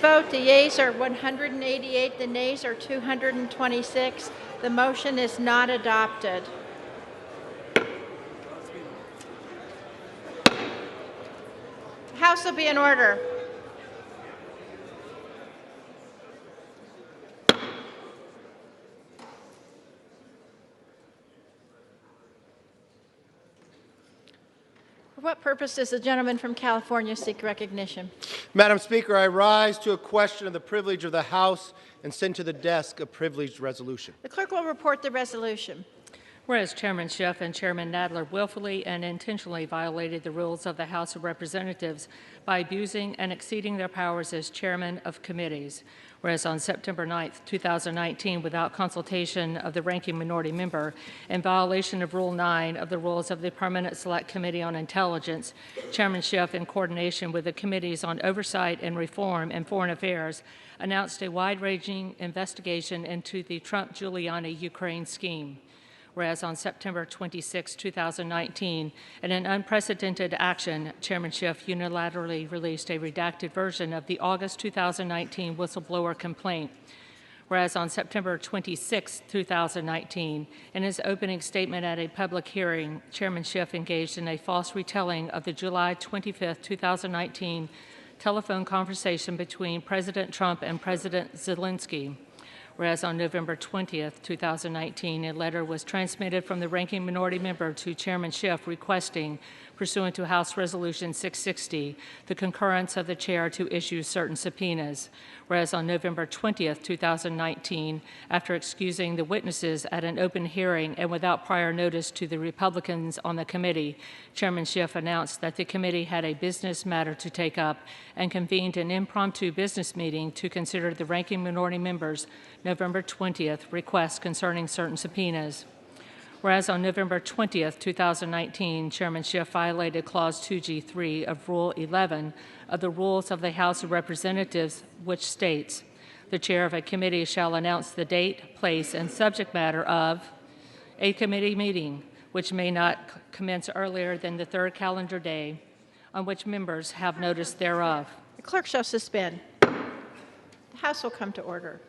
vote. The yeas are 188, the nays are 226. The motion is not adopted. House will be in order. For what purpose does the gentleman from California seek recognition? Madam Speaker, I rise to a question of the privilege of the House and send to the desk a privileged resolution. The clerk will report the resolution. Whereas Chairman Schiff and Chairman Nadler willfully and intentionally violated the rules of the House of Representatives by abusing and exceeding their powers as chairman of committees. Whereas on September 9, 2019, without consultation of the ranking minority member, in violation of Rule 9 of the rules of the Permanent Select Committee on Intelligence, Chairman Schiff, in coordination with the Committees on Oversight and Reform and Foreign Affairs, announced a wide-ranging investigation into the Trump-Giuliani-Ukraine scheme. Whereas on September 26, 2019, in an unprecedented action, Chairman Schiff unilaterally released a redacted version of the August 2019 whistleblower complaint. Whereas on September 26, 2019, in his opening statement at a public hearing, Chairman Schiff engaged in a false retelling of the July 25, 2019 telephone conversation between President Trump and President Zelensky. Whereas on November 20, 2019, a letter was transmitted from the ranking minority member to Chairman Schiff requesting, pursuant to House Resolution 660, the concurrence of the chair to issue certain subpoenas. Whereas on November 20, 2019, after excusing the witnesses at an open hearing and without prior notice to the Republicans on the committee, Chairman Schiff announced that the committee had a business matter to take up and convened an impromptu business meeting to consider the ranking minority member's November 20th request concerning certain subpoenas. Whereas on November 20, 2019, Chairman Schiff violated Clause 2G3 of Rule 11 of the Rules of the House of Representatives, which states, the chair of a committee shall announce the date, place, and subject matter of a committee meeting, which may not commence earlier than the third calendar day on which members have notice thereof. The clerk shall suspend. The House will come to order.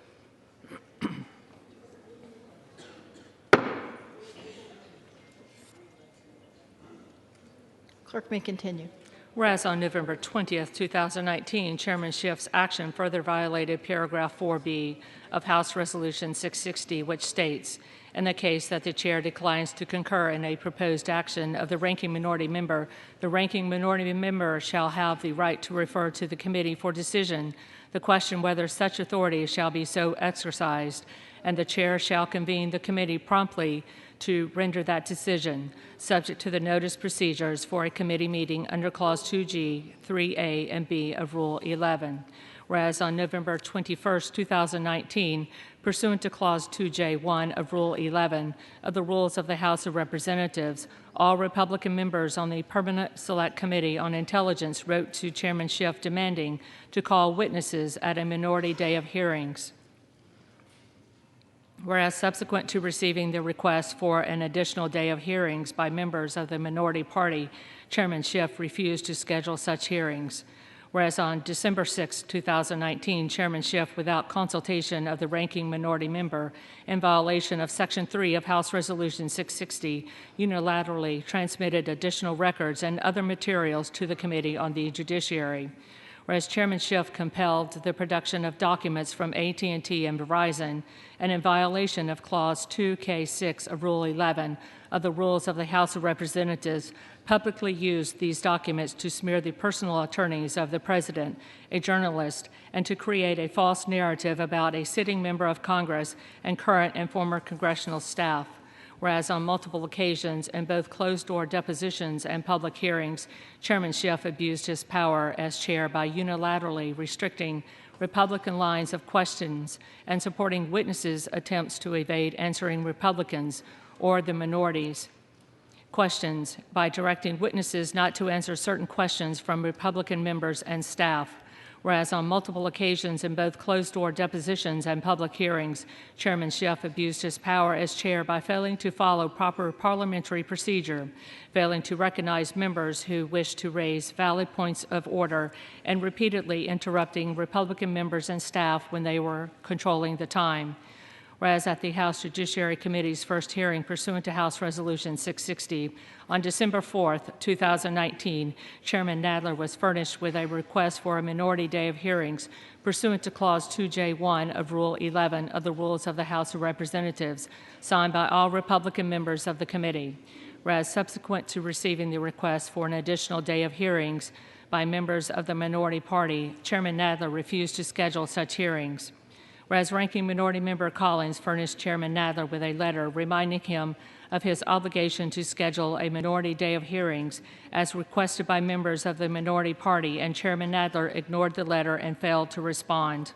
Clerk may continue. Whereas on November 20, 2019, Chairman Schiff's action further violated paragraph 4B of House Resolution 660, which states, in the case that the chair declines to concur in a proposed action of the ranking minority member, the ranking minority member shall have the right to refer to the committee for decision the question whether such authority shall be so exercised, and the chair shall convene the committee promptly to render that decision, subject to the notice procedures for a committee meeting under Clause 2G, 3A, and B of Rule 11. Whereas on November 21, 2019, pursuant to Clause 2J1 of Rule 11 of the Rules of the House of Representatives, all Republican members on the Permanent Select Committee on Intelligence wrote to Chairman Schiff demanding to call witnesses at a minority day of hearings. Whereas subsequent to receiving the request for an additional day of hearings by members of the minority party, Chairman Schiff refused to schedule such hearings. Whereas on December 6, 2019, Chairman Schiff, without consultation of the ranking minority member, in violation of Section 3 of House Resolution 660, unilaterally transmitted additional records and other materials to the Committee on the Judiciary. Whereas Chairman Schiff compelled the production of documents from AT&T and Verizon, and in violation of Clause 2K6 of Rule 11 of the Rules of the House of Representatives, publicly used these documents to smear the personal attorneys of the President, a journalist, and to create a false narrative about a sitting member of Congress and current and former congressional staff. Whereas on multiple occasions in both closed-door depositions and public hearings, Chairman Schiff abused his power as chair by unilaterally restricting Republican lines of questions and supporting witnesses' attempts to evade answering Republicans or the minorities' questions by directing witnesses not to answer certain questions from Republican members and staff. Whereas on multiple occasions in both closed-door depositions and public hearings, Chairman Schiff abused his power as chair by failing to follow proper parliamentary procedure, failing to recognize members who wished to raise valid points of order, and repeatedly interrupting Republican members and staff when they were controlling the time. Whereas at the House Judiciary Committee's first hearing pursuant to House Resolution 660 on December 4th, 2019, Chairman Nadler was furnished with a request for a minority day of hearings pursuant to Clause 2J1 of Rule 11 of the Rules of the House of Representatives, signed by all Republican members of the committee. Whereas subsequent to receiving the request for an additional day of hearings by members of the minority party, Chairman Nadler refused to schedule such hearings. Whereas Ranking Minority Member Collins furnished Chairman Nadler with a letter reminding him of his obligation to schedule a minority day of hearings as requested by members of the minority party, and Chairman Nadler ignored the letter and failed to respond.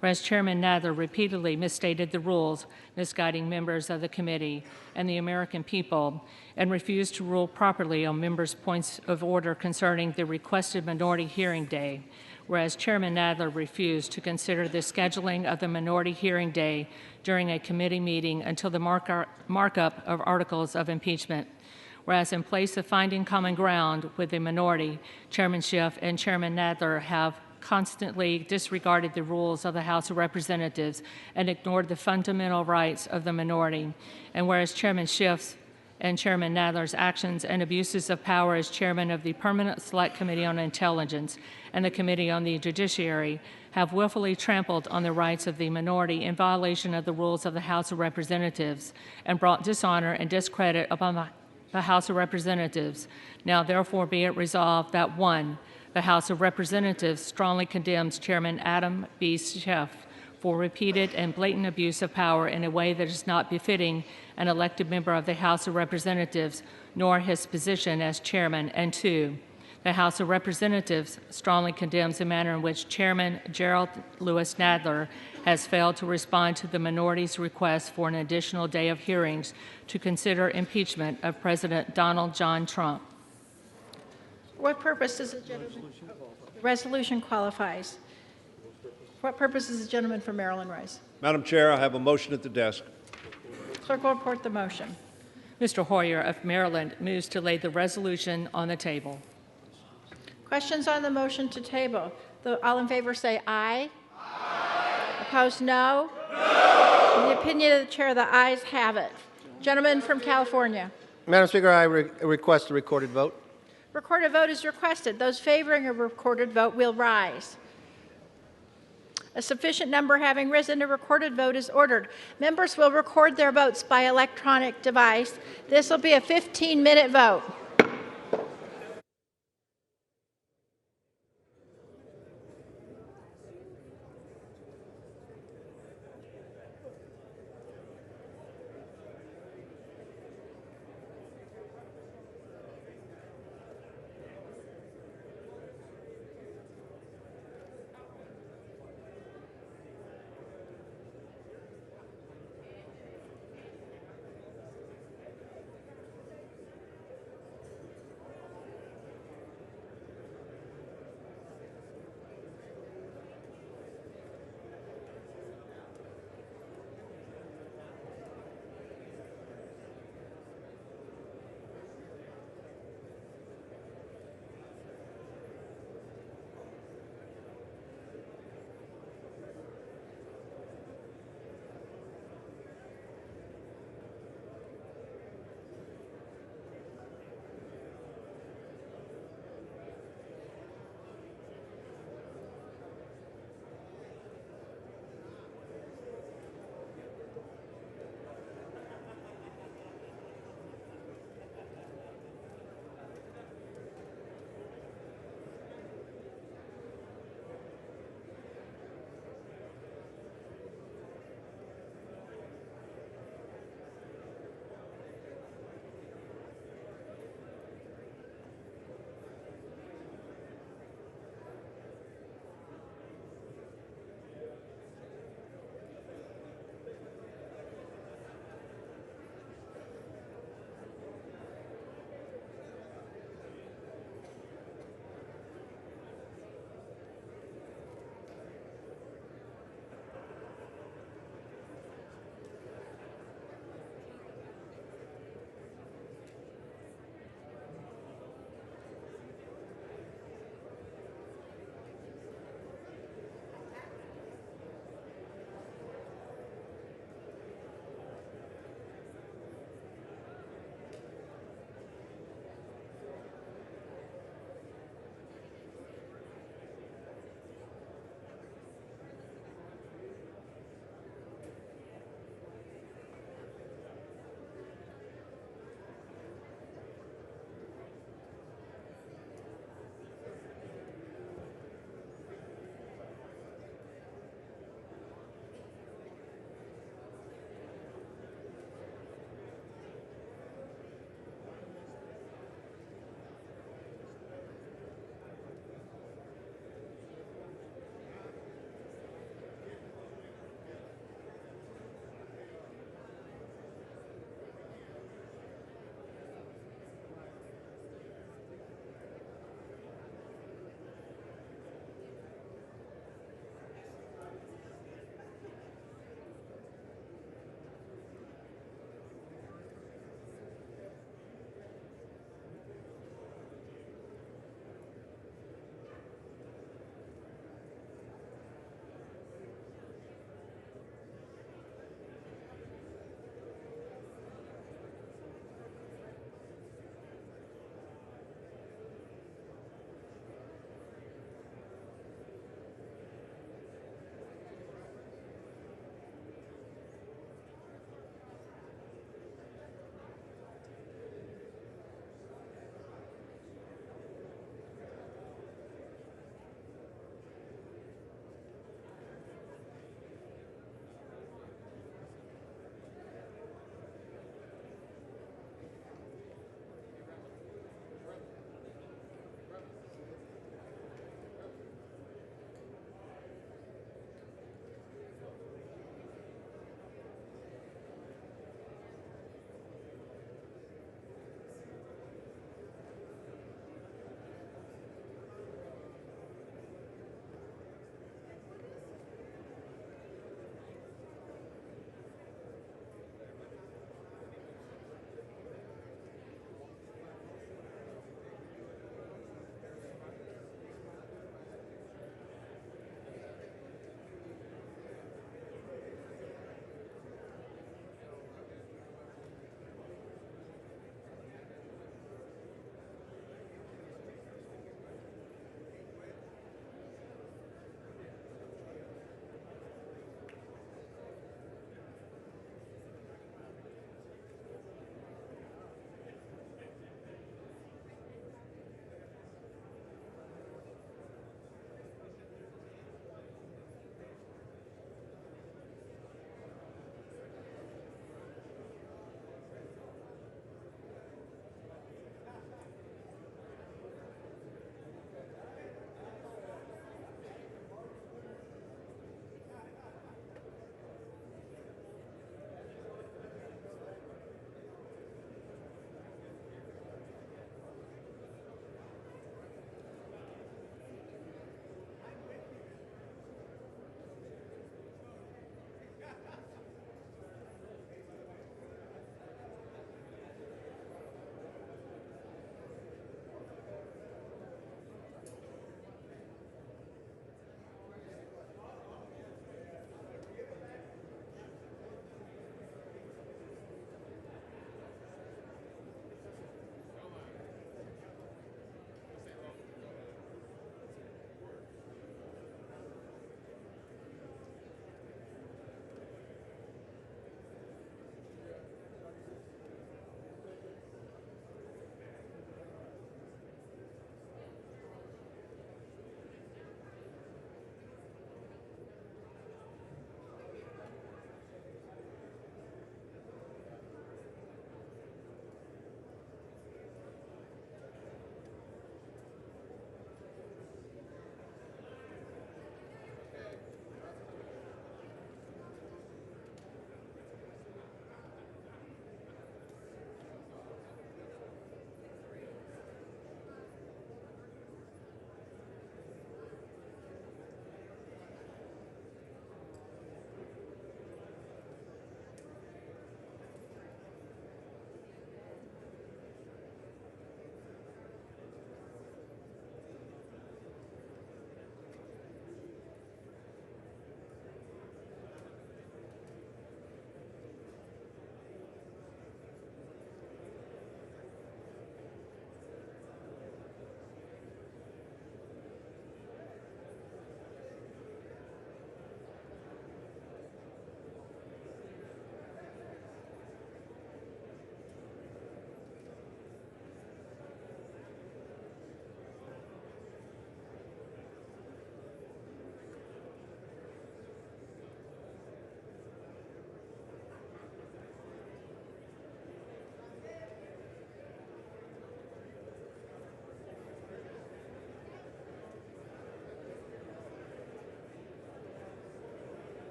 Whereas Chairman Nadler repeatedly misstated the rules, misguiding members of the committee and the American people, and refused to rule properly on members' points of order concerning the requested minority hearing day. Whereas Chairman Nadler refused to consider the scheduling of the minority hearing day during a committee meeting until the markup of articles of impeachment. Whereas in place of finding common ground with the minority, Chairman Schiff and Chairman Nadler have constantly disregarded the rules of the House of Representatives and ignored the fundamental rights of the minority. And whereas Chairman Schiff's and Chairman Nadler's actions and abuses of power as chairman of the Permanent Select Committee on Intelligence and the Committee on the Judiciary have willfully trampled on the rights of the minority in violation of the rules of the House of Representatives and brought dishonor and discredit upon the House of Representatives. Now therefore be it resolved that 1, the House of Representatives strongly condemns Chairman Adam B. Schiff for repeated and blatant abuse of power in a way that is not befitting an elected member of the House of Representatives, nor his position as chairman. And 2, the House of Representatives strongly condemns the manner in which Chairman Gerald Lewis Nadler has failed to respond to the minority's request for an additional day of hearings to consider impeachment of President Donald John Trump. What purpose does the gentleman? The resolution qualifies. What purpose does the gentleman from Maryland rise? Madam Chair, I have a motion at the desk. Clerk will report the motion. Mr. Hoyer of Maryland moves to lay the resolution on the table. Questions on the motion to table? All in favor say aye. Aye. Opposed, no? No. In the opinion of the chair, the ayes have it. Gentleman from California. Madam Speaker, I request a recorded vote. Recorded vote is requested. Those favoring a recorded vote will rise. A sufficient number having risen, a recorded vote is ordered. Members will record their votes by electronic device. This will be a 15-minute vote.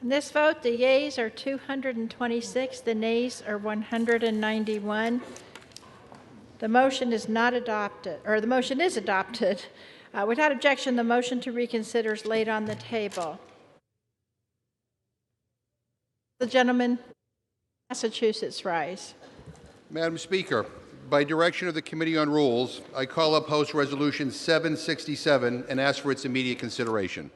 In this vote, the yeas are 226, the nays are 191. The motion is not adopted, or the motion is adopted. Without objection, the motion to reconsider is laid on the table. The gentleman from Massachusetts rise. Madam Speaker, by direction of the Committee on Rules, I call up House Resolution 767 and ask for its immediate consideration.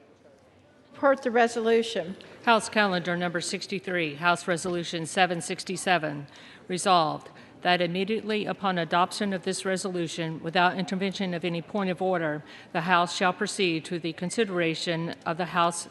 Report the resolution. House Calendar Number 63, House Resolution 767, resolved that immediately upon adoption of this resolution, without intervention of any point of order, the House shall proceed to the consideration of the House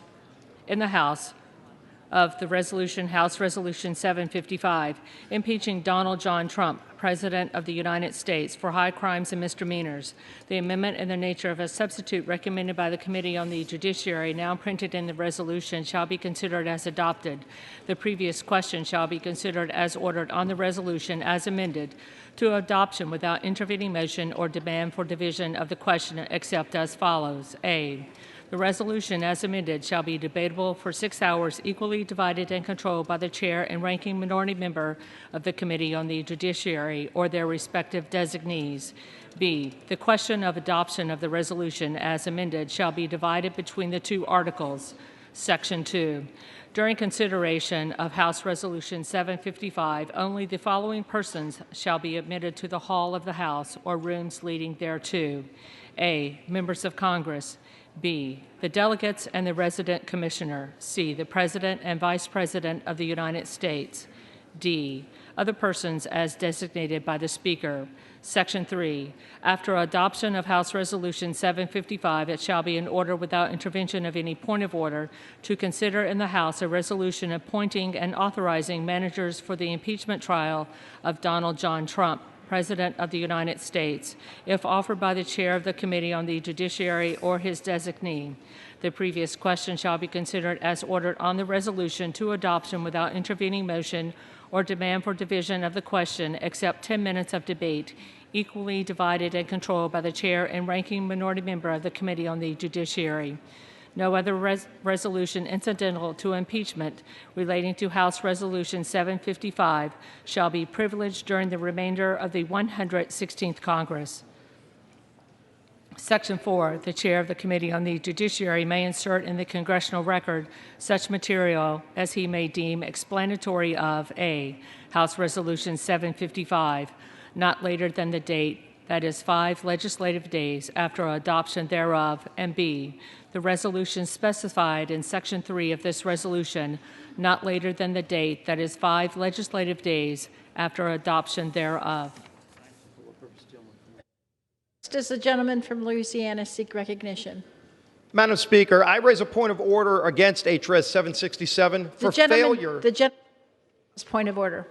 of the resolution, House Resolution 755, impeaching Donald John Trump, President of the United States, for high crimes and misdemeanors. The amendment in the nature of a substitute recommended by the Committee on the Judiciary, now printed in the resolution, shall be considered as adopted. The previous question shall be considered as ordered on the resolution as amended to adoption without intervening motion or demand for division of the question, except as follows. A. The resolution as amended shall be debatable for 6 hours, equally divided and controlled by the chair and ranking minority member of the Committee on the Judiciary or their respective designees. B. The question of adoption of the resolution as amended shall be divided between the two articles. Section 2. During consideration of House Resolution 755, only the following persons shall be admitted to the hall of the House or rooms leading thereto. A. Members of Congress. B. The delegates and the resident commissioner. C. The President and Vice President of the United States. D. Other persons as designated by the Speaker. Section 3. After adoption of House Resolution 755, it shall be in order without intervention of any point of order to consider in the House a resolution appointing and authorizing managers for the impeachment trial of Donald John Trump, President of the United States, if offered by the chair of the Committee on the Judiciary or his designee. The previous question shall be considered as ordered on the resolution to adoption without intervening motion or demand for division of the question, except 10 minutes of debate, equally divided and controlled by the chair and ranking minority member of the Committee on the Judiciary. No other resolution incidental to impeachment relating to House Resolution 755 shall be privileged during the remainder of the 116th Congress. Section 4. The chair of the Committee on the Judiciary may insert in the congressional record such material as he may deem explanatory of A. House Resolution 755, not later than the date, that is 5 legislative days after adoption thereof, and B. The resolution specified in Section 3 of this resolution, not later than the date, that is 5 legislative days after adoption thereof. Does the gentleman from Louisiana seek recognition? Madam Speaker, I raise a point of order against HRS 767 for failure. The gentleman's point of order.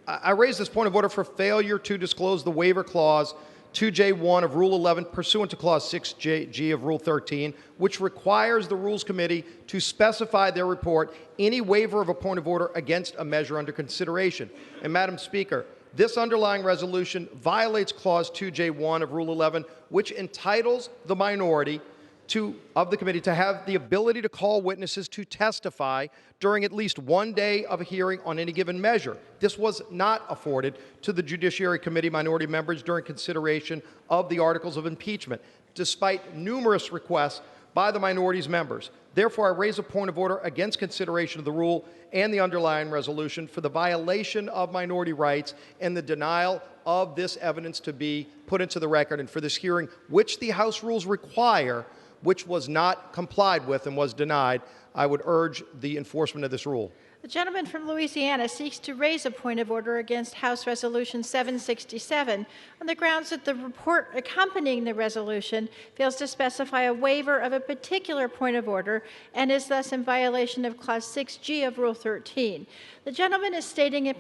I raise this point of order for failure to disclose the waiver clause 2J1 of Rule 11 pursuant to Clause 6G of Rule 13, which requires the Rules Committee to specify their report any waiver of a point of order against a measure under consideration. And Madam Speaker, this underlying resolution violates Clause 2J1 of Rule 11, which entitles the minority of the committee to have the ability to call witnesses to testify during at least one day of a hearing on any given measure. This was not afforded to the Judiciary Committee minority members during consideration of the articles of impeachment, despite numerous requests by the minority's members. Therefore, I raise a point of order against consideration of the rule and the underlying resolution for the violation of minority rights and the denial of this evidence to be put into the record and for this hearing, which the House rules require, which was not complied with and was denied. I would urge the enforcement of this rule. The gentleman from Louisiana seeks to raise a point of order against House Resolution 767 on the grounds that the report accompanying the resolution fails to specify a waiver of a particular point of order and is thus in violation of Clause 6G of Rule 13. The gentleman is stating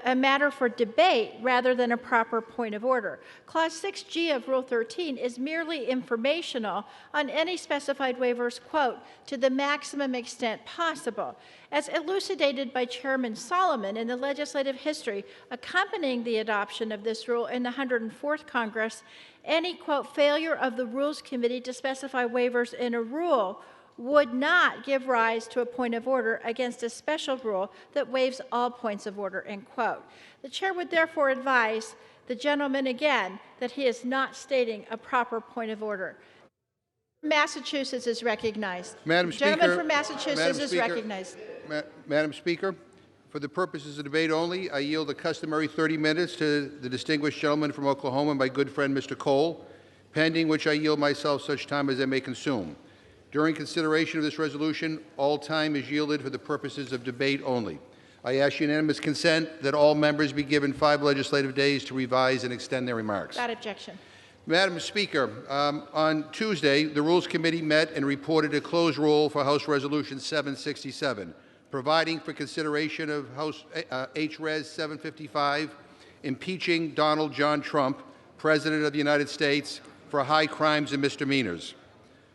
a matter for debate rather than a proper point of order. Clause 6G of Rule 13 is merely informational on any specified waivers, quote, to the maximum extent possible. As elucidated by Chairman Solomon in the legislative history accompanying the adoption of this rule in the 104th Congress, any, quote, failure of the Rules Committee to specify waivers in a rule would not give rise to a point of order against a special rule that waives all points of order, end quote. The chair would therefore advise the gentleman again that he is not stating a proper point of order. Massachusetts is recognized. Madam The gentleman Speaker, from Massachusetts is Speaker, recognized. Madam Speaker, for the purposes of debate only, I yield the customary 30 minutes to the distinguished gentleman from Oklahoma, my good friend Mr. Cole, pending which I yield myself such time as I may consume. During consideration of this resolution, all time is yielded for the purposes of debate only. I ask unanimous consent that all members be given 5 legislative days to revise and extend their remarks. Without objection. Madam Speaker, on Tuesday, the Rules Committee met and reported a closed rule for House Resolution 767, providing for consideration of House H-Res 755, impeaching Donald John Trump, President of the United States, for high crimes and misdemeanors.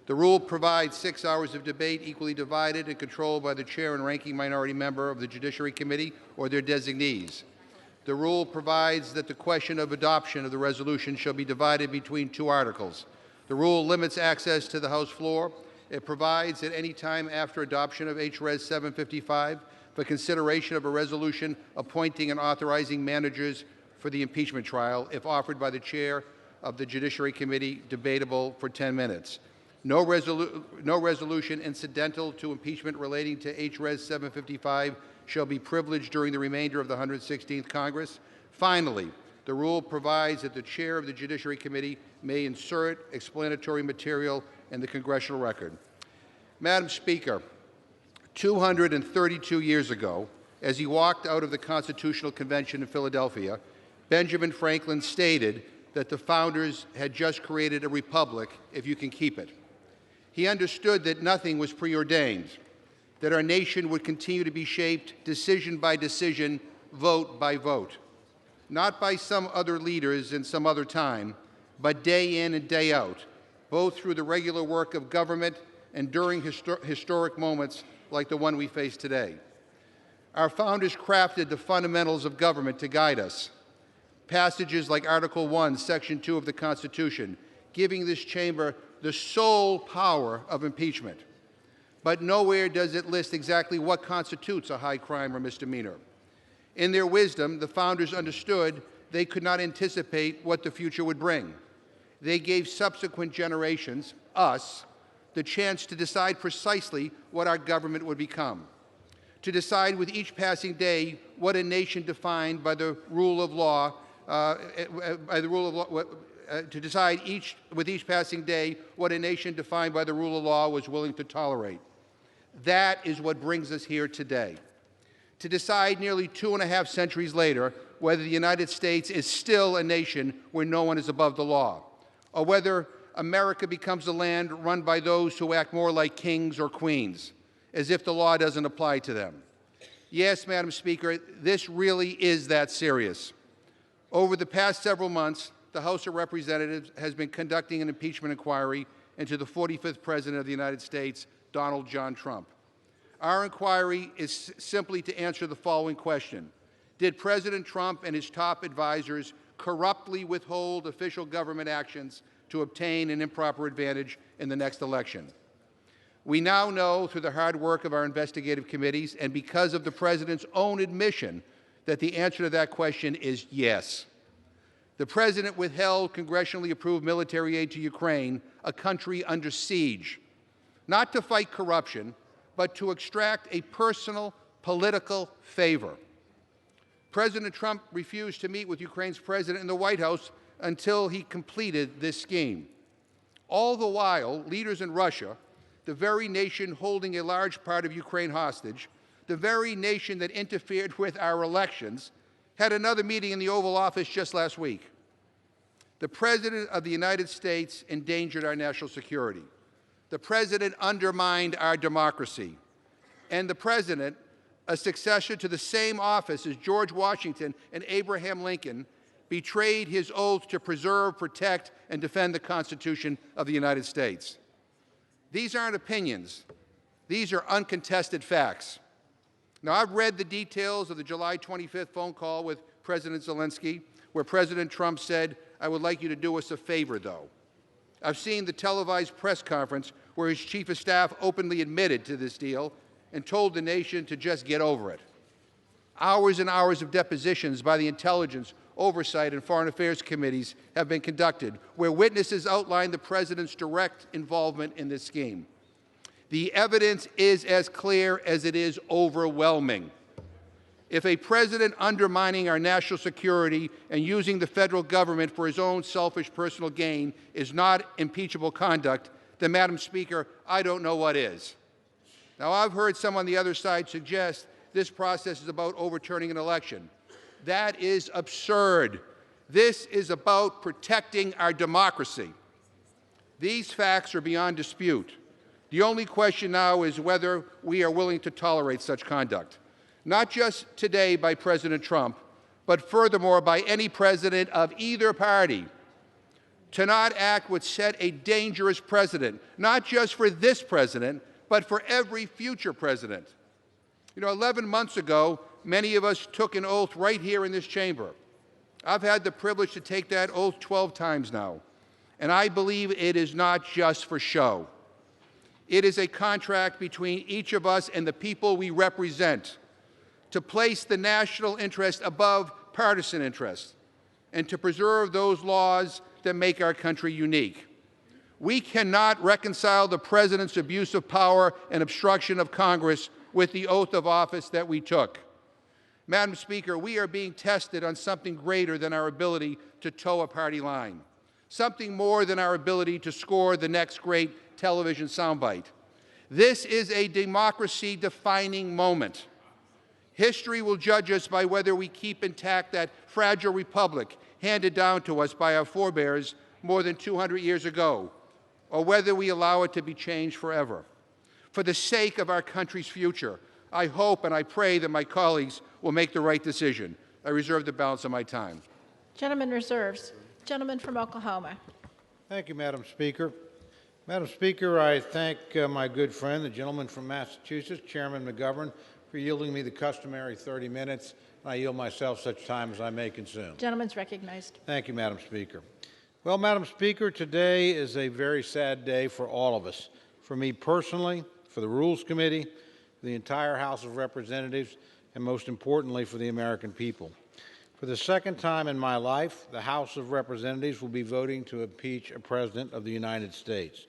The rule provides 6 hours of debate equally divided and controlled by the chair and ranking minority member of the Judiciary Committee or their designees. The rule provides that the question of adoption of the resolution shall be divided between 2 articles. The rule limits access to the House floor. It provides at any time after adoption of H-Res 755 for consideration of a resolution appointing and authorizing managers for the impeachment trial if offered by the chair of the Judiciary Committee, debatable for 10 minutes. No resolution incidental to impeachment relating to H-Res 755 shall be privileged during the remainder of the 116th Congress. Finally, the rule provides that the chair of the Judiciary Committee may insert explanatory material in the congressional record. Madam Speaker, 232 years ago, as he walked out of the Constitutional Convention in Philadelphia, Benjamin Franklin stated that the founders had just created a republic if you can keep it. He understood that nothing was preordained, that our nation would continue to be shaped decision by decision, vote by vote, not by some other leaders in some other time, but day in and day out, both through the regular work of government and during historic moments like the one we face today. Our founders crafted the fundamentals of government to guide us. Passages like Article 1, Section 2 of the Constitution, giving this chamber the sole power of impeachment. But nowhere does it list exactly what constitutes a high crime or misdemeanor. In their wisdom, the founders understood they could not anticipate what the future would bring. They gave subsequent generations, us, the chance to decide precisely what our government would become, to decide with each passing day what a nation defined by the rule of law, to decide with each passing day what a nation defined by the rule of law was willing to tolerate. That is what brings us here today. To decide nearly 2.5 centuries later whether the United States is still a nation where no one is above the law, or whether America becomes a land run by those who act more like kings or queens, as if the law doesn't apply to them. Yes, Madam Speaker, this really is that serious. Over the past several months, the House of Representatives has been conducting an impeachment inquiry into the 45th President of the United States, Donald John Trump. Our inquiry is simply to answer the following question. Did President Trump and his top advisors corruptly withhold official government actions to obtain an improper advantage in the next election? We now know through the hard work of our investigative committees and because of the President's own admission that the answer to that question is yes. The President withheld congressionally approved military aid to Ukraine, a country under siege, not to fight corruption, but to extract a personal political favor. President Trump refused to meet with Ukraine's president in the White House until he completed this scheme. All the while, leaders in Russia, the very nation holding a large part of Ukraine hostage, the very nation that interfered with our elections, had another meeting in the Oval Office just last week. The President of the United States endangered our national security. The President undermined our democracy. And the President, a successor to the same office as George Washington and Abraham Lincoln, betrayed his oath to preserve, protect, and defend the Constitution of the United States. These aren't opinions. These are uncontested facts. Now, I've read the details of the July 25th phone call with President Zelensky, where President Trump said, "I would like you to do us a favor, though." I've seen the televised press conference where his chief of staff openly admitted to this deal and told the nation to just get over it. Hours and hours of depositions by the Intelligence, Oversight, and Foreign Affairs Committees have been conducted, where witnesses outlined the President's direct involvement in this scheme. The evidence is as clear as it is overwhelming. If a president undermining our national security and using the federal government for his own selfish personal gain is not impeachable conduct, then, Madam Speaker, I don't know what is. Now, I've heard some on the other side suggest this process is about overturning an election. That is absurd. This is about protecting our democracy. These facts are beyond dispute. The only question now is whether we are willing to tolerate such conduct, not just today by President Trump, but furthermore by any president of either party. To not act would set a dangerous precedent, not just for this president, but for every future president. 11 months ago, many of us took an oath right here in this chamber. I've had the privilege to take that oath 12 times now, and I believe it is not just for show. It is a contract between each of us and the people we represent to place the national interest above partisan interest and to preserve those laws that make our country unique. We cannot reconcile the President's abuse of power and obstruction of Congress with the oath of office that we took. Madam Speaker, we are being tested on something greater than our ability to toe a party line, something more than our ability to score the next great television soundbite. This is a democracy-defining moment. History will judge us by whether we keep intact that fragile republic handed down to us by our forebears more than 200 years ago, or whether we allow it to be changed forever. For the sake of our country's future, I hope and I pray that my colleagues will make the right decision. I reserve the balance of my time. Gentleman reserves. Gentleman from Oklahoma. Thank you, Madam Speaker. Madam Speaker, I thank my good friend, the gentleman from Massachusetts, Chairman McGovern, for yielding me the customary 30 minutes. I yield myself such time as I may consume. Gentleman's recognized. Thank you, Madam Speaker. Well, Madam Speaker, today is a very sad day for all of us. For me personally, for the Rules Committee, for the entire House of Representatives, and most importantly, for the American people. For the second time in my life, the House of Representatives will be voting to impeach a President of the United States.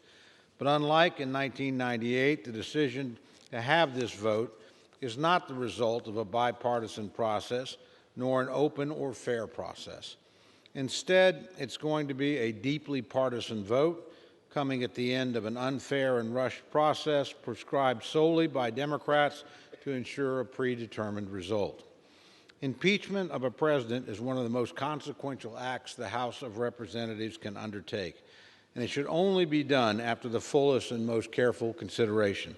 But unlike in 1998, the decision to have this vote is not the result of a bipartisan process, nor an open or fair process. Instead, it's going to be a deeply partisan vote, coming at the end of an unfair and rushed process prescribed solely by Democrats to ensure a predetermined result. Impeachment of a president is one of the most consequential acts the House of Representatives can undertake, and it should only be done after the fullest and most careful consideration.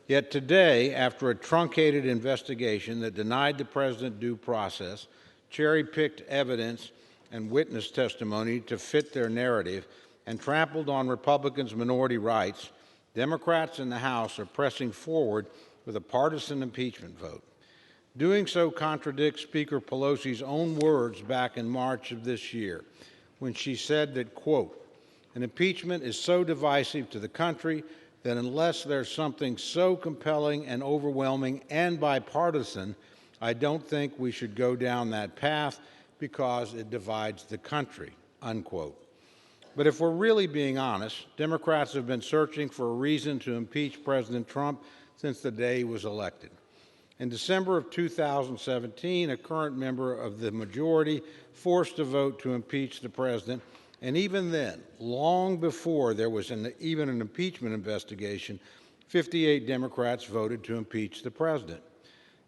Yet today, after a truncated investigation that denied the president due process, cherry-picked evidence and witness testimony to fit their narrative, and trampled on Republicans' minority rights, Democrats in the House are pressing forward with a partisan impeachment vote. Doing so contradicts Speaker Pelosi's own words back in March of this year, when she said that, quote, "An impeachment is so divisive to the country that unless there's something so compelling and overwhelming and bipartisan, I don't think we should go down that path because it divides the country," unquote. But if we're really being honest, Democrats have been searching for a reason to impeach President Trump since the day he was elected. In December of 2017, a current member of the majority forced a vote to impeach the president, and even then, long before there was even an impeachment investigation, 58 Democrats voted to impeach the president.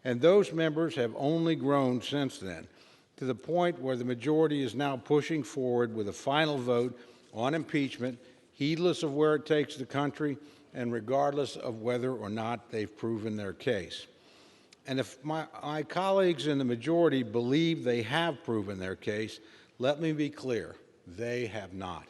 And those members have only grown since then, to the point where the majority is now pushing forward with a final vote on impeachment, heedless of where it takes the country and regardless of whether or not they've proven their case. And if my colleagues in the majority believe they have proven their case, let me be clear, they have not.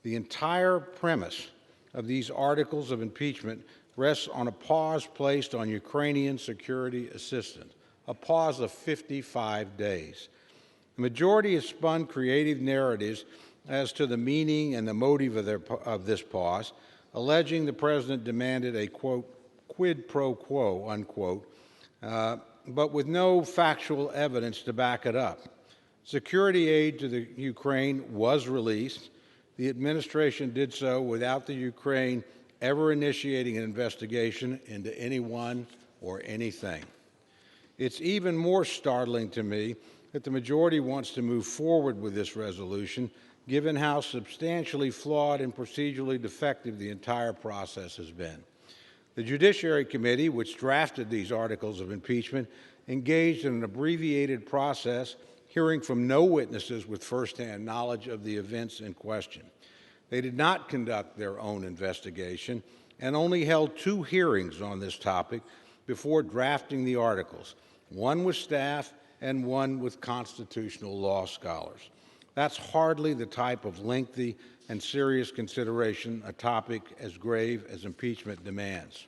The entire premise of these articles of impeachment rests on a pause placed on Ukrainian security assistance, a pause of 55 days. The majority has spun creative narratives as to the meaning and the motive of this pause, alleging the president demanded a, quote, quid pro quo, unquote, but with no factual evidence to back it up. Security aid to the Ukraine was released. The administration did so without the Ukraine ever initiating an investigation into anyone or anything. It's even more startling to me that the majority wants to move forward with this resolution, given how substantially flawed and procedurally defective the entire process has been. The Judiciary Committee, which drafted these articles of impeachment, engaged in an abbreviated process, hearing from no witnesses with firsthand knowledge of the events in question. They did not conduct their own investigation and only held 2 hearings on this topic before drafting the articles, one with staff and one with constitutional law scholars. That's hardly the type of lengthy and serious consideration a topic as grave as impeachment demands.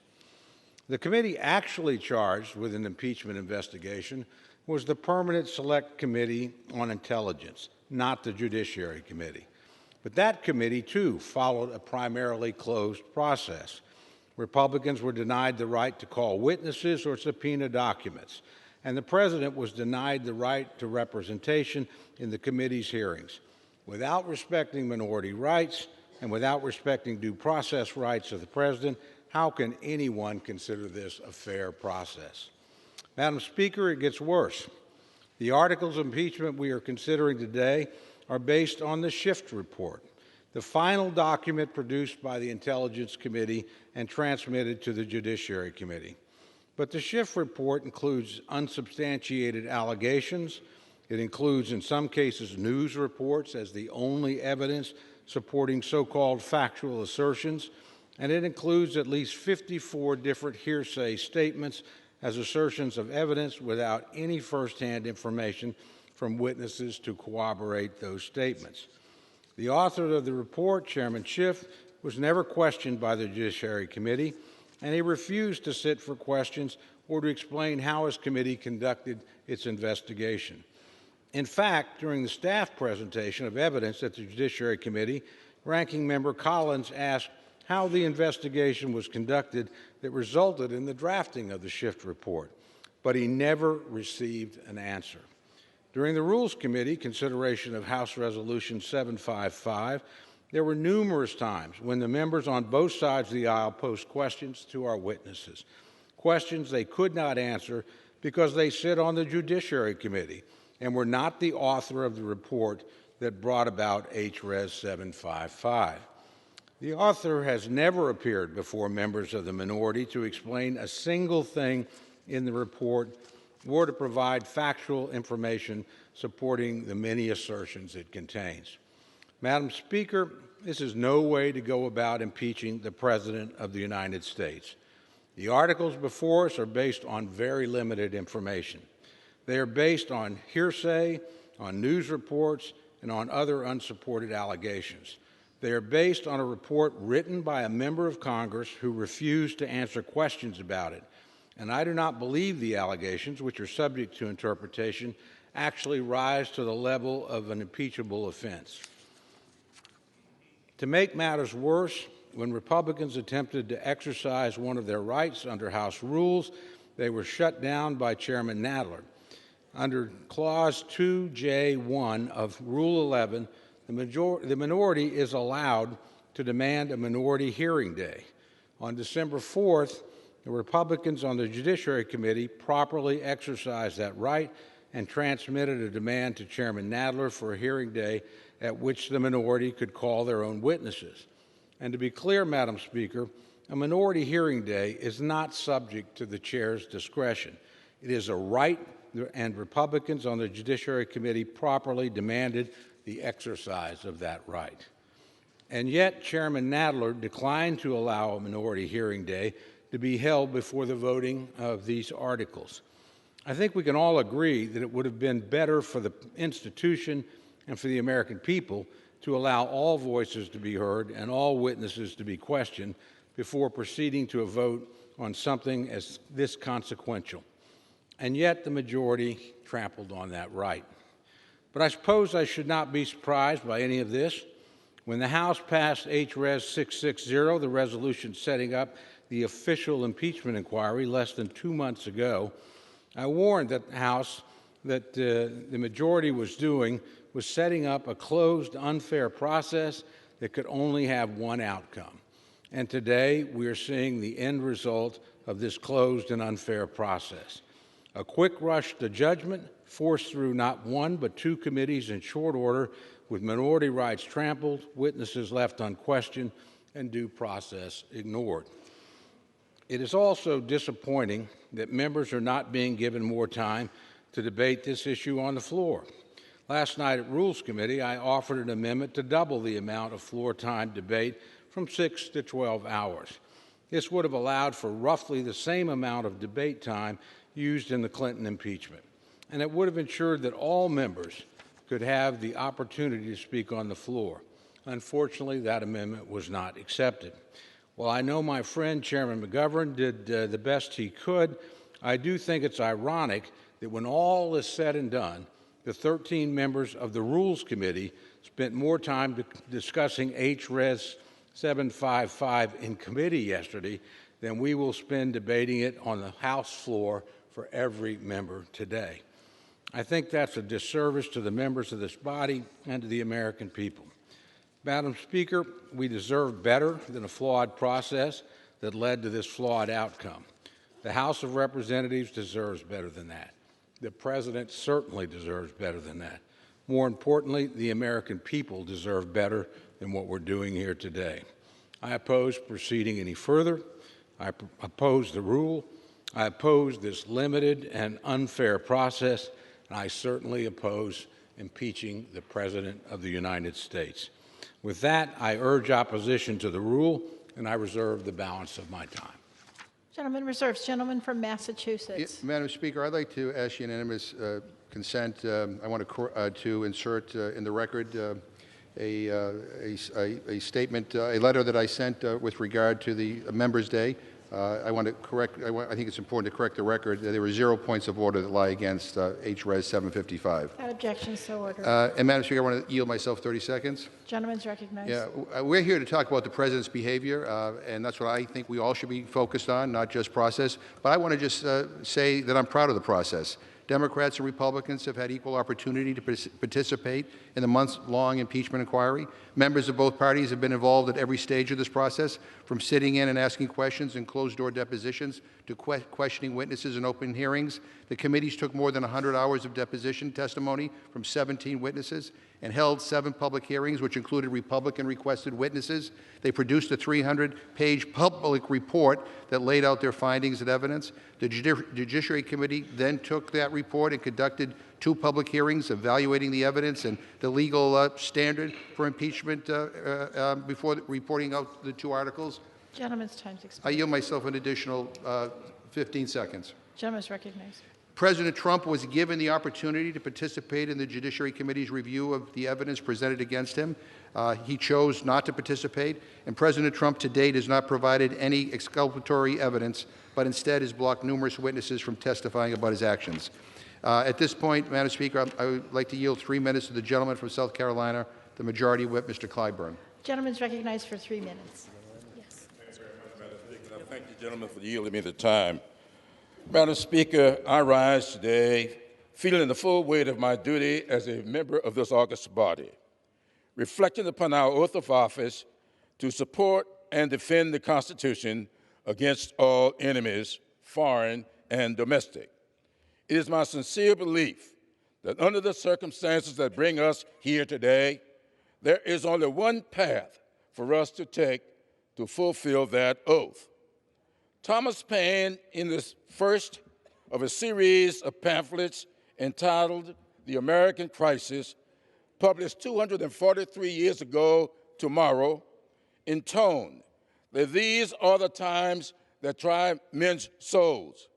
The committee actually charged with an impeachment investigation was the Permanent Select Committee on Intelligence, not the Judiciary Committee. But that committee, too, followed a primarily closed process. Republicans were denied the right to call witnesses or subpoena documents, and the president was denied the right to representation in the committee's hearings. Without respecting minority rights and without respecting due process rights of the president, how can anyone consider this a fair process? Madam Speaker, it gets worse. The articles of impeachment we are considering today are based on the Schiff report, the final document produced by the Intelligence Committee and transmitted to the Judiciary Committee. But the Schiff report includes unsubstantiated allegations. It includes, in some cases, news reports as the only evidence supporting so-called factual assertions, and it includes at least 54 different hearsay statements as assertions of evidence without any firsthand information from witnesses to corroborate those statements. The author of the report, Chairman Schiff, was never questioned by the Judiciary Committee, and he refused to sit for questions or to explain how his committee conducted its investigation. In fact, during the staff presentation of evidence at the Judiciary Committee, Ranking Member Collins asked how the investigation was conducted that resulted in the drafting of the Schiff report, but he never received an answer. During the Rules Committee consideration of House Resolution 755, there were numerous times when the members on both sides of the aisle posed questions to our witnesses, questions they could not answer because they sit on the Judiciary Committee and were not the author of the report that brought about HRes 755. The author has never appeared before members of the minority to explain a single thing in the report or to provide factual information supporting the many assertions it contains. Madam Speaker, this is no way to go about impeaching the President of the United States. The articles before us are based on very limited information. They are based on hearsay, on news reports, and on other unsupported allegations. They are based on a report written by a member of Congress who refused to answer questions about it. And I do not believe the allegations, which are subject to interpretation, actually rise to the level of an impeachable offense. To make matters worse, when Republicans attempted to exercise one of their rights under House rules, they were shut down by Chairman Nadler. Under Clause 2J1 of Rule 11, the minority is allowed to demand a minority hearing day. On December 4th, the Republicans on the Judiciary Committee properly exercised that right and transmitted a demand to Chairman Nadler for a hearing day at which the minority could call their own witnesses. And to be clear, Madam Speaker, a minority hearing day is not subject to the chair's discretion. It is a right, and Republicans on the Judiciary Committee properly demanded the exercise of that right. And yet, Chairman Nadler declined to allow a minority hearing day to be held before the voting of these articles. I think we can all agree that it would have been better for the institution and for the American people to allow all voices to be heard and all witnesses to be questioned before proceeding to a vote on something as this consequential. And yet the majority trampled on that right. But I suppose I should not be surprised by any of this. When the House passed H.Res. 660, the resolution setting up the official impeachment inquiry less than 2 months ago, I warned that the House that the majority was doing was setting up a closed, unfair process that could only have one outcome. And today, we are seeing the end result of this closed and unfair process. A quick rush to judgment forced through not one but two committees in short order, with minority rights trampled, witnesses left unquestioned, and due process ignored. It is also disappointing that members are not being given more time to debate this issue on the floor. Last night at Rules Committee, I offered an amendment to double the amount of floor time debate from 6 to 12 hours. This would have allowed for roughly the same amount of debate time used in the Clinton impeachment, and it would have ensured that all members could have the opportunity to speak on the floor. Unfortunately, that amendment was not accepted. While I know my friend Chairman McGovern did the best he could, I do think it's ironic that when all is said and done, the 13 members of the Rules Committee spent more time discussing H.Res. 755 in committee yesterday than we will spend debating it on the House floor for every member today. I think that's a disservice to the members of this body and to the American people. Madam Speaker, we deserve better than a flawed process that led to this flawed outcome. The House of Representatives deserves better than that. The President certainly deserves better than that. More importantly, the American people deserve better than what we're doing here today. I oppose proceeding any further. I oppose the rule. I oppose this limited and unfair process, and I certainly oppose impeaching the President of the United States. With that, I urge opposition to the rule, and I reserve the balance of my time. Gentleman reserves. Gentleman from Massachusetts. Madam Speaker, I'd like to ask unanimous consent. I want to insert in the record a statement, a letter that I sent with regard to the Members' Day. I want to correct. I think it's important to correct the record. There were 0 points of order that lie against H.Res. 755. Without objection, so ordered. And Madam Speaker, I want to yield myself 30 seconds. Gentleman's recognized. Yeah, we're here to talk about the President's behavior, and that's what I think we all should be focused on, not just process. But I want to just say that I'm proud of the process. Democrats and Republicans have had equal opportunity to participate in the months-long impeachment inquiry. Members of both parties have been involved at every stage of this process, from sitting in and asking questions in closed-door depositions to questioning witnesses in open hearings. The committees took more than 100 hours of deposition testimony from 17 witnesses and held 7 public hearings, which included Republican-requested witnesses. They produced a 300-page public report that laid out their findings and evidence. The Judiciary Committee then took that report and conducted 2 public hearings evaluating the evidence and the legal standard for impeachment before reporting out the 2 articles. Gentleman's time's expired. I yield myself an additional 15 seconds. Gentleman's recognized. President Trump was given the opportunity to participate in the Judiciary Committee's review of the evidence presented against him. He chose not to participate, and President Trump to date has not provided any exculpatory evidence, but instead has blocked numerous witnesses from testifying about his actions. At this point, Madam Speaker, I would like to yield 3 minutes to the gentleman from South Carolina, the Majority Whip, Mr. Clyburn. Gentleman's recognized for 3 minutes. Yes. Thank you very much, Madam Speaker. I thank the gentleman for yielding me the time. Madam Speaker, I rise today feeling the full weight of my duty as a member of this august body, reflecting upon our oath of office to support and defend the Constitution against all enemies, foreign and domestic. It is my sincere belief that under the circumstances that bring us here today, there is only one path for us to take to fulfill that oath. Thomas Paine, in the first of a series of pamphlets entitled The American Crisis, published 243 years ago tomorrow, intoned that these are the times that try men's souls.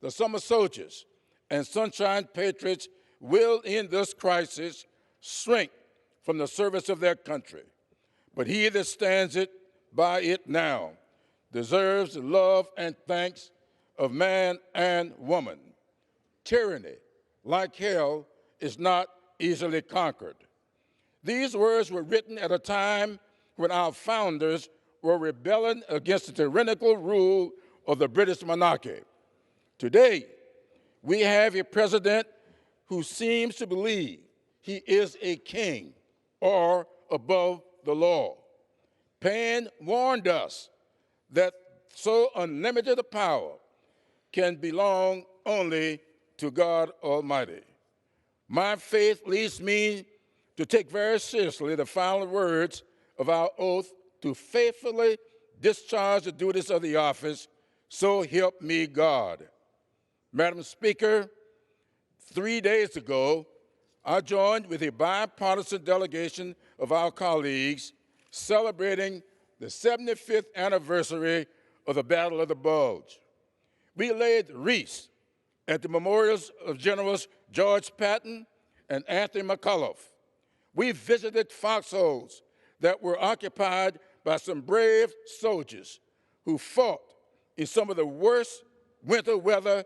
The summer soldiers and sunshine patriots will, in this crisis, shrink from the service of their country. But he that stands by it now deserves the love and thanks of man and woman. Tyranny, like hell, is not easily conquered. These words were written at a time when our founders were rebelling against the tyrannical rule of the British monarchy. Today, we have a president who seems to believe he is a king or above the law. Paine warned us that so unlimited a power can belong only to God Almighty. My faith leads me to take very seriously the final words of our oath to faithfully discharge the duties of the office, so help me God. Madam Speaker, 3 days ago, I joined with a bipartisan delegation of our colleagues celebrating the 75th anniversary of the Battle of the Bulge. We laid wreaths at the memorials of Generals George Patton and Anthony McCullough. We visited foxholes that were occupied by some brave soldiers who fought in some of the worst winter weather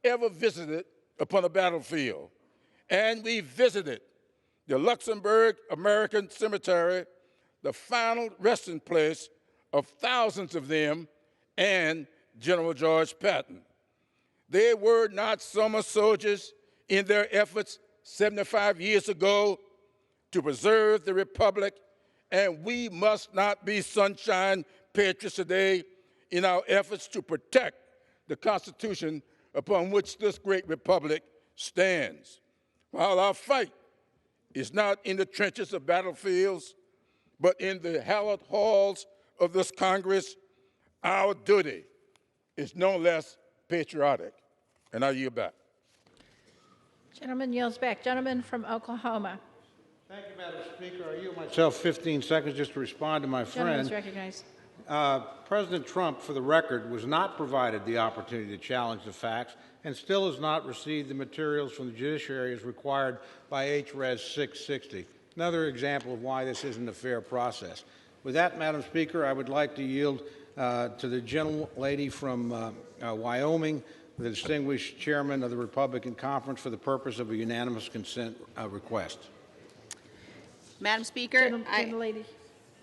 ever visited upon a battlefield. And we visited the Luxembourg American Cemetery, the final resting place of thousands of them and General George Patton. They were not summer soldiers in their efforts 75 years ago to preserve the Republic, and we must not be sunshine patriots today in our efforts to protect the Constitution upon which this great Republic stands. While our fight is not in the trenches of battlefields, but in the hallowed halls of this Congress, our duty is no less patriotic. And I yield back. Gentleman yields back. Gentleman from Oklahoma. Thank you, Madam Speaker. I yield myself 15 seconds just to respond to my Gentleman is friend. recognized. President Trump, for the record, was not provided the opportunity to challenge the facts and still has not received the materials from the judiciary as required by H.Res. 660. Another example of why this isn't a fair process. With that, Madam Speaker, I would like to yield to the gentlelady from Wyoming, the distinguished chairman of the Republican Conference, for the purpose of a unanimous consent request. Madam Speaker, Gentlelady.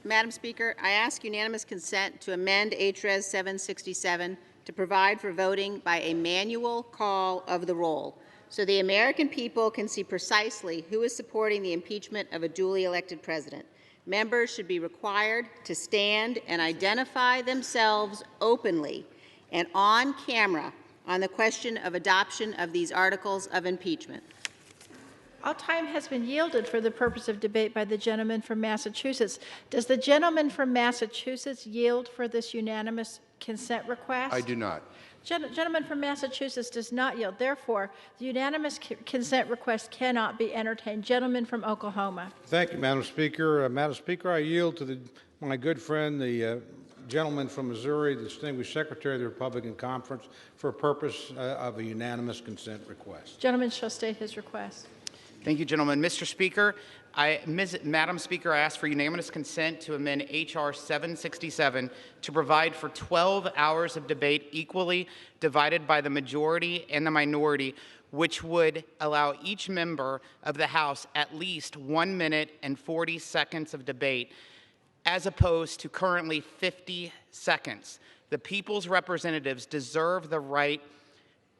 I ask unanimous consent to amend H.Res. 767 to provide for voting by a manual call of the roll, so the American people can see precisely who is supporting the impeachment of a duly elected president. Members should be required to stand and identify themselves openly and on camera on the question of adoption of these articles of impeachment. All time has been yielded for the purpose of debate by the gentleman from Massachusetts. Does the gentleman from Massachusetts yield for this unanimous consent request? I do not. Gentleman from Massachusetts does not yield. Therefore, the unanimous consent request cannot be entertained. Gentleman from Oklahoma. Thank you, Madam Speaker. Madam Speaker, I yield to my good friend, the gentleman from Missouri, the distinguished secretary of the Republican Conference, for a purpose of a unanimous consent request. Gentleman shall state his request. Thank you, gentlemen. Mr. Speaker, Madam Speaker, I ask for unanimous consent to amend H.R. 767 to provide for 12 hours of debate equally divided by the majority and the minority, which would allow each member of the House at least 1 minute and 40 seconds of debate, as opposed to currently 50 seconds. The people's representatives deserve the right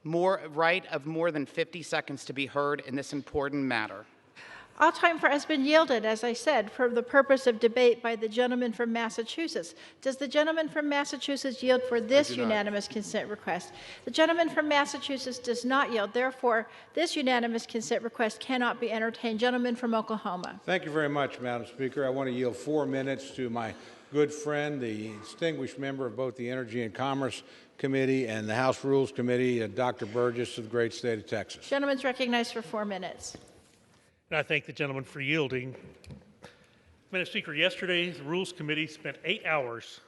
of more than 50 seconds to be heard in this important matter. All time has been yielded, as I said, for the purpose of debate by the gentleman from Massachusetts. Does the gentleman from Massachusetts yield for this unanimous consent request? The gentleman from Massachusetts does not yield. Therefore, this unanimous consent request cannot be entertained. Gentleman from Oklahoma. Thank you very much, Madam Speaker. I want to yield 4 minutes to my good friend, the distinguished member of both the Energy and Commerce Committee and the House Rules Committee, Dr. Burgess of the great state of Texas. Gentleman's recognized for 4 minutes. And I thank the gentleman for yielding. Madam Speaker, yesterday the Rules Committee spent 8 hours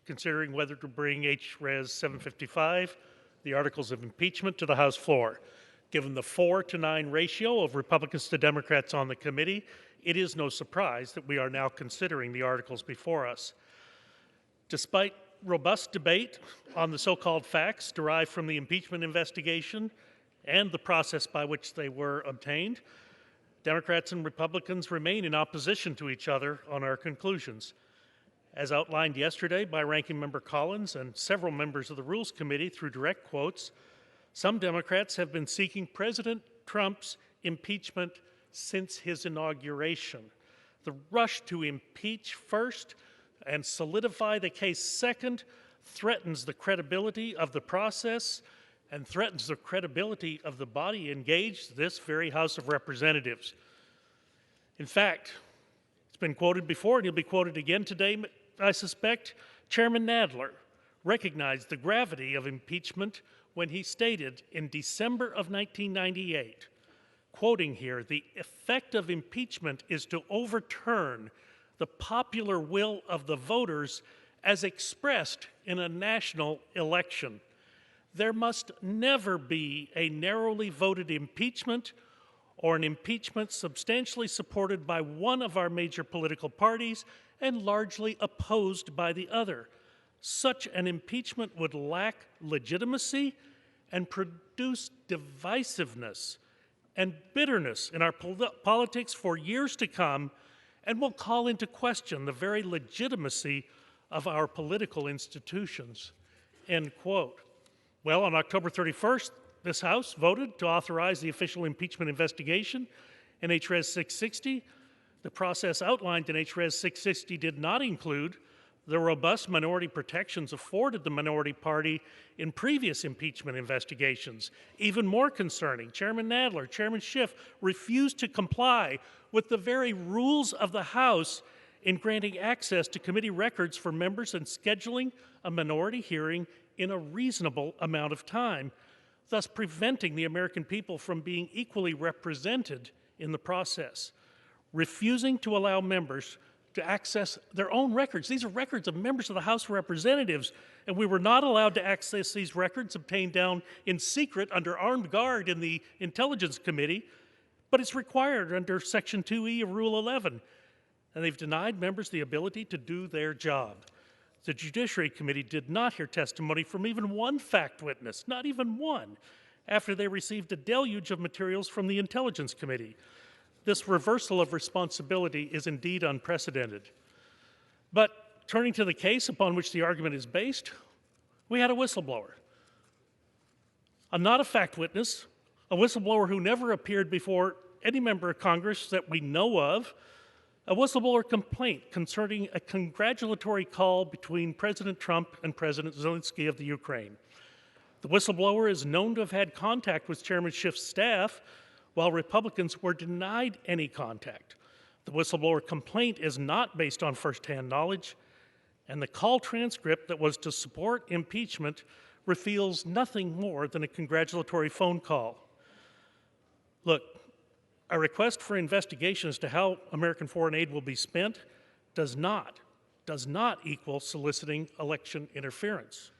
considering whether to bring H.Res. 755, the Articles of Impeachment, to the House floor. Given the 4-to-9 ratio of Republicans to Democrats on the committee, it is no surprise that we are now considering the articles before us. Despite robust debate on the so-called facts derived from the impeachment investigation and the process by which they were obtained, Democrats and Republicans remain in opposition to each other on our conclusions. As outlined yesterday by Ranking Member Collins and several members of the Rules Committee through direct quotes, some Democrats have been seeking President Trump's impeachment since his inauguration. The rush to impeach first and solidify the case second threatens the credibility of the process and threatens the credibility of the body engaged, this very House of Representatives. In fact, it's been quoted before and he'll be quoted again today, I suspect. Chairman Nadler recognized the gravity of impeachment when he stated in December of 1998, quoting here, "The effect of impeachment is to overturn the popular will of the voters as expressed in a national election. There must never be a narrowly voted impeachment or an impeachment substantially supported by one of our major political parties and largely opposed by the other. Such an impeachment would lack legitimacy and produce divisiveness and bitterness in our politics for years to come, and will call into question the very legitimacy of our political institutions." End quote. Well, on October 31st, this House voted to authorize the official impeachment investigation in H.Res. 660. The process outlined in H.Res. 660 did not include the robust minority protections afforded the minority party in previous impeachment investigations. Even more concerning, Chairman Nadler, Chairman Schiff refused to comply with the very rules of the House in granting access to committee records for members and scheduling a minority hearing in a reasonable amount of time, thus preventing the American people from being equally represented in the process. Refusing to allow members to access their own records. These are records of members of the House of Representatives, and we were not allowed to access these records obtained down in secret under armed guard in the Intelligence Committee, but it's required under Section 2E of Rule 11, and they've denied members the ability to do their job. The Judiciary Committee did not hear testimony from even one fact witness, not even one, after they received a deluge of materials from the Intelligence Committee. This reversal of responsibility is indeed unprecedented. But turning to the case upon which the argument is based, we had a whistleblower. Not a fact witness, a whistleblower who never appeared before any member of Congress that we know of, a whistleblower complaint concerning a congratulatory call between President Trump and President Zelensky of the Ukraine. The whistleblower is known to have had contact with Chairman Schiff's staff, while Republicans were denied any contact. The whistleblower complaint is not based on firsthand knowledge, and the call transcript that was to support impeachment reveals nothing more than a congratulatory phone call. Look, a request for investigation as to how American foreign aid will be spent does not equal soliciting election interference.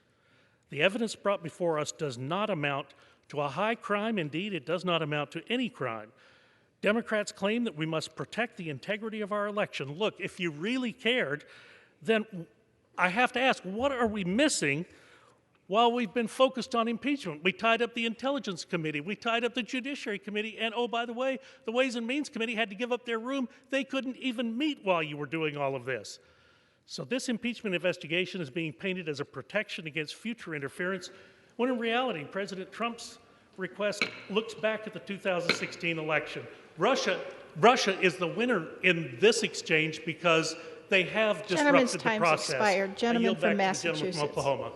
The evidence brought before us does not amount to a high crime. Indeed, it does not amount to any crime. Democrats claim that we must protect the integrity of our election. Look, if you really cared, then I have to ask, what are we missing while we've been focused on impeachment? We tied up the Intelligence Committee, we tied up the Judiciary Committee, and oh, by the way, the Ways and Means Committee had to give up their room. They couldn't even meet while you were doing all of this. So this impeachment investigation is being painted as a protection against future interference, when in reality, President Trump's request looks back at the 2016 election. Russia is the winner in this exchange because they have disrupted the process. Time's expired. Gentleman from Massachusetts. Gentleman from Oklahoma.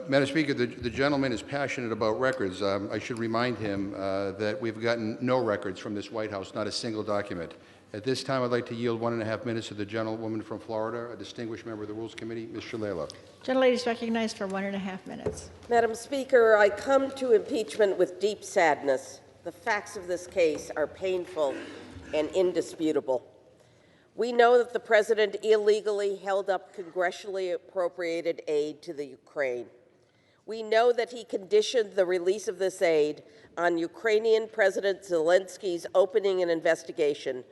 Madam Speaker, the gentleman is passionate about records. I should remind him that we've gotten no records from this White House, not a single document. At this time, I'd like to yield 1.5 minutes to the gentlewoman from Florida, a distinguished member of the Rules Committee, Ms. Shalala. Gentlelady is recognized for 1.5 minutes. Madam Speaker, I come to impeachment with deep sadness. The facts of this case are painful and indisputable. We know that the President illegally held up congressionally appropriated aid to the Ukraine. We know that he conditioned the release of this aid on Ukrainian President Zelensky's opening an investigation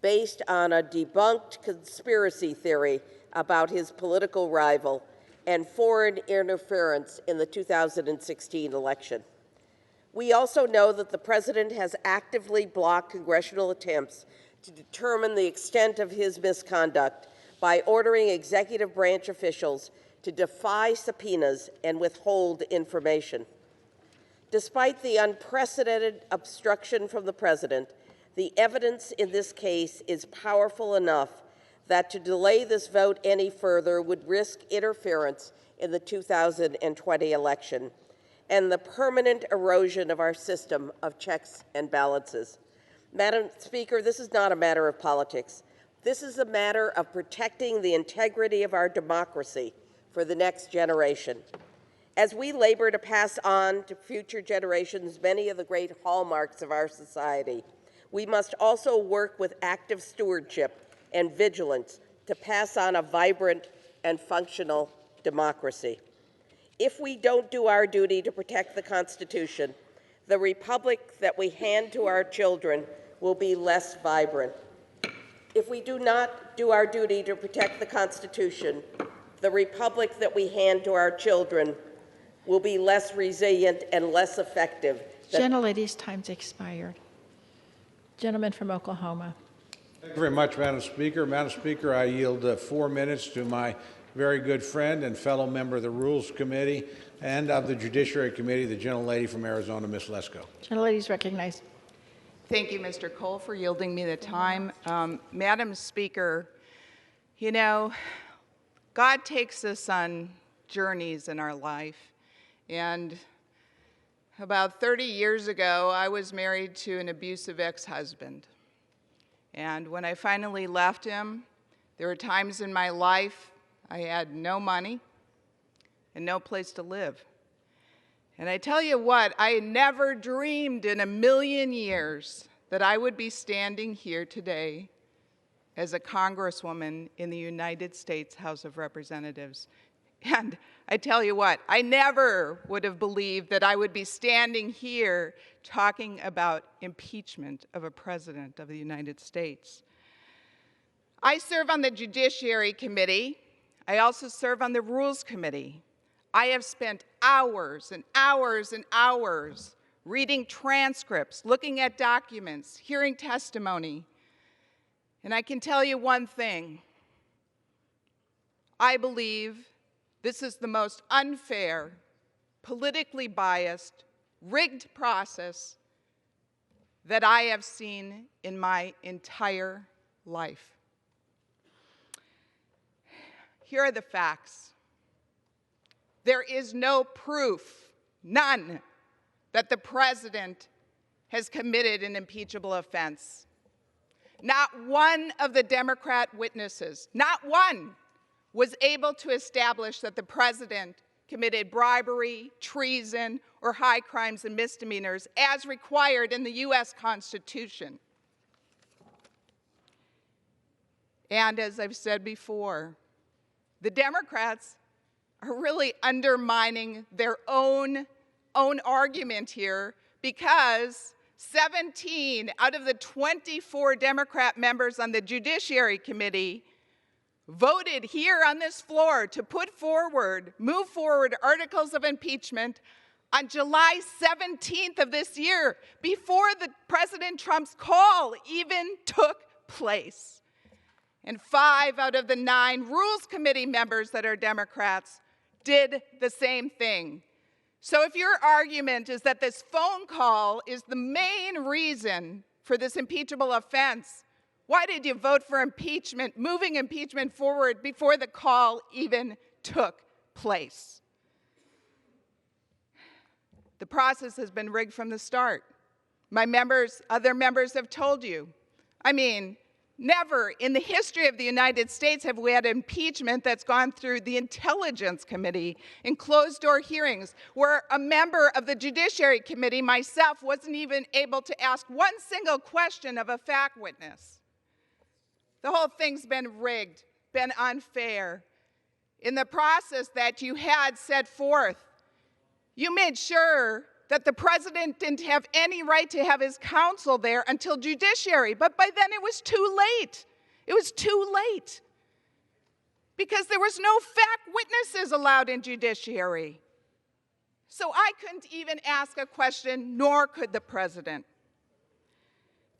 based on a debunked conspiracy theory about his political rival and foreign interference in the 2016 election. We also know that the President has actively blocked congressional attempts to determine the extent of his misconduct by ordering executive branch officials to defy subpoenas and withhold information. Despite the unprecedented obstruction from the President, the evidence in this case is powerful enough that to delay this vote any further would risk interference in the 2020 election and the permanent erosion of our system of checks and balances. Madam Speaker, this is not a matter of politics. This is a matter of protecting the integrity of our democracy for the next generation. As we labor to pass on to future generations many of the great hallmarks of our society, we must also work with active stewardship and vigilance to pass on a vibrant and functional democracy. If we don't do our duty to protect the Constitution, the republic that we hand to our children will be less vibrant. If we do not do our duty to protect the Constitution, the republic that we hand to our children will be less resilient and less effective. Gentlelady's time's expired. Gentleman from Oklahoma. Thank you very much, Madam Speaker. Madam Speaker, I yield 4 minutes to my very good friend and fellow member of the Rules Committee and of the Judiciary Committee, the gentlelady from Arizona, Ms. Lesko. Gentlelady's recognized. Thank you, Mr. Cole, for yielding me the time. Madam Speaker, you know, God takes us on journeys in our life. And about 30 years ago, I was married to an abusive ex-husband. And when I finally left him, there were times in my life I had no money and no place to live. And I tell you what, I never dreamed in a million years that I would be standing here today as a congresswoman in the United States House of Representatives. And I tell you what, I never would have believed that I would be standing here talking about impeachment of a president of the United States. I serve on the Judiciary Committee. I also serve on the Rules Committee. I have spent hours and hours and hours reading transcripts, looking at documents, hearing testimony. And I can tell you one thing. I believe this is the most unfair, politically biased, rigged process that I have seen in my entire life. Here are the facts. There is no proof, none, that the president has committed an impeachable offense. Not one of the Democrat witnesses, not one, was able to establish that the president committed bribery, treason, or high crimes and misdemeanors as required in the U.S. Constitution. And as I've said before, the Democrats are really undermining their own argument here because 17 out of the 24 Democrat members on the Judiciary Committee voted here on this floor to move forward articles of impeachment on July 17th of this year, before President Trump's call even took place. And 5 out of the 9 Rules Committee members that are Democrats did the same thing. So if your argument is that this phone call is the main reason for this impeachable offense, why did you vote for impeachment, moving impeachment forward before the call even took place? The process has been rigged from the start. Other members have told you. I mean, never in the history of the United States have we had impeachment that's gone through the Intelligence Committee in closed-door hearings, where a member of the Judiciary Committee, myself, wasn't even able to ask one single question of a fact witness. The whole thing's been rigged, been unfair. In the process that you had set forth, you made sure that the president didn't have any right to have his counsel there until judiciary, but by then it was too late. It was too late because there was no fact witnesses allowed in judiciary. So I couldn't even ask a question, nor could the president.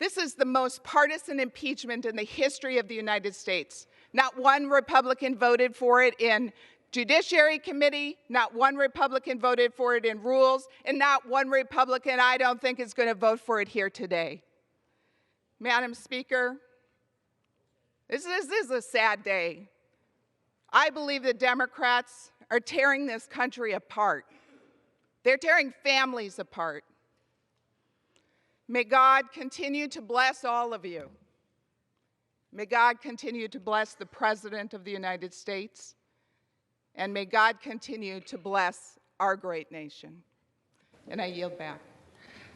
This is the most partisan impeachment in the history of the United States. Not one Republican voted for it in Judiciary Committee, not one Republican voted for it in Rules, and not one Republican, I don't think, is going to vote for it here today. Madam Speaker, this is a sad day. I believe the Democrats are tearing this country apart. They're tearing families apart. May God continue to bless all of you. May God continue to bless the President of the United States. And may God continue to bless our great nation. And I yield back.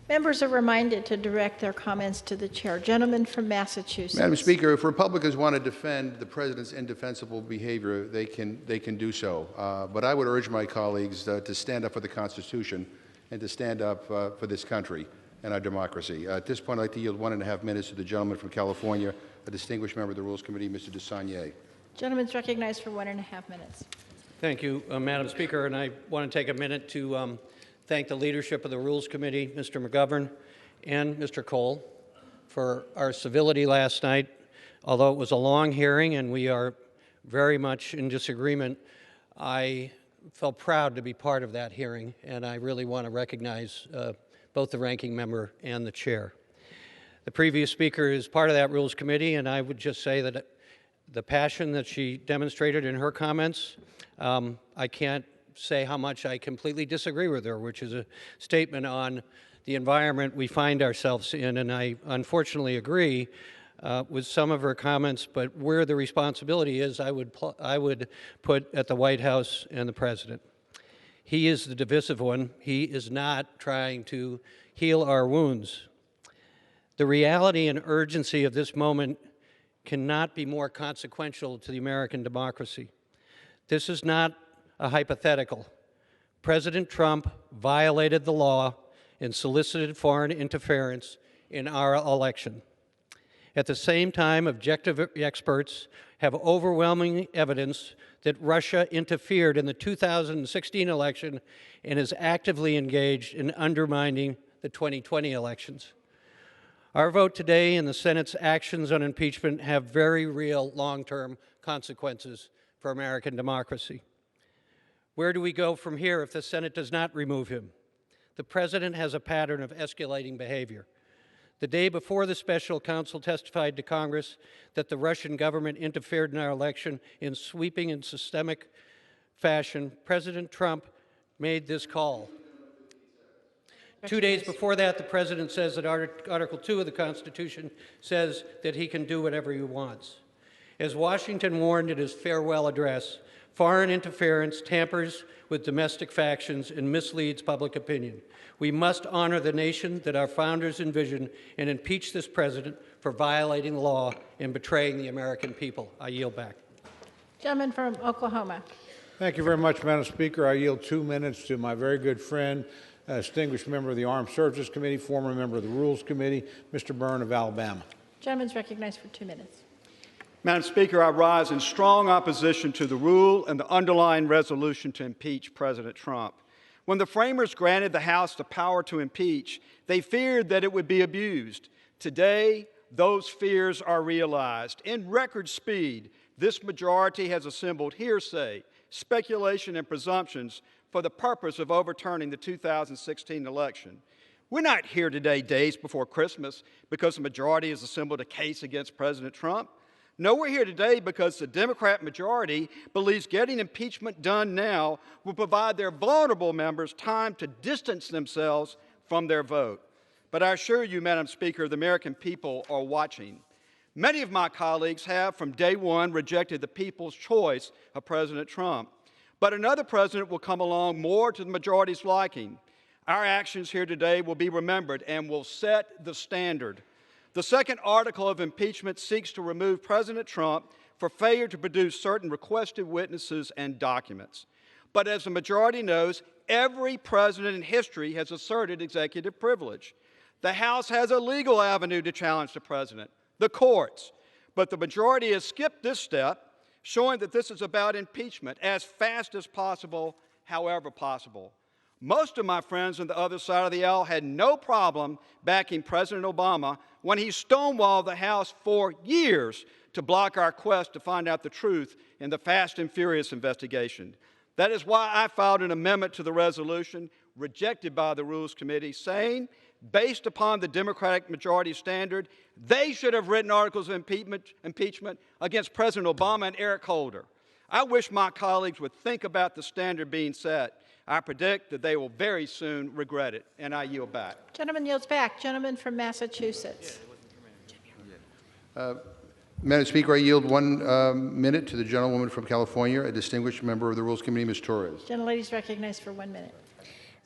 Members are reminded to direct their comments to the chair. Gentleman from Massachusetts. Madam Speaker, if Republicans want to defend the President's indefensible behavior, they can do so. But I would urge my colleagues to stand up for the Constitution and to stand up for this country and our democracy. At this point, I'd like to yield 1.5 minutes to the gentleman from California, a distinguished member of the Rules Committee, Mr. DeSagne. Gentleman's recognized for 1.5 minutes. Thank you, Madam Speaker, and I want to take a minute to thank the leadership of the Rules Committee, Mr. McGovern and Mr. Cole, for our civility last night. Although it was a long hearing and we are very much in disagreement, I felt proud to be part of that hearing, and I really want to recognize both the ranking member and the chair. The previous speaker is part of that Rules Committee, and I would just say that the passion that she demonstrated in her comments, I can't say how much I completely disagree with her, which is a statement on the environment we find ourselves in, and I unfortunately agree with some of her comments, but where the responsibility is, I would put at the White House and the President. He is the divisive one. He is not trying to heal our wounds. The reality and urgency of this moment cannot be more consequential to the American democracy. This is not a hypothetical. President Trump violated the law and solicited foreign interference in our election. At the same time, objective experts have overwhelming evidence that Russia interfered in the 2016 election and is actively engaged in undermining the 2020 elections. Our vote today and the Senate's actions on impeachment have very real long-term consequences for American democracy. Where do we go from here if the Senate does not remove him? The President has a pattern of escalating behavior. The day before the special counsel testified to Congress that the Russian government interfered in our election in sweeping and systemic fashion, President Trump made this call. 2 days before that, the President says that Article 2 of the Constitution says that he can do whatever he wants. As Washington warned in his farewell address, foreign interference tampers with domestic factions and misleads public opinion. We must honor the nation that our founders envisioned and impeach this president for violating the law and betraying the American people. I yield back. Gentleman from Oklahoma. Thank you very much, Madam Speaker. I yield 2 minutes to my very good friend, distinguished member of the Armed Services Committee, former member of the Rules Committee, Mr. Byrne of Alabama. Gentleman's recognized for 2 minutes. Madam Speaker, I rise in strong opposition to the rule and the underlying resolution to impeach President Trump. When the framers granted the House the power to impeach, they feared that it would be abused. Today, those fears are realized. In record speed, this majority has assembled hearsay, speculation, and presumptions for the purpose of overturning the 2016 election. We're not here today, days before Christmas, because the majority has assembled a case against President Trump. No, we're here today because the Democrat majority believes getting impeachment done now will provide their vulnerable members time to distance themselves from their vote. But I assure you, Madam Speaker, the American people are watching. Many of my colleagues have, from day one, rejected the people's choice of President Trump. But another president will come along more to the majority's liking. Our actions here today will be remembered and will set the standard. The second article of impeachment seeks to remove President Trump for failure to produce certain requested witnesses and documents. But as the majority knows, every president in history has asserted executive privilege. The House has a legal avenue to challenge the president, the courts. But the majority has skipped this step, showing that this is about impeachment as fast as possible, however possible. Most of my friends on the other side of the aisle had no problem backing President Obama when he stonewalled the House for years to block our quest to find out the truth in the Fast and Furious investigation. That is why I filed an amendment to the resolution rejected by the Rules Committee saying, based upon the Democratic majority standard, they should have written articles of impeachment against President Obama and Eric Holder. I wish my colleagues would think about the standard being set. I predict that they will very soon regret it, and I yield back. Gentleman yields back. Gentleman from Massachusetts. Madam Speaker, I yield 1 minute to the gentlewoman from California, a distinguished member of the Rules Committee, Ms. Torres. Gentlelady is recognized for 1 minute.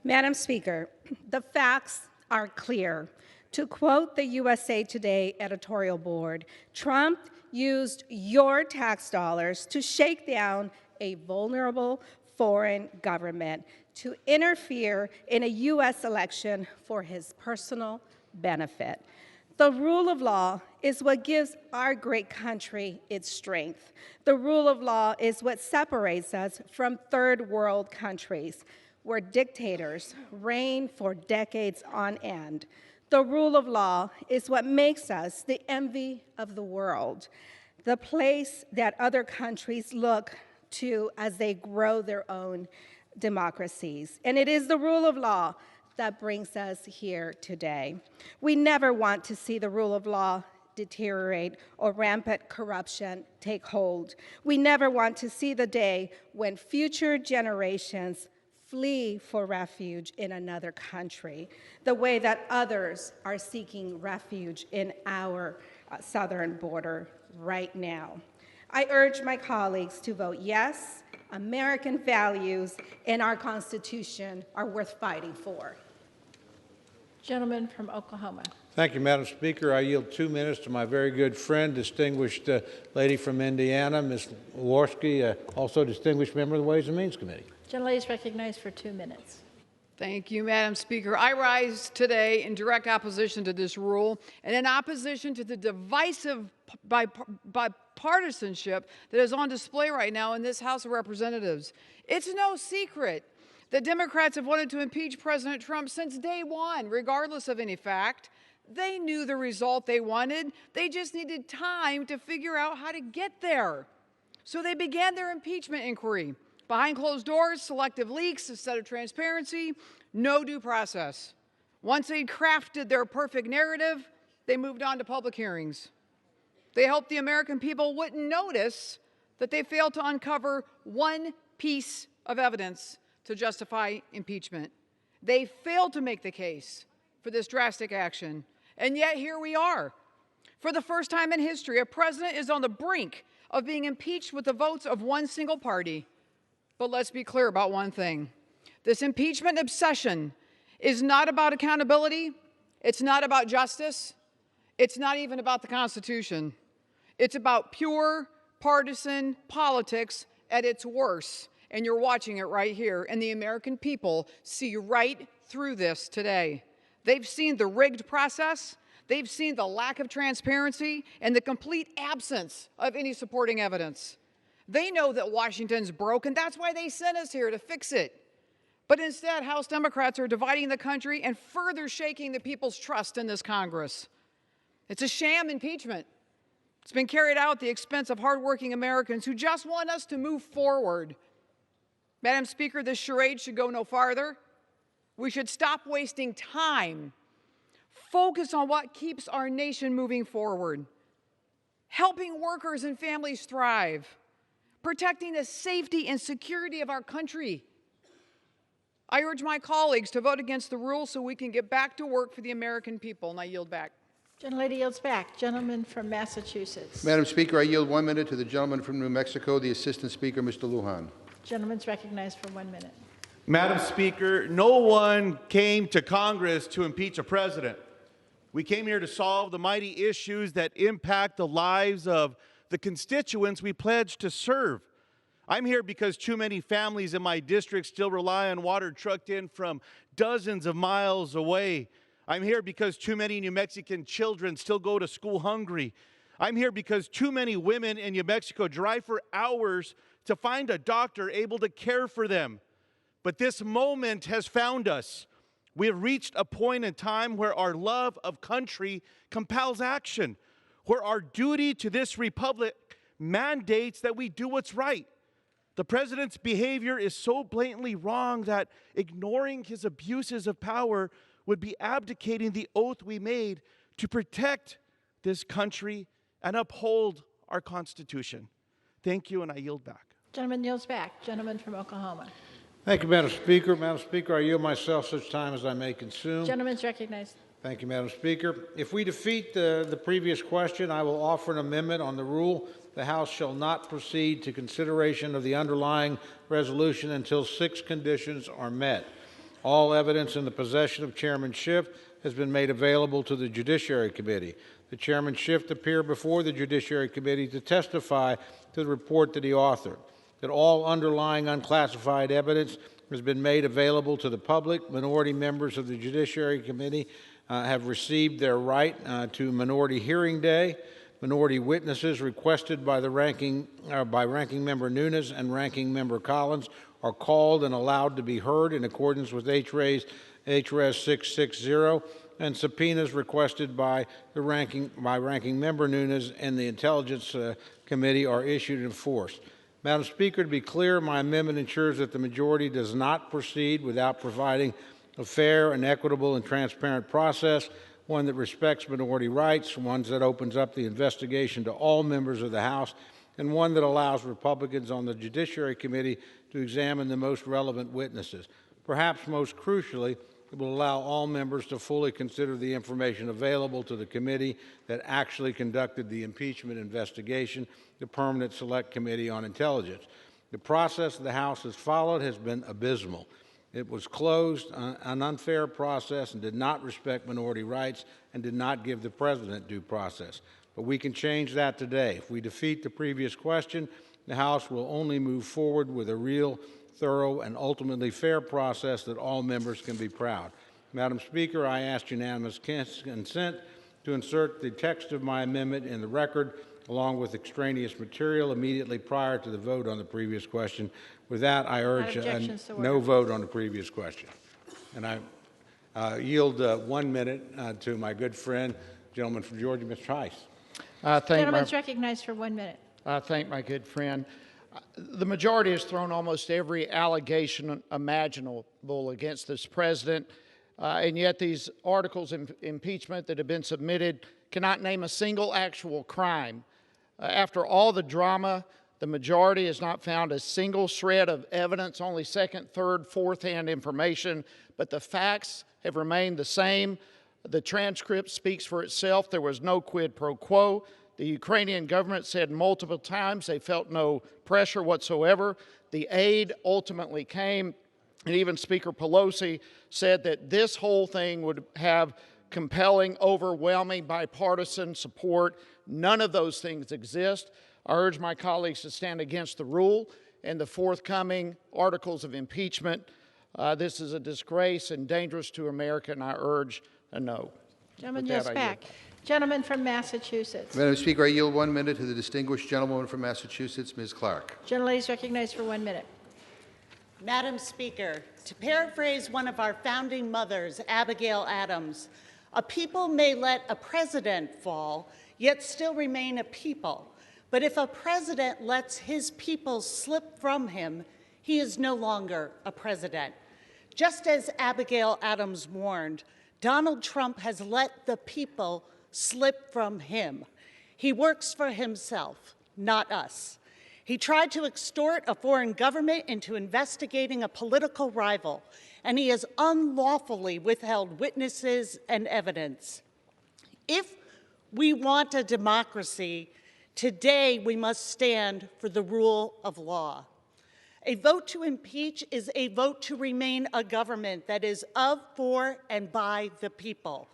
Madam Speaker, the facts are clear. To quote the USA Today editorial board, Trump used your tax dollars to shake down a vulnerable foreign government to interfere in a U.S. election for his personal benefit. The rule of law is what gives our great country its strength. The rule of law is what separates us from third world countries, where dictators reign for decades on end. The rule of law is what makes us the envy of the world, the place that other countries look to as they grow their own democracies. And it is the rule of law that brings us here today. We never want to see the rule of law deteriorate or rampant corruption take hold. We never want to see the day when future generations flee for refuge in another country, the way that others are seeking refuge in our southern border right now. I urge my colleagues to vote yes. American values and our Constitution are worth fighting for. Gentleman from Oklahoma. Thank you, Madam Speaker. I yield 2 minutes to my very good friend, distinguished lady from Indiana, Ms. Lewinsky, also distinguished member of the Ways and Means Committee. Gentlelady is recognized for 2 minutes. Thank you, Madam Speaker. I rise today in direct opposition to this rule and in opposition to the divisive bipartisanship that is on display right now in this House of Representatives. It's no secret that Democrats have wanted to impeach President Trump since day one, regardless of any fact. They knew the result they wanted. They just needed time to figure out how to get there. So they began their impeachment inquiry. Behind closed doors, selective leaks instead of transparency, no due process. Once they'd crafted their perfect narrative, they moved on to public hearings. They hoped the American people wouldn't notice that they failed to uncover one piece of evidence to justify impeachment. They failed to make the case for this drastic action. And yet here we are. For the first time in history, a president is on the brink of being impeached with the votes of one single party. But let's be clear about one thing. This impeachment obsession is not about accountability. It's not about justice. It's not even about the Constitution. It's about pure partisan politics at its worst. And you're watching it right here. And the American people see right through this today. They've seen the rigged process. They've seen the lack of transparency and the complete absence of any supporting evidence. They know that Washington's broken. That's why they sent us here to fix it. But instead, House Democrats are dividing the country and further shaking the people's trust in this Congress. It's a sham impeachment. It's been carried out at the expense of hardworking Americans who just want us to move forward. Madam Speaker, this charade should go no farther. We should stop wasting time. Focus on what keeps our nation moving forward. Helping workers and families thrive. Protecting the safety and security of our country. I urge my colleagues to vote against the rule so we can get back to work for the American people, and I yield back. Gentlelady yields back. Gentleman from Massachusetts. Madam Speaker, I yield 1 minute to the gentleman from New Mexico, the Assistant Speaker, Mr. Lujan. Gentleman's recognized for 1 minute. Madam Speaker, no one came to Congress to impeach a president. We came here to solve the mighty issues that impact the lives of the constituents we pledged to serve. I'm here because too many families in my district still rely on water trucked in from dozens of miles away. I'm here because too many New Mexican children still go to school hungry. I'm here because too many women in New Mexico drive for hours to find a doctor able to care for them. But this moment has found us. We have reached a point in time where our love of country compels action, where our duty to this republic mandates that we do what's right. The president's behavior is so blatantly wrong that ignoring his abuses of power would be abdicating the oath we made to protect this country and uphold our Constitution. Thank you, and I yield back. Gentleman yields back. Gentleman from Oklahoma. Thank you, Madam Speaker. Madam Speaker, I yield myself such time as I may consume. Gentleman's recognized. Thank you, Madam Speaker. If we defeat the previous question, I will offer an amendment on the rule. The House shall not proceed to consideration of the underlying resolution until 6 conditions are met. All evidence in the possession of Chairman Schiff has been made available to the Judiciary Committee. The Chairman Schiff appeared before the Judiciary Committee to testify to the report that he authored. That all underlying unclassified evidence has been made available to the public. Minority members of the Judiciary Committee have received their right to minority hearing day. Minority witnesses requested by Ranking Member Nunes and Ranking Member Collins are called and allowed to be heard in accordance with HRES 660, and subpoenas requested by Ranking Member Nunes and the Intelligence Committee are issued and enforced. Madam Speaker, to be clear, my amendment ensures that the majority does not proceed without providing a fair and equitable and transparent process, one that respects minority rights, one that opens up the investigation to all members of the House, and one that allows Republicans on the Judiciary Committee to examine the most relevant witnesses. Perhaps most crucially, it will allow all members to fully consider the information available to the committee that actually conducted the impeachment investigation, the Permanent Select Committee on Intelligence. The process the House has followed has been abysmal. It was closed, an unfair process, and did not respect minority rights and did not give the president due process. But we can change that today. If we defeat the previous question, the House will only move forward with a real, thorough, and ultimately fair process that all members can be proud. Madam Speaker, I ask unanimous consent to insert the text of my amendment in the record along with extraneous material immediately prior to the vote on the previous question. With that, I urge no vote on the previous question. And I yield 1 minute to my good friend, gentleman from Georgia, Mr. Heiss. Gentleman's recognized for 1 minute. I thank my good friend. The majority has thrown almost every allegation imaginable against this president, and yet these articles of impeachment that have been submitted cannot name a single actual crime. After all the drama, the majority has not found a single shred of evidence, only second, third, fourth-hand information, but the facts have remained the same. The transcript speaks for itself. There was no quid pro quo. The Ukrainian government said multiple times they felt no pressure whatsoever. The aid ultimately came, and even Speaker Pelosi said that this whole thing would have compelling, overwhelming bipartisan support. None of those things exist. I urge my colleagues to stand against the rule and the forthcoming articles of impeachment. This is a disgrace and dangerous to America, and I urge a no. Gentleman yields back. Gentleman from Massachusetts. Madam Speaker, I yield 1 minute to the distinguished gentlewoman from Massachusetts, Ms. Clark. Gentlelady is recognized for 1 minute. Madam Speaker, to paraphrase one of our founding mothers, Abigail Adams, a people may let a president fall, yet still remain a people. But if a president lets his people slip from him, he is no longer a president. Just as Abigail Adams warned, Donald Trump has let the people slip from him. He works for himself, not us. He tried to extort a foreign government into investigating a political rival, and he has unlawfully withheld witnesses and evidence. If we want a democracy, today we must stand for the rule of law. A vote to impeach is a vote to remain a government that is of, for, and by the people.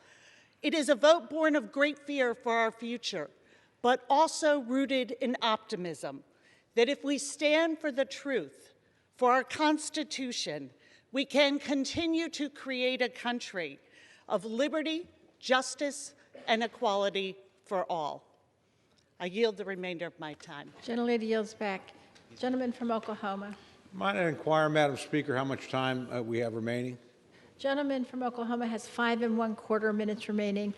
It is a vote born of great fear for our future, but also rooted in optimism, that if we stand for the truth, for our Constitution, we can continue to create a country of liberty, justice, and equality for all. I yield the remainder of my time. Gentlelady yields back. Gentleman from Oklahoma. Might I inquire, Madam Speaker, how much time we have remaining? Gentleman from Oklahoma has 5 1/4 minutes remaining.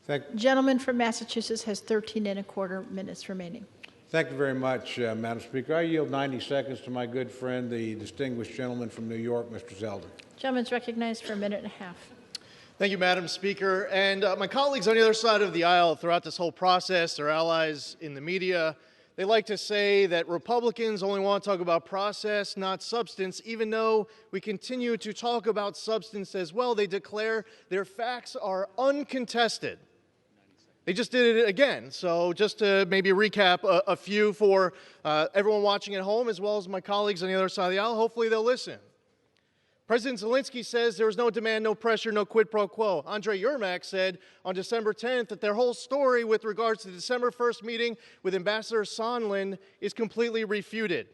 Thank Gentleman from Massachusetts has 13 1/4 minutes remaining. Thank you very much, Madam Speaker. I yield 90 seconds to my good friend, the distinguished gentleman from New York, Mr. Zeldin. Gentleman's recognized for 1.5 minutes. Thank you, Madam Speaker. And my colleagues on the other side of the aisle throughout this whole process, their allies in the media, they like to say that Republicans only want to talk about process, not substance, even though we continue to talk about substance as well. They declare their facts are uncontested. They just did it again. So just to maybe recap a few for everyone watching at home, as well as my colleagues on the other side of the aisle, hopefully they'll listen. President Zelensky says there was no demand, no pressure, no quid pro quo. Andrei Yermak said on December 10th that their whole story with regards to the December 1st meeting with Ambassador Sondland is completely refuted.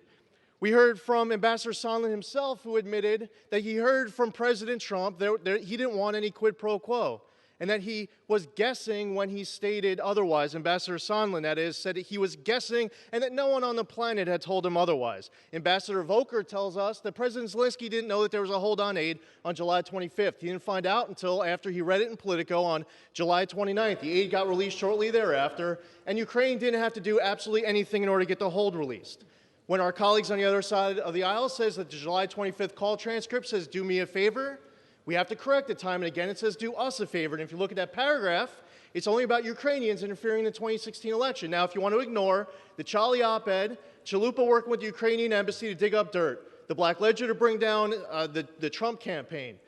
We heard from Ambassador Sondland himself, who admitted that he heard from President Trump that he didn't want any quid pro quo, and that he was guessing when he stated otherwise. Ambassador Sondland, that is, said that he was guessing and that no one on the planet had told him otherwise. Ambassador Volker tells us that President Zelensky didn't know that there was a hold on aid on July 25th. He didn't find out until after he read it in Politico on July 29th. The aid got released shortly thereafter, and Ukraine didn't have to do absolutely anything in order to get the hold released. When our colleagues on the other side of the aisle says that the July 25th call transcript says, "Do me a favor," we have to correct it time and again. It says, "Do us a favor." And if you look at that paragraph, it's only about Ukrainians interfering in the 2016 election. Now, if you want to ignore the Charlie op-ed, Chalupa working with the Ukrainian embassy to dig up dirt, the Black Ledger to bring down the Trump campaign,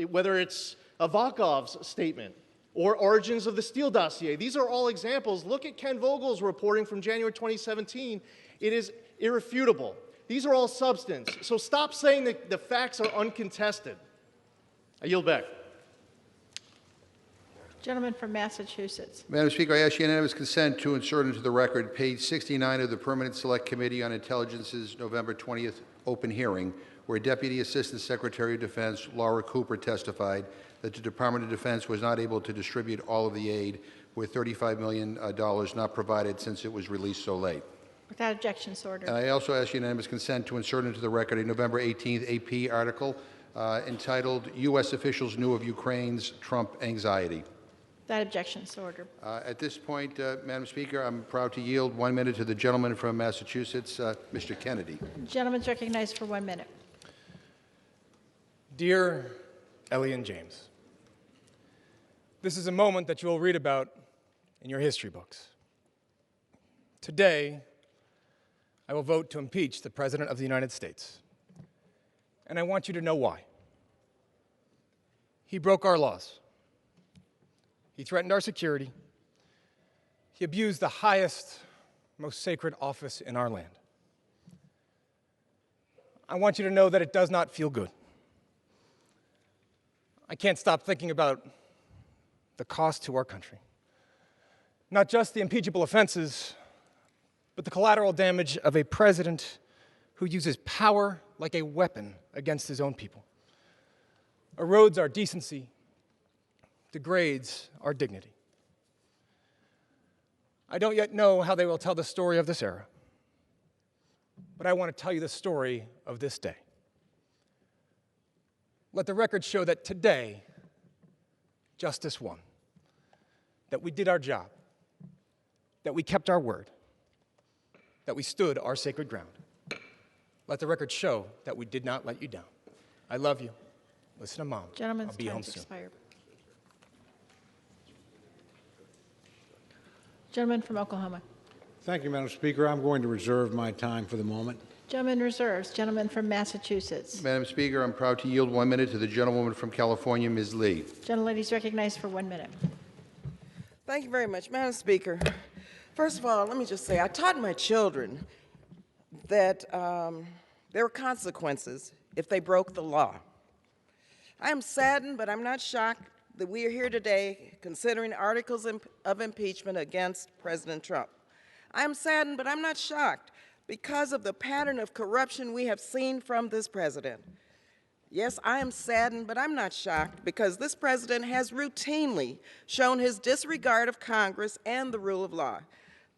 whether it's Avakov's statement or origins of the Steele dossier, these are all examples. Look at Ken Vogel's reporting from January 2017. It is irrefutable. These are all substance. So stop saying that the facts are uncontested. I yield back. Gentleman from Massachusetts. Madam Speaker, I ask unanimous consent to insert into the record page 69 of the Permanent Select Committee on Intelligence's November 20th open hearing, where Deputy Assistant Secretary of Defense Laura Cooper testified that the Department of Defense was not able to distribute all of the aid, with $35 million not provided since it was released so late. Without objection, so ordered. And I also ask unanimous consent to insert into the record a November 18th AP article entitled, "U.S. Officials Knew of Ukraine's Trump Anxiety." Without objection, so ordered. At this point, Madam Speaker, I'm proud to yield 1 minute to the gentleman from Massachusetts, Mr. Kennedy. Gentleman's recognized for 1 minute. Dear Ellie and James, this is a moment that you will read about in your history books. Today, I will vote to impeach the President of the United States. And I want you to know why. He broke our laws. He threatened our security. He abused the highest, most sacred office in our land. I want you to know that it does not feel good. I can't stop thinking about the cost to our country. Not just the impeachable offenses, but the collateral damage of a president who uses power like a weapon against his own people, erodes our decency, degrades our dignity. I don't yet know how they will tell the story of this era, but I want to tell you the story of this day. Let the record show that today, justice won, that we did our job, that we kept our word, that we stood our sacred ground. Let the record show that we did not let you down. I love you. Listen to Mom. Gentleman's I'll be time home has soon. expired. Gentleman from Oklahoma. Thank you, Madam Speaker. I'm going to reserve my time for the moment. Gentleman reserves. Gentleman from Massachusetts. Madam Speaker, I'm proud to yield 1 minute to the gentlewoman from California, Ms. Lee. Gentlelady is recognized for 1 minute. Thank you very much, Madam Speaker. First of all, let me just say, I taught my children that there were consequences if they broke the law. I am saddened, but I'm not shocked that we are here today considering articles of impeachment against President Trump. I am saddened, but I'm not shocked because of the pattern of corruption we have seen from this president. Yes, I am saddened, but I'm not shocked because this president has routinely shown his disregard of Congress and the rule of law.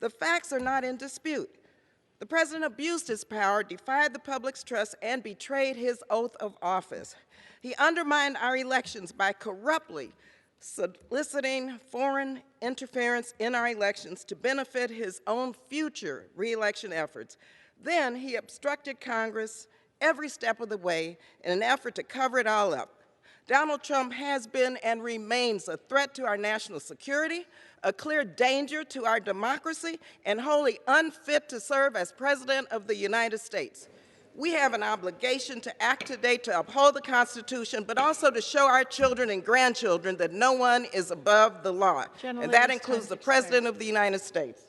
The facts are not in dispute. The president abused his power, defied the public's trust, and betrayed his oath of office. He undermined our elections by corruptly soliciting foreign interference in our elections to benefit his own future re-election efforts. Then he obstructed Congress every step of the way in an effort to cover it all up. Donald Trump has been and remains a threat to our national security, a clear danger to our democracy, and wholly unfit to serve as President of the United States. We have an obligation to act today to uphold the Constitution, but also to show our children and grandchildren that no one is above the law, and that includes the President of the United States.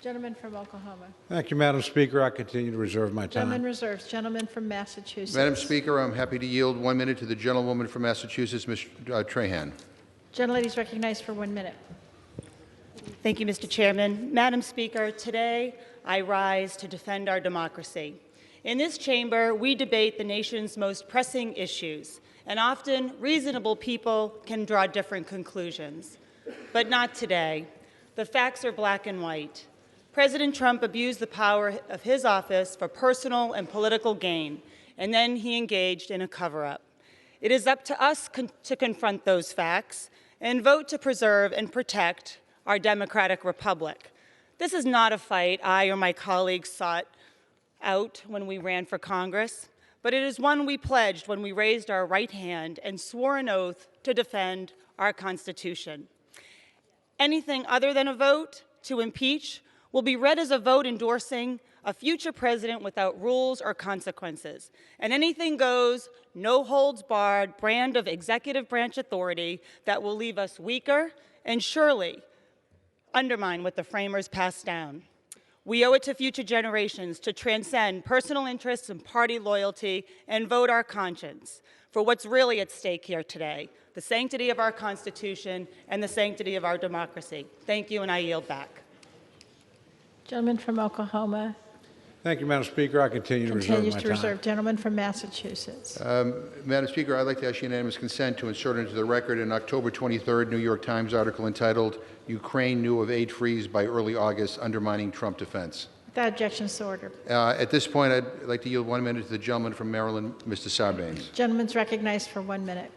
Gentleman from Oklahoma. Thank you, Madam Speaker. I continue to reserve my time. Gentleman reserves. Gentleman from Massachusetts. Madam Speaker, I'm happy to yield 1 minute to the gentlewoman from Massachusetts, Ms. Trahan. Gentlelady is recognized for 1 minute. Thank you, Mr. Chairman. Madam Speaker, today I rise to defend our democracy. In this chamber, we debate the nation's most pressing issues, and often reasonable people can draw different conclusions. But not today. The facts are black and white. President Trump abused the power of his office for personal and political gain, and then he engaged in a cover-up. It is up to us to confront those facts and vote to preserve and protect our democratic republic. This is not a fight I or my colleagues sought out when we ran for Congress, but it is one we pledged when we raised our right hand and swore an oath to defend our Constitution. Anything other than a vote to impeach will be read as a vote endorsing a future president without rules or consequences. And anything goes, no holds barred brand of executive branch authority that will leave us weaker and surely undermine what the framers passed down. We owe it to future generations to transcend personal interests and party loyalty and vote our conscience for what's really at stake here today, the sanctity of our Constitution and the sanctity of our democracy. Thank you, and I yield back. Gentleman from Oklahoma. Thank you, Madam Speaker. I continue to reserve my time. Continues to reserve. Gentleman from Massachusetts. Madam Speaker, I'd like to ask unanimous consent to insert into the record an October 23rd New York Times article entitled, "Ukraine Knew of Aid Freeze by Early August, Undermining Trump Defense." Without objection, so ordered. At this point, I'd like to yield 1 minute to the gentleman from Maryland, Mr. Sarbanes. Gentleman's recognized for 1 minute.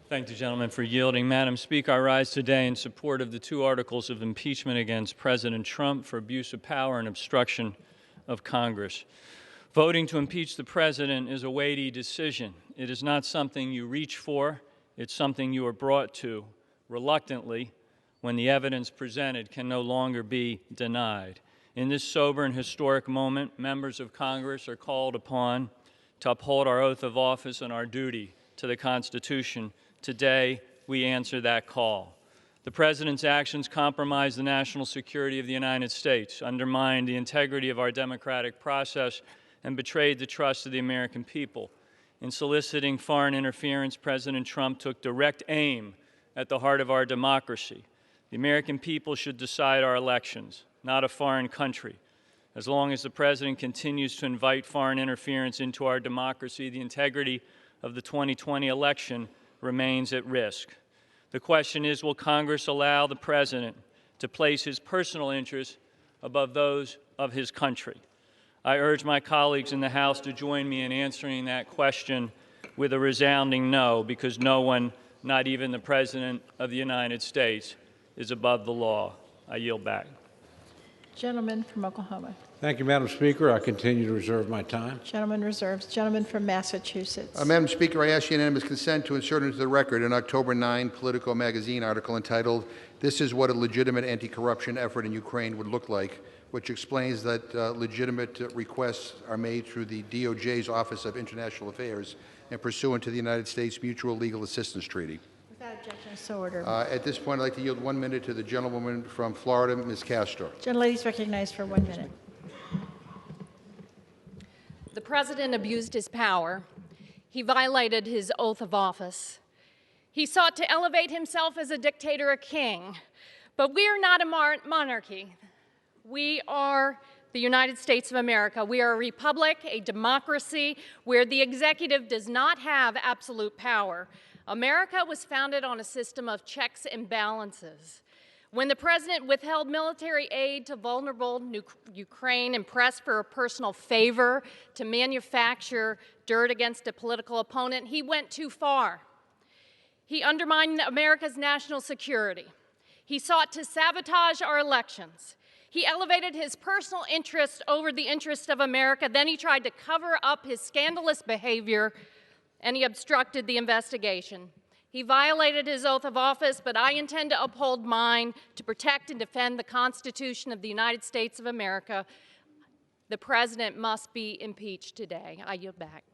Thank the gentleman for yielding. Madam Speaker, I rise today in support of the 2 articles of impeachment against President Trump for abuse of power and obstruction of Congress. Voting to impeach the president is a weighty decision. It is not something you reach for. It's something you are brought to reluctantly when the evidence presented can no longer be denied. In this sober and historic moment, members of Congress are called upon to uphold our oath of office and our duty to the Constitution. Today, we answer that call. The President's actions compromise the national security of the United States, undermined the integrity of our democratic process, and betrayed the trust of the American people. In soliciting foreign interference, President Trump took direct aim at the heart of our democracy. The American people should decide our elections, not a foreign country. As long as the President continues to invite foreign interference into our democracy, the integrity of the 2020 election remains at risk. The question is, will Congress allow the President to place his personal interests above those of his country? I urge my colleagues in the House to join me in answering that question with a resounding no, because no one, not even the President of the United States, is above the law. I yield back. Gentleman from Oklahoma. Thank you, Madam Speaker. I continue to reserve my time. Gentleman reserves. Gentleman from Massachusetts. Madam Speaker, I ask unanimous consent to insert into the record an October 9 Politico magazine article entitled, "This is what a legitimate anti-corruption effort in Ukraine would look like," which explains that legitimate requests are made through the DOJ's Office of International Affairs and pursuant to the United States Mutual Legal Assistance Treaty. Without objection, so ordered. At this point, I'd like to yield 1 minute to the gentlewoman from Florida, Ms. Castro. Gentlelady is recognized for 1 minute. The President abused his power. He violated his oath of office. He sought to elevate himself as a dictator, a king. But we are not a monarchy. We are the United States of America. We are a republic, a democracy, where the executive does not have absolute power. America was founded on a system of checks and balances. When the president withheld military aid to vulnerable Ukraine and pressed for a personal favor to manufacture dirt against a political opponent, he went too far. He undermined America's national security. He sought to sabotage our elections. He elevated his personal interest over the interest of America. Then he tried to cover up his scandalous behavior, and he obstructed the investigation. He violated his oath of office, but I intend to uphold mine to protect and defend the Constitution of the United States of America. The president must be impeached today. I yield back.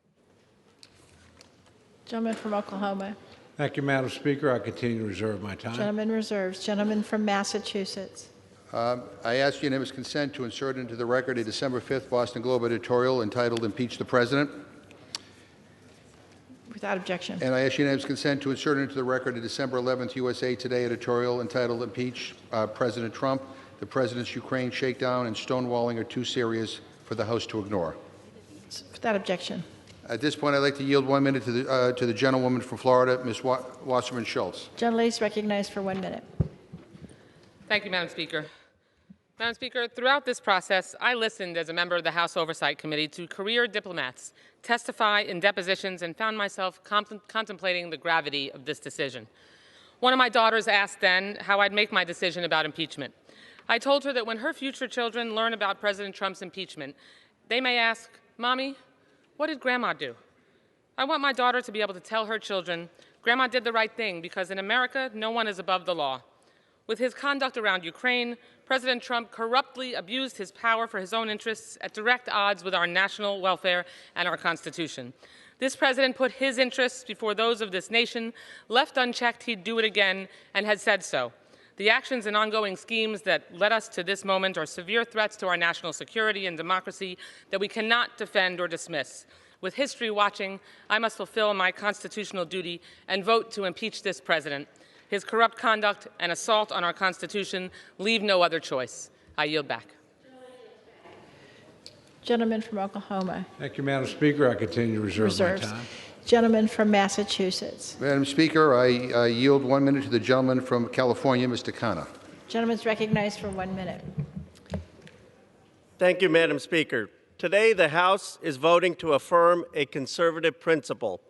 Gentleman from Oklahoma. Thank you, Madam Speaker. I continue to reserve my time. Gentleman reserves. Gentleman from Massachusetts. I ask unanimous consent to insert into the record a December 5th Boston Globe editorial entitled Impeach the President. Without objection. And I ask unanimous consent to insert into the record a December 11th USA Today editorial entitled Impeach President Trump. The President's Ukraine shakedown and stonewalling are too serious for the House to ignore. Without objection. At this point, I'd like to yield 1 minute to the gentlewoman from Florida, Ms. Wasserman Schultz. Gentlelady is recognized for 1 minute. Thank you, Madam Speaker. Madam Speaker, throughout this process, I listened as a member of the House Oversight Committee to career diplomats testify in depositions and found myself contemplating the gravity of this decision. One of my daughters asked then how I'd make my decision about impeachment. I told her that when her future children learn about President Trump's impeachment, they may ask, "Mommy, what did Grandma do?" I want my daughter to be able to tell her children, "Grandma did the right thing because in America, no one is above the law." With his conduct around Ukraine, President Trump corruptly abused his power for his own interests at direct odds with our national welfare and our Constitution. This president put his interests before those of this nation. Left unchecked, he'd do it again, and had said so. The actions and ongoing schemes that led us to this moment are severe threats to our national security and democracy that we cannot defend or dismiss. With history watching, I must fulfill my constitutional duty and vote to impeach this president. His corrupt conduct and assault on our Constitution leave no other choice. I yield back. Gentleman from Oklahoma. Thank you, Madam Speaker. I continue to reserve my time. Gentleman from Massachusetts. Madam Speaker, I yield 1 minute to the gentleman from California, Mr. Khanna. Gentleman is recognized for 1 minute. Thank you, Madam Speaker. Today, the House is voting to affirm a conservative principle.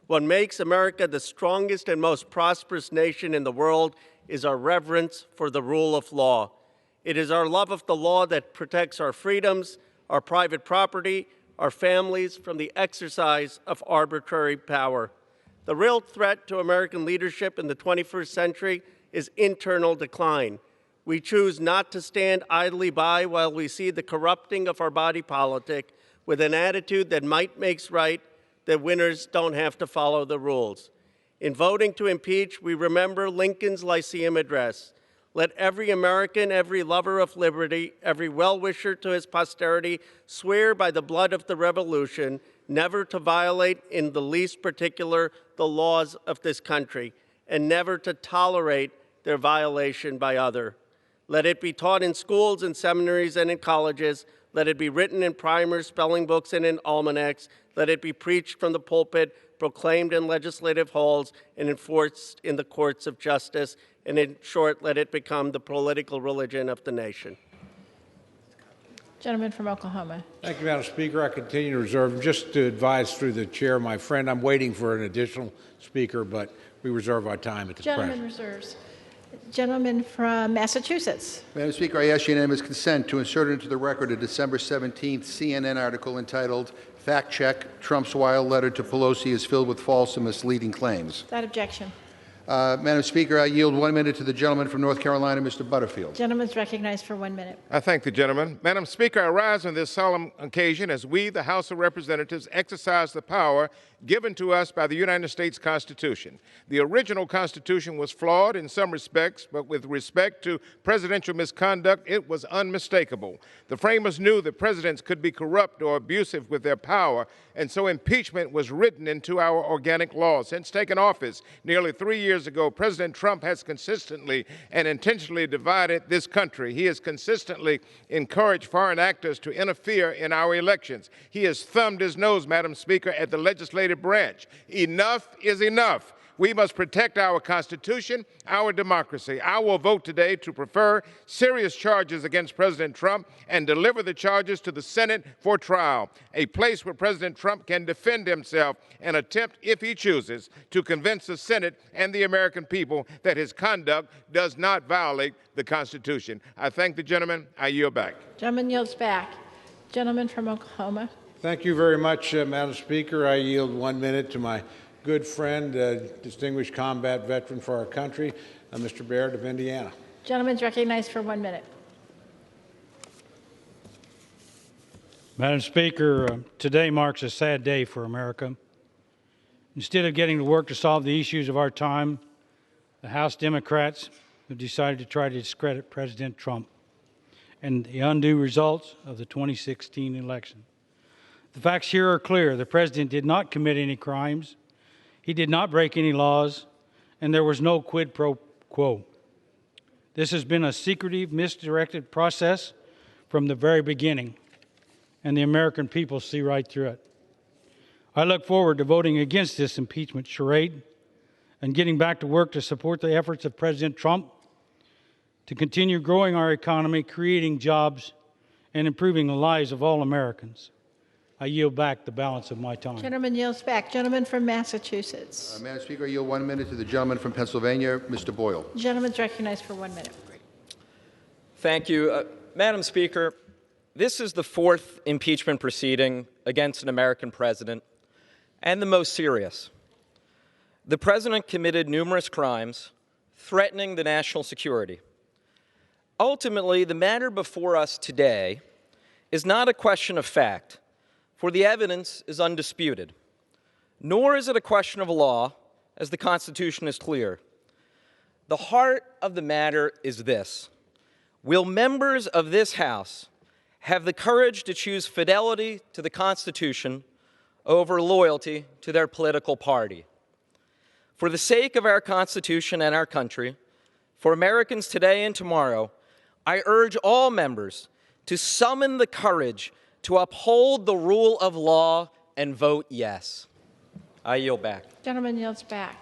What makes America the strongest and most prosperous nation in the world is our reverence for the rule of law. It is our love of the law that protects our freedoms, our private property, our families from the exercise of arbitrary power. The real threat to American leadership in the 21st century is internal decline. We choose not to stand idly by while we see the corrupting of our body politic with an attitude that might makes right, that winners don't have to follow the rules. In voting to impeach, we remember Lincoln's Lyceum Address. Let every American, every lover of liberty, every well-wisher to his posterity swear by the blood of the Revolution never to violate in the least particular the laws of this country, and never to tolerate their violation by other. Let it be taught in schools and seminaries and in colleges. Let it be written in primers, spelling books, and in almanacs. Let it be preached from the pulpit, proclaimed in legislative halls, and enforced in the courts of justice. And in short, let it become the political religion of the nation. Gentleman from Oklahoma. Thank you, Madam Speaker. I continue to reserve. Just to advise through the chair, my friend, I'm waiting for an additional speaker, but we reserve our time at the present. Gentleman reserves. Gentleman from Massachusetts. Madam Speaker, I ask unanimous consent to insert into the record a December 17th CNN article entitled "Fact Check: Trump's wild letter to Pelosi is filled with false and misleading claims." Without objection. Madam Speaker, I yield 1 minute to the gentleman from North Carolina, Mr. Butterfield. Gentleman is recognized for 1 minute. I thank the gentleman. Madam Speaker, I rise on this solemn occasion as we, the House of Representatives, exercise the power given to us by the United States Constitution. The original Constitution was flawed in some respects, but with respect to presidential misconduct, it was unmistakable. The framers knew that presidents could be corrupt or abusive with their power, and so impeachment was written into our organic law. Since taking office nearly 3 years ago, President Trump has consistently and intentionally divided this country. He has consistently encouraged foreign actors to interfere in our elections. He has thumbed his nose, Madam Speaker, at the legislative branch. Enough is enough. We must protect our Constitution, our democracy. I will vote today to prefer serious charges against President Trump and deliver the charges to the Senate for trial, a place where President Trump can defend himself and attempt, if he chooses, to convince the Senate and the American people that his conduct does not violate the Constitution. I thank the gentleman. I yield back. Gentleman yields back. Gentleman from Oklahoma. Thank you very much, Madam Speaker. I yield 1 minute to my good friend, distinguished combat veteran for our country, Mr. Baird of Indiana. Gentleman's recognized for 1 minute. Madam Speaker, today marks a sad day for America. Instead of getting to work to solve the issues of our time, the House Democrats have decided to try to discredit President Trump and the undue results of the 2016 election. The facts here are clear. The president did not commit any crimes. He did not break any laws, and there was no quid pro quo. This has been a secretive, misdirected process from the very beginning, and the American people see right through it. I look forward to voting against this impeachment charade and getting back to work to support the efforts of President Trump to continue growing our economy, creating jobs, and improving the lives of all Americans. I yield back the balance of my time. Gentleman yields back. Gentleman from Massachusetts. Madam Speaker, I yield 1 minute to the gentleman from Pennsylvania, Mr. Boyle. Gentleman's recognized for 1 minute. Thank you. Madam Speaker, this is the fourth impeachment proceeding against an American president, and the most serious. The president committed numerous crimes threatening the national security. Ultimately, the matter before us today is not a question of fact, for the evidence is undisputed. Nor is it a question of law, as the Constitution is clear. The heart of the matter is this: will members of this House have the courage to choose fidelity to the Constitution over loyalty to their political party? For the sake of our Constitution and our country, for Americans today and tomorrow, I urge all members to summon the courage to uphold the rule of law and vote yes. I yield back. Gentleman yields back.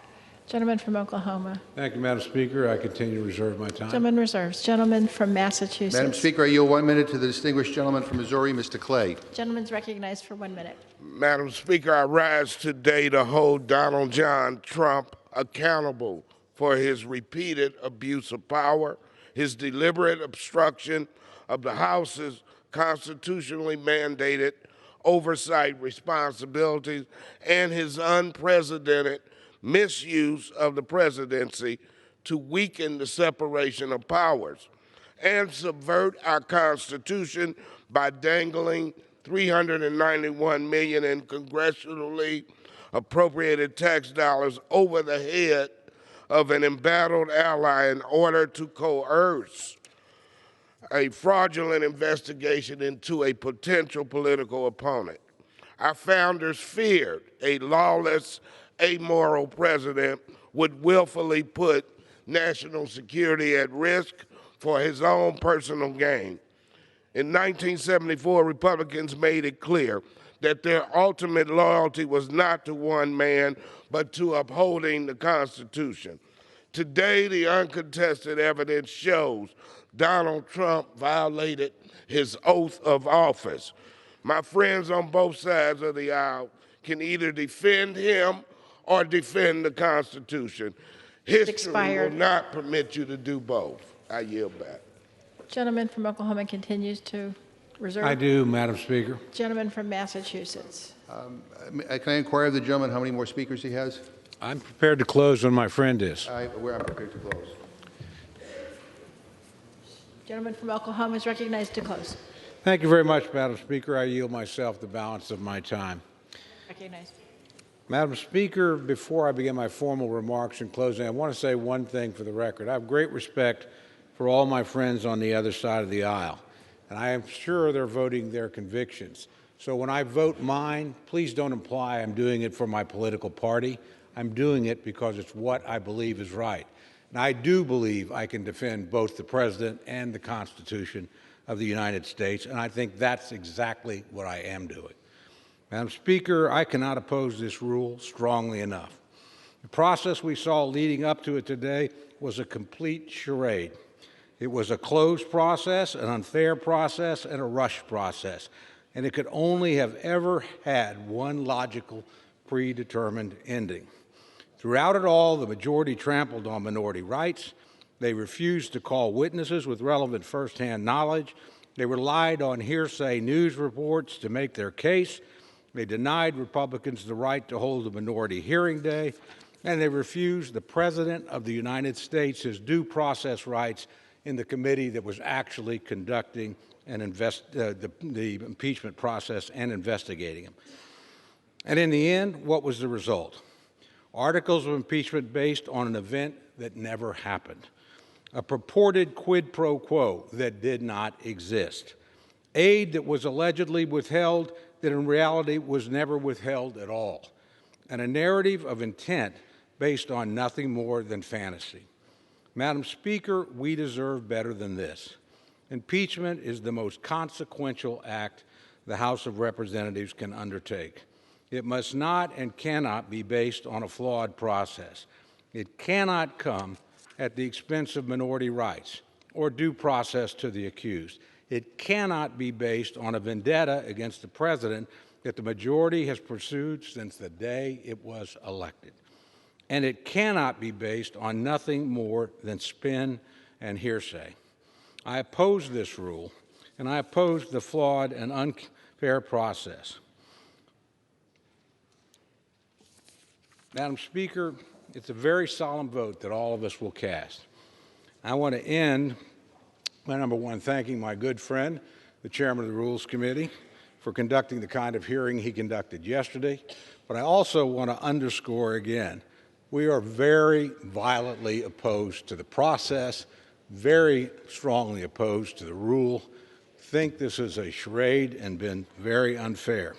Gentleman from Oklahoma. Thank you, Madam Speaker. I continue to reserve my time. Gentleman reserves. Gentleman from Massachusetts. Madam Speaker, I yield 1 minute to the distinguished gentleman from Missouri, Mr. Clay. Gentleman's recognized for 1 minute. Madam Speaker, I rise today to hold Donald John Trump accountable for his repeated abuse of power, his deliberate obstruction of the House's constitutionally mandated oversight responsibilities, and his unprecedented misuse of the presidency to weaken the separation of powers and subvert our Constitution by dangling $391 million in congressionally appropriated tax dollars over the head of an embattled ally in order to coerce a fraudulent investigation into a potential political opponent. Our founders feared a lawless, amoral president would willfully put national security at risk for his own personal gain. In 1974, Republicans made it clear that their ultimate loyalty was not to one man, but to upholding the Constitution. Today, the uncontested evidence shows Donald Trump violated his oath of office. My friends on both sides of the aisle can either defend him or defend the Constitution. History will not permit you to do both. I yield back. Gentleman from Oklahoma continues to reserve. I do, Madam Speaker. Gentleman from Massachusetts. Can I inquire of the gentleman how many more speakers he has? I'm prepared to close when my friend is. I'm prepared to close. Gentleman from Oklahoma is recognized to close. Thank you very much, Madam Speaker. I yield myself the balance of my time. Recognized. Madam Speaker, before I begin my formal remarks in closing, I want to say one thing for the record. I have great respect for all my friends on the other side of the aisle, and I am sure they're voting their convictions. So when I vote mine, please don't imply I'm doing it for my political party. I'm doing it because it's what I believe is right. And I do believe I can defend both the President and the Constitution of the United States, and I think that's exactly what I am doing. Madam Speaker, I cannot oppose this rule strongly enough. The process we saw leading up to it today was a complete charade. It was a closed process, an unfair process, and a rushed process, and it could only have ever had one logical, predetermined ending. Throughout it all, the majority trampled on minority rights. They refused to call witnesses with relevant firsthand knowledge. They relied on hearsay news reports to make their case. They denied Republicans the right to hold a minority hearing day, and they refused the President of the United States his due process rights in the committee that was actually conducting the impeachment process and investigating him. And in the end, what was the result? Articles of impeachment based on an event that never happened, a purported quid pro quo that did not exist, aid that was allegedly withheld that in reality was never withheld at all, and a narrative of intent based on nothing more than fantasy. Madam Speaker, we deserve better than this. Impeachment is the most consequential act the House of Representatives can undertake. It must not and cannot be based on a flawed process. It cannot come at the expense of minority rights or due process to the accused. It cannot be based on a vendetta against the President that the majority has pursued since the day it was elected. And it cannot be based on nothing more than spin and hearsay. I oppose this rule, and I oppose the flawed and unfair process. Madam Speaker, it's a very solemn vote that all of us will cast. I want to end by, number one, thanking my good friend, the chairman of the Rules Committee, for conducting the kind of hearing he conducted yesterday. But I also want to underscore again, we are very violently opposed to the process, very strongly opposed to the rule, think this is a charade and been very unfair.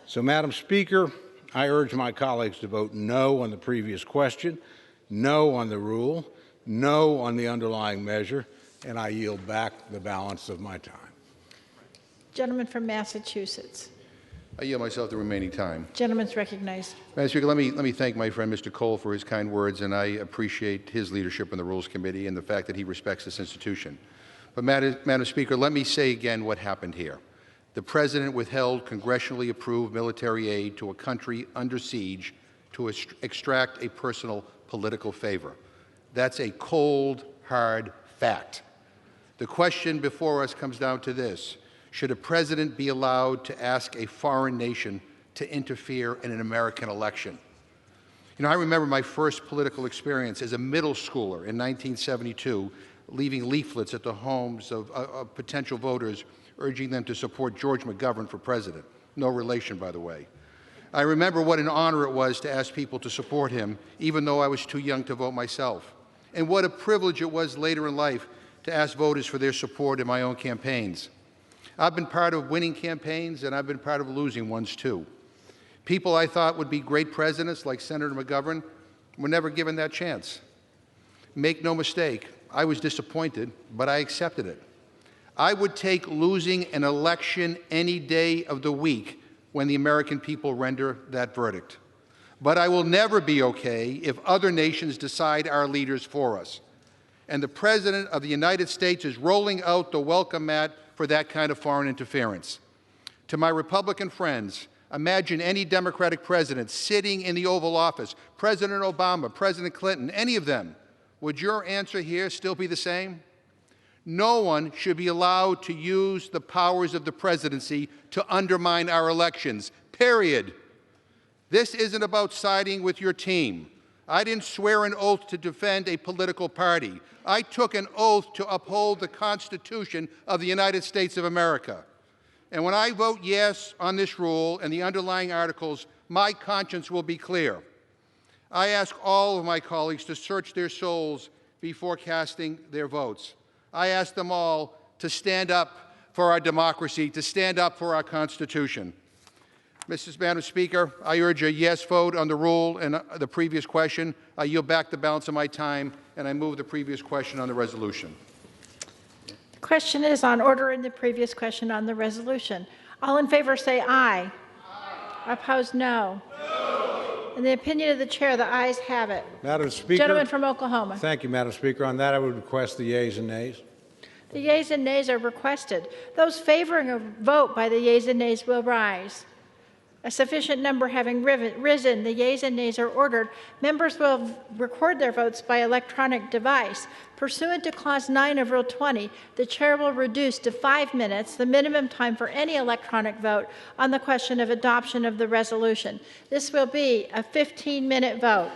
So, Madam Speaker, I urge my colleagues to vote no on the previous question, no on the rule, no on the underlying measure, and I yield back the balance of my time. Gentleman from Massachusetts. I yield myself the remaining time. Gentleman's recognized. Madam Speaker, let me thank my friend Mr. Cole for his kind words, and I appreciate his leadership in the Rules Committee and the fact that he respects this institution. But Madam Speaker, let me say again what happened here. The President withheld congressionally approved military aid to a country under siege to extract a personal political favor. That's a cold, hard fact. The question before us comes down to this. Should a president be allowed to ask a foreign nation to interfere in an American election? You know, I remember my first political experience as a middle schooler in 1972, leaving leaflets at the homes of potential voters urging them to support George McGovern for president. No relation, by the way. I remember what an honor it was to ask people to support him, even though I was too young to vote myself. And what a privilege it was later in life to ask voters for their support in my own campaigns. I've been part of winning campaigns, and I've been part of losing ones, too. People I thought would be great presidents, like Senator McGovern, were never given that chance. Make no mistake, I was disappointed, but I accepted it. I would take losing an election any day of the week when the American people render that verdict. But I will never be okay if other nations decide our leaders for us. And the President of the United States is rolling out the welcome mat for that kind of foreign interference. To my Republican friends, imagine any Democratic president sitting in the Oval Office, President Obama, President Clinton, any of them. Would your answer here still be the same? No one should be allowed to use the powers of the presidency to undermine our elections, period. This isn't about siding with your team. I didn't swear an oath to defend a political party. I took an oath to uphold the Constitution of the United States of America. And when I vote yes on this rule and the underlying articles, my conscience will be clear. I ask all of my colleagues to search their souls before casting their votes. I ask them all to stand up for our democracy, to stand up for our Constitution. Madam Speaker, I urge a yes vote on the rule and the previous question. I yield back the balance of my time, and I move the previous question on the resolution. The question is on order in the previous question on the resolution. All in favor say aye. Aye. Opposed, no. In the opinion of the chair, the ayes have it. Madam Speaker. Gentleman from Oklahoma. Thank you, Madam Speaker. On that, I would request the yeas and nays. The yeas and nays are requested. Those favoring a vote by the yeas and nays will rise. A sufficient number having risen, the yeas and nays are ordered. Members will record their votes by electronic device. Pursuant to Clause 9 of Rule 20, the chair will reduce to 5 minutes the minimum time for any electronic vote on the question of adoption of the resolution. This will be a 15-minute vote.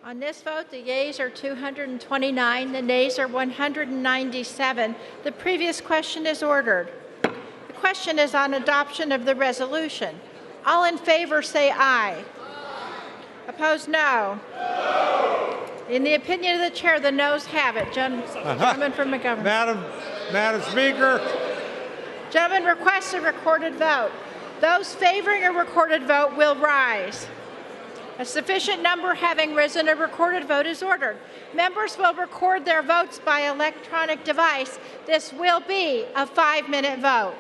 On this vote, the yeas are 229, the nays are 197. The previous question is ordered. The question is on adoption of the resolution. All in favor say aye. Opposed, no. In the opinion of the chair, the noes have it. Gentleman from McGovern. Madam Speaker. Gentleman requests a recorded vote. Those favoring a recorded vote will rise. A sufficient number having risen, a recorded vote is ordered. Members will record their votes by electronic device. This will be a 5-minute vote.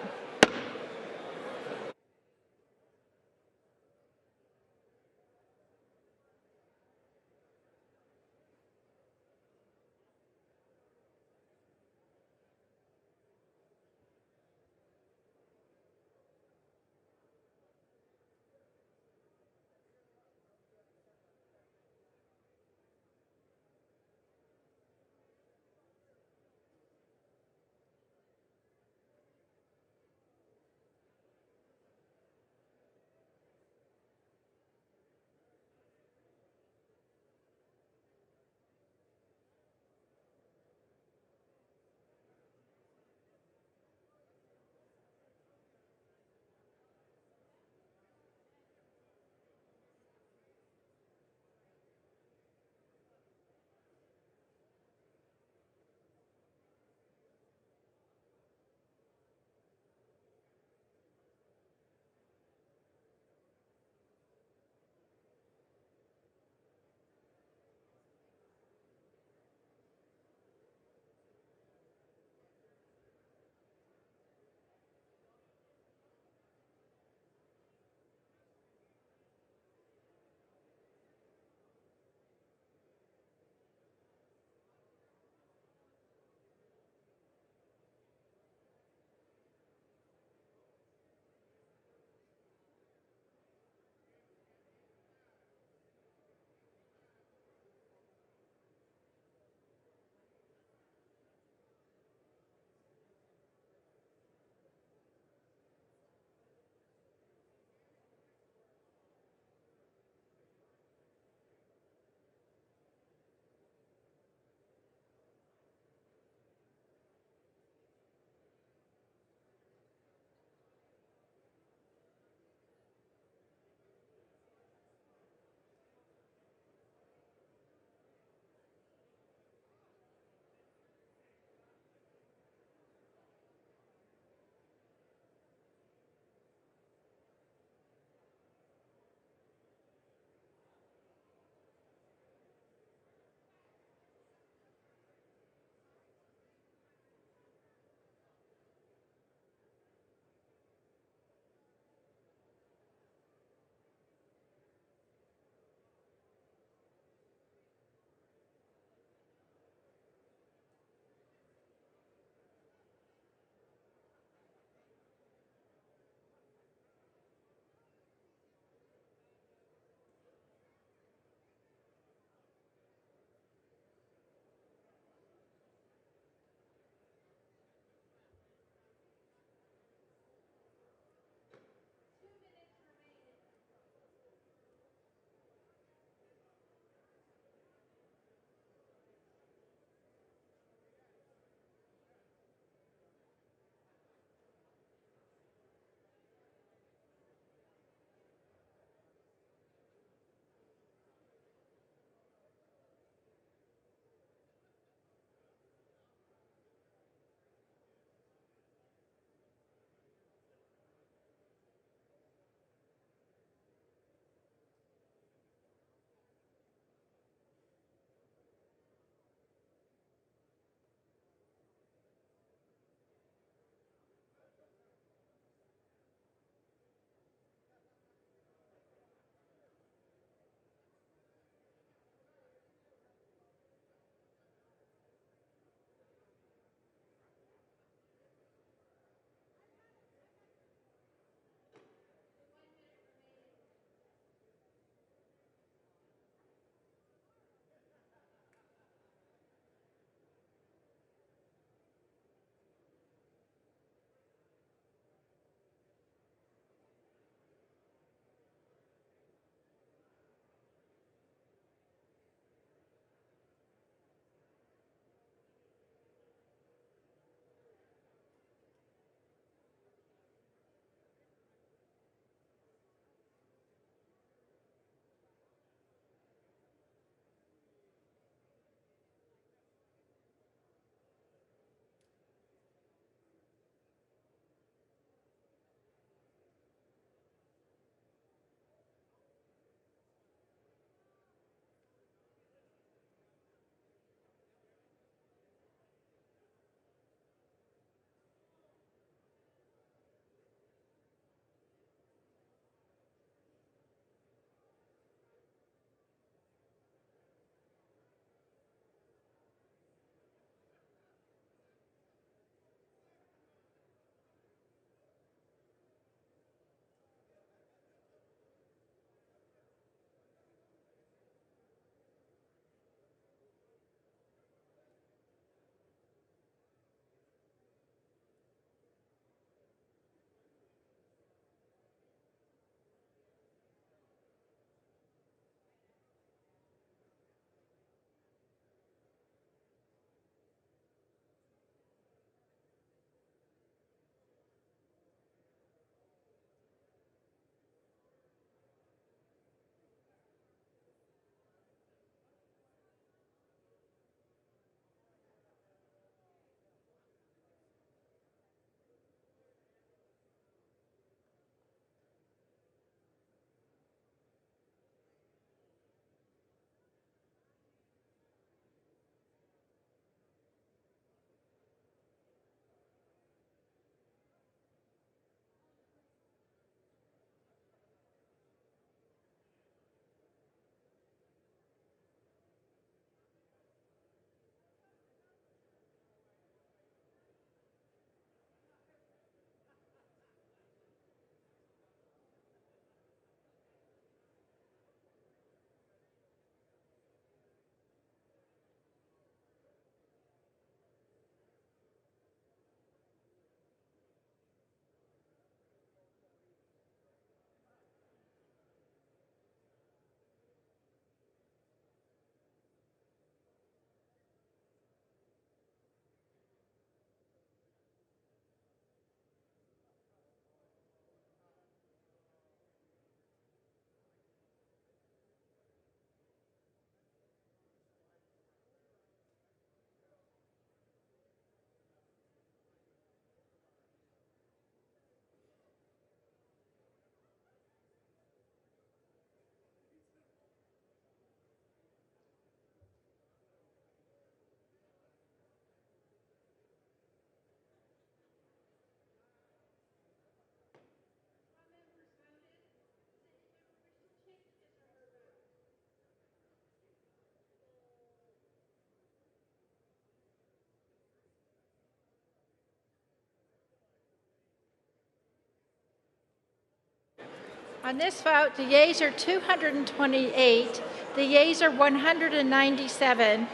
On this vote, the yeas are 228, the yeas are 197.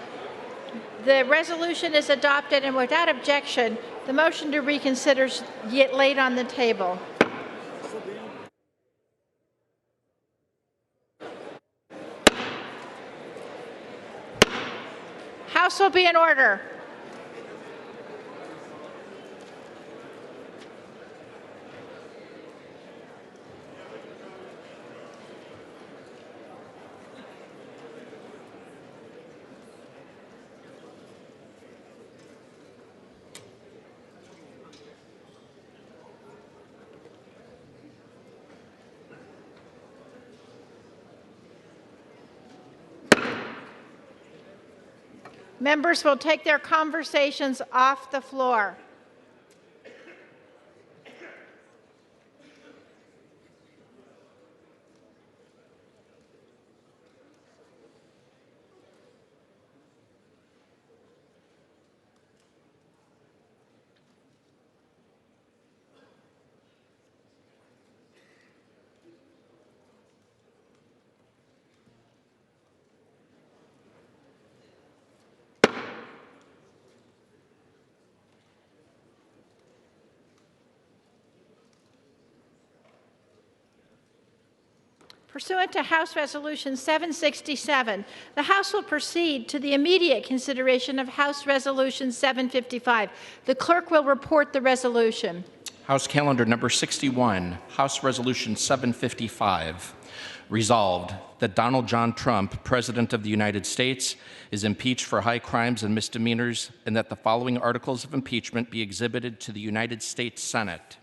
The resolution is adopted, and without objection, the motion to reconsider is yet laid on the table. House will be in order. Members will take their conversations off the floor. Pursuant to House Resolution 767, the House will proceed to the immediate consideration of House Resolution 755. The clerk will report the resolution. House Calendar Number 61, House Resolution 755. Resolved that Donald John Trump, President of the United States, is impeached for high crimes and misdemeanors, and that the following articles of impeachment be exhibited to the United States Senate.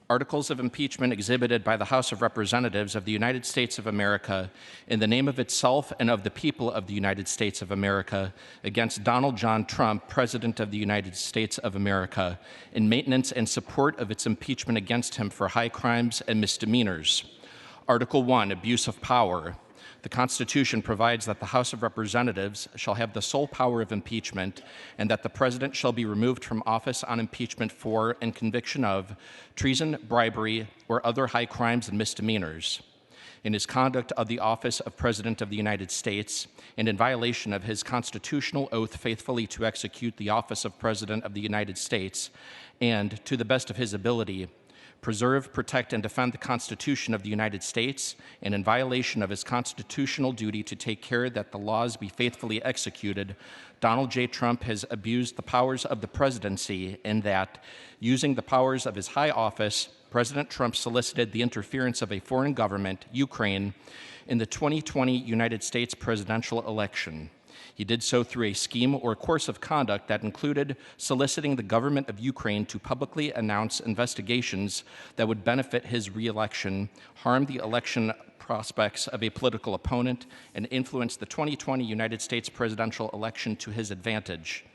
Articles of impeachment exhibited by the House of Representatives of the United States of America in the name of itself and of the people of the United States of America against Donald John Trump, President of the United States of America, in maintenance and support of its impeachment against him for high crimes and misdemeanors. Article 1, Abuse of Power. The Constitution provides that the House of Representatives shall have the sole power of impeachment, and that the President shall be removed from office on impeachment for and conviction of treason, bribery, or other high crimes and misdemeanors. In his conduct of the office of President of the United States, and in violation of his constitutional oath faithfully to execute the office of President of the United States, and, to the best of his ability, preserve, protect, and defend the Constitution of the United States, and in violation of his constitutional duty to take care that the laws be faithfully executed, Donald J. Trump has abused the powers of the presidency in that, using the powers of his high office, President Trump solicited the interference of a foreign government, Ukraine, in the 2020 United States presidential election. He did so through a scheme or course of conduct that included soliciting the government of Ukraine to publicly announce investigations that would benefit his re-election, harm the election prospects of a political opponent, and influence the 2020 United States presidential election to his advantage.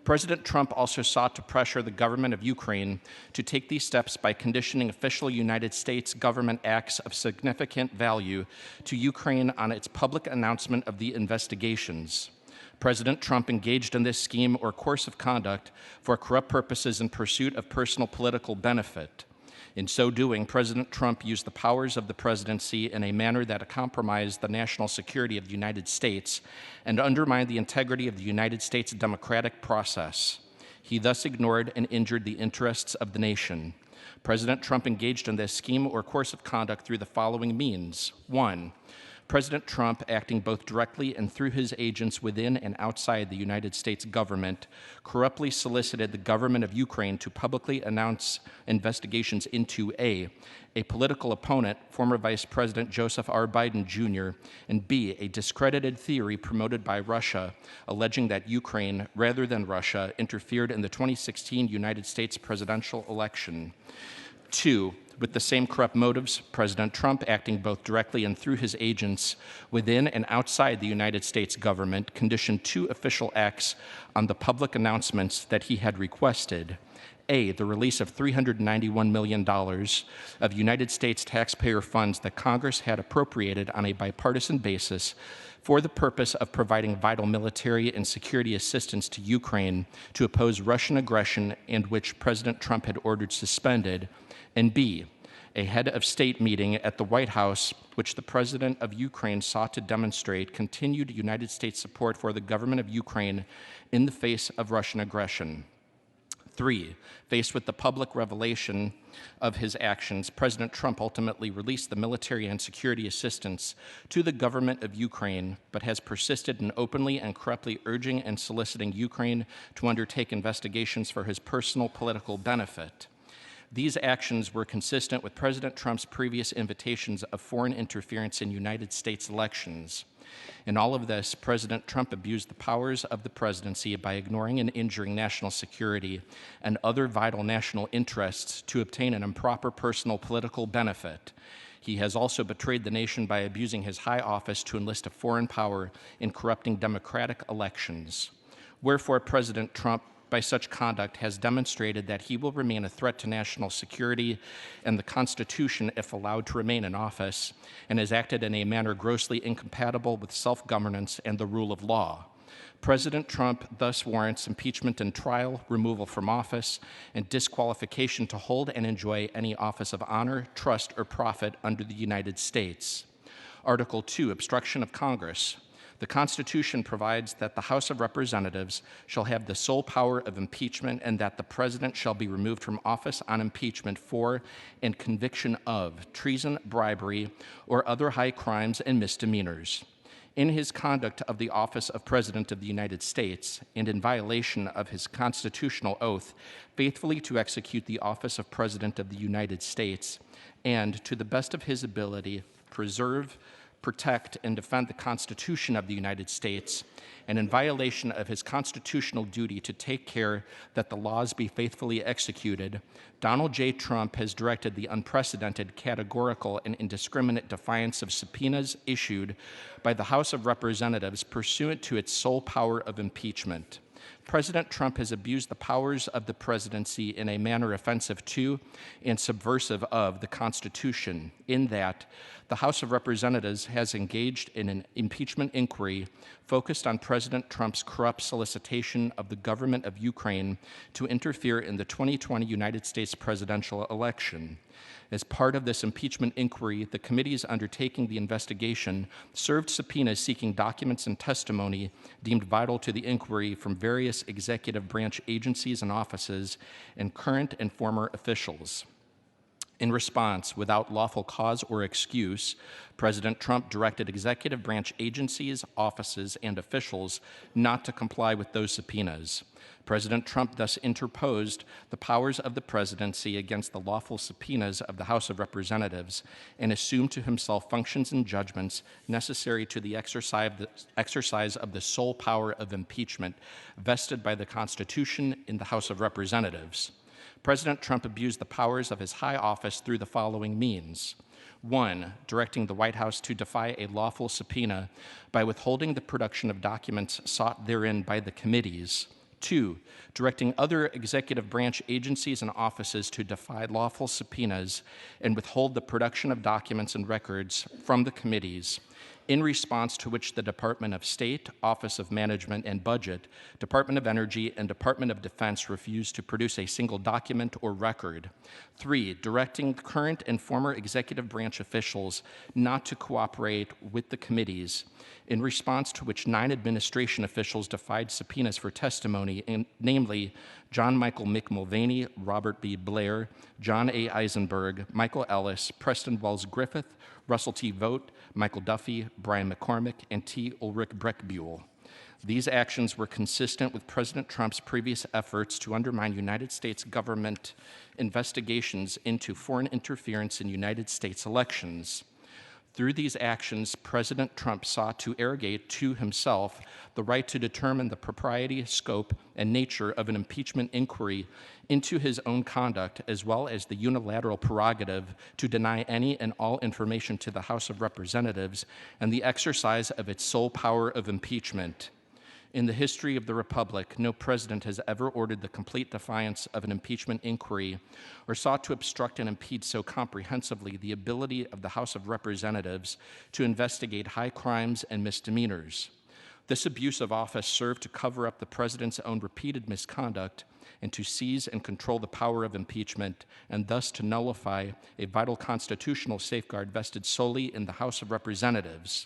President Trump also sought to pressure the government of Ukraine to take these steps by conditioning official United States government acts of significant value to Ukraine on its public announcement of the investigations. President Trump engaged in this scheme or course of conduct for corrupt purposes in pursuit of personal political benefit. In so doing, President Trump used the powers of the presidency in a manner that compromised the national security of the United States and undermined the integrity of the United States democratic process. He thus ignored and injured the interests of the nation. President Trump engaged in this scheme or course of conduct through the following means. 1. President Trump, acting both directly and through his agents within and outside the United States government, corruptly solicited the government of Ukraine to publicly announce investigations into A, political opponent, former Vice President Joseph R. Biden Jr., and B, a discredited theory promoted by Russia, alleging that Ukraine, rather than Russia, interfered in the 2016 United States presidential election. 2, with the same corrupt motives, President Trump, acting both directly and through his agents within and outside the United States government, conditioned 2 official acts on the public announcements that he had requested. A, the release of $391 million of United States taxpayer funds that Congress had appropriated on a bipartisan basis for the purpose of providing vital military and security assistance to Ukraine to oppose Russian aggression, and which President Trump had ordered suspended. And B, a head of state meeting at the White House, which the president of Ukraine sought to demonstrate continued United States support for the government of Ukraine in the face of Russian aggression. 3, faced with the public revelation of his actions, President Trump ultimately released the military and security assistance to the government of Ukraine, but has persisted in openly and corruptly urging and soliciting Ukraine to undertake investigations for his personal political benefit. These actions were consistent with President Trump's previous invitations of foreign interference in United States elections. In all of this, President Trump abused the powers of the presidency by ignoring and injuring national security and other vital national interests to obtain an improper personal political benefit. He has also betrayed the nation by abusing his high office to enlist a foreign power in corrupting democratic elections. Wherefore, President Trump, by such conduct, has demonstrated that he will remain a threat to national security and the Constitution if allowed to remain in office, and has acted in a manner grossly incompatible with self-governance and the rule of law. President Trump thus warrants impeachment and trial, removal from office, and disqualification to hold and enjoy any office of honor, trust, or profit under the United States. Article 2, obstruction of Congress. The Constitution provides that the House of Representatives shall have the sole power of impeachment and that the President shall be removed from office on impeachment for and conviction of treason, bribery, or other high crimes and misdemeanors. In his conduct of the office of President of the United States and in violation of his constitutional oath faithfully to execute the office of President of the United States and, to the best of his ability, preserve, protect, and defend the Constitution of the United States, and in violation of his constitutional duty to take care that the laws be faithfully executed, Donald J. Trump has directed the unprecedented, categorical, and indiscriminate defiance of subpoenas issued by the House of Representatives pursuant to its sole power of impeachment. President Trump has abused the powers of the presidency in a manner offensive to and subversive of the Constitution, in that the House of Representatives has engaged in an impeachment inquiry focused on President Trump's corrupt solicitation of the government of Ukraine to interfere in the 2020 United States presidential election. As part of this impeachment inquiry, the committees undertaking the investigation served subpoenas seeking documents and testimony deemed vital to the inquiry from various executive branch agencies and offices and current and former officials. In response, without lawful cause or excuse, President Trump directed executive branch agencies, offices, and officials not to comply with those subpoenas. President Trump thus interposed the powers of the presidency against the lawful subpoenas of the House of Representatives and assumed to himself functions and judgments necessary to the exercise of the sole power of impeachment vested by the Constitution in the House of Representatives. President Trump abused the powers of his high office through the following means. 1, directing the White House to defy a lawful subpoena by withholding the production of documents sought therein by the committees. 2, directing other executive branch agencies and offices to defy lawful subpoenas and withhold the production of documents and records from the committees, in response to which the Department of State, Office of Management and Budget, Department of Energy, and Department of Defense refused to produce a single document or record. 3, directing current and former executive branch officials not to cooperate with the committees, in response to which 9 administration officials defied subpoenas for testimony, namely John Michael Mick Mulvaney, Robert B. Blair, John A. Eisenberg, Michael Ellis, Preston Wells Griffith, Russell T. Vogt, Michael Duffy, Brian McCormick, and T. Ulrich Breckbuhl. These actions were consistent with President Trump's previous efforts to undermine United States government investigations into foreign interference in United States elections. Through these actions, President Trump sought to arrogate to himself the right to determine the propriety, scope, and nature of an impeachment inquiry into his own conduct, as well as the unilateral prerogative to deny any and all information to the House of Representatives and the exercise of its sole power of impeachment. In the history of the Republic, no president has ever ordered the complete defiance of an impeachment inquiry or sought to obstruct and impede so comprehensively the ability of the House of Representatives to investigate high crimes and misdemeanors. This abuse of office served to cover up the president's own repeated misconduct and to seize and control the power of impeachment, and thus to nullify a vital constitutional safeguard vested solely in the House of Representatives.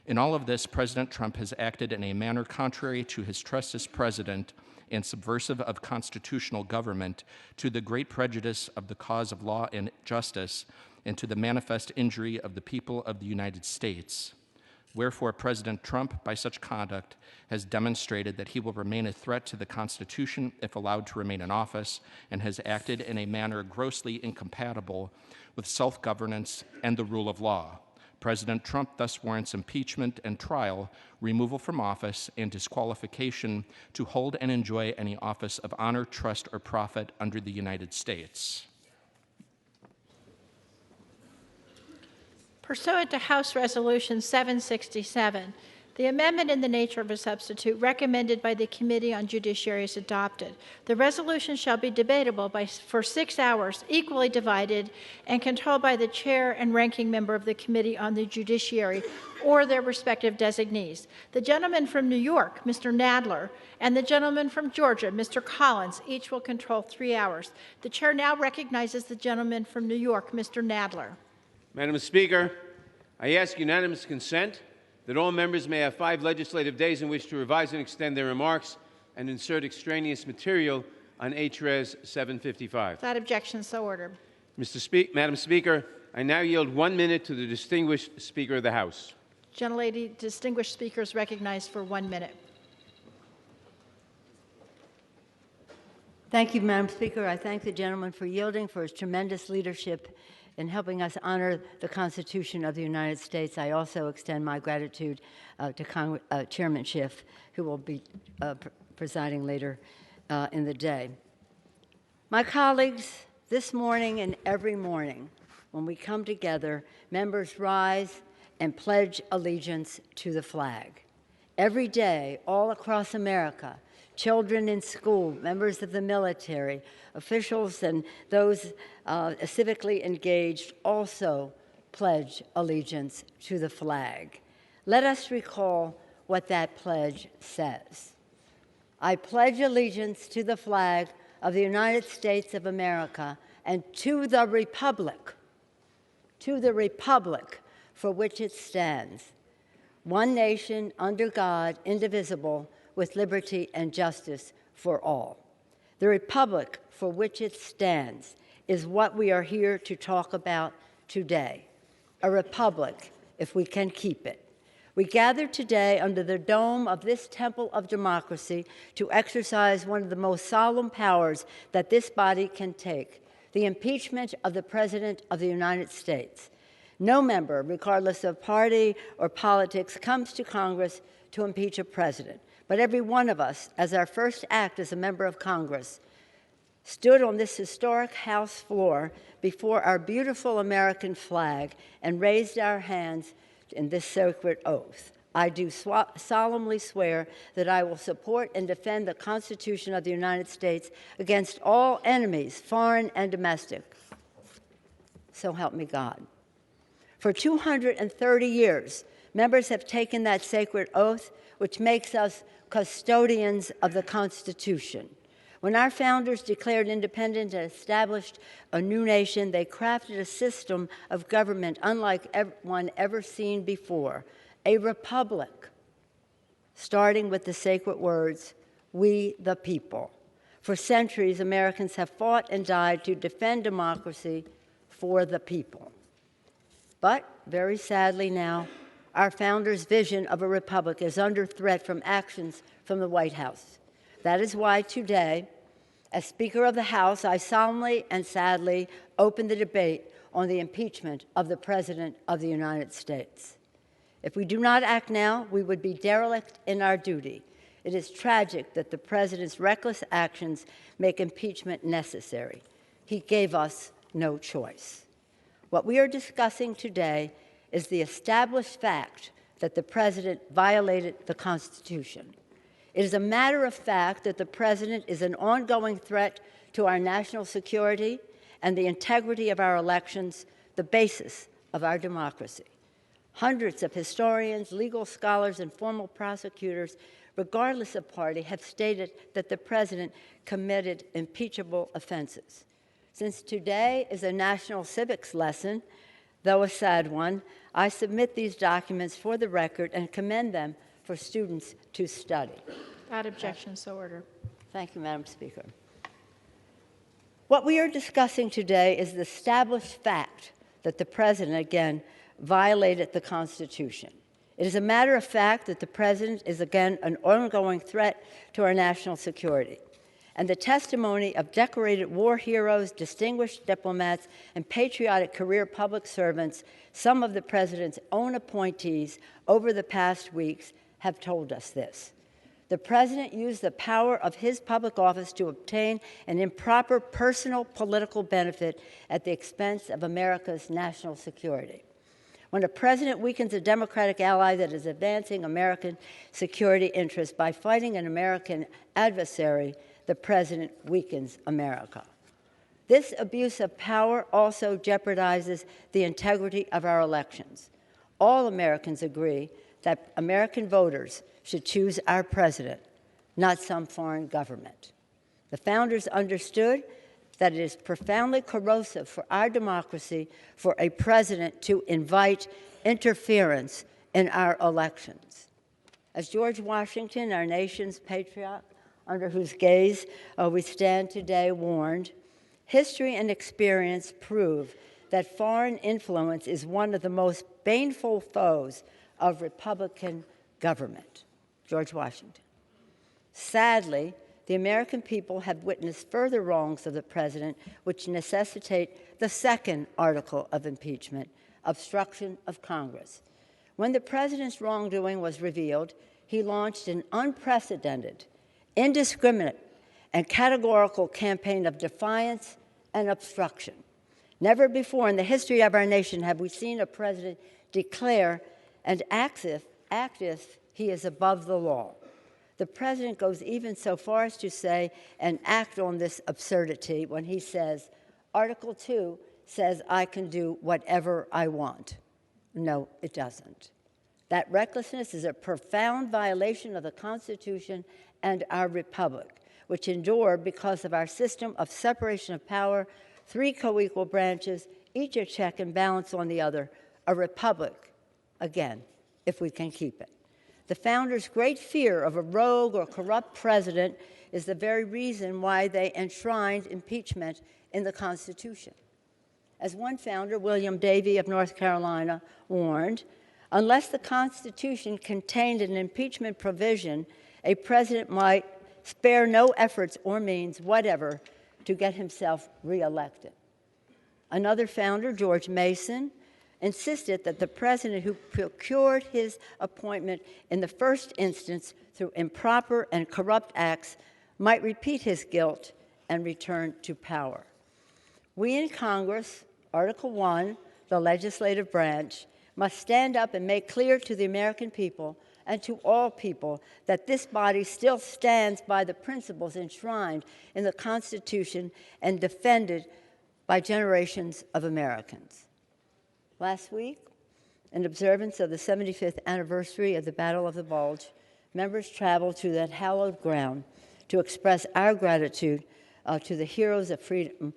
In all of this, President Trump has acted in a manner contrary to his trust as president and subversive of constitutional government, to the great prejudice of the cause of law and justice, and to the manifest injury of the people of the United States. Wherefore, President Trump, by such conduct, has demonstrated that he will remain a threat to the Constitution if allowed to remain in office, and has acted in a manner grossly incompatible with self-governance and the rule of law. President Trump thus warrants impeachment and trial, removal from office, and disqualification to hold and enjoy any office of honor, trust, or profit under the United States. Pursuant to House Resolution 767, the amendment in the nature of a substitute recommended by the Committee on Judiciary is adopted. The resolution shall be debatable for 6 hours, equally divided, and controlled by the chair and ranking member of the Committee on the Judiciary or their respective designees. The gentleman from New York, Mr. Nadler, and the gentleman from Georgia, Mr. Collins, each will control 3 hours. The chair now recognizes the gentleman from New York, Mr. Nadler. Madam Speaker, I ask unanimous consent that all members may have 5 legislative days in which to revise and extend their remarks and insert extraneous material on H.Res. 755. Without objection, so ordered. Madam Speaker, I now yield 1 minute to the distinguished Speaker of the House. Gentlelady, distinguished speakers recognized for 1 minute. Thank you, Madam Speaker. I thank the gentleman for yielding, for his tremendous leadership in helping us honor the Constitution of the United States. I also extend my gratitude to Chairman Schiff, who will be presiding later in the day. My colleagues, this morning and every morning, when we come together, members rise and pledge allegiance to the flag. Every day, all across America, children in school, members of the military, officials, and those civically engaged also pledge allegiance to the flag. Let us recall what that pledge says. I pledge allegiance to the flag of the United States of America and to the republic for which it stands, one nation under God, indivisible, with liberty and justice for all. The republic for which it stands is what we are here to talk about today. A republic, if we can keep it. We gather today under the dome of this temple of democracy to exercise one of the most solemn powers that this body can take, the impeachment of the President of the United States. No member, regardless of party or politics, comes to Congress to impeach a president. But every one of us, as our first act as a member of Congress, stood on this historic House floor before our beautiful American flag and raised our hands in this sacred oath. I do solemnly swear that I will support and defend the Constitution of the United States against all enemies, foreign and domestic. So help me God. For 230 years, members have taken that sacred oath, which makes us custodians of the Constitution. When our founders declared independence and established a new nation, they crafted a system of government unlike one ever seen before, a republic, starting with the sacred words, "We the people." For centuries, Americans have fought and died to defend democracy for the people. But very sadly now, our founders' vision of a republic is under threat from actions from the White House. That is why today, as Speaker of the House, I solemnly and sadly open the debate on the impeachment of the President of the United States. If we do not act now, we would be derelict in our duty. It is tragic that the President's reckless actions make impeachment necessary. He gave us no choice. What we are discussing today is the established fact that the President violated the Constitution. It is a matter of fact that the President is an ongoing threat to our national security and the integrity of our elections, the basis of our democracy. Hundreds of historians, legal scholars, and former prosecutors, regardless of party, have stated that the president committed impeachable offenses. Since today is a national civics lesson, though a sad one, I submit these documents for the record and commend them for students to study. Without objection, so ordered. Thank you, Madam Speaker. What we are discussing today is the established fact that the president, again, violated the Constitution. It is a matter of fact that the president is, again, an ongoing threat to our national security. And the testimony of decorated war heroes, distinguished diplomats, and patriotic career public servants, some of the president's own appointees over the past weeks, have told us this. The president used the power of his public office to obtain an improper personal political benefit at the expense of America's national security. When a president weakens a Democratic ally that is advancing American security interests by fighting an American adversary, the president weakens America. This abuse of power also jeopardizes the integrity of our elections. All Americans agree that American voters should choose our president, not some foreign government. The founders understood that it is profoundly corrosive for our democracy for a president to invite interference in our elections. As George Washington, our nation's patriot, under whose gaze we stand today, warned, history and experience prove that foreign influence is one of the most baneful foes of Republican government. George Washington. Sadly, the American people have witnessed further wrongs of the president, which necessitate the second article of impeachment, obstruction of Congress. When the president's wrongdoing was revealed, he launched an unprecedented, indiscriminate, and categorical campaign of defiance and obstruction. Never before in the history of our nation have we seen a president declare and act if he is above the law. The president goes even so far as to say and act on this absurdity when he says, Article 2 says I can do whatever I want. No, it doesn't. That recklessness is a profound violation of the Constitution and our republic, which endure because of our system of separation of power, 3 co-equal branches, each a check and balance on the other, a republic, again, if we can keep it. The founders' great fear of a rogue or corrupt president is the very reason why they enshrined impeachment in the Constitution. As one founder, William Davey of North Carolina, warned, unless the Constitution contained an impeachment provision, a president might spare no efforts or means whatever to get himself reelected. Another founder, George Mason, insisted that the president who procured his appointment in the first instance through improper and corrupt acts might repeat his guilt and return to power. We in Congress, Article 1, the legislative branch, must stand up and make clear to the American people and to all people that this body still stands by the principles enshrined in the Constitution and defended by generations of Americans. Last week, in observance of the 75th anniversary of the Battle of the Bulge, members traveled to that hallowed ground to express our gratitude to the heroes of freedom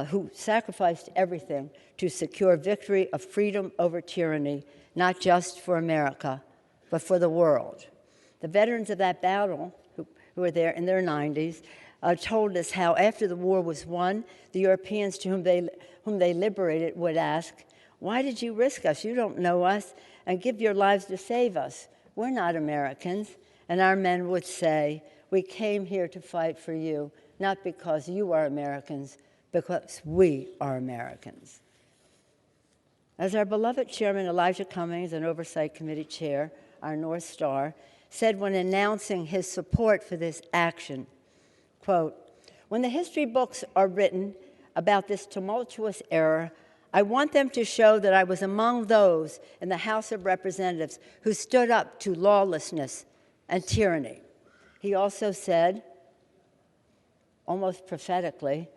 who sacrificed everything to secure victory of freedom over tyranny, not just for America, but for the world. The veterans of that battle, who were there in their 90s, told us how after the war was won, the Europeans to whom they liberated would ask, why did you risk us? You don't know us, and give your lives to save us. We're not Americans. And our men would say, we came here to fight for you, not because you are Americans, because we are Americans. As our beloved Chairman Elijah Cummings, an Oversight Committee Chair, our North Star, said when announcing his support for this action, quote, when the history books are written about this tumultuous era, I want them to show that I was among those in the House of Representatives who stood up to lawlessness and tyranny. He also said, almost prophetically,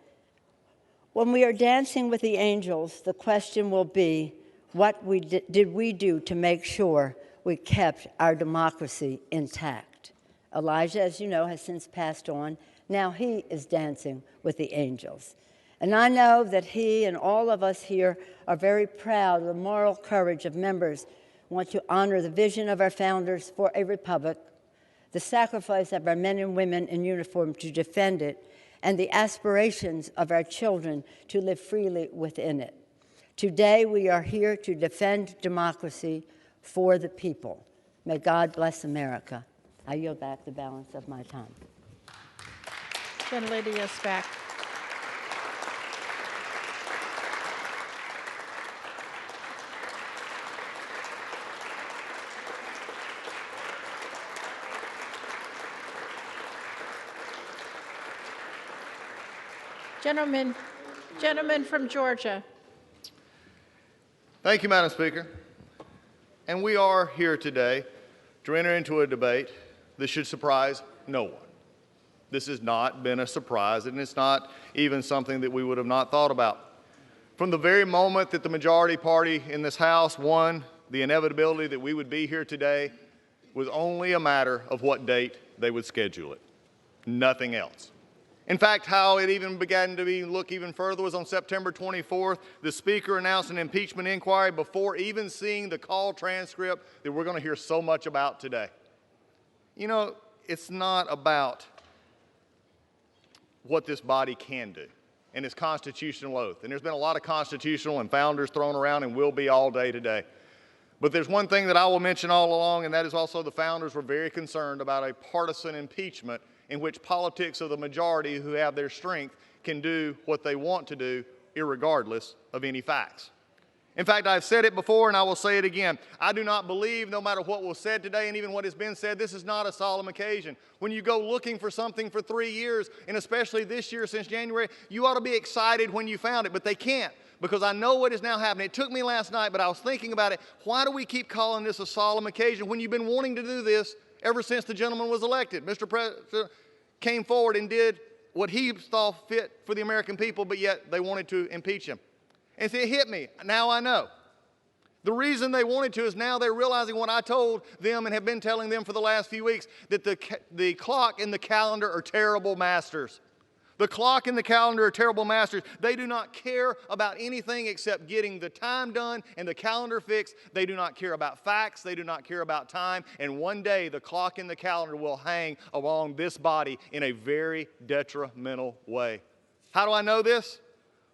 when we are dancing with the angels, the question will be, What did we do to make sure we kept our democracy intact? Elijah, as you know, has since passed on. Now he is dancing with the angels. And I know that he and all of us here are very proud of the moral courage of members who want to honor the vision of our founders for a republic, the sacrifice of our men and women in uniform to defend it, and the aspirations of our children to live freely within it. Today, we are here to defend democracy for the people. May God bless America. I yield back the balance of my time. Gentlelady is back. Gentleman from Georgia. Thank you, Madam Speaker. And we are here today to enter into a debate that should surprise no one. This has not been a surprise, and it's not even something that we would have not thought about. From the very moment that the majority party in this House won the inevitability that we would be here today was only a matter of what date they would schedule it, nothing else. In fact, how it even began to look even further was on September 24th, the Speaker announced an impeachment inquiry before even seeing the call transcript that we're going to hear so much about today. You know, it's not about what this body can do and its constitutional oath. And there's been a lot of constitutional and founders thrown around and will be all day today. But there's one thing that I will mention all along, and that is also the founders were very concerned about a partisan impeachment in which politics of the majority who have their strength can do what they want to do irregardless of any facts. In fact, I've said it before and I will say it again. I do not believe, no matter what was said today and even what has been said, this is not a solemn occasion. When you go looking for something for 3 years, and especially this year since January, you ought to be excited when you found it, but they can't, because I know what is now happening. It took me last night, but I was thinking about it. Why do we keep calling this a solemn occasion when you've been wanting to do this ever since the gentleman was elected? Mr. President came forward and did what he thought fit for the American people, but yet they wanted to impeach him. And so it hit me. Now I know. The reason they wanted to is now they're realizing what I told them and have been telling them for the last few weeks, that the clock and the calendar are terrible masters. The clock and the calendar are terrible masters. They do not care about anything except getting the time done and the calendar fixed. They do not care about facts. They do not care about time. And one day the clock and the calendar will hang along this body in a very detrimental way. How do I know this?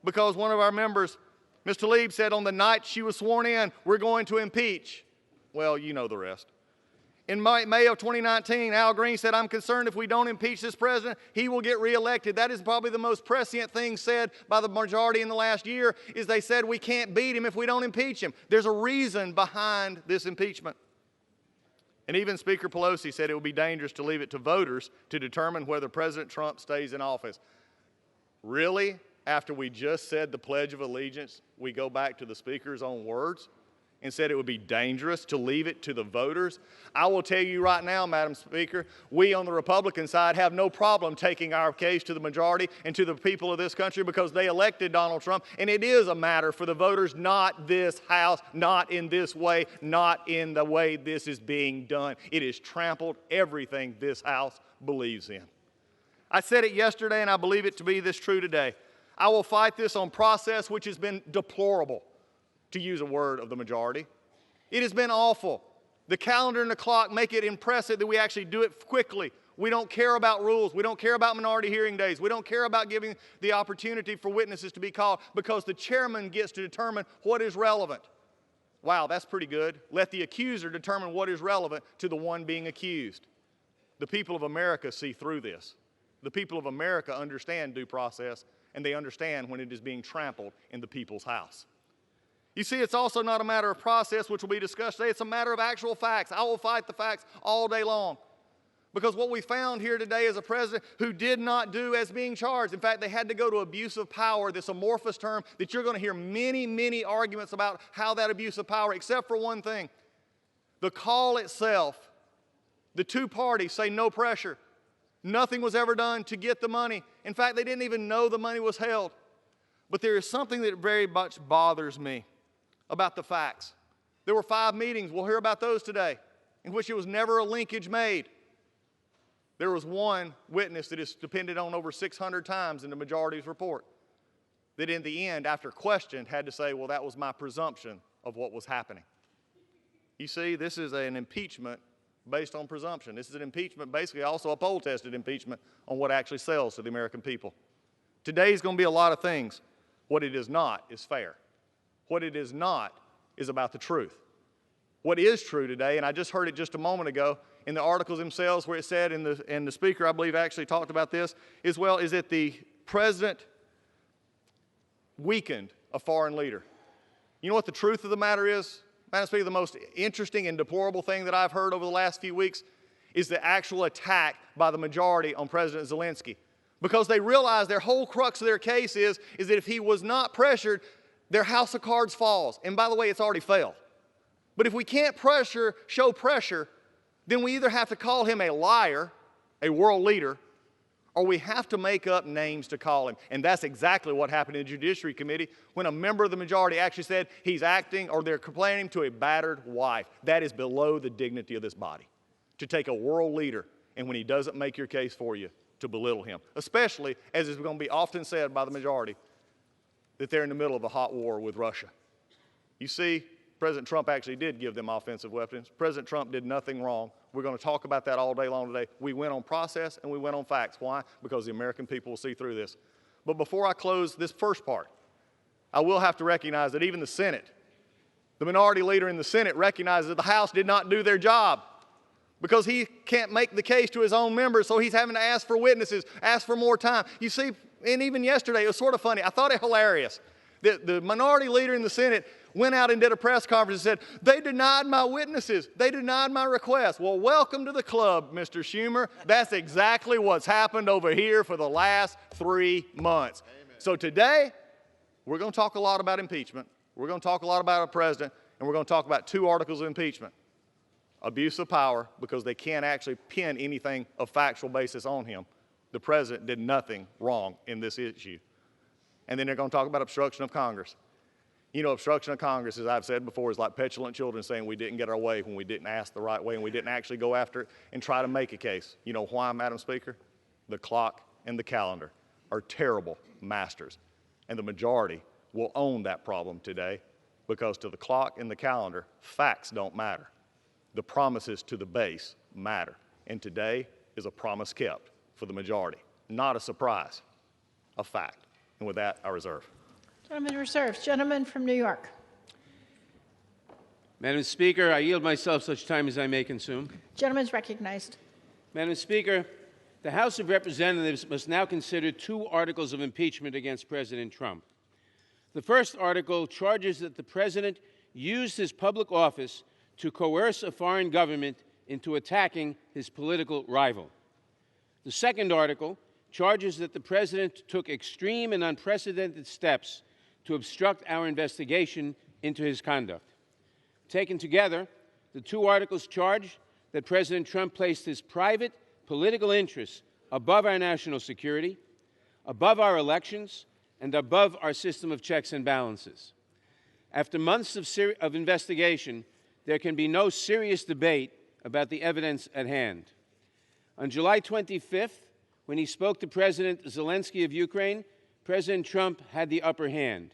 Because one of our members, Ms. Tlaib, said on the night she was sworn in, we're going to impeach. Well, you know the rest. In May of 2019, Al Green said, I'm concerned if we don't impeach this president, he will get reelected. That is probably the most prescient thing said by the majority in the last year, is they said we can't beat him if we don't impeach him. There's a reason behind this impeachment. And even Speaker Pelosi said it would be dangerous to leave it to voters to determine whether President Trump stays in office. Really? After we just said the Pledge of Allegiance, we go back to the Speaker's own words and said it would be dangerous to leave it to the voters? I will tell you right now, Madam Speaker, we on the Republican side have no problem taking our case to the majority and to the people of this country, because they elected Donald Trump, and it is a matter for the voters, not this House, not in this way, not in the way this is being done. It has trampled everything this House believes in. I said it yesterday, and I believe it to be this true today. I will fight this on process, which has been deplorable, to use a word of the majority. It has been awful. The calendar and the clock make it impressive that we actually do it quickly. We don't care about rules. We don't care about minority hearing days. We don't care about giving the opportunity for witnesses to be called, because the chairman gets to determine what is relevant. Wow, that's pretty good. Let the accuser determine what is relevant to the one being accused. The people of America see through this. The people of America understand due process, and they understand when it is being trampled in the people's house. You see, it's also not a matter of process, which will be discussed today. It's a matter of actual facts. I will fight the facts all day long. Because what we found here today is a president who did not do as being charged. In fact, they had to go to abuse of power, this amorphous term that you're going to hear many, many arguments about how that abuse of power, except for one thing. The call itself, the two parties say no pressure. Nothing was ever done to get the money. In fact, they didn't even know the money was held. But there is something that very much bothers me. about the facts. There were 5 meetings, we'll hear about those today, in which it was never a linkage made. There was one witness that is depended on over 600 times in the majority's report that in the end, after questioned, had to say, well, that was my presumption of what was happening. You see, this is an impeachment based on presumption. This is an impeachment, basically also a poll-tested impeachment on what actually sells to the American people. Today is going to be a lot of things. What it is not is fair. What it is not is about the truth. What is true today, and I just heard it just a moment ago in the articles themselves where it said, and the speaker, I believe, actually talked about this as well, is that the president weakened a foreign leader. You know what the truth of the matter is? Madam Speaker, the most interesting and deplorable thing that I've heard over the last few weeks is the actual attack by the majority on President Zelensky. Because they realize their whole crux of their case is that if he was not pressured, their house of cards falls. And by the way, it's already failed. But if we can't show pressure, then we either have to call him a liar, a world leader, or we have to make up names to call him. And that's exactly what happened in the Judiciary Committee when a member of the majority actually said he's acting, or they're complaining to a battered wife. That is below the dignity of this body, to take a world leader and when he doesn't make your case for you, to belittle him, especially as is going to be often said by the majority that they're in the middle of a hot war with Russia. You see, President Trump actually did give them offensive weapons. President Trump did nothing wrong. We're going to talk about that all day long today. We went on process and we went on facts. Why? Because the American people will see through this. But before I close this first part, I will have to recognize that even the Senate, the minority leader in the Senate, recognizes that the House did not do their job because he can't make the case to his own members, so he's having to ask for witnesses, ask for more time. You see, and even yesterday, it was sort of funny. I thought it hilarious. The minority leader in the Senate went out and did a press conference and said, they denied my witnesses. They denied my request. Well, welcome to the club, Mr. Schumer. That's exactly what's happened over here for the last 3 months. Amen. So today, we're going to talk a lot about impeachment. We're going to talk a lot about a president, and we're going to talk about 2 articles of impeachment. Abuse of power, because they can't actually pin anything of factual basis on him. The president did nothing wrong in this issue. And then they're going to talk about obstruction of Congress. You know, obstruction of Congress, as I've said before, is like petulant children saying we didn't get our way when we didn't ask the right way and we didn't actually go after it and try to make a case. You know why, Madam Speaker? The clock and the calendar are terrible masters. And the majority will own that problem today because to the clock and the calendar, facts don't matter. The promises to the base matter. And today is a promise kept for the majority. Not a surprise, a fact. And with that, I reserve. Gentleman reserves. Gentleman from New York. Madam Speaker, I yield myself such time as I may consume. Gentleman is recognized. Madam Speaker, the House of Representatives must now consider 2 articles of impeachment against President Trump. The first article charges that the President used his public office to coerce a foreign government into attacking his political rival. The second article charges that the President took extreme and unprecedented steps to obstruct our investigation into his conduct. Taken together, the 2 articles charge that President Trump placed his private political interests above our national security, above our elections, and above our system of checks and balances. After months of investigation, there can be no serious debate about the evidence at hand. On July 25th, when he spoke to President Zelensky of Ukraine, President Trump had the upper hand.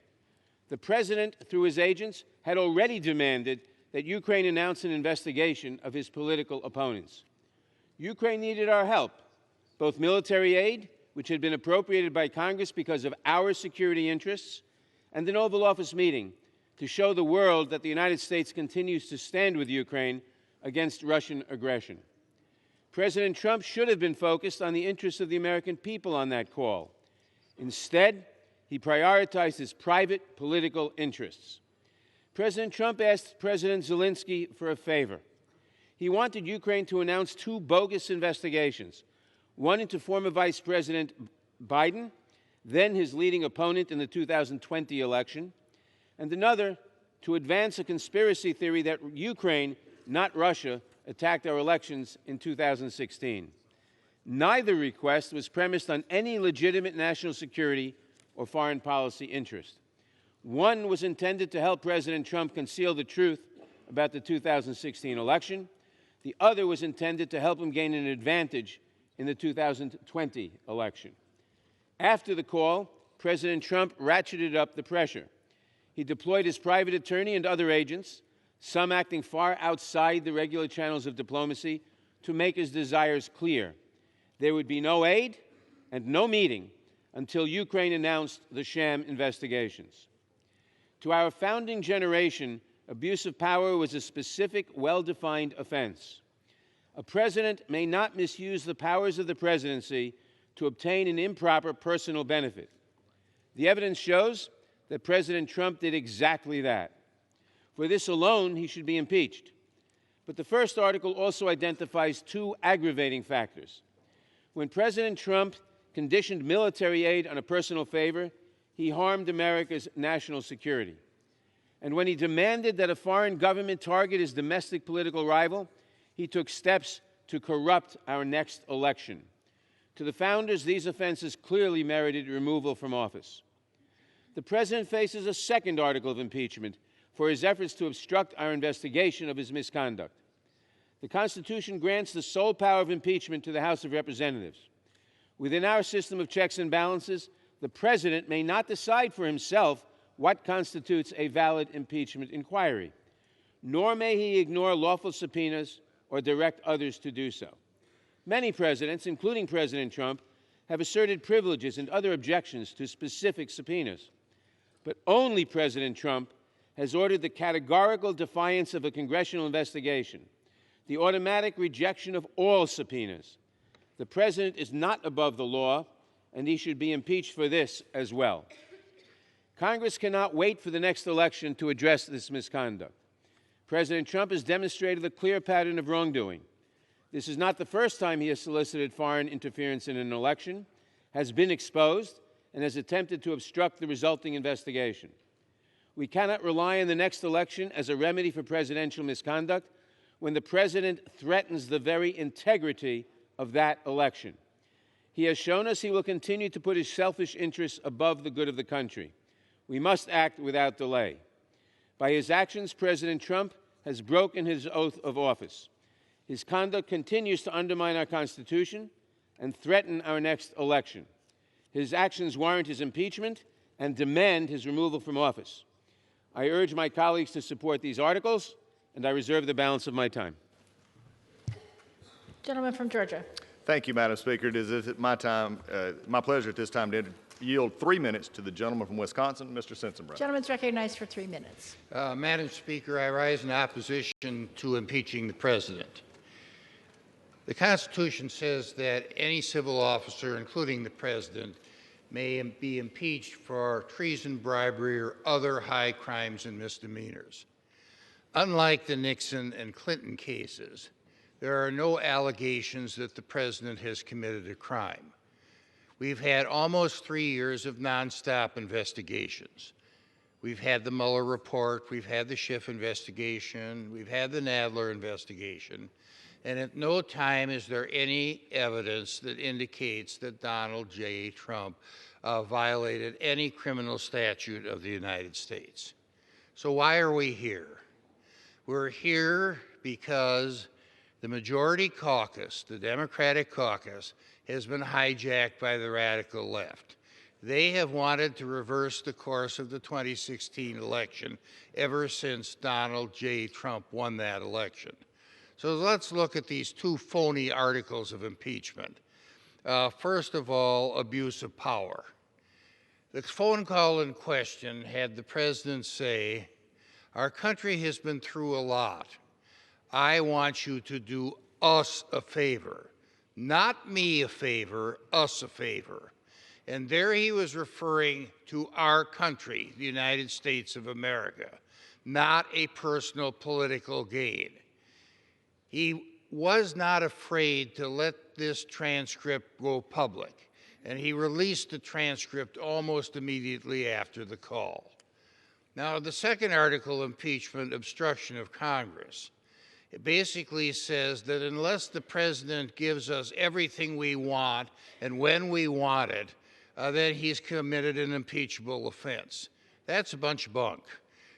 The President, through his agents, had already demanded that Ukraine announce an investigation of his political opponents. Ukraine needed our help, both military aid, which had been appropriated by Congress because of our security interests, and an Oval Office meeting to show the world that the United States continues to stand with Ukraine against Russian aggression. President Trump should have been focused on the interests of the American people on that call. Instead, he prioritized his private political interests. President Trump asked President Zelensky for a favor. He wanted Ukraine to announce 2 bogus investigations, one into former Vice President Biden, then his leading opponent in the 2020 election, and another to advance a conspiracy theory that Ukraine, not Russia, attacked our elections in 2016. Neither request was premised on any legitimate national security or foreign policy interest. One was intended to help President Trump conceal the truth about the 2016 election. The other was intended to help him gain an advantage in the 2020 election. After the call, President Trump ratcheted up the pressure. He deployed his private attorney and other agents, some acting far outside the regular channels of diplomacy, to make his desires clear. There would be no aid and no meeting until Ukraine announced the sham investigations. To our founding generation, abuse of power was a specific, well-defined offense. A president may not misuse the powers of the presidency to obtain an improper personal benefit. The evidence shows that President Trump did exactly that. For this alone, he should be impeached. But the first article also identifies two aggravating factors. When President Trump conditioned military aid on a personal favor, he harmed America's national security. And when he demanded that a foreign government target his domestic political rival, he took steps to corrupt our next election. To the founders, these offenses clearly merited removal from office. The president faces a second article of impeachment for his efforts to obstruct our investigation of his misconduct. The Constitution grants the sole power of impeachment to the House of Representatives. Within our system of checks and balances, the president may not decide for himself what constitutes a valid impeachment inquiry, nor may he ignore lawful subpoenas or direct others to do so. Many presidents, including President Trump, have asserted privileges and other objections to specific subpoenas. But only President Trump has ordered the categorical defiance of a congressional investigation, the automatic rejection of all subpoenas. The president is not above the law, and he should be impeached for this as well. Congress cannot wait for the next election to address this misconduct. President Trump has demonstrated a clear pattern of wrongdoing. This is not the first time he has solicited foreign interference in an election, has been exposed, and has attempted to obstruct the resulting investigation. We cannot rely on the next election as a remedy for presidential misconduct when the president threatens the very integrity of that election. He has shown us he will continue to put his selfish interests above the good of the country. We must act without delay. By his actions, President Trump has broken his oath of office. His conduct continues to undermine our Constitution and threaten our next election. His actions warrant his impeachment and demand his removal from office. I urge my colleagues to support these articles, and I reserve the balance of my time. Gentleman from Georgia. Thank you, Madam Speaker. It is my pleasure at this time to yield 3 minutes to the gentleman from Wisconsin, Mr. Sensenbrenner. Gentleman's recognized for 3 minutes. Madam Speaker, I rise in opposition to impeaching the president. The Constitution says that any civil officer, including the president, may be impeached for treason, bribery, or other high crimes and misdemeanors. Unlike the Nixon and Clinton cases, there are no allegations that the president has committed a crime. We've had almost 3 years of nonstop investigations. We've had the Mueller report, we've had the Schiff investigation, we've had the Nadler investigation, and at no time is there any evidence that indicates that Donald J. Trump violated any criminal statute of the United States. So why are we here? We're here because the majority caucus, the Democratic caucus, has been hijacked by the radical left. They have wanted to reverse the course of the 2016 election ever since Donald J. Trump won that election. So let's look at these two phony articles of impeachment. First of all, abuse of power. The phone call in question had the president say, "Our country has been through a lot. I want you to do us a favor. Not me a favor, us a favor." And there he was referring to our country, the United States of America, not a personal political gain. He was not afraid to let this transcript go public, and he released the transcript almost immediately after the call. Now, the second article, impeachment, obstruction of Congress, it basically says that unless the president gives us everything we want and when we want it, then he's committed an impeachable offense. That's a bunch of bunk.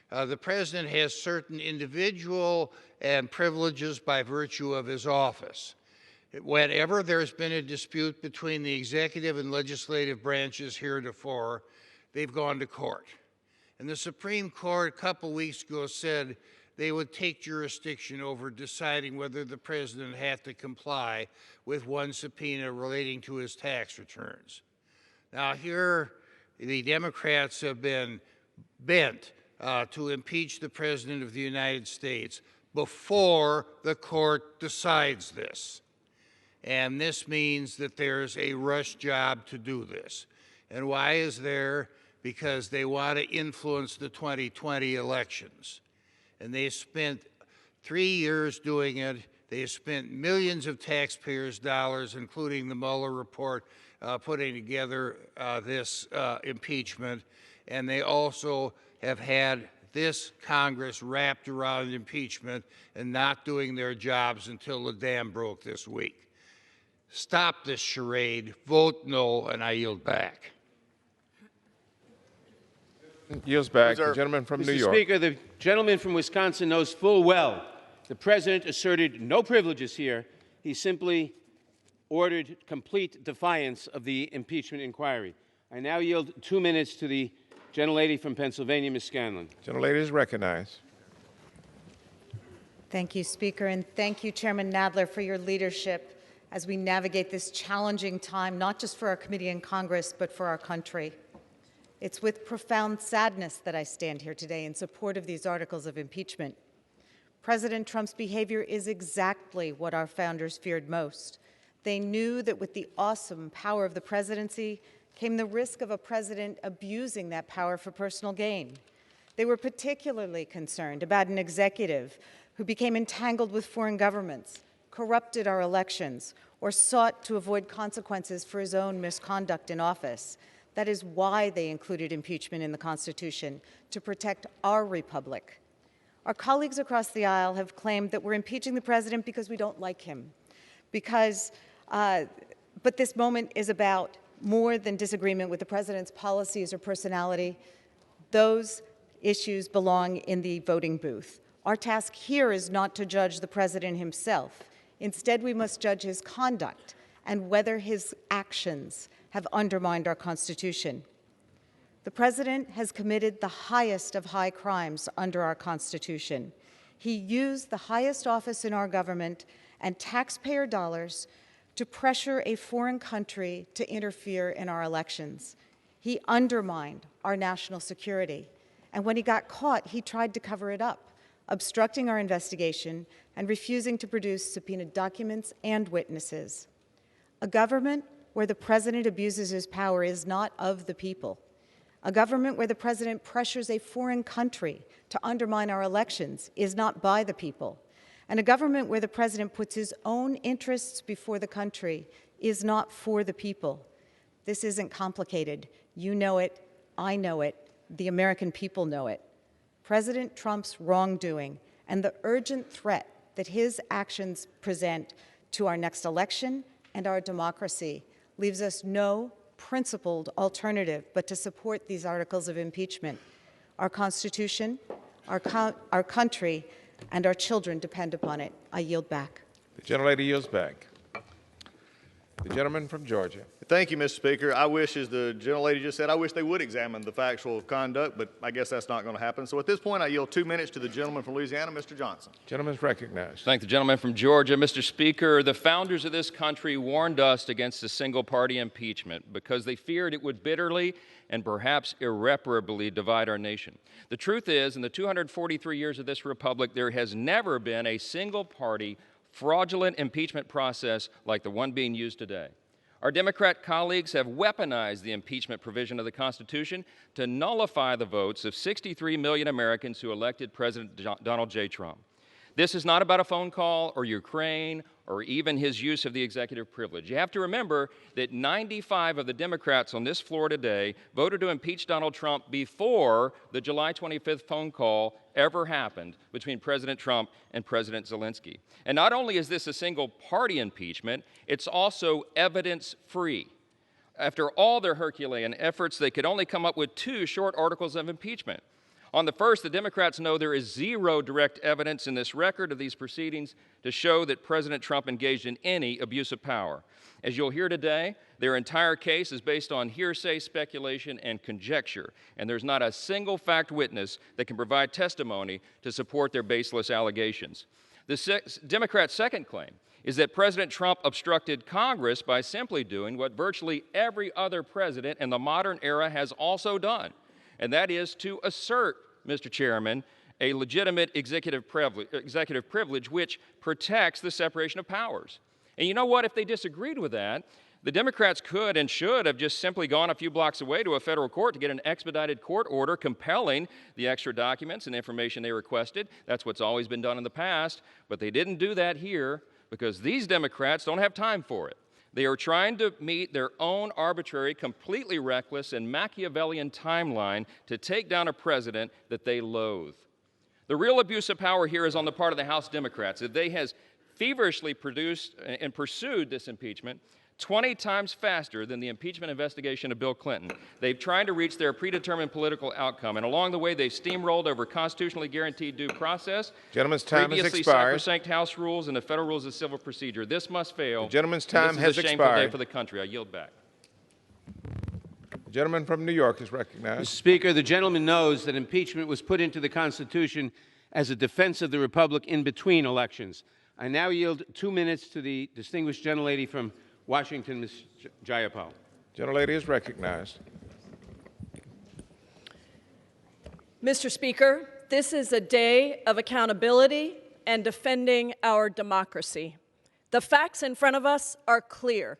The president has certain individual and privileges by virtue of his office. Whenever there's been a dispute between the executive and legislative branches heretofore, they've gone to court. And the Supreme Court a couple weeks ago said they would take jurisdiction over deciding whether the president had to comply with one subpoena relating to his tax returns. Now here, the Democrats have been bent to impeach the President of the United States before the court decides this. And this means that there's a rush job to do this. And why is there? Because they want to influence the 2020 elections. And they spent 3 years doing it. They spent millions of taxpayers' dollars, including the Mueller report, putting together this impeachment. And they also have had this Congress wrapped around impeachment and not doing their jobs until the dam broke this week. Stop this charade, vote no, and I yield back. Yields back. The gentleman from New York. Mr. Speaker, the gentleman from Wisconsin knows full well the president asserted no privileges here. He simply ordered complete defiance of the impeachment inquiry. I now yield 2 minutes to the gentlelady from Pennsylvania, Ms. Scanlon. Gentlelady is recognized. Thank you, Speaker, and thank you, Chairman Nadler, for your leadership as we navigate this challenging time, not just for our committee and Congress, but for our country. It's with profound sadness that I stand here today in support of these articles of impeachment. President Trump's behavior is exactly what our founders feared most. They knew that with the awesome power of the presidency came the risk of a president abusing that power for personal gain. They were particularly concerned about an executive who became entangled with foreign governments, corrupted our elections, or sought to avoid consequences for his own misconduct in office. That is why they included impeachment in the Constitution, to protect our republic. Our colleagues across the aisle have claimed that we're impeaching the president because we don't like him, but this moment is about more than disagreement with the president's policies or personality. Those issues belong in the voting booth. Our task here is not to judge the president himself. Instead, we must judge his conduct and whether his actions have undermined our Constitution. The president has committed the highest of high crimes under our Constitution. He used the highest office in our government and taxpayer dollars to pressure a foreign country to interfere in our elections. He undermined our national security. And when he got caught, he tried to cover it up, obstructing our investigation and refusing to produce subpoenaed documents and witnesses. A government where the president abuses his power is not of the people. A government where the president pressures a foreign country to undermine our elections is not by the people. And a government where the president puts his own interests before the country is not for the people. This isn't complicated. You know it, I know it, the American people know it. President Trump's wrongdoing and the urgent threat that his actions present to our next election and our democracy leaves us no principled alternative but to support these articles of impeachment. Our Constitution, our country, and our children depend upon it. I yield back. The gentlelady yields back. The gentleman from Georgia. Thank you, Mr. Speaker. I wish, as the gentlelady just said, I wish they would examine the factual conduct, but I guess that's not going to happen. So at this point, I yield 2 minutes to the gentleman from Louisiana, Mr. Johnson. Gentleman's recognized. Thank the gentleman from Georgia. Mr. Speaker, the founders of this country warned us against a single-party impeachment because they feared it would bitterly and perhaps irreparably divide our nation. The truth is, in the 243 years of this republic, there has never been a single-party fraudulent impeachment process like the one being used today. Our Democrat colleagues have weaponized the impeachment provision of the Constitution to nullify the votes of 63 million Americans who elected President Donald J. Trump. This is not about a phone call or Ukraine or even his use of the executive privilege. You have to remember that 95 of the Democrats on this floor today voted to impeach Donald Trump before the July 25th phone call ever happened between President Trump and President Zelensky. And not only is this a single-party impeachment, it's also evidence-free. After all their Herculean efforts, they could only come up with 2 short articles of impeachment. On the first, the Democrats know there is 0 direct evidence in this record of these proceedings to show that President Trump engaged in any abuse of power. As you'll hear today, their entire case is based on hearsay, speculation, and conjecture, and there's not a single fact witness that can provide testimony to support their baseless allegations. The Democrats' second claim is that President Trump obstructed Congress by simply doing what virtually every other president in the modern era has also done, and that is to assert, Mr. Chairman, a legitimate executive privilege which protects the separation of powers. And you know what? If they disagreed with that, the Democrats could and should have just simply gone a few blocks away to a federal court to get an expedited court order compelling the extra documents and information they requested. That's what's always been done in the past, but they didn't do that here because these Democrats don't have time for it. They are trying to meet their own arbitrary, completely reckless, and Machiavellian timeline to take down a president that they loathe. The real abuse of power here is on the part of the House Democrats. They have feverishly produced and pursued this impeachment 20 times faster than the impeachment investigation of Bill Clinton. They've tried to reach their predetermined political outcome, and along the way, they've steamrolled over constitutionally guaranteed due process, Gentleman's time has previously expired. sacrosanct House rules, and the federal rules of civil procedure. This must fail. The gentleman's time this has is a shameful day expired. for the country. I yield back. The gentleman from New York is recognized. Mr. Speaker, the gentleman knows that impeachment was put into the Constitution as a defense of the Republic in between elections. I now yield 2 minutes to the distinguished gentlelady from Washington, Ms. Jayapal. Gentlelady is recognized. Mr. Speaker, this is a day of accountability and defending our democracy. The facts in front of us are clear.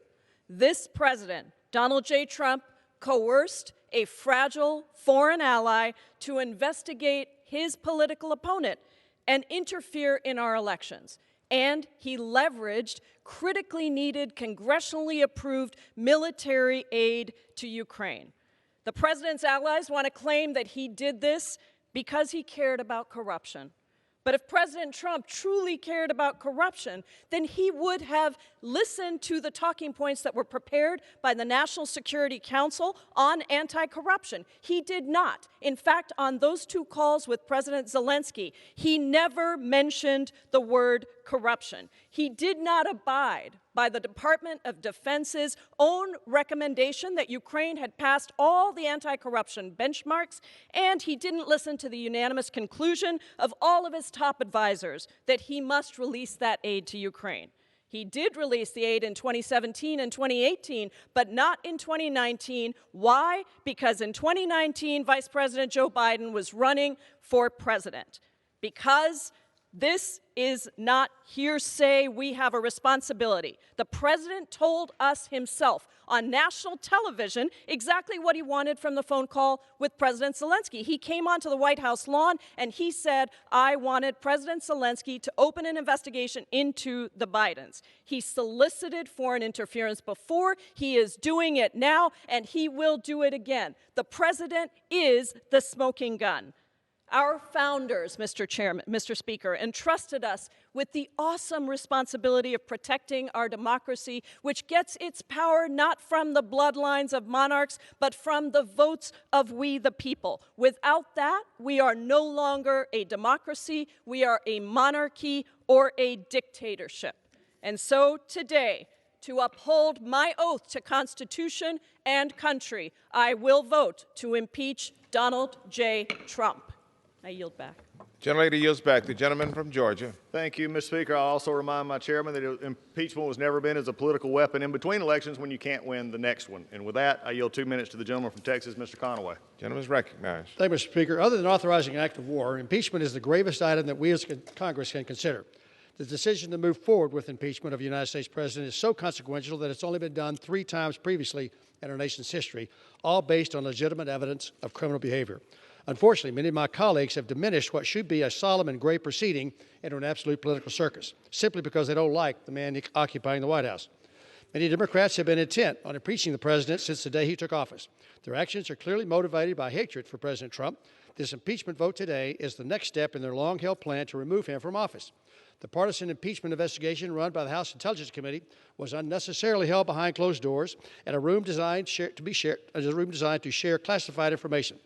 This president, Donald J. Trump, coerced a fragile foreign ally to investigate his political opponent and interfere in our elections. And he leveraged critically needed, congressionally approved military aid to Ukraine. The president's allies want to claim that he did this because he cared about corruption. But if President Trump truly cared about corruption, then he would have listened to the talking points that were prepared by the National Security Council on anti-corruption. He did not. In fact, on those 2 calls with President Zelensky, he never mentioned the word corruption. He did not abide by the Department of Defense's own recommendation that Ukraine had passed all the anti-corruption benchmarks, and he didn't listen to the unanimous conclusion of all of his top advisors that he must release that aid to Ukraine. He did release the aid in 2017 and 2018, but not in 2019. Why? Because in 2019, Vice President Joe Biden was running for president. Because this is not hearsay. We have a responsibility. The president told us himself on national television exactly what he wanted from the phone call with President Zelensky. He came onto the White House lawn and he said, I wanted President Zelensky to open an investigation into the Bidens. He solicited foreign interference before, he is doing it now, and he will do it again. The president is the smoking gun. Our founders, Mr. Speaker, entrusted us with the awesome responsibility of protecting our democracy, which gets its power not from the bloodlines of monarchs, but from the votes of we the people. Without that, we are no longer a democracy, we are a monarchy or a dictatorship. And so today, to uphold my oath to Constitution and country, I will vote to impeach Donald J. Trump. I yield back. Gentlelady yields back. The gentleman from Georgia. Thank you, Mr. Speaker. I also remind my chairman that impeachment was never been as a political weapon in between elections when you can't win the next one. And with that, I yield 2 minutes to the gentleman from Texas, Mr. Conaway. Gentleman is recognized. Thank you, Mr. Speaker. Other than authorizing an act of war, impeachment is the gravest item that we as Congress can consider. The decision to move forward with impeachment of a United States president is so consequential that it's only been done 3 times previously in our nation's history, all based on legitimate evidence of criminal behavior. Unfortunately, many of my colleagues have diminished what should be a solemn and grave proceeding into an absolute political circus, simply because they don't like the man occupying the White House. Many Democrats have been intent on impeaching the president since the day he took office. Their actions are clearly motivated by hatred for President Trump. This impeachment vote today is the next step in their long-held plan to remove him from office. The partisan impeachment investigation run by the House Intelligence Committee was unnecessarily held behind closed doors in a room designed to share classified information.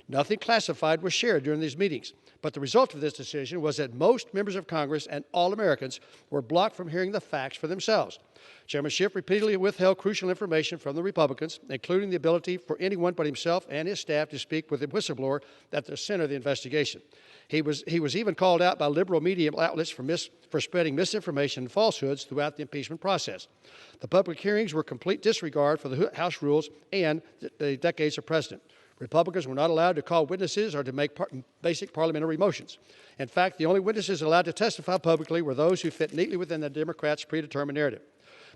Nothing classified was shared during these meetings, but the result of this decision was that most members of Congress and all Americans were blocked from hearing the facts for themselves. Chairman Schiff repeatedly withheld crucial information from the Republicans, including the ability for anyone but himself and his staff to speak with the whistleblower at the center of the investigation. He was even called out by liberal media outlets for spreading misinformation and falsehoods throughout the impeachment process. The public hearings were complete disregard for the House rules and the decades of precedent. Republicans were not allowed to call witnesses or to make basic parliamentary motions. In fact, the only witnesses allowed to testify publicly were those who fit neatly within the Democrats' predetermined narrative.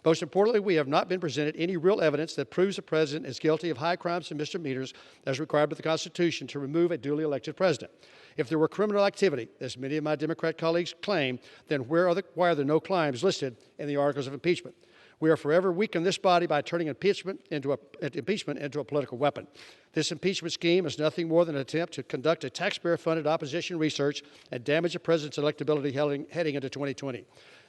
Most importantly, we have not been presented any real evidence that proves the president is guilty of high crimes and misdemeanors as required by the Constitution to remove a duly elected president. If there were criminal activity, as many of my Democrat colleagues claim, then why are there no crimes listed in the articles of impeachment? We are forever weakening this body by turning impeachment into a political weapon. This impeachment scheme is nothing more than an attempt to conduct a taxpayer-funded opposition research and damage the president's electability heading into 2020.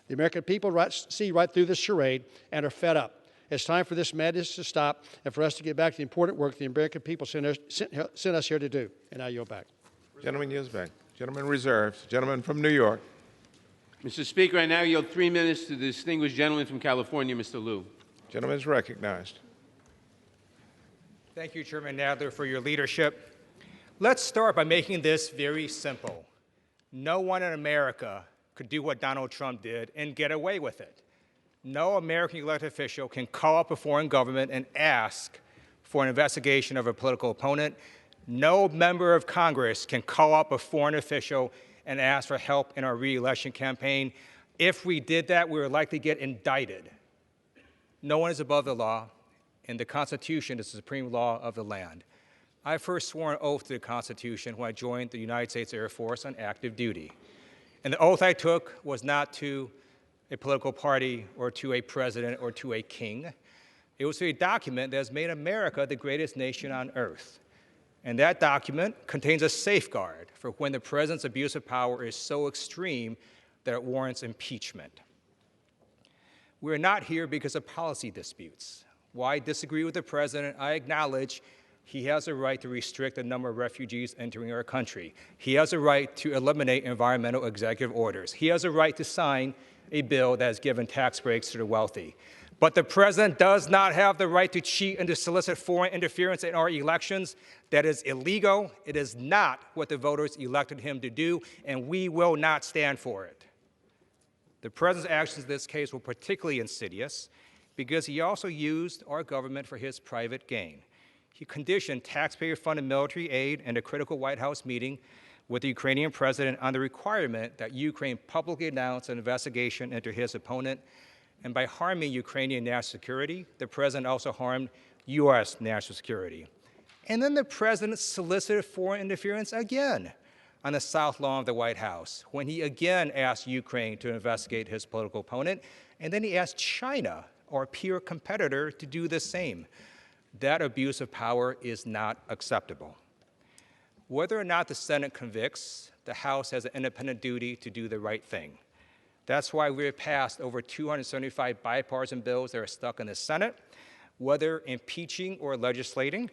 The American people see right through this charade and are fed up. It's time for this madness to stop and for us to get back to the important work the American people sent us here to do. And I yield back. Gentleman yields back. Gentleman reserves. Gentleman from New York. Mr. Speaker, I now yield 3 minutes to the distinguished gentleman from California, Mr. Liu. Gentleman is recognized. Thank you, Chairman Nadler, for your leadership. Let's start by making this very simple. No one in America could do what Donald Trump did and get away with it. No American elected official can call up a foreign government and ask for an investigation of a political opponent. No member of Congress can call up a foreign official and ask for help in our re-election campaign. If we did that, we would likely get indicted. No one is above the law, and the Constitution is the supreme law of the land. I first swore an oath to the Constitution when I joined the United States Air Force on active duty. And the oath I took was not to a political party or to a president or to a king. It was to a document that has made America the greatest nation on earth. And that document contains a safeguard for when the president's abuse of power is so extreme that it warrants impeachment. We're not here because of policy disputes. While I disagree with the president, I acknowledge he has a right to restrict the number of refugees entering our country. He has a right to eliminate environmental executive orders. He has a right to sign a bill that has given tax breaks to the wealthy. But the president does not have the right to cheat and to solicit foreign interference in our elections. That is illegal. It is not what the voters elected him to do, and we will not stand for it. The president's actions in this case were particularly insidious because he also used our government for his private gain. He conditioned taxpayer-funded military aid and a critical White House meeting with the Ukrainian president on the requirement that Ukraine publicly announce an investigation into his opponent. And by harming Ukrainian national security, the president also harmed U.S. national security. And then the president solicited foreign interference again on the South Lawn of the White House, when he again asked Ukraine to investigate his political opponent, and then he asked China, our peer competitor, to do the same. That abuse of power is not acceptable. Whether or not the Senate convicts, the House has an independent duty to do the right thing. That's why we have passed over 275 bipartisan bills that are stuck in the Senate. Whether impeaching or legislating,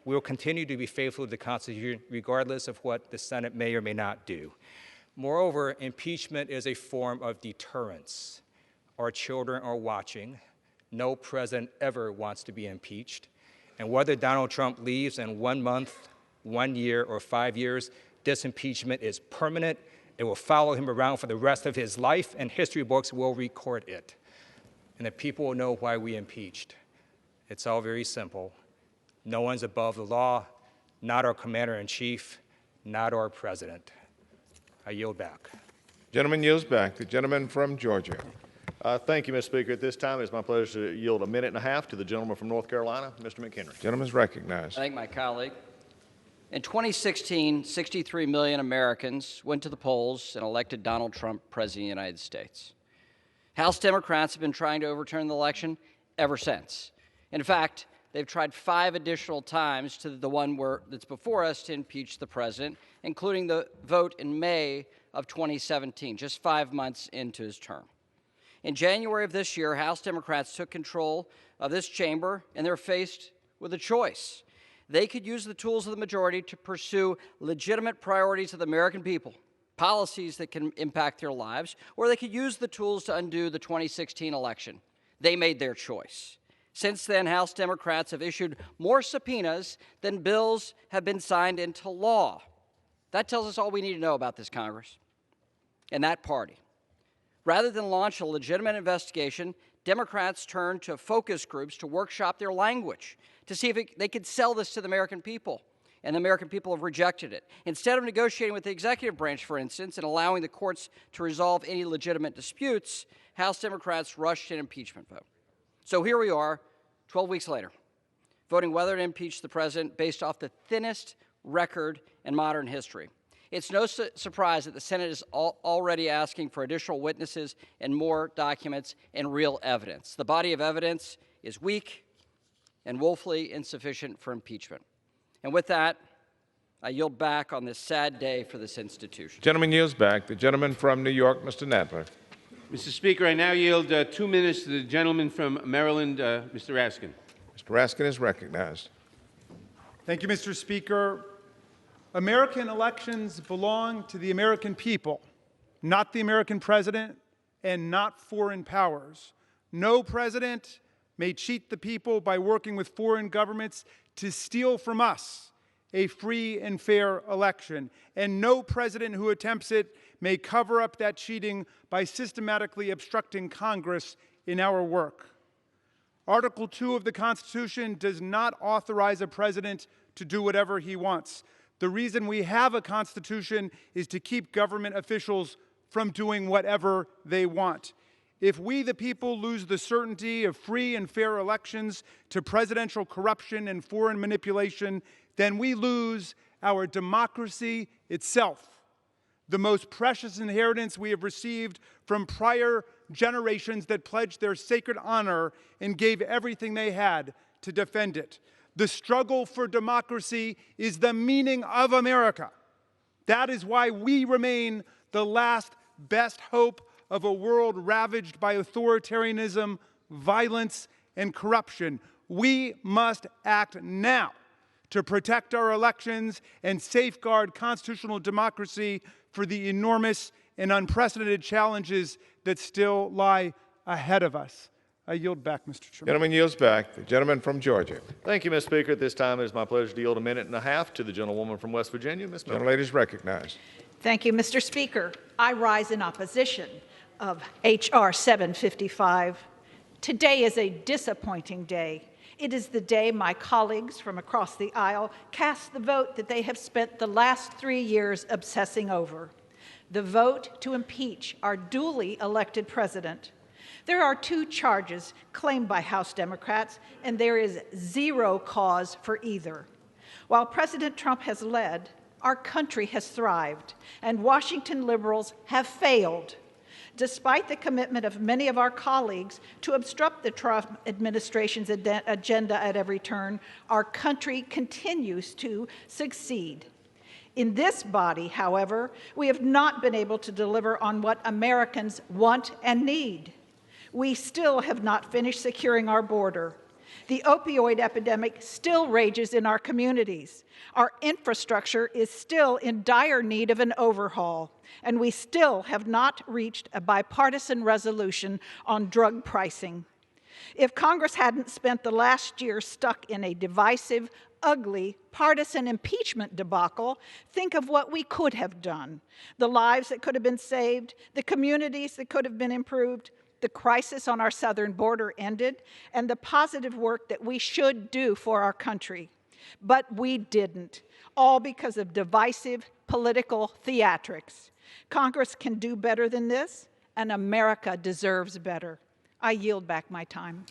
we will continue to be faithful to the Constitution regardless of what the Senate may or may not do. Moreover, impeachment is a form of deterrence. Our children are watching. No president ever wants to be impeached. And whether Donald Trump leaves in 1 month, 1 year, or 5 years, this impeachment is permanent. It will follow him around for the rest of his life, and history books will record it. And the people will know why we impeached. It's all very simple. No one's above the law, not our commander-in-chief, not our president. I yield back. Gentleman yields back. The gentleman from Georgia. Thank you, Mr. Speaker. At this time, it's my pleasure to yield 1.5 minutes to the gentleman from North Carolina, Mr. McHenry. Gentleman is recognized. I thank my colleague. In 2016, 63 million Americans went to the polls and elected Donald Trump President of the United States. House Democrats have been trying to overturn the election ever since. In fact, they've tried 5 additional times to the one that's before us to impeach the president, including the vote in May of 2017, just 5 months into his term. In January of this year, House Democrats took control of this chamber, and they're faced with a choice. They could use the tools of the majority to pursue legitimate priorities of the American people, policies that can impact their lives, or they could use the tools to undo the 2016 election. They made their choice. Since then, House Democrats have issued more subpoenas than bills have been signed into law. That tells us all we need to know about this Congress and that party. Rather than launch a legitimate investigation, Democrats turned to focus groups to workshop their language, to see if they could sell this to the American people. And the American people have rejected it. Instead of negotiating with the executive branch, for instance, and allowing the courts to resolve any legitimate disputes, House Democrats rushed an impeachment vote. So here we are, 12 weeks later, voting whether to impeach the president based off the thinnest record in modern history. It's no surprise that the Senate is already asking for additional witnesses and more documents and real evidence. The body of evidence is weak and woefully insufficient for impeachment. And with that, I yield back on this sad day for this institution. Gentleman yields back. The gentleman from New York, Mr. Nadler. Mr. Speaker, I now yield 2 minutes to the gentleman from Maryland, Mr. Raskin. Mr. Raskin is recognized. Thank you, Mr. Speaker. American elections belong to the American people, not the American president and not foreign powers. No president may cheat the people by working with foreign governments to steal from us a free and fair election. And no president who attempts it may cover up that cheating by systematically obstructing Congress in our work. Article 2 of the Constitution does not authorize a president to do whatever he wants. The reason we have a Constitution is to keep government officials from doing whatever they want. If we, the people, lose the certainty of free and fair elections to presidential corruption and foreign manipulation, then we lose our democracy itself, the most precious inheritance we have received from prior generations that pledged their sacred honor and gave everything they had to defend it. The struggle for democracy is the meaning of America. That is why we remain the last best hope of a world ravaged by authoritarianism, violence, and corruption. We must act now to protect our elections and safeguard constitutional democracy for the enormous and unprecedented challenges that still lie ahead of us. I yield back, Mr. Chairman. Gentleman yields back. The gentleman from Georgia. Thank you, Mr. Speaker. At this time, it is my pleasure to yield 1.5 minutes to the gentlewoman from West Virginia, Ms. Miller. Gentlelady is recognized. Thank you, Mr. Speaker. I rise in opposition of H.R. 755. Today is a disappointing day. It is the day my colleagues from across the aisle cast the vote that they have spent the last 3 years obsessing over. The vote to impeach our duly elected president. There are 2 charges claimed by House Democrats, and there is zero cause for either. While President Trump has led, our country has thrived, and Washington liberals have failed. Despite the commitment of many of our colleagues to obstruct the Trump administration's agenda at every turn, our country continues to succeed. In this body, however, we have not been able to deliver on what Americans want and need. We still have not finished securing our border. The opioid epidemic still rages in our communities. Our infrastructure is still in dire need of an overhaul, and we still have not reached a bipartisan resolution on drug pricing. If Congress hadn't spent the last year stuck in a divisive, ugly, partisan impeachment debacle, think of what we could have done. The lives that could have been saved, the communities that could have been improved, the crisis on our southern border ended, and the positive work that we should do for our country. But we didn't, all because of divisive political theatrics. Congress can do better than this, and America deserves better. I yield back my time.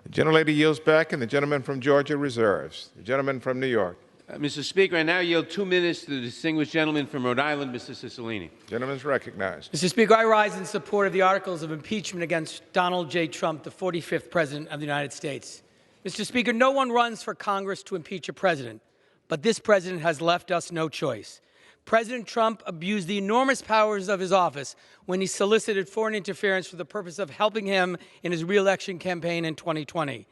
The gentlelady yields back, and the gentleman from Georgia reserves. The gentleman from New York. Mr. Speaker, I now yield 2 minutes to the distinguished gentleman from Rhode Island, Mr. Cicilline. Gentleman is recognized. Mr. Speaker, I rise in support of the articles of impeachment against Donald J. Trump, the 45th President of the United States. Mr. Speaker, no one runs for Congress to impeach a president, but this president has left us no choice. President Trump abused the enormous powers of his office when he solicited foreign interference for the purpose of helping him in his re-election campaign in 2020.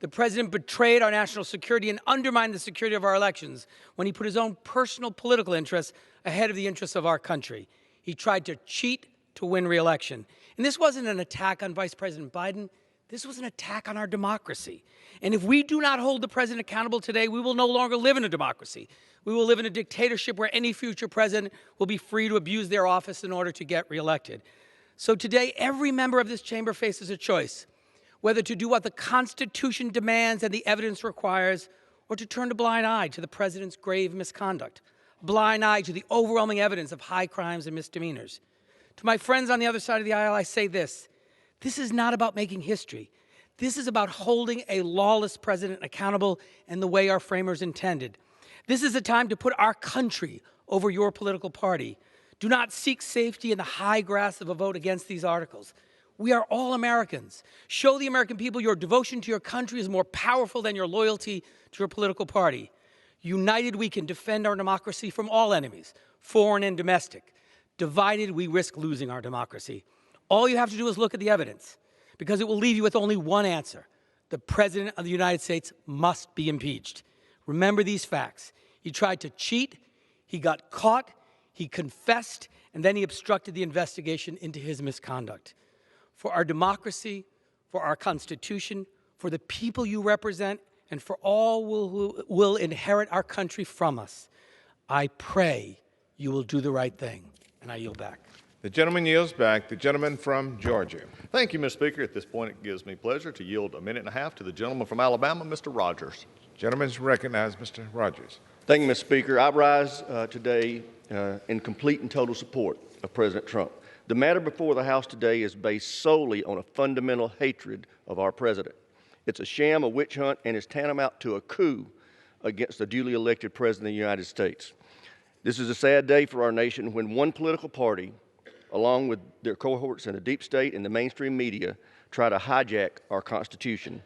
The president betrayed our national security and undermined the security of our elections when he put his own personal political interests ahead of the interests of our country. He tried to cheat to win re-election. And this wasn't an attack on Vice President Biden. This was an attack on our democracy. And if we do not hold the president accountable today, we will no longer live in a democracy. We will live in a dictatorship where any future president will be free to abuse their office in order to get reelected. So today, every member of this chamber faces a choice, whether to do what the Constitution demands and the evidence requires, or to turn a blind eye to the president's grave misconduct, a blind eye to the overwhelming evidence of high crimes and misdemeanors. To my friends on the other side of the aisle, I say this: this is not about making history. This is about holding a lawless president accountable in the way our framers intended. This is a time to put our country over your political party. Do not seek safety in the high grass of a vote against these articles. We are all Americans. Show the American people your devotion to your country is more powerful than your loyalty to your political party. United, we can defend our democracy from all enemies, foreign and domestic. Divided, we risk losing our democracy. All you have to do is look at the evidence, because it will leave you with only one answer. The President of the United States must be impeached. Remember these facts. He tried to cheat, he got caught, he confessed, and then he obstructed the investigation into his misconduct. For our democracy, for our Constitution, for the people you represent, and for all who will inherit our country from us, I pray you will do the right thing. And I yield back. The gentleman yields back. The gentleman from Georgia. Thank you, Mr. Speaker. At this point, it gives me pleasure to yield a minute and a half to the gentleman from Alabama, Mr. Rogers. Gentleman is recognized, Mr. Rogers. Thank you, Mr. Speaker. I rise today in complete and total support of President Trump. The matter before the House today is based solely on a fundamental hatred of our president. It's a sham, a witch hunt, and is tantamount to a coup against the duly elected President of the United States. This is a sad day for our nation when one political party, along with their cohorts in the deep state and the mainstream media, try to hijack our Constitution.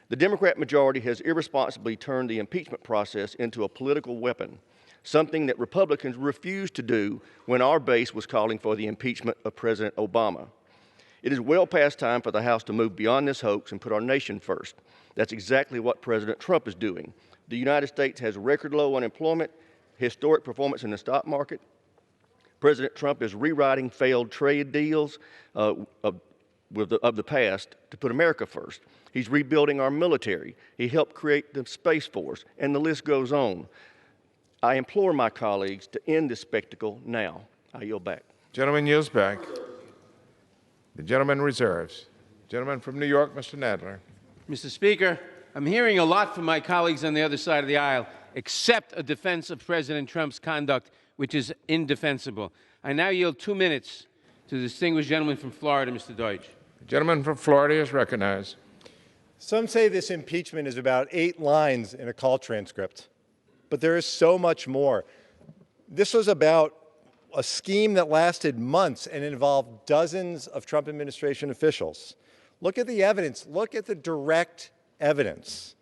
The Democrat majority has irresponsibly turned the impeachment process into a political weapon, something that Republicans refused to do when our base was calling for the impeachment of President Obama. It is well past time for the House to move beyond this hoax and put our nation first. That's exactly what President Trump is doing. The United States has record low unemployment, historic performance in the stock market. President Trump is rewriting failed trade deals of the past to put America first. He's rebuilding our military. He helped create the Space Force, and the list goes on. I implore my colleagues to end this spectacle now. I yield back. Gentleman yields back. The gentleman reserves. Gentleman from New York, Mr. Nadler. Mr. Speaker, I'm hearing a lot from my colleagues on the other side of the aisle, except a defense of President Trump's conduct, which is indefensible. I now yield 2 minutes to the distinguished gentleman from Florida, Mr. Deutsch. The gentleman from Florida is recognized. Some say this impeachment is about 8 lines in a call transcript, but there is so much more. This was about a scheme that lasted months and involved dozens of Trump administration officials. Look at the evidence. Look at the direct evidence.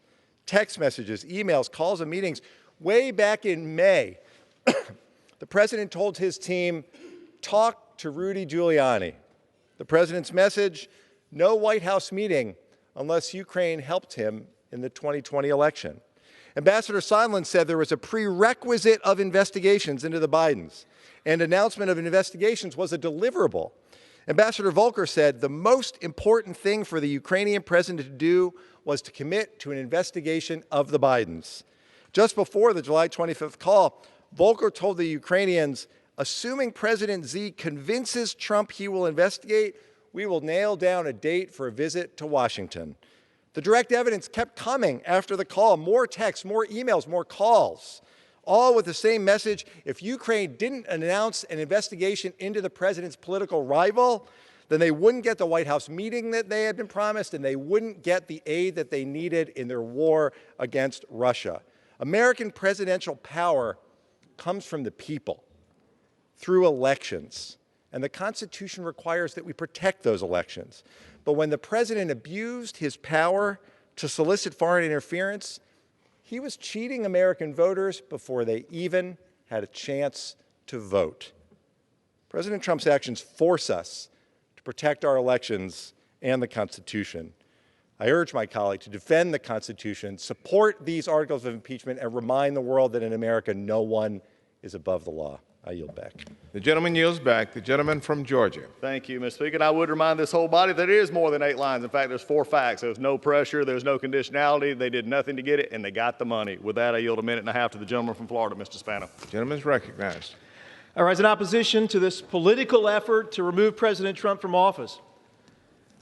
Text messages, emails, calls, and meetings. Way back in May, the president told his team, talk to Rudy Giuliani. The president's message, no White House meeting unless Ukraine helped him in the 2020 election. Ambassador Sondland said there was a prerequisite of investigations into the Bidens, and announcement of investigations was a deliverable. Ambassador Volker said the most important thing for the Ukrainian president to do was to commit to an investigation of the Bidens. Just before the July 25th call, Volker told the Ukrainians, assuming President Z convinces Trump he will investigate, we will nail down a date for a visit to Washington. The direct evidence kept coming after the call, more texts, more emails, more calls, all with the same message. If Ukraine didn't announce an investigation into the president's political rival, then they wouldn't get the White House meeting that they had been promised, and they wouldn't get the aid that they needed in their war against Russia. American presidential power comes from the people through elections, and the Constitution requires that we protect those elections. But when the president abused his power to solicit foreign interference, he was cheating American voters before they even had a chance to vote. President Trump's actions force us to protect our elections and the Constitution. I urge my colleague to defend the Constitution, support these articles of impeachment, and remind the world that in America no one is above the law. I yield back. The gentleman yields back. The gentleman from Georgia. Thank you, Mr. Speaker. And I would remind this whole body that it is more than 8 lines. In fact, there's 4 facts. There's no pressure. There's no conditionality. They did nothing to get it, and they got the money. With that, I yield 1.5 minutes to the gentleman from Florida, Mr. Spano. The gentleman is recognized. I rise in opposition to this political effort to remove President Trump from office.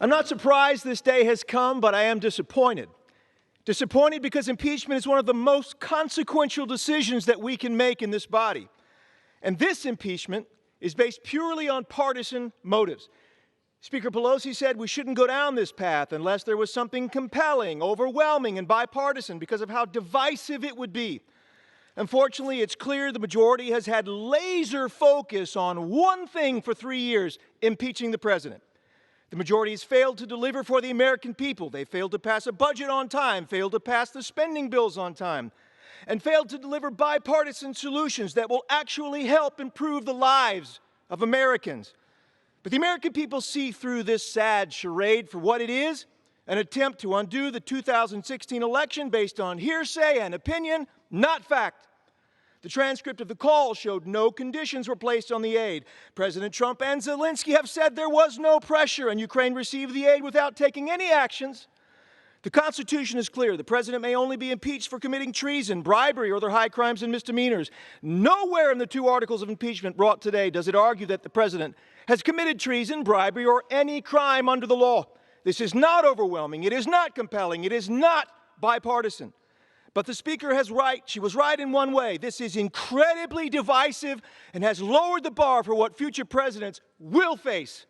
I'm not surprised this day has come, but I am disappointed. Disappointed because impeachment is one of the most consequential decisions that we can make in this body. And this impeachment is based purely on partisan motives. Speaker Pelosi said we shouldn't go down this path unless there was something compelling, overwhelming, and bipartisan because of how divisive it would be. Unfortunately, it's clear the majority has had laser focus on one thing for 3 years, impeaching the president. The majority has failed to deliver for the American people. They failed to pass a budget on time, failed to pass the spending bills on time, and failed to deliver bipartisan solutions that will actually help improve the lives of Americans. But the American people see through this sad charade for what it is, an attempt to undo the 2016 election based on hearsay and opinion, not fact. The transcript of the call showed no conditions were placed on the aid. President Trump and Zelensky have said there was no pressure and Ukraine received the aid without taking any actions. The Constitution is clear. The president may only be impeached for committing treason, bribery, or other high crimes and misdemeanors. Nowhere in the 2 articles of impeachment brought today does it argue that the president has committed treason, bribery, or any crime under the law. This is not overwhelming. It is not compelling. It is not bipartisan. But the Speaker has right. She was right in one way. This is incredibly divisive and has lowered the bar for what future presidents will face.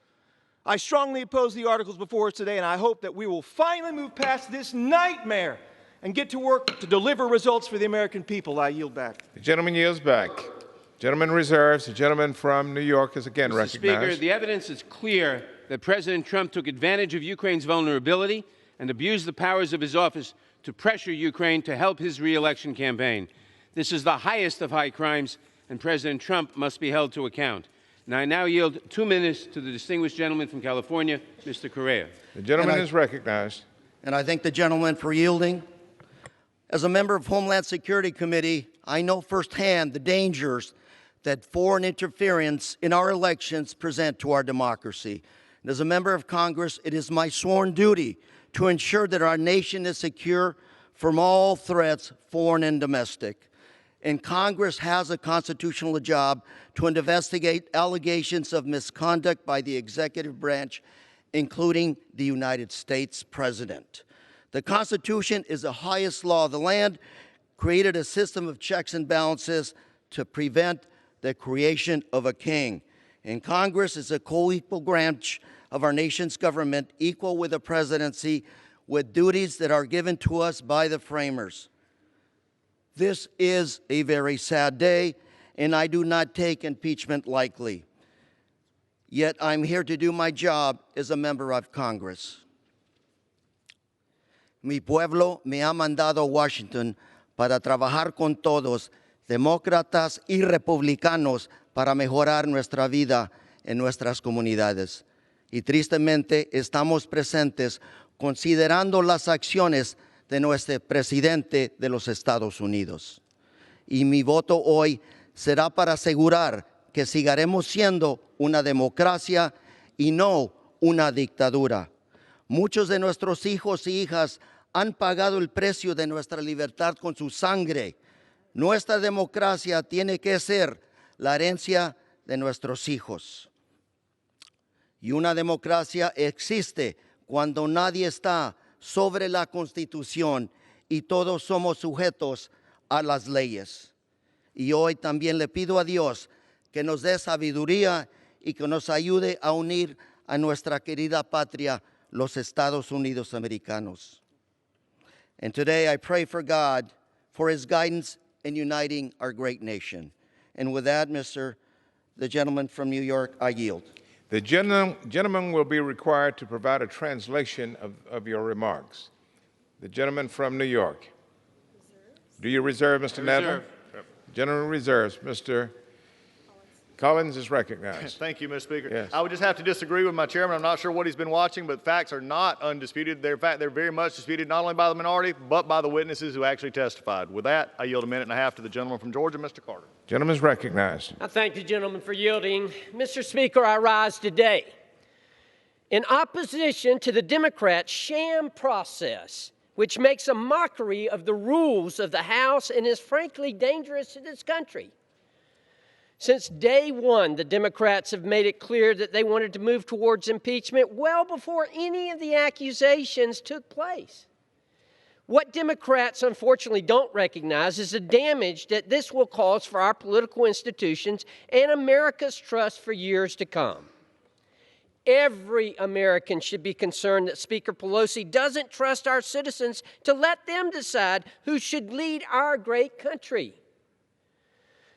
I strongly oppose the articles before us today, and I hope that we will finally move past this nightmare and get to work to deliver results for the American people. I yield back. The gentleman yields back. Gentleman reserves. The gentleman from New York is again recognized. Mr. Speaker, the evidence is clear that President Trump took advantage of Ukraine's vulnerability and abused the powers of his office to pressure Ukraine to help his re-election campaign. This is the highest of high crimes, and President Trump must be held to account. And I now yield 2 minutes to the distinguished gentleman from California, Mr. Correa. The gentleman is recognized. And I thank the gentleman for yielding. As a member of Homeland Security Committee, I know firsthand the dangers that foreign interference in our elections present to our democracy. And as a member of Congress, it is my sworn duty to ensure that our nation is secure from all threats, foreign and domestic. And Congress has a constitutional job to investigate allegations of misconduct by the executive branch, including the United States President. The Constitution is the highest law of the land, created a system of checks and balances to prevent the creation of a king. And Congress is a co-equal branch of our nation's government, equal with the presidency, with duties that are given to us by the framers. This is a very sad day, and I do not take impeachment lightly. Yet I'm here to do my job as a member of Congress. Mi pueblo me ha mandado a Washington para trabajar con todos, demócratas y republicanos, para mejorar nuestra vida en nuestras comunidades. Y tristemente estamos presentes considerando las acciones de nuestro presidente de los Estados Unidos. Y mi voto hoy será para asegurar que seguiremos siendo una democracia y no una dictadura. Muchos de nuestros hijos y hijas han pagado el precio de nuestra libertad con su sangre. Nuestra democracia tiene que ser la herencia de nuestros hijos. Y una democracia existe cuando nadie está sobre la Constitución y todos somos sujetos a las leyes. Y hoy también le pido a Dios que nos dé sabiduría y que nos ayude a unir a nuestra querida patria, los Estados Unidos americanos. And today I pray for God for His guidance in uniting our great nation. And with that, the gentleman from New York, I yield. The gentleman will be required to provide a translation of your remarks. The gentleman from New York. Do you reserve, Mr. Neville? Gentleman reserves. Mr. Collins is recognized. Thank you, Mr. Speaker. Yes. I would just have to disagree with my chairman. I'm not sure what he's been watching, but facts are not undisputed. In fact, they're very much disputed not only by the minority, but by the witnesses who actually testified. With that, I yield a minute and a half to the gentleman from Georgia, Mr. Carter. Gentleman is recognized. I thank the gentleman for yielding. Mr. Speaker, I rise today in opposition to the Democrats' sham process, which makes a mockery of the rules of the House and is frankly dangerous to this country. Since day one, the Democrats have made it clear that they wanted to move towards impeachment well before any of the accusations took place. What Democrats unfortunately don't recognize is the damage that this will cause for our political institutions and America's trust for years to come. Every American should be concerned that Speaker Pelosi doesn't trust our citizens to let them decide who should lead our great country.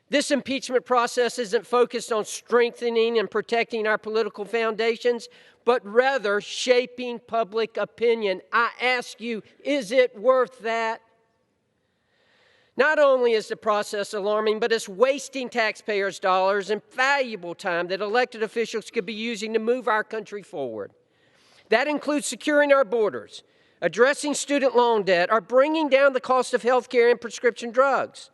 This impeachment process isn't focused on strengthening and protecting our political foundations, but rather shaping public opinion. I ask you, is it worth that? Not only is the process alarming, but it's wasting taxpayers' dollars and valuable time that elected officials could be using to move our country forward. That includes securing our borders, addressing student loan debt, or bringing down the cost of health care and prescription drugs.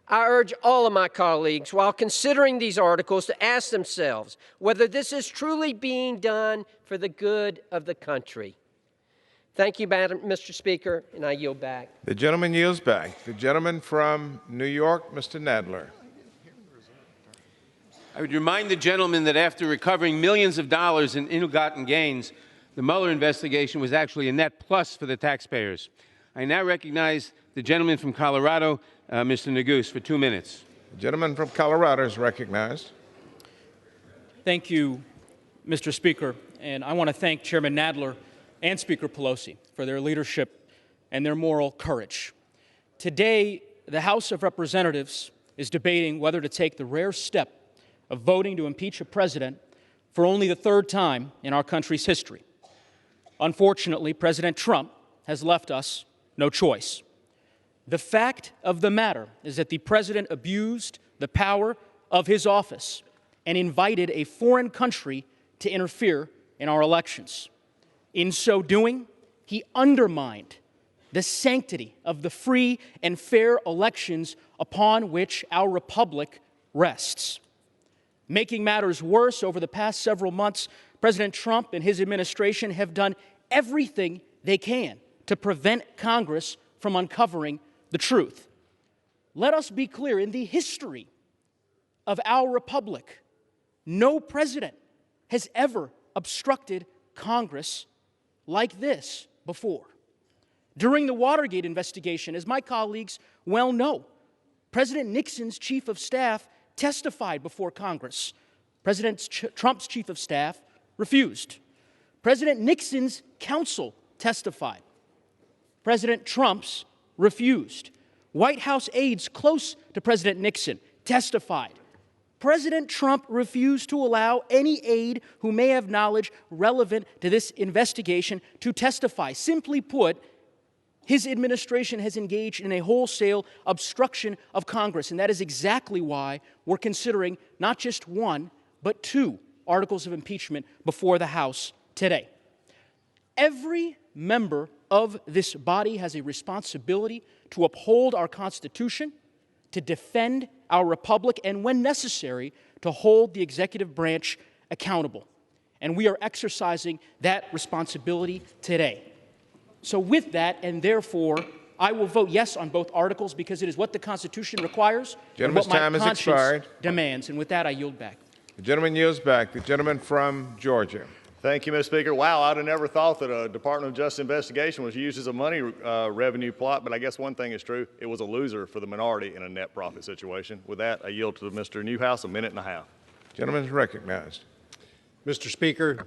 I urge all of my colleagues, while considering these articles, to ask themselves whether this is truly being done for the good of the country. Thank you, Mr. Speaker, and I yield back. The gentleman yields back. The gentleman from New York, Mr. Nadler. I would remind the gentleman that after recovering millions of dollars in ill-gotten gains, the Mueller investigation was actually a net plus for the taxpayers. I now recognize the gentleman from Colorado, Mr. NowThis, for 2 minutes. The gentleman from Colorado is recognized. Thank you, Mr. Speaker, and I want to thank Chairman Nadler and Speaker Pelosi for their leadership and their moral courage. Today, the House of Representatives is debating whether to take the rare step of voting to impeach a president for only the third time in our country's history. Unfortunately, President Trump has left us no choice. The fact of the matter is that the president abused the power of his office and invited a foreign country to interfere in our elections. In so doing, he undermined the sanctity of the free and fair elections upon which our republic rests. Making matters worse, over the past several months, President Trump and his administration have done everything they can to prevent Congress from uncovering the truth. Let us be clear, in the history of our republic, no president has ever obstructed Congress like this before. During the Watergate investigation, as my colleagues well know, President Nixon's chief of staff testified before Congress. President Trump's chief of staff refused. President Nixon's counsel testified. President Trump's refused. White House aides close to President Nixon testified. President Trump refused to allow any aide who may have knowledge relevant to this investigation to testify. Simply put, his administration has engaged in a wholesale obstruction of Congress, and that is exactly why we're considering not just one, but 2 articles of impeachment before the House today. Every member of this body has a responsibility to uphold our Constitution, to defend our republic, and when necessary, to hold the executive branch accountable. And we are exercising that responsibility today. So with that, and therefore, I will vote yes on both articles because it is what the Constitution requires and what my conscience demands. And with that, I yield back. The gentleman yields back. The gentleman from Georgia. Thank you, Mr. Speaker. Wow, I'd have never thought that a Department of Justice investigation was used as a money revenue plot, but I guess one thing is true. It was a loser for the minority in a net profit situation. With that, I yield to Mr. Newhouse, a minute and a half. Gentleman is recognized. Mr. Speaker,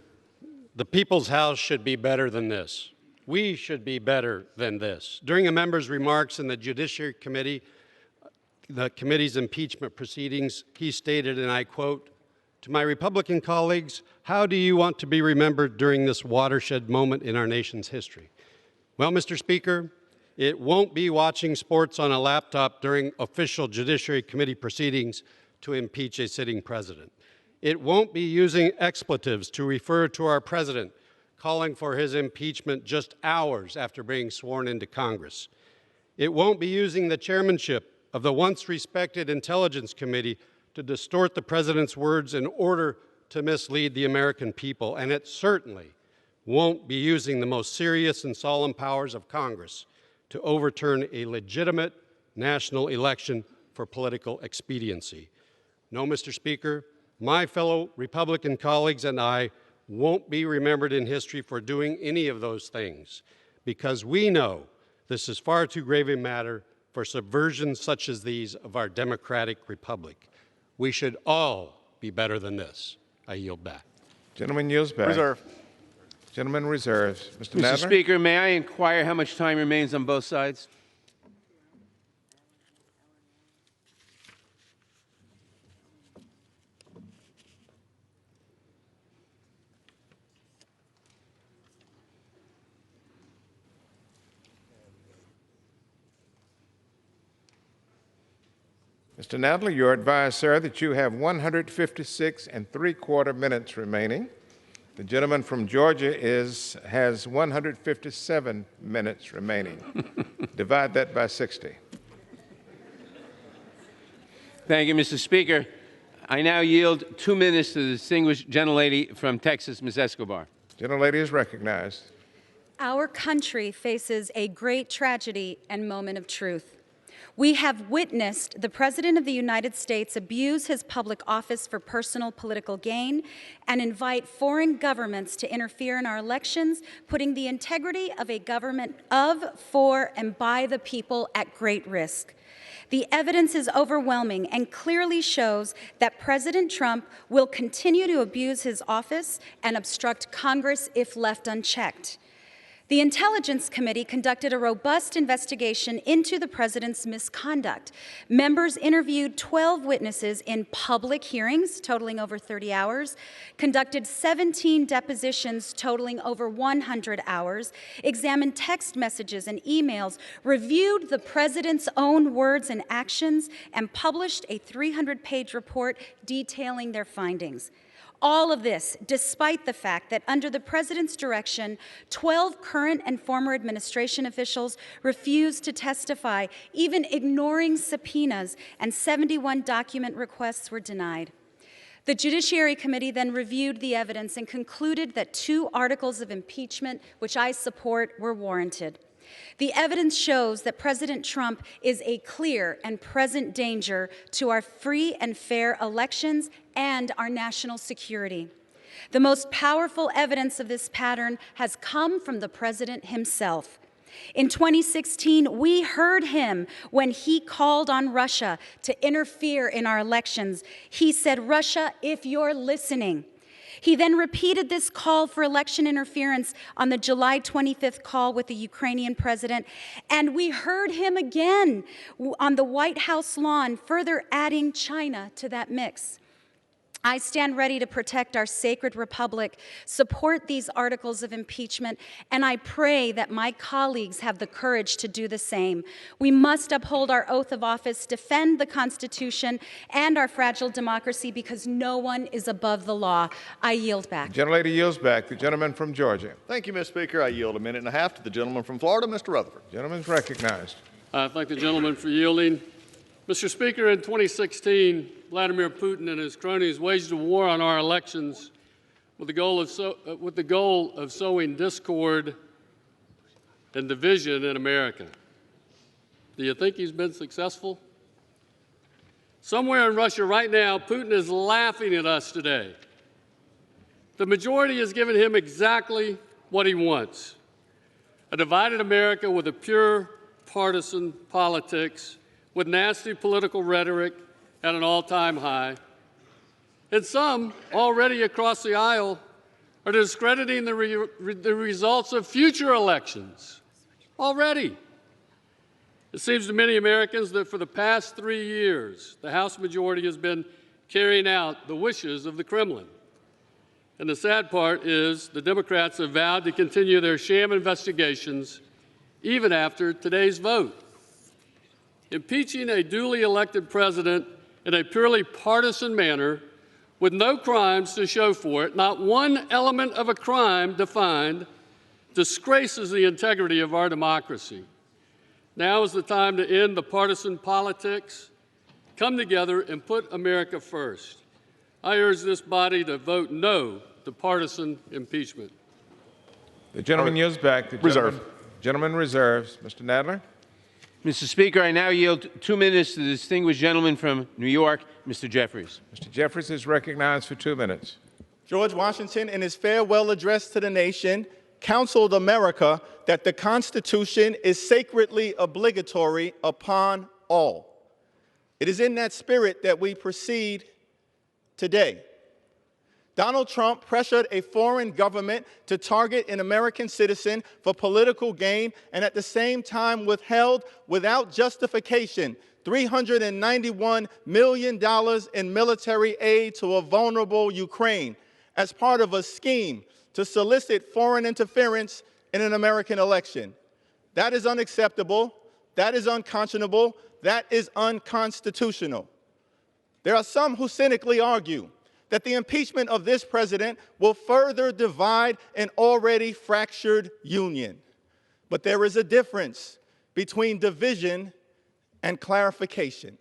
the People's House should be better than this. We should be better than this. During a member's remarks in the Judiciary Committee, the committee's impeachment proceedings, he stated, and I quote, "To my Republican colleagues, how do you want to be remembered during this watershed moment in our nation's history?" Well, Mr. Speaker, it won't be watching sports on a laptop during official Judiciary Committee proceedings to impeach a sitting president. It won't be using expletives to refer to our president calling for his impeachment just hours after being sworn into Congress. It won't be using the chairmanship of the once respected Intelligence Committee to distort the president's words in order to mislead the American people. And it certainly won't be using the most serious and solemn powers of Congress to overturn a legitimate national election for political expediency. No, Mr. Speaker, my fellow Republican colleagues and I won't be remembered in history for doing any of those things, because we know this is far too grave a matter for subversions such as these of our democratic republic. We should all be better than this. I yield back. Gentleman yields back. Reserve. Gentleman reserves. Mr. Mr. Nadler? Speaker, may I inquire how much time remains on both sides? Mr. Nadler, you're advised, sir, that you have 156 3/4 minutes remaining. The gentleman from Georgia has 157 minutes remaining. Divide that by 60. Thank you, Mr. Speaker. I now yield 2 minutes to the distinguished gentlelady from Texas, Ms. Escobar. Gentlelady is recognized. Our country faces a great tragedy and moment of truth. We have witnessed the President of the United States abuse his public office for personal political gain and invite foreign governments to interfere in our elections, putting the integrity of a government of, for, and by the people at great risk. The evidence is overwhelming and clearly shows that President Trump will continue to abuse his office and obstruct Congress if left unchecked. The Intelligence Committee conducted a robust investigation into the president's misconduct. Members interviewed 12 witnesses in public hearings, totaling over 30 hours, conducted 17 depositions totaling over 100 hours, examined text messages and emails, reviewed the president's own words and actions, and published a 300-page report detailing their findings. All of this, despite the fact that under the president's direction, 12 current and former administration officials refused to testify, even ignoring subpoenas, and 71 document requests were denied. The Judiciary Committee then reviewed the evidence and concluded that 2 articles of impeachment, which I support, were warranted. The evidence shows that President Trump is a clear and present danger to our free and fair elections and our national security. The most powerful evidence of this pattern has come from the president himself. In 2016, we heard him when he called on Russia to interfere in our elections. He said, "Russia, if you're listening." He then repeated this call for election interference on the July 25th call with the Ukrainian president, and we heard him again on the White House lawn, further adding China to that mix. I stand ready to protect our sacred republic, support these articles of impeachment, and I pray that my colleagues have the courage to do the same. We must uphold our oath of office, defend the Constitution and our fragile democracy, because no one is above the law. I yield back. The gentlelady yields back. The gentleman from Georgia. Thank you, Mr. Speaker. I yield 1.5 minutes to the gentleman from Florida, Mr. Rutherford. Gentleman is recognized. I thank the gentleman for yielding. Mr. Speaker, in 2016, Vladimir Putin and his cronies waged a war on our elections with the goal of sowing discord and division in America. Do you think he's been successful? Somewhere in Russia right now, Putin is laughing at us today. The majority has given him exactly what he wants: a divided America with a pure partisan politics, with nasty political rhetoric at an all-time high. And some, already across the aisle, are discrediting the results of future elections. Already. It seems to many Americans that for the past 3 years, the House majority has been carrying out the wishes of the Kremlin. And the sad part is the Democrats have vowed to continue their sham investigations even after today's vote. Impeaching a duly elected president in a purely partisan manner with no crimes to show for it, not one element of a crime defined, disgraces the integrity of our democracy. Now is the time to end the partisan politics, come together, and put America first. I urge this body to vote no to partisan impeachment. The gentleman yields back. The gentleman reserves. Mr. Nadler. Mr. Speaker, I now yield 2 minutes to the distinguished gentleman from New York, Mr. Jeffries. Mr. Jeffries is recognized for 2 minutes. George Washington, in his farewell address to the nation, counseled America that the Constitution is sacredly obligatory upon all. It is in that spirit that we proceed today. Donald Trump pressured a foreign government to target an American citizen for political gain and at the same time withheld without justification $391 million in military aid to a vulnerable Ukraine as part of a scheme to solicit foreign interference in an American election. That is unacceptable. That is unconscionable. That is unconstitutional. There are some who cynically argue that the impeachment of this president will further divide an already fractured union. But there is a difference between division and clarification.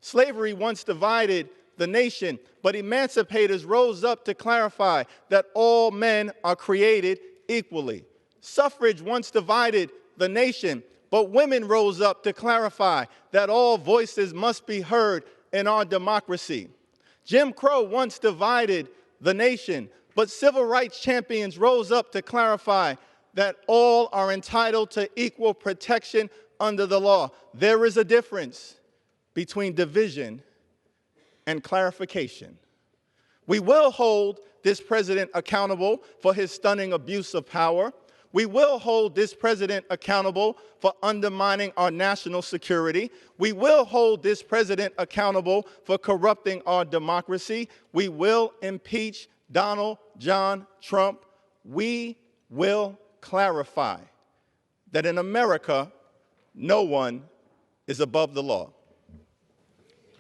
Slavery once divided the nation, but emancipators rose up to clarify that all men are created equally. Suffrage once divided the nation, but women rose up to clarify that all voices must be heard in our democracy. Jim Crow once divided the nation, but civil rights champions rose up to clarify that all are entitled to equal protection under the law. There is a difference between division and clarification. We will hold this president accountable for his stunning abuse of power. We will hold this president accountable for undermining our national security. We will hold this president accountable for corrupting our democracy. We will impeach Donald John Trump. We will clarify that in America, no one is above the law.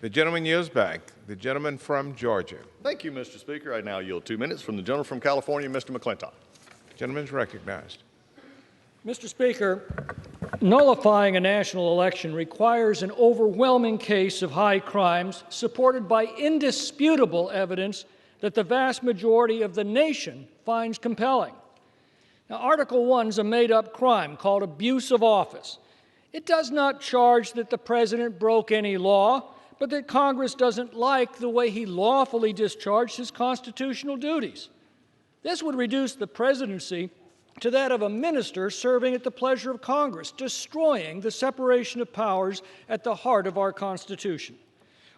The gentleman yields back. The gentleman from Georgia. Thank you, Mr. Speaker. I now yield 2 minutes from the gentleman from California, Mr. McClintock. Gentleman is recognized. Mr. Speaker, nullifying a national election requires an overwhelming case of high crimes supported by indisputable evidence that the vast majority of the nation finds compelling. Now, Article 1 is a made-up crime called abuse of office. It does not charge that the president broke any law, but that Congress doesn't like the way he lawfully discharged his constitutional duties. This would reduce the presidency to that of a minister serving at the pleasure of Congress, destroying the separation of powers at the heart of our Constitution.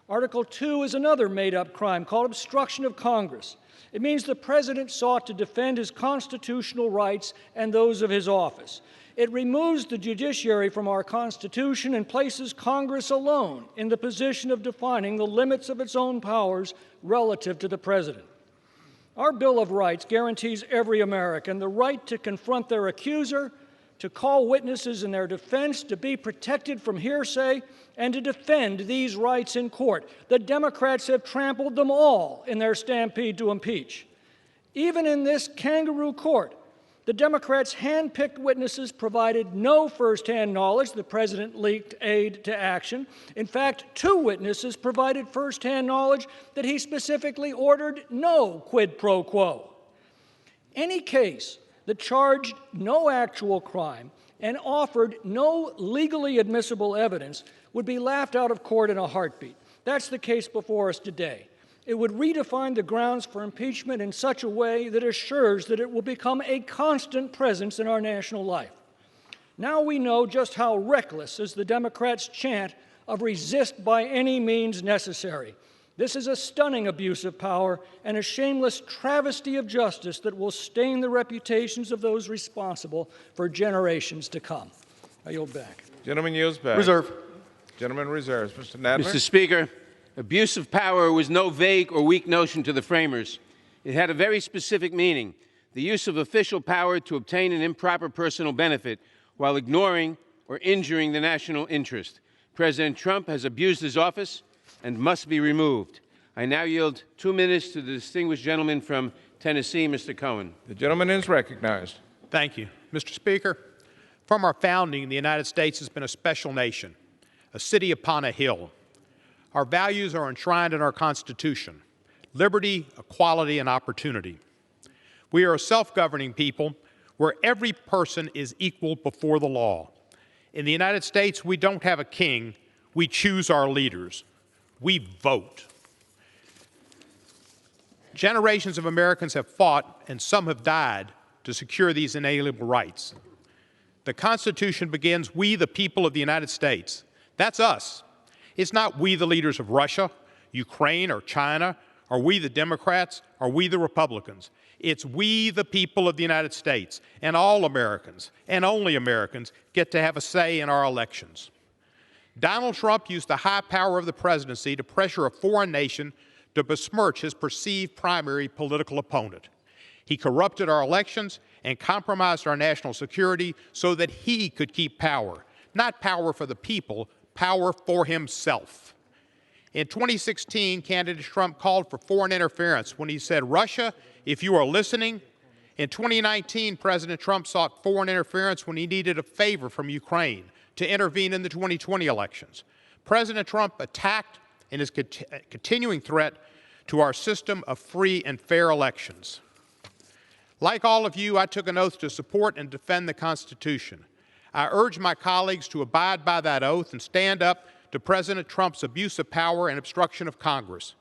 Article 2 is another made-up crime called obstruction of Congress. It means the president sought to defend his constitutional rights and those of his office. It removes the judiciary from our Constitution and places Congress alone in the position of defining the limits of its own powers relative to the president. Our Bill of Rights guarantees every American the right to confront their accuser, to call witnesses in their defense, to be protected from hearsay, and to defend these rights in court. The Democrats have trampled them all in their stampede to impeach. Even in this kangaroo court, the Democrats' hand-picked witnesses provided no firsthand knowledge the president leaked aid to action. In fact, 2 witnesses provided firsthand knowledge that he specifically ordered no quid pro quo. Any case that charged no actual crime and offered no legally admissible evidence would be laughed out of court in a heartbeat. That's the case before us today. It would redefine the grounds for impeachment in such a way that assures that it will become a constant presence in our national life. Now we know just how reckless is the Democrats' chant of resist by any means necessary. This is a stunning abuse of power and a shameless travesty of justice that will stain the reputations of those responsible for generations to come. I yield back. Gentleman yields back. Reserve. Gentleman reserves. Mr. Nadler. Mr. Speaker, abuse of power was no vague or weak notion to the framers. It had a very specific meaning: the use of official power to obtain an improper personal benefit while ignoring or injuring the national interest. President Trump has abused his office and must be removed. I now yield 2 minutes to the distinguished gentleman from Tennessee, Mr. Cohen. The gentleman is recognized. Thank you. Mr. Speaker, from our founding, the United States has been a special nation, a city upon a hill. Our values are enshrined in our Constitution: liberty, equality, and opportunity. We are a self-governing people where every person is equal before the law. In the United States, we don't have a king. We choose our leaders. We vote. Generations of Americans have fought, and some have died, to secure these inalienable rights. The Constitution begins, "We, the people of the United States." That's us. It's not we, the leaders of Russia, Ukraine, or China, or we, the Democrats, or we, the Republicans. It's we, the people of the United States, and all Americans, and only Americans, get to have a say in our elections. Donald Trump used the high power of the presidency to pressure a foreign nation to besmirch his perceived primary political opponent. He corrupted our elections and compromised our national security so that he could keep power. Not power for the people, power for himself. In 2016, candidate Trump called for foreign interference when he said, "Russia, if you are listening." In 2019, President Trump sought foreign interference when he needed a favor from Ukraine to intervene in the 2020 elections. President Trump attacked and is continuing threat to our system of free and fair elections. Like all of you, I took an oath to support and defend the Constitution. I urge my colleagues to abide by that oath and stand up to President Trump's abuse of power and obstruction of Congress.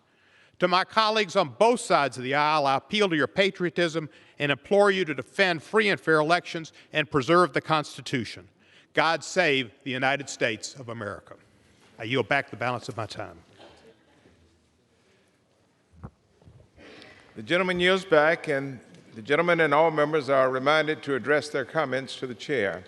To my colleagues on both sides of the aisle, I appeal to your patriotism and implore you to defend free and fair elections and preserve the Constitution. God save the United States of America. I yield back the balance of my time. The gentleman yields back, and the gentleman and all members are reminded to address their comments to the chair.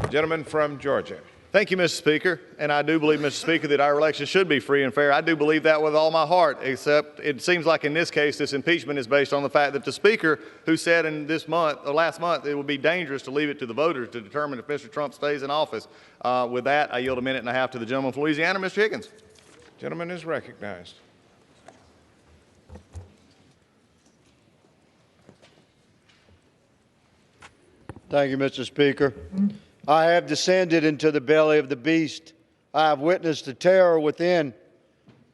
The gentleman from Georgia. Thank you, Mr. Speaker. And I do believe, Mr. Speaker, that our elections should be free and fair. I do believe that with all my heart, except it seems like in this case, this impeachment is based on the fact that the Speaker, who said in this month, or last month, it would be dangerous to leave it to the voters to determine if Mr. Trump stays in office. With that, I yield a minute and a half to the gentleman from Louisiana, Mr. Higgins. The gentleman is recognized. Thank you, Mr. Speaker. I have descended into the belly of the beast. I have witnessed the terror within,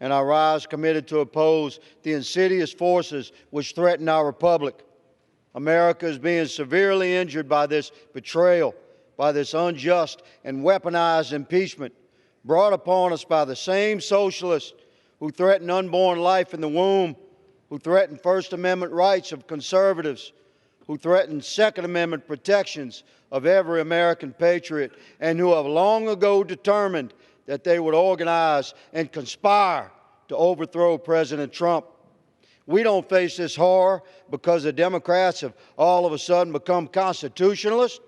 and I rise committed to oppose the insidious forces which threaten our republic. America is being severely injured by this betrayal, by this unjust and weaponized impeachment brought upon us by the same socialists who threaten unborn life in the womb, who threaten First Amendment rights of conservatives, who threaten Second Amendment protections of every American patriot, and who have long ago determined that they would organize and conspire to overthrow President Trump. We don't face this horror because the Democrats have all of a sudden become constitutionalists.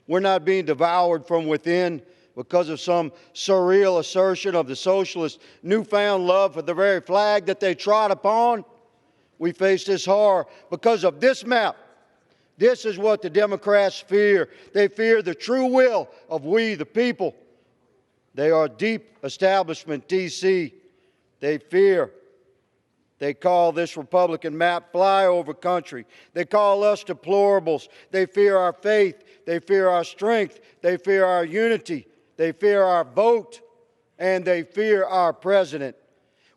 We're not being devoured from within because of some surreal assertion of the socialists' newfound love for the very flag that they trod upon. We face this horror because of this map. This is what the Democrats fear. They fear the true will of we, the people. They are deep establishment DC. They fear. They call this Republican map flyover country. They call us deplorables. They fear our faith. They fear our strength. They fear our unity. They fear our vote. And they fear our president.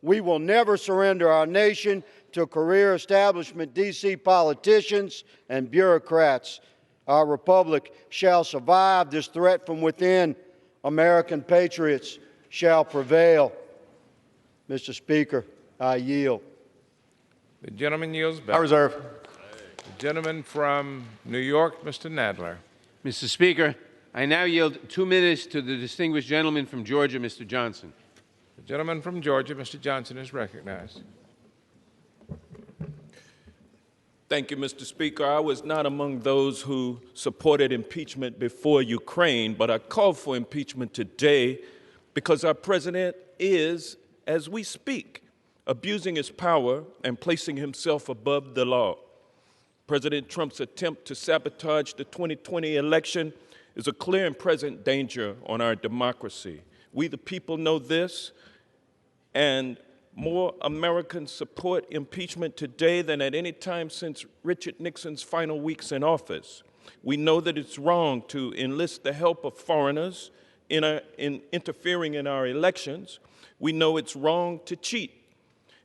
We will never surrender our nation to career establishment DC politicians and bureaucrats. Our republic shall survive this threat from within. American patriots shall prevail. Mr. Speaker, I yield. The gentleman yields back. I reserve. The gentleman from New York, Mr. Nadler. Mr. Speaker, I now yield 2 minutes to the distinguished gentleman from Georgia, Mr. Johnson. The gentleman from Georgia, Mr. Johnson, is recognized. Thank you, Mr. Speaker. I was not among those who supported impeachment before Ukraine, but I called for impeachment today because our president is, as we speak, abusing his power and placing himself above the law. President Trump's attempt to sabotage the 2020 election is a clear and present danger on our democracy. We, the people, know this, and more Americans support impeachment today than at any time since Richard Nixon's final weeks in office. We know that it's wrong to enlist the help of foreigners in interfering in our elections. We know it's wrong to cheat,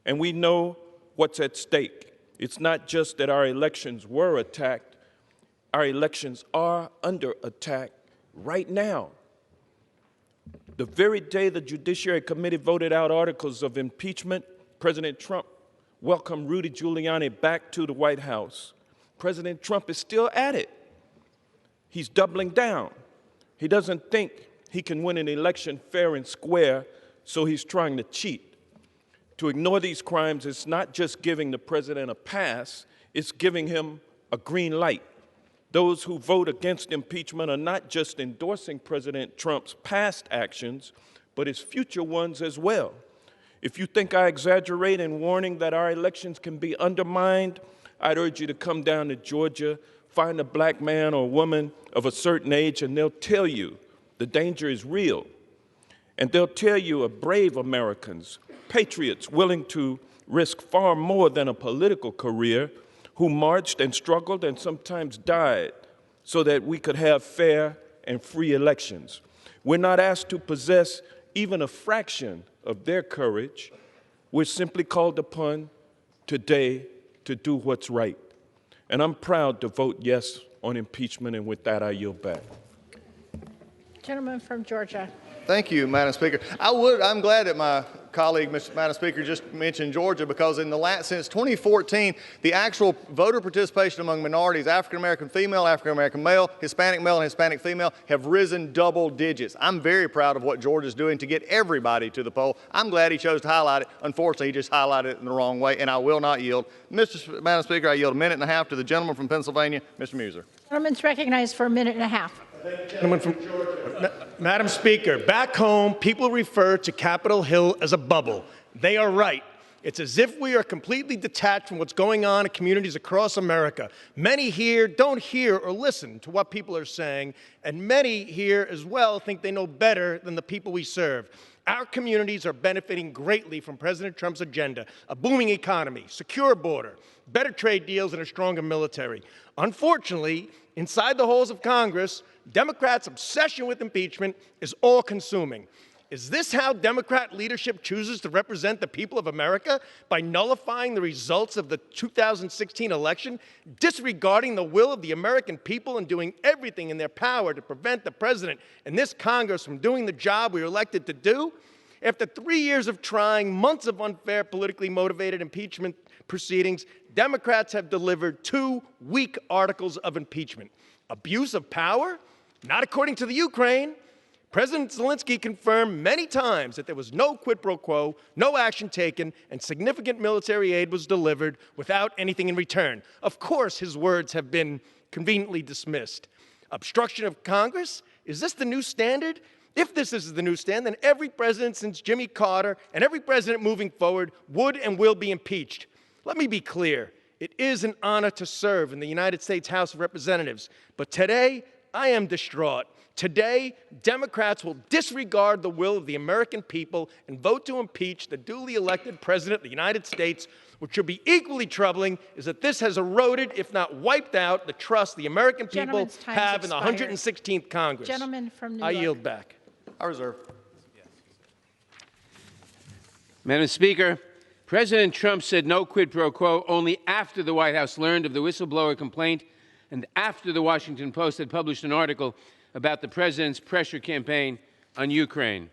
and we know what's at stake. It's not just that our elections were attacked, our elections are under attack right now. The very day the Judiciary Committee voted out articles of impeachment, President Trump welcomed Rudy Giuliani back to the White House. President Trump is still at it. He's doubling down. He doesn't think he can win an election fair and square, so he's trying to cheat. To ignore these crimes is not just giving the president a pass, it's giving him a green light. Those who vote against impeachment are not just endorsing President Trump's past actions, but his future ones as well. If you think I exaggerate in warning that our elections can be undermined, I'd urge you to come down to Georgia, find a black man or woman of a certain age, and they'll tell you the danger is real. And they'll tell you of brave Americans, patriots willing to risk far more than a political career, who marched and struggled and sometimes died so that we could have fair and free elections. We're not asked to possess even a fraction of their courage. We're simply called upon today to do what's right. And I'm proud to vote yes on impeachment, and with that, I yield back. Gentleman from Georgia. Thank you, Madam Speaker. I'm glad that my colleague, Madam Speaker, just mentioned Georgia, because since 2014, the actual voter participation among minorities, African-American female, African-American male, and Hispanic female, have risen double digits. I'm very proud of what Georgia's doing to get everybody to the poll. I'm glad he chose to highlight it. Unfortunately, he just highlighted it in the wrong way, and I will not yield. Madam Speaker, I yield a minute and a half to the gentleman from Pennsylvania, Mr. Muser. Gentleman's recognized for a minute and a half. Gentleman from Georgia. Madam Speaker, back home, people refer to Capitol Hill as a bubble. They are right. It's as if we are completely detached from what's going on in communities across America. Many here don't hear or listen to what people are saying, and many here as well think they know better than the people we serve. Our communities are benefiting greatly from President Trump's agenda: a booming economy, secure border, better trade deals, and a stronger military. Unfortunately, inside the halls of Congress, Democrats' obsession with impeachment is all-consuming. Is this how Democrat leadership chooses to represent the people of America? By nullifying the results of the 2016 election, disregarding the will of the American people, and doing everything in their power to prevent the president and this Congress from doing the job we were elected to do? After 3 years of trying, months of unfair, politically motivated impeachment proceedings, Democrats have delivered 2 weak articles of impeachment. Abuse of power? Not according to the Ukraine. President Zelensky confirmed many times that there was no quid pro quo, no action taken, and significant military aid was delivered without anything in return. Of course, his words have been conveniently dismissed. Obstruction of Congress? Is this the new standard? If this is the new standard, then every president since Jimmy Carter and every president moving forward would and will be impeached. Let me be clear. It is an honor to serve in the United States House of Representatives, but today, I am distraught. Today, Democrats will disregard the will of the American people and vote to impeach the duly elected President of the United States. What should be equally troubling is that this has eroded, if not wiped out, the trust the American people have in the 116th Congress. Gentleman from New I York. yield back. I reserve. Madam Speaker, President Trump said no quid pro quo only after the White House learned of the whistleblower complaint and after the Washington Post had published an article about the president's pressure campaign on Ukraine.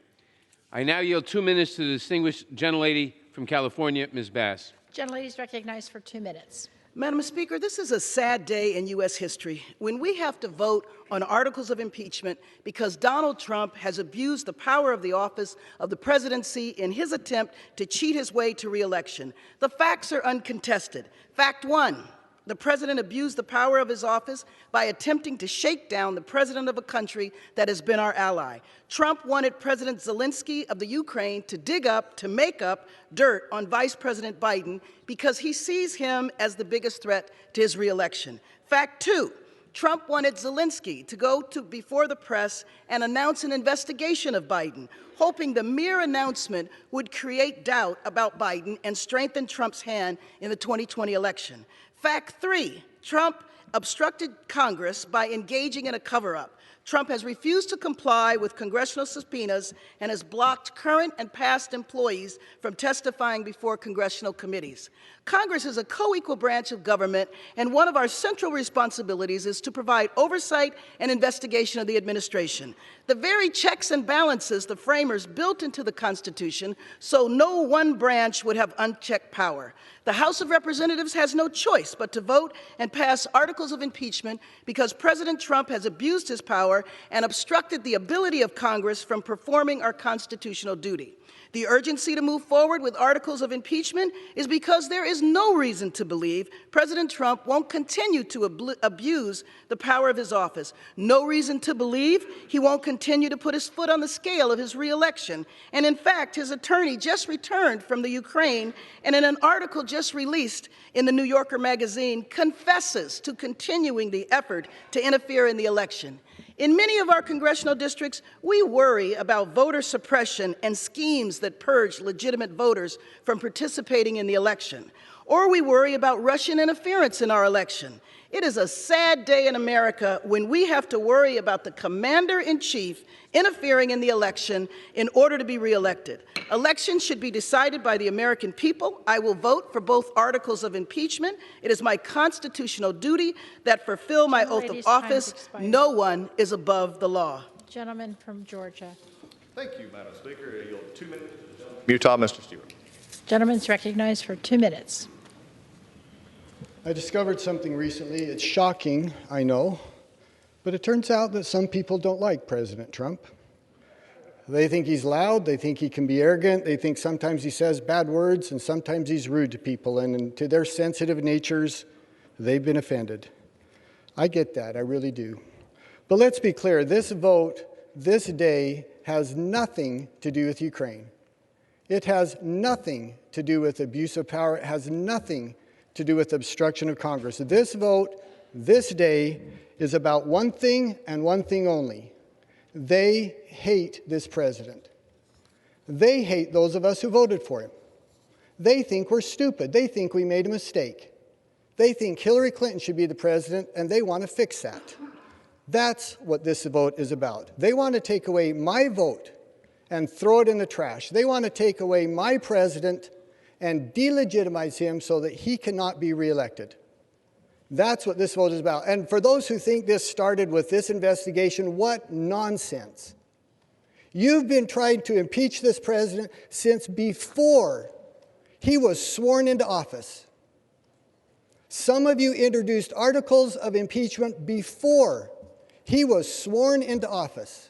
I now yield 2 minutes to the distinguished gentlelady from California, Ms. Bass. Gentlelady is recognized for 2 minutes. Madam Speaker, this is a sad day in U.S. history when we have to vote on articles of impeachment because Donald Trump has abused the power of the office of the presidency in his attempt to cheat his way to re-election. The facts are uncontested. Fact 1. The president abused the power of his office by attempting to shake down the president of a country that has been our ally. Trump wanted President Zelensky of the Ukraine to make up dirt on Vice President Biden because he sees him as the biggest threat to his reelection. Fact 2, Trump wanted Zelensky to go before the press and announce an investigation of Biden, hoping the mere announcement would create doubt about Biden and strengthen Trump's hand in the 2020 election. Fact 3, Trump obstructed Congress by engaging in a cover-up. Trump has refused to comply with congressional subpoenas and has blocked current and past employees from testifying before congressional committees. Congress is a co-equal branch of government, and one of our central responsibilities is to provide oversight and investigation of the administration. The very checks and balances the framers built into the Constitution so no one branch would have unchecked power. The House of Representatives has no choice but to vote and pass articles of impeachment because President Trump has abused his power and obstructed the ability of Congress from performing our constitutional duty. The urgency to move forward with articles of impeachment is because there is no reason to believe President Trump won't continue to abuse the power of his office. No reason to believe he won't continue to put his foot on the scale of his reelection. And in fact, his attorney just returned from the Ukraine and in an article just released in the New Yorker magazine confesses to continuing the effort to interfere in the election. In many of our congressional districts, we worry about voter suppression and schemes that purge legitimate voters from participating in the election. Or we worry about Russian interference in our election. It is a sad day in America when we have to worry about the commander-in-chief interfering in the election in order to be reelected. Elections should be decided by the American people. I will vote for both articles of impeachment. It is my constitutional duty that fulfill my oath of office. No one is above the law. Gentleman from Georgia. Thank you, Madam Speaker. I yield 2 minutes. Utah, Mr. Stewart. Gentleman's recognized for 2 minutes. I discovered something recently. It's shocking, I know, but it turns out that some people don't like President Trump. They think he's loud, they think he can be arrogant, they think sometimes he says bad words, and sometimes he's rude to people, and to their sensitive natures, they've been offended. I get that, I really do. But let's be clear, this vote, this day, has nothing to do with Ukraine. It has nothing to do with abuse of power. It has nothing to do with obstruction of Congress. This vote, this day, is about one thing and one thing only. They hate this president. They hate those of us who voted for him. They think we're stupid. They think we made a mistake. They think Hillary Clinton should be the president, and they want to fix that. That's what this vote is about. They want to take away my vote and throw it in the trash. They want to take away my president and delegitimize him so that he cannot be reelected. That's what this vote is about. And for those who think this started with this investigation, what nonsense. You've been trying to impeach this president since before he was sworn into office. Some of you introduced articles of impeachment before he was sworn into office.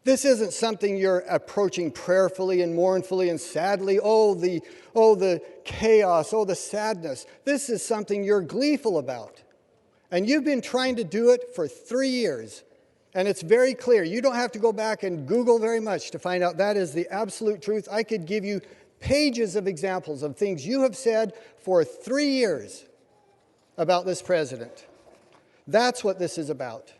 This isn't something you're approaching prayerfully and mournfully and sadly. Oh, the chaos, oh, the sadness. This is something you're gleeful about. And you've been trying to do it for 3 years. And it's very clear. You don't have to go back and Google very much to find out that is the absolute truth. I could give you pages of examples of things you have said for 3 years about this president. That's what this is about.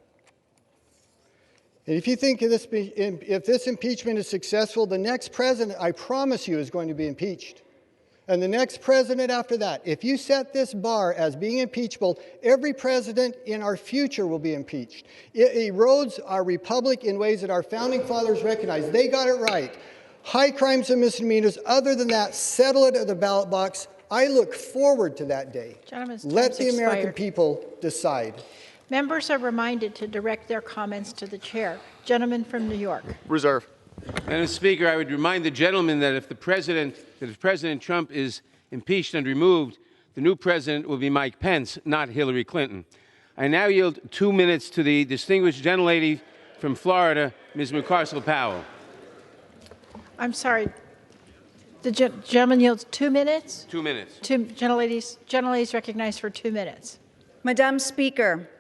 And if you think if this impeachment is successful, the next president, I promise you, is going to be impeached. And the next president after that, if you set this bar as being impeachable, every president in our future will be impeached. It erodes our republic in ways that our founding fathers recognized. They got it right. High crimes and misdemeanors, other than that, settle it at the ballot box. I look forward to that day. Let the American people decide. Members are reminded to direct their comments to the chair. Gentleman from New York. Reserve. Madam Speaker, I would remind the gentleman that if President Trump is impeached and removed, the new president will be Mike Pence, not Hillary Clinton. I now yield 2 minutes to the distinguished gentlelady from Florida, Ms. McCarcel-Powell. I'm sorry. The gentleman yields 2 minutes? 2 minutes. Gentlelady's recognized for 2 minutes. Madam Speaker,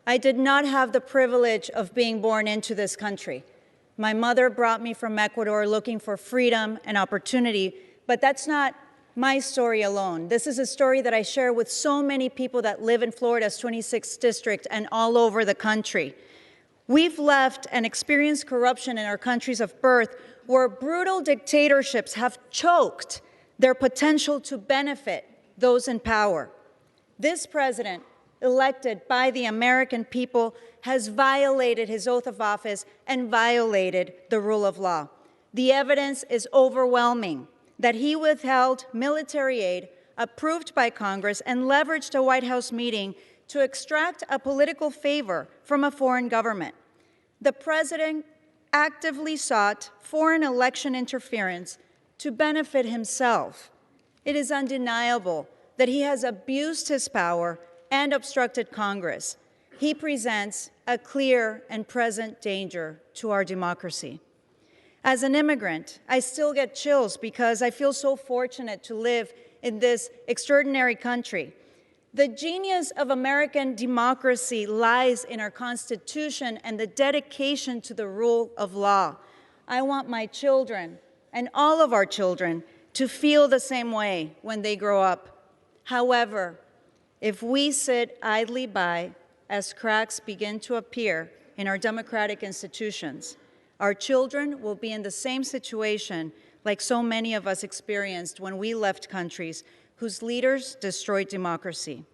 I did not have the privilege of being born into this country. My mother brought me from Ecuador looking for freedom and opportunity, but that's not my story alone. This is a story that I share with so many people that live in Florida's 26th district and all over the country. We've left and experienced corruption in our countries of birth where brutal dictatorships have choked their potential to benefit those in power. This president, elected by the American people, has violated his oath of office and violated the rule of law. The evidence is overwhelming that he withheld military aid approved by Congress and leveraged a White House meeting to extract a political favor from a foreign government. The president actively sought foreign election interference to benefit himself. It is undeniable that he has abused his power and obstructed Congress. He presents a clear and present danger to our democracy. As an immigrant, I still get chills because I feel so fortunate to live in this extraordinary country. The genius of American democracy lies in our Constitution and the dedication to the rule of law. I want my children and all of our children to feel the same way when they grow up. However, if we sit idly by as cracks begin to appear in our democratic institutions, our children will be in the same situation like so many of us experienced when we left countries whose leaders destroyed democracy.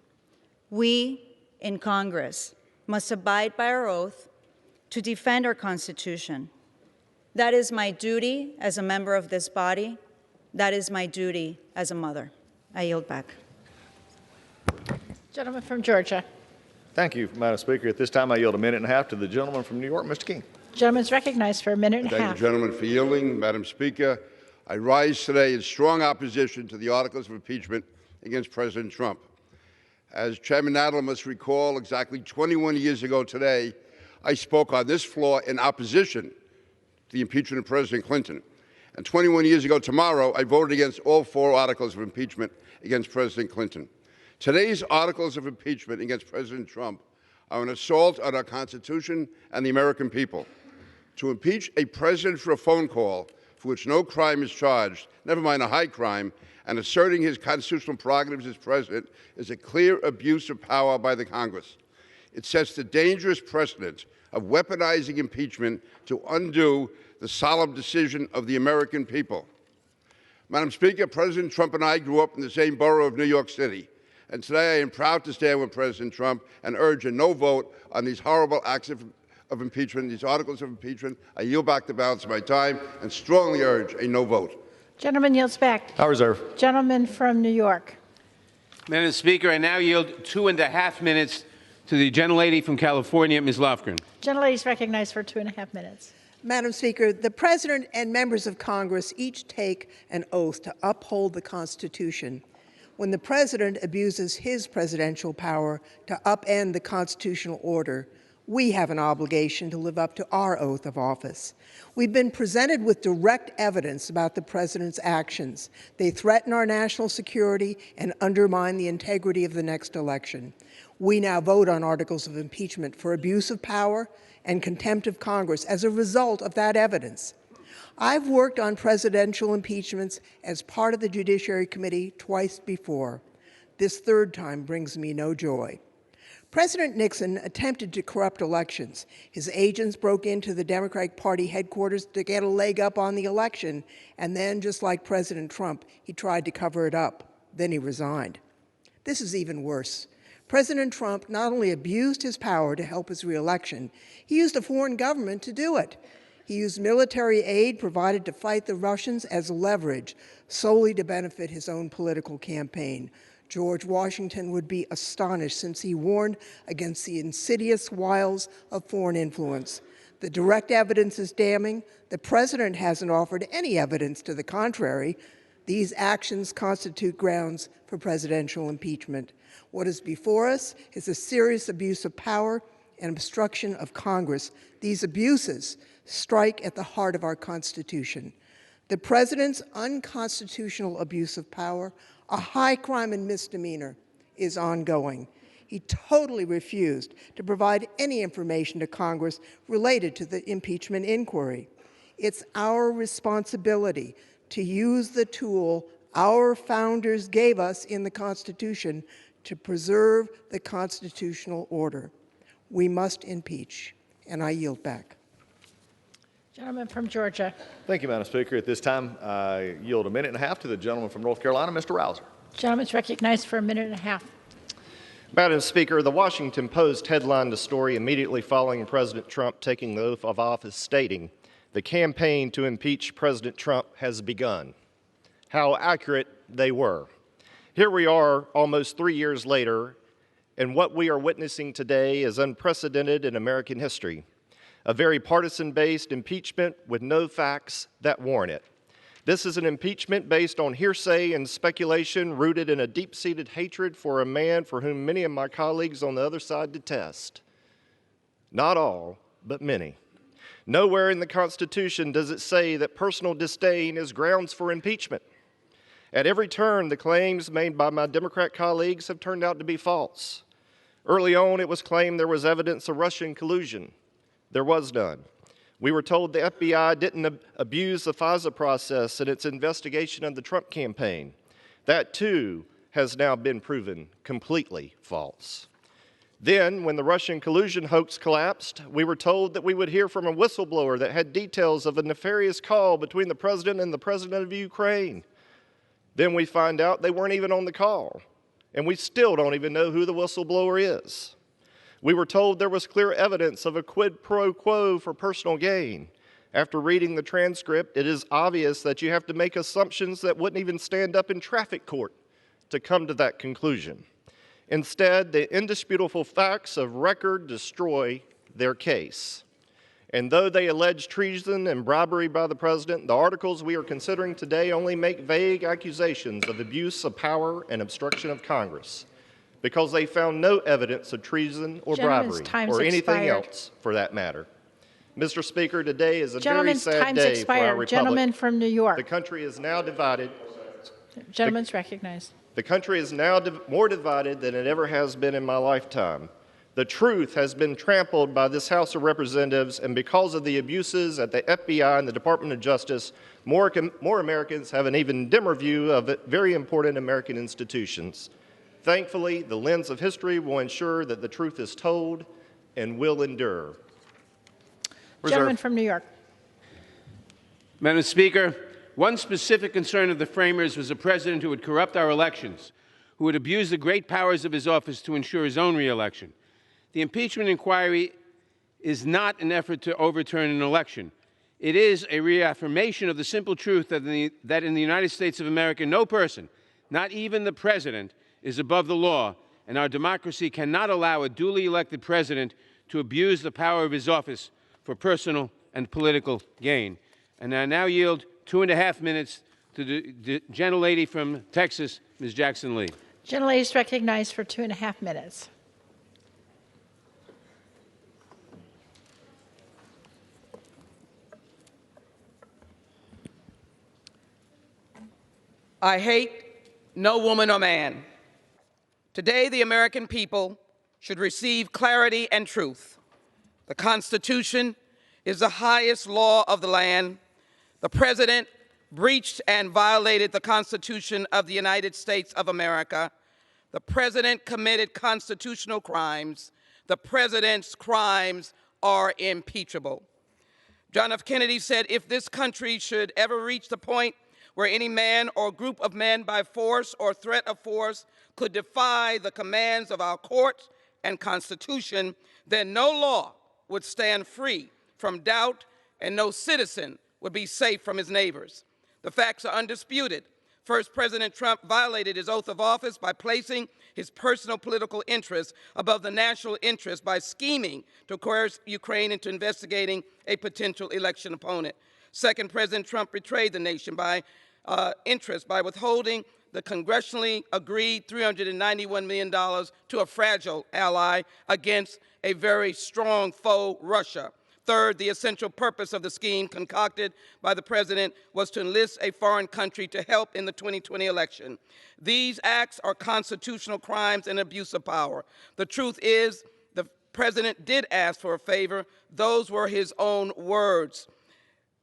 We, in Congress, must abide by our oath to defend our Constitution. That is my duty as a member of this body. That is my duty as a mother. I yield back. Gentleman from Georgia. Thank you, Madam Speaker. At this time, I yield a minute and a half to the gentleman from New York, Mr. King. Gentleman's recognized for a minute and a half. Thank you, gentlemen, for yielding. Madam Speaker, I rise today in strong opposition to the articles of impeachment against President Trump. As Chairman Nadler must recall, exactly 21 years ago today, I spoke on this floor in opposition to the impeachment of President Clinton. And 21 years ago tomorrow, I voted against all 4 articles of impeachment against President Clinton. Today's articles of impeachment against President Trump are an assault on our Constitution and the American people. To impeach a president for a phone call for which no crime is charged, never mind a high crime, and asserting his constitutional prerogatives as president is a clear abuse of power by the Congress. It sets the dangerous precedent of weaponizing impeachment to undo the solemn decision of the American people. Madam Speaker, President Trump and I grew up in the same borough of New York City, and today I am proud to stand with President Trump and urge a no vote on these horrible acts of impeachment, these articles of impeachment. I yield back the balance of my time and strongly urge a no vote. Gentleman yields back. I reserve. Gentleman from New York. Madam Speaker, I now yield 2.5 minutes to the gentlelady from California, Ms. Lofgren. Gentlelady is recognized for 2.5 minutes. Madam Speaker, the President and members of Congress each take an oath to uphold the Constitution. When the President abuses his presidential power to upend the constitutional order, we have an obligation to live up to our oath of office. We've been presented with direct evidence about the President's actions. They threaten our national security and undermine the integrity of the next election. We now vote on articles of impeachment for abuse of power and contempt of Congress as a result of that evidence. I've worked on presidential impeachments as part of the Judiciary Committee twice before. This third time brings me no joy. President Nixon attempted to corrupt elections. His agents broke into the Democratic Party headquarters to get a leg up on the election, and then, just like President Trump, he tried to cover it up. Then he resigned. This is even worse. President Trump not only abused his power to help his reelection, he used a foreign government to do it. He used military aid provided to fight the Russians as leverage, solely to benefit his own political campaign. George Washington would be astonished, since he warned against the insidious wiles of foreign influence. The direct evidence is damning. The President hasn't offered any evidence to the contrary. These actions constitute grounds for presidential impeachment. What is before us is a serious abuse of power and obstruction of Congress. These abuses strike at the heart of our Constitution. The President's unconstitutional abuse of power, a high crime and misdemeanor, is ongoing. He totally refused to provide any information to Congress related to the impeachment inquiry. It's our responsibility to use the tool our founders gave us in the Constitution to preserve the constitutional order. We must impeach. And I yield back. Gentleman from Georgia. Thank you, Madam Speaker. At this time, I yield a minute and a half to the gentleman from North Carolina, Mr. Rouser. Gentleman's recognized for a minute and a half. Madam Speaker, the Washington Post headlined a story immediately following President Trump taking the oath of office stating, "The campaign to impeach President Trump has begun." How accurate they were. Here we are almost 3 years later, and what we are witnessing today is unprecedented in American history. A very partisan-based impeachment with no facts that warrant it. This is an impeachment based on hearsay and speculation rooted in a deep-seated hatred for a man for whom many of my colleagues on the other side detest. Not all, but many. Nowhere in the Constitution does it say that personal disdain is grounds for impeachment. At every turn, the claims made by my Democrat colleagues have turned out to be false. Early on, it was claimed there was evidence of Russian collusion. There was none. We were told the FBI didn't abuse the FISA process in its investigation of the Trump campaign. That, too, has now been proven completely false. Then, when the Russian collusion hoax collapsed, we were told that we would hear from a whistleblower that had details of a nefarious call between the president and the president of Ukraine. Then we find out they weren't even on the call, and we still don't even know who the whistleblower is. We were told there was clear evidence of a quid pro quo for personal gain. After reading the transcript, it is obvious that you have to make assumptions that wouldn't even stand up in traffic court to come to that conclusion. Instead, the indisputable facts of record destroy their case. And though they allege treason and bribery by the president, the articles we are considering today only make vague accusations of abuse of power and obstruction of Congress, because they found no evidence of treason or bribery or anything else for that matter. Mr. Speaker, today is a very sad day for our republic. Gentleman from New York. The country is now divided. Gentleman's recognized. The country is now more divided than it ever has been in my lifetime. The truth has been trampled by this House of Representatives, and because of the abuses at the FBI and the Department of Justice, more Americans have an even dimmer view of very important American institutions. Thankfully, the lens of history will ensure that the truth is told and will endure. Gentleman from New York. Madam Speaker, one specific concern of the framers was a president who would corrupt our elections, who would abuse the great powers of his office to ensure his own re-election. The impeachment inquiry is not an effort to overturn an election. It is a reaffirmation of the simple truth that in the United States of America, no person, not even the president, is above the law, and our democracy cannot allow a duly elected president to abuse the power of his office for personal and political gain. And I now yield 2.5 minutes to the gentlelady from Texas, Ms. Jackson Lee. Gentlelady is recognized for 2.5 minutes. I hate no woman or man. Today, the American people should receive clarity and truth. The Constitution is the highest law of the land. The President breached and violated the Constitution of the United States of America. The President committed constitutional crimes. The President's crimes are impeachable. John F. Kennedy said, if this country should ever reach the point where any man or group of men by force or threat of force could defy the commands of our court and Constitution, then no law would stand free from doubt and no citizen would be safe from his neighbors. The facts are undisputed. First, President Trump violated his oath of office by placing his personal political interests above the national interest by scheming to coerce Ukraine into investigating a potential election opponent. Second, President Trump betrayed the nation by withholding the congressionally agreed $391 million to a fragile ally against a very strong foe, Russia. Third, the essential purpose of the scheme concocted by the President was to enlist a foreign country to help in the 2020 election. These acts are constitutional crimes and abuse of power. The truth is, the President did ask for a favor. Those were his own words.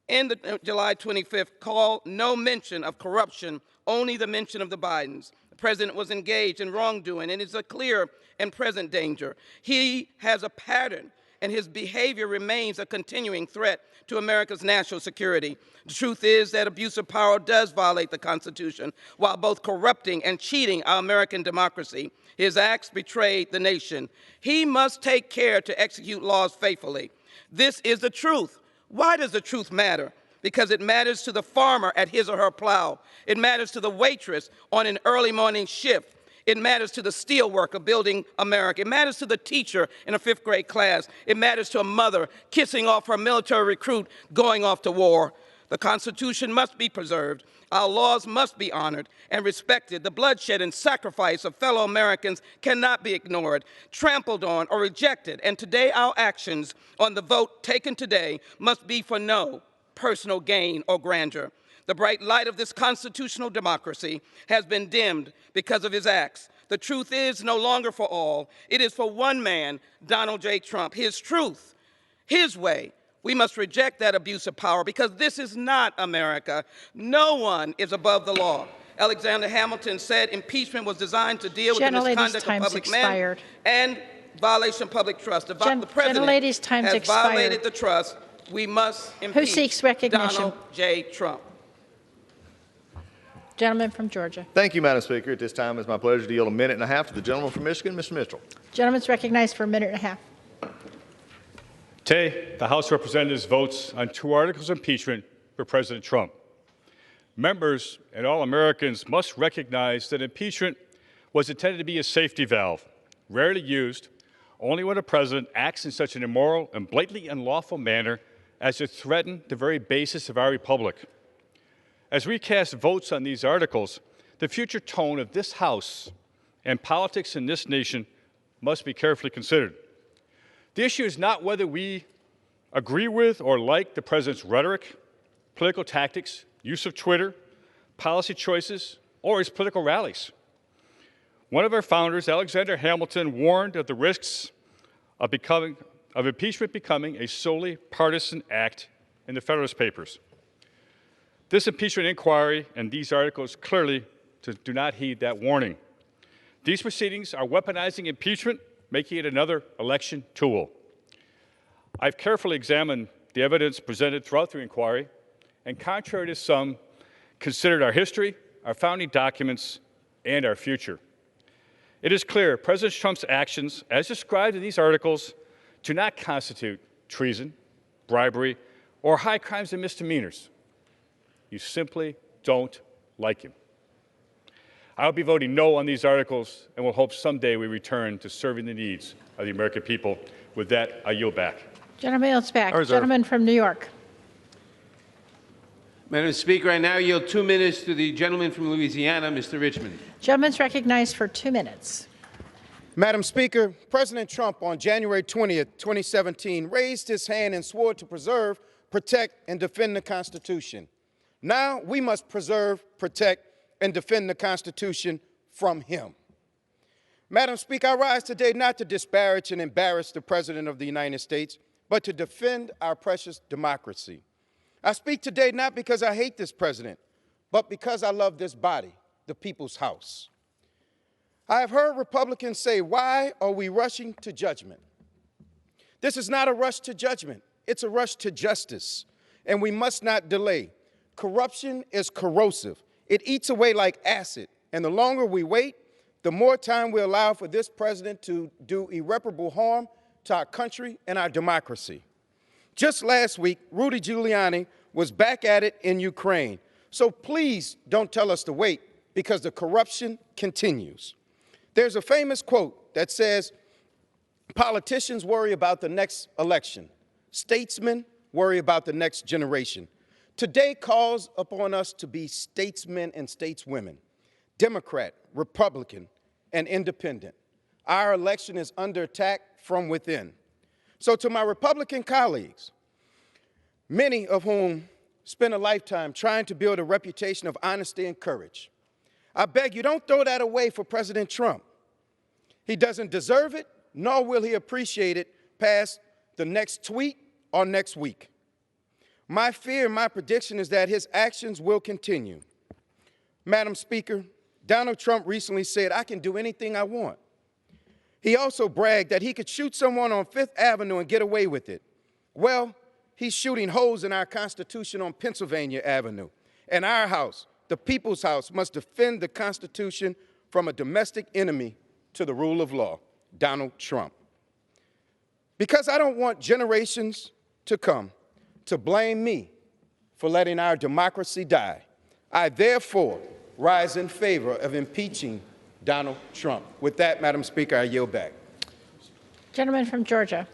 in the July 25th called no mention of corruption, only the mention of the Bidens. The president was engaged in wrongdoing, and it's a clear and present danger. He has a pattern, and his behavior remains a continuing threat to America's national security. The truth is that abuse of power does violate the Constitution, while both corrupting and cheating our American democracy. His acts betrayed the nation. He must take care to execute laws faithfully. This is the truth. Why does the truth matter? Because it matters to the farmer at his or her plow. It matters to the waitress on an early morning shift. It matters to the steel worker building America. It matters to the teacher in a 5th grade class. It matters to a mother kissing off her military recruit going off to war. The Constitution must be preserved. Our laws must be honored and respected. The bloodshed and sacrifice of fellow Americans cannot be ignored, trampled on, or rejected. And today, our actions on the vote taken today must be for no personal gain or grandeur. The bright light of this constitutional democracy has been dimmed because of his acts. The truth is no longer for all. It is for one man, Donald J. Trump, his truth, his way. We must reject that abuse of power because this is not America. No one is above the law. Alexander Hamilton said impeachment was designed to deal with the misconduct of public men and violation of public trust. The president has violated the trust. We must impeach Donald J. Trump. Gentleman from Georgia. Thank you, Madam Speaker. At this time, it's my pleasure to yield a minute and a half to the gentleman from Michigan, Mr. Mitchell. Gentleman's recognized for a minute and a half. Today, the House of Representatives votes on 2 articles of impeachment for President Trump. Members and all Americans must recognize that impeachment was intended to be a safety valve, rarely used only when a president acts in such an immoral and blatantly unlawful manner as to threaten the very basis of our republic. As we cast votes on these articles, the future tone of this House and politics in this nation must be carefully considered. The issue is not whether we agree with or like the president's rhetoric, political tactics, use of Twitter, policy choices, or his political rallies. One of our founders, Alexander Hamilton, warned of the risks of impeachment becoming a solely partisan act in the Federalist Papers. This impeachment inquiry and these articles clearly do not heed that warning. These proceedings are weaponizing impeachment, making it another election tool. I've carefully examined the evidence presented throughout the inquiry, and contrary to some, considered our history, our founding documents, and our future. It is clear President Trump's actions, as described in these articles, do not constitute treason, bribery, or high crimes and misdemeanors. You simply don't like him. I'll be voting no on these articles and will hope someday we return to serving the needs of the American people. With that, I yield back. Gentleman yields back. Gentleman from New York. Madam Speaker, I now yield 2 minutes to the gentleman from Louisiana, Mr. Richmond. Gentleman's recognized for 2 minutes. Madam Speaker, President Trump on January 20th, 2017 raised his hand and swore to preserve, protect, and defend the Constitution. Now we must preserve, protect, and defend the Constitution from him. Madam Speaker, I rise today not to disparage and embarrass the President of the United States, but to defend our precious democracy. I speak today not because I hate this president, but because I love this body, the people's house. I have heard Republicans say, why are we rushing to judgment? This is not a rush to judgment. It's a rush to justice, and we must not delay. Corruption is corrosive. It eats away like acid, and the longer we wait, the more time we allow for this president to do irreparable harm to our country and our democracy. Just last week, Rudy Giuliani was back at it in Ukraine. So please don't tell us to wait, because the corruption continues. There's a famous quote that says, politicians worry about the next election. Statesmen worry about the next generation. Today calls upon us to be statesmen and stateswomen, Democrat, Republican, and independent. Our election is under attack from within. So to my Republican colleagues, many of whom spend a lifetime trying to build a reputation of honesty and courage, I beg you, don't throw that away for President Trump. He doesn't deserve it, nor will he appreciate it past the next tweet or next week. My fear, my prediction is that his actions will continue. Madam Speaker, Donald Trump recently said, "I can do anything I want." He also bragged that he could shoot someone on Fifth Avenue and get away with it. Well, he's shooting holes in our Constitution on Pennsylvania Avenue. And our house, the people's house, must defend the Constitution from a domestic enemy to the rule of law, Donald Trump. Because I don't want generations to come to blame me for letting our democracy die, I therefore rise in favor of impeaching Donald Trump. With that, Madam Speaker, I yield back. Gentleman from Georgia.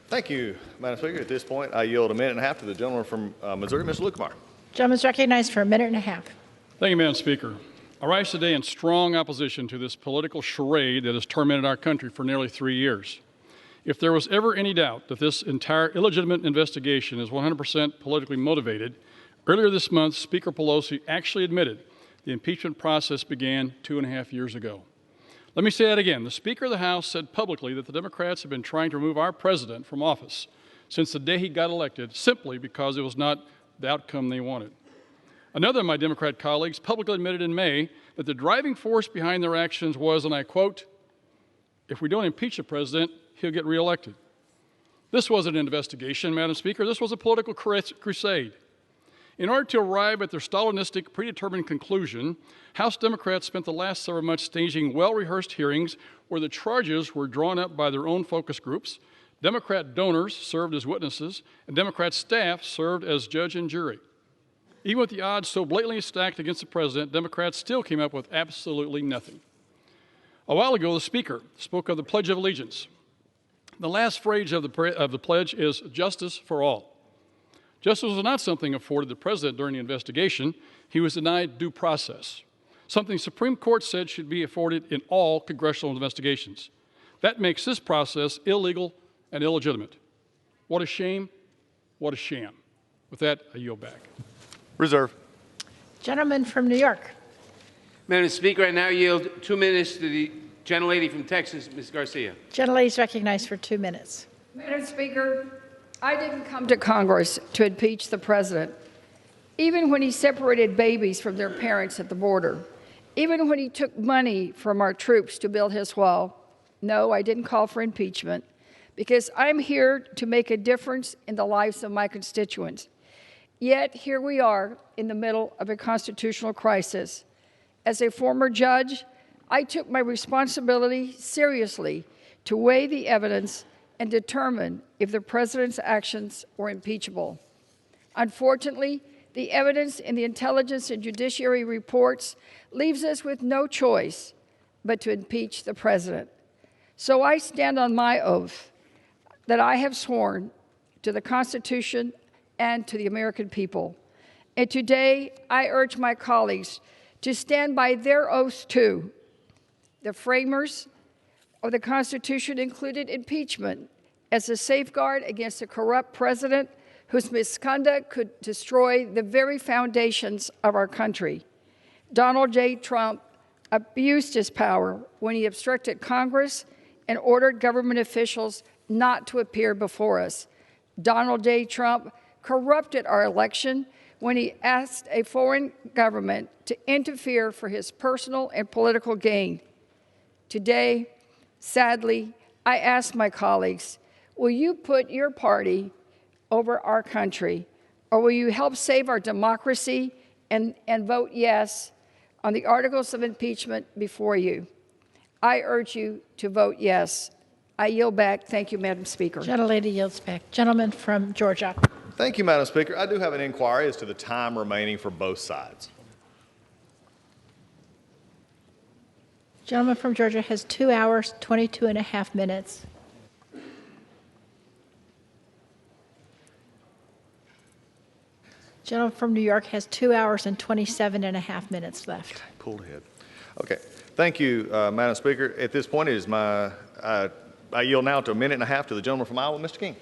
Thank you, Madam Speaker. At this point, I yield a minute and a half to the gentleman from Missouri, Mr. Lukemeyer. Gentleman is recognized for a minute and a half. Thank you, Madam Speaker. I rise today in strong opposition to this political charade that has tormented our country for nearly 3 years. If there was ever any doubt that this entire illegitimate investigation is 100% politically motivated, earlier this month, Speaker Pelosi actually admitted the impeachment process began 2.5 years ago. Let me say that again. The Speaker of the House said publicly that the Democrats have been trying to remove our president from office since the day he got elected, simply because it was not the outcome they wanted. Another of my Democrat colleagues publicly admitted in May that the driving force behind their actions was, and I quote, "If we don't impeach the president, he'll get reelected." This wasn't an investigation, Madam Speaker. This was a political crusade. In order to arrive at their Stalinistic, predetermined conclusion, House Democrats spent the last several months staging well-rehearsed hearings where the charges were drawn up by their own focus groups, Democrat donors served as witnesses, and Democrat staff served as judge and jury. Even with the odds so blatantly stacked against the president, Democrats still came up with absolutely nothing. A while ago, the Speaker spoke of the Pledge of Allegiance. The last phrase of the pledge is justice for all. Justice was not something afforded the president during the investigation. He was denied due process, something the Supreme Court said should be afforded in all congressional investigations. That makes this process illegal and illegitimate. What a shame. What a sham. With that, I yield back. Reserve. Gentleman from New York. Madam Speaker, I now yield 2 minutes to the gentlelady from Texas, Ms. Garcia. Gentlelady is recognized for 2 minutes. Madam Speaker, I didn't come to Congress to impeach the president. Even when he separated babies from their parents at the border, even when he took money from our troops to build his wall, no, I didn't call for impeachment, because I'm here to make a difference in the lives of my constituents. Yet here we are in the middle of a constitutional crisis. As a former judge, I took my responsibility seriously to weigh the evidence and determine if the president's actions were impeachable. Unfortunately, the evidence in the intelligence and judiciary reports leaves us with no choice but to impeach the president. So I stand on my oath that I have sworn to the Constitution and to the American people. And today, I urge my colleagues to stand by their oaths too. The framers of the Constitution included impeachment as a safeguard against a corrupt president whose misconduct could destroy the very foundations of our country. Donald J. Trump abused his power when he obstructed Congress and ordered government officials not to appear before us. Donald J. Trump corrupted our election when he asked a foreign government to interfere for his personal and political gain. Today, sadly, I ask my colleagues, will you put your party over our country, or will you help save our democracy and vote yes on the articles of impeachment before you? I urge you to vote yes. I yield back. Thank you, Madam Speaker. Gentlelady yields back. Gentleman from Georgia. Thank you, Madam Speaker. I do have an inquiry as to the time remaining for both sides. Gentleman from Georgia has 2 hours, 22 and a half minutes. Gentleman from New York has 2 hours and 27 and a half minutes left. Pulled ahead. Okay. Thank you, Madam Speaker. At this point, it is my, I yield now to a minute and a half to the gentleman from Iowa, Mr. King.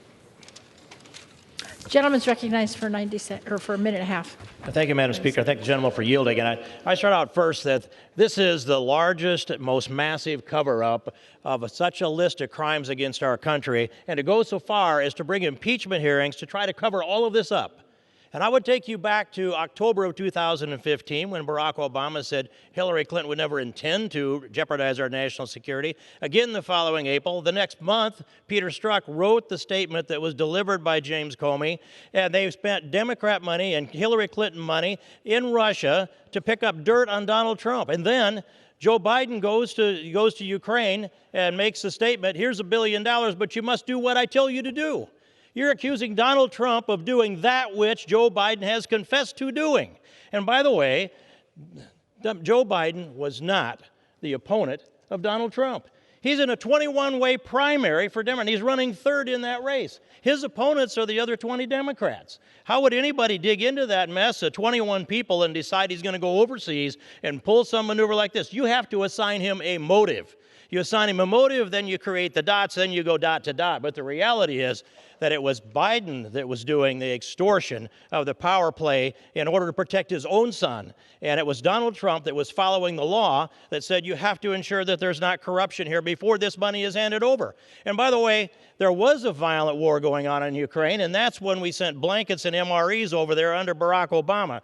Gentleman's recognized for 90 seconds, or for a minute and a half. Thank you, Madam Speaker. I thank the gentleman for yielding. And I start out first that this is the largest, most massive cover-up of such a list of crimes against our country, and to go so far as to bring impeachment hearings to try to cover all of this up. And I would take you back to October of 2015 when Barack Obama said Hillary Clinton would never intend to jeopardize our national security. Again, the following April. The next month, Peter Strzok wrote the statement that was delivered by James Comey, and they spent Democrat money and Hillary Clinton money in Russia to pick up dirt on Donald Trump. And then Joe Biden goes to Ukraine and makes a statement, here's $1 billion, but you must do what I tell you to do. You're accusing Donald Trump of doing that which Joe Biden has confessed to doing. And by the way, Joe Biden was not the opponent of Donald Trump. He's in a 21-way primary for Democrats. He's running third in that race. His opponents are the other 20 Democrats. How would anybody dig into that mess of 21 people and decide he's going to go overseas and pull some maneuver like this? You have to assign him a motive. You assign him a motive, then you create the dots, then you go dot to dot. But the reality is that it was Biden that was doing the extortion of the power play in order to protect his own son. And it was Donald Trump that was following the law that said you have to ensure that there's not corruption here before this money is handed over. And by the way, there was a violent war going on in Ukraine, and that's when we sent blankets and MREs over there under Barack Obama.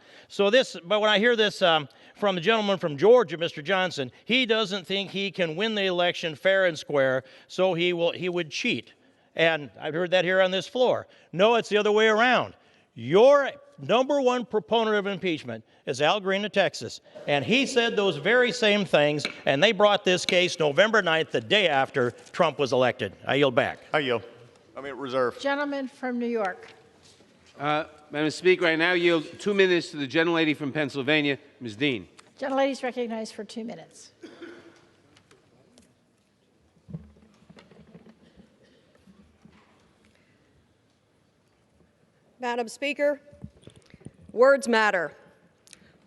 But when I hear this from the gentleman from Georgia, Mr. Johnson, he doesn't think he can win the election fair and square, so he would cheat. And I've heard that here on this floor. No, it's the other way around. Your number one proponent of impeachment is Al Green of Texas. And he said those very same things, and they brought this case November 9th, the day after Trump was elected. I yield back. I yield. Reserve. Gentleman from New York. Madam Speaker, I now yield 2 minutes to the gentlelady from Pennsylvania, Ms. Dean. Gentlelady is recognized for 2 minutes. Madam Speaker, words matter.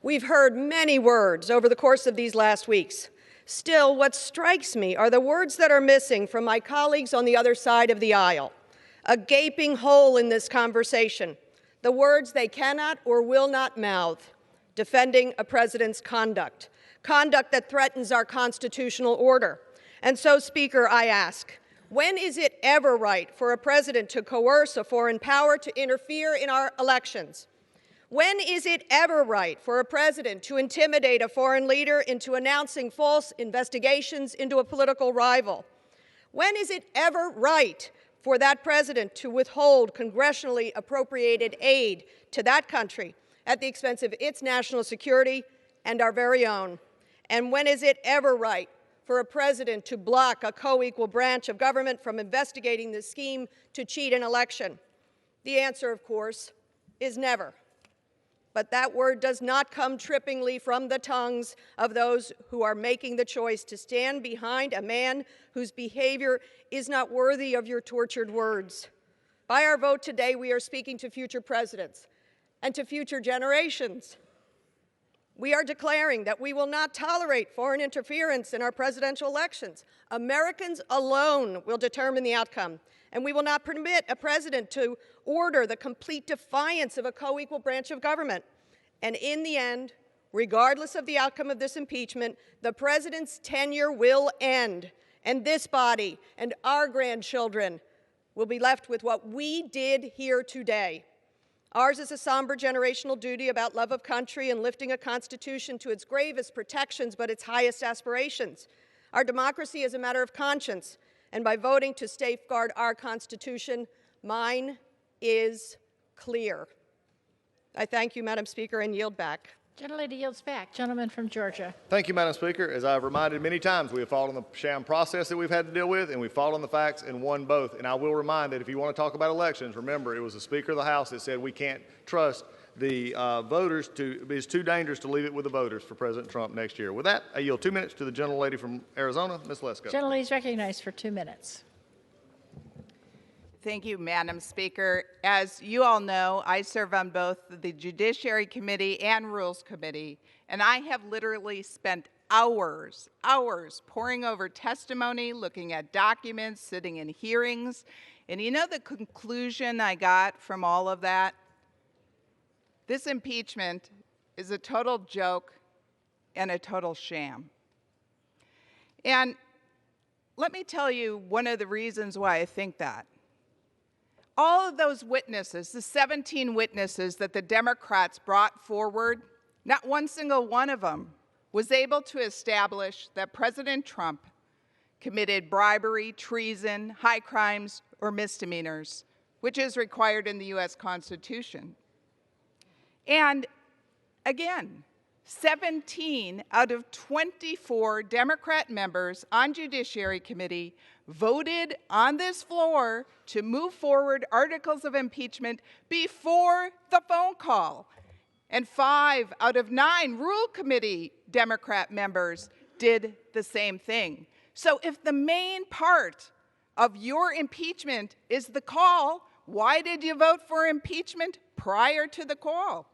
We've heard many words over the course of these last weeks. Still, what strikes me are the words that are missing from my colleagues on the other side of the aisle. A gaping hole in this conversation. The words they cannot or will not mouth. Defending a president's conduct. Conduct that threatens our constitutional order. And so, Speaker, I ask, when is it ever right for a president to coerce a foreign power to interfere in our elections? When is it ever right for a president to intimidate a foreign leader into announcing false investigations into a political rival? When is it ever right for that president to withhold congressionally appropriated aid to that country at the expense of its national security and our very own? And when is it ever right for a president to block a co-equal branch of government from investigating the scheme to cheat an election? The answer, of course, is never. But that word does not come trippingly from the tongues of those who are making the choice to stand behind a man whose behavior is not worthy of your tortured words. By our vote today, we are speaking to future presidents and to future generations. We are declaring that we will not tolerate foreign interference in our presidential elections. Americans alone will determine the outcome, and we will not permit a president to order the complete defiance of a co-equal branch of government. And in the end, regardless of the outcome of this impeachment, the president's tenure will end, and this body and our grandchildren will be left with what we did here today. Ours is a somber generational duty about love of country and lifting a Constitution to its gravest protections but its highest aspirations. Our democracy is a matter of conscience, and by voting to safeguard our Constitution, mine is clear. I thank you, Madam Speaker, and yield back. Gentlelady yields back. Gentleman from Georgia. Thank you, Madam Speaker. As I've reminded many times, we have fought on the sham process that we've had to deal with, and we fought on the facts and won both. And I will remind that if you want to talk about elections, remember it was the Speaker of the House that said we can't trust the voters it's too dangerous to leave it with the voters for President Trump next year. With that, I yield 2 minutes to the gentlelady from Arizona, Ms. Lesko. Gentlelady is recognized for 2 minutes. Thank you, Madam Speaker. As you all know, I serve on both the Judiciary Committee and Rules Committee, and I have literally spent hours poring over testimony, looking at documents, sitting in hearings. And you know the conclusion I got from all of that? This impeachment is a total joke and a total sham. And let me tell you one of the reasons why I think that. all of those witnesses, the 17 witnesses that the Democrats brought forward, not one single one of them was able to establish that President Trump committed bribery, treason, high crimes, or misdemeanors, which is required in the U.S. Constitution. And again, 17 out of 24 Democrat members on Judiciary Committee voted on this floor to move forward articles of impeachment before the phone call. And 5 out of 9 Rule Committee Democrat members did the same thing. So if the main part of your impeachment is the call, why did you vote for impeachment prior to the call?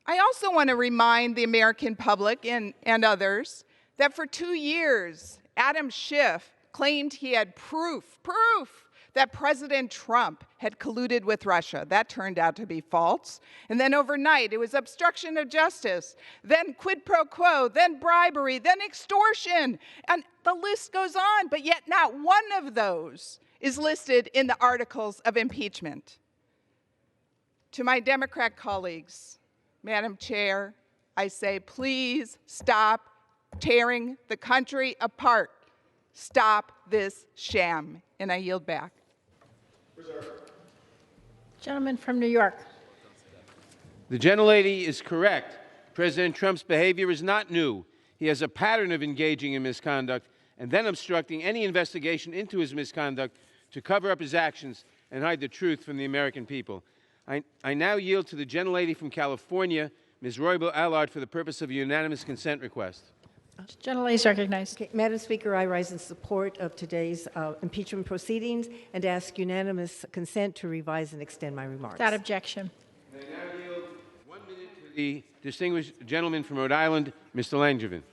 I also want to remind the American public and others that for 2 years, Adam Schiff claimed he had proof that President Trump had colluded with Russia. That turned out to be false. And then overnight, it was obstruction of justice, then quid pro quo, then bribery, then extortion. And the list goes on, but yet not one of those is listed in the articles of impeachment. To my Democrat colleagues, Madam Chair, I say, please stop tearing the country apart. Stop this sham. And I yield back. Gentleman from New York. The gentlelady is correct. President Trump's behavior is not new. He has a pattern of engaging in misconduct and then obstructing any investigation into his misconduct to cover up his actions and hide the truth from the American people. I now yield to the gentlelady from California, Ms. Roybal Allard, for the purpose of a unanimous consent request. Gentlelady is recognized. Okay, Madam Speaker, I rise in support of today's impeachment proceedings and ask unanimous consent to revise and extend my remarks. Without objection. I now yield 1 minute to the distinguished gentleman from Rhode Island, Mr. Langevin.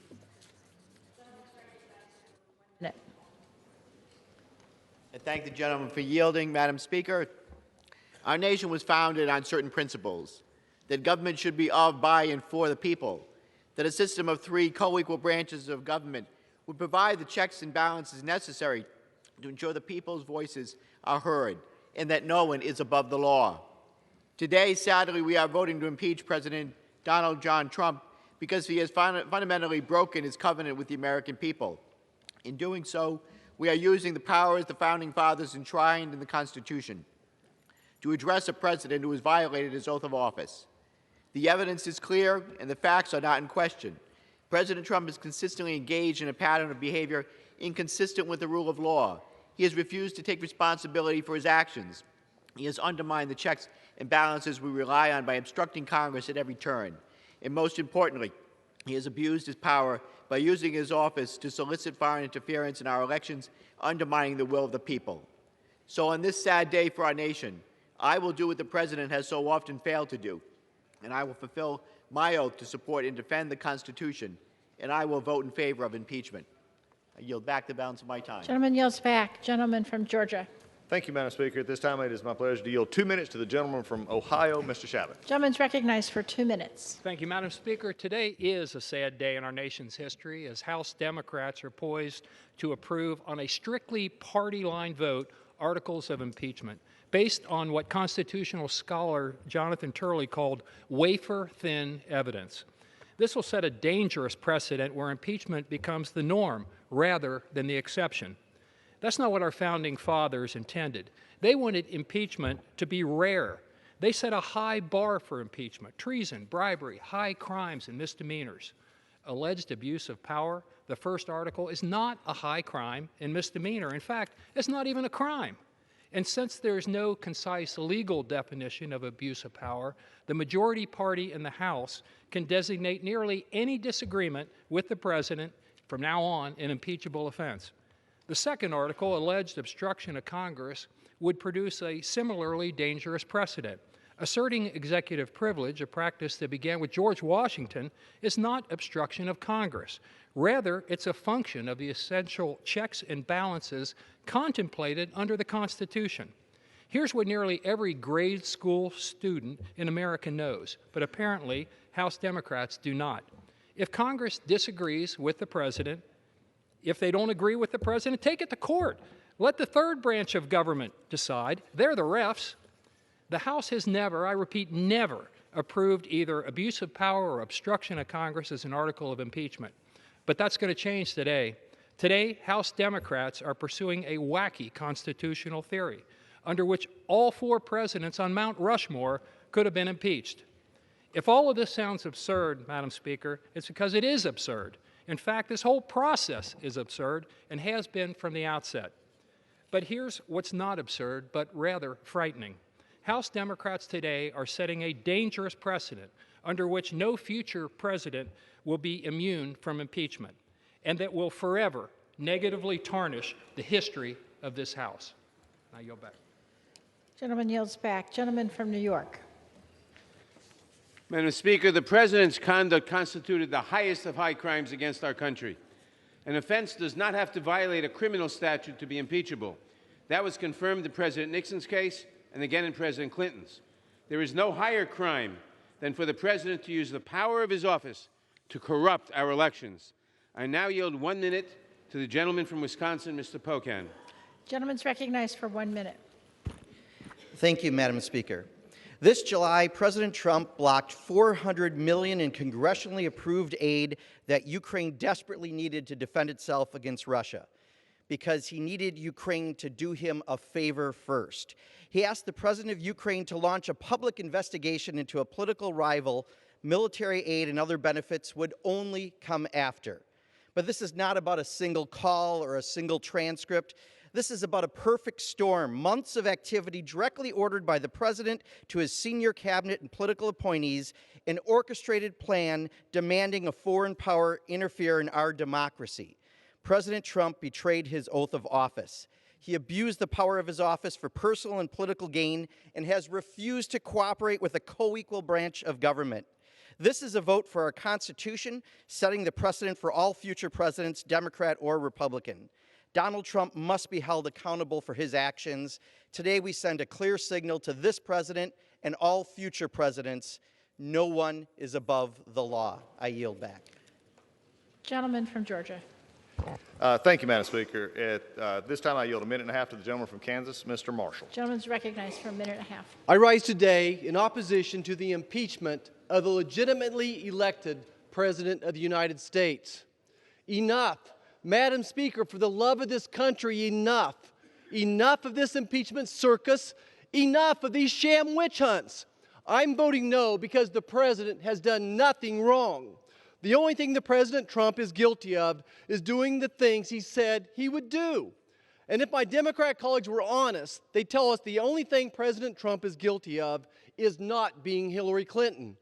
I thank the gentleman for yielding, Madam Speaker. Our nation was founded on certain principles: that government should be of, by, and for the people; that a system of 3 co-equal branches of government would provide the checks and balances necessary to ensure the people's voices are heard, and that no one is above the law. Today, sadly, we are voting to impeach President Donald John Trump because he has fundamentally broken his covenant with the American people. In doing so, we are using the powers the Founding Fathers enshrined in the Constitution to address a president who has violated his oath of office. The evidence is clear and the facts are not in question. President Trump is consistently engaged in a pattern of behavior inconsistent with the rule of law. He has refused to take responsibility for his actions. He has undermined the checks and balances we rely on by obstructing Congress at every turn. And most importantly, he has abused his power by using his office to solicit foreign interference in our elections, undermining the will of the people. So on this sad day for our nation, I will do what the President has so often failed to do, and I will fulfill my oath to support and defend the Constitution, and I will vote in favor of impeachment. I yield back the balance of my time. Gentleman yields back. Gentleman from Georgia. Thank you, Madam Speaker. At this time, it is my pleasure to yield 2 minutes to the gentleman from Ohio, Mr. Shabbat. Gentleman's recognized for 2 minutes. Thank you, Madam Speaker. Today is a sad day in our nation's history as House Democrats are poised to approve on a strictly party line vote articles of impeachment based on what constitutional scholar Jonathan Turley called wafer-thin evidence. This will set a dangerous precedent where impeachment becomes the norm rather than the exception. That's not what our founding fathers intended. They wanted impeachment to be rare. They set a high bar for impeachment: treason, bribery, high crimes, and misdemeanors. Alleged abuse of power, the first article, is not a high crime and misdemeanor. In fact, it's not even a crime. And since there's no concise legal definition of abuse of power, the majority party in the House can designate nearly any disagreement with the President from now on an impeachable offense. The second article, alleged obstruction of Congress, would produce a similarly dangerous precedent. Asserting executive privilege, a practice that began with George Washington, is not obstruction of Congress. Rather, it's a function of the essential checks and balances contemplated under the Constitution. Here's what nearly every grade school student in America knows, but apparently House Democrats do not. If Congress disagrees with the President, if they don't agree with the President, take it to court. Let the third branch of government decide. They're the refs. The House has never, I repeat, never approved either abuse of power or obstruction of Congress as an article of impeachment. But that's going to change today. Today, House Democrats are pursuing a wacky constitutional theory under which all 4 presidents on Mount Rushmore could have been impeached. If all of this sounds absurd, Madam Speaker, it's because it is absurd. In fact, this whole process is absurd and has been from the outset. But here's what's not absurd, but rather frightening. House Democrats today are setting a dangerous precedent under which no future president will be immune from impeachment, and that will forever negatively tarnish the history of this House. I yield back. Gentleman yields back. Gentleman from New York. Madam Speaker, the President's conduct constituted the highest of high crimes against our country. An offense does not have to violate a criminal statute to be impeachable. That was confirmed in President Nixon's case and again in President Clinton's. There is no higher crime than for the President to use the power of his office to corrupt our elections. I now yield 1 minute to the gentleman from Wisconsin, Mr. Pocan. Gentleman's recognized for 1 minute. Thank you, Madam Speaker. This July, President Trump blocked $400 million in congressionally approved aid that Ukraine desperately needed to defend itself against Russia, because he needed Ukraine to do him a favor first. He asked the president of Ukraine to launch a public investigation into a political rival. Military aid and other benefits would only come after. But this is not about a single call or a single transcript. This is about a perfect storm, months of activity directly ordered by the president to his senior cabinet and political appointees, an orchestrated plan demanding a foreign power interfere in our democracy. President Trump betrayed his oath of office. He abused the power of his office for personal and political gain and has refused to cooperate with a co-equal branch of government. This is a vote for our Constitution, setting the precedent for all future presidents, Democrat or Republican. Donald Trump must be held accountable for his actions. Today we send a clear signal to this president and all future presidents: no one is above the law. I yield back. Gentleman from Georgia. Thank you, Madam Speaker. At this time, I yield 1.5 minutes to the gentleman from Kansas, Mr. Marshall. Gentleman's recognized for 1.5 minutes. I rise today in opposition to the impeachment of the legitimately elected President of the United States. Enough. Madam Speaker, for the love of this country, enough. Enough of this impeachment circus. Enough of these sham witch hunts. I'm voting no because the President has done nothing wrong. The only thing the President Trump is guilty of is doing the things he said he would do. And if my Democrat colleagues were honest, they'd tell us the only thing President Trump is guilty of is not being Hillary Clinton.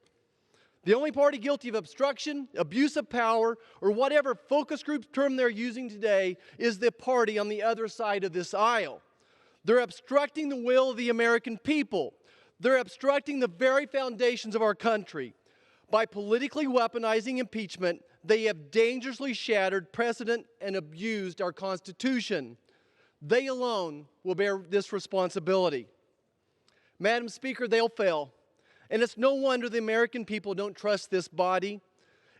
The only party guilty of obstruction, abuse of power, or whatever focus group term they're using today is the party on the other side of this aisle. They're obstructing the will of the American people. They're obstructing the very foundations of our country. By politically weaponizing impeachment, they have dangerously shattered precedent and abused our Constitution. They alone will bear this responsibility. Madam Speaker, they'll fail. And it's no wonder the American people don't trust this body.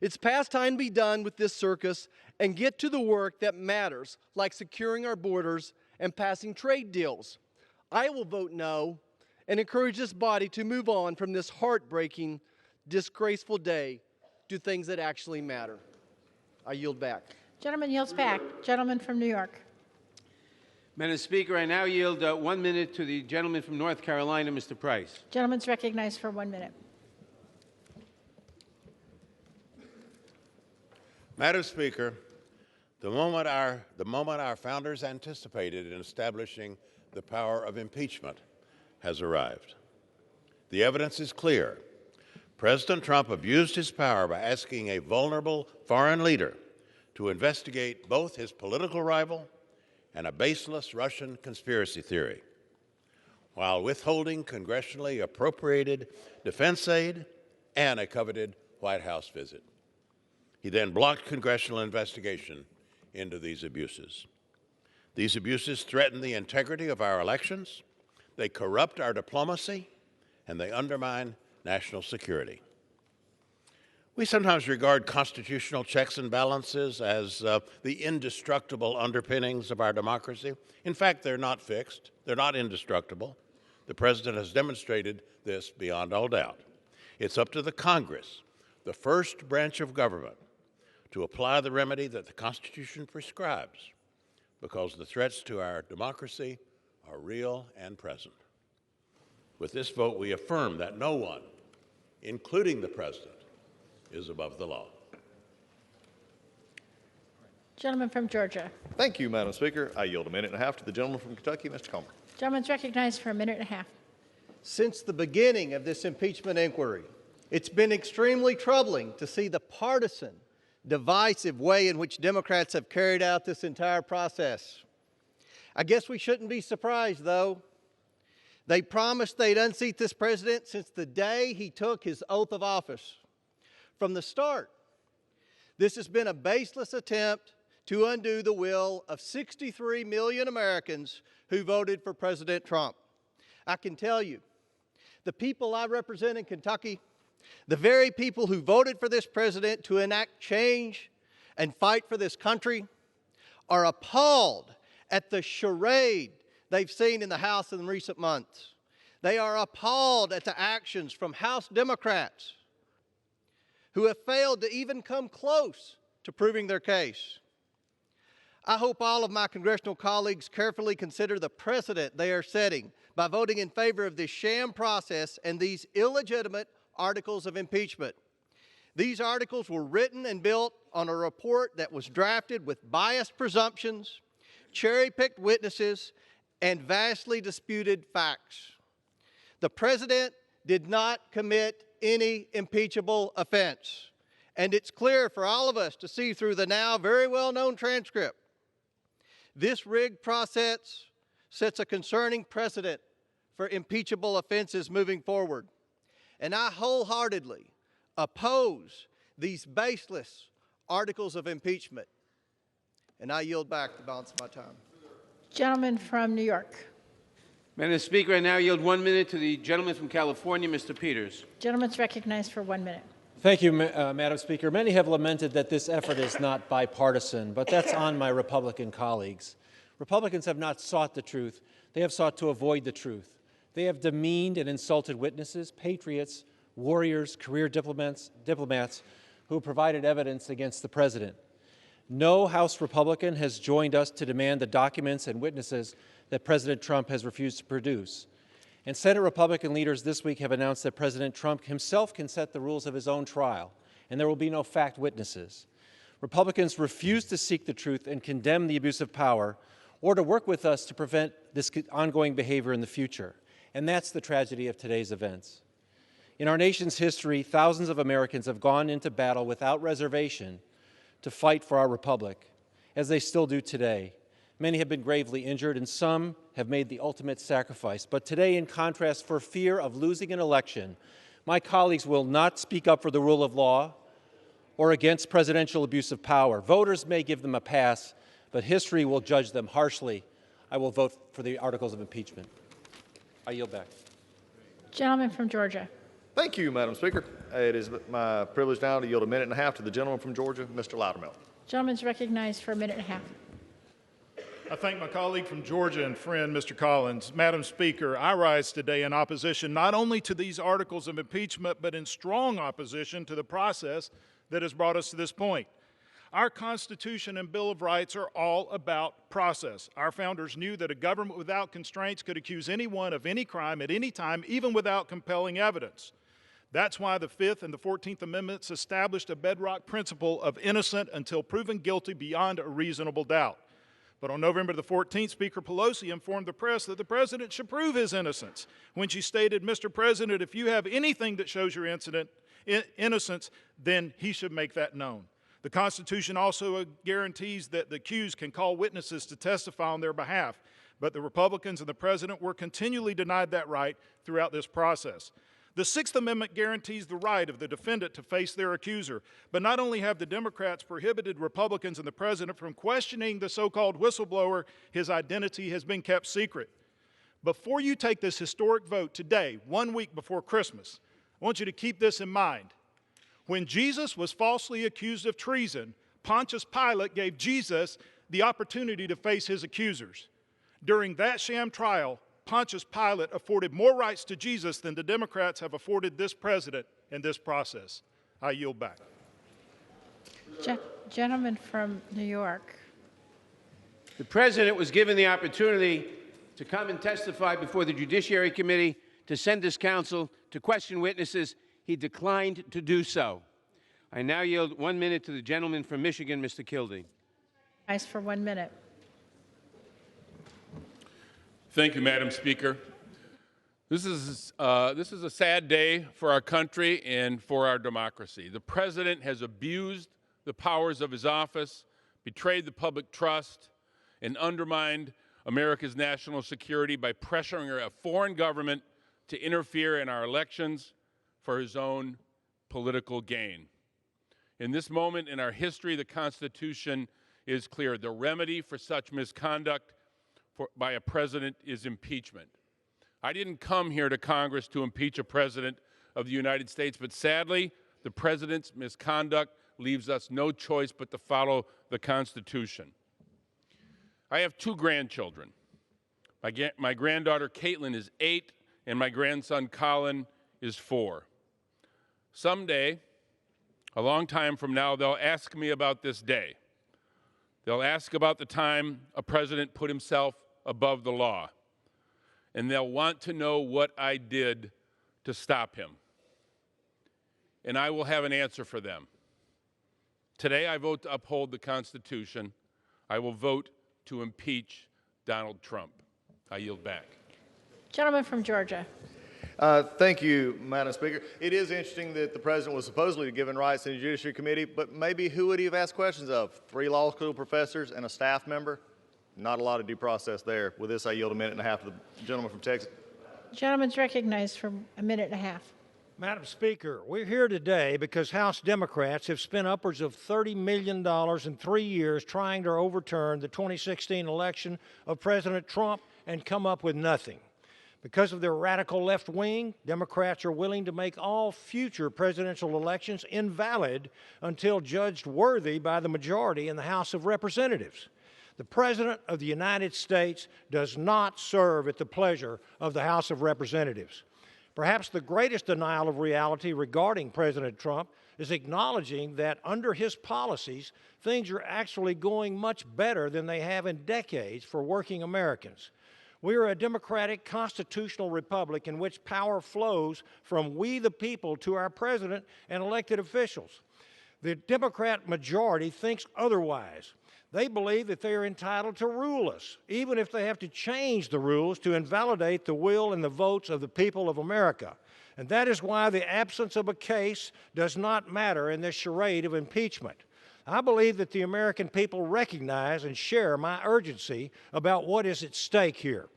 It's past time to be done with this circus and get to the work that matters, like securing our borders and passing trade deals. I will vote no and encourage this body to move on from this heartbreaking, disgraceful day to things that actually matter. I yield back. Gentleman yields back. Gentleman from New York. Madam Speaker, I now yield 1 minute to the gentleman from North Carolina, Mr. Price. Gentleman's recognized for 1 minute. Madam Speaker, the moment our founders anticipated in establishing the power of impeachment has arrived. The evidence is clear. President Trump abused his power by asking a vulnerable foreign leader to investigate both his political rival and a baseless Russian conspiracy theory, while withholding congressionally appropriated defense aid and a coveted White House visit. He then blocked congressional investigation into these abuses. These abuses threaten the integrity of our elections, they corrupt our diplomacy, and they undermine national security. We sometimes regard constitutional checks and balances as the indestructible underpinnings of our democracy. In fact, they're not fixed. They're not indestructible. The President has demonstrated this beyond all doubt. It's up to the Congress, the first branch of government, to apply the remedy that the Constitution prescribes, because the threats to our democracy are real and present. With this vote, we affirm that no one, including the President, is above the law. Gentleman from Georgia. Thank you, Madam Speaker. I yield a minute and a half to the gentleman from Kentucky, Mr. Comer. Gentleman's recognized for a minute and a half. Since the beginning of this impeachment inquiry, it's been extremely troubling to see the partisan, divisive way in which Democrats have carried out this entire process. I guess we shouldn't be surprised, though. They promised they'd unseat this president since the day he took his oath of office. From the start, this has been a baseless attempt to undo the will of 63 million Americans who voted for President Trump. I can tell you, the people I represent in Kentucky, the very people who voted for this president to enact change and fight for this country, are appalled at the charade they've seen in the House in recent months. They are appalled at the actions from House Democrats who have failed to even come close to proving their case. I hope all of my congressional colleagues carefully consider the precedent they are setting by voting in favor of this sham process and these illegitimate articles of impeachment. These articles were written and built on a report that was drafted with biased presumptions, cherry-picked witnesses, and vastly disputed facts. The president did not commit any impeachable offense, and it's clear for all of us to see through the now very well-known transcript. This rigged process sets a concerning precedent for impeachable offenses moving forward, and I wholeheartedly oppose these baseless articles of impeachment. And I yield back the balance of my time. Gentleman from New York. Madam Speaker, I now yield 1 minute to the gentleman from California, Mr. Peters. Gentleman's recognized for 1 minute. Thank you, Madam Speaker. Many have lamented that this effort is not bipartisan, but that's on my Republican colleagues. Republicans have not sought the truth. They have sought to avoid the truth. They have demeaned and insulted witnesses, patriots, warriors, career diplomats who provided evidence against the president. No House Republican has joined us to demand the documents and witnesses that President Trump has refused to produce. And Senate Republican leaders this week have announced that President Trump himself can set the rules of his own trial, and there will be no fact witnesses. Republicans refuse to seek the truth and condemn the abuse of power, or to work with us to prevent this ongoing behavior in the future. And that's the tragedy of today's events. In our nation's history, thousands of Americans have gone into battle without reservation to fight for our republic, as they still do today. Many have been gravely injured, and some have made the ultimate sacrifice. But today, in contrast, for fear of losing an election, my colleagues will not speak up for the rule of law or against presidential abuse of power. Voters may give them a pass, but history will judge them harshly. I will vote for the articles of impeachment. I yield back. Gentleman from Georgia. Thank you, Madam Speaker. It is my privilege now to yield a minute and a half to the gentleman from Georgia, Mr. Loudermilk. Gentleman's recognized for a minute and a half. I thank my colleague from Georgia and friend, Mr. Collins. Madam Speaker, I rise today in opposition not only to these articles of impeachment, but in strong opposition to the process that has brought us to this point. Our Constitution and Bill of Rights are all about process. Our founders knew that a government without constraints could accuse anyone of any crime at any time, even without compelling evidence. That's why the 5th and the 14th Amendments established a bedrock principle of innocent until proven guilty beyond a reasonable doubt. But on November the 14th, Speaker Pelosi informed the press that the president should prove his innocence when she stated, "Mr. President, if you have anything that shows your innocence, then he should make that known." The Constitution also guarantees that the accused can call witnesses to testify on their behalf, but the Republicans and the president were continually denied that right throughout this process. The 6th Amendment guarantees the right of the defendant to face their accuser, but not only have the Democrats prohibited Republicans and the president from questioning the so-called whistleblower, his identity has been kept secret. Before you take this historic vote today, 1 week before Christmas, I want you to keep this in mind. When Jesus was falsely accused of treason, Pontius Pilate gave Jesus the opportunity to face his accusers. During that sham trial, Pontius Pilate afforded more rights to Jesus than the Democrats have afforded this president in this process. I yield back. Gentleman from New York. The president was given the opportunity to come and testify before the Judiciary Committee, to send his counsel, to question witnesses. He declined to do so. I now yield 1 minute to the gentleman from Michigan, Mr. Kildee. Nice for 1 minute. Thank you, Madam Speaker. This is a sad day for our country and for our democracy. The president has abused the powers of his office, betrayed the public trust, and undermined America's national security by pressuring a foreign government to interfere in our elections for his own political gain. In this moment in our history, the Constitution is clear. The remedy for such misconduct by a president is impeachment. I didn't come here to Congress to impeach a president of the United States, but sadly, the president's misconduct leaves us no choice but to follow the Constitution. I have 2 grandchildren. My granddaughter Caitlin is 8, and my grandson Colin is 4. Someday, a long time from now, they'll ask me about this day. They'll ask about the time a president put himself above the law. And they'll want to know what I did to stop him. And I will have an answer for them. Today, I vote to uphold the Constitution. I will vote to impeach Donald Trump. I yield back. Gentleman from Georgia. Thank you, Madam Speaker. It is interesting that the president was supposedly given rights in the Judiciary Committee, but maybe who would he have asked questions of? 3 law school professors and a staff member? Not a lot of due process there. With this, I yield 1.5 minutes to the gentleman from Texas. Gentleman's recognized for 1.5 minutes. Madam Speaker, we're here today because House Democrats have spent upwards of $30 million in 3 years trying to overturn the 2016 election of President Trump and come up with nothing. Because of their radical left wing, Democrats are willing to make all future presidential elections invalid until judged worthy by the majority in the House of Representatives. The President of the United States does not serve at the pleasure of the House of Representatives. Perhaps the greatest denial of reality regarding President Trump is acknowledging that under his policies, things are actually going much better than they have in decades for working Americans. We are a democratic constitutional republic in which power flows from we the people to our president and elected officials. The Democrat majority thinks otherwise. They believe that they are entitled to rule us, even if they have to change the rules to invalidate the will and the votes of the people of America. And that is why the absence of a case does not matter in this charade of impeachment. I believe that the American people recognize and share my urgency about what is at stake here.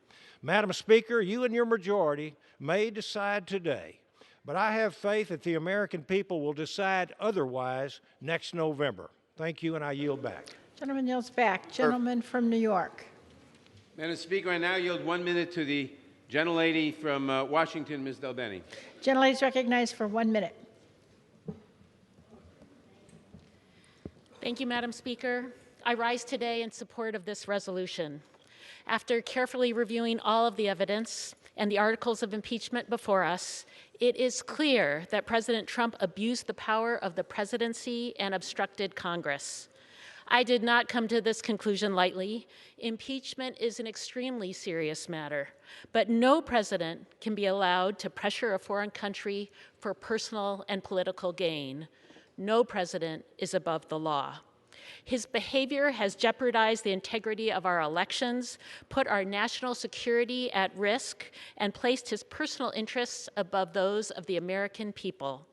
Madam Speaker, you and your majority may decide today, but I have faith that the American people will decide otherwise next November. Thank you, and I yield back. Gentleman yields back. Gentleman from New York. Madam Speaker, I now yield 1 minute to the gentlelady from Washington, Ms. Del Bene. Gentlelady is recognized for 1 minute. Thank you, Madam Speaker. I rise today in support of this resolution. After carefully reviewing all of the evidence and the articles of impeachment before us, it is clear that President Trump abused the power of the presidency and obstructed Congress. I did not come to this conclusion lightly. Impeachment is an extremely serious matter, but no president can be allowed to pressure a foreign country for personal and political gain. No president is above the law. His behavior has jeopardized the integrity of our elections, put our national security at risk, and placed his personal interests above those of the American people.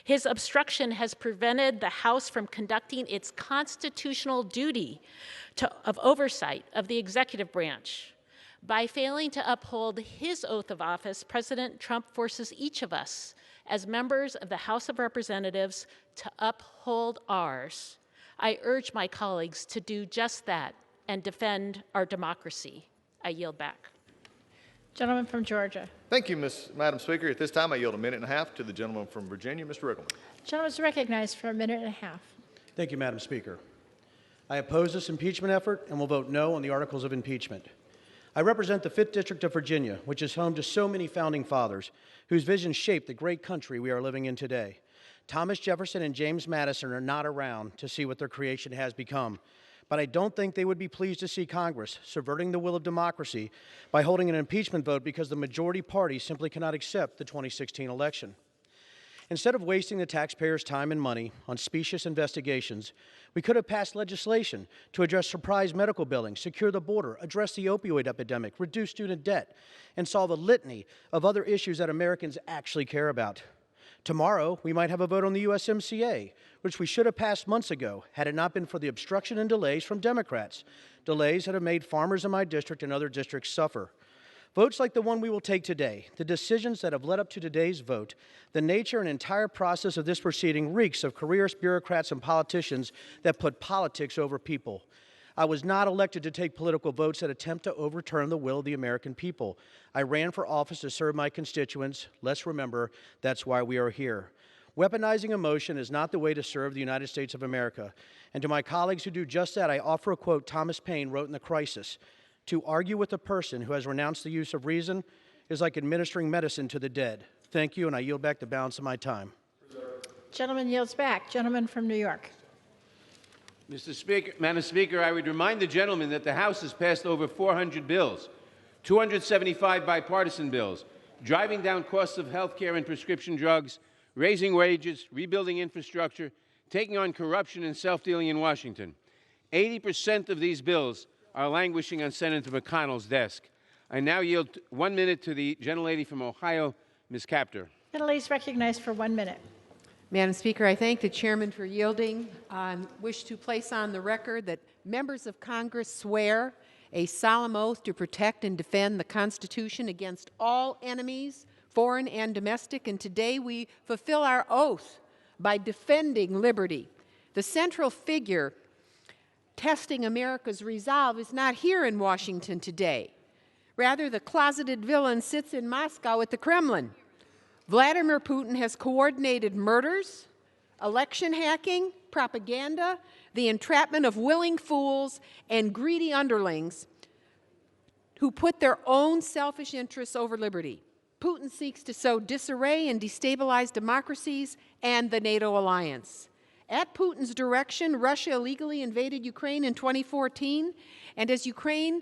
His obstruction has prevented the House from conducting its constitutional duty of oversight of the executive branch. By failing to uphold his oath of office, President Trump forces each of us, as members of the House of Representatives, to uphold ours. I urge my colleagues to do just that and defend our democracy. I yield back. Gentleman from Georgia. Thank you, Madam Speaker. At this time, I yield a minute and a half to the gentleman from Virginia, Mr. Rickleman. Gentleman is recognized for a minute and a half. Thank you, Madam Speaker. I oppose this impeachment effort and will vote no on the articles of impeachment. I represent the 5th District of Virginia, which is home to so many founding fathers whose vision shaped the great country we are living in today. Thomas Jefferson and James Madison are not around to see what their creation has become, but I don't think they would be pleased to see Congress subverting the will of democracy by holding an impeachment vote because the majority party simply cannot accept the 2016 election. Instead of wasting the taxpayers' time and money on specious investigations, we could have passed legislation to address surprise medical billing, secure the border, address the opioid epidemic, reduce student debt, and solve a litany of other issues that Americans actually care about. Tomorrow, we might have a vote on the USMCA, which we should have passed months ago had it not been for the obstruction and delays from Democrats, delays that have made farmers in my district and other districts suffer. Votes like the one we will take today, the decisions that have led up to today's vote, the nature and entire process of this proceeding reeks of careerist bureaucrats and politicians that put politics over people. I was not elected to take political votes that attempt to overturn the will of the American people. I ran for office to serve my constituents. Let's remember, that's why we are here. Weaponizing emotion is not the way to serve the United States of America. And to my colleagues who do just that, I offer a quote Thomas Paine wrote in The Crisis. To argue with a person who has renounced the use of reason is like administering medicine to the dead. Thank you, and I yield back the balance of my time. Gentleman yields back. Gentleman from New York. Mr. Speaker, Madam Speaker, I would remind the gentleman that the House has passed over 400 bills, 275 bipartisan bills, driving down costs of health care and prescription drugs, raising wages, rebuilding infrastructure, taking on corruption and self-dealing in Washington. 80% of these bills are languishing on Senator McConnell's desk. I now yield 1 minute to the gentlelady from Ohio, Ms. Capter. Gentlelady is recognized for 1 minute. Madam Speaker, I thank the chairman for yielding. I wish to place on the record that members of Congress swear a solemn oath to protect and defend the Constitution against all enemies, foreign and domestic, and today we fulfill our oath by defending liberty. The central figure testing America's resolve is not here in Washington today. Rather, the closeted villain sits in Moscow at the Kremlin. Vladimir Putin has coordinated murders, election hacking, propaganda, the entrapment of willing fools and greedy underlings who put their own selfish interests over liberty. Putin seeks to sow disarray and destabilize democracies and the NATO alliance. At Putin's direction, Russia illegally invaded Ukraine in 2014, and as Ukraine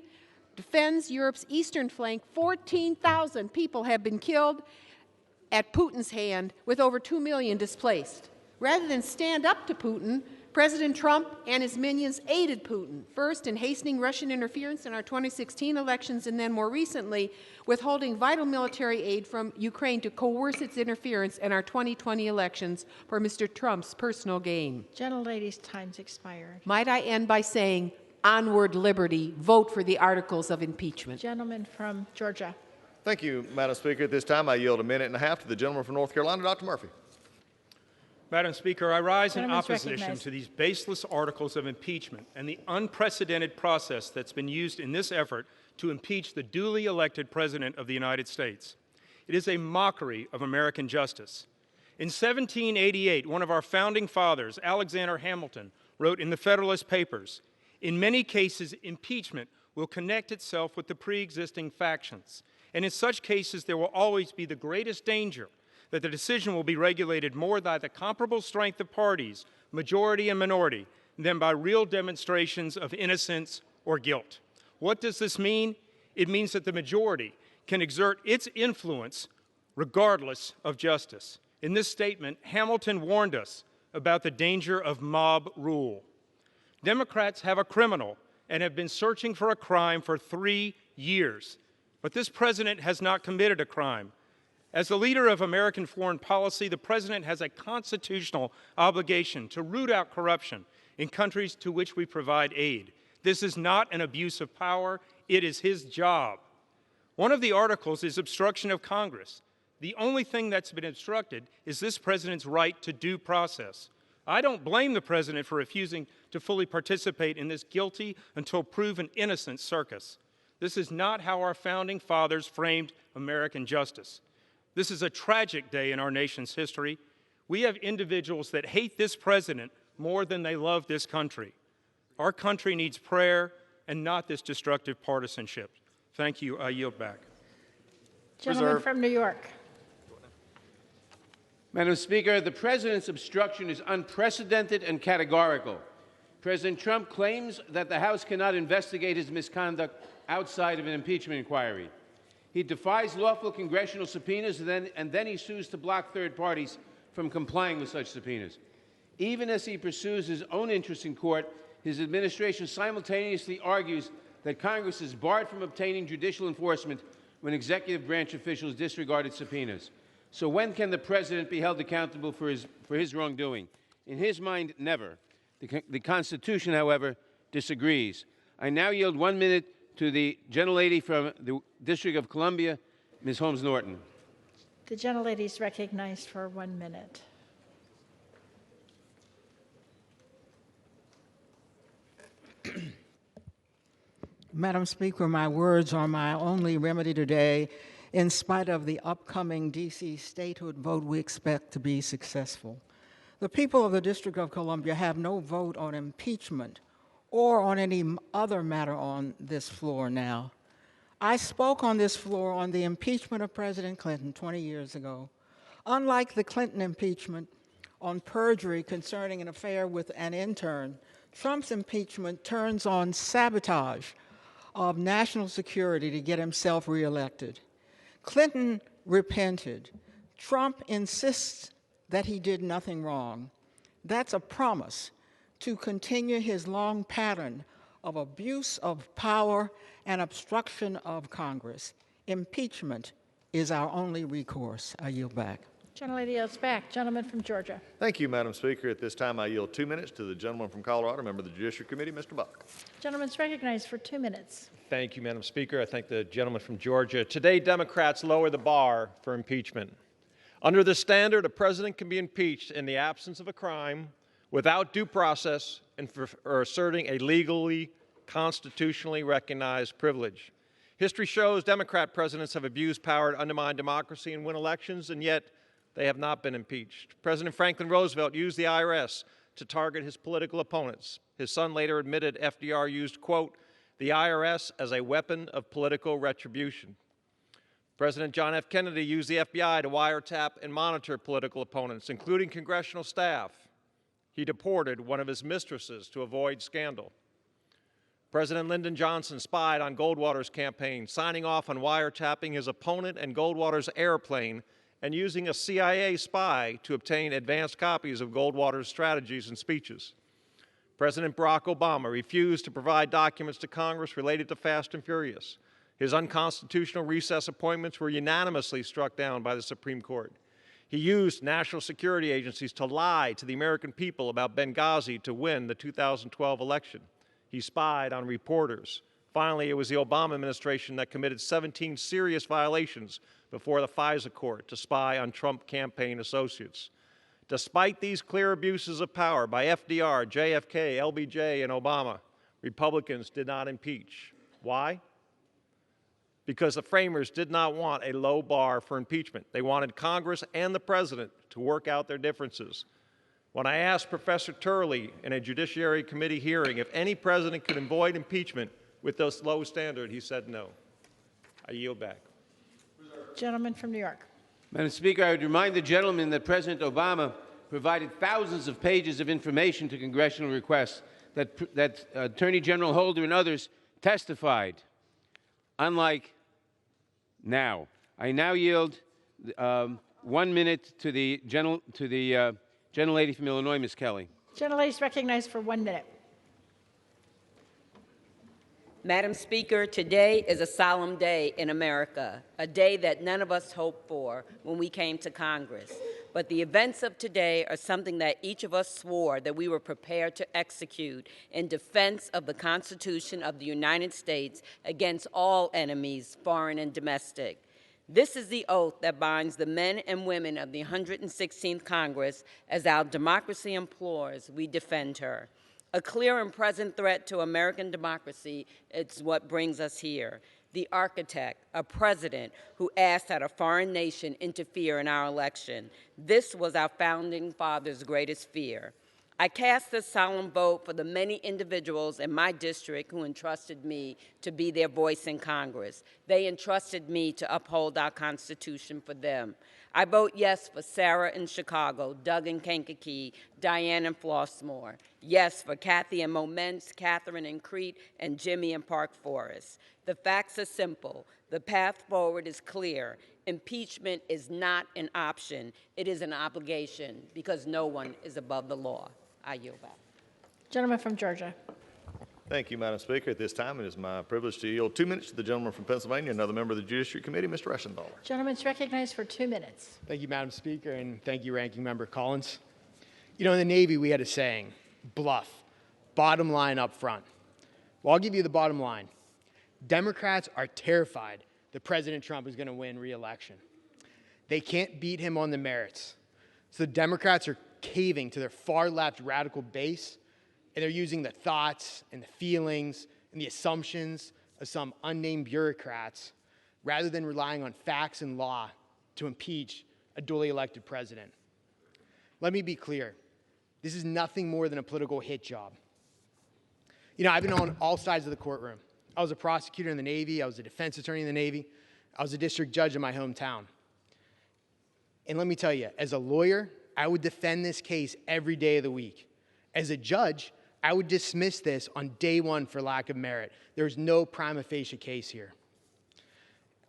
defends Europe's eastern flank, 14,000 people have been killed at Putin's hand, with over 2 million displaced. Rather than stand up to Putin, President Trump and his minions aided Putin, first in hastening Russian interference in our 2016 elections, and then more recently withholding vital military aid from Ukraine to coerce its interference in our 2020 elections for Mr. Trump's personal gain. Gentlelady's time's expired. Might I end by saying, onward liberty, vote for the articles of impeachment. Gentleman from Georgia. Thank you, Madam Speaker. At this time, I yield a minute and a half to the gentleman from North Carolina, Dr. Murphy. Madam Speaker, I rise in Gentleman's opposition recognized. to these baseless articles of impeachment and the unprecedented process that's been used in this effort to impeach the duly elected President of the United States. It is a mockery of American justice. In 1788, one of our founding fathers, Alexander Hamilton, wrote in the Federalist Papers, "In many cases, impeachment will connect itself with the pre-existing factions. And in such cases, there will always be the greatest danger that the decision will be regulated more by the comparable strength of parties, majority and minority, than by real demonstrations of innocence or guilt." What does this mean? It means that the majority can exert its influence regardless of justice. In this statement, Hamilton warned us about the danger of mob rule. Democrats have a criminal and have been searching for a crime for 3 years. But this president has not committed a crime. As the leader of American foreign policy, the president has a constitutional obligation to root out corruption in countries to which we provide aid. This is not an abuse of power. It is his job. One of the articles is obstruction of Congress. The only thing that's been obstructed is this president's right to due process. I don't blame the president for refusing to fully participate in this guilty until proven innocent circus. This is not how our founding fathers framed American justice. This is a tragic day in our nation's history. We have individuals that hate this president more than they love this country. Our country needs prayer and not this destructive partisanship. Thank you. I yield back. Gentleman from New York. Madam Speaker, the President's obstruction is unprecedented and categorical. President Trump claims that the House cannot investigate his misconduct outside of an impeachment inquiry. He defies lawful congressional subpoenas and then he sues to block third parties from complying with such subpoenas. Even as he pursues his own interests in court, his administration simultaneously argues that Congress is barred from obtaining judicial enforcement when executive branch officials disregarded subpoenas. So when can the President be held accountable for his wrongdoing? In his mind, never. The Constitution, however, disagrees. I now yield 1 minute to the gentlelady from the District of Columbia, Ms. Holmes Norton. The gentlelady is recognized for 1 minute. Madam Speaker, my words are my only remedy today. In spite of the upcoming D.C. statehood vote, we expect to be successful. The people of the District of Columbia have no vote on impeachment or on any other matter on this floor now. I spoke on this floor on the impeachment of President Clinton 20 years ago. Unlike the Clinton impeachment on perjury concerning an affair with an intern, Trump's impeachment turns on sabotage of national security to get himself reelected. Clinton repented. Trump insists that he did nothing wrong. That's a promise to continue his long pattern of abuse of power and obstruction of Congress. Impeachment is our only recourse. I yield back. Gentlelady yields back. Gentleman from Georgia. Thank you, Madam Speaker. At this time, I yield 2 minutes to the gentleman from Colorado, member of the Judiciary Committee, Mr. Buck. Gentleman's recognized for 2 minutes. Thank you, Madam Speaker. I thank the gentleman from Georgia. Today, Democrats lower the bar for impeachment. Under the standard, a president can be impeached in the absence of a crime, without due process, and for asserting a legally, constitutionally recognized privilege. History shows Democrat presidents have abused power to undermine democracy and win elections, and yet they have not been impeached. President Franklin Roosevelt used the IRS to target his political opponents. His son later admitted FDR used, quote, the IRS as a weapon of political retribution. President John F. Kennedy used the FBI to wiretap and monitor political opponents, including congressional staff. He deported one of his mistresses to avoid scandal. President Lyndon Johnson spied on Goldwater's campaign, signing off on wiretapping his opponent and Goldwater's airplane and using a CIA spy to obtain advanced copies of Goldwater's strategies and speeches. President Barack Obama refused to provide documents to Congress related to Fast and Furious. His unconstitutional recess appointments were unanimously struck down by the Supreme Court. He used national security agencies to lie to the American people about Benghazi to win the 2012 election. He spied on reporters. Finally, it was the Obama administration that committed 17 serious violations before the FISA court to spy on Trump campaign associates. Despite these clear abuses of power by FDR, JFK, LBJ, and Obama, Republicans did not impeach. Why? Because the framers did not want a low bar for impeachment. They wanted Congress and the President to work out their differences. When I asked Professor Turley in a Judiciary Committee hearing if any president could avoid impeachment with this low standard, he said no. I yield back. Gentleman from New York. Madam Speaker, I would remind the gentleman that President Obama provided thousands of pages of information to congressional requests that Attorney General Holder and others testified, unlike now. I now yield 1 minute to the gentlelady from Illinois, Ms. Kelly. Gentlelady is recognized for 1 minute. Madam Speaker, today is a solemn day in America, a day that none of us hoped for when we came to Congress. But the events of today are something that each of us swore that we were prepared to execute in defense of the Constitution of the United States against all enemies, foreign and domestic. This is the oath that binds the men and women of the 116th Congress. As our democracy implores, we defend her. A clear and present threat to American democracy is what brings us here. The architect, a president who asked that a foreign nation interfere in our election. This was our founding fathers' greatest fear. I cast this solemn vote for the many individuals in my district who entrusted me to be their voice in Congress. They entrusted me to uphold our Constitution for them. I vote yes for Sarah in Chicago, Doug in Kankakee, Diane in Flossmoor. Yes for Kathy in Momence, Catherine in Crete, and Jimmy in Park Forest. The facts are simple. The path forward is clear. Impeachment is not an option. It is an obligation because no one is above the law. I yield back. Gentleman from Georgia. Thank you, Madam Speaker. At this time, it is my privilege to yield 2 minutes to the gentleman from Pennsylvania, another member of the Judiciary Committee, Mr. Eschendahl. Gentleman's recognized for 2 minutes. Thank you, Madam Speaker, and thank you, Ranking Member Collins. You know, in the Navy, we had a saying, bluff, bottom line up front. Well, I'll give you the bottom line. Democrats are terrified that President Trump is going to win re-election. They can't beat him on the merits. So the Democrats are caving to their far-left radical base, and they're using the thoughts and the feelings and the assumptions of some unnamed bureaucrats rather than relying on facts and law to impeach a duly elected president. Let me be clear. This is nothing more than a political hit job. You know, I've been on all sides of the courtroom. I was a prosecutor in the Navy. I was a defense attorney in the Navy. I was a district judge in my hometown. And let me tell you, as a lawyer, I would defend this case every day of the week. As a judge, I would dismiss this on day one for lack of merit. There's no prima facie case here.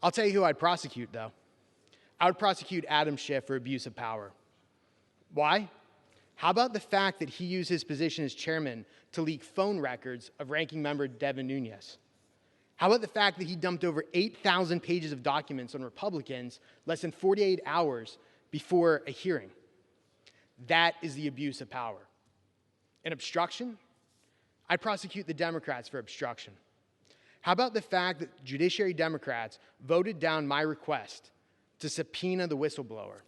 I'll tell you who I'd prosecute, though. I would prosecute Adam Schiff for abuse of power. Why? How about the fact that he used his position as chairman to leak phone records of Ranking Member Devin Nunes? How about the fact that he dumped over 8,000 pages of documents on Republicans less than 48 hours before a hearing? That is the abuse of power. And obstruction? I'd prosecute the Democrats for obstruction. How about the fact that Judiciary Democrats voted down my request to subpoena the whistleblower?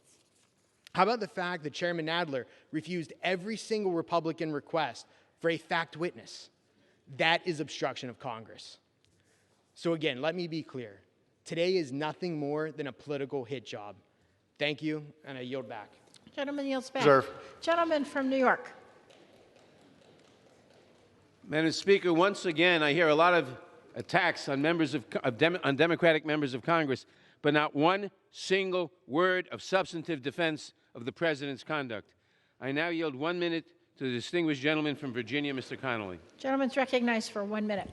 How about the fact that Chairman Nadler refused every single Republican request for a fact witness? That is obstruction of Congress. So again, let me be clear. Today is nothing more than a political hit job. Thank you, and I yield back. Gentleman yields back. Reserve. Gentleman from New York. Madam Speaker, once again, I hear a lot of attacks on Democratic members of Congress, but not one single word of substantive defense of the President's conduct. I now yield 1 minute to the distinguished gentleman from Virginia, Mr. Connolly. Gentleman's recognized for 1 minute.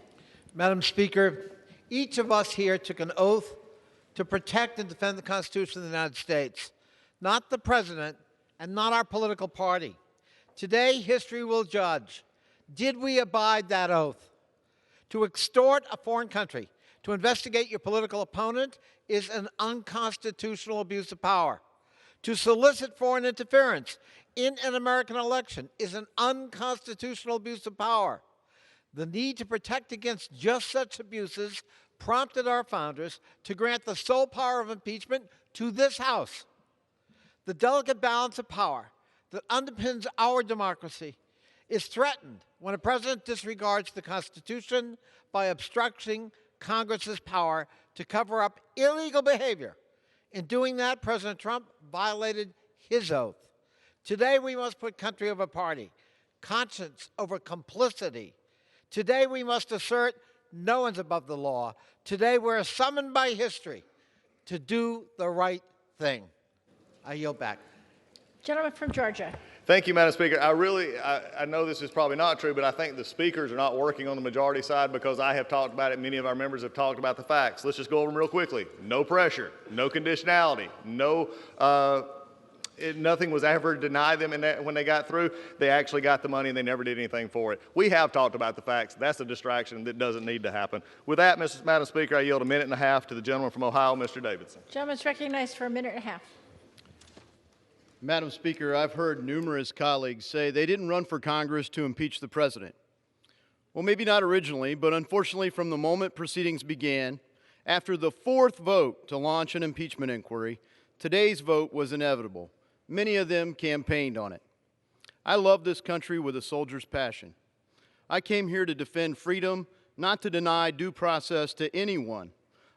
Madam Speaker, each of us here took an oath to protect and defend the Constitution of the United States, not the President and not our political party. Today, history will judge. Did we abide that oath? To extort a foreign country, to investigate your political opponent, is an unconstitutional abuse of power. To solicit foreign interference in an American election is an unconstitutional abuse of power. The need to protect against just such abuses prompted our founders to grant the sole power of impeachment to this House. The delicate balance of power that underpins our democracy is threatened when a president disregards the Constitution by obstructing Congress's power to cover up illegal behavior. In doing that, President Trump violated his oath. Today, we must put country over party, conscience over complicity. Today, we must assert no one's above the law. Today, we're summoned by history to do the right thing. I yield back. Gentleman from Georgia. Thank you, Madam Speaker. I know this is probably not true, but I think the speakers are not working on the majority side because I have talked about it. Many of our members have talked about the facts. Let's just go over them real quickly. No pressure, no conditionality, nothing was ever denied them when they got through. They actually got the money and they never did anything for it. We have talked about the facts. That's a distraction that doesn't need to happen. With that, Madam Speaker, I yield 1.5 minutes to the gentleman from Ohio, Mr. Davidson. Gentleman's recognized for 1.5 minutes. Madam Speaker, I've heard numerous colleagues say they didn't run for Congress to impeach the president. Well, maybe not originally, but unfortunately from the moment proceedings began, after the 4th vote to launch an impeachment inquiry, today's vote was inevitable. Many of them campaigned on it. I love this country with a soldier's passion. I came here to defend freedom, not to deny due process to anyone.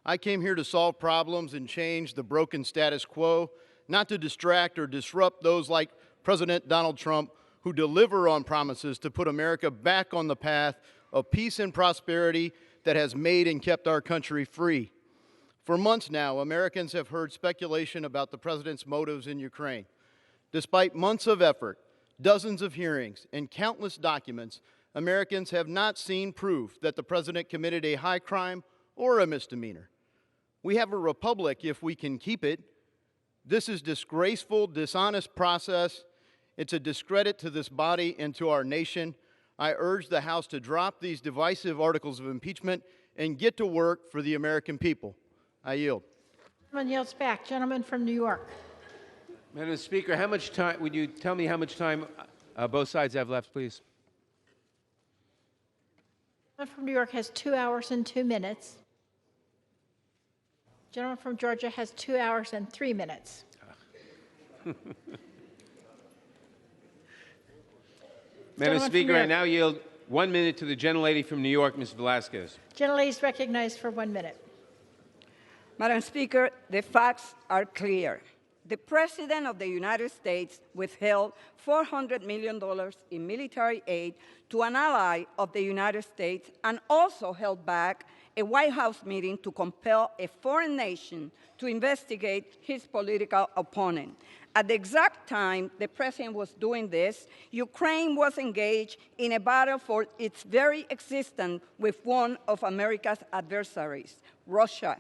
I came here to solve problems and change the broken status quo, not to distract or disrupt those like President Donald Trump who deliver on promises to put America back on the path of peace and prosperity that has made and kept our country free. For months now, Americans have heard speculation about the president's motives in Ukraine. Despite months of effort, dozens of hearings, and countless documents, Americans have not seen proof that the president committed a high crime or a misdemeanor. We have a republic if we can keep it. This is disgraceful, dishonest process. It's a discredit to this body and to our nation. I urge the House to drop these divisive articles of impeachment and get to work for the American people. I yield. Gentleman yields back. Gentleman from New York. Madam Speaker, how much time, would you tell me how much time both sides have left, please? Gentleman from New York has 2 hours and 2 minutes. Gentleman from Georgia has 2 hours and 3 minutes. Madam Speaker, I now yield 1 minute to the gentlelady from New York, Ms. Velasquez. Gentlelady is recognized for 1 minute. Madam Speaker, the facts are clear. The President of the United States withheld $400 million in military aid to an ally of the United States and also held back a White House meeting to compel a foreign nation to investigate his political opponent. At the exact time the President was doing this, Ukraine was engaged in a battle for its very existence with one of America's adversaries, Russia.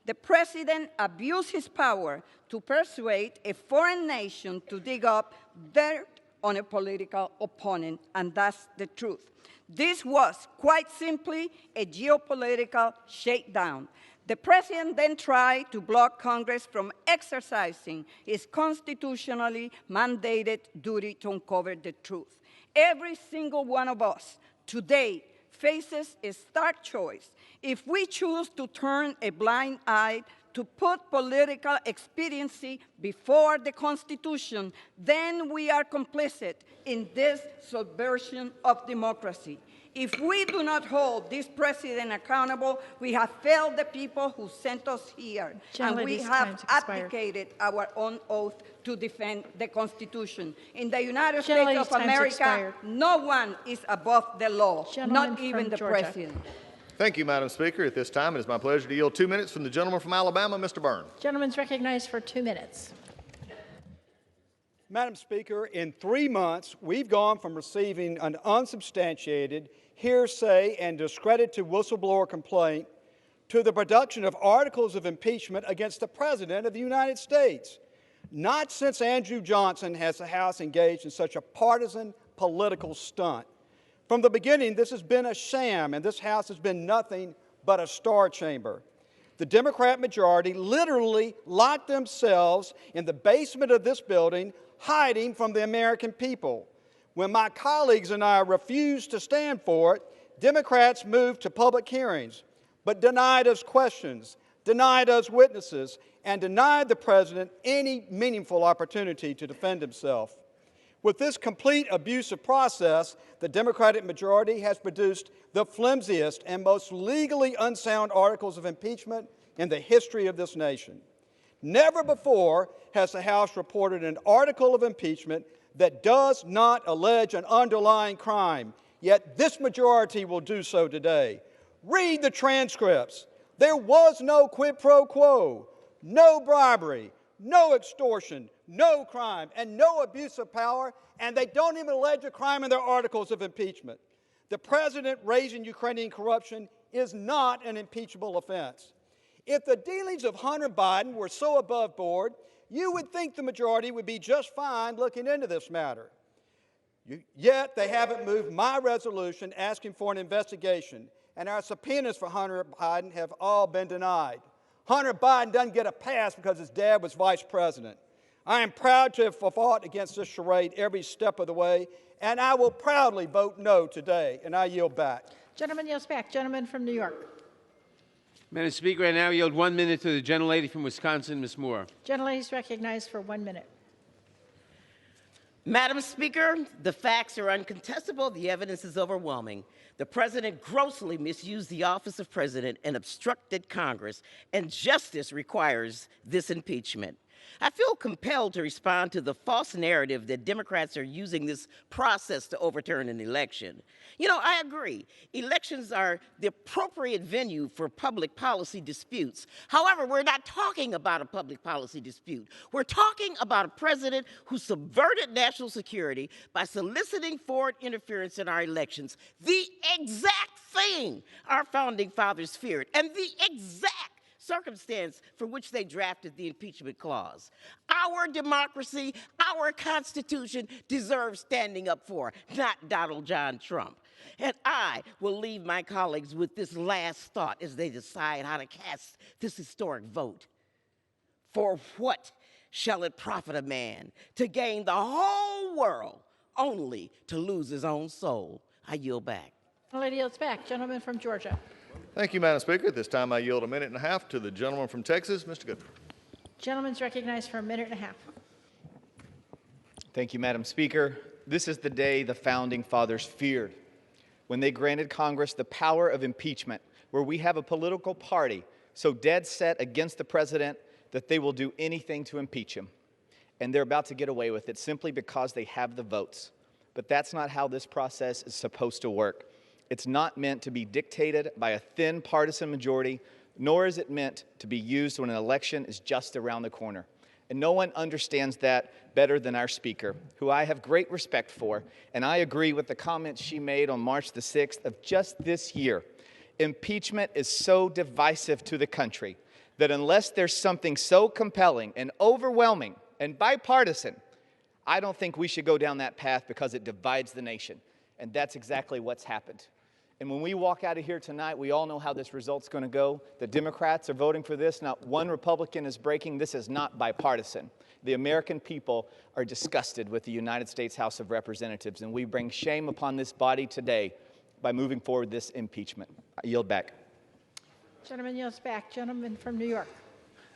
The President abused his power to persuade a foreign nation to dig up dirt on a political opponent, and that's the truth. This was quite simply a geopolitical shakedown. The President then tried to block Congress from exercising its constitutionally mandated duty to uncover the truth. Every single one of us today faces a stark choice. If we choose to turn a blind eye to put political expediency before the Constitution, then we are complicit in this subversion of democracy. If we do not hold this President accountable, we have failed the people who sent us here, and we have abdicated our own oath to defend the Constitution. In the United States of America, no one is above the law, not even the President. Thank you, Madam Speaker. At this time, it is my pleasure to yield 2 minutes from the gentleman from Alabama, Mr. Byrne. Gentleman's recognized for 2 minutes. Madam Speaker, in 3 months, we've gone from receiving an unsubstantiated, hearsay, and discredited whistleblower complaint to the production of articles of impeachment against the President of the United States. Not since Andrew Johnson has the House engaged in such a partisan political stunt. From the beginning, this has been a sham, and this House has been nothing but a star chamber. The Democrat majority literally locked themselves in the basement of this building, hiding from the American people. When my colleagues and I refused to stand for it, Democrats moved to public hearings, but denied us questions, denied us witnesses, and denied the President any meaningful opportunity to defend himself. With this complete abusive process, the Democratic majority has produced the flimsiest and most legally unsound articles of impeachment in the history of this nation. Never before has the House reported an article of impeachment that does not allege an underlying crime, yet this majority will do so today. Read the transcripts. There was no quid pro quo, no bribery, no extortion, no crime, and no abuse of power, and they don't even allege a crime in their articles of impeachment. The President raising Ukrainian corruption is not an impeachable offense. If the dealings of Hunter Biden were so above board, you would think the majority would be just fine looking into this matter. Yet they haven't moved my resolution asking for an investigation, and our subpoenas for Hunter Biden have all been denied. Hunter Biden doesn't get a pass because his dad was vice president. I am proud to have fought against this charade every step of the way, and I will proudly vote no today, and I yield back. Gentleman yields back. Gentleman from New York. Madam Speaker, I now yield 1 minute to the gentlelady from Wisconsin, Ms. Moore. Gentlelady is recognized for 1 minute. Madam Speaker, the facts are uncontestable. The evidence is overwhelming. The president grossly misused the office of president and obstructed Congress, and justice requires this impeachment. I feel compelled to respond to the false narrative that Democrats are using this process to overturn an election. You know, I agree. Elections are the appropriate venue for public policy disputes. However, we're not talking about a public policy dispute. We're talking about a president who subverted national security by soliciting foreign interference in our elections, the exact thing our founding fathers feared, and the exact circumstance for which they drafted the impeachment clause. Our democracy, our Constitution deserves standing up for, not Donald John Trump. And I will leave my colleagues with this last thought as they decide how to cast this historic vote. For what shall it profit a man to gain the whole world only to lose his own soul? I yield back. The lady yields back. Gentleman from Georgia. Thank you, Madam Speaker. At this time, I yield a minute and a half to the gentleman from Texas, Mr. Goodman. Gentleman's recognized for a minute and a half. Thank you, Madam Speaker. This is the day the Founding Fathers feared, when they granted Congress the power of impeachment, where we have a political party so dead set against the president that they will do anything to impeach him. And they're about to get away with it simply because they have the votes. But that's not how this process is supposed to work. It's not meant to be dictated by a thin partisan majority, nor is it meant to be used when an election is just around the corner. And no one understands that better than our Speaker, who I have great respect for, and I agree with the comments she made on March the 6th of just this year. Impeachment is so divisive to the country that unless there's something so compelling and overwhelming and bipartisan, I don't think we should go down that path because it divides the nation. And that's exactly what's happened. And when we walk out of here tonight, we all know how this result's going to go. The Democrats are voting for this. Not one Republican is breaking. This is not bipartisan. The American people are disgusted with the United States House of Representatives, and we bring shame upon this body today by moving forward this impeachment. I yield back. Gentleman yields back. Gentleman from New York.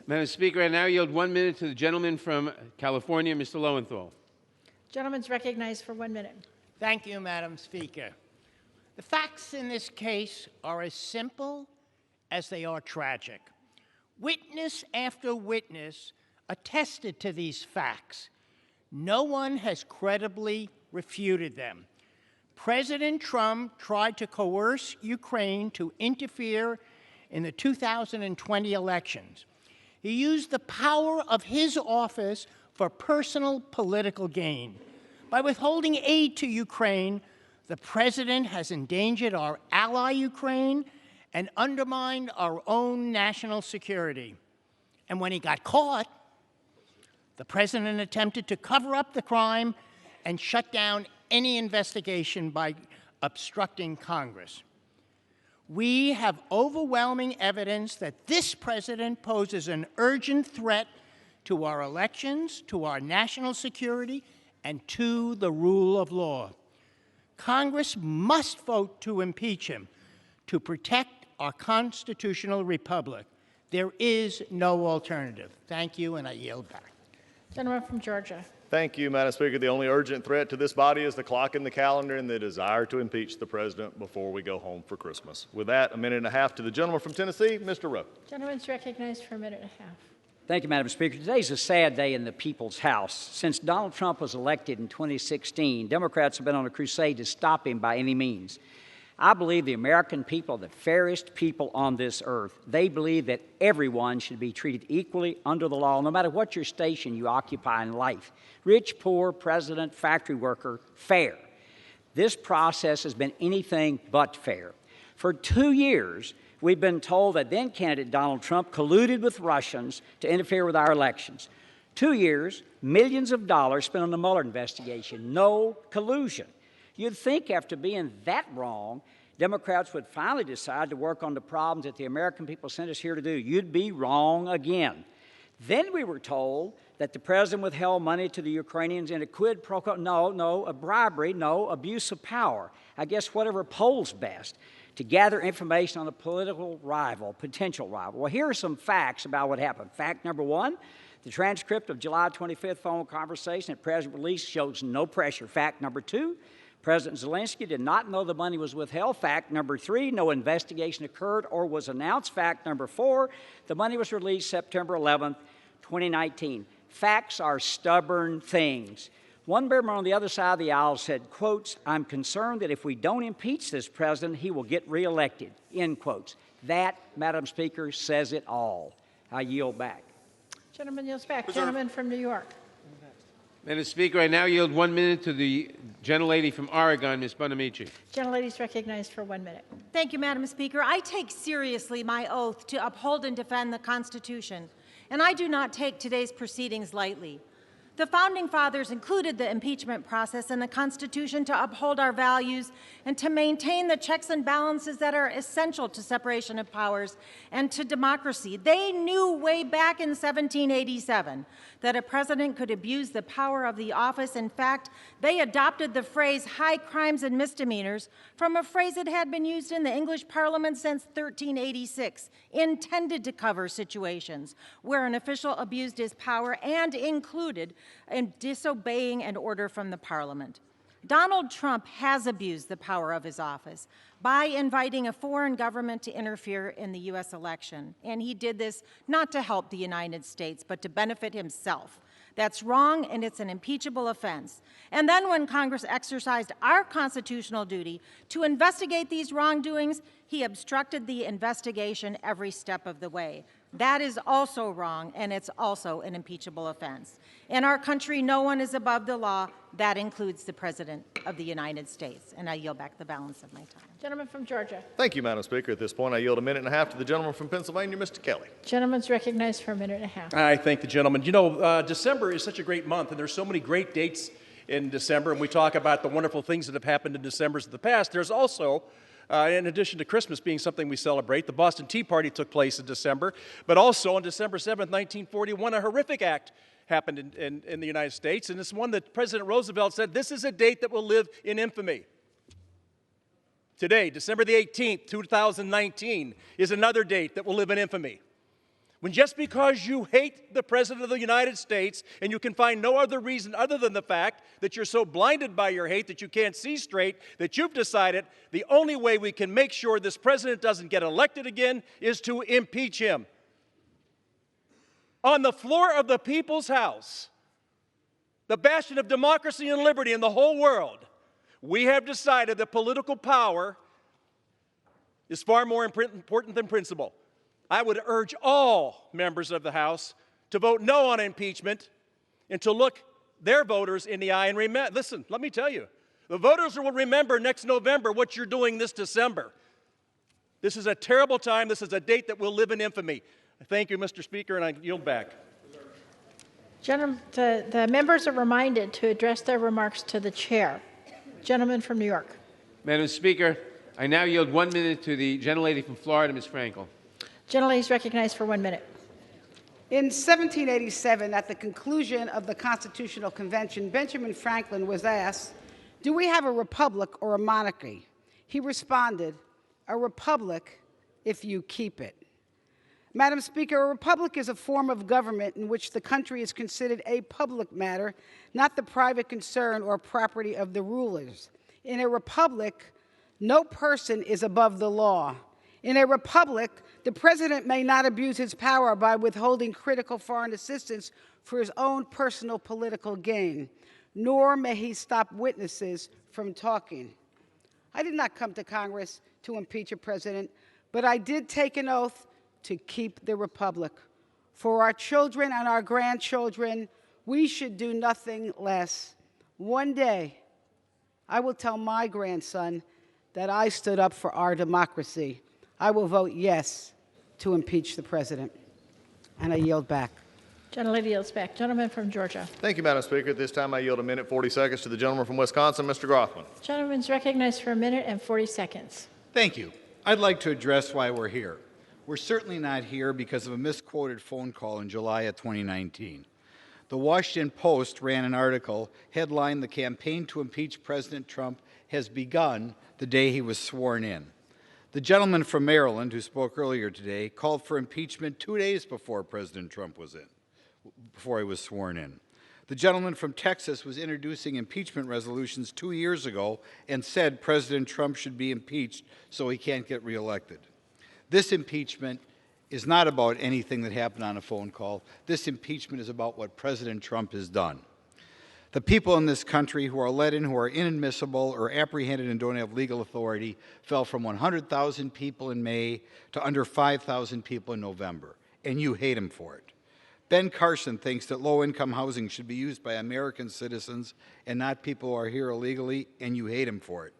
Madam Speaker, I now yield 1 minute to the gentleman from California, Mr. Lowenthal. Gentleman's recognized for 1 minute. Thank you, Madam Speaker. The facts in this case are as simple as they are tragic. Witness after witness attested to these facts. No one has credibly refuted them. President Trump tried to coerce Ukraine to interfere in the 2020 elections. He used the power of his office for personal political gain. By withholding aid to Ukraine, the president has endangered our ally Ukraine and undermined our own national security. And when he got caught, the president attempted to cover up the crime and shut down any investigation by obstructing Congress. We have overwhelming evidence that this president poses an urgent threat to our elections, to our national security, and to the rule of law. Congress must vote to impeach him to protect our constitutional republic. There is no alternative. Thank you, and I yield back. Gentleman from Georgia. Thank you, Madam Speaker. The only urgent threat to this body is the clock in the calendar and the desire to impeach the president before we go home for Christmas. With that, a minute and a half to the gentleman from Tennessee, Mr. Rowe. Gentleman's recognized for a minute and a half. Thank you, Madam Speaker. Today's a sad day in the People's House. Since Donald Trump was elected in 2016, Democrats have been on a crusade to stop him by any means. I believe the American people are the fairest people on this earth. They believe that everyone should be treated equally under the law, no matter what your station you occupy in life. Rich, poor, president, factory worker, fair. This process has been anything but fair. For 2 years, we've been told that then-candidate Donald Trump colluded with Russians to interfere with our elections. 2 years, millions of dollars spent on the Mueller investigation. No collusion. You'd think after being that wrong, Democrats would finally decide to work on the problems that the American people sent us here to do. You'd be wrong again. Then we were told that the president withheld money to the Ukrainians in a quid pro quo. No, a bribery, no, abuse of power. I guess whatever polls best, to gather information on a political rival, potential rival. Well, here are some facts about what happened. Fact number one, The transcript of July 25th phone conversation at President release shows no pressure. Fact number 2, President Zelensky did not know the money was withheld. Fact number 3, no investigation occurred or was announced. Fact number 4, the money was released September 11th, 2019. Facts are stubborn things. One member on the other side of the aisle said, quotes, "I'm concerned that if we don't impeach this president, he will get reelected," end quotes. That, Madam Speaker, says it all. I yield back. Gentleman yields back. Gentleman from New York. Madam Speaker, I now yield 1 minute to the gentlelady from Oregon, Ms. Bonamici. Gentlelady is recognized for 1 minute. Thank you, Madam Speaker. I take seriously my oath to uphold and defend the Constitution, and I do not take today's proceedings lightly. The Founding Fathers included the impeachment process in the Constitution to uphold our values and to maintain the checks and balances that are essential to separation of powers and to democracy. They knew way back in 1787 that a president could abuse the power of the office. In fact, they adopted the phrase high crimes and misdemeanors from a phrase that had been used in the English Parliament since 1386, intended to cover situations where an official abused his power and included in disobeying an order from the Parliament. Donald Trump has abused the power of his office by inviting a foreign government to interfere in the U.S. election. And he did this not to help the United States, but to benefit himself. That's wrong, and it's an impeachable offense. And then when Congress exercised our constitutional duty to investigate these wrongdoings, he obstructed the investigation every step of the way. That is also wrong, and it's also an impeachable offense. In our country, no one is above the law. That includes the President of the United States. And I yield back the balance of my time. Gentleman from Georgia. Thank you, Madam Speaker. At this point, I yield 1.5 minutes to the gentleman from Pennsylvania, Mr. Kelly. Gentleman's recognized for 1.5 minutes. I thank the gentleman. You know, December is such a great month, and there's so many great dates in December, and we talk about the wonderful things that have happened in Decembers of the past. There's also, in addition to Christmas being something we celebrate, the Boston Tea Party took place in December, but also on December 7th, 1941, a horrific act happened in the United States, and it's one that President Roosevelt said, this is a date that will live in infamy. Today, December the 18th, 2019, is another date that will live in infamy. When just because you hate the President of the United States and you can find no other reason other than the fact that you're so blinded by your hate that you can't see straight, that you've decided the only way we can make sure this president doesn't get elected again is to impeach him. On the floor of the People's House, the bastion of democracy and liberty in the whole world, we have decided that political power is far more important than principle. I would urge all members of the House to vote no on impeachment and to look their voters in the eye and remember, listen, let me tell you, the voters will remember next November what you're doing this December. This is a terrible time. This is a date that will live in infamy. Thank you, Mr. Speaker, and I yield back. Gentlemen, the members are reminded to address their remarks to the chair. Gentleman from New York. Madam Speaker, I now yield 1 minute to the gentlelady from Florida, Ms. Frankel. Gentlelady is recognized for 1 minute. In 1787, at the conclusion of the Constitutional Convention, Benjamin Franklin was asked, "Do we have a republic or a monarchy?" He responded, "A republic if you keep it." Madam Speaker, a republic is a form of government in which the country is considered a public matter, not the private concern or property of the rulers. In a republic, no person is above the law. In a republic, the president may not abuse his power by withholding critical foreign assistance for his own personal political gain, nor may he stop witnesses from talking. I did not come to Congress to impeach a president, but I did take an oath to keep the republic. For our children and our grandchildren, we should do nothing less. One day, I will tell my grandson that I stood up for our democracy. I will vote yes to impeach the president. And I yield back. Gentlelady yields back. Gentleman from Georgia. Thank you, Madam Speaker. At this time, I yield 1 minute 40 seconds to the gentleman from Wisconsin, Mr. Grothman. Gentleman is recognized for 1 minute and 40 seconds. Thank you. I'd like to address why we're here. We're certainly not here because of a misquoted phone call in July of 2019. The Washington Post ran an article headlined, "The campaign to impeach President Trump has begun the day he was sworn in." The gentleman from Maryland who spoke earlier today called for impeachment 2 days before President Trump was before I was sworn in. The gentleman from Texas was introducing impeachment resolutions 2 years ago and said President Trump should be impeached so he can't get reelected. This impeachment is not about anything that happened on a phone call. This impeachment is about what President Trump has done. The people in this country who are let in, who are inadmissible or apprehended and don't have legal authority, fell from 100,000 people in May to under 5,000 people in November, and you hate him for it. Ben Carson thinks that low-income housing should be used by American citizens and not people who are here illegally, and you hate him for it.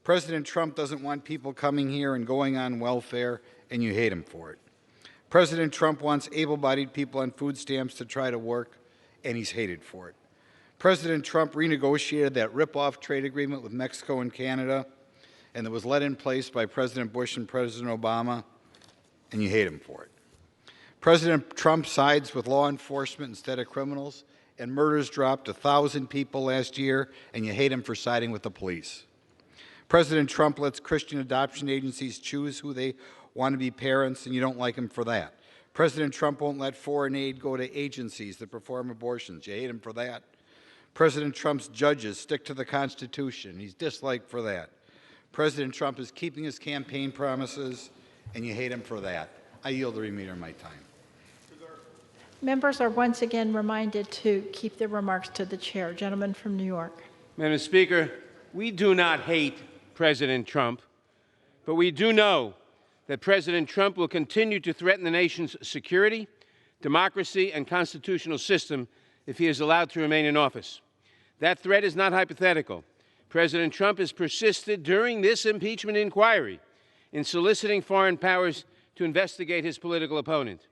President Trump doesn't want people coming here and going on welfare, and you hate him for it. President Trump wants able-bodied people on food stamps to try to work, and he's hated for it. President Trump renegotiated that rip-off trade agreement with Mexico and Canada, and that was let in place by President Bush and President Obama, and you hate him for it. President Trump sides with law enforcement instead of criminals, and murders dropped 1,000 people last year, and you hate him for siding with the police. President Trump lets Christian adoption agencies choose who they want to be parents, and you don't like him for that. President Trump won't let foreign aid go to agencies that perform abortions. You hate him for that. President Trump's judges stick to the Constitution. He's disliked for that. President Trump is keeping his campaign promises, and you hate him for that. I yield the remainder of my time. Members are once again reminded to keep their remarks to the chair. Gentleman from New York. Madam Speaker, we do not hate President Trump, but we do know that President Trump will continue to threaten the nation's security, democracy, and constitutional system if he is allowed to remain in office. That threat is not hypothetical. President Trump has persisted during this impeachment inquiry in soliciting foreign powers to investigate his political opponent.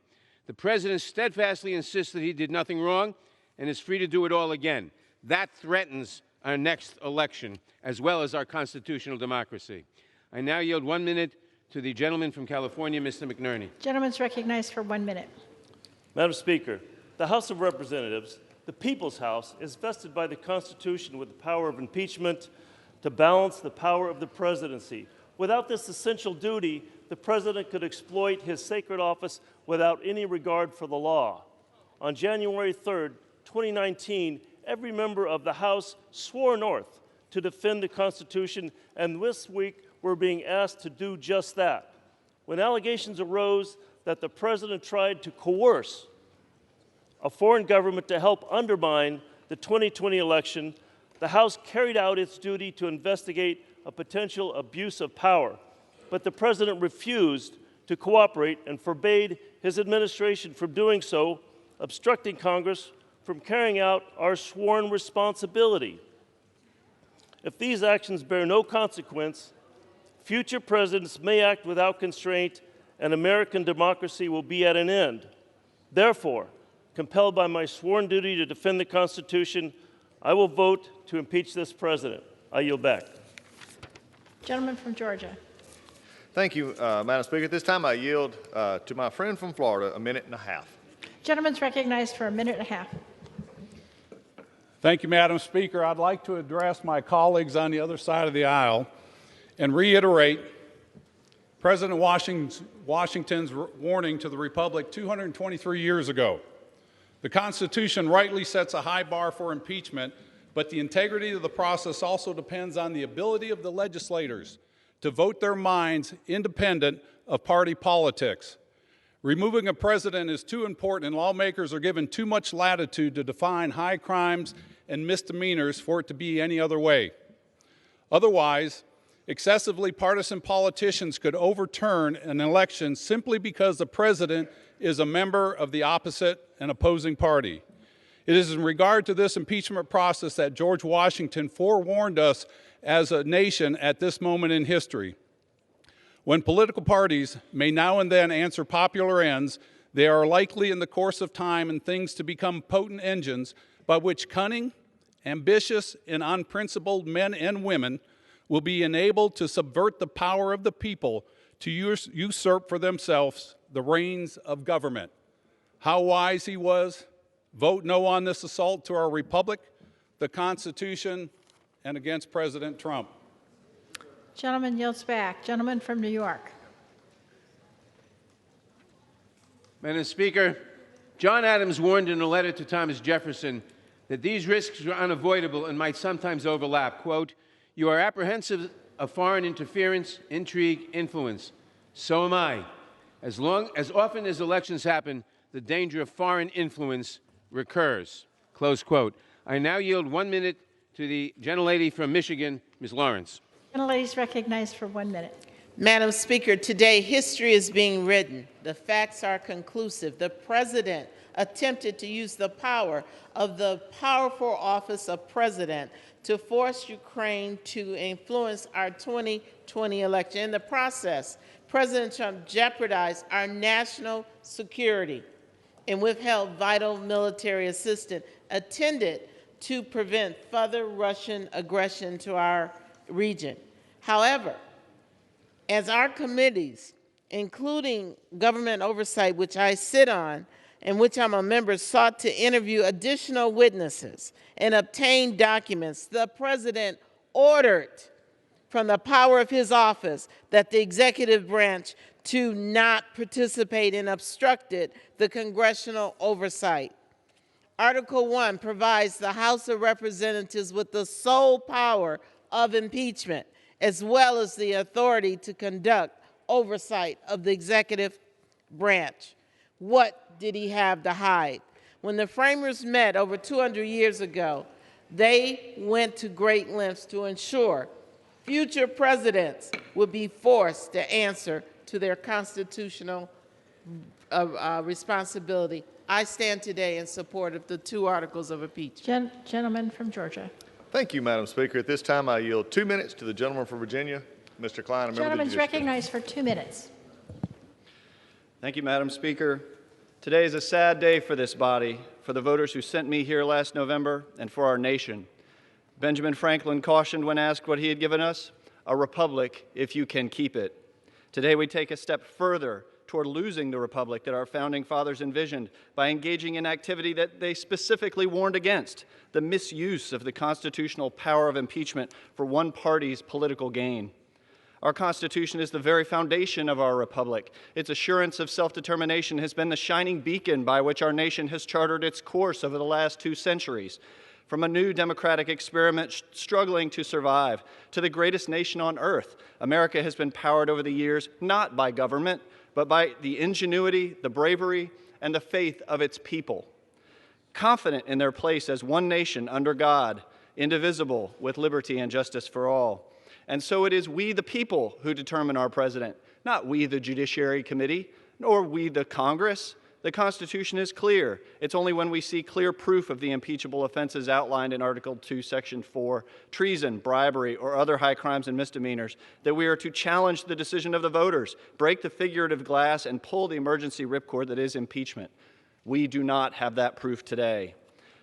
The president steadfastly insists that he did nothing wrong and is free to do it all again. That threatens our next election, as well as our constitutional democracy. I now yield 1 minute to the gentleman from California, Mr. McNerney. Gentleman's recognized for 1 minute. Madam Speaker, the House of Representatives, the People's House, is vested by the Constitution with the power of impeachment to balance the power of the presidency. Without this essential duty, the president could exploit his sacred office without any regard for the law. On January 3rd, 2019, every member of the House swore an oath to defend the Constitution, and this week we're being asked to do just that. When allegations arose that the president tried to coerce a foreign government to help undermine the 2020 election, the House carried out its duty to investigate a potential abuse of power. But the president refused to cooperate and forbade his administration from doing so, obstructing Congress from carrying out our sworn responsibility. If these actions bear no consequence, future presidents may act without constraint, and American democracy will be at an end. Therefore, compelled by my sworn duty to defend the Constitution, I will vote to impeach this president. I yield back. Gentleman from Georgia. Thank you, Madam Speaker. At this time, I yield to my friend from Florida 1.5 minutes. Gentleman's recognized for 1.5 minutes. Thank you, Madam Speaker. I'd like to address my colleagues on the other side of the aisle and reiterate President Washington's warning to the Republic 223 years ago. The Constitution rightly sets a high bar for impeachment, but the integrity of the process also depends on the ability of the legislators to vote their minds independent of party politics. Removing a president is too important, and lawmakers are given too much latitude to define high crimes and misdemeanors for it to be any other way. Otherwise, excessively partisan politicians could overturn an election simply because the president is a member of the opposite and opposing party. It is in regard to this impeachment process that George Washington forewarned us as a nation at this moment in history. When political parties may now and then answer popular ends, they are likely in the course of time and things to become potent engines by which cunning, ambitious, and unprincipled men and women will be enabled to subvert the power of the people to usurp for themselves the reins of government. How wise he was. Vote no on this assault to our republic, the Constitution, and against President Trump. Gentleman yields back. Gentleman from New York. Madam Speaker, John Adams warned in a letter to Thomas Jefferson that these risks were unavoidable and might sometimes overlap. Quote, "You are apprehensive of foreign interference, intrigue, influence. So am I. As often as elections happen, the danger of foreign influence recurs." Close quote. I now yield 1 minute to the gentlelady from Michigan, Ms. Lawrence. Gentlelady is recognized for 1 minute. Madam Speaker, today history is being written. The facts are conclusive. The President attempted to use the power of the powerful office of President to force Ukraine to influence our 2020 election. In the process, President Trump jeopardized our national security and withheld vital military assistance intended to prevent further Russian aggression to our region. However, as our committees, including government oversight, which I sit on, and which I'm a member, sought to interview additional witnesses and obtain documents, the President ordered from the power of his office that the executive branch to not participate and obstructed the congressional oversight. Article 1 provides the House of Representatives with the sole power of impeachment, as well as the authority to conduct oversight of the executive branch. What did he have to hide? When the framers met over 200 years ago, they went to great lengths to ensure future presidents would be forced to answer to their constitutional responsibility. I stand today in support of the 2 articles of impeachment. Gentleman from Georgia. Thank you, Madam Speaker. At this time, I yield 2 minutes to the gentleman from Virginia, Mr. Klein. A member of the Gentleman's Judiciary. recognized for 2 minutes. Thank you, Madam Speaker. Today is a sad day for this body, for the voters who sent me here last November, and for our nation. Benjamin Franklin cautioned when asked what he had given us, "A republic if you can keep it." Today we take a step further toward losing the republic that our founding fathers envisioned by engaging in activity that they specifically warned against, the misuse of the constitutional power of impeachment for one party's political gain. Our Constitution is the very foundation of our republic. Its assurance of self-determination has been the shining beacon by which our nation has chartered its course over the last 2 centuries. From a new democratic experiment struggling to survive to the greatest nation on earth, America has been powered over the years not by government, but by the ingenuity, the bravery, and the faith of its people. Confident in their place as one nation under God, indivisible, with liberty and justice for all. And so it is we, the people, who determine our president, not we, the Judiciary Committee, nor we, the Congress. The Constitution is clear. It's only when we see clear proof of the impeachable offenses outlined in Article 2, Section 4, treason, bribery, or other high crimes and misdemeanors, that we are to challenge the decision of the voters, break the figurative glass, and pull the emergency ripcord that is impeachment. We do not have that proof today.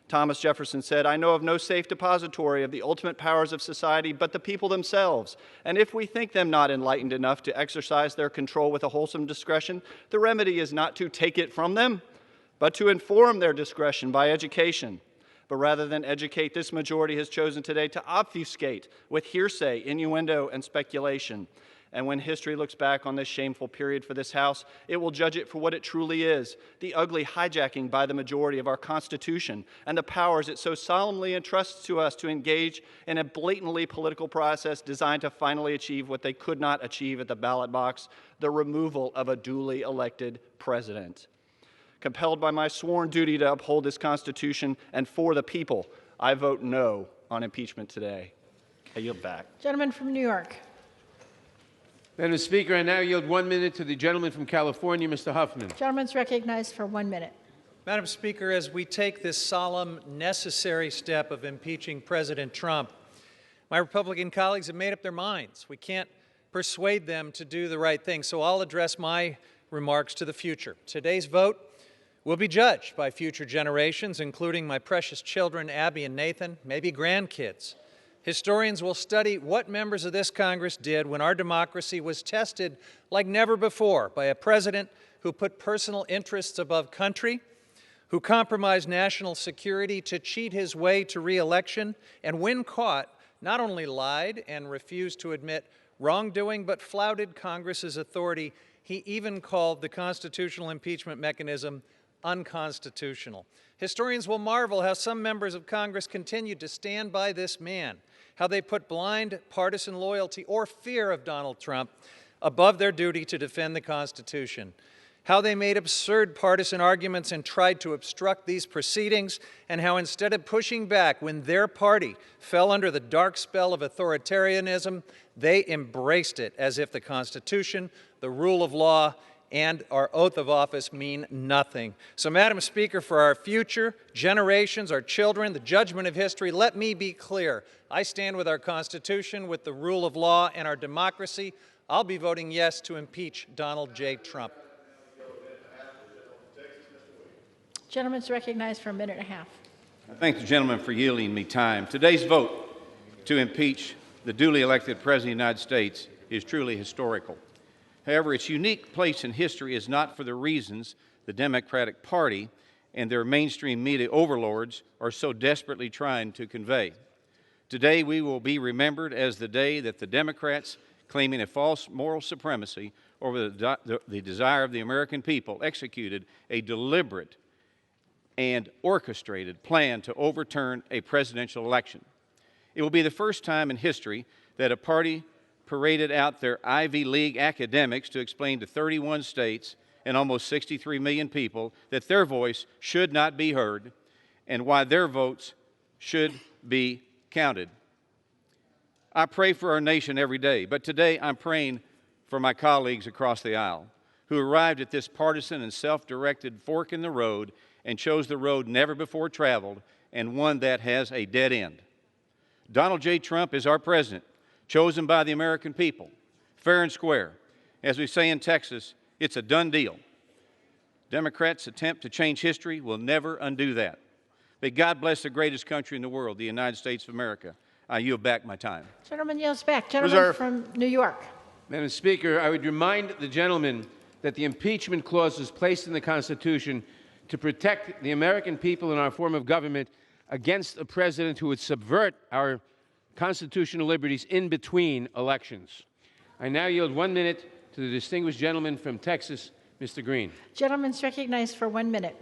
Thomas Jefferson said, "I know of no safe depository of the ultimate powers of society but the people themselves. And if we think them not enlightened enough to exercise their control with a wholesome discretion, the remedy is not to take it from them, but to inform their discretion by education." But rather than educate, this majority has chosen today to obfuscate with hearsay, innuendo, and speculation. And when history looks back on this shameful period for this House, it will judge it for what it truly is, the ugly hijacking by the majority of our Constitution and the powers it so solemnly entrusts to us to engage in a blatantly political process designed to finally achieve what they could not achieve at the ballot box, the removal of a duly elected president. Compelled by my sworn duty to uphold this Constitution and for the people, I vote no on impeachment today. I yield back. Gentleman from New York. Madam Speaker, I now yield 1 minute to the gentleman from California, Mr. Huffman. Gentleman's recognized for 1 minute. Madam Speaker, as we take this solemn, necessary step of impeaching President Trump, my Republican colleagues have made up their minds. We can't persuade them to do the right thing, so I'll address my remarks to the future. Today's vote will be judged by future generations, including my precious children, Abby and Nathan, maybe grandkids. Historians will study what members of this Congress did when our democracy was tested like never before by a president who put personal interests above country, who compromised national security to cheat his way to re-election, and when caught, not only lied and refused to admit wrongdoing, but flouted Congress's authority. He even called the constitutional impeachment mechanism unconstitutional. Historians will marvel how some members of Congress continued to stand by this man, how they put blind partisan loyalty or fear of Donald Trump above their duty to defend the Constitution, how they made absurd partisan arguments and tried to obstruct these proceedings, and how instead of pushing back when their party fell under the dark spell of authoritarianism, they embraced it as if the Constitution, the rule of law, and our oath of office mean nothing. So, Madam Speaker, for our future generations, our children, the judgment of history, let me be clear. I stand with our Constitution, with the rule of law, and our democracy. I'll be voting yes to impeach Donald J. Trump. Gentleman's recognized for a minute and a half. I thank the gentleman for yielding me time. Today's vote to impeach the duly elected President of the United States is truly historical. However, its unique place in history is not for the reasons the Democratic Party and their mainstream media overlords are so desperately trying to convey. Today, we will be remembered as the day that the Democrats, claiming a false moral supremacy over the desire of the American people, executed a deliberate and orchestrated plan to overturn a presidential election. It will be the first time in history that a party paraded out their Ivy League academics to explain to 31 states and almost 63 million people that their voice should not be heard and why their votes should be counted. I pray for our nation every day, but today I'm praying for my colleagues across the aisle who arrived at this partisan and self-directed fork in the road and chose the road never before traveled and one that has a dead end. Donald J. Trump is our president, chosen by the American people, fair and square. As we say in Texas, it's a done deal. Democrats' attempt to change history will never undo that. May God bless the greatest country in the world, the United States of America. I yield back my time. Gentleman yields back. Gentleman Reserve. from New York. Madam Speaker, I would remind the gentleman that the impeachment clause was placed in the Constitution to protect the American people and our form of government against a president who would subvert our constitutional liberties in between elections. I now yield 1 minute to the distinguished gentleman from Texas, Mr. Green. Gentleman's recognized for 1 minute.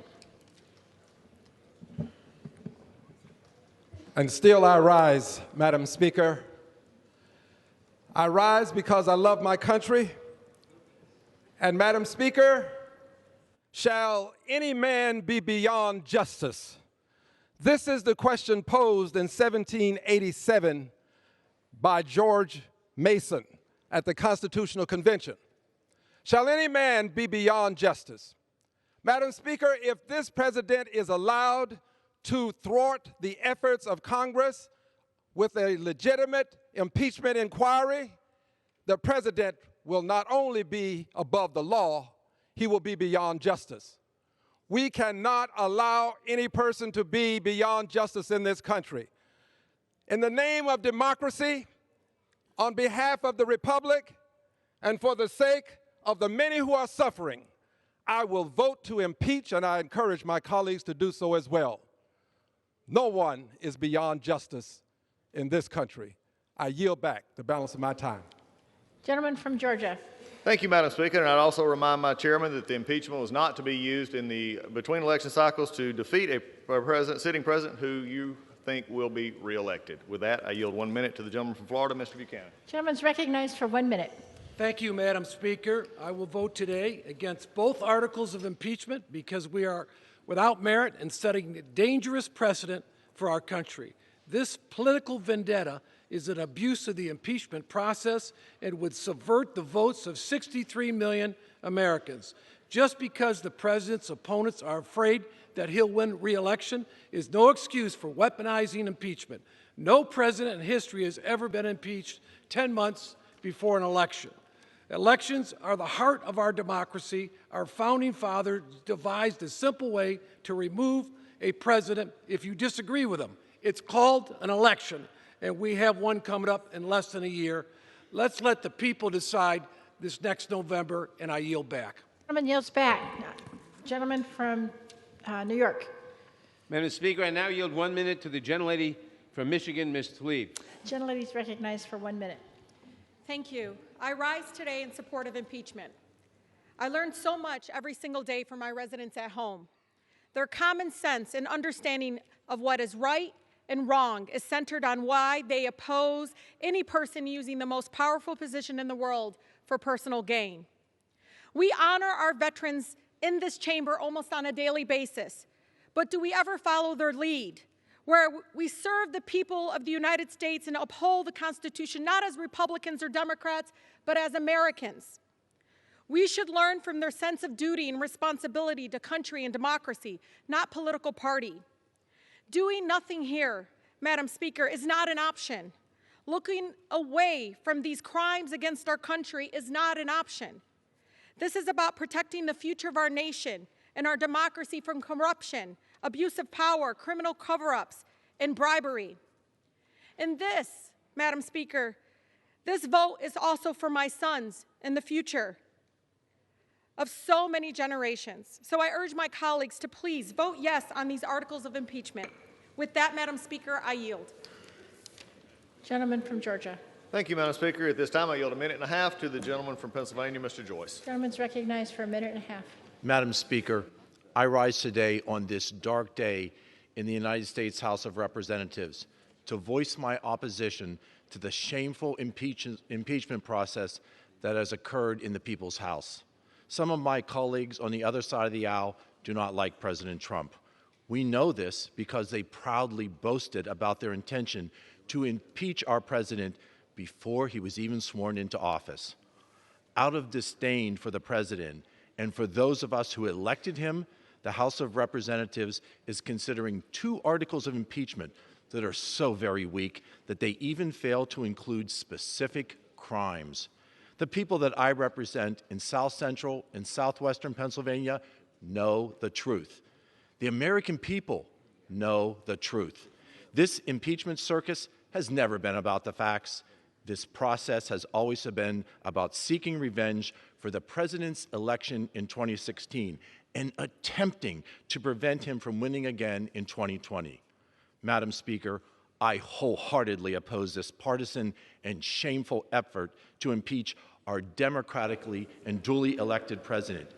And still I rise, Madam Speaker. I rise because I love my country. And Madam Speaker, shall any man be beyond justice? This is the question posed in 1787 by George Mason at the Constitutional Convention. Shall any man be beyond justice? Madam Speaker, if this president is allowed to thwart the efforts of Congress with a legitimate impeachment inquiry, the president will not only be above the law, he will be beyond justice. We cannot allow any person to be beyond justice in this country. In the name of democracy, on behalf of the Republic, and for the sake of the many who are suffering, I will vote to impeach, and I encourage my colleagues to do so as well. No one is beyond justice in this country. I yield back the balance of my time. Gentleman from Georgia. Thank you, Madam Speaker, and I'd also remind my chairman that the impeachment was not to be used in the between election cycles to defeat a sitting president who you think will be reelected. With that, I yield 1 minute to the gentleman from Florida, Mr. Buchanan. Gentleman's recognized for 1 minute. Thank you, Madam Speaker. I will vote today against both articles of impeachment because we are without merit and setting a dangerous precedent for our country. This political vendetta is an abuse of the impeachment process and would subvert the votes of 63 million Americans. Just because the president's opponents are afraid that he'll win re-election is no excuse for weaponizing impeachment. No president in history has ever been impeached 10 months before an election. Elections are the heart of our democracy. Our founding fathers devised a simple way to remove a president if you disagree with him. It's called an election, and we have one coming up in less than a year. Let's let the people decide this next November, and I yield back. Gentleman yields back. Gentleman from New York. Madam Speaker, I now yield 1 minute to the gentlelady from Michigan, Ms. Tlaib. Gentlelady's recognized for 1 minute. Thank you. I rise today in support of impeachment. I learn so much every single day from my residents at home. Their common sense and understanding of what is right and wrong is centered on why they oppose any person using the most powerful position in the world for personal gain. We honor our veterans in this chamber almost on a daily basis, but do we ever follow their lead, where we serve the people of the United States and uphold the Constitution not as Republicans or Democrats, but as Americans? We should learn from their sense of duty and responsibility to country and democracy, not political party. Doing nothing here, Madam Speaker, is not an option. Looking away from these crimes against our country is not an option. This is about protecting the future of our nation and our democracy from corruption, abuse of power, criminal cover-ups, and bribery. And this, Madam Speaker, this vote is also for my sons and the future of so many generations. So I urge my colleagues to please vote yes on these articles of impeachment. With that, Madam Speaker, I yield. Gentleman from Georgia. Thank you, Madam Speaker. At this time, I yield a minute and a half to the gentleman from Pennsylvania, Mr. Joyce. Gentleman's recognized for a minute and a half. Madam Speaker, I rise today on this dark day in the United States House of Representatives to voice my opposition to the shameful impeachment process that has occurred in the People's House. Some of my colleagues on the other side of the aisle do not like President Trump. We know this because they proudly boasted about their intention to impeach our president before he was even sworn into office. Out of disdain for the president and for those of us who elected him, the House of Representatives is considering 2 articles of impeachment that are so very weak that they even fail to include specific crimes. The people that I represent in South Central and Southwestern Pennsylvania know the truth. The American people know the truth. This impeachment circus has never been about the facts. This process has always been about seeking revenge for the president's election in 2016 and attempting to prevent him from winning again in 2020. Madam Speaker, I wholeheartedly oppose this partisan and shameful effort to impeach our democratically and duly elected president.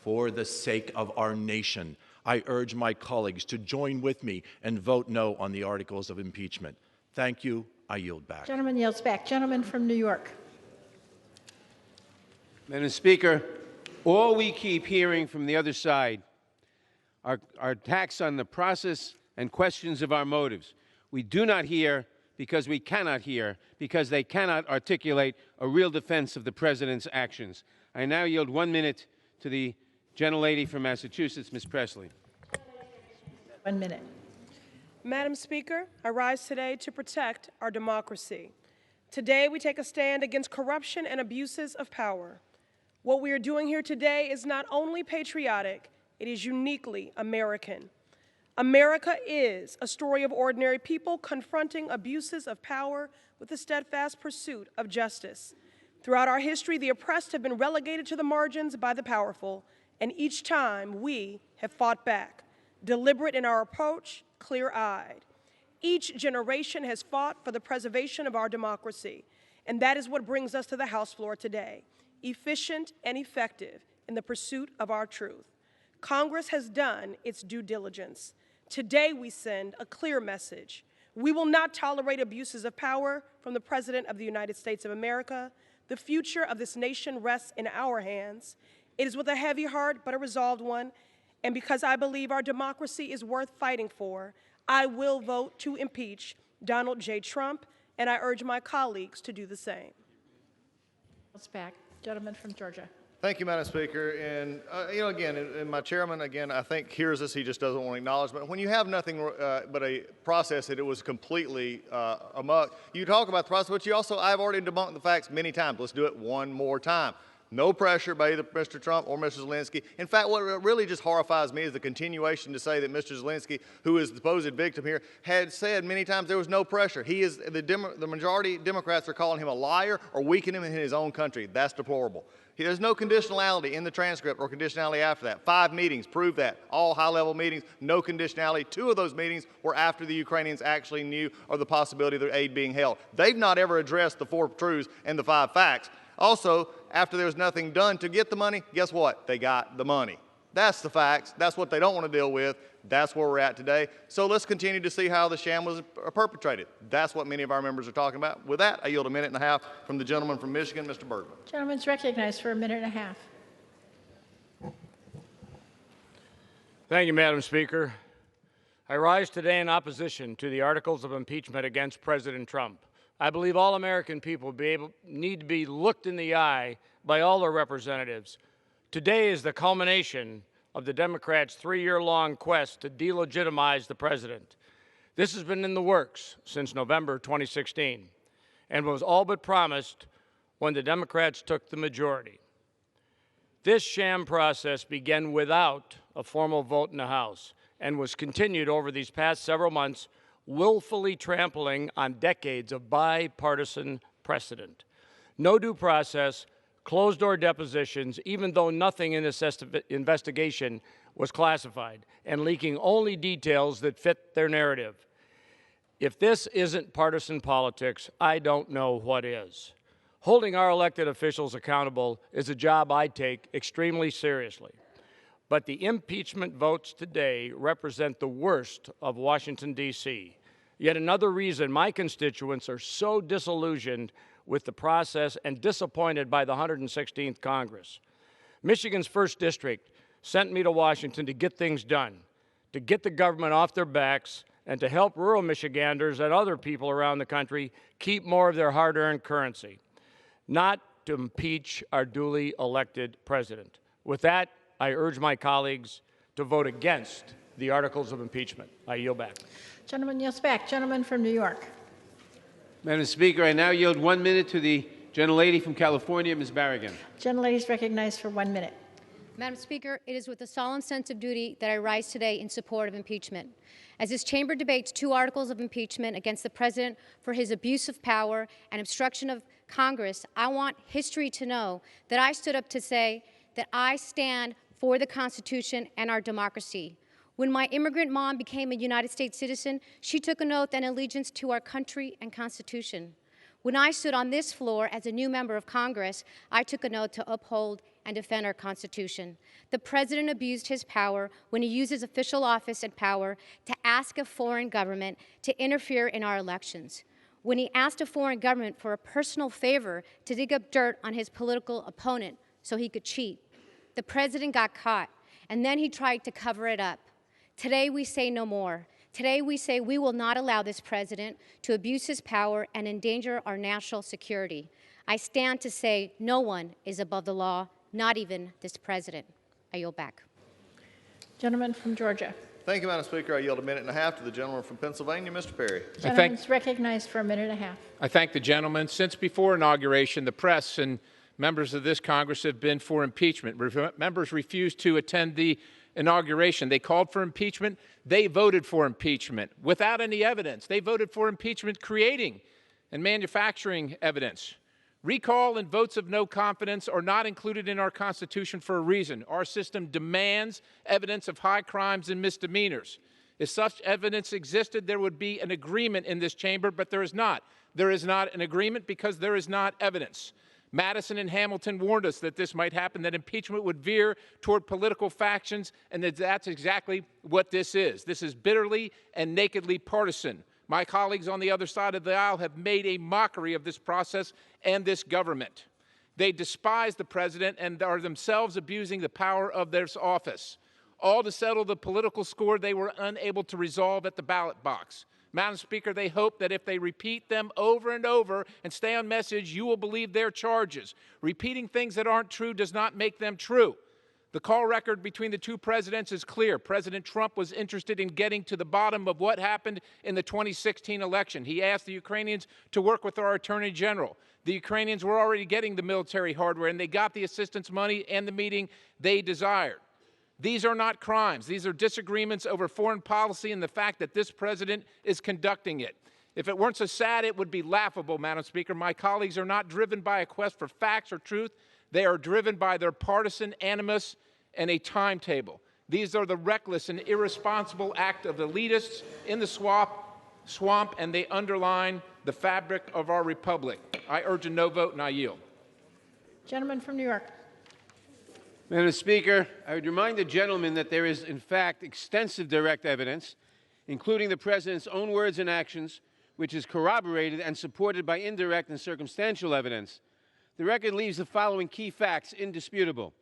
For the sake of our nation, I urge my colleagues to join with me and vote no on the articles of impeachment. Thank you. I yield back. Gentleman yields back. Gentleman from New York. Madam Speaker, all we keep hearing from the other side are attacks on the process and questions of our motives. We do not hear because we cannot hear, because they cannot articulate a real defense of the president's actions. I now yield 1 minute to the gentlelady from Massachusetts, Ms. Presley. 1 minute. Madam Speaker, I rise today to protect our democracy. Today, we take a stand against corruption and abuses of power. What we are doing here today is not only patriotic, it is uniquely American. America is a story of ordinary people confronting abuses of power with a steadfast pursuit of justice. Throughout our history, the oppressed have been relegated to the margins by the powerful, and each time we have fought back, deliberate in our approach, clear-eyed. Each generation has fought for the preservation of our democracy, and that is what brings us to the House floor today, efficient and effective in the pursuit of our truth. Congress has done its due diligence. Today we send a clear message. We will not tolerate abuses of power from the President of the United States of America. The future of this nation rests in our hands. It is with a heavy heart but a resolved one, and because I believe our democracy is worth fighting for, I will vote to impeach Donald J. Trump, and I urge my colleagues to do the same. It's back. Gentleman from Georgia. Thank you, Madam Speaker. And, again, and my chairman, again, I think hears us. He just doesn't want acknowledgement. When you have nothing but a process that it was completely amok, you talk about the process, but you also, I've already debunked the facts many times. Let's do it one more time. No pressure by either Mr. Trump or Mr. Zelensky. In fact, what really just horrifies me is the continuation to say that Mr. Zelensky, who is the supposed victim here, had said many times there was no pressure. He is the majority Democrats are calling him a liar or weakening him in his own country. That's deplorable. There's no conditionality in the transcript or conditionality after that. 5 meetings prove that. All high-level meetings, no conditionality. 2 of those meetings were after the Ukrainians actually knew of the possibility of their aid being held. They've not ever addressed the 4 truths and the 5 facts. Also, after there was nothing done to get the money, guess what? They got the money. That's the facts. That's what they don't want to deal with. That's where we're at today. So let's continue to see how the sham was perpetrated. That's what many of our members are talking about. With that, I yield a minute and a half from the gentleman from Michigan, Mr. Bergman. Gentleman's recognized for a minute and a half. Thank you, Madam Speaker. I rise today in opposition to the articles of impeachment against President Trump. I believe all American people need to be looked in the eye by all their representatives. Today is the culmination of the Democrats' 3-year-long quest to delegitimize the president. This has been in the works since November 2016 and was all but promised when the Democrats took the majority. This sham process began without a formal vote in the House and was continued over these past several months, willfully trampling on decades of bipartisan precedent. No due process, closed-door depositions, even though nothing in this investigation was classified, and leaking only details that fit their narrative. If this isn't partisan politics, I don't know what is. Holding our elected officials accountable is a job I take extremely seriously. But the impeachment votes today represent the worst of Washington, D.C. Yet another reason my constituents are so disillusioned with the process and disappointed by the 116th Congress. Michigan's 1st District sent me to Washington to get things done, to get the government off their backs, and to help rural Michiganders and other people around the country keep more of their hard-earned currency, not to impeach our duly elected president. With that, I urge my colleagues to vote against the articles of impeachment. I yield back. Gentleman yields back. Gentleman from New York. Madam Speaker, I now yield 1 minute to the gentlelady from California, Ms. Barragan. Gentlelady is recognized for 1 minute. Madam Speaker, it is with a solemn sense of duty that I rise today in support of impeachment. As this chamber debates 2 articles of impeachment against the President for his abuse of power and obstruction of Congress, I want history to know that I stood up to say that I stand for the Constitution and our democracy. When my immigrant mom became a United States citizen, she took an oath and allegiance to our country and Constitution. When I stood on this floor as a new member of Congress, I took an oath to uphold and defend our Constitution. The President abused his power when he used his official office and power to ask a foreign government to interfere in our elections. When he asked a foreign government for a personal favor to dig up dirt on his political opponent so he could cheat. The President got caught, and then he tried to cover it up. Today we say no more. Today we say we will not allow this President to abuse his power and endanger our national security. I stand to say no one is above the law, not even this President. I yield back. Gentleman from Georgia. Thank you, Madam Speaker. I yield a minute and a half to the gentleman from Pennsylvania, Mr. Perry. Gentleman is recognized for a minute and a half. I thank the gentleman. Since before inauguration, the press and members of this Congress have been for impeachment. Members refused to attend the inauguration. They called for impeachment. They voted for impeachment without any evidence. They voted for impeachment creating and manufacturing evidence. Recall and votes of no confidence are not included in our Constitution for a reason. Our system demands evidence of high crimes and misdemeanors. If such evidence existed, there would be an agreement in this chamber, but there is not. There is not an agreement because there is not evidence. Madison and Hamilton warned us that this might happen, that impeachment would veer toward political factions, and that's exactly what this is. This is bitterly and nakedly partisan. My colleagues on the other side of the aisle have made a mockery of this process and this government. They despise the president and are themselves abusing the power of their office, all to settle the political score they were unable to resolve at the ballot box. Madam Speaker, they hope that if they repeat them over and over and stay on message, you will believe their charges. Repeating things that aren't true does not make them true. The call record between the 2 presidents is clear. President Trump was interested in getting to the bottom of what happened in the 2016 election. He asked the Ukrainians to work with our Attorney General. The Ukrainians were already getting the military hardware, and they got the assistance money and the meeting they desired. These are not crimes. These are disagreements over foreign policy and the fact that this president is conducting it. If it weren't so sad, it would be laughable, Madam Speaker. My colleagues are not driven by a quest for facts or truth. They are driven by their partisan animus and a timetable. These are the reckless and irresponsible act of elitists in the swamp, and they underline the fabric of our republic. I urge a no vote, and I yield. Gentleman from New York. Madam Speaker, I would remind the gentleman that there is, in fact, extensive direct evidence, including the President's own words and actions, which is corroborated and supported by indirect and circumstantial evidence. The record leaves the following key facts indisputable.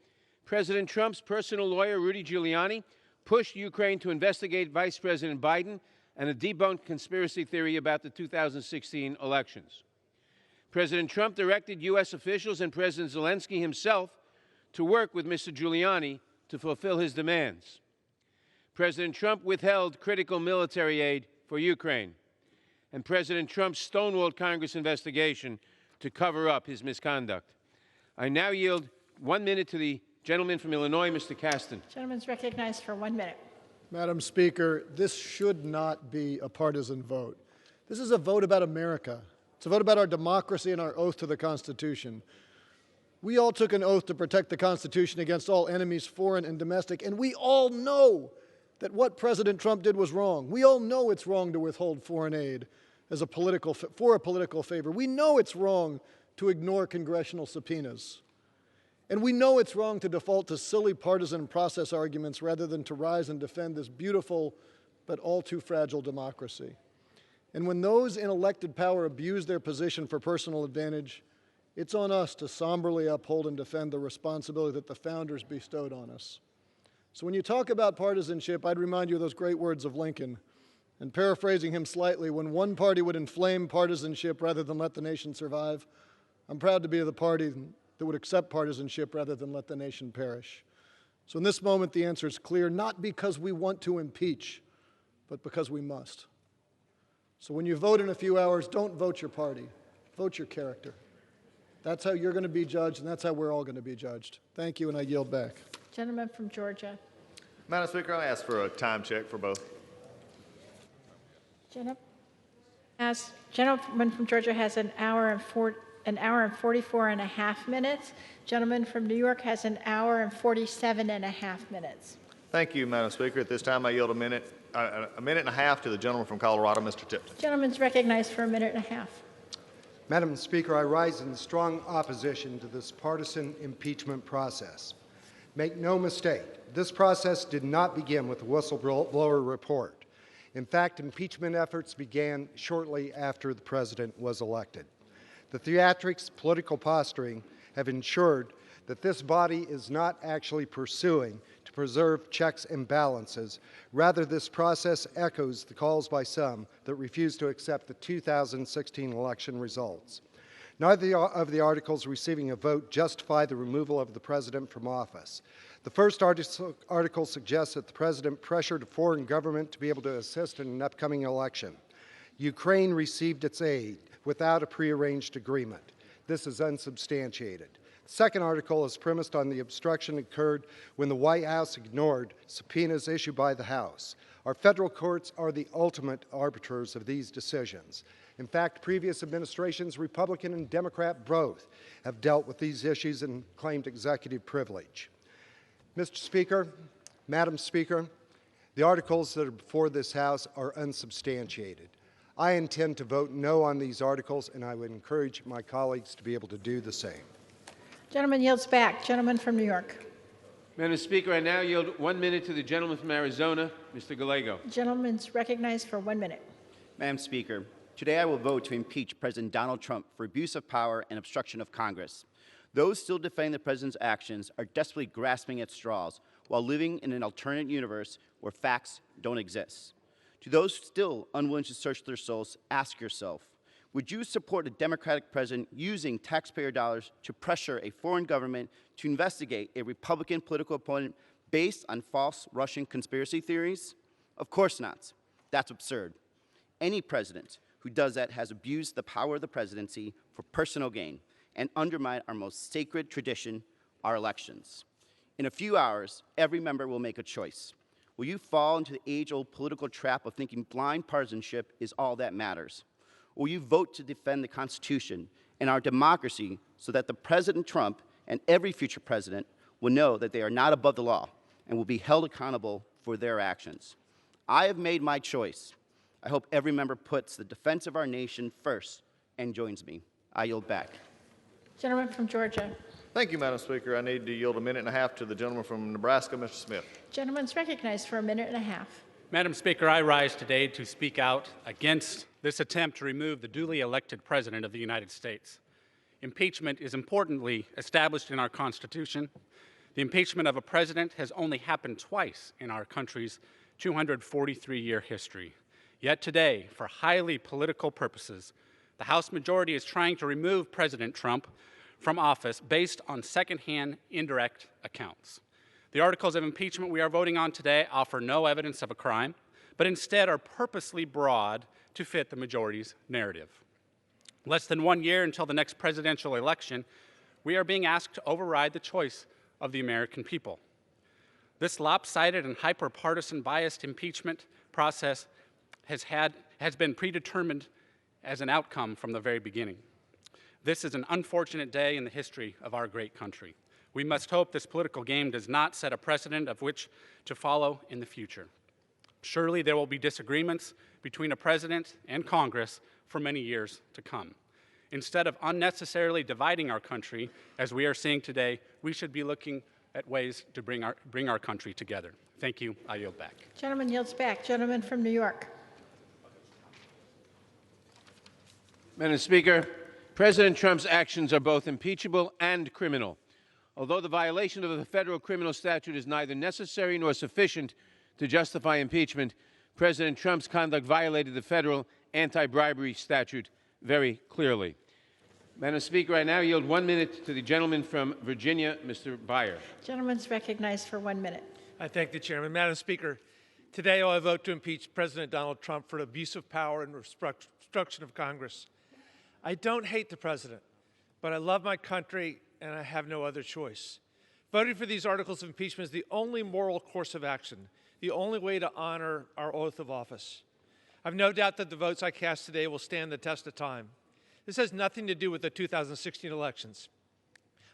President Trump's personal lawyer, Rudy Giuliani, pushed Ukraine to investigate Vice President Biden and a debunked conspiracy theory about the 2016 elections. President Trump directed U.S. officials and President Zelensky himself to work with Mr. Giuliani to fulfill his demands. President Trump withheld critical military aid for Ukraine, and President Trump stonewalled Congress investigation to cover up his misconduct. I now yield 1 minute to the gentleman from Illinois, Mr. Caston. Gentleman's recognized for 1 minute. Madam Speaker, this should not be a partisan vote. This is a vote about America. It's a vote about our democracy and our oath to the Constitution. We all took an oath to protect the Constitution against all enemies, foreign and domestic, and we all know that what President Trump did was wrong. We all know it's wrong to withhold foreign aid as a for a political favor. We know it's wrong to ignore congressional subpoenas. And we know it's wrong to default to silly partisan process arguments rather than to rise and defend this beautiful but all too fragile democracy. And when those in elected power abuse their position for personal advantage, it's on us to somberly uphold and defend the responsibility that the founders bestowed on us. So when you talk about partisanship, I'd remind you of those great words of Lincoln. And paraphrasing him slightly, when one party would inflame partisanship rather than let the nation survive, I'm proud to be the party that would accept partisanship rather than let the nation perish. So in this moment, the answer is clear, not because we want to impeach, but because we must. So when you vote in a few hours, don't vote your party, vote your character. That's how you're going to be judged, and that's how we're all going to be judged. Thank you, and I yield back. Gentleman from Georgia. Madam Speaker, I ask for a time check for both. Gentleman from Georgia has an hour and 44 and a half minutes. Gentleman from New York has an hour and 47 and a half minutes. Thank you, Madam Speaker. At this time, I yield a minute and a half to the gentleman from Colorado, Mr. Tipton. Gentleman's recognized for a minute and a half. Madam Speaker, I rise in strong opposition to this partisan impeachment process. Make no mistake, this process did not begin with the whistleblower report. In fact, impeachment efforts began shortly after the president was elected. The theatrics, political posturing have ensured that this body is not actually pursuing to preserve checks and balances. Rather, this process echoes the calls by some that refuse to accept the 2016 election results. Neither of the articles receiving a vote justify the removal of the president from office. The first article suggests that the president pressured a foreign government to be able to assist in an upcoming election. Ukraine received its aid without a prearranged agreement. This is unsubstantiated. The second article is premised on the obstruction occurred when the White House ignored subpoenas issued by the House. Our federal courts are the ultimate arbiters of these decisions. In fact, previous administrations, Republican and Democrat both, have dealt with these issues and claimed executive privilege. Mr. Speaker, Madam Speaker, the articles that are before this House are unsubstantiated. I intend to vote no on these articles, and I would encourage my colleagues to be able to do the same. Gentleman yields back. Gentleman from New York. Madam Speaker, I now yield 1 minute to the gentleman from Arizona, Mr. Gallego. Gentleman's recognized for 1 minute. Madam Speaker, today I will vote to impeach President Donald Trump for abuse of power and obstruction of Congress. Those still defending the president's actions are desperately grasping at straws while living in an alternate universe where facts don't exist. To those still unwilling to search their souls, ask yourself, would you support a Democratic president using taxpayer dollars to pressure a foreign government to investigate a Republican political opponent based on false Russian conspiracy theories? Of course not. That's absurd. Any president who does that has abused the power of the presidency for personal gain and undermined our most sacred tradition, our elections. In a few hours, every member will make a choice. Will you fall into the age-old political trap of thinking blind partisanship is all that matters? Or will you vote to defend the Constitution and our democracy so that the President Trump and every future president will know that they are not above the law and will be held accountable for their actions? I have made my choice. I hope every member puts the defense of our nation first and joins me. I yield back. Gentleman from Georgia. Thank you, Madam Speaker. I need to yield a minute and a half to the gentleman from Nebraska, Mr. Smith. Gentleman's recognized for a minute and a half. Madam Speaker, I rise today to speak out against this attempt to remove the duly elected President of the United States. Impeachment is importantly established in our Constitution. The impeachment of a president has only happened twice in our country's 243-year history. Yet today, for highly political purposes, the House majority is trying to remove President Trump from office based on secondhand indirect accounts. The articles of impeachment we are voting on today offer no evidence of a crime, but instead are purposely broad to fit the majority's narrative. Less than 1 year until the next presidential election, we are being asked to override the choice of the American people. This lopsided and hyper-partisan biased impeachment process has been predetermined as an outcome from the very beginning. This is an unfortunate day in the history of our great country. We must hope this political game does not set a precedent of which to follow in the future. Surely there will be disagreements between a president and Congress for many years to come. Instead of unnecessarily dividing our country, as we are seeing today, we should be looking at ways to bring our country together. Thank you. I yield back. Gentleman yields back. Gentleman from New York. Madam Speaker, President Trump's actions are both impeachable and criminal. Although the violation of the federal criminal statute is neither necessary nor sufficient to justify impeachment, President Trump's conduct violated the federal anti-bribery statute very clearly. Madam Speaker, I now yield 1 minute to the gentleman from Virginia, Mr. Beyer. Gentleman's recognized for 1 minute. I thank the chairman. Madam Speaker, today I vote to impeach President Donald Trump for abuse of power and obstruction of Congress. I don't hate the president, but I love my country and I have no other choice. Voting for these articles of impeachment is the only moral course of action, the only way to honor our oath of office. I have no doubt that the votes I cast today will stand the test of time. This has nothing to do with the 2016 elections.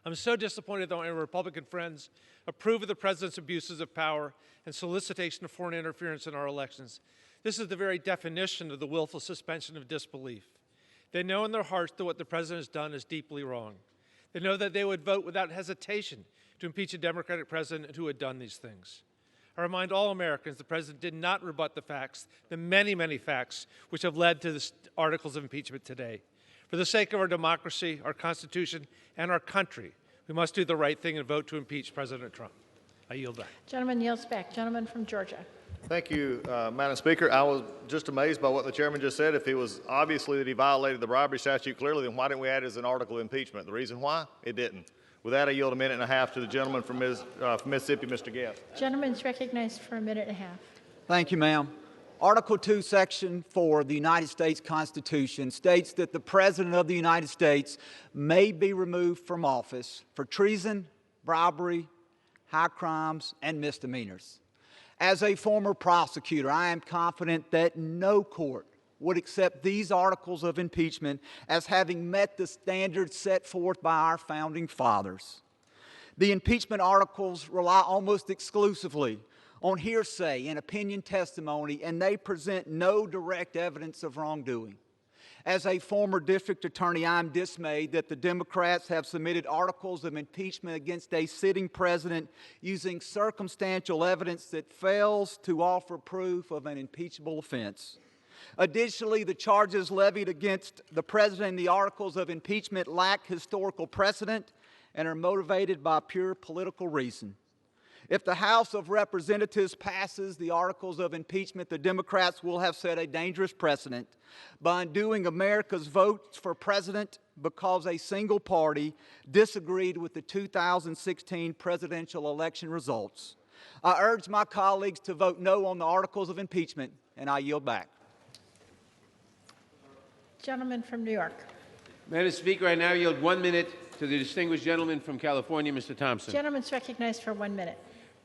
I'm so disappointed that my Republican friends approve of the president's abuses of power and solicitation of foreign interference in our elections. This is the very definition of the willful suspension of disbelief. They know in their hearts that what the president has done is deeply wrong. They know that they would vote without hesitation to impeach a Democratic president who had done these things. I remind all Americans the president did not rebut the facts, the many, many facts which have led to the articles of impeachment today. For the sake of our democracy, our Constitution, and our country, we must do the right thing and vote to impeach President Trump. I yield back. Gentleman yields back. Gentleman from Georgia. Thank you, Madam Speaker. I was just amazed by what the chairman just said. If it was obviously that he violated the bribery statute clearly, then why didn't we add it as an article of impeachment? The reason why? It didn't. With that, I yield a minute and a half to the gentleman from Mississippi, Mr. Guest. Gentleman's recognized for a minute and a half. Thank you, ma'am. Article 2, Section 4 of the United States Constitution states that the President of the United States may be removed from office for treason, bribery, high crimes, and misdemeanors. As a former prosecutor, I am confident that no court would accept these articles of impeachment as having met the standards set forth by our founding fathers. The impeachment articles rely almost exclusively on hearsay and opinion testimony, and they present no direct evidence of wrongdoing. As a former district attorney, I'm dismayed that the Democrats have submitted articles of impeachment against a sitting president using circumstantial evidence that fails to offer proof of an impeachable offense. Additionally, the charges levied against the president in the articles of impeachment lack historical precedent and are motivated by pure political reason. If the House of Representatives passes the articles of impeachment, the Democrats will have set a dangerous precedent by undoing America's votes for president because a single party disagreed with the 2016 presidential election results. I urge my colleagues to vote no on the articles of impeachment, and I yield back. Gentleman from New York. Madam Speaker, I now yield 1 minute to the distinguished gentleman from California, Mr. Thompson. Gentleman's recognized for 1 minute.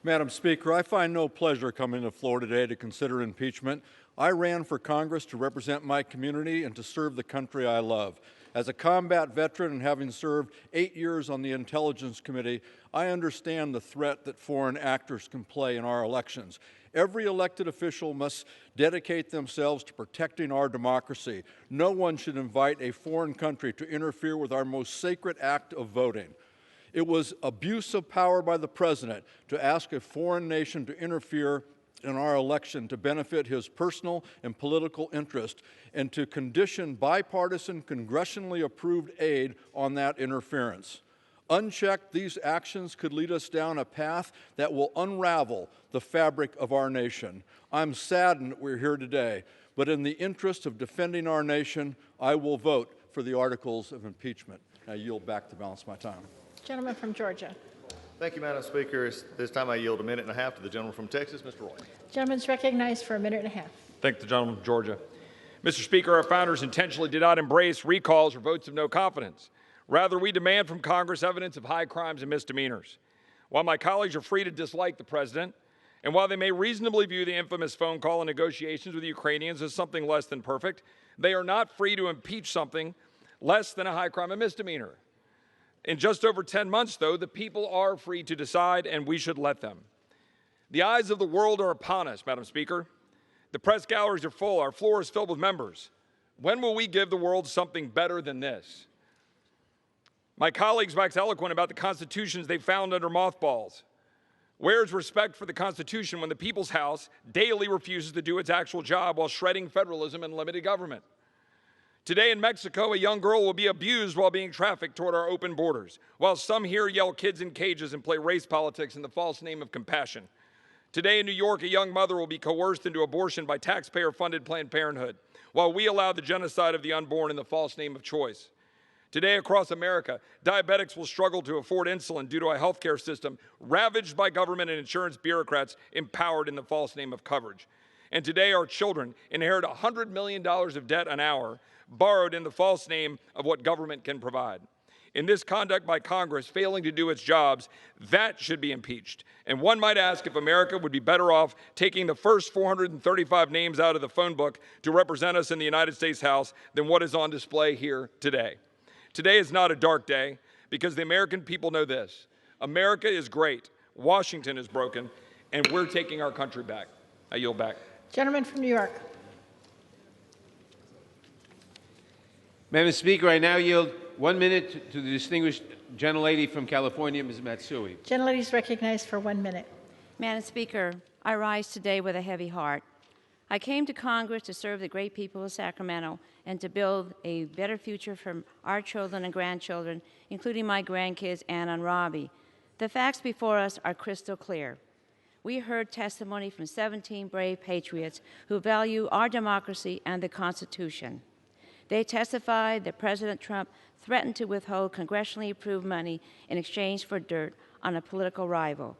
Madam Speaker, I find no pleasure coming to the floor today to consider impeachment. I ran for Congress to represent my community and to serve the country I love. As a combat veteran and having served 8 years on the Intelligence Committee, I understand the threat that foreign actors can play in our elections. Every elected official must dedicate themselves to protecting our democracy. No one should invite a foreign country to interfere with our most sacred act of voting. It was abuse of power by the president to ask a foreign nation to interfere in our election to benefit his personal and political interest and to condition bipartisan, congressionally approved aid on that interference. Unchecked, these actions could lead us down a path that will unravel the fabric of our nation. I'm saddened that we're here today, but in the interest of defending our nation, I will vote for the articles of impeachment. I yield back the balance of my time. Gentleman from Georgia. Thank you, Madam Speaker. This time I yield a minute and a half to the gentleman from Texas, Mr. Roy. Gentleman's recognized for a minute and a half. Thank the gentleman from Georgia. Mr. Speaker, our founders intentionally did not embrace recalls or votes of no confidence. Rather, we demand from Congress evidence of high crimes and misdemeanors. While my colleagues are free to dislike the president, and while they may reasonably view the infamous phone call and negotiations with the Ukrainians as something less than perfect, they are not free to impeach something less than a high crime and misdemeanor. In just over 10 months, though, the people are free to decide, and we should let them. The eyes of the world are upon us, Madam Speaker. The press galleries are full. Our floor is filled with members. When will we give the world something better than this? My colleagues wax eloquent about the constitutions they found under mothballs. Where is respect for the Constitution when the People's House daily refuses to do its actual job while shredding federalism and limited government? Today in Mexico, a young girl will be abused while being trafficked toward our open borders, while some here yell kids in cages and play race politics in the false name of compassion. Today in New York, a young mother will be coerced into abortion by taxpayer-funded Planned Parenthood, while we allow the genocide of the unborn in the false name of choice. Today across America, diabetics will struggle to afford insulin due to a healthcare system ravaged by government and insurance bureaucrats empowered in the false name of coverage. And today our children inherit $100 million of debt an hour, borrowed in the false name of what government can provide. In this conduct by Congress failing to do its jobs, that should be impeached. And one might ask if America would be better off taking the first 435 names out of the phone book to represent us in the United States House than what is on display here today. Today is not a dark day because the American people know this. America is great, Washington is broken, and we're taking our country back. I yield back. Gentleman from New York. Madam Speaker, I now yield 1 minute to the distinguished gentlelady from California, Ms. Matsui. Gentlelady is recognized for 1 minute. Madam Speaker, I rise today with a heavy heart. I came to Congress to serve the great people of Sacramento and to build a better future for our children and grandchildren, including my grandkids, Anna and Robbie. The facts before us are crystal clear. We heard testimony from 17 brave patriots who value our democracy and the Constitution. They testified that President Trump threatened to withhold congressionally approved money in exchange for dirt on a political rival.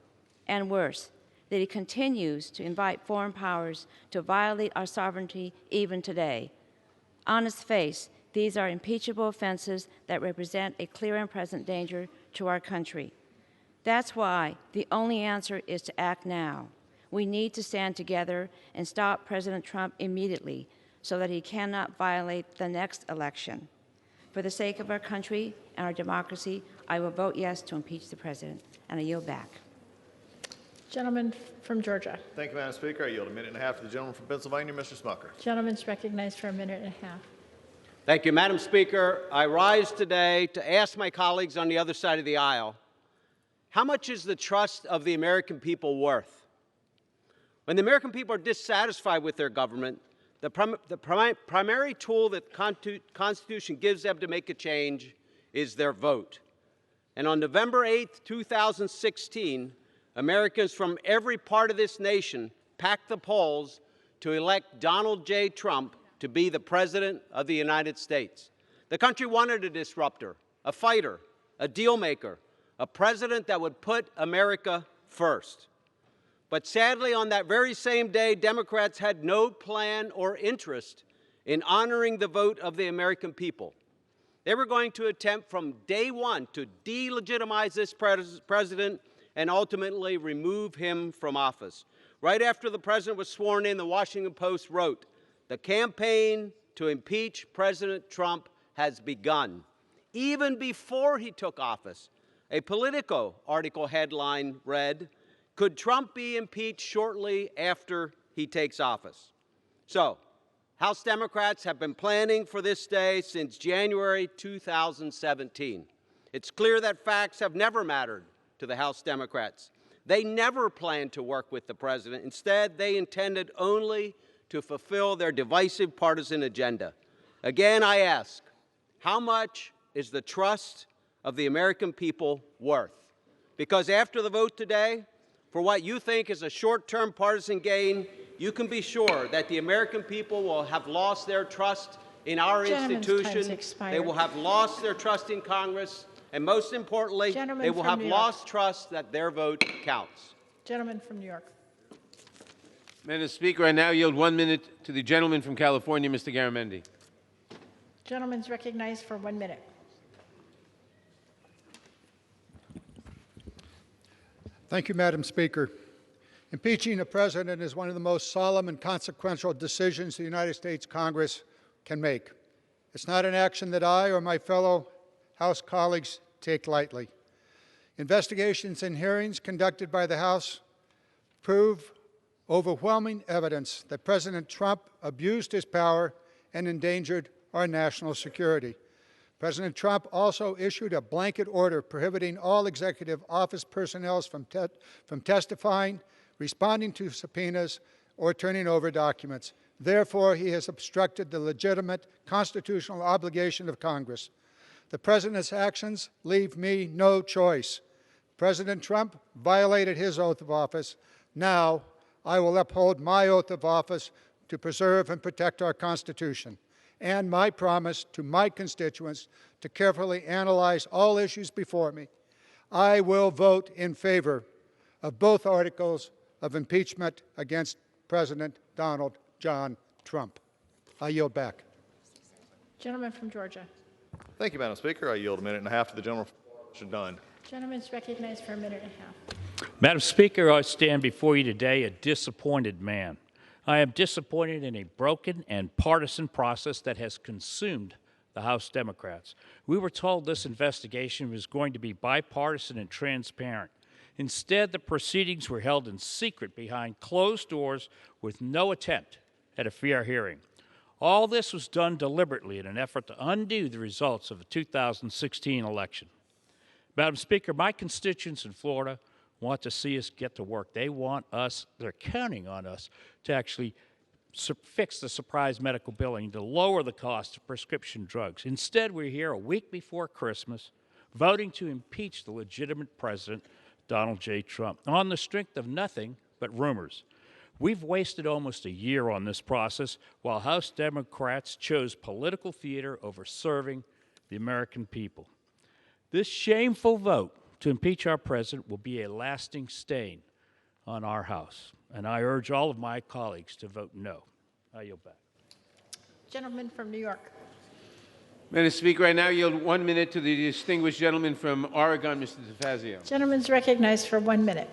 And worse, that he continues to invite foreign powers to violate our sovereignty even today. On its face, these are impeachable offenses that represent a clear and present danger to our country. That's why the only answer is to act now. We need to stand together and stop President Trump immediately so that he cannot violate the next election. For the sake of our country and our democracy, I will vote yes to impeach the president, and I yield back. Gentleman from Georgia. Thank you, Madam Speaker. I yield a minute and a half to the gentleman from Pennsylvania, Mr. Smucker. Gentleman's recognized for a minute and a half. Thank you, Madam Speaker. I rise today to ask my colleagues on the other side of the aisle, how much is the trust of the American people worth? When the American people are dissatisfied with their government, the primary tool that the Constitution gives them to make a change is their vote. And on November 8th, 2016, Americans from every part of this nation packed the polls to elect Donald J. Trump to be the President of the United States. The country wanted a disruptor, a fighter, a deal maker, a president that would put America first. But sadly, on that very same day, Democrats had no plan or interest in honoring the vote of the American people. They were going to attempt from day one to delegitimize this president and ultimately remove him from office. Right after the president was sworn in, the Washington Post wrote, "The campaign to impeach President Trump has begun." Even before he took office, a Politico article headline read, "Could Trump be impeached shortly after he takes office?" So, House Democrats have been planning for this day since January 2017. It's clear that facts have never mattered to the House Democrats. They never planned to work with the president. Instead, they intended only to fulfill their divisive partisan agenda. Again, I ask, how much is the trust of the American people worth? Because after the vote today, for what you think is a short-term partisan gain, you can be sure that the American people will have lost their trust in our institution. They will have lost their trust in Congress. And most importantly, they will have lost trust that their vote counts. Gentleman from New York. Madam Speaker, I now yield 1 minute to the gentleman from California, Mr. Garamendi. Gentleman's recognized for 1 minute. Thank you, Madam Speaker. Impeaching a president is one of the most solemn and consequential decisions the United States Congress can make. It's not an action that I or my fellow House colleagues take lightly. Investigations and hearings conducted by the House prove overwhelming evidence that President Trump abused his power and endangered our national security. President Trump also issued a blanket order prohibiting all executive office personnel from testifying, responding to subpoenas, or turning over documents. Therefore, he has obstructed the legitimate constitutional obligation of Congress. The President's actions leave me no choice. President Trump violated his oath of office. Now, I will uphold my oath of office to preserve and protect our Constitution, and my promise to my constituents to carefully analyze all issues before me. I will vote in favor of both articles of impeachment against President Donald John Trump. I yield back. Gentleman from Georgia. Thank you, Madam Speaker. I yield 1.5 minutes to the gentleman from Dunn. Gentleman's recognized for 1.5 minutes. Madam Speaker, I stand before you today a disappointed man. I am disappointed in a broken and partisan process that has consumed the House Democrats. We were told this investigation was going to be bipartisan and transparent. Instead, the proceedings were held in secret behind closed doors with no attempt at a fair hearing. All this was done deliberately in an effort to undo the results of the 2016 election. Madam Speaker, my constituents in Florida want to see us get to work. They want us, they're counting on us to actually fix the surprise medical billing, to lower the cost of prescription drugs. Instead, we're here a week before Christmas voting to impeach the legitimate president, Donald J. Trump, on the strength of nothing but rumors. We've wasted almost a year on this process while House Democrats chose political theater over serving the American people. This shameful vote to impeach our president will be a lasting stain on our House, and I urge all of my colleagues to vote no. I yield back. Gentleman from New York. Madam Speaker, I now yield 1 minute to the distinguished gentleman from Oregon, Mr. DeFazio. Gentleman's recognized for 1 minute.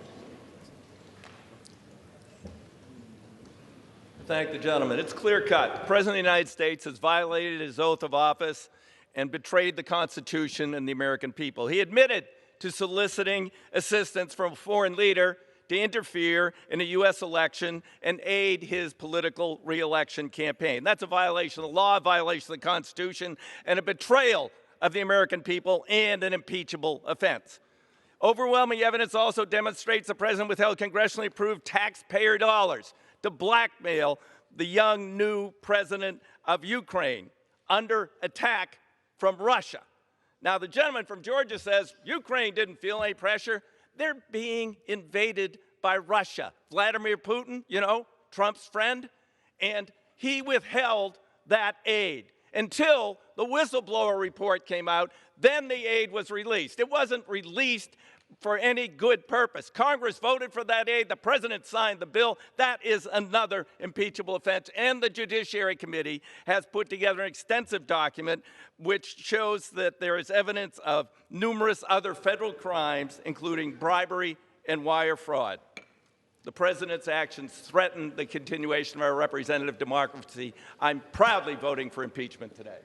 Thank the gentleman. It's clear-cut. The President of the United States has violated his oath of office and betrayed the Constitution and the American people. He admitted to soliciting assistance from a foreign leader to interfere in a U.S. election and aid his political re-election campaign. That's a violation of the law, a violation of the Constitution, and a betrayal of the American people and an impeachable offense. Overwhelming evidence also demonstrates the President withheld congressionally approved taxpayer dollars to blackmail the young new president of Ukraine under attack from Russia. Now, the gentleman from Georgia says Ukraine didn't feel any pressure. They're being invaded by Russia. Vladimir Putin, you know, Trump's friend, and he withheld that aid until the whistleblower report came out. Then the aid was released. It wasn't released for any good purpose. Congress voted for that aid. The president signed the bill. That is another impeachable offense. And the Judiciary Committee has put together an extensive document which shows that there is evidence of numerous other federal crimes, including bribery and wire fraud. The president's actions threaten the continuation of our representative democracy. I'm proudly voting for impeachment today.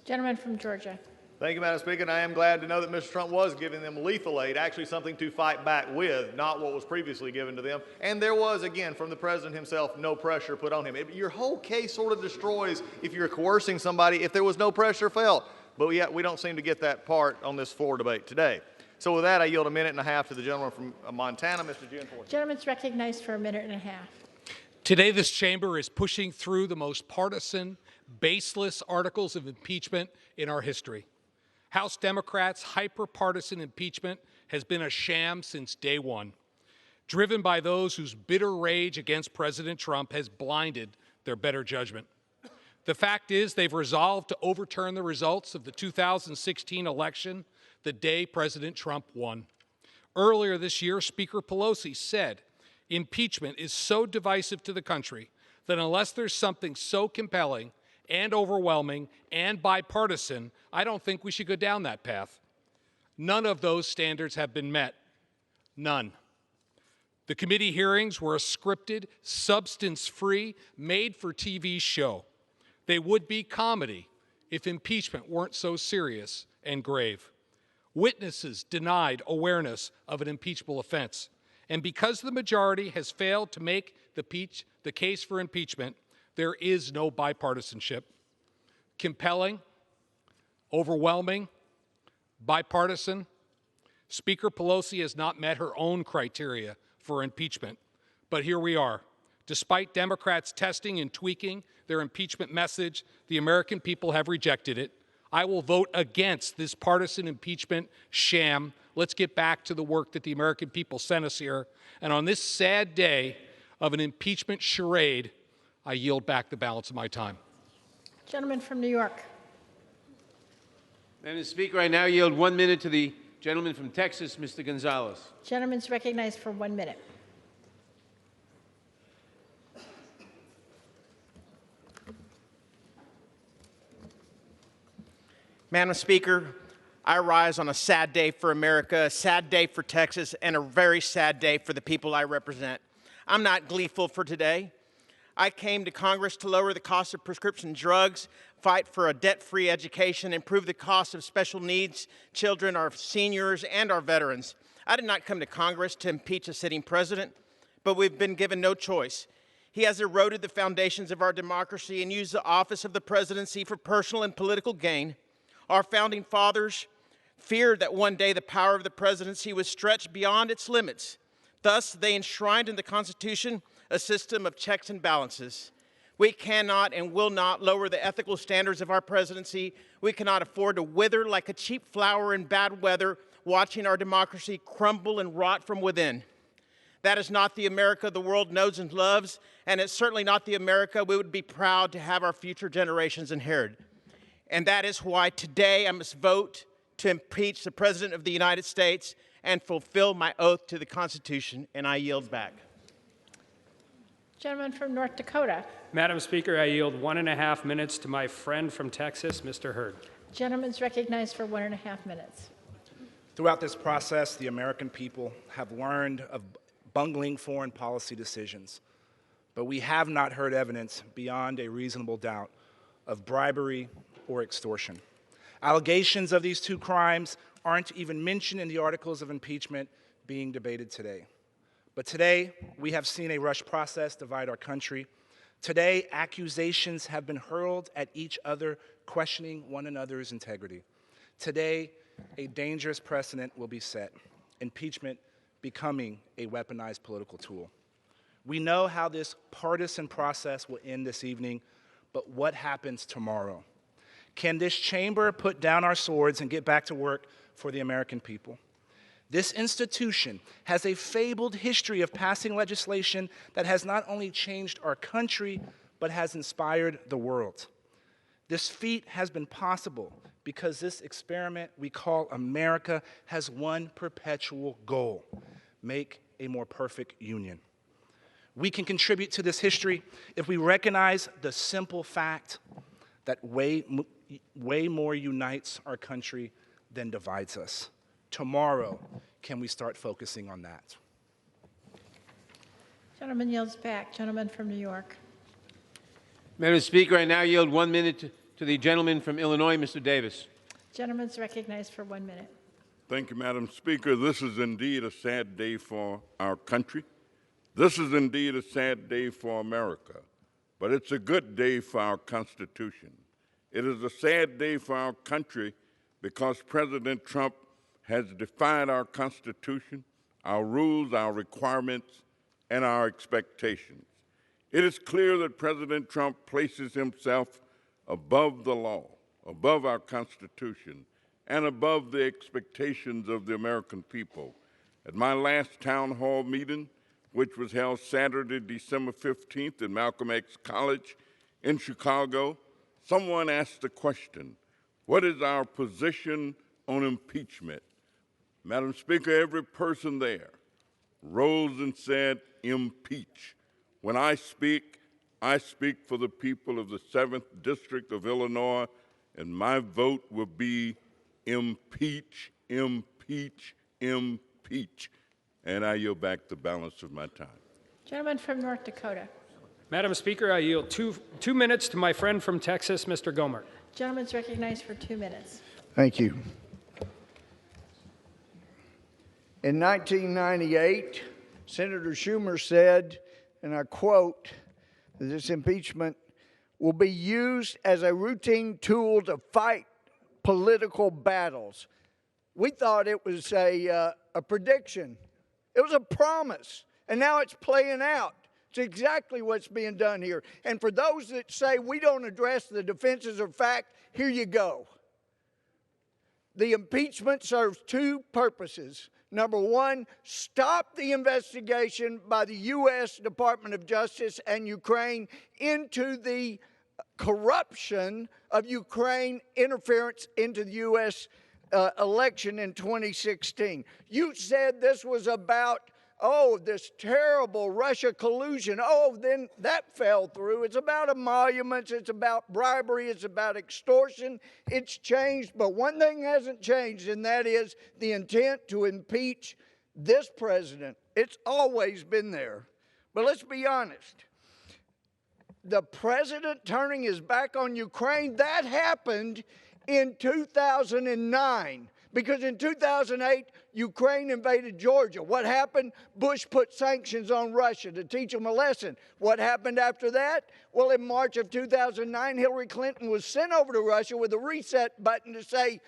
Gentleman from Georgia. Thank you, Madam Speaker, and I am glad to know that Mr. Trump was giving them lethal aid, actually something to fight back with, not what was previously given to them. And there was, again, from the president himself, no pressure put on him. Your whole case sort of destroys if you're coercing somebody if there was no pressure felt. but yet we don't seem to get that part on this floor debate today. So with that, I yield a minute and a half to the gentleman from Montana, Mr. Gianforte. Gentleman's recognized for a minute and a half. Today, this chamber is pushing through the most partisan, baseless articles of impeachment in our history. House Democrats' hyper-partisan impeachment has been a sham since day one, driven by those whose bitter rage against President Trump has blinded their better judgment. The fact is, they've resolved to overturn the results of the 2016 election the day President Trump won. Earlier this year, Speaker Pelosi said, impeachment is so divisive to the country that unless there's something so compelling and overwhelming and bipartisan, I don't think we should go down that path. None of those standards have been met. None. The committee hearings were a scripted, substance-free, made-for-TV show. They would be comedy if impeachment weren't so serious and grave. Witnesses denied awareness of an impeachable offense. And because the majority has failed to make the case for impeachment, there is no bipartisanship. Compelling, overwhelming, bipartisan, Speaker Pelosi has not met her own criteria for impeachment. But here we are. Despite Democrats testing and tweaking their impeachment message, the American people have rejected it. I will vote against this partisan impeachment sham. Let's get back to the work that the American people sent us here. And on this sad day of an impeachment charade, I yield back the balance of my time. Gentleman from New York. Madam Speaker, I now yield 1 minute to the gentleman from Texas, Mr. Gonzalez. Gentleman's recognized for 1 minute. Madam Speaker, I rise on a sad day for America, a sad day for Texas, and a very sad day for the people I represent. I'm not gleeful for today. I came to Congress to lower the cost of prescription drugs, fight for a debt-free education, improve the cost of special needs children, our seniors, and our veterans. I did not come to Congress to impeach a sitting president, but we've been given no choice. He has eroded the foundations of our democracy and used the office of the presidency for personal and political gain. Our founding fathers feared that one day the power of the presidency was stretched beyond its limits. Thus, they enshrined in the Constitution a system of checks and balances. We cannot and will not lower the ethical standards of our presidency. We cannot afford to wither like a cheap flower in bad weather, watching our democracy crumble and rot from within. That is not the America the world knows and loves, and it's certainly not the America we would be proud to have our future generations inherit. And that is why today I must vote to impeach the President of the United States and fulfill my oath to the Constitution, and I yield back. Gentleman from North Dakota. Madam Speaker, I yield 1.5 minutes to my friend from Texas, Mr. Hurd. Gentleman's recognized for 1.5 minutes. Throughout this process, the American people have learned of bungling foreign policy decisions, but we have not heard evidence beyond a reasonable doubt of bribery or extortion. Allegations of these two crimes aren't even mentioned in the articles of impeachment being debated today. But today, we have seen a rushed process divide our country. Today, accusations have been hurled at each other, questioning one another's integrity. Today, a dangerous precedent will be set, impeachment becoming a weaponized political tool. We know how this partisan process will end this evening, but what happens tomorrow? Can this chamber put down our swords and get back to work for the American people? This institution has a fabled history of passing legislation that has not only changed our country, but has inspired the world. This feat has been possible because this experiment we call America has one perpetual goal: make a more perfect union. We can contribute to this history if we recognize the simple fact that way more unites our country than divides us. Tomorrow, can we start focusing on that? Gentleman yields back. Gentleman from New York. Madam Speaker, I now yield 1 minute to the gentleman from Illinois, Mr. Davis. Gentleman's recognized for 1 minute. Thank you, Madam Speaker. This is indeed a sad day for our country. This is indeed a sad day for America, but it's a good day for our Constitution. It is a sad day for our country because President Trump has defied our Constitution, our rules, our requirements, and our expectations. It is clear that President Trump places himself above the law, above our Constitution, and above the expectations of the American people. At my last town hall meeting, which was held Saturday, December 15th at Malcolm X College in Chicago, someone asked the question, what is our position on impeachment? Madam Speaker, every person there rose and said, impeach. When I speak for the people of the 7th District of Illinois, and my vote will be impeach, impeach, impeach. And I yield back the balance of my time. Gentleman from North Dakota. Madam Speaker, I yield two minutes to my friend from Texas, Mr. Gohmert. Gentleman's recognized for 2 minutes. Thank you. In 1998, Senator Schumer said, and I quote, that this impeachment will be used as a routine tool to fight political battles. We thought it was a prediction. It was a promise, and now it's playing out. It's exactly what's being done here. And for those that say we don't address the defenses of fact, here you go. The impeachment serves two purposes. Number one, stop the investigation by the U.S. Department of Justice and Ukraine into the corruption of Ukraine interference into the U.S. Election in 2016. You said this was about, this terrible Russia collusion. Then that fell through. It's about emoluments. It's about bribery. It's about extortion. It's changed, but one thing hasn't changed, and that is the intent to impeach this president. It's always been there. But let's be honest. The president turning his back on Ukraine, that happened in 2009. Because in 2008, Ukraine invaded Georgia. What happened? Bush put sanctions on Russia to teach them a lesson. What happened after that? Well, in March of 2009, Hillary Clinton was sent over to Russia with a reset button to say,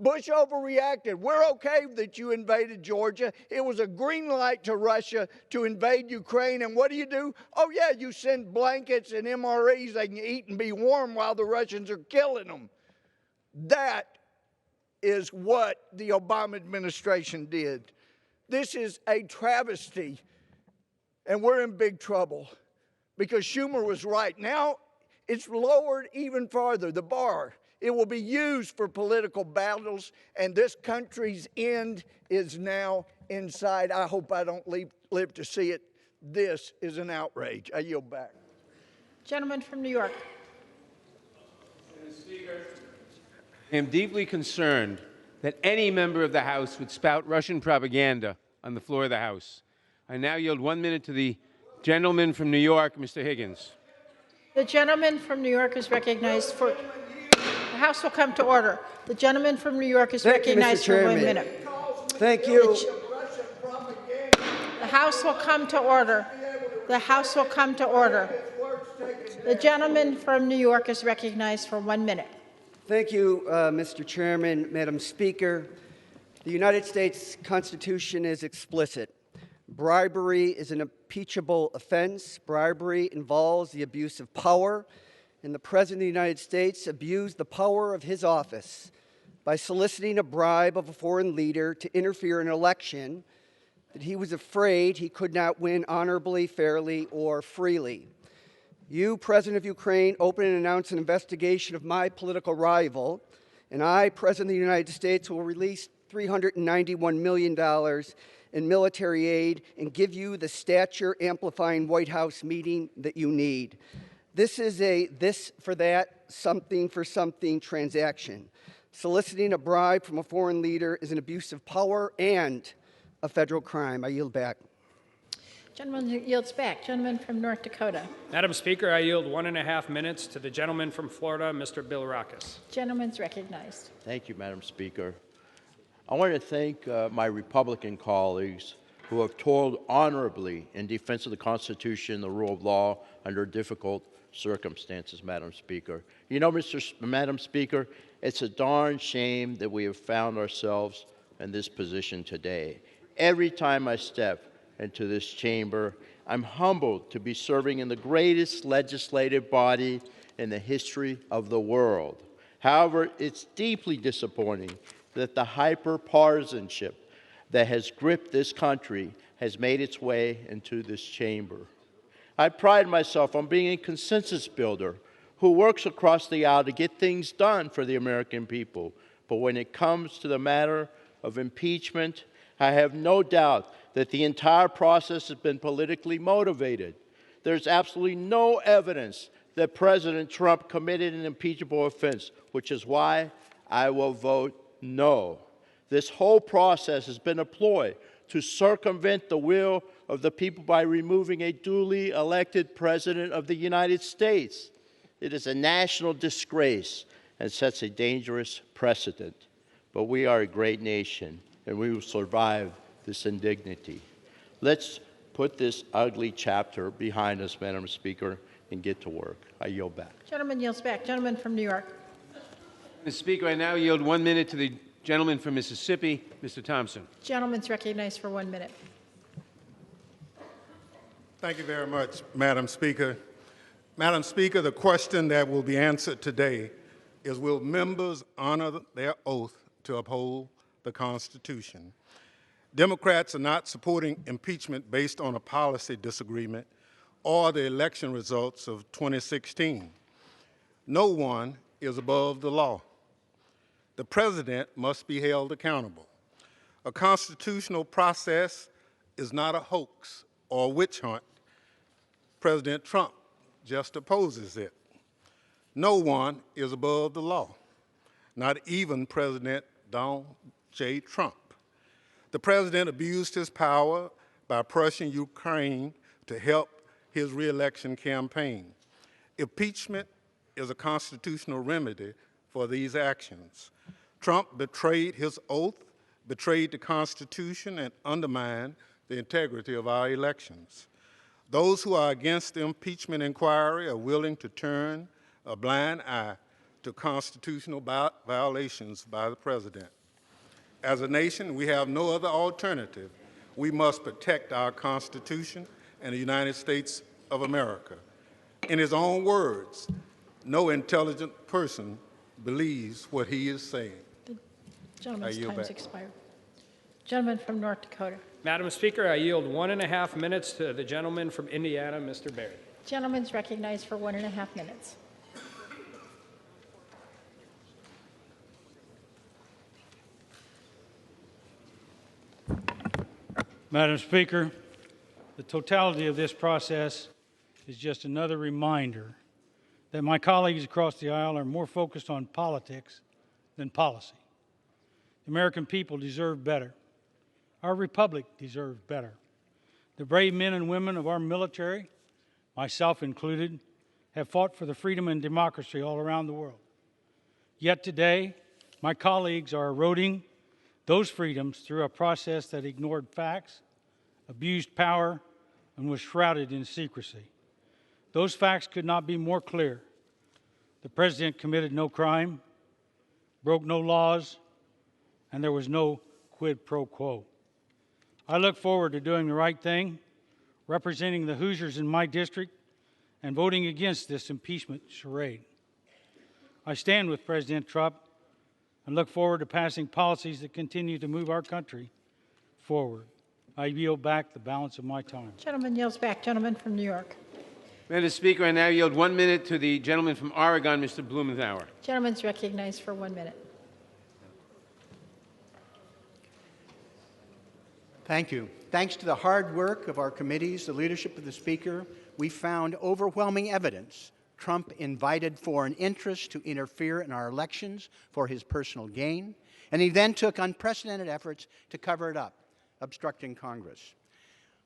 Bush overreacted. We're okay that you invaded Georgia. It was a green light to Russia to invade Ukraine. And what do? Oh, yeah, you send blankets and MREs they can eat and be warm while the Russians are killing them. That is what the Obama administration did. This is a travesty, and we're in big trouble because Schumer was right. Now it's lowered even farther, the bar. It will be used for political battles, and this country's end is now inside. I hope I don't live to see it. This is an outrage. I yield back. Gentleman from New York. Mr. Speaker, I am deeply concerned that any member of the House would spout Russian propaganda on the floor of the House. I now yield 1 minute to the gentleman from New York, Mr. Higgins. The gentleman from New York is recognized for... The House will come to order. The gentleman from New York is recognized for 1 minute. Thank you. The House will come to order. The House will come to order. The gentleman from New York is recognized for 1 minute. Thank you, Mr. Chairman. Madam Speaker, the United States Constitution is explicit. Bribery is an impeachable offense. Bribery involves the abuse of power, and the President of the United States abused the power of his office by soliciting a bribe of a foreign leader to interfere in an election that he was afraid he could not win honorably, fairly, or freely. You, President of Ukraine, open and announce an investigation of my political rival, and I, President of the United States, will release $391 million in military aid and give you the stature-amplifying White House meeting that you need. This is a this for that, something for something transaction. Soliciting a bribe from a foreign leader is an abuse of power and a federal crime. I yield back. Gentleman yields back. Gentleman from North Dakota. Madam Speaker, I yield 1.5 minutes to the gentleman from Florida, Mr. Bill Rackus. Gentleman's recognized. Thank you, Madam Speaker. I want to thank my Republican colleagues who have toiled honorably in defense of the Constitution and the rule of law under difficult circumstances, Madam Speaker. You know, Madam Speaker, it's a darn shame that we have found ourselves in this position today. Every time I step into this chamber, I'm humbled to be serving in the greatest legislative body in the history of the world. However, it's deeply disappointing that the hyper-partisanship that has gripped this country has made its way into this chamber. I pride myself on being a consensus builder who works across the aisle to get things done for the American people. But when it comes to the matter of impeachment, I have no doubt that the entire process has been politically motivated. There's absolutely no evidence that President Trump committed an impeachable offense, which is why I will vote no. This whole process has been a ploy to circumvent the will of the people by removing a duly elected President of the United States. It is a national disgrace and sets a dangerous precedent. But we are a great nation, and we will survive this indignity. Let's put this ugly chapter behind us, Madam Speaker, and get to work. I yield back. Gentleman yields back. Gentleman from New York. Mr. Speaker, I now yield 1 minute to the gentleman from Mississippi, Mr. Thompson. Gentleman's recognized for 1 minute. Thank you very much, Madam Speaker. Madam Speaker, the question that will be answered today is, will members honor their oath to uphold the Constitution? Democrats are not supporting impeachment based on a policy disagreement or the election results of 2016. No one is above the law. The president must be held accountable. A constitutional process is not a hoax or a witch hunt. President Trump just opposes it. No one is above the law, not even President Donald J. Trump. The president abused his power by pressuring Ukraine to help his reelection campaign. Impeachment is a constitutional remedy for these actions. Trump betrayed his oath, betrayed the Constitution, and undermined the integrity of our elections. Those who are against the impeachment inquiry are willing to turn a blind eye to constitutional violations by the president. As a nation, we have no other alternative. We must protect our Constitution and the United States of America. In his own words, no intelligent person believes what he is saying. The gentleman's time has expired. Gentleman from North Dakota. Madam Speaker, I yield 1.5 minutes to the gentleman from Indiana, Mr. Barry. Gentleman's recognized for 1.5 minutes. Madam Speaker, the totality of this process is just another reminder that my colleagues across the aisle are more focused on politics than policy. The American people deserve better. Our republic deserves better. The brave men and women of our military, myself included, have fought for the freedom and democracy all around the world. Yet today, my colleagues are eroding those freedoms through a process that ignored facts, abused power, and was shrouded in secrecy. Those facts could not be more clear. The president committed no crime, broke no laws, and there was no quid pro quo. I look forward to doing the right thing, representing the Hoosiers in my district, and voting against this impeachment charade. I stand with President Trump and look forward to passing policies that continue to move our country forward. I yield back the balance of my time. Gentleman yields back. Gentleman from New York. Madam Speaker, I now yield 1 minute to the gentleman from Oregon, Mr. Blumenauer. Gentleman's recognized for 1 minute. Thank you. Thanks to the hard work of our committees, the leadership of the Speaker, we found overwhelming evidence Trump invited foreign interests to interfere in our elections for his personal gain, and he then took unprecedented efforts to cover it up, obstructing Congress.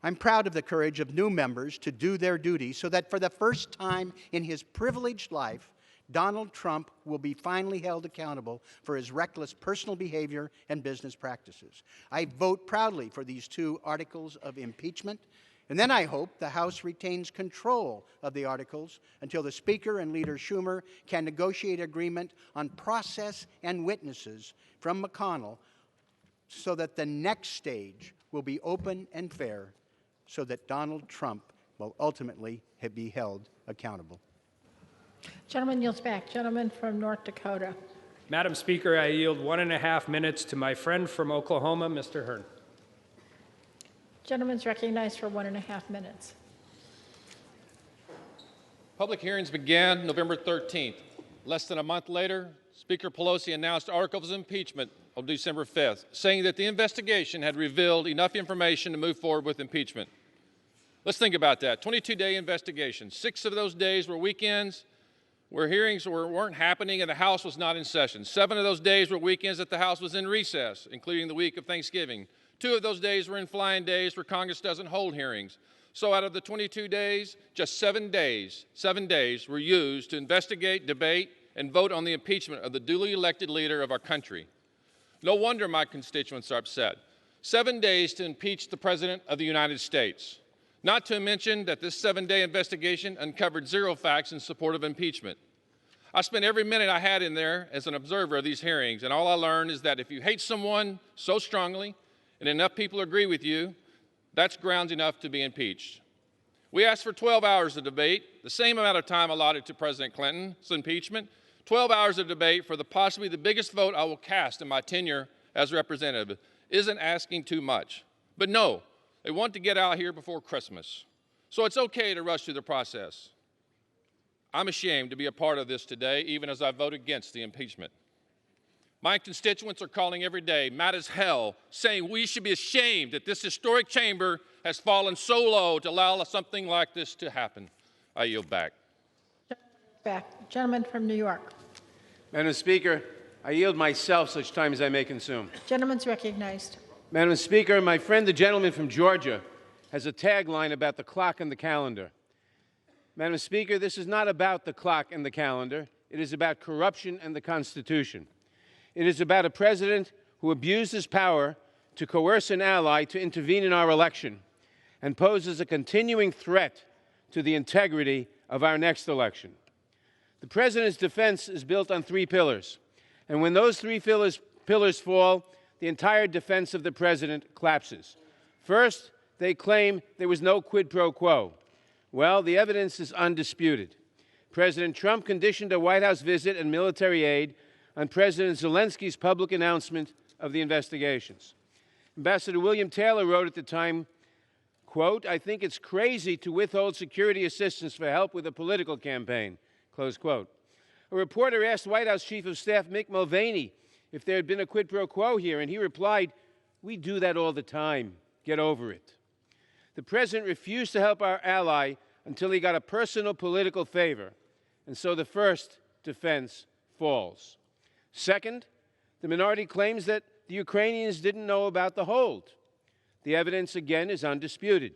I'm proud of the courage of new members to do their duty so that for the first time in his privileged life, Donald Trump will be finally held accountable for his reckless personal behavior and business practices. I vote proudly for these 2 articles of impeachment, And then I hope the House retains control of the articles until the Speaker and Leader Schumer can negotiate agreement on process and witnesses from McConnell so that the next stage will be open and fair so that Donald Trump will ultimately be held accountable. Gentleman yields back. Gentleman from North Dakota. Madam Speaker, I yield 1.5 minutes to my friend from Oklahoma, Mr. Hearn. Gentleman's recognized for 1.5 minutes. Public hearings began November 13th. Less than a month later, Speaker Pelosi announced articles of impeachment on December 5th, saying that the investigation had revealed enough information to move forward with impeachment. Let's think about that. 22-day investigation. 6 of those days were weekends where hearings weren't happening and the House was not in session. 7 of those days were weekends that the House was in recess, including the week of Thanksgiving. 2 of those days were in flying days where Congress doesn't hold hearings. So out of the 22 days, just 7 days were used to investigate, debate, and vote on the impeachment of the duly elected leader of our country. No wonder my constituents are upset. 7 days to impeach the President of the United States. Not to mention that this 7-day investigation uncovered 0 facts in support of impeachment. I spent every minute I had in there as an observer of these hearings, and all I learned is that if you hate someone so strongly and enough people agree with you, that's grounds enough to be impeached. We asked for 12 hours of debate, the same amount of time allotted to President Clinton's impeachment, 12 hours of debate for possibly the biggest vote I will cast in my tenure as representative. Isn't asking too much. But no, they want to get out here before Christmas. So it's okay to rush through the process. I'm ashamed to be a part of this today, even as I vote against the impeachment. My constituents are calling every day, mad as hell, saying we should be ashamed that this historic chamber has fallen so low to allow something like this to happen. I yield back. Gentleman from New York. Madam Speaker, I yield myself such time as I may consume. Gentleman's recognized. Madam Speaker, my friend, the gentleman from Georgia, has a tagline about the clock and the calendar. Madam Speaker, this is not about the clock and the calendar. It is about corruption and the Constitution. It is about a president who abused his power to coerce an ally to intervene in our election and poses a continuing threat to the integrity of our next election. The president's defense is built on 3 pillars, and when those 3 pillars fall, the entire defense of the president collapses. First, they claim there was no quid pro quo. Well, the evidence is undisputed. President Trump conditioned a White House visit and military aid on President Zelensky's public announcement of the investigations. Ambassador William Taylor wrote at the time, quote, "I think it's crazy to withhold security assistance for help with a political campaign," close quote. A reporter asked White House Chief of Staff Mick Mulvaney if there had been a quid pro quo here, and he replied, "We do that all the time. Get over it." The president refused to help our ally until he got a personal political favor, and so the first defense falls. Second, the minority claims that the Ukrainians didn't know about the hold. The evidence, again, is undisputed.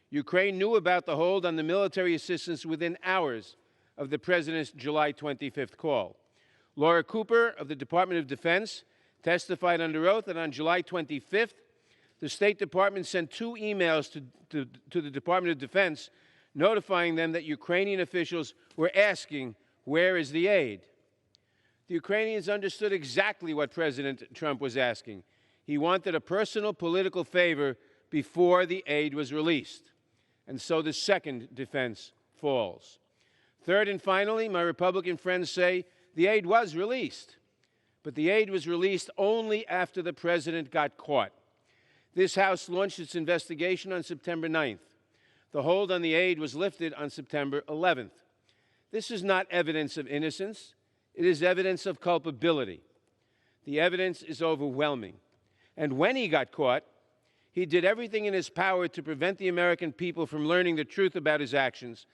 Ukraine knew about the hold on the military assistance within hours of the president's July 25th call. Laura Cooper of the Department of Defense testified under oath that on July 25th, the State Department sent 2 emails to the Department of Defense notifying them that Ukrainian officials were asking, "Where is the aid?" The Ukrainians understood exactly what President Trump was asking. He wanted a personal political favor before the aid was released. And so the second defense falls. Third and finally, my Republican friends say the aid was released. But the aid was released only after the president got caught. This House launched its investigation on September 9th. The hold on the aid was lifted on September 11th. This is not evidence of innocence. It is evidence of culpability. The evidence is overwhelming. And when he got caught, he did everything in his power to prevent the American people from learning the truth about his actions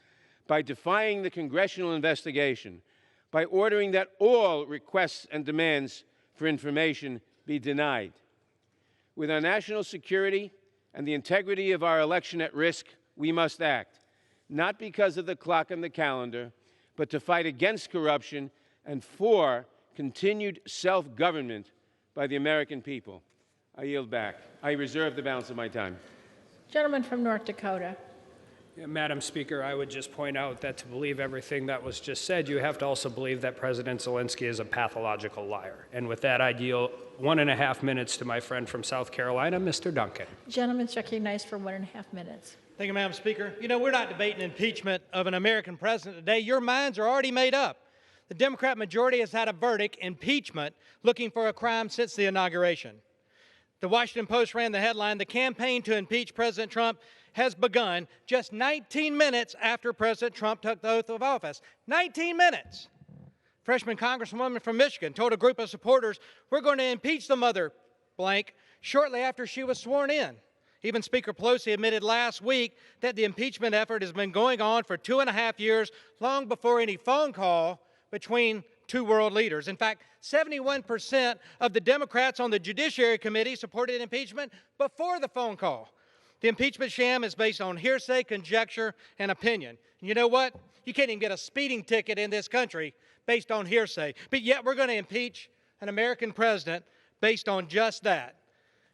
by defying the congressional investigation, by ordering that all requests and demands for information be denied. With our national security and the integrity of our election at risk, we must act, not because of the clock and the calendar, but to fight against corruption and for continued self-government by the American people. I yield back. I reserve the balance of my time. Gentleman from North Dakota. Madam Speaker, I would just point out that to believe everything that was just said, you have to also believe that President Zelensky is a pathological liar. And with that, I'd yield 1.5 minutes to my friend from South Carolina, Mr. Duncan. Gentleman's recognized for 1.5 minutes. Thank you, Madam Speaker. You know, we're not debating impeachment of an American president today. Your minds are already made up. The Democrat majority has had a verdict, impeachment, looking for a crime since the inauguration. The Washington Post ran the headline, "The campaign to impeach President Trump has begun," just 19 minutes after President Trump took the oath of office. 19 minutes. Freshman Congresswoman from Michigan told a group of supporters, "We're going to impeach the mother blank," shortly after she was sworn in. Even Speaker Pelosi admitted last week that the impeachment effort has been going on for 2.5 years, long before any phone call between two world leaders. In fact, 71% of the Democrats on the Judiciary Committee supported impeachment before the phone call. The impeachment sham is based on hearsay, conjecture, and opinion. And you know what? You can't even get a speeding ticket in this country based on hearsay. But yet we're going to impeach an American president based on just that.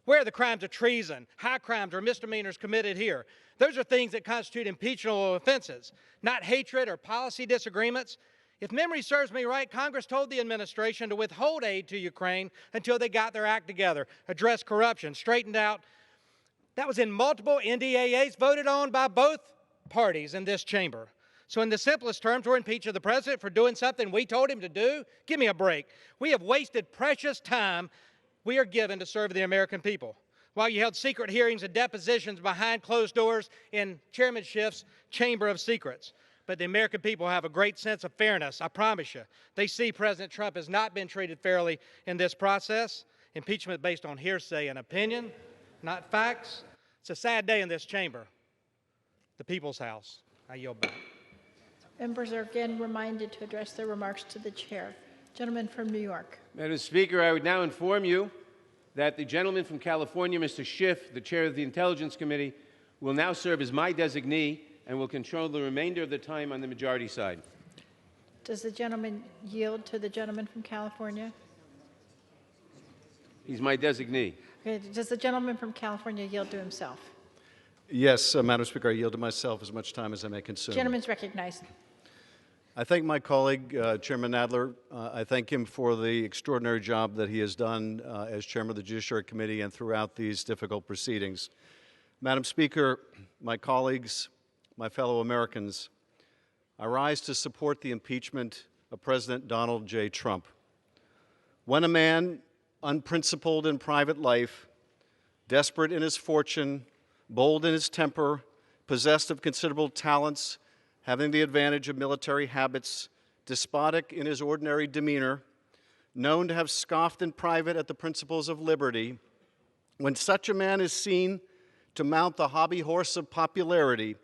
Where are the crimes of treason, high crimes, or misdemeanors committed here? Those are things that constitute impeachable offenses, not hatred or policy disagreements. If memory serves me right, Congress told the administration to withhold aid to Ukraine until they got their act together, addressed corruption, straightened out. That was in multiple NDAAs voted on by both parties in this chamber. So in the simplest terms, we're impeaching the president for doing something we told him to do? Give me a break. We have wasted precious time we are given to serve the American people. While you held secret hearings and depositions behind closed doors in Chairman Schiff's Chamber of Secrets. But the American people have a great sense of fairness, I promise you. They see President Trump has not been treated fairly in this process. Impeachment based on hearsay and opinion, not facts. It's a sad day in this chamber, the People's House. I yield back. Members are again reminded to address their remarks to the chair. Gentleman from New York. Madam Speaker, I would now inform you that the gentleman from California, Mr. Schiff, the chair of the Intelligence Committee, will now serve as my designee and will control the remainder of the time on the majority side. Does the gentleman yield to the gentleman from California? He's my designee. Okay. Does the gentleman from California yield to himself? Yes, Madam Speaker, I yield to myself as much time as I may consume. Gentleman's recognized. I thank my colleague, Chairman Nadler. I thank him for the extraordinary job that he has done as Chairman of the Judiciary Committee and throughout these difficult proceedings. Madam Speaker, my colleagues, my fellow Americans, I rise to support the impeachment of President Donald J. Trump. When a man, unprincipled in private life, desperate in his fortune, bold in his temper, possessed of considerable talents, having the advantage of military habits, despotic in his ordinary demeanor, known to have scoffed in private at the principles of liberty, when such a man is seen to mount the hobby horse of popularity,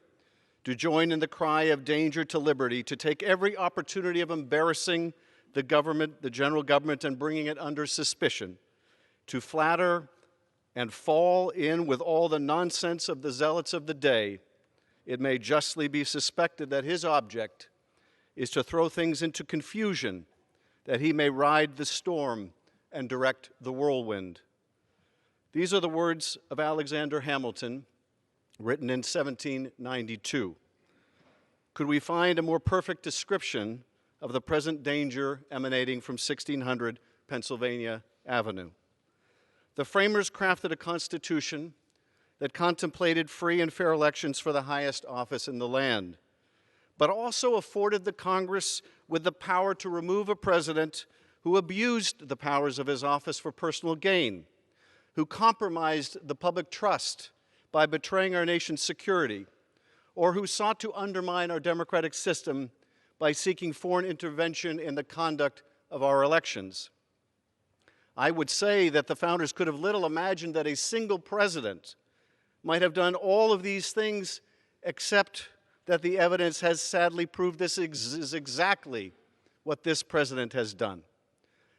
to join in the cry of danger to liberty, to take every opportunity of embarrassing the government, the general government, and bringing it under suspicion, to flatter and fall in with all the nonsense of the zealots of the day, it may justly be suspected that his object is to throw things into confusion, that he may ride the storm and direct the whirlwind. These are the words of Alexander Hamilton, written in 1792. Could we find a more perfect description of the present danger emanating from 1600 Pennsylvania Avenue? The framers crafted a constitution that contemplated free and fair elections for the highest office in the land, but also afforded the Congress with the power to remove a president who abused the powers of his office for personal gain, who compromised the public trust by betraying our nation's security, or who sought to undermine our democratic system by seeking foreign intervention in the conduct of our elections. I would say that the founders could have little imagined that a single president might have done all of these things, except that the evidence has sadly proved this is exactly what this president has done.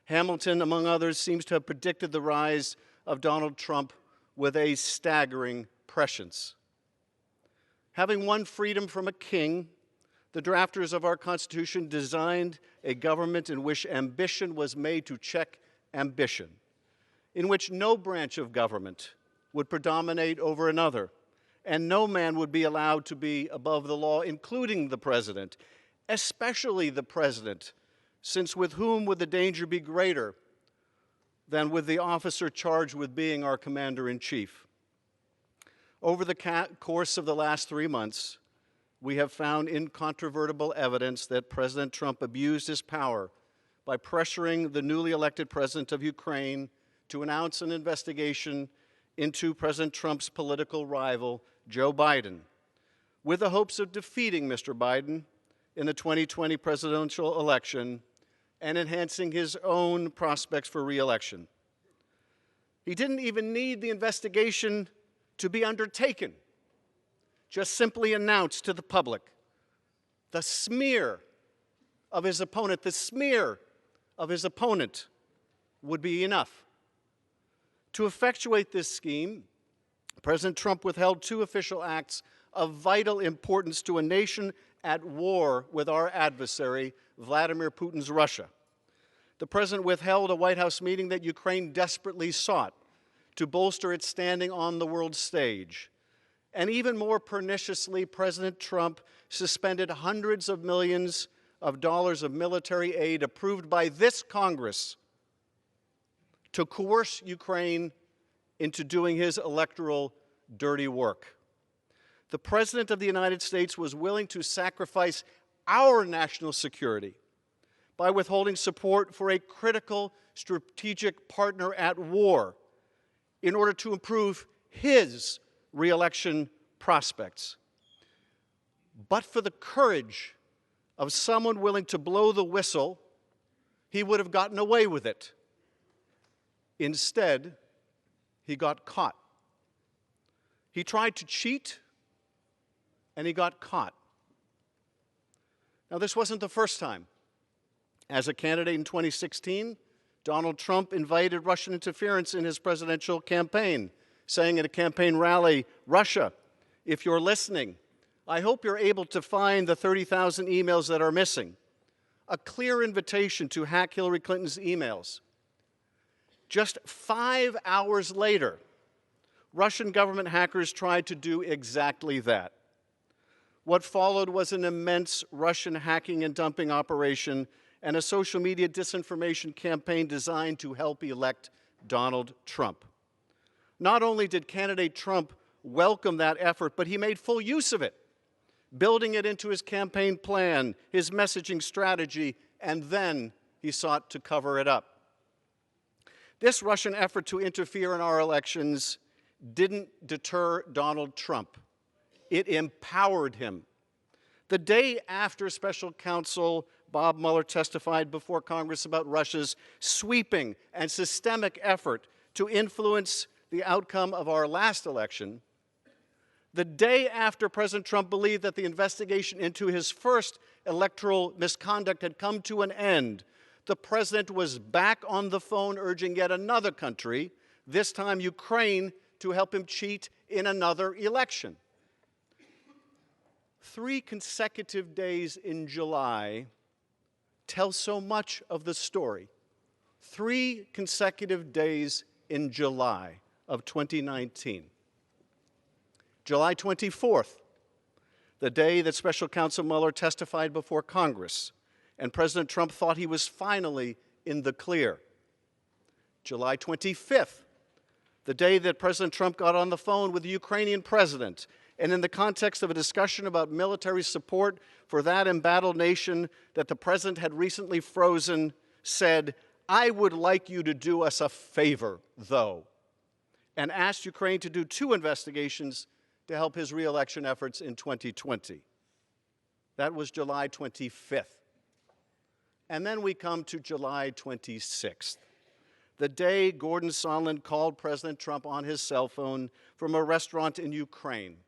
Hamilton, among others, seems to have predicted the rise of Donald Trump with a staggering prescience. Having won freedom from a king, the drafters of our Constitution designed a government in which ambition was made to check ambition, in which no branch of government would predominate over another, and no man would be allowed to be above the law, including the President, especially the President, since with whom would the danger be greater than with the officer charged with being our Commander-in-Chief? Over the course of the last 3 months, we have found incontrovertible evidence that President Trump abused his power by pressuring the newly elected president of Ukraine to announce an investigation into President Trump's political rival, Joe Biden, with the hopes of defeating Mr. Biden in the 2020 presidential election and enhancing his own prospects for re-election. He didn't even need the investigation to be undertaken, just simply announced to the public. The smear of his opponent, would be enough. To effectuate this scheme, President Trump withheld 2 official acts of vital importance to a nation at war with our adversary, Vladimir Putin's Russia. The President withheld a White House meeting that Ukraine desperately sought to bolster its standing on the world stage. And even more perniciously, President Trump suspended hundreds of millions of dollars of military aid approved by this Congress to coerce Ukraine into doing his electoral dirty work. The President of the United States was willing to sacrifice our national security by withholding support for a critical strategic partner at war in order to improve his re-election prospects. But for the courage of someone willing to blow the whistle, he would have gotten away with it. Instead, he got caught. He tried to cheat, and he got caught. Now, this wasn't the first time. As a candidate in 2016, Donald Trump invited Russian interference in his presidential campaign, saying at a campaign rally, "Russia, if you're listening, I hope you're able to find the 30,000 emails that are missing." A clear invitation to hack Hillary Clinton's emails. Just 5 hours later, Russian government hackers tried to do exactly that. What followed was an immense Russian hacking and dumping operation and a social media disinformation campaign designed to help elect Donald Trump. Not only did candidate Trump welcome that effort, but he made full use of it, building it into his campaign plan, his messaging strategy, and then he sought to cover it up. This Russian effort to interfere in our elections didn't deter Donald Trump. It empowered him. The day after Special Counsel Bob Mueller testified before Congress about Russia's sweeping and systemic effort to influence the outcome of our last election, the day after President Trump believed that the investigation into his first electoral misconduct had come to an end, the President was back on the phone urging yet another country, this time Ukraine, to help him cheat in another election. 3 consecutive days in July tell so much of the story. 3 consecutive days in July of 2019. July 24th, the day that Special Counsel Mueller testified before Congress, and President Trump thought he was finally in the clear. July 25th, the day that President Trump got on the phone with the Ukrainian president, and in the context of a discussion about military support for that embattled nation that the president had recently frozen, said, "I would like you to do us a favor, though," and asked Ukraine to do 2 investigations to help his re-election efforts in 2020. That was July 25th. And then we come to July 26th, the day Gordon Sondland called President Trump on his cell phone from a restaurant in Ukraine.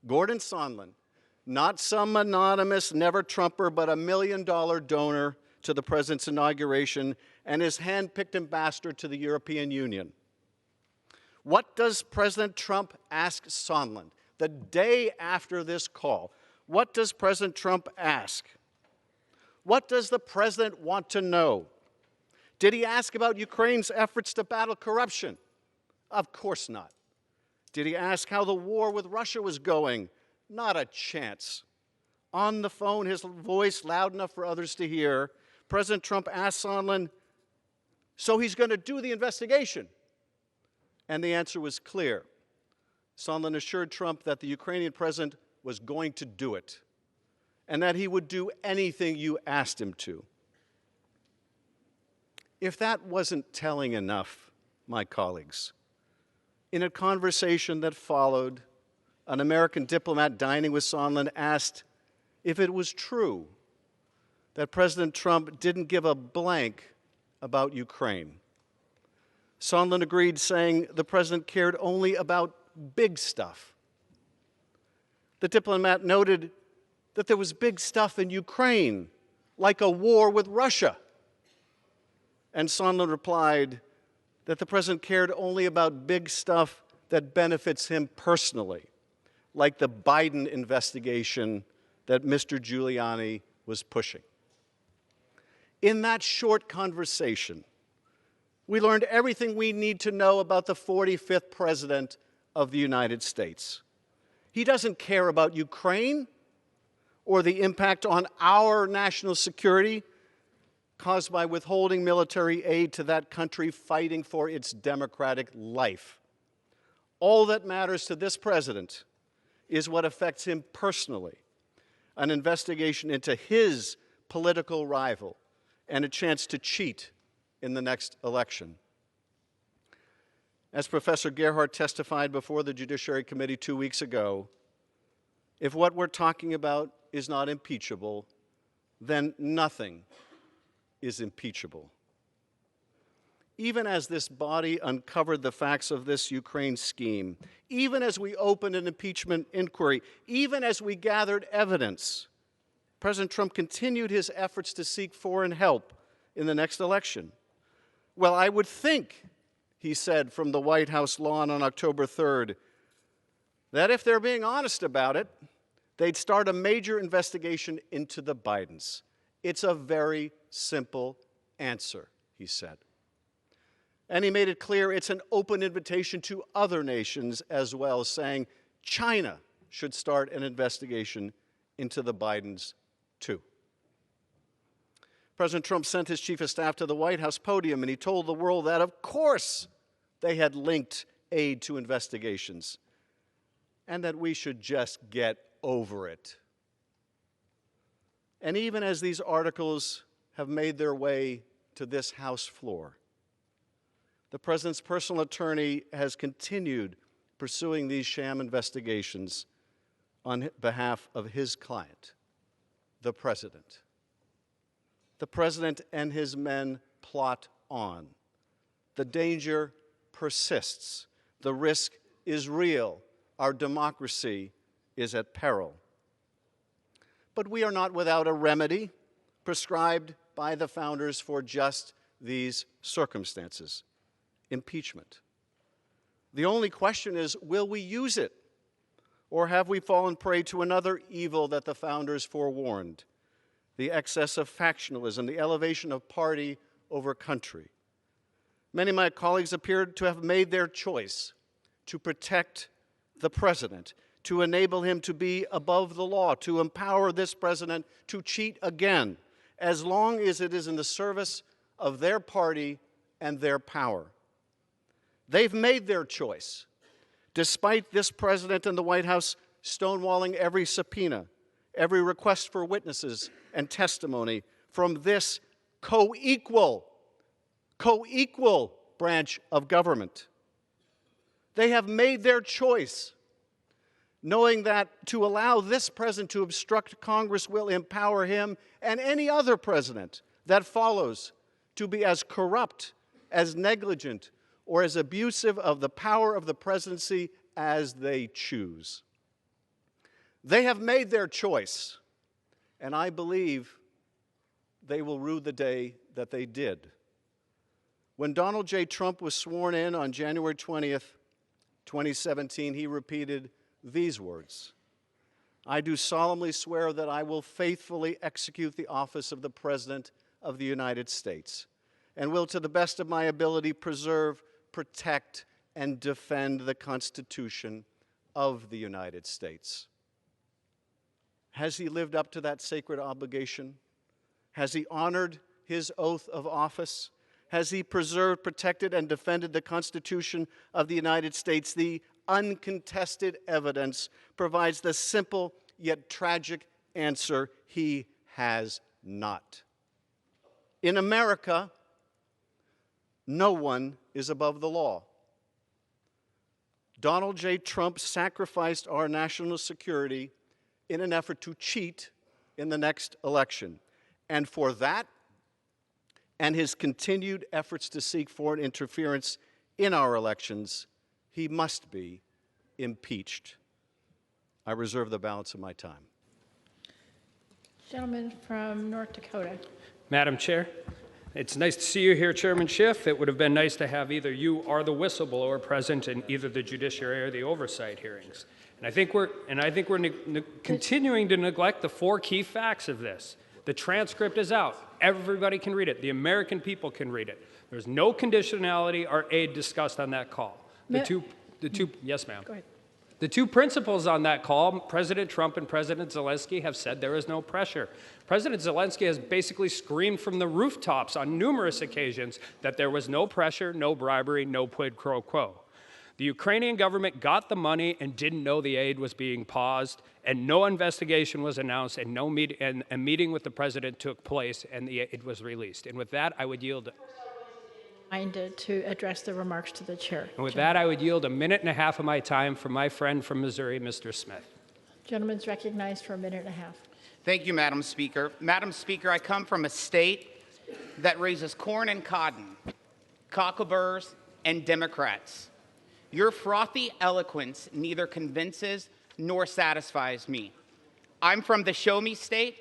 Gordon Sondland, not some anonymous never-Trumper, but $1 million donor to the president's inauguration and his hand-picked ambassador to the European Union. What does President Trump ask Sondland the day after this call? What does President Trump ask? What does the president want to know? Did he ask about Ukraine's efforts to battle corruption? Of course not. Did he ask how the war with Russia was going? Not a chance. On the phone, his voice loud enough for others to hear, President Trump asked Sondland, so he's going to do the investigation? And the answer was clear. Sondland assured Trump that the Ukrainian president was going to do it and that he would do anything you asked him to. If that wasn't telling enough, my colleagues, in a conversation that followed, an American diplomat dining with Sondland asked if it was true that President Trump didn't give a blank about Ukraine. Sondland agreed, saying the president cared only about big stuff. The diplomat noted that there was big stuff in Ukraine, like a war with Russia. And Sondland replied that the president cared only about big stuff that benefits him personally, like the Biden investigation that Mr. Giuliani was pushing. In that short conversation, we learned everything we need to know about the 45th President of the United States. He doesn't care about Ukraine or the impact on our national security caused by withholding military aid to that country fighting for its democratic life. All that matters to this president is what affects him personally, an investigation into his political rival and a chance to cheat in the next election. As Professor Gerhardt testified before the Judiciary Committee 2 weeks ago, if what we're talking about is not impeachable, then nothing is impeachable. Even as this body uncovered the facts of this Ukraine scheme, even as we opened an impeachment inquiry, even as we gathered evidence, President Trump continued his efforts to seek foreign help in the next election. Well, I would think, he said from the White House lawn on October 3rd, that if they're being honest about it, they'd start a major investigation into the Bidens. It's a very simple answer, he said. And he made it clear it's an open invitation to other nations as well, saying China should start an investigation into the Bidens too. President Trump sent his chief of staff to the White House podium, and he told the world that, of course, they had linked aid to investigations, and that we should just get over it. And even as these articles have made their way to this House floor, the president's personal attorney has continued pursuing these sham investigations on behalf of his client, the president. The president and his men plot on. The danger persists. The risk is real. Our democracy is at peril. But we are not without a remedy prescribed by the founders for just these circumstances: impeachment. The only question is, will we use it? Or have we fallen prey to another evil that the founders forewarned? The excess of factionalism, the elevation of party over country. Many of my colleagues appeared to have made their choice to protect the president, to enable him to be above the law, to empower this president to cheat again, as long as it is in the service of their party and their power. They've made their choice, despite this president and the White House stonewalling every subpoena, every request for witnesses and testimony from this co-equal branch of government. They have made their choice, knowing that to allow this president to obstruct Congress will empower him and any other president that follows to be as corrupt, as negligent, or as abusive of the power of the presidency as they choose. They have made their choice, and I believe they will rue the day that they did. When Donald J. Trump was sworn in on January 20th, 2017, he repeated these words: "I do solemnly swear that I will faithfully execute the office of the President of the United States and will, to the best of my ability, preserve, protect, and defend the Constitution of the United States. Has he lived up to that sacred obligation? Has he honored his oath of office? Has he preserved, protected, and defended the Constitution of the United States? The uncontested evidence provides the simple yet tragic answer: he has not. In America, no one is above the law. Donald J. Trump sacrificed our national security in an effort to cheat in the next election. And for that, and his continued efforts to seek foreign interference in our elections, he must be impeached. I reserve the balance of my time. Gentleman from North Dakota. Madam Chair, it's nice to see you here, Chairman Schiff. It would have been nice to have either you or the whistleblower present in either the judiciary or the oversight hearings. And I think we're continuing to neglect the 4 key facts of this. The transcript is out. Everybody can read it. The American people can read it. There's no conditionality or aid discussed on that call. Yes, ma'am. Go ahead. The 2 principals on that call, President Trump and President Zelensky, have said there is no pressure. President Zelensky has basically screamed from the rooftops on numerous occasions that there was no pressure, no bribery, no quid pro quo. The Ukrainian government got the money and didn't know the aid was being paused, and no investigation was announced, and no a meeting with the president took place, and the aid was released. And with that, I would yield. To address the remarks to the chair. And with that, I would yield 1.5 minutes of my time for my friend from Missouri, Mr. Smith. Gentleman's recognized for 1.5 minutes. Thank you, Madam Speaker. Madam Speaker, I come from a state that raises corn and cotton, cockleburrs, and Democrats. Your frothy eloquence neither convinces nor satisfies me. I'm from the show me state.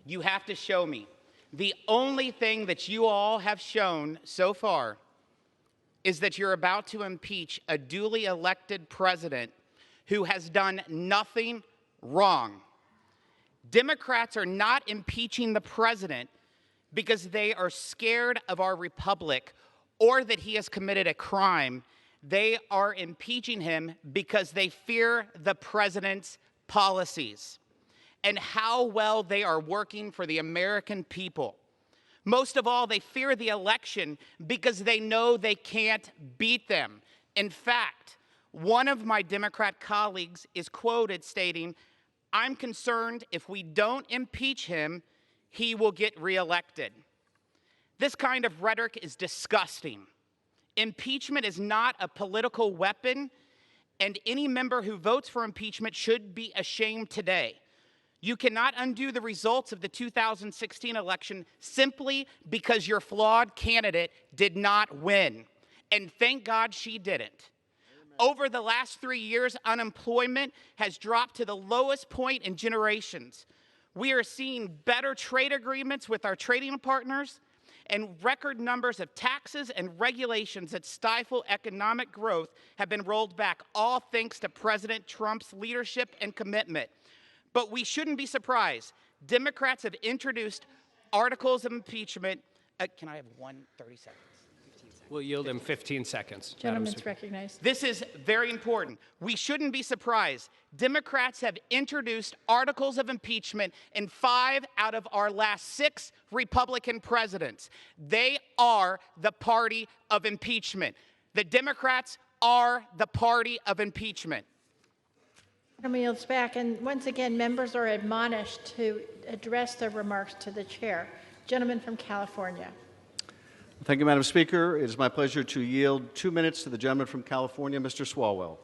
You have to show me. The only thing that you all have shown so far is that you're about to impeach a duly elected president who has done nothing wrong. Democrats are not impeaching the president because they are scared of our republic or that he has committed a crime. They are impeaching him because they fear the president's policies and how well they are working for the American people. Most of all, they fear the election because they know they can't beat them. In fact, one of my Democrat colleagues is quoted stating, "I'm concerned if we don't impeach him, he will get reelected." This kind of rhetoric is disgusting. Impeachment is not a political weapon, and any member who votes for impeachment should be ashamed today. You cannot undo the results of the 2016 election simply because your flawed candidate did not win. And thank God she didn't. Over the last 3 years, unemployment has dropped to the lowest point in generations. We are seeing better trade agreements with our trading partners, and record numbers of taxes and regulations that stifle economic growth have been rolled back, all thanks to President Trump's leadership and commitment. But we shouldn't be surprised. Democrats have introduced articles of impeachment. Can I have 30 seconds? We'll yield him 15 seconds. Gentleman's recognized. This is very important. We shouldn't be surprised. Democrats have introduced articles of impeachment in 5 out of our last 6 Republican presidents. They are the party of impeachment. The Democrats are the party of impeachment. Gentleman yields back, and once again, members are admonished to address their remarks to the chair. Gentleman from California. Thank you, Madam Speaker. It is my pleasure to yield 2 minutes to the gentleman from California, Mr. Swalwell.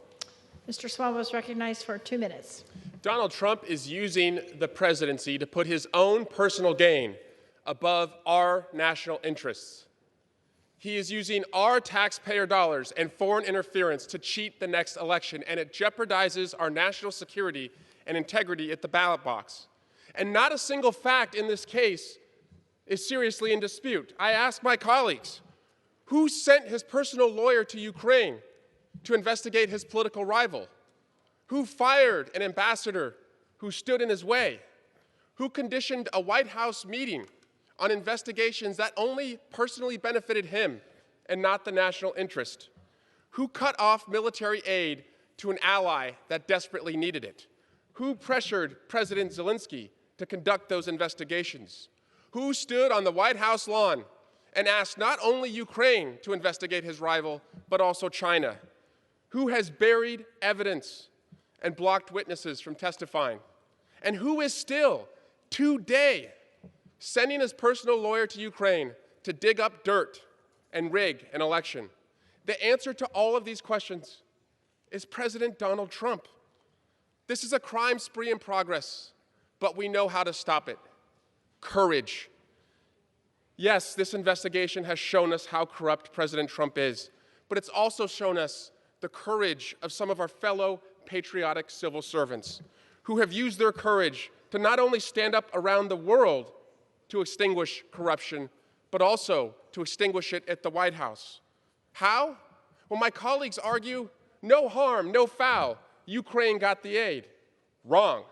Mr. Swalwell is recognized for 2 minutes. Donald Trump is using the presidency to put his own personal gain above our national interests. He is using our taxpayer dollars and foreign interference to cheat the next election, and it jeopardizes our national security and integrity at the ballot box. And not a single fact in this case is seriously in dispute. I ask my colleagues, who sent his personal lawyer to Ukraine to investigate his political rival? Who fired an ambassador who stood in his way? Who conditioned a White House meeting on investigations that only personally benefited him and not the national interest? Who cut off military aid to an ally that desperately needed it? Who pressured President Zelensky to conduct those investigations? Who stood on the White House lawn and asked not only Ukraine to investigate his rival, but also China? Who has buried evidence and blocked witnesses from testifying? And who is still, today, sending his personal lawyer to Ukraine to dig up dirt and rig an election? The answer to all of these questions is President Donald Trump. This is a crime spree in progress, but we know how to stop it. Courage. Yes, this investigation has shown us how corrupt President Trump is, but it's also shown us the courage of some of our fellow patriotic civil servants who have used their courage to not only stand up around the world to extinguish corruption, but also to extinguish it at the White House. How? Well, my colleagues argue, no harm, no foul. Ukraine got the aid. Wrong.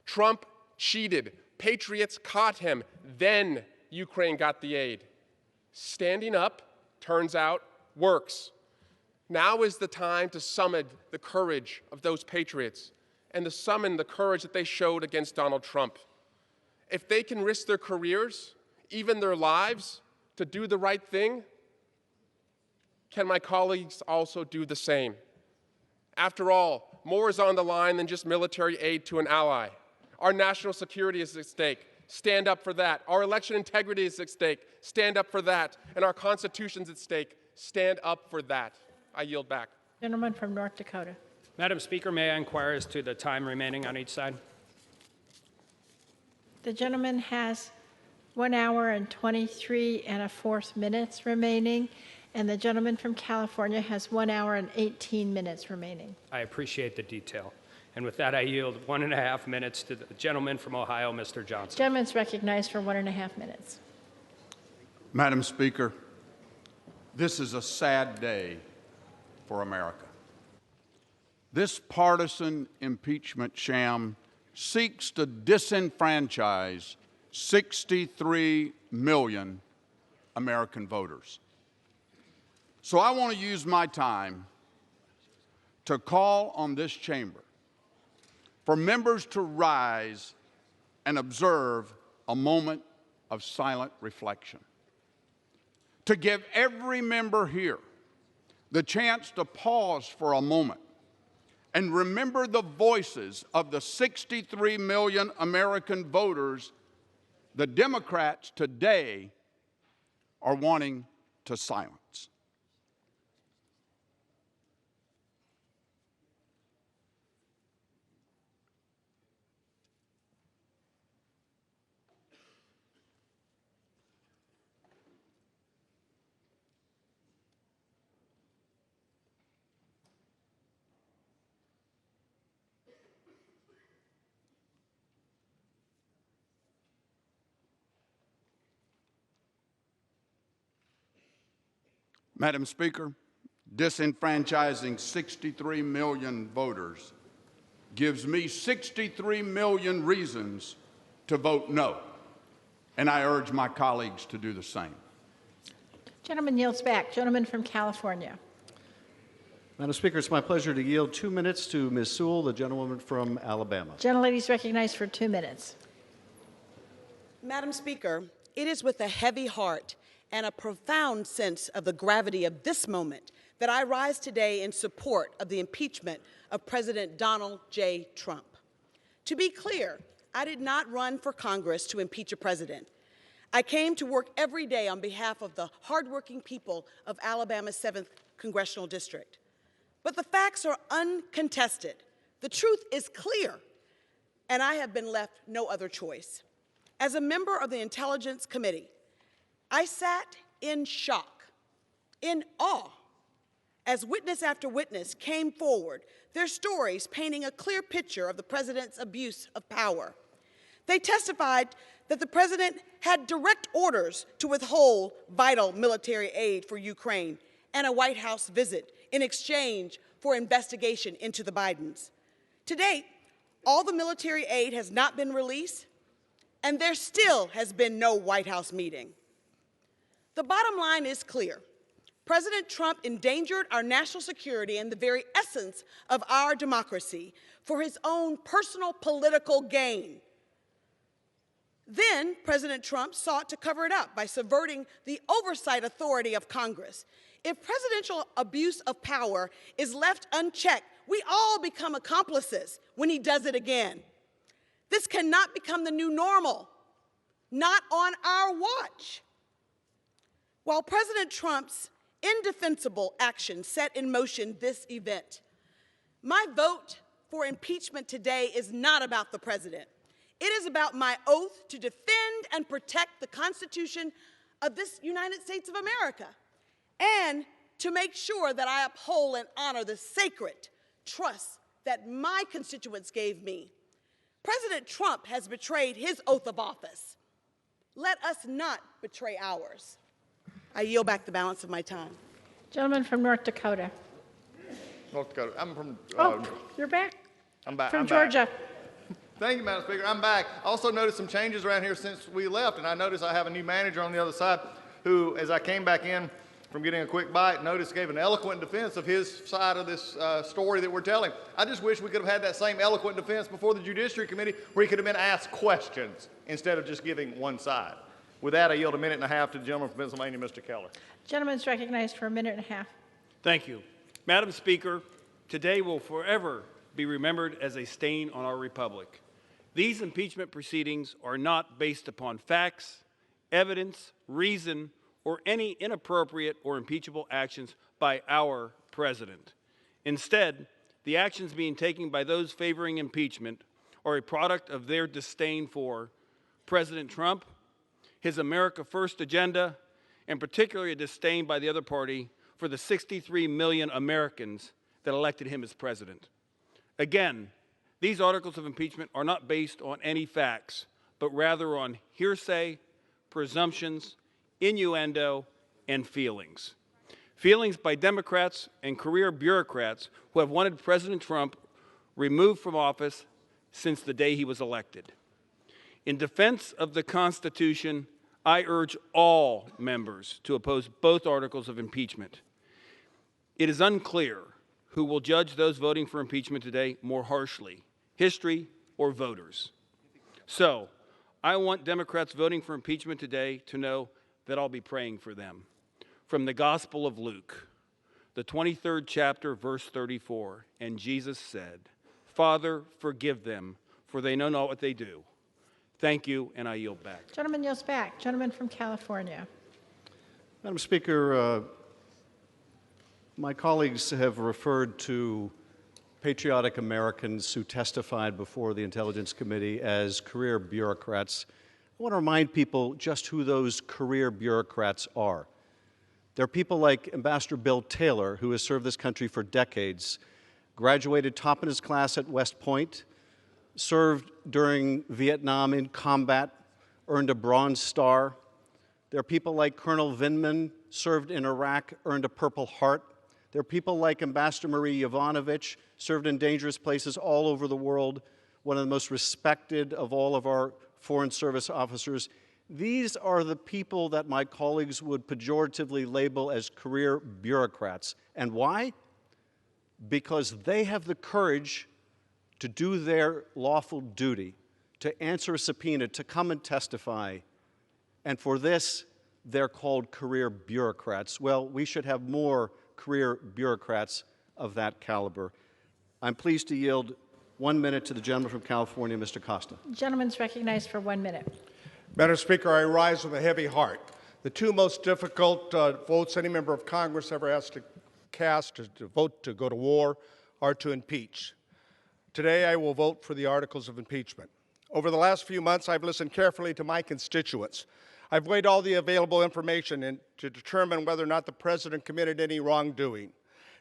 Trump cheated. Patriots caught him. Then Ukraine got the aid. Standing up, turns out, works. Now is the time to summon the courage of those patriots and to summon the courage that they showed against Donald Trump. If they can risk their careers, even their lives, to do the right thing, can my colleagues also do the same? After all, more is on the line than just military aid to an ally. Our national security is at stake. Stand up for that. Our election integrity is at stake. Stand up for that. And our Constitution's at stake. Stand up for that. I yield back. Gentleman from North Dakota. Madam Speaker, may I inquire as to the time remaining on each side? The gentleman has 1 hour and 23 1/4 minutes remaining, and the gentleman from California has 1 hour and 18 minutes remaining. I appreciate the detail. And with that, I yield 1.5 minutes to the gentleman from Ohio, Mr. Johnson. Gentleman's recognized for 1.5 minutes. Madam Speaker, this is a sad day for America. This partisan impeachment sham seeks to disenfranchise 63 million American voters. So I want to use my time to call on this chamber for members to rise and observe a moment of silent reflection, to give every member here the chance to pause for a moment and remember the voices of the 63 million American voters the Democrats today are wanting to silence. Madam Speaker, disenfranchising 63 million voters gives me 63 million reasons to vote no, and I urge my colleagues to do the same. Gentleman yields back. Gentleman from California. Madam Speaker, it's my pleasure to yield 2 minutes to Ms. Sewell, the gentlewoman from Alabama. Gentlelady is recognized for 2 minutes. Madam Speaker, it is with a heavy heart and a profound sense of the gravity of this moment that I rise today in support of the impeachment of President Donald J. Trump. To be clear, I did not run for Congress to impeach a president. I came to work every day on behalf of the hardworking people of Alabama's 7th Congressional District. But the facts are uncontested. The truth is clear, and I have been left no other choice. As a member of the Intelligence Committee, I sat in shock, in awe, as witness after witness came forward, their stories painting a clear picture of the president's abuse of power. They testified that the president had direct orders to withhold vital military aid for Ukraine and a White House visit in exchange for investigation into the Bidens. To date, all the military aid has not been released, and there still has been no White House meeting. The bottom line is clear. President Trump endangered our national security and the very essence of our democracy for his own personal political gain. Then President Trump sought to cover it up by subverting the oversight authority of Congress. If presidential abuse of power is left unchecked, we all become accomplices when he does it again. This cannot become the new normal, not on our watch. While President Trump's indefensible actions set in motion this event, my vote for impeachment today is not about the president. It is about my oath to defend and protect the Constitution of this United States of America, and to make sure that I uphold and honor the sacred trust that my constituents gave me. President Trump has betrayed his oath of office. Let us not betray ours. I yield back the balance of my time. Gentleman from North Dakota. North Dakota. I'm from. You're back? I'm back. From Georgia. Thank you, Madam Speaker. I'm back. I also noticed some changes around here since we left, and I noticed I have a new manager on the other side who, as I came back in from getting a quick bite, noticed gave an eloquent defense of his side of this story that we're telling. I just wish we could have had that same eloquent defense before the Judiciary Committee, where he could have been asked questions instead of just giving one side. With that, I yield 1.5 minutes to the gentleman from Pennsylvania, Mr. Keller. Gentleman's recognized for 1.5 minutes. Thank you. Madam Speaker, today will forever be remembered as a stain on our republic. These impeachment proceedings are not based upon facts, evidence, reason, or any inappropriate or impeachable actions by our president. Instead, the actions being taken by those favoring impeachment are a product of their disdain for President Trump, his America First agenda, and particularly a disdain by the other party for the 63 million Americans that elected him as president. Again, these articles of impeachment are not based on any facts, but rather on hearsay, presumptions, innuendo, and feelings. Feelings by Democrats and career bureaucrats who have wanted President Trump removed from office since the day he was elected. In defense of the Constitution, I urge all members to oppose both articles of impeachment. It is unclear who will judge those voting for impeachment today more harshly, history or voters. So, I want Democrats voting for impeachment today to know that I'll be praying for them. From the Gospel of Luke, the 23rd chapter, verse 34, and Jesus said, "Father, forgive them, for they know not what they do." Thank you, and I yield back. Gentleman yields back. Gentleman from California. Madam Speaker, my colleagues have referred to patriotic Americans who testified before the Intelligence Committee as career bureaucrats. I want to remind people just who those career bureaucrats are. They're people like Ambassador Bill Taylor, who has served this country for decades, graduated top in his class at West Point, served during Vietnam in combat, earned a Bronze Star. There are people like Colonel Vindman, served in Iraq, earned a Purple Heart. There are people like Ambassador Marie Yovanovitch, served in dangerous places all over the world, one of the most respected of all of our Foreign Service officers. These are the people that my colleagues would pejoratively label as career bureaucrats. And why? Because they have the courage to do their lawful duty, to answer a subpoena, to come and testify. And for this, they're called career bureaucrats. Well, we should have more career bureaucrats of that caliber. I'm pleased to yield 1 minute to the gentleman from California, Mr. Costa. Gentleman's recognized for 1 minute. Madam Speaker, I rise with a heavy heart. The two most difficult votes any member of Congress ever has to cast to vote to go to war are to impeach. Today, I will vote for the articles of impeachment. Over the last few months, I've listened carefully to my constituents. I've weighed all the available information to determine whether or not the President committed any wrongdoing.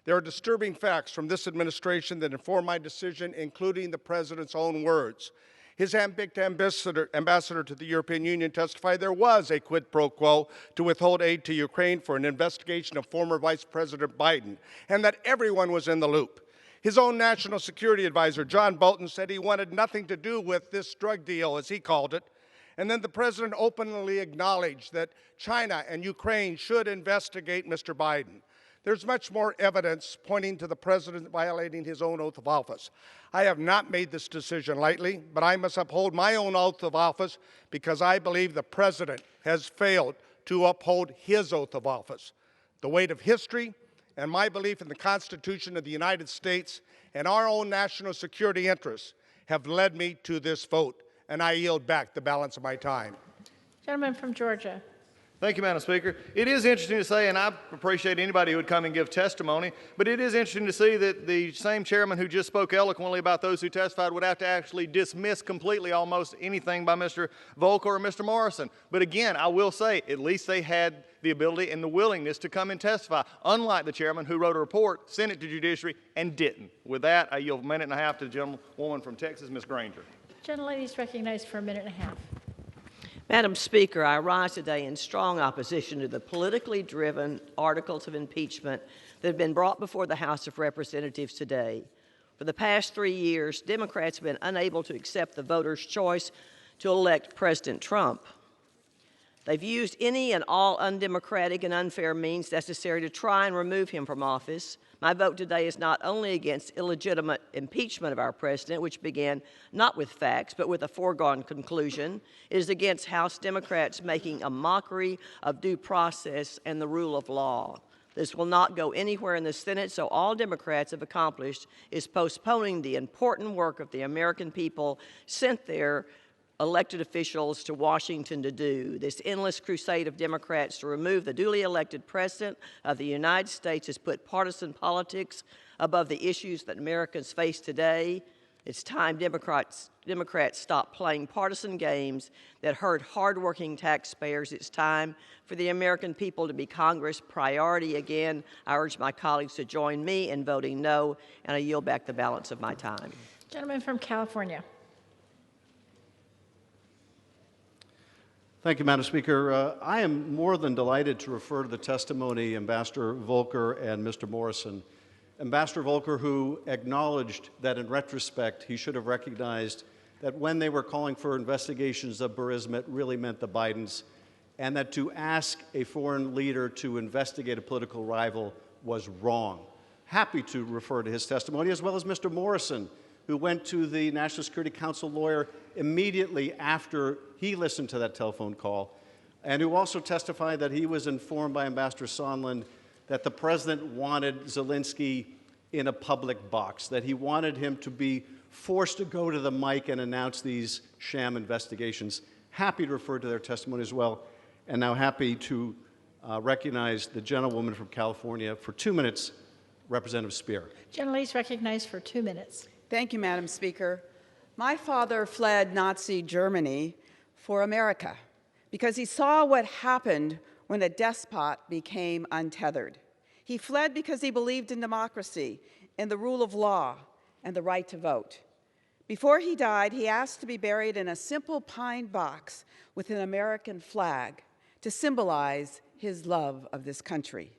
There are disturbing facts from this administration that inform my decision, including the President's own words. His handpicked ambassador to the European Union testified there was a quid pro quo to withhold aid to Ukraine for an investigation of former Vice President Biden, and that everyone was in the loop. His own national security advisor, John Bolton, said he wanted nothing to do with this drug deal, as he called it, And then the president openly acknowledged that China and Ukraine should investigate Mr. Biden. There's much more evidence pointing to the president violating his own oath of office. I have not made this decision lightly, but I must uphold my own oath of office because I believe the president has failed to uphold his oath of office. The weight of history and my belief in the Constitution of the United States and our own national security interests have led me to this vote, and I yield back the balance of my time. Gentleman from Georgia. Thank you, Madam Speaker. It is interesting to say, and I appreciate anybody who would come and give testimony, but it is interesting to see that the same chairman who just spoke eloquently about those who testified would have to actually dismiss completely almost anything by Mr. Volker or Mr. Morrison. But again, I will say, at least they had the ability and the willingness to come and testify, unlike the chairman who wrote a report, sent it to Judiciary, and didn't. With that, I yield a minute and a half to the gentlewoman from Texas, Ms. Granger. Gentlelady is recognized for a minute and a half. Madam Speaker, I rise today in strong opposition to the politically driven articles of impeachment that have been brought before the House of Representatives today. For the past 3 years, Democrats have been unable to accept the voters' choice to elect President Trump. They've used any and all undemocratic and unfair means necessary to try and remove him from office. My vote today is not only against illegitimate impeachment of our president, which began not with facts, but with a foregone conclusion. It is against House Democrats making a mockery of due process and the rule of law. This will not go anywhere in the Senate, so all Democrats have accomplished is postponing the important work of the American people sent their elected officials to Washington to do. This endless crusade of Democrats to remove the duly elected President of the United States has put partisan politics above the issues that Americans face today. It's time Democrats stop playing partisan games that hurt hardworking taxpayers. It's time for the American people to be Congress' priority again. I urge my colleagues to join me in voting no, and I yield back the balance of my time. Gentleman from California. Thank you, Madam Speaker. I am more than delighted to refer to the testimony of Ambassador Volker and Mr. Morrison. Ambassador Volker, who acknowledged that in retrospect he should have recognized that when they were calling for investigations of Burisma, it really meant the Bidens, and that to ask a foreign leader to investigate a political rival was wrong. Happy to refer to his testimony, as well as Mr. Morrison, who went to the National Security Council lawyer immediately after he listened to that telephone call, and who also testified that he was informed by Ambassador Sondland that the president wanted Zelensky in a public box, that he wanted him to be forced to go to the mic and announce these sham investigations. Happy to refer to their testimony as well, and now happy to recognize the gentlewoman from California for 2 minutes, Representative Speer. Gentlelady is recognized for 2 minutes. Thank you, Madam Speaker. My father fled Nazi Germany for America because he saw what happened when a despot became untethered. He fled because he believed in democracy, in the rule of law, and the right to vote. Before he died, he asked to be buried in a simple pine box with an American flag to symbolize his love of this country.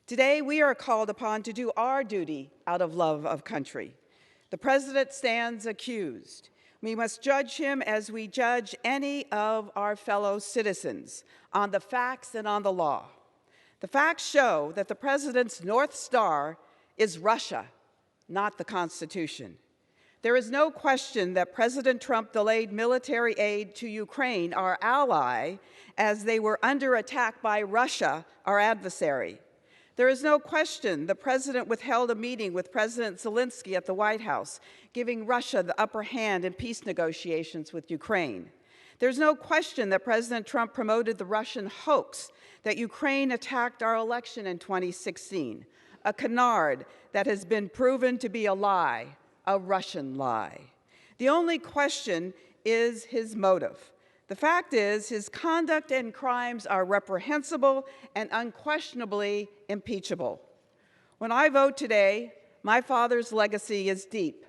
Today, we are called upon to do our duty out of love of country. The president stands accused. We must judge him as we judge any of our fellow citizens on the facts and on the law. The facts show that the president's North Star is Russia, not the Constitution. There is no question that President Trump delayed military aid to Ukraine, our ally, as they were under attack by Russia, our adversary. There is no question the president withheld a meeting with President Zelensky at the White House, giving Russia the upper hand in peace negotiations with Ukraine. There's no question that President Trump promoted the Russian hoax that Ukraine attacked our election in 2016, a canard that has been proven to be a lie, a Russian lie. The only question is his motive. The fact is, his conduct and crimes are reprehensible and unquestionably impeachable. When I vote today, my father's legacy is deep,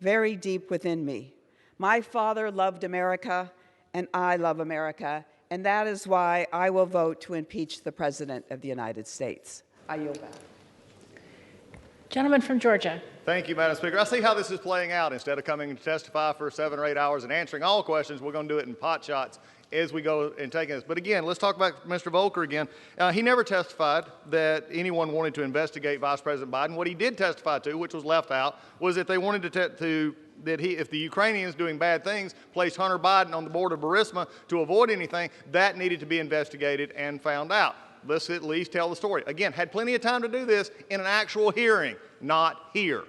very deep within me. My father loved America, and I love America, and that is why I will vote to impeach the President of the United States. I yield back. Gentleman from Georgia. Thank you, Madam Speaker. I see how this is playing out. Instead of coming to testify for 7 or 8 hours and answering all questions, we're going to do it in pot shots as we go and taking this. But again, let's talk about Mr. Volker again. He never testified that anyone wanted to investigate Vice President Biden. What he did testify to, which was left out, was that they wanted if the Ukrainians doing bad things placed Hunter Biden on the board of Burisma to avoid anything, that needed to be investigated and found out. Let's at least tell the story. Again, had plenty of time to do this in an actual hearing, not here.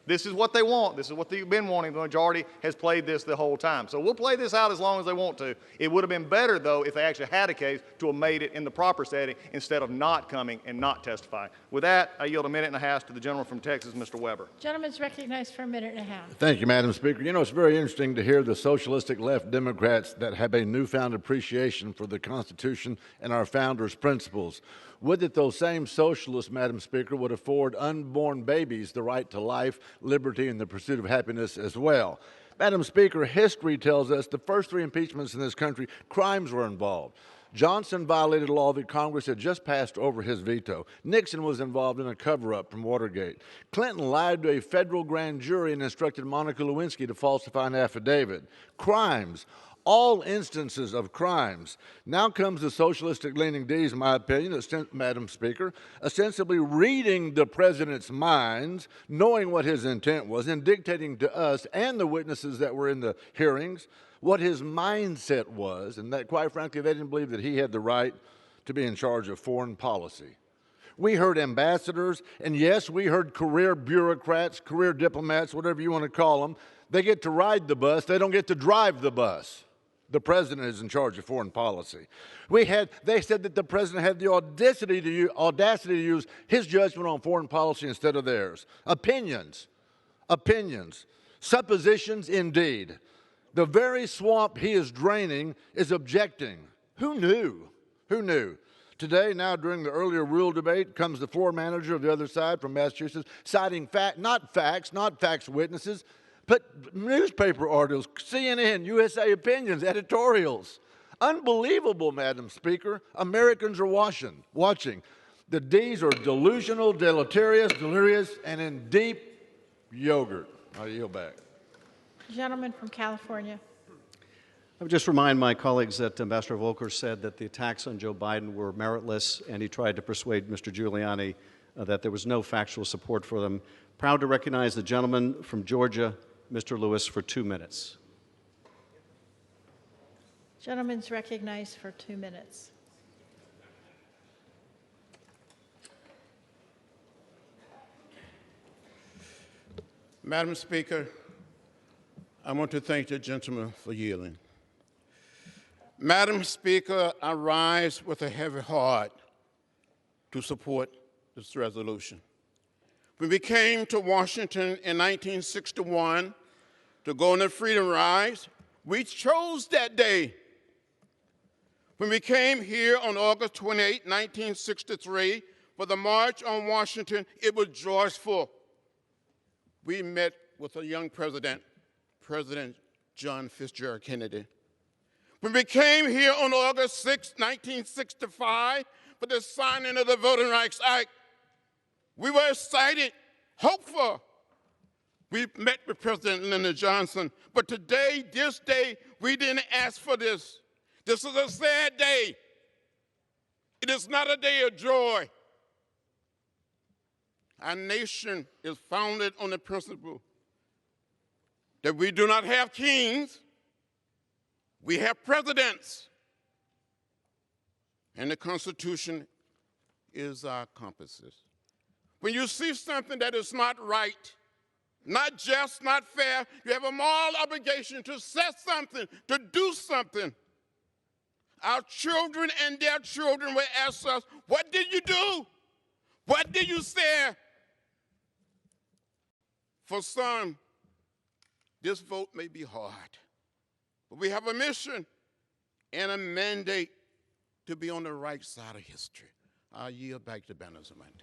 This is what they want. This is what they've been wanting. The majority has played this the whole time. So we'll play this out as long as they want to. It would have been better, though, if they actually had a case to have made it in the proper setting instead of not coming and not testifying. With that, I yield a minute and a half to the gentleman from Texas, Mr. Weber. Gentleman's recognized for a minute and a half. Thank you, Madam Speaker. You know, it's very interesting to hear the socialistic left Democrats that have a newfound appreciation for the Constitution and our founders' principles. Would that those same socialists, Madam Speaker, would afford unborn babies the right to life, liberty, and the pursuit of happiness as well. Madam Speaker, history tells us the first 3 impeachments in this country, crimes were involved. Johnson violated a law that Congress had just passed over his veto. Nixon was involved in a cover-up from Watergate. Clinton lied to a federal grand jury and instructed Monica Lewinsky to falsify an affidavit. Crimes. All instances of crimes. Now comes the socialistic-leaning D's, in my opinion, Madam Speaker, ostensibly reading the president's minds, knowing what his intent was, and dictating to us and the witnesses that were in the hearings what his mindset was, and that, quite frankly, they didn't believe that he had the right to be in charge of foreign policy. We heard ambassadors, and yes, we heard career bureaucrats, career diplomats, whatever you want to call them. They get to ride the bus. They don't get to drive the bus. The president is in charge of foreign policy. They said that the president had the audacity to use his judgment on foreign policy instead of theirs. Opinions. Suppositions indeed. The very swamp he is draining is objecting. Who knew? Today, now during the earlier rule debate, comes the floor manager of the other side from Massachusetts, citing not facts witnesses, but newspaper articles, CNN, USA Opinions, editorials. Unbelievable, Madam Speaker. Americans are watching. The D's are delusional, deleterious, delirious, and in deep yogurt. I yield back. Gentleman from California. I would just remind my colleagues that Ambassador Volker said that the attacks on Joe Biden were meritless, and he tried to persuade Mr. Giuliani that there was no factual support for them. Proud to recognize the gentleman from Georgia, Mr. Lewis, for 2 minutes. Gentleman's recognized for 2 minutes. Madam Speaker, I want to thank the gentleman for yielding. Madam Speaker, I rise with a heavy heart to support this resolution. When we came to Washington in 1961 to go on the Freedom Rise, we chose that day. When we came here on August 28, 1963, for the March on Washington, it was joyful. We met with a young president, President John Fitzgerald Kennedy. When we came here on August 6, 1965, for the signing of the Voting Rights Act, we were excited, hopeful. We met with President Lyndon Johnson, but today, this day, we didn't ask for this. This is a sad day. It is not a day of joy. Our nation is founded on the principle that we do not have kings, we have presidents. And the Constitution is our compasses. When you see something that is not right, not just, not fair, you have a moral obligation to say something, to do something. Our children and their children will ask us, what did you do? What did you say? For some, this vote may be hard, but we have a mission and a mandate to be on the right side of history. I'll yield back the balance of my time.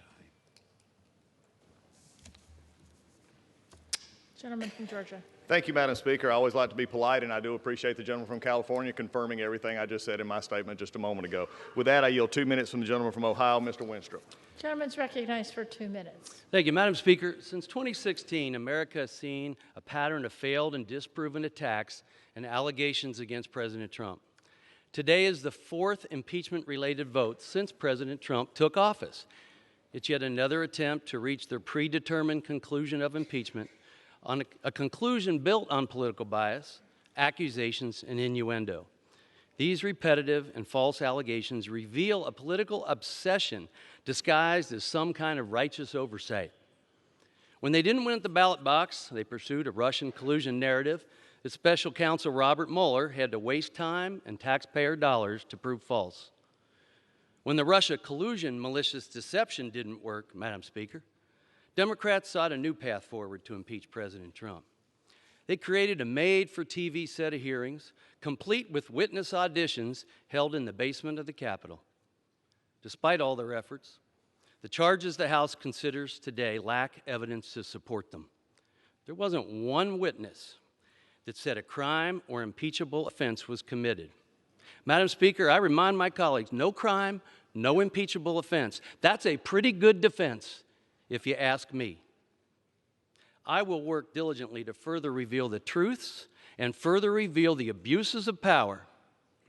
Gentleman from Georgia. Thank you, Madam Speaker. I always like to be polite, and I do appreciate the gentleman from California confirming everything I just said in my statement just a moment ago. With that, I yield 2 minutes from the gentleman from Ohio, Mr. Winstrup. Gentleman's recognized for 2 minutes. Thank you, Madam Speaker. Since 2016, America has seen a pattern of failed and disproven attacks and allegations against President Trump. Today is the fourth impeachment-related vote since President Trump took office. It's yet another attempt to reach their predetermined conclusion of impeachment, on a conclusion built on political bias, accusations, and innuendo. These repetitive and false allegations reveal a political obsession disguised as some kind of righteous oversight. When they didn't win at the ballot box, they pursued a Russian collusion narrative that Special Counsel Robert Mueller had to waste time and taxpayer dollars to prove false. When the Russia collusion malicious deception didn't work, Madam Speaker, Democrats sought a new path forward to impeach President Trump. They created a made-for-TV set of hearings, complete with witness auditions held in the basement of the Capitol. Despite all their efforts, the charges the House considers today lack evidence to support them. There wasn't one witness that said a crime or impeachable offense was committed. Madam Speaker, I remind my colleagues, no crime, no impeachable offense. That's a pretty good defense, if you ask me. I will work diligently to further reveal the truths and further reveal the abuses of power,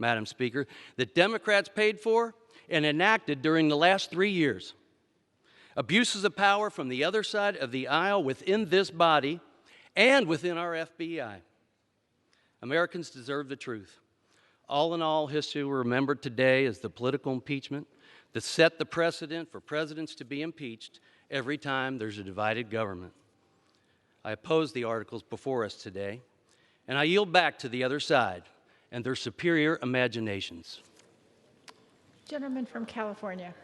Madam Speaker, that Democrats paid for and enacted during the last 3 years. Abuses of power from the other side of the aisle within this body and within our FBI. Americans deserve the truth. All in all, history will remember today as the political impeachment that set the precedent for presidents to be impeached every time there's a divided government. I oppose the articles before us today, and I yield back to the other side and their superior imaginations. Gentleman from California.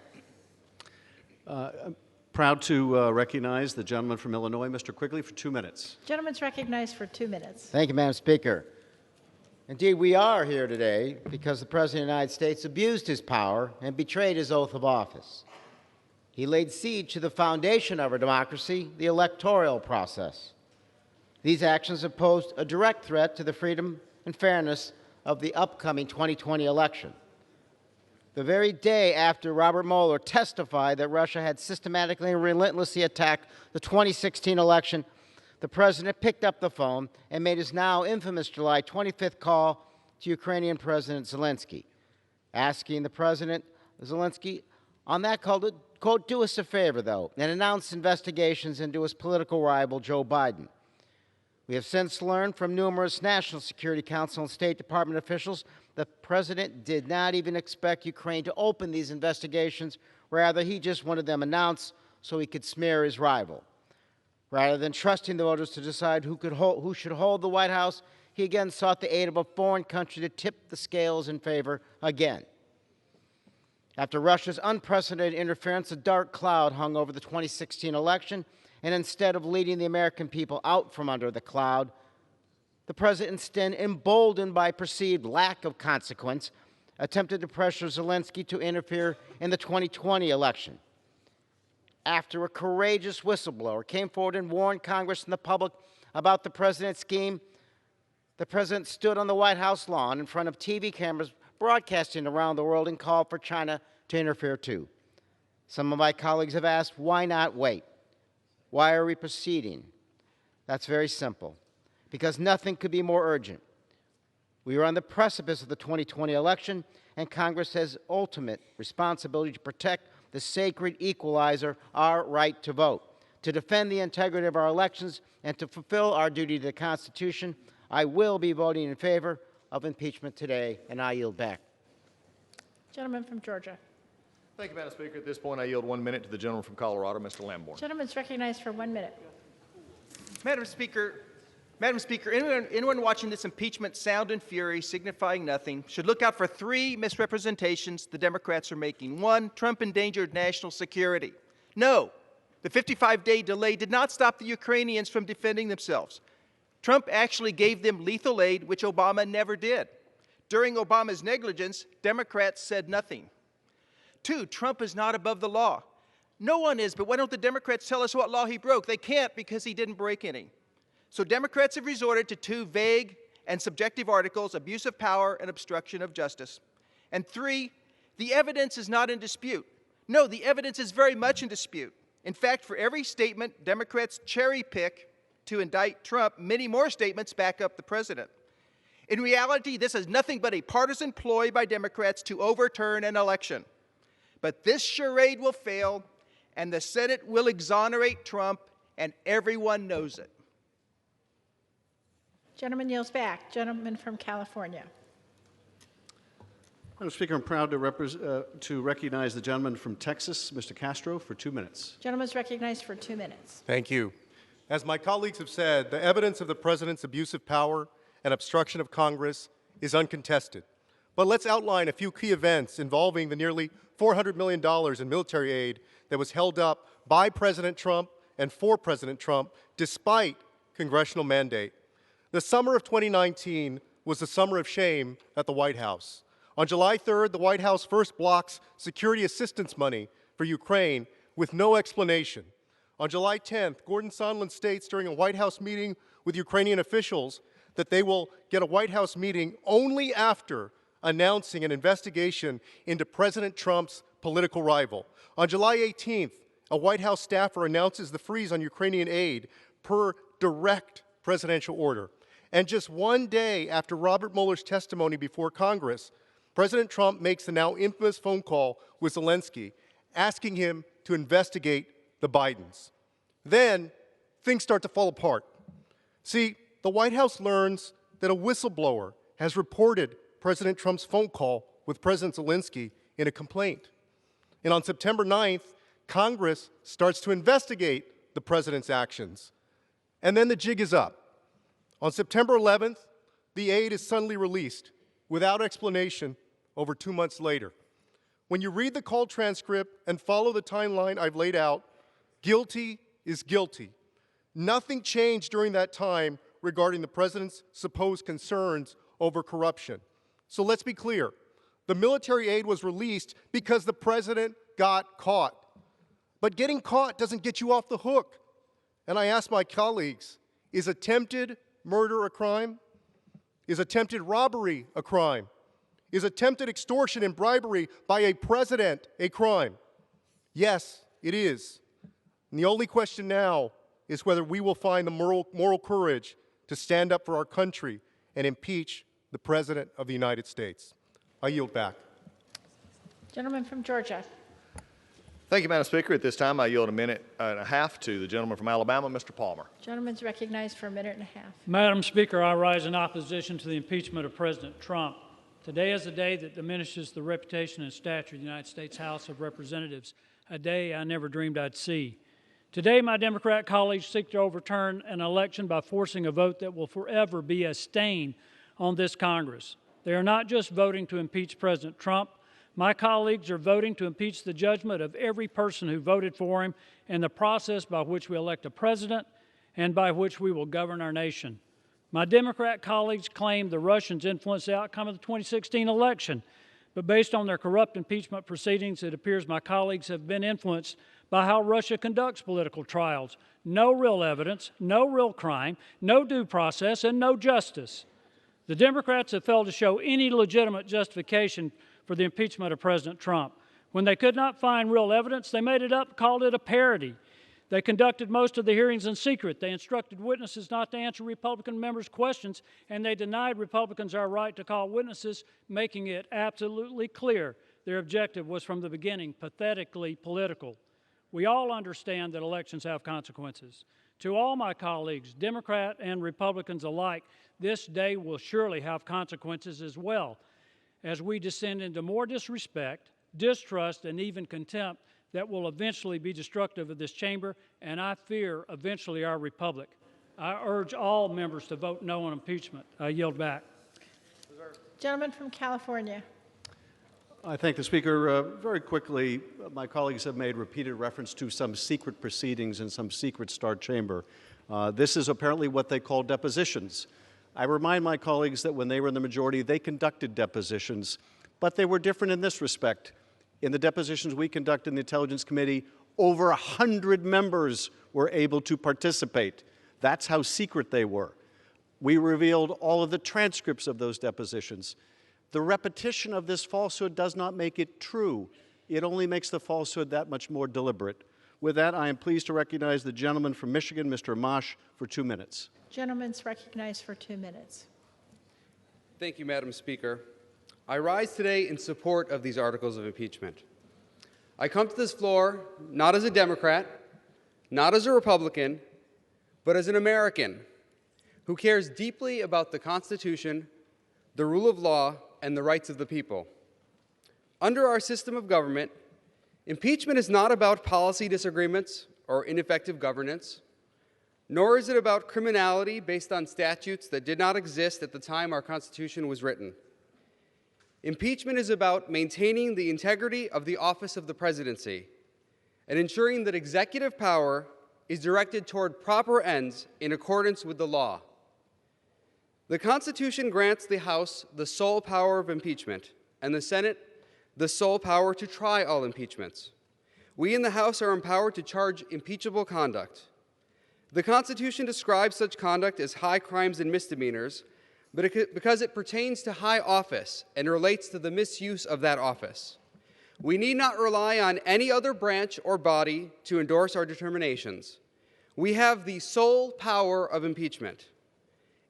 I'm proud to recognize the gentleman from Illinois, Mr. Quigley, for 2 minutes. Gentleman's recognized for 2 minutes. Thank you, Madam Speaker. Indeed, we are here today because the President of the United States abused his power and betrayed his oath of office. He laid siege to the foundation of our democracy, the electoral process. These actions have posed a direct threat to the freedom and fairness of the upcoming 2020 election. The very day after Robert Mueller testified that Russia had systematically and relentlessly attacked the 2016 election, the President picked up the phone and made his now infamous July 25th call to Ukrainian President Zelensky, asking the President Zelensky on that call to, quote, do us a favor, though, and announce investigations into his political rival, Joe Biden. We have since learned from numerous National Security Council and State Department officials the President did not even expect Ukraine to open these investigations. Rather, he just wanted them announced so he could smear his rival. Rather than trusting the voters to decide who should hold the White House, he again sought the aid of a foreign country to tip the scales in favor again. After Russia's unprecedented interference, a dark cloud hung over the 2016 election, and instead of leading the American people out from under the cloud, the President, instead, emboldened by perceived lack of consequence, attempted to pressure Zelensky to interfere in the 2020 election. After a courageous whistleblower came forward and warned Congress and the public about the President's scheme, the President stood on the White House lawn in front of TV cameras broadcasting around the world and called for China to interfere too. Some of my colleagues have asked, why not wait? Why are we proceeding? That's very simple. Because nothing could be more urgent. We are on the precipice of the 2020 election, and Congress has ultimate responsibility to protect the sacred equalizer, our right to vote, to defend the integrity of our elections, and to fulfill our duty to the Constitution. I will be voting in favor of impeachment today, and I yield back. Gentleman from Georgia. Thank you, Madam Speaker. At this point, I yield 1 minute to the gentleman from Colorado, Mr. Lamborn. Gentleman's recognized for 1 minute. Madam Speaker, anyone watching this impeachment sound and fury signifying nothing should look out for 3 misrepresentations the Democrats are making. 1, Trump endangered national security. No, the 55-day delay did not stop the Ukrainians from defending themselves. Trump actually gave them lethal aid, which Obama never did. During Obama's negligence, Democrats said nothing. 2, Trump is not above the law. No one is, but why don't the Democrats tell us what law he broke? They can't because he didn't break any. So Democrats have resorted to 2 vague and subjective articles, abuse of power and obstruction of justice. And 3, the evidence is not in dispute. No, the evidence is very much in dispute. In fact, for every statement Democrats cherry pick to indict Trump, many more statements back up the president. In reality, this is nothing but a partisan ploy by Democrats to overturn an election. But this charade will fail, and the Senate will exonerate Trump, and everyone knows it. Gentleman yields back. Gentleman from California. Madam Speaker, I'm proud to recognize the gentleman from Texas, Mr. Castro, for 2 minutes. Gentleman is recognized for 2 minutes. Thank you. As my colleagues have said, the evidence of the president's abuse of power and obstruction of Congress is uncontested. But let's outline a few key events involving the nearly $400 million in military aid that was held up by President Trump and for President Trump despite congressional mandate. The summer of 2019 was the summer of shame at the White House. On July 3rd, the White House first blocks security assistance money for Ukraine with no explanation. On July 10th, Gordon Sondland states during a White House meeting with Ukrainian officials that they will get a White House meeting only after announcing an investigation into President Trump's political rival. On July 18th, a White House staffer announces the freeze on Ukrainian aid per direct presidential order. And just 1 day after Robert Mueller's testimony before Congress, President Trump makes the now infamous phone call with Zelensky, asking him to investigate the Bidens. Then, things start to fall apart. See, the White House learns that a whistleblower has reported President Trump's phone call with President Zelensky in a complaint. And on September 9th, Congress starts to investigate the president's actions. And then the jig is up. On September 11th, the aid is suddenly released without explanation over 2 months later. When you read the call transcript and follow the timeline I've laid out, guilty is guilty. Nothing changed during that time regarding the president's supposed concerns over corruption. So let's be clear. The military aid was released because the president got caught. But getting caught doesn't get you off the hook. And I ask my colleagues, is attempted murder a crime? Is attempted robbery a crime? Is attempted extortion and bribery by a president a crime? Yes, it is. And the only question now is whether we will find the moral courage to stand up for our country and impeach the President of the United States. I yield back. Gentleman from Georgia. Thank you, Madam Speaker. At this time, I yield a minute and a half to the gentleman from Alabama, Mr. Palmer. Gentleman's recognized for a minute and a half. Madam Speaker, I rise in opposition to the impeachment of President Trump. Today is a day that diminishes the reputation and stature of the United States House of Representatives, a day I never dreamed I'd see. Today, my Democrat colleagues seek to overturn an election by forcing a vote that will forever be a stain on this Congress. They are not just voting to impeach President Trump. My colleagues are voting to impeach the judgment of every person who voted for him and the process by which we elect a president and by which we will govern our nation. My Democrat colleagues claim the Russians influenced the outcome of the 2016 election, but based on their corrupt impeachment proceedings, it appears my colleagues have been influenced by how Russia conducts political trials. No real evidence, no real crime, no due process, and no justice. The Democrats have failed to show any legitimate justification for the impeachment of President Trump. When they could not find real evidence, they made it up, called it a parody. They conducted most of the hearings in secret. They instructed witnesses not to answer Republican members' questions, and they denied Republicans our right to call witnesses, making it absolutely clear their objective was from the beginning pathetically political. We all understand that elections have consequences. To all my colleagues, Democrat and Republicans alike, this day will surely have consequences as well, as we descend into more disrespect, distrust, and even contempt that will eventually be destructive of this chamber, and I fear eventually our republic. I urge all members to vote no on impeachment. I yield back. Gentleman from California. I thank the Speaker. Very quickly, my colleagues have made repeated reference to some secret proceedings in some secret Star chamber. This is apparently what they call depositions. I remind my colleagues that when they were in the majority, they conducted depositions, but they were different in this respect. In the depositions we conducted in the Intelligence Committee, over 100 members were able to participate. That's how secret they were. We revealed all of the transcripts of those depositions. The repetition of this falsehood does not make it true. It only makes the falsehood that much more deliberate. With that, I am pleased to recognize the gentleman from Michigan, Mr. Amash, for 2 minutes. Gentleman's recognized for 2 minutes. Thank you, Madam Speaker. I rise today in support of these articles of impeachment. I come to this floor not as a Democrat, not as a Republican, but as an American who cares deeply about the Constitution, the rule of law, and the rights of the people. Under our system of government, impeachment is not about policy disagreements or ineffective governance, nor is it about criminality based on statutes that did not exist at the time our Constitution was written. Impeachment is about maintaining the integrity of the office of the presidency and ensuring that executive power is directed toward proper ends in accordance with the law. The Constitution grants the House the sole power of impeachment and the Senate the sole power to try all impeachments. We in the House are empowered to charge impeachable conduct. The Constitution describes such conduct as high crimes and misdemeanors, but because it pertains to high office and relates to the misuse of that office. We need not rely on any other branch or body to endorse our determinations. We have the sole power of impeachment.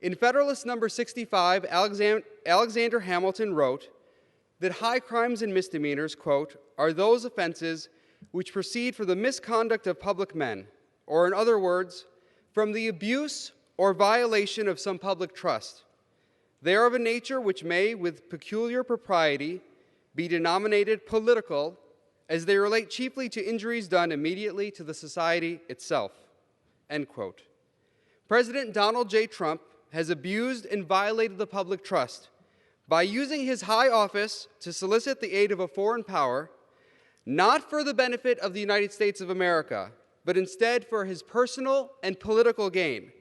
In Federalist Number 65, Alexander Hamilton wrote that high crimes and misdemeanors, quote, are those offenses which proceed from the misconduct of public men, or in other words, from the abuse or violation of some public trust. They are of a nature which may, with peculiar propriety, be denominated political, as they relate chiefly to injuries done immediately to the society itself, end quote. President Donald J. Trump has abused and violated the public trust by using his high office to solicit the aid of a foreign power, not for the benefit of the United States of America, but instead for his personal and political gain.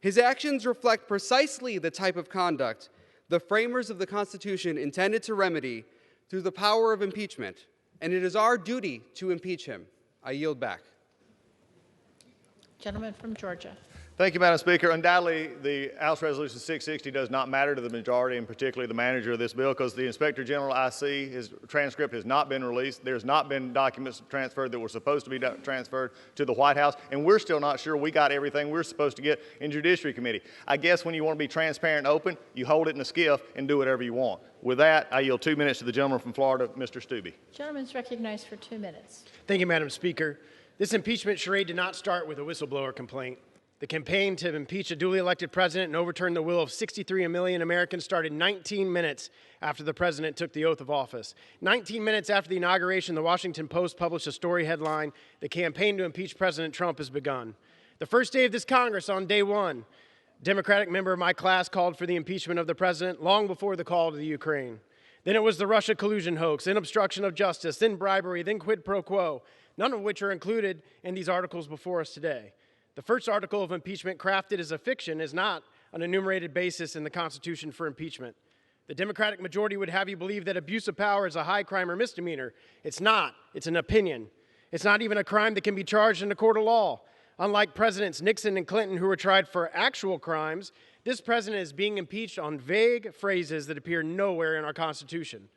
His actions reflect precisely the type of conduct the framers of the Constitution intended to remedy through the power of impeachment, and it is our duty to impeach him. I yield back. Gentleman from Georgia. Thank you, Madam Speaker. Undoubtedly, the House Resolution 660 does not matter to the majority, and particularly the manager of this bill, because the Inspector General, I see, his transcript has not been released. There's not been documents transferred that were supposed to be transferred to the White House, and we're still not sure we got everything we're supposed to get in Judiciary Committee. I guess when you want to be transparent and open, you hold it in a skiff and do whatever you want. With that, I yield 2 minutes to the gentleman from Florida, Mr. Stubbe. Gentleman's recognized for 2 minutes. Thank you, Madam Speaker. This impeachment charade did not start with a whistleblower complaint. The campaign to impeach a duly elected president and overturn the will of 63 million Americans started 19 minutes after the president took the oath of office. 19 minutes after the inauguration, the Washington Post published a story headline, "The campaign to impeach President Trump has begun." The first day of this Congress, on day one, a Democratic member of my class called for the impeachment of the president long before the call to the Ukraine. Then it was the Russia collusion hoax, then obstruction of justice, then bribery, then quid pro quo, none of which are included in these articles before us today. The first article of impeachment, crafted as a fiction, is not an enumerated basis in the Constitution for impeachment. The Democratic majority would have you believe that abuse of power is a high crime or misdemeanor. It's not. It's an opinion. It's not even a crime that can be charged in a court of law. Unlike Presidents Nixon and Clinton, who were tried for actual crimes, this president is being impeached on vague phrases that appear nowhere in our Constitution.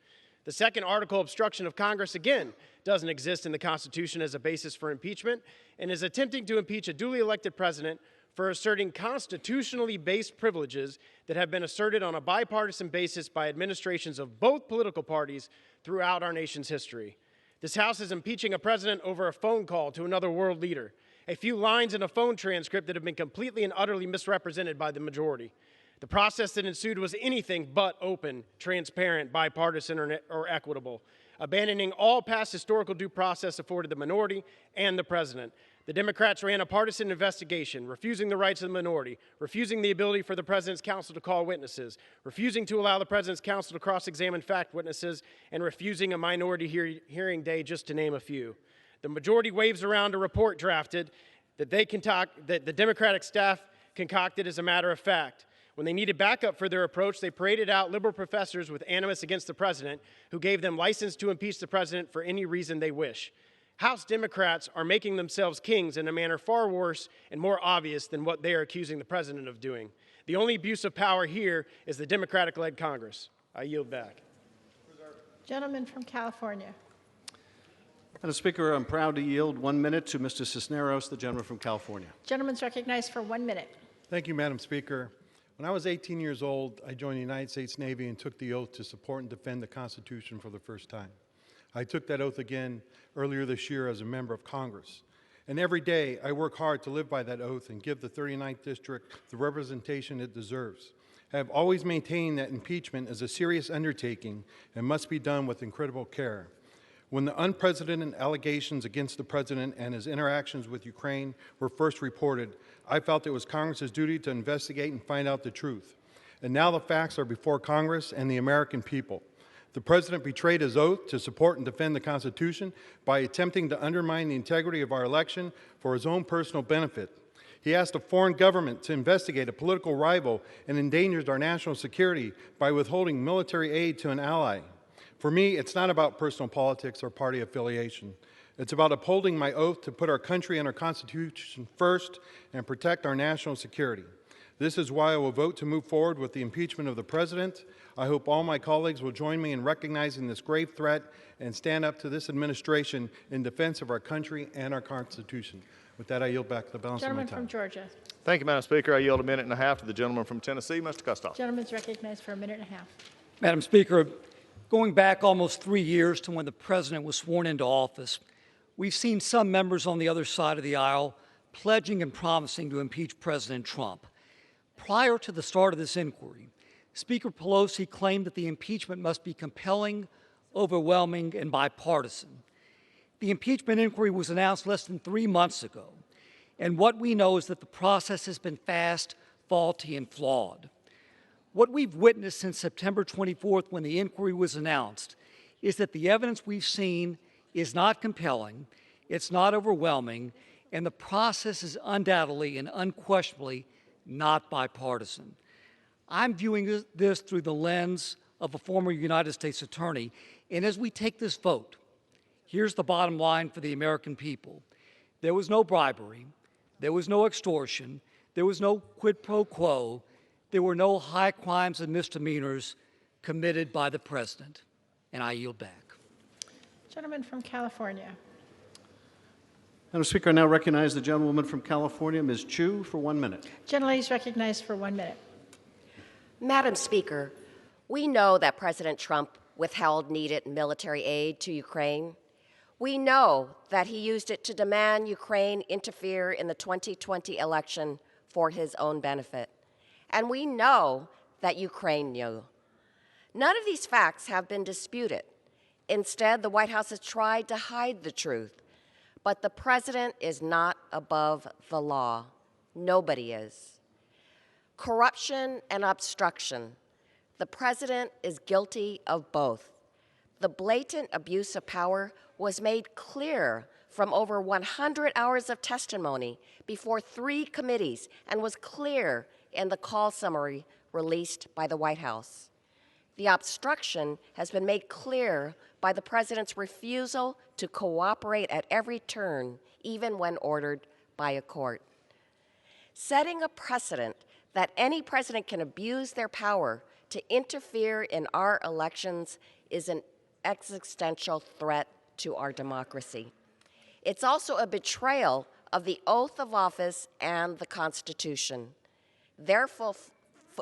The second article, obstruction of Congress, again, doesn't exist in the Constitution as a basis for impeachment and is attempting to impeach a duly elected president for asserting constitutionally based privileges that have been asserted on a bipartisan basis by administrations of both political parties throughout our nation's history. This House is impeaching a president over a phone call to another world leader, a few lines in a phone transcript that have been completely and utterly misrepresented by the majority. The process that ensued was anything but open, transparent, bipartisan, or equitable, abandoning all past historical due process afforded the minority and the president. The Democrats ran a partisan investigation, refusing the rights of the minority, refusing the ability for the president's counsel to call witnesses, refusing to allow the president's counsel to cross-examine fact witnesses, and refusing a minority hearing day, just to name a few. The majority waves around a report drafted that the Democratic staff concocted as a matter of fact. When they needed backup for their approach, they paraded out liberal professors with animus against the president who gave them license to impeach the president for any reason they wish. House Democrats are making themselves kings in a manner far worse and more obvious than what they are accusing the president of doing. The only abuse of power here is the Democratic-led Congress. I yield back. Gentleman from California. Madam Speaker, I'm proud to yield 1 minute to Mr. Cisneros, the gentleman from California. Gentleman's recognized for 1 minute. Thank you, Madam Speaker. When I was 18 years old, I joined the United States Navy and took the oath to support and defend the Constitution for the first time. I took that oath again earlier this year as a member of Congress. And every day, I work hard to live by that oath and give the 39th District the representation it deserves. I have always maintained that impeachment is a serious undertaking and must be done with incredible care. When the unprecedented allegations against the President and his interactions with Ukraine were first reported, I felt it was Congress's duty to investigate and find out the truth. And now the facts are before Congress and the American people. The President betrayed his oath to support and defend the Constitution by attempting to undermine the integrity of our election for his own personal benefit. He asked a foreign government to investigate a political rival and endangered our national security by withholding military aid to an ally. For me, it's not about personal politics or party affiliation. It's about upholding my oath to put our country and our Constitution first and protect our national security. This is why I will vote to move forward with the impeachment of the President. I hope all my colleagues will join me in recognizing this grave threat and stand up to this administration in defense of our country and our Constitution. With that, I yield back the balance of my Gentleman time. from Georgia. Thank you, Madam Speaker. I yield a minute and a half to the gentleman from Tennessee, Mr. Kustoff. Gentleman's recognized for a minute and a half. Madam Speaker, going back almost 3 years to when the President was sworn into office, we've seen some members on the other side of the aisle pledging and promising to impeach President Trump. Prior to the start of this inquiry, Speaker Pelosi claimed that the impeachment must be compelling, overwhelming, and bipartisan. The impeachment inquiry was announced less than 3 months ago, and what we know is that the process has been fast, faulty, and flawed. What we've witnessed since September 24th when the inquiry was announced is that the evidence we've seen is not compelling, it's not overwhelming, and the process is undoubtedly and unquestionably not bipartisan. I'm viewing this through the lens of a former United States attorney, and as we take this vote, here's the bottom line for the American people. There was no bribery, there was no extortion, there was no quid pro quo, there were no high crimes and misdemeanors committed by the President. And I yield back. Gentleman from California. Madam Speaker, I now recognize the gentlewoman from California, Ms. Chu, for 1 minute. Gentlelady is recognized for 1 minute. Madam Speaker, we know that President Trump withheld needed military aid to Ukraine. We know that he used it to demand Ukraine interfere in the 2020 election for his own benefit. And we know that Ukraine knew. None of these facts have been disputed. Instead, the White House has tried to hide the truth. But the President is not above the law. Nobody is. Corruption and obstruction. The President is guilty of both. The blatant abuse of power was made clear from over 100 hours of testimony before 3 committees and was clear in the call summary released by the White House. The obstruction has been made clear by the President's refusal to cooperate at every turn, even when ordered by a court. Setting a precedent that any president can abuse their power to interfere in our elections is an existential threat to our democracy. It's also a betrayal of the oath of office and the Constitution. Therefore,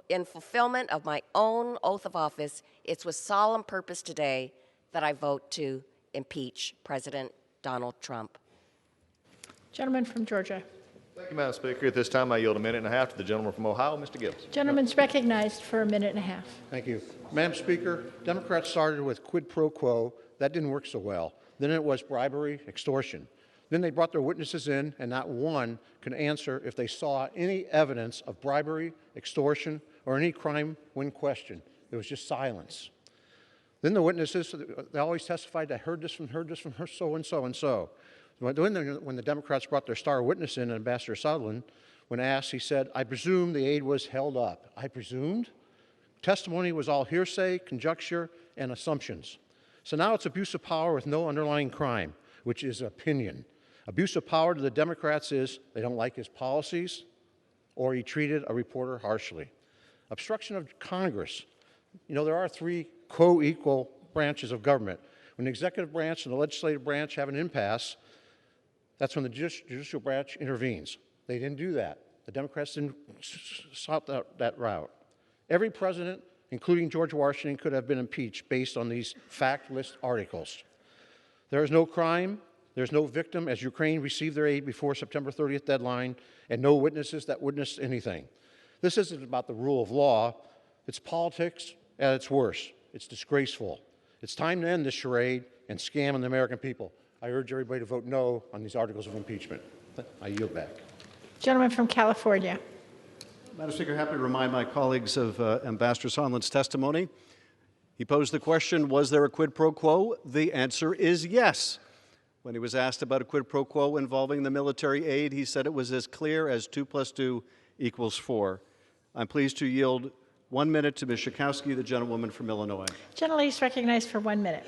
in fulfillment of my own oath of office, it's with solemn purpose today that I vote to impeach President Donald Trump. Gentleman from Georgia. Thank you, Madam Speaker. At this time, I yield a minute and a half to the gentleman from Ohio, Mr. Gibbs. Gentleman's recognized for a minute and a half. Thank you. Madam Speaker, Democrats started with quid pro quo. That didn't work so well. Then it was bribery, extortion. Then they brought their witnesses in, and not one could answer if they saw any evidence of bribery, extortion, or any crime when questioned. There was just silence. Then the witnesses, they always testified, I heard this from her, so and so and so. When the Democrats brought their star witness in, Ambassador Sondland, when asked, he said, I presume the aid was held up. I presumed? Testimony was all hearsay, conjecture, and assumptions. So now it's abuse of power with no underlying crime, which is opinion. Abuse of power to the Democrats is they don't like his policies, or he treated a reporter harshly. Obstruction of Congress. You know, there are 3 co-equal branches of government. When the executive branch and the legislative branch have an impasse, that's when the judicial branch intervenes. They didn't do that. The Democrats didn't sought that route. Every president, including George Washington, could have been impeached based on these factless articles. There is no crime, there's no victim, as Ukraine received their aid before September 30th deadline, and no witnesses that witnessed anything. This isn't about the rule of law. It's politics at its worst. It's disgraceful. It's time to end this charade and scam on the American people. I urge everybody to vote no on these articles of impeachment. I yield back. Gentleman from California. Madam Speaker, happy to remind my colleagues of Ambassador Sondland's testimony. He posed the question, was there a quid pro quo? The answer is yes. When he was asked about a quid pro quo involving the military aid, he said it was as clear as 2 + 2 = 4. I'm pleased to yield 1 minute to Ms. Schakowsky, the gentlewoman from Illinois. Gentleman is recognized for 1 minute.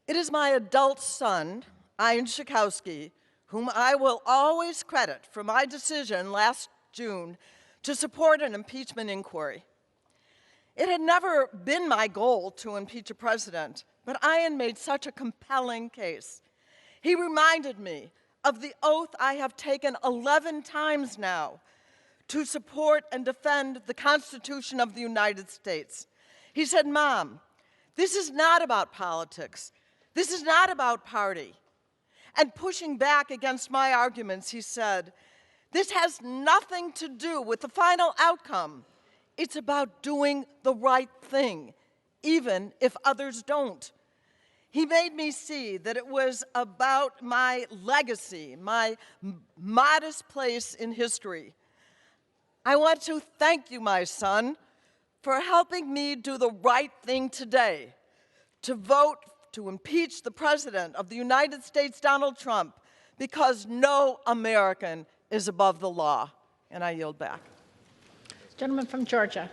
It is my adult son, Ian Schakowsky, whom I will always credit for my decision last June to support an impeachment inquiry. It had never been my goal to impeach a president, but Ian made such a compelling case. He reminded me of the oath I have taken 11 times now to support and defend the Constitution of the United States. He said, "Mom, this is not about politics. This is not about party." And pushing back against my arguments, he said, "This has nothing to do with the final outcome. It's about doing the right thing, even if others don't." He made me see that it was about my legacy, my modest place in history. I want to thank you, my son, for helping me do the right thing today, to vote to impeach the President of the United States, Donald Trump, because no American is above the law. And I yield back. Gentleman from Georgia.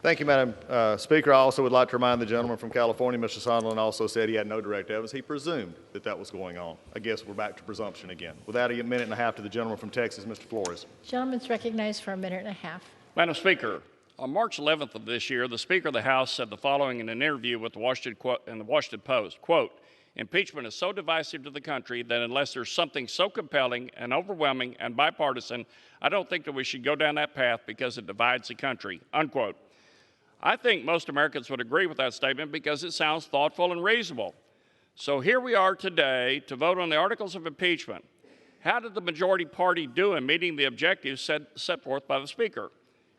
Thank you, Madam Speaker. I also would like to remind the gentleman from California, Mr. Sondland also said he had no direct evidence. He presumed that that was going on. I guess we're back to presumption again. Without a minute and a half to the gentleman from Texas, Mr. Flores. Gentleman's recognized for 1.5 minutes. Madam Speaker, on March 11th of this year, the Speaker of the House said the following in an interview with the Washington Post, quote, "Impeachment is so divisive to the country that unless there's something so compelling and overwhelming and bipartisan, I don't think that we should go down that path because it divides the country," unquote. I think most Americans would agree with that statement because it sounds thoughtful and reasonable. So here we are today to vote on the articles of impeachment. How did the majority party do in meeting the objectives set forth by the Speaker?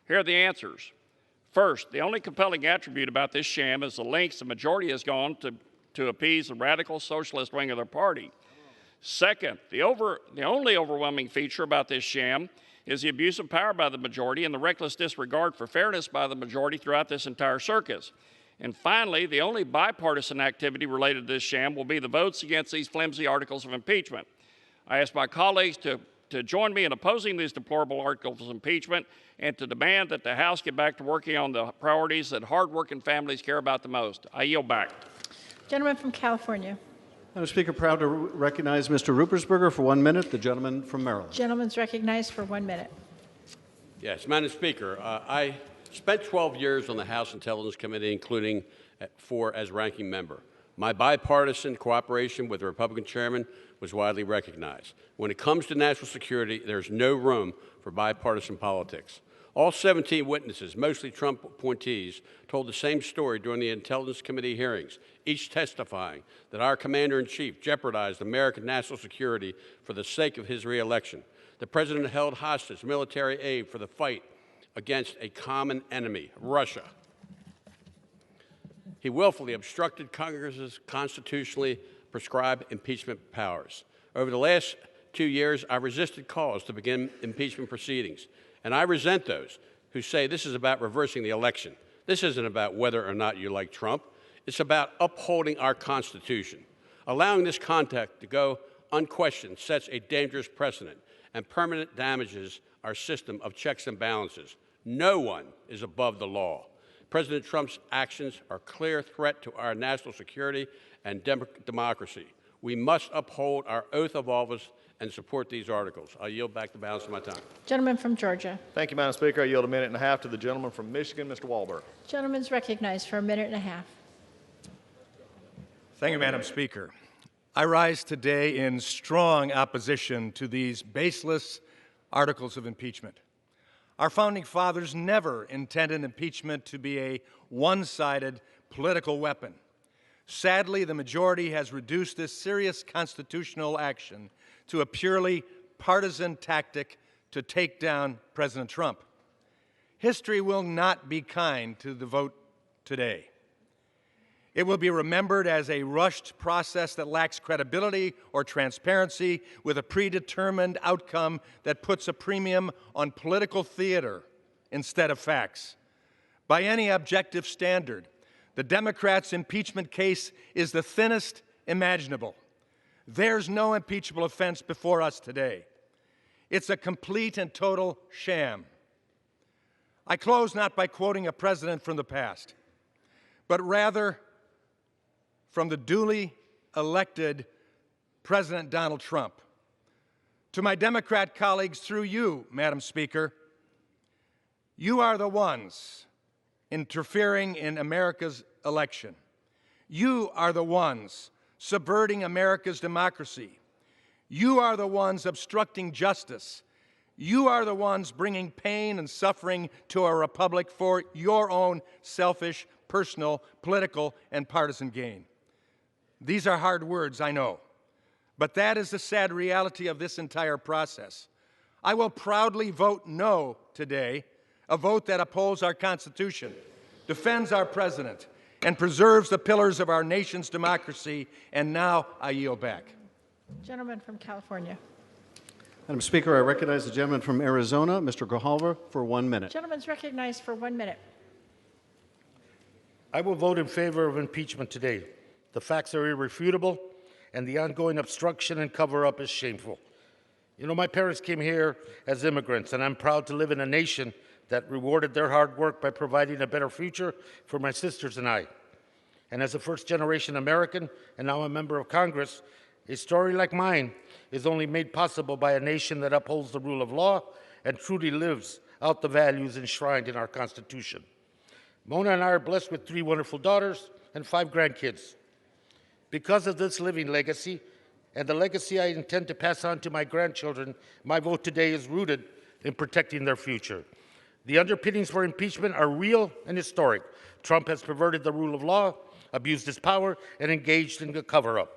Here are the answers. First, the only compelling attribute about this sham is the lengths the majority has gone to appease the radical socialist wing of their party. Second, the only overwhelming feature about this sham is the abuse of power by the majority and the reckless disregard for fairness by the majority throughout this entire circus. And finally, the only bipartisan activity related to this sham will be the votes against these flimsy articles of impeachment. I ask my colleagues to join me in opposing these deplorable articles of impeachment and to demand that the House get back to working on the priorities that hardworking families care about the most. I yield back. Gentleman from California. Madam Speaker, proud to recognize Mr. Ruppersberger for 1 minute, the gentleman from Maryland. Gentleman's recognized for 1 minute. Yes, Madam Speaker, I spent 12 years on the House Intelligence Committee, including 4 as ranking member. My bipartisan cooperation with the Republican chairman was widely recognized. When it comes to national security, there's no room for bipartisan politics. All 17 witnesses, mostly Trump appointees, told the same story during the Intelligence Committee hearings, each testifying that our commander-in-chief jeopardized American national security for the sake of his reelection. The president held hostage military aid for the fight against a common enemy, Russia. He willfully obstructed Congress's constitutionally prescribed impeachment powers. Over the last 2 years, I resisted calls to begin impeachment proceedings. And I resent those who say this is about reversing the election. This isn't about whether or not you like Trump. It's about upholding our Constitution. Allowing this conduct to go unquestioned sets a dangerous precedent and permanent damages our system of checks and balances. No one is above the law. President Trump's actions are a clear threat to our national security and democracy. We must uphold our oath of office and support these articles. I yield back the balance of my time. Gentleman from Georgia. Thank you, Madam Speaker. I yield 1.5 minutes to the gentleman from Michigan, Mr. Walberg. Gentleman's recognized for 1.5 minutes. Thank you, Madam Speaker. I rise today in strong opposition to these baseless articles of impeachment. Our founding fathers never intended impeachment to be a one-sided political weapon. Sadly, the majority has reduced this serious constitutional action to a purely partisan tactic to take down President Trump. History will not be kind to the vote today. It will be remembered as a rushed process that lacks credibility or transparency, with a predetermined outcome that puts a premium on political theater instead of facts. By any objective standard, the Democrats' impeachment case is the thinnest imaginable. There's no impeachable offense before us today. It's a complete and total sham. I close not by quoting a president from the past, but rather from the duly elected President Donald Trump. To my Democrat colleagues, through you, Madam Speaker, you are the ones interfering in America's election. You are the ones subverting America's democracy. You are the ones obstructing justice. You are the ones bringing pain and suffering to our republic for your own selfish, personal, political, and partisan gain. These are hard words, I know, but that is the sad reality of this entire process. I will proudly vote no today, a vote that upholds our Constitution, defends our president, and preserves the pillars of our nation's democracy. And now I yield back. Gentleman from California. Madam Speaker, I recognize the gentleman from Arizona, Mr. Grijalva, for 1 minute. Gentleman's recognized for 1 minute. I will vote in favor of impeachment today. The facts are irrefutable, and the ongoing obstruction and cover-up is shameful. You know, my parents came here as immigrants, and I'm proud to live in a nation that rewarded their hard work by providing a better future for my sisters and I. And as a first-generation American, and now a member of Congress, a story like mine is only made possible by a nation that upholds the rule of law and truly lives out the values enshrined in our Constitution. Mona and I are blessed with 3 wonderful daughters and 5 grandkids. Because of this living legacy and the legacy I intend to pass on to my grandchildren, my vote today is rooted in protecting their future. The underpinnings for impeachment are real and historic. Trump has perverted the rule of law, abused his power, and engaged in a cover-up.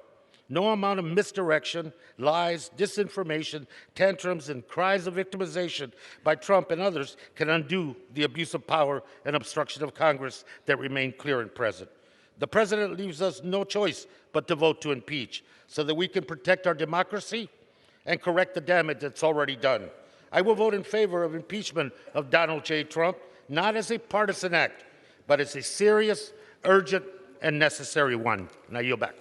No amount of misdirection, lies, disinformation, tantrums, and cries of victimization by Trump and others can undo the abuse of power and obstruction of Congress that remain clear and present. The president leaves us no choice but to vote to impeach so that we can protect our democracy and correct the damage that's already done. I will vote in favor of impeachment of Donald J. Trump, not as a partisan act, but as a serious, urgent, and necessary one. And I yield back.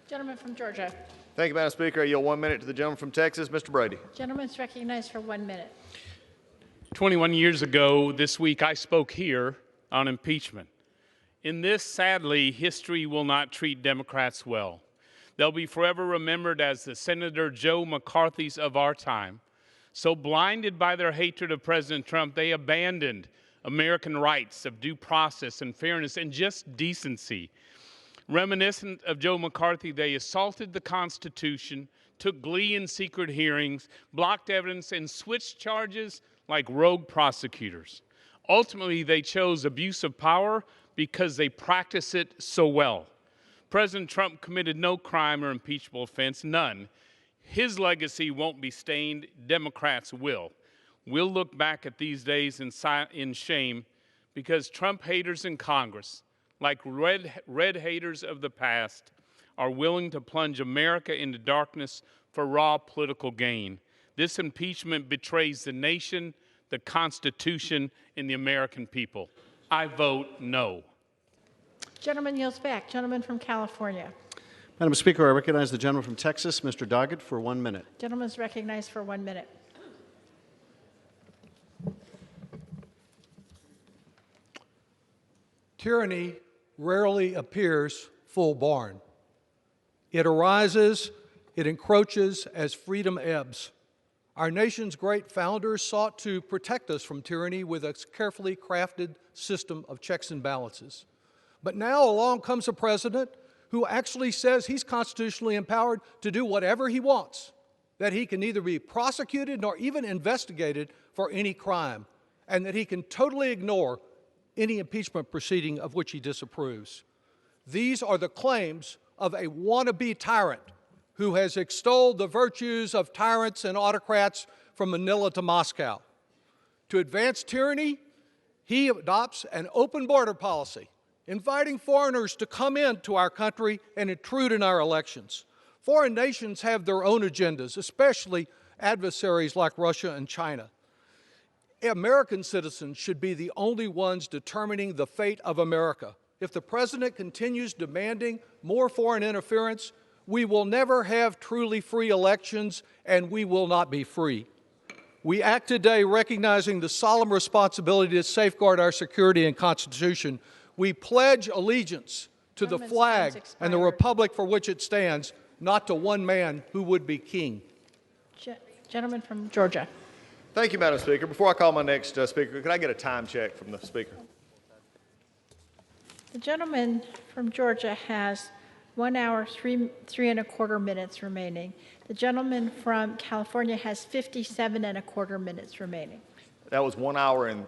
Gentleman from Georgia. Thank you, Madam Speaker. I yield 1 minute to the gentleman from Texas, Mr. Brady. Gentleman's recognized for 1 minute. 21 years ago this week, I spoke here on impeachment. In this, sadly, history will not treat Democrats well. They'll be forever remembered as the Senator Joe McCarthy's of our time. So blinded by their hatred of President Trump, they abandoned American rights of due process and fairness and just decency. Reminiscent of Joe McCarthy, they assaulted the Constitution, took glee in secret hearings, blocked evidence, and switched charges like rogue prosecutors. Ultimately, they chose abuse of power because they practice it so well. President Trump committed no crime or impeachable offense, none. His legacy won't be stained. Democrats will. We'll look back at these days in shame because Trump haters in Congress, like red haters of the past, are willing to plunge America into darkness for raw political gain. This impeachment betrays the nation, the Constitution, and the American people. I vote no. Gentleman yields back. Gentleman from California. Madam Speaker, I recognize the gentleman from Texas, Mr. Doggett, for 1 minute. Gentleman's recognized for 1 minute. Tyranny rarely appears full-born. It arises, it encroaches as freedom ebbs. Our nation's great founders sought to protect us from tyranny with a carefully crafted system of checks and balances. But now along comes a president who actually says he's constitutionally empowered to do whatever he wants, that he can neither be prosecuted nor even investigated for any crime, and that he can totally ignore any impeachment proceeding of which he disapproves. These are the claims of a wannabe tyrant who has extolled the virtues of tyrants and autocrats from Manila to Moscow. To advance tyranny, he adopts an open border policy, inviting foreigners to come into our country and intrude in our elections. Foreign nations have their own agendas, especially adversaries like Russia and China. American citizens should be the only ones determining the fate of America. If the President continues demanding more foreign interference, we will never have truly free elections, and we will not be free. We act today recognizing the solemn responsibility to safeguard our security and Constitution. We pledge allegiance to the flag and the republic for which it stands, not to one man who would be king. Gentleman from Georgia. Thank you, Madam Speaker. Before I call my next speaker, could I get a time check from the Speaker? The gentleman from Georgia has 1 hour, three and a quarter minutes remaining. The gentleman from California has 57 and a quarter minutes remaining. That was 1 hour and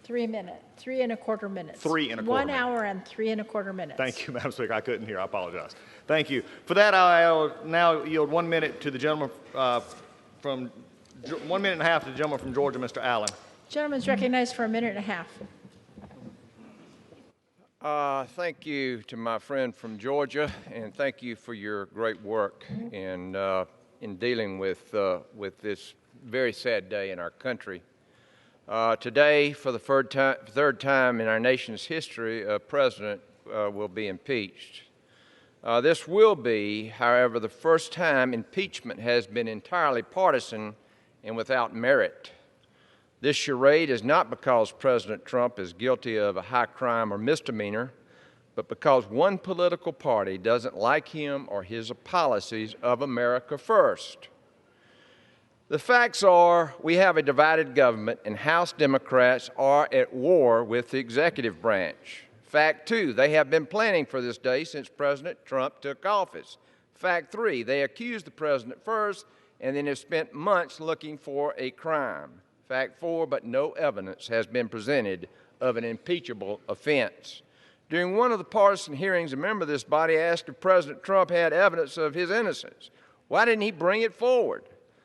3 minutes, 3 and a quarter minutes. 3 and a quarter 1 minutes. hour and 3 and a quarter minutes. Thank you, Madam Speaker. I couldn't hear. I apologize. Thank you. For that, I'll now yield 1 minute to the gentleman from 1 minute and a half to the gentleman from Georgia, Mr. Allen. Gentleman's recognized for a minute and a half. Thank you to my friend from Georgia, and thank you for your great work in dealing with this very sad day in our country. Today, for the third time in our nation's history, a president will be impeached. This will be, however, the first time impeachment has been entirely partisan and without merit. This charade is not because President Trump is guilty of a high crime or misdemeanor, but because one political party doesn't like him or his policies of America first. The facts are we have a divided government, and House Democrats are at war with the executive branch. Fact two, they have been planning for this day since President Trump took office. Fact three, they accused the president first and then have spent months looking for a crime. Fact four, but no evidence has been presented of an impeachable offense. During one of the partisan hearings, a member of this body asked if President Trump had evidence of his innocence. Why didn't he bring it forward?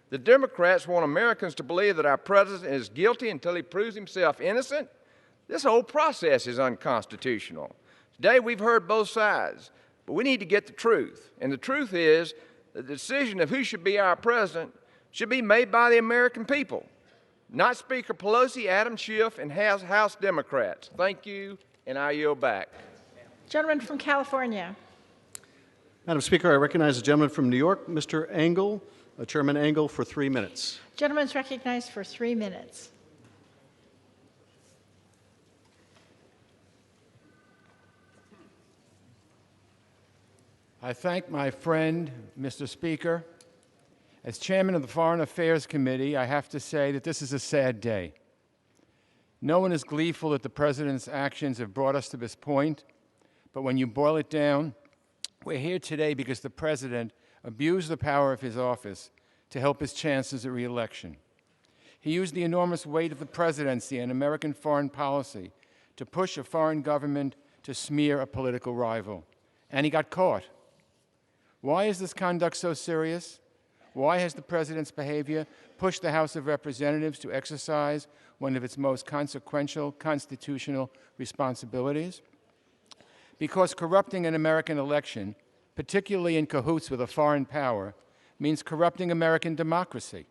The Democrats want Americans to believe that our president is guilty until he proves himself innocent? This whole process is unconstitutional. Today we've heard both sides, but we need to get the truth. And the truth is that the decision of who should be our president should be made by the American people, not Speaker Pelosi, Adam Schiff, and House Democrats. Thank you, and I yield back. Gentleman from California. Madam Speaker, I recognize the gentleman from New York, Mr. Engel, Chairman Engel, for 3 minutes. Gentleman's recognized for 3 minutes. I thank my friend, Mr. Speaker. As chairman of the Foreign Affairs Committee, I have to say that this is a sad day. No one is gleeful that the president's actions have brought us to this point, but when you boil it down, we're here today because the president abused the power of his office to help his chances at re-election. He used the enormous weight of the presidency and American foreign policy to push a foreign government to smear a political rival, and he got caught. Why is this conduct so serious? Why has the president's behavior pushed the House of Representatives to exercise one of its most consequential constitutional responsibilities? Because corrupting an American election, particularly in cahoots with a foreign power, means corrupting American democracy.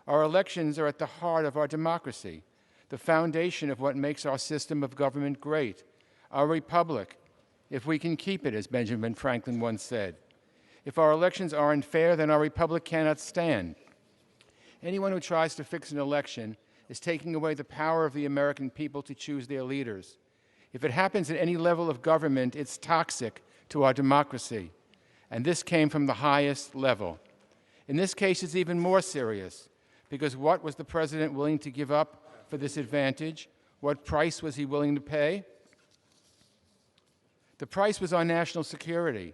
Our elections are at the heart of our democracy, the foundation of what makes our system of government great, our republic, if we can keep it, as Benjamin Franklin once said. If our elections aren't fair, then our republic cannot stand. Anyone who tries to fix an election is taking away the power of the American people to choose their leaders. If it happens at any level of government, it's toxic to our democracy. And this came from the highest level. In this case, it's even more serious, because what was the president willing to give up for this advantage? What price was he willing to pay? The price was on national security.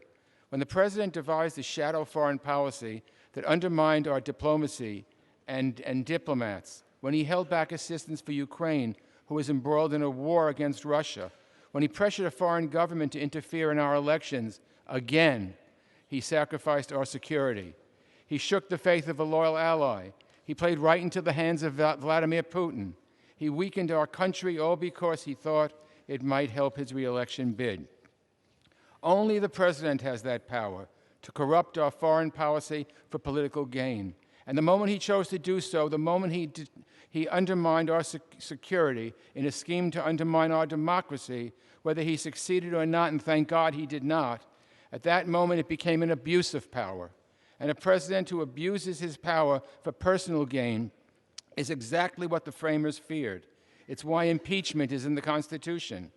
When the president devised a shadow foreign policy that undermined our diplomacy and diplomats, when he held back assistance for Ukraine, who was embroiled in a war against Russia, when he pressured a foreign government to interfere in our elections, again, he sacrificed our security. He shook the faith of a loyal ally. He played right into the hands of Vladimir Putin. He weakened our country all because he thought it might help his re-election bid. Only the president has that power to corrupt our foreign policy for political gain. And the moment he chose to do so, the moment he undermined our security in a scheme to undermine our democracy, whether he succeeded or not, and thank God he did not, at that moment it became an abuse of power. And a president who abuses his power for personal gain is exactly what the framers feared. It's why impeachment is in the Constitution.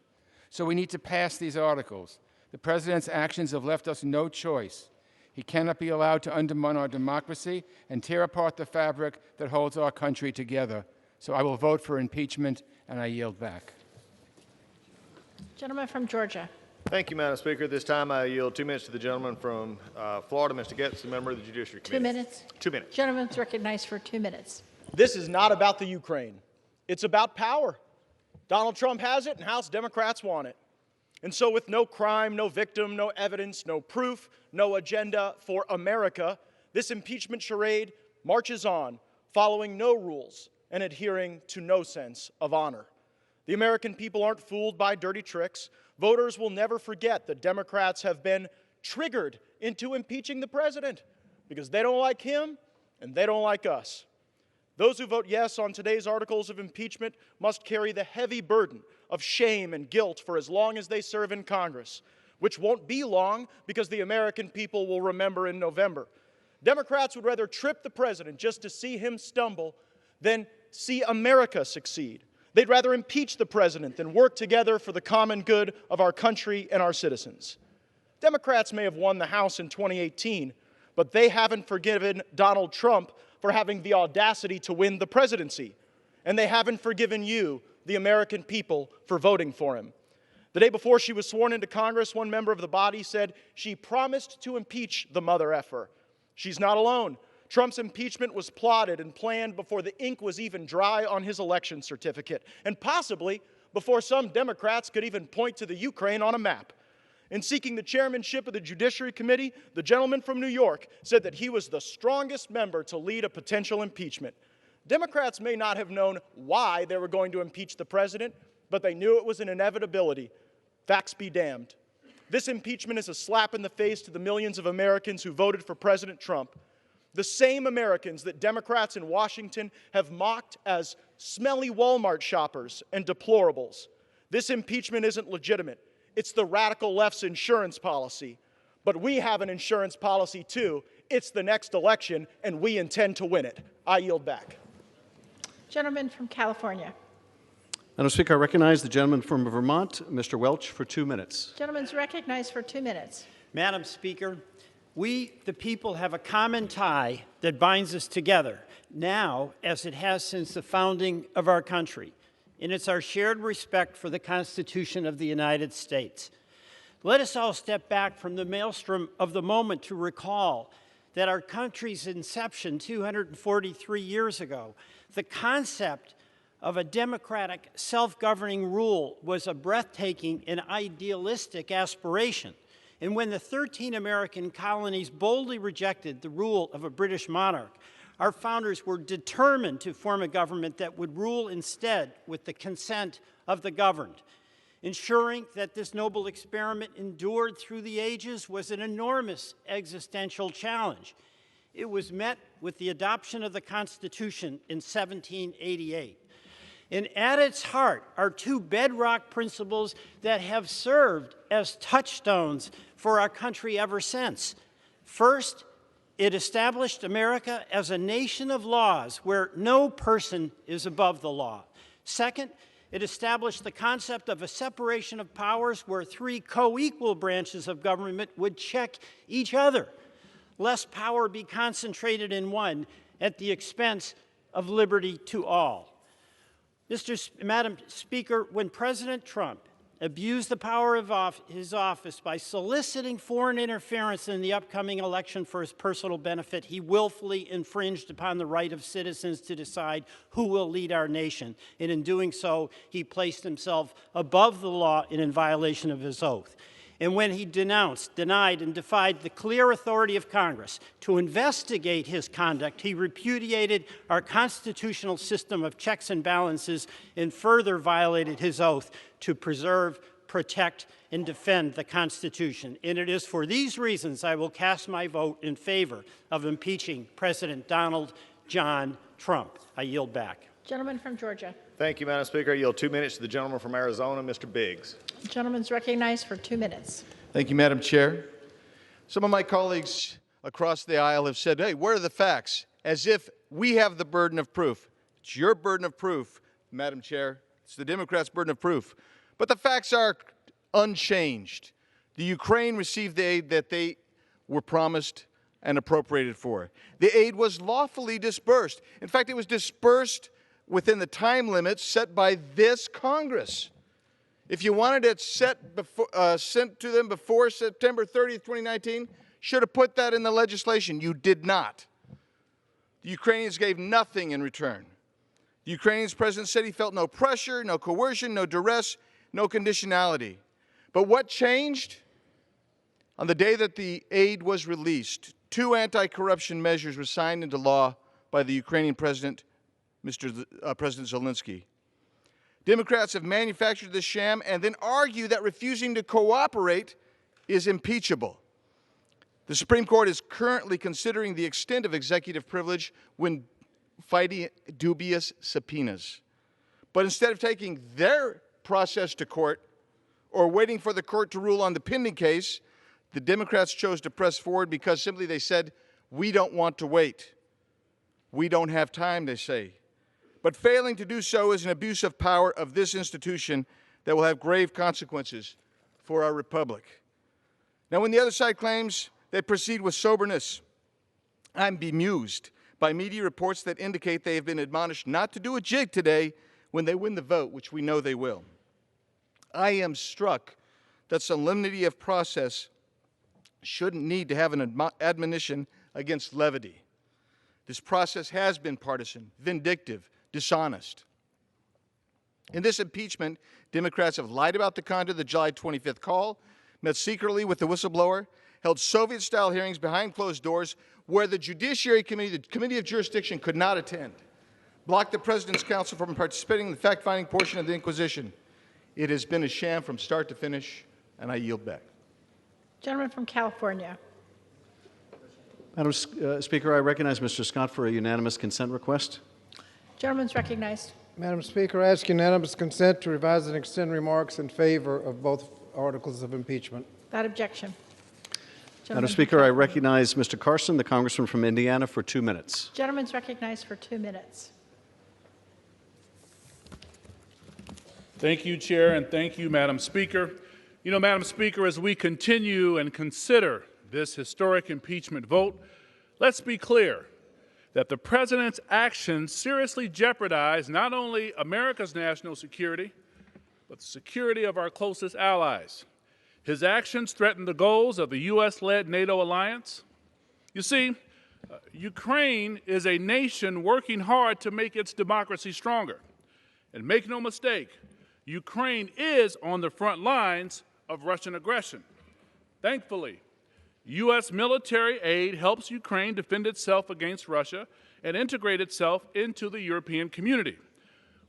So we need to pass these articles. The president's actions have left us no choice. He cannot be allowed to undermine our democracy and tear apart the fabric that holds our country together. So I will vote for impeachment, and I yield back. Gentleman from Georgia. Thank you, Madam Speaker. At this time, I yield 2 minutes to the gentleman from Florida, Mr. Getz, a member of the Judiciary Committee. 2 minutes? 2 minutes. Gentleman's recognized for 2 minutes. This is not about the Ukraine. It's about power. Donald Trump has it, and House Democrats want it. And so with no crime, no victim, no evidence, no proof, no agenda for America, this impeachment charade marches on, following no rules and adhering to no sense of honor. The American people aren't fooled by dirty tricks. Voters will never forget that Democrats have been triggered into impeaching the president because they don't like him and they don't like us. Those who vote yes on today's articles of impeachment must carry the heavy burden of shame and guilt for as long as they serve in Congress, which won't be long because the American people will remember in November. Democrats would rather trip the president just to see him stumble than see America succeed. They'd rather impeach the president than work together for the common good of our country and our citizens. Democrats may have won the House in 2018, but they haven't forgiven Donald Trump for having the audacity to win the presidency. And they haven't forgiven you, the American people, for voting for him. The day before she was sworn into Congress, one member of the body said she promised to impeach the mother effer. She's not alone. Trump's impeachment was plotted and planned before the ink was even dry on his election certificate, and possibly before some Democrats could even point to the Ukraine on a map. In seeking the chairmanship of the Judiciary Committee, the gentleman from New York said that he was the strongest member to lead a potential impeachment. Democrats may not have known why they were going to impeach the president, but they knew it was an inevitability. Facts be damned. This impeachment is a slap in the face to the millions of Americans who voted for President Trump. The same Americans that Democrats in Washington have mocked as smelly Walmart shoppers and deplorables. This impeachment isn't legitimate. It's the radical left's insurance policy. But we have an insurance policy too. It's the next election, and we intend to win it. I yield back. Gentleman from California. Madam Speaker, I recognize the gentleman from Vermont, Mr. Welch, for 2 minutes. Gentleman's recognized for 2 minutes. Madam Speaker, we, the people, have a common tie that binds us together now as it has since the founding of our country. And it's our shared respect for the Constitution of the United States. Let us all step back from the maelstrom of the moment to recall that our country's inception 243 years ago, the concept of a democratic, self-governing rule was a breathtaking and idealistic aspiration. And when the 13 American colonies boldly rejected the rule of a British monarch, our founders were determined to form a government that would rule instead with the consent of the governed. Ensuring that this noble experiment endured through the ages was an enormous existential challenge. It was met with the adoption of the Constitution in 1788. And at its heart are two bedrock principles that have served as touchstones for our country ever since. First, it established America as a nation of laws where no person is above the law. Second, it established the concept of a separation of powers where three co-equal branches of government would check each other, lest power be concentrated in one at the expense of liberty to all. Madam Speaker, when President Trump abused the power of his office by soliciting foreign interference in the upcoming election for his personal benefit, he willfully infringed upon the right of citizens to decide who will lead our nation. And in doing so, he placed himself above the law and in violation of his oath. And when he denounced, denied, and defied the clear authority of Congress to investigate his conduct, he repudiated our constitutional system of checks and balances and further violated his oath to preserve, protect, and defend the Constitution. And it is for these reasons I will cast my vote in favor of impeaching President Donald John Trump. I yield back. Gentleman from Georgia. Thank you, Madam Speaker. I yield 2 minutes to the gentleman from Arizona, Mr. Biggs. The gentleman's recognized for 2 minutes. Thank you, Madam Chair. Some of my colleagues across the aisle have said, hey, where are the facts? As if we have the burden of proof. It's your burden of proof, Madam Chair. It's the Democrats' burden of proof. But the facts are unchanged. The Ukraine received the aid that they were promised and appropriated for. The aid was lawfully disbursed. In fact, it was disbursed within the time limits set by this Congress. If you wanted it sent to them before September 30th, 2019, should have put that in the legislation. You did not. The Ukrainians gave nothing in return. The Ukrainian president said he felt no pressure, no coercion, no duress, no conditionality. But what changed? On the day that the aid was released, 2 anti-corruption measures were signed into law by the Ukrainian president, President Zelensky. Democrats have manufactured this sham and then argue that refusing to cooperate is impeachable. The Supreme Court is currently considering the extent of executive privilege when fighting dubious subpoenas. But instead of taking their process to court or waiting for the court to rule on the pending case, the Democrats chose to press forward because simply they said, we don't want to wait. We don't have time, they say. But failing to do so is an abuse of power of this institution that will have grave consequences for our republic. Now, when the other side claims they proceed with soberness, I'm bemused by media reports that indicate they have been admonished not to do a jig today when they win the vote, which we know they will. I am struck that solemnity of process shouldn't need to have an admonition against levity. This process has been partisan, vindictive, dishonest. In this impeachment, Democrats have lied about the content of the July 25th call, met secretly with the whistleblower, held Soviet-style hearings behind closed doors where the Judiciary Committee, the Committee of Jurisdiction, could not attend, blocked the President's counsel from participating in the fact-finding portion of the Inquisition. It has been a sham from start to finish, and I yield back. Gentleman from California. Madam Speaker, I recognize Mr. Scott for a unanimous consent request. Gentleman's recognized. Madam Speaker, I ask unanimous consent to revise and extend remarks in favor of both articles of impeachment. Without objection. Madam Speaker, I recognize Mr. Carson, the congressman from Indiana, for 2 minutes. Gentleman's recognized for 2 minutes. Thank you, Chair, and thank you, Madam Speaker. You know, Madam Speaker, as we continue and consider this historic impeachment vote, let's be clear that the President's actions seriously jeopardize not only America's national security, but the security of our closest allies. His actions threaten the goals of the U.S.-led NATO alliance. You see, Ukraine is a nation working hard to make its democracy stronger. And make no mistake, Ukraine is on the front lines of Russian aggression. Thankfully, U.S. military aid helps Ukraine defend itself against Russia and integrate itself into the European community.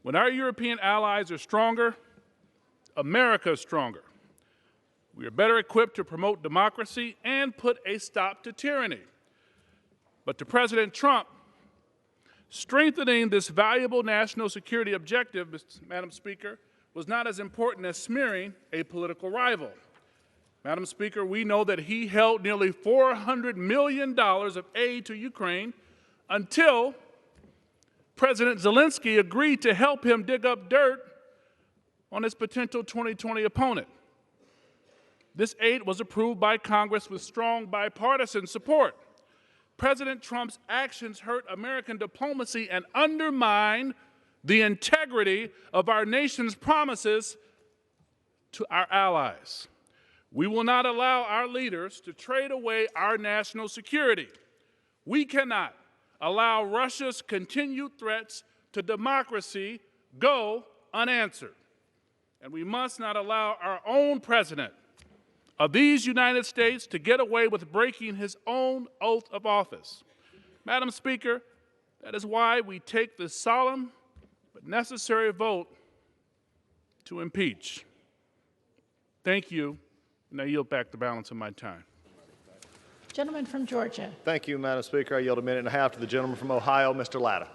When our European allies are stronger, America is stronger. We are better equipped to promote democracy and put a stop to tyranny. But to President Trump, strengthening this valuable national security objective, Madam Speaker, was not as important as smearing a political rival. Madam Speaker, we know that he held nearly $400 million of aid to Ukraine until President Zelensky agreed to help him dig up dirt on his potential 2020 opponent. This aid was approved by Congress with strong bipartisan support. President Trump's actions hurt American diplomacy and undermine the integrity of our nation's promises to our allies. We will not allow our leaders to trade away our national security. We cannot allow Russia's continued threats to democracy go unanswered. And we must not allow our own president of these United States to get away with breaking his own oath of office. Madam Speaker, that is why we take this solemn but necessary vote to impeach. Thank you, and I yield back the balance of my time. Gentleman from Georgia. Thank you, Madam Speaker. I yield a minute and a half to the gentleman from Ohio, Mr. Latta.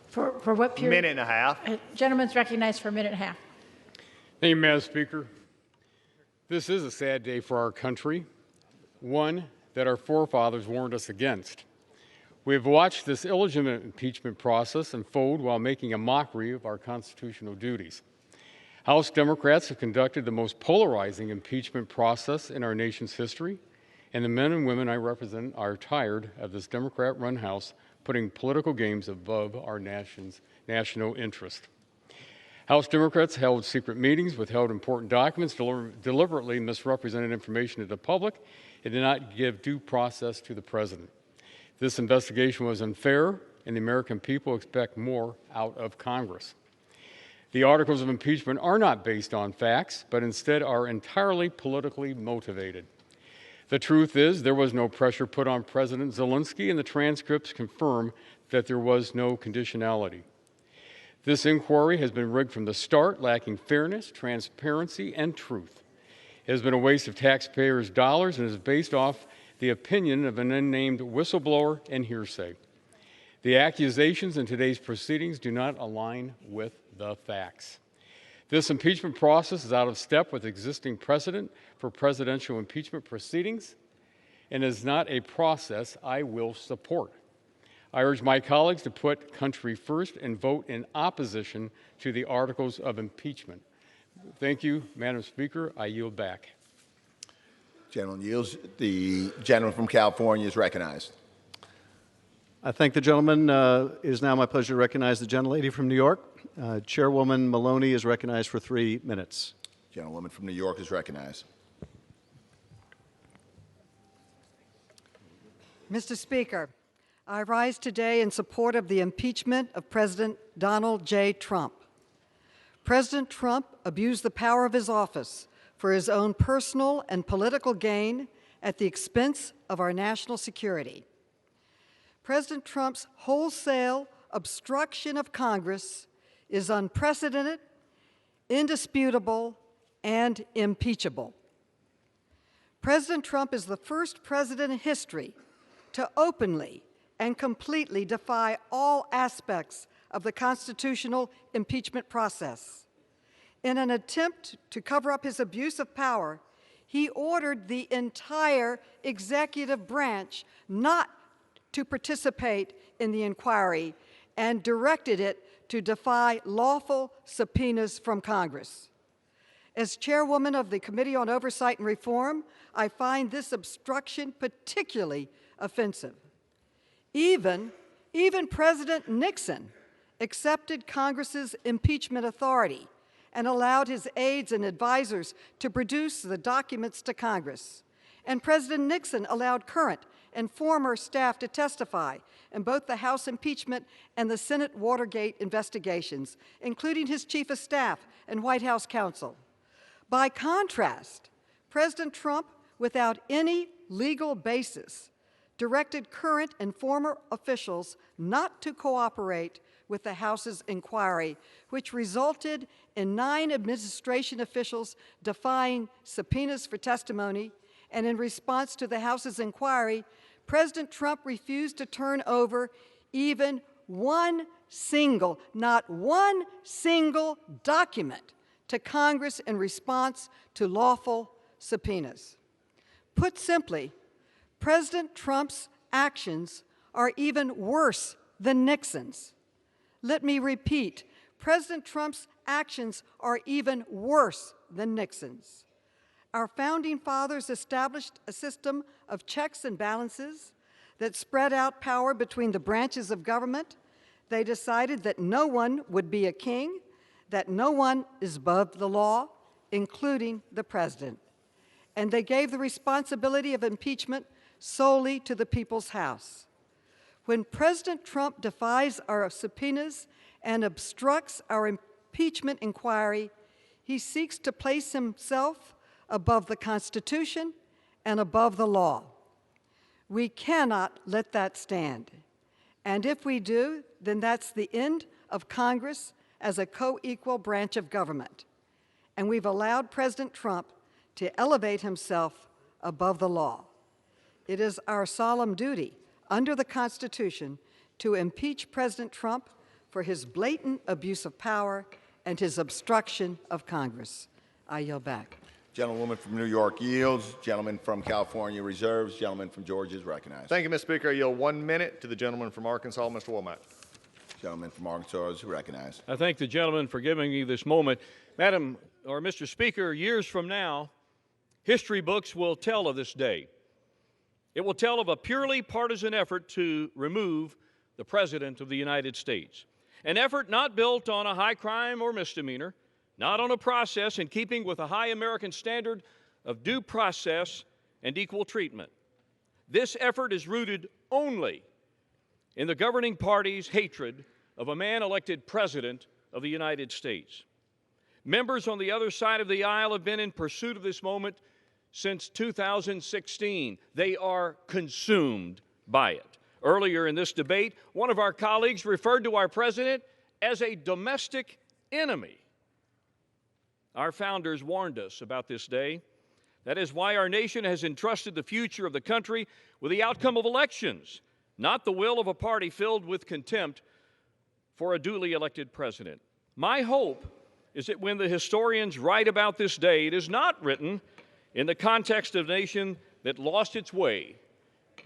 For what period? Minute and a half. Gentleman's recognized for a minute and a half. Thank you, Madam Speaker. This is a sad day for our country, one that our forefathers warned us against. We have watched this illegitimate impeachment process unfold while making a mockery of our constitutional duties. House Democrats have conducted the most polarizing impeachment process in our nation's history, and the men and women I represent are tired of this Democrat-run House putting political games above our nation's national interest. House Democrats held secret meetings, withheld important documents, deliberately misrepresented information to the public, and did not give due process to the president. This investigation was unfair, and the American people expect more out of Congress. The articles of impeachment are not based on facts, but instead are entirely politically motivated. The truth is, there was no pressure put on President Zelensky, and the transcripts confirm that there was no conditionality. This inquiry has been rigged from the start, lacking fairness, transparency, and truth. It has been a waste of taxpayers' dollars and is based off the opinion of an unnamed whistleblower and hearsay. The accusations in today's proceedings do not align with the facts. This impeachment process is out of step with existing precedent for presidential impeachment proceedings and is not a process I will support. I urge my colleagues to put country first and vote in opposition to the articles of impeachment. Thank you, Madam Speaker. I yield back. Gentleman yields. The gentleman from California is recognized. I thank the gentleman. It is now my pleasure to recognize the gentlelady from New York. Chairwoman Maloney is recognized for 3 minutes. Gentlewoman from New York is recognized. Mr. Speaker, I rise today in support of the impeachment of President Donald J. Trump. President Trump abused the power of his office for his own personal and political gain at the expense of our national security. President Trump's wholesale obstruction of Congress is unprecedented, indisputable, and impeachable. President Trump is the first president in history to openly and completely defy all aspects of the constitutional impeachment process. In an attempt to cover up his abuse of power, he ordered the entire executive branch not to participate in the inquiry and directed it to defy lawful subpoenas from Congress. As chairwoman of the Committee on Oversight and Reform, I find this obstruction particularly offensive. Even President Nixon accepted Congress's impeachment authority and allowed his aides and advisors to produce the documents to Congress. And President Nixon allowed current and former staff to testify in both the House impeachment and the Senate Watergate investigations, including his chief of staff and White House counsel. By contrast, President Trump, without any legal basis, directed current and former officials not to cooperate with the House's inquiry, which resulted in 9 administration officials defying subpoenas for testimony. And in response to the House's inquiry, President Trump refused to turn over even not one single document to Congress in response to lawful subpoenas. Put simply, President Trump's actions are even worse than Nixon's. Let me repeat, President Trump's actions are even worse than Nixon's. Our founding fathers established a system of checks and balances that spread out power between the branches of government. They decided that no one would be a king, that no one is above the law, including the president. And they gave the responsibility of impeachment solely to the people's House. When President Trump defies our subpoenas and obstructs our impeachment inquiry, he seeks to place himself above the Constitution and above the law. We cannot let that stand. And if we do, then that's the end of Congress as a co-equal branch of government. And we've allowed President Trump to elevate himself above the law. It is our solemn duty under the Constitution to impeach President Trump for his blatant abuse of power and his obstruction of Congress. I yield back. Gentlewoman from New York yields. Gentleman from California reserves. Gentleman from Georgia is recognized. Thank you, Mr. Speaker. I yield 1 minute to the gentleman from Arkansas, Mr. Womack. Gentleman from Arkansas is recognized. I thank the gentleman for giving me this moment. Madam, or Mr. Speaker, years from now, history books will tell of this day. It will tell of a purely partisan effort to remove the President of the United States. An effort not built on a high crime or misdemeanor, not on a process in keeping with a high American standard of due process and equal treatment. This effort is rooted only in the governing party's hatred of a man elected President of the United States. Members on the other side of the aisle have been in pursuit of this moment since 2016. They are consumed by it. Earlier in this debate, one of our colleagues referred to our president as a domestic enemy. Our founders warned us about this day. That is why our nation has entrusted the future of the country with the outcome of elections, not the will of a party filled with contempt for a duly elected president. My hope is that when the historians write about this day, it is not written in the context of a nation that lost its way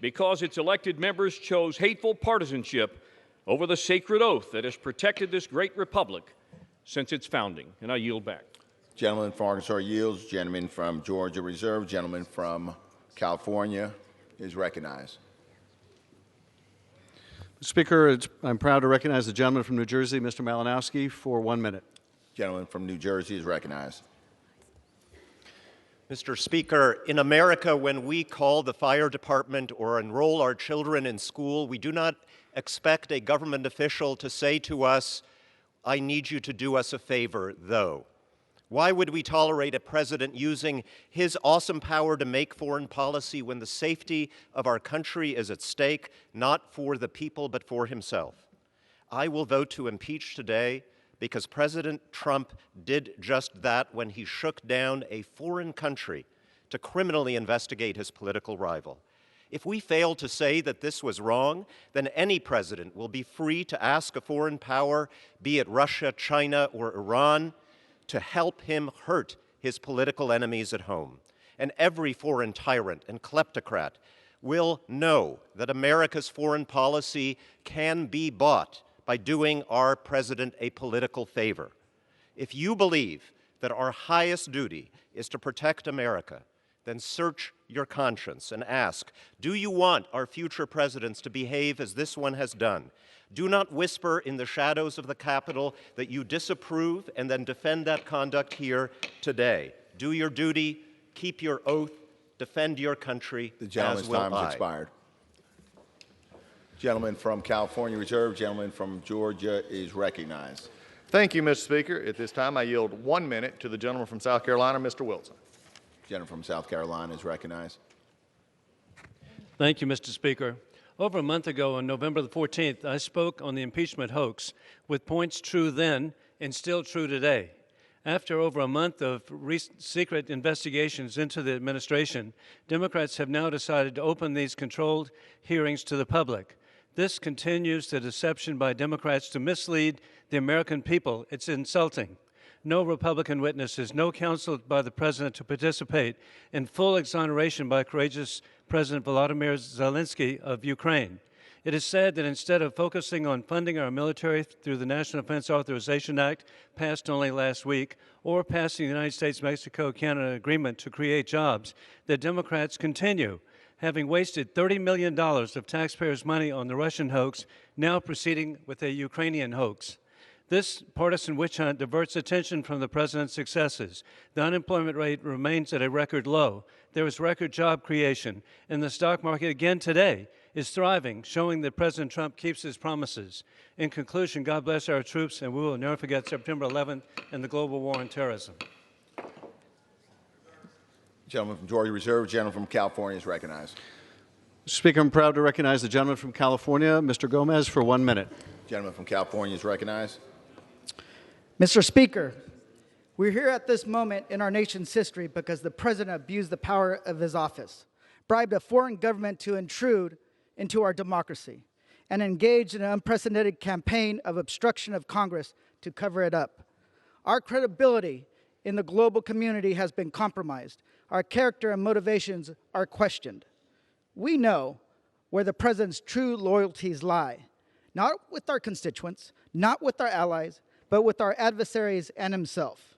because its elected members chose hateful partisanship over the sacred oath that has protected this great republic since its founding. And I yield back. Gentleman from Arkansas yields. Gentleman from Georgia reserves. Gentleman from California is recognized. Speaker, I'm proud to recognize the gentleman from New Jersey, Mr. Malinowski, for 1 minute. Gentleman from New Jersey is recognized. Mr. Speaker, in America, when we call the fire department or enroll our children in school, we do not expect a government official to say to us, "I need you to do us a favor, though." Why would we tolerate a president using his awesome power to make foreign policy when the safety of our country is at stake, not for the people, but for himself? I will vote to impeach today because President Trump did just that when he shook down a foreign country to criminally investigate his political rival. If we fail to say that this was wrong, then any president will be free to ask a foreign power, be it Russia, China, or Iran, to help him hurt his political enemies at home. And every foreign tyrant and kleptocrat will know that America's foreign policy can be bought by doing our president a political favor. If you believe that our highest duty is to protect America, then search your conscience and ask, do you want our future presidents to behave as this one has done? Do not whisper in the shadows of the Capitol that you disapprove and then defend that conduct here today. Do your duty, keep your oath, defend your country, The gentleman's as will time I. has expired. Gentleman from California reserved. Gentleman from Georgia is recognized. Thank you, Mr. Speaker. At this time, I yield 1 minute to the gentleman from South Carolina, Mr. Wilson. Gentleman from South Carolina is recognized. Thank you, Mr. Speaker. Over a month ago, on November the 14th, I spoke on the impeachment hoax with points true then and still true today. After over a month of secret investigations into the administration, Democrats have now decided to open these controlled hearings to the public. This continues the deception by Democrats to mislead the American people. It's insulting. No Republican witnesses, no counsel by the President to participate, and full exoneration by courageous President Volodymyr Zelensky of Ukraine. It is said that instead of focusing on funding our military through the National Defense Authorization Act, passed only last week, or passing the United States-Mexico-Canada agreement to create jobs, the Democrats continue, having wasted $30 million of taxpayers' money on the Russian hoax, now proceeding with a Ukrainian hoax. This partisan witch hunt diverts attention from the president's successes. The unemployment rate remains at a record low. There is record job creation, and the stock market again today is thriving, showing that President Trump keeps his promises. In conclusion, God bless our troops, and we will never forget September 11th and the global war on terrorism. Gentleman from Georgia Reserve, gentleman from California is recognized. Mr. Speaker, I'm proud to recognize the gentleman from California, Mr. Gomez, for 1 minute. Gentleman from California is recognized. Mr. Speaker, we're here at this moment in our nation's history because the president abused the power of his office, bribed a foreign government to intrude into our democracy, and engaged in an unprecedented campaign of obstruction of Congress to cover it up. Our credibility in the global community has been compromised. Our character and motivations are questioned. We know where the president's true loyalties lie, not with our constituents, not with our allies, but with our adversaries and himself.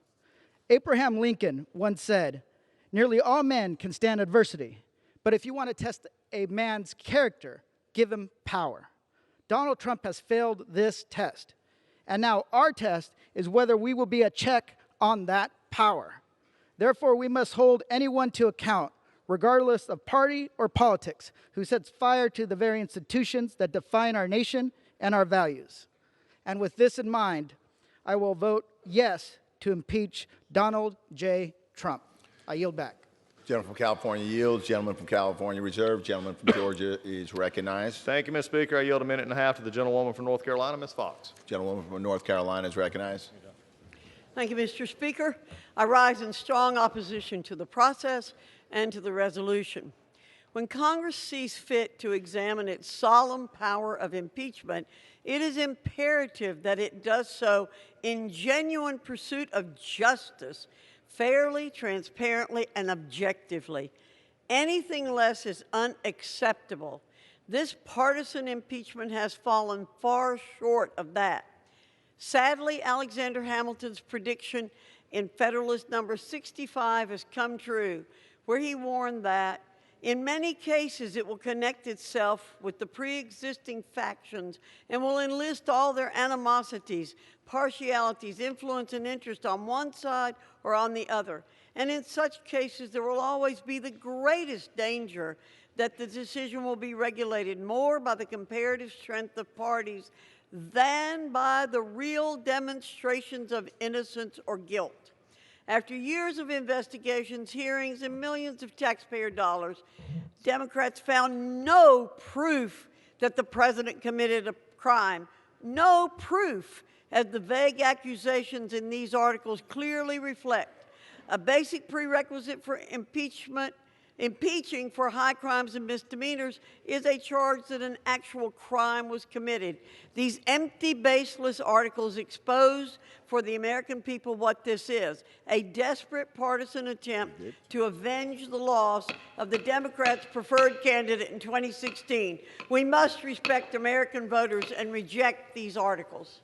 Abraham Lincoln once said, "Nearly all men can stand adversity, but if you want to test a man's character, give him power." Donald Trump has failed this test, and now our test is whether we will be a check on that power. Therefore, we must hold anyone to account, regardless of party or politics, who sets fire to the very institutions that define our nation and our values. And with this in mind, I will vote yes to impeach Donald J. Trump. I yield back. Gentleman from California yields. Gentleman from California Reserve. Gentleman from Georgia is recognized. Thank you, Mr. Speaker. I yield a minute and a half to the gentlewoman from North Carolina, Ms. Fox. Gentlewoman from North Carolina is recognized. Thank you, Mr. Speaker. I rise in strong opposition to the process and to the resolution. When Congress sees fit to examine its solemn power of impeachment, it is imperative that it does so in genuine pursuit of justice, fairly, transparently, and objectively. Anything less is unacceptable. This partisan impeachment has fallen far short of that. Sadly, Alexander Hamilton's prediction in Federalist number 65 has come true, where he warned that in many cases it will connect itself with the pre-existing factions and will enlist all their animosities, partialities, influence, and interest on one side or on the other. And in such cases, there will always be the greatest danger that the decision will be regulated more by the comparative strength of parties than by the real demonstrations of innocence or guilt. After years of investigations, hearings, and millions of taxpayer dollars, Democrats found no proof that the president committed a crime. No proof, as the vague accusations in these articles clearly reflect. A basic prerequisite for impeaching for high crimes and misdemeanors is a charge that an actual crime was committed. These empty, baseless articles expose for the American people what this is: a desperate partisan attempt to avenge the loss of the Democrats' preferred candidate in 2016. We must respect American voters and reject these articles.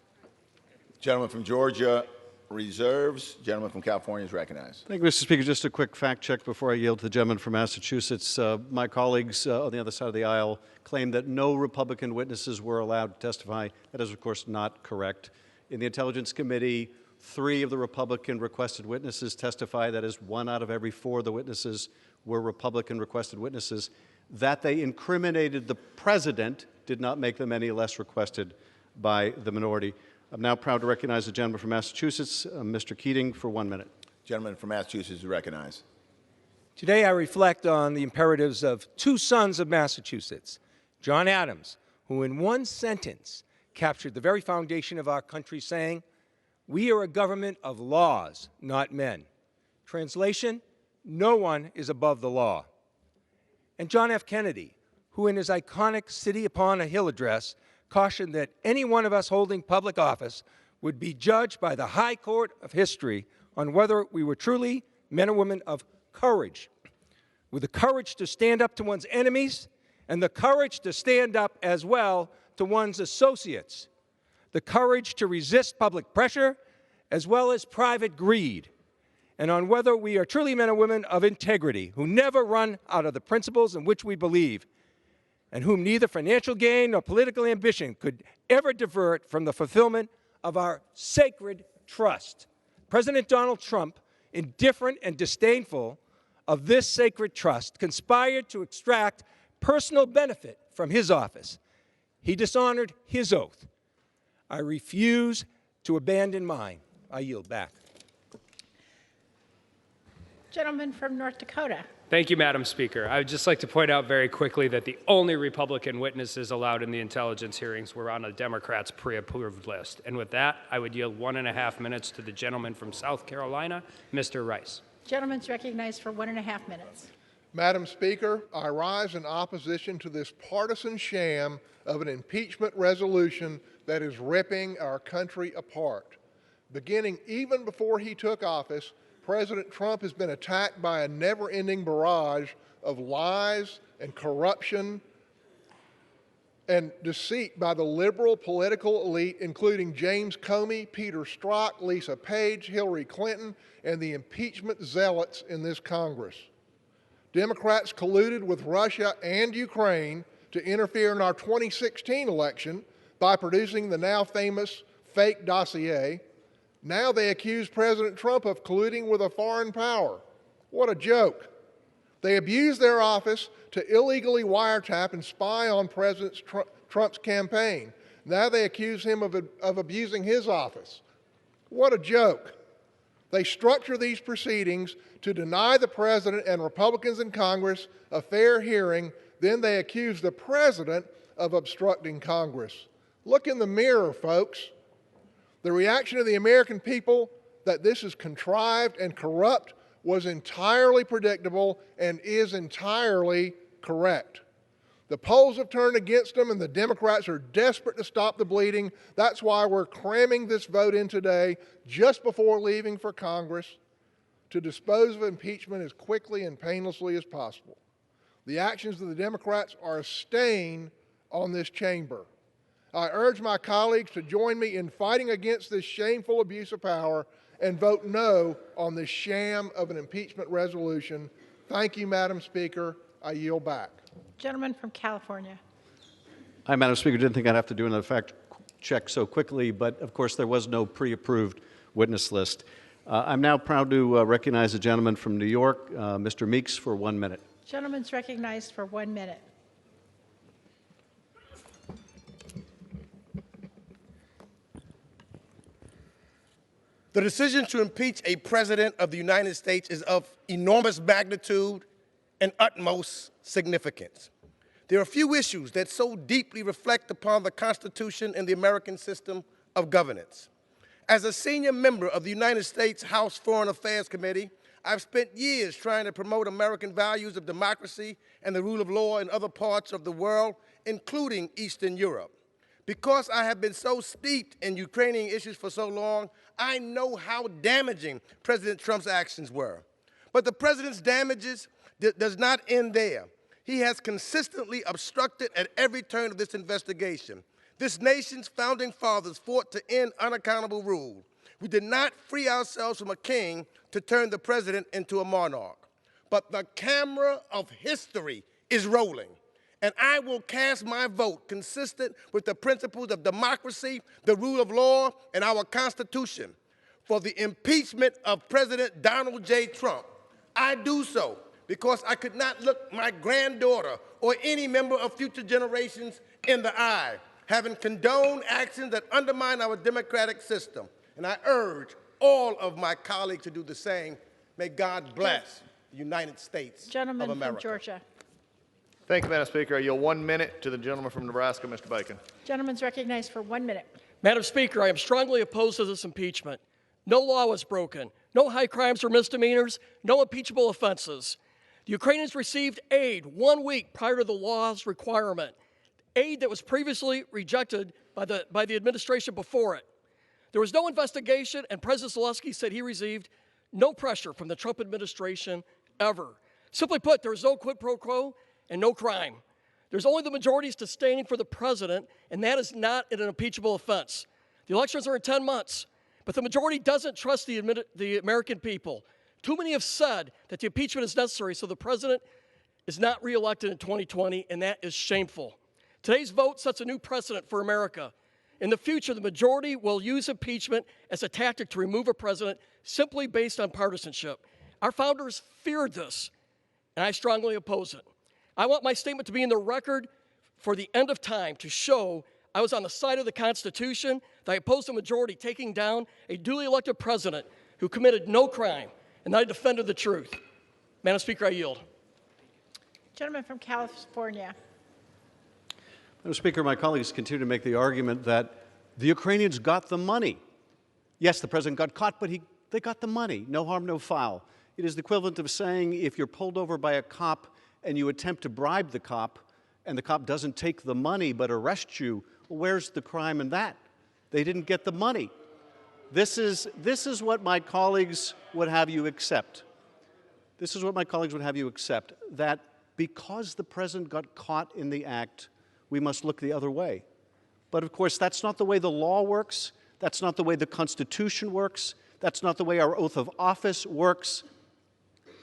Gentleman from Georgia Reserves. Gentleman from California is recognized. Thank you, Mr. Speaker. Just a quick fact check before I yield to the gentleman from Massachusetts. My colleagues on the other side of the aisle claim that no Republican witnesses were allowed to testify. That is, of course, not correct. In the Intelligence Committee, 3 of the Republican requested witnesses testified. That is, 1 out of every 4 of the witnesses were Republican requested witnesses. That they incriminated the president did not make them any less requested by the minority. I'm now proud to recognize the gentleman from Massachusetts, Mr. Keating, for 1 minute. Gentleman from Massachusetts is recognized. Today I reflect on the imperatives of 2 sons of Massachusetts, John Adams, who in one sentence captured the very foundation of our country, saying, "We are a government of laws, not men." Translation, no one is above the law. And John F. Kennedy, who in his iconic City Upon a Hill address cautioned that any one of us holding public office would be judged by the high court of history on whether we were truly men and women of courage, with the courage to stand up to one's enemies and the courage to stand up as well to one's associates, the courage to resist public pressure as well as private greed, and on whether we are truly men and women of integrity who never run out of the principles in which we believe, and whom neither financial gain nor political ambition could ever divert from the fulfillment of our sacred trust. President Donald Trump, indifferent and disdainful of this sacred trust, conspired to extract personal benefit from his office. He dishonored his oath. I refuse to abandon mine. I yield back. Gentleman from North Dakota. Thank you, Madam Speaker. I would just like to point out very quickly that the only Republican witnesses allowed in the intelligence hearings were on a Democrats' pre-approved list. And with that, I would yield 1.5 minutes to the gentleman from South Carolina, Mr. Rice. Gentleman's recognized for 1.5 minutes. Madam Speaker, I rise in opposition to this partisan sham of an impeachment resolution that is ripping our country apart. Beginning even before he took office, President Trump has been attacked by a never-ending barrage of lies and corruption and deceit by the liberal political elite, including James Comey, Peter Strzok, Lisa Page, Hillary Clinton, and the impeachment zealots in this Congress. Democrats colluded with Russia and Ukraine to interfere in our 2016 election by producing the now famous fake dossier. Now they accuse President Trump of colluding with a foreign power. What a joke. They abused their office to illegally wiretap and spy on President Trump's campaign. Now they accuse him of abusing his office. What a joke. They structure these proceedings to deny the president and Republicans in Congress a fair hearing. Then they accuse the president of obstructing Congress. Look in the mirror, folks. The reaction of the American people that this is contrived and corrupt was entirely predictable and is entirely correct. The polls have turned against them, and the Democrats are desperate to stop the bleeding. That's why we're cramming this vote in today, just before leaving for Congress, to dispose of impeachment as quickly and painlessly as possible. The actions of the Democrats are a stain on this chamber. I urge my colleagues to join me in fighting against this shameful abuse of power and vote no on this sham of an impeachment resolution. Thank you, Madam Speaker. I yield back. Gentleman from California. Hi, Madam Speaker. Didn't think I'd have to do another fact check so quickly, but of course there was no pre-approved witness list. I'm now proud to recognize the gentleman from New York, Mr. Meeks, for 1 minute. Gentleman's recognized for 1 minute. The decision to impeach a president of the United States is of enormous magnitude and utmost significance. There are few issues that so deeply reflect upon the Constitution and the American system of governance. As a senior member of the United States House Foreign Affairs Committee, I've spent years trying to promote American values of democracy and the rule of law in other parts of the world, including Eastern Europe. Because I have been so steeped in Ukrainian issues for so long, I know how damaging President Trump's actions were. But the president's damages does not end there. He has consistently obstructed at every turn of this investigation. This nation's founding fathers fought to end unaccountable rule. We did not free ourselves from a king to turn the president into a monarch. But the camera of history is rolling. And I will cast my vote consistent with the principles of democracy, the rule of law, and our Constitution for the impeachment of President Donald J. Trump. I do so because I could not look my granddaughter or any member of future generations in the eye, having condoned actions that undermine our democratic system. And I urge all of my colleagues to do the same. May God bless the United States of America. Gentleman from Georgia. Thank you, Madam Speaker. I yield 1 minute to the gentleman from Nebraska, Mr. Bacon. Gentleman's recognized for 1 minute. Madam Speaker, I am strongly opposed to this impeachment. No law was broken, no high crimes or misdemeanors, no impeachable offenses. The Ukrainians received aid 1 week prior to the law's requirement, aid that was previously rejected by the administration before it. There was no investigation, and President Zelensky said he received no pressure from the Trump administration ever. Simply put, there was no quid pro quo and no crime. There's only the majorities sustaining for the president, and that is not an impeachable offense. The elections are in 10 months, but the majority doesn't trust the American people. Too many have said that the impeachment is necessary so the president is not reelected in 2020, and that is shameful. Today's vote sets a new precedent for America. In the future, the majority will use impeachment as a tactic to remove a president simply based on partisanship. Our founders feared this, and I strongly oppose it. I want my statement to be in the record for the end of time to show I was on the side of the Constitution, that I opposed the majority taking down a duly elected president who committed no crime, and that I defended the truth. Madam Speaker, I yield. Gentleman from California. Madam Speaker, my colleagues continue to make the argument that the Ukrainians got the money. Yes, the president got caught, but they got the money. No harm, no foul. It is the equivalent of saying if you're pulled over by a cop and you attempt to bribe the cop and the cop doesn't take the money but arrests you, well, where's the crime in that? They didn't get the money. This is what my colleagues would have you accept. This is what my colleagues would have you accept, that because the president got caught in the act, we must look the other way. But of course, that's not the way the law works. That's not the way the Constitution works. That's not the way our oath of office works.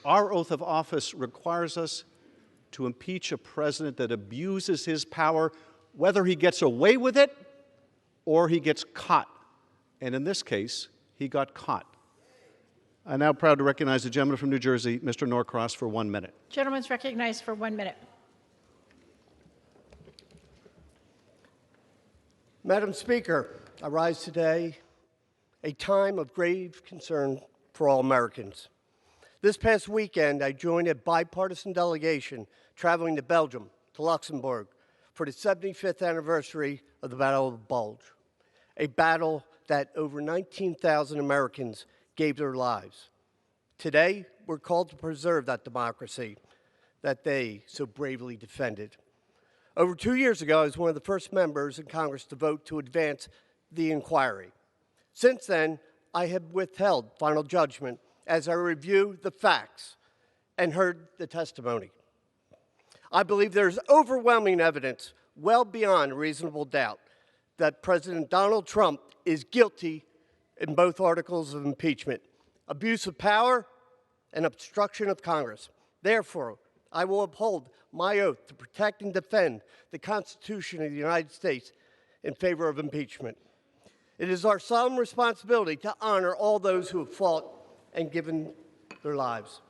Our oath of office requires us to impeach a president that abuses his power, whether he gets away with it or he gets caught. And in this case, he got caught. I'm now proud to recognize the gentleman from New Jersey, Mr. Norcross, for 1 minute. Gentleman's recognized for 1 minute. Madam Speaker, I rise today, a time of grave concern for all Americans. This past weekend, I joined a bipartisan delegation traveling to Belgium, to Luxembourg, for the 75th anniversary of the Battle of the Bulge, a battle that over 19,000 Americans gave their lives. Today, we're called to preserve that democracy that they so bravely defended. Over 2 years ago, I was one of the first members in Congress to vote to advance the inquiry. Since then, I have withheld final judgment as I reviewed the facts and heard the testimony. I believe there's overwhelming evidence, well beyond reasonable doubt, that President Donald Trump is guilty in both articles of impeachment, abuse of power and obstruction of Congress. Therefore, I will uphold my oath to protect and defend the Constitution of the United States in favor of impeachment. It is our solemn responsibility to honor all those who have fought and given their lives,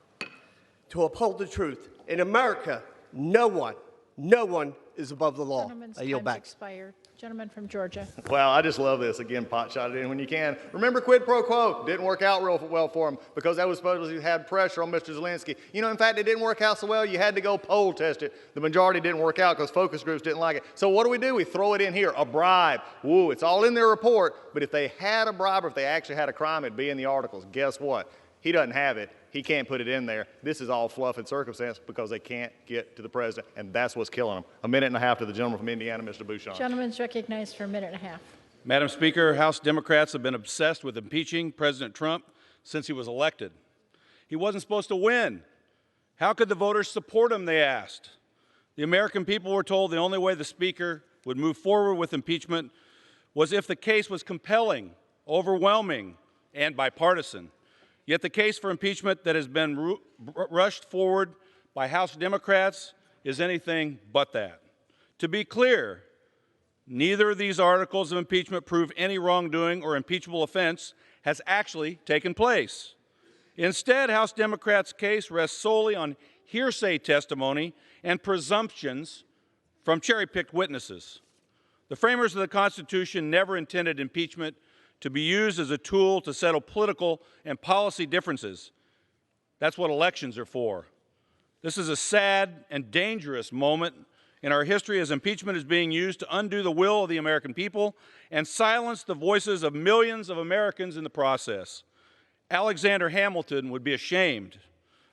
to uphold the truth. In America, no one is above the law. Gentleman's I yield time's back. expired. Gentleman from Georgia. Wow, I just love this. Again, pot shot it in when you can. Remember quid pro quo. Didn't work out real well for him because that was supposedly had pressure on Mr. Zelensky. You know, in fact, it didn't work out so well. You had to go poll test it. The majority didn't work out because focus groups didn't like it. So what do? We throw it in here, a bribe. Woo, it's all in their report. But if they had a bribe or if they actually had a crime, it'd be in the articles. Guess what? He doesn't have it. He can't put it in there. This is all fluff and circumstance because they can't get to the president, and that's what's killing them. A minute and a half to the gentleman from Indiana, Mr. Bouchon. Gentleman's recognized for a minute and a half. Madam Speaker, House Democrats have been obsessed with impeaching President Trump since he was elected. He wasn't supposed to win. How could the voters support him, they asked. The American people were told the only way the Speaker would move forward with impeachment was if the case was compelling, overwhelming, and bipartisan. Yet the case for impeachment that has been rushed forward by House Democrats is anything but that. To be clear, neither of these articles of impeachment prove any wrongdoing or impeachable offense has actually taken place. Instead, House Democrats' case rests solely on hearsay testimony and presumptions from cherry-picked witnesses. The framers of the Constitution never intended impeachment to be used as a tool to settle political and policy differences. That's what elections are for. This is a sad and dangerous moment in our history as impeachment is being used to undo the will of the American people and silence the voices of millions of Americans in the process. Alexander Hamilton would be ashamed.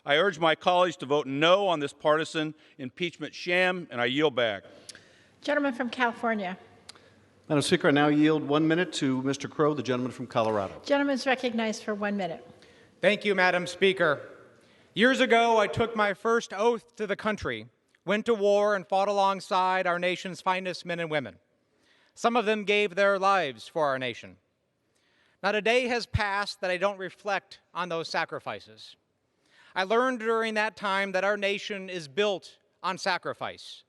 I urge my colleagues to vote no on this partisan impeachment sham, and I yield back. Gentleman from California. Madam Speaker, I now yield 1 minute to Mr. Crow, the gentleman from Colorado. Gentleman's recognized for 1 minute. Thank you, Madam Speaker. Years ago, I took my first oath to the country, went to war, and fought alongside our nation's finest men and women. Some of them gave their lives for our nation. Not a day has passed that I don't reflect on those sacrifices. I learned during that time that our nation is built on sacrifice.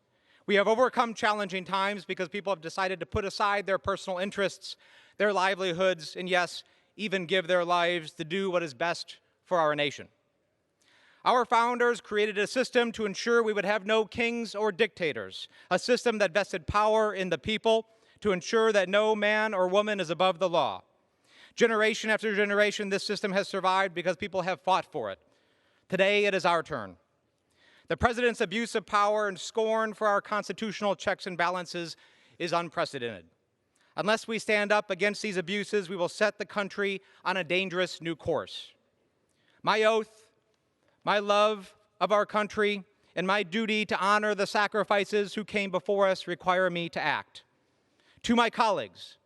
We have overcome challenging times because people have decided to put aside their personal interests, their livelihoods, and yes, even give their lives to do what is best for our nation. Our founders created a system to ensure we would have no kings or dictators, a system that vested power in the people to ensure that no man or woman is above the law. Generation after generation, this system has survived because people have fought for it. Today, it is our turn. The president's abuse of power and scorn for our constitutional checks and balances is unprecedented. Unless we stand up against these abuses, we will set the country on a dangerous new course. My oath, my love of our country, and my duty to honor the sacrifices who came before us require me to act. To my colleagues,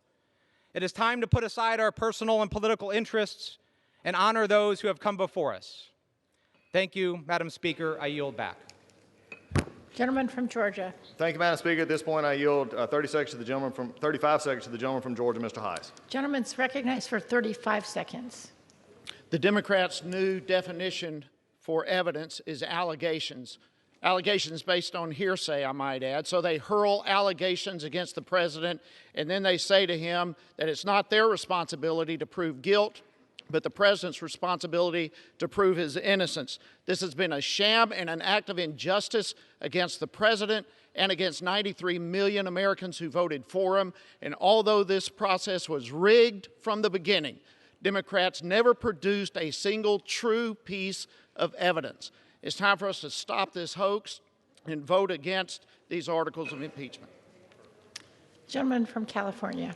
it is time to put aside our personal and political interests and honor those who have come before us. Thank you, Madam Speaker. I yield back. Gentleman from Georgia. Thank you, Madam Speaker. At this point, I yield 35 seconds to the gentleman from Georgia, Mr. Hayes. Gentleman's recognized for 35 seconds. The Democrats' new definition for evidence is allegations. Allegations based on hearsay, I might add. So they hurl allegations against the president, and then they say to him that it's not their responsibility to prove guilt, but the president's responsibility to prove his innocence. This has been a sham and an act of injustice against the president and against 93 million Americans who voted for him. And although this process was rigged from the beginning, Democrats never produced a single true piece of evidence. It's time for us to stop this hoax and vote against these articles of impeachment. Gentleman from California.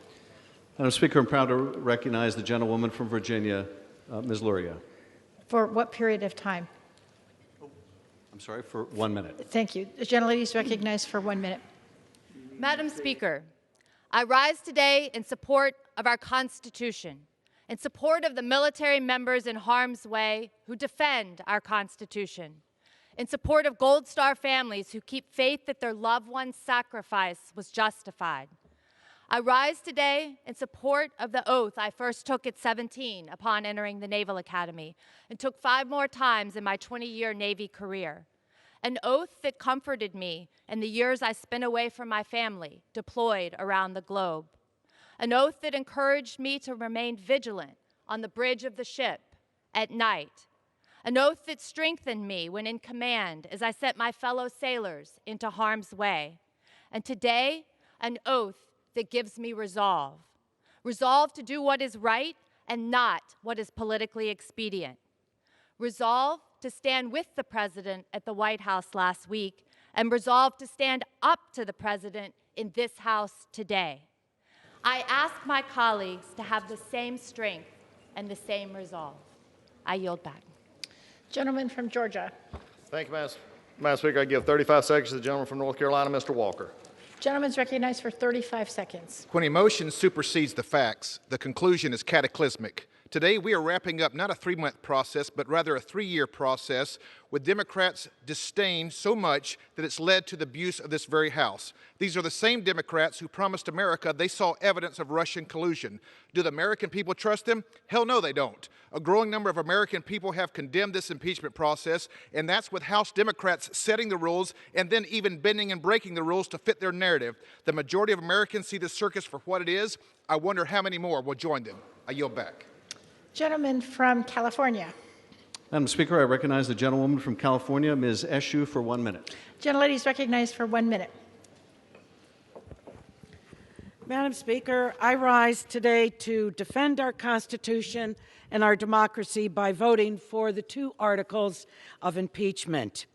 Madam Speaker, I'm proud to recognize the gentlewoman from Virginia, Ms. Luria. For what period of time? I'm sorry, for 1 minute. Thank you. The gentlelady is recognized for 1 minute. Madam Speaker, I rise today in support of our Constitution, in support of the military members in harm's way who defend our Constitution, in support of Gold Star families who keep faith that their loved one's sacrifice was justified. I rise today in support of the oath I first took at 17 upon entering the Naval Academy and took 5 more times in my 20-year Navy career. An oath that comforted me in the years I spent away from my family, deployed around the globe. An oath that encouraged me to remain vigilant on the bridge of the ship at night. An oath that strengthened me when in command as I sent my fellow sailors into harm's way. And today, an oath that gives me resolve. Resolve to do what is right and not what is politically expedient. Resolve to stand with the president at the White House last week, and resolve to stand up to the president in this House today. I ask my colleagues to have the same strength and the same resolve. I yield back. Gentleman from Georgia. Thank you, Madam Speaker. I give 35 seconds to the gentleman from North Carolina, Mr. Walker. Gentleman's recognized for 35 seconds. When emotion supersedes the facts, the conclusion is cataclysmic. Today, we are wrapping up not a 3-month process, but rather a 3-year process with Democrats' disdain so much that it's led to the abuse of this very House. These are the same Democrats who promised America they saw evidence of Russian collusion. Do the American people trust them? Hell no, they don't. A growing number of American people have condemned this impeachment process, and that's with House Democrats setting the rules and then even bending and breaking the rules to fit their narrative. The majority of Americans see this circus for what it is. I wonder how many more will join them. I yield back. Gentleman from California. Madam Speaker, I recognize the gentlewoman from California, Ms. Eshoo, for 1 minute. Gentlelady is recognized for 1 minute. Madam Speaker, I rise today to defend our Constitution and our democracy by voting for the 2 articles of impeachment.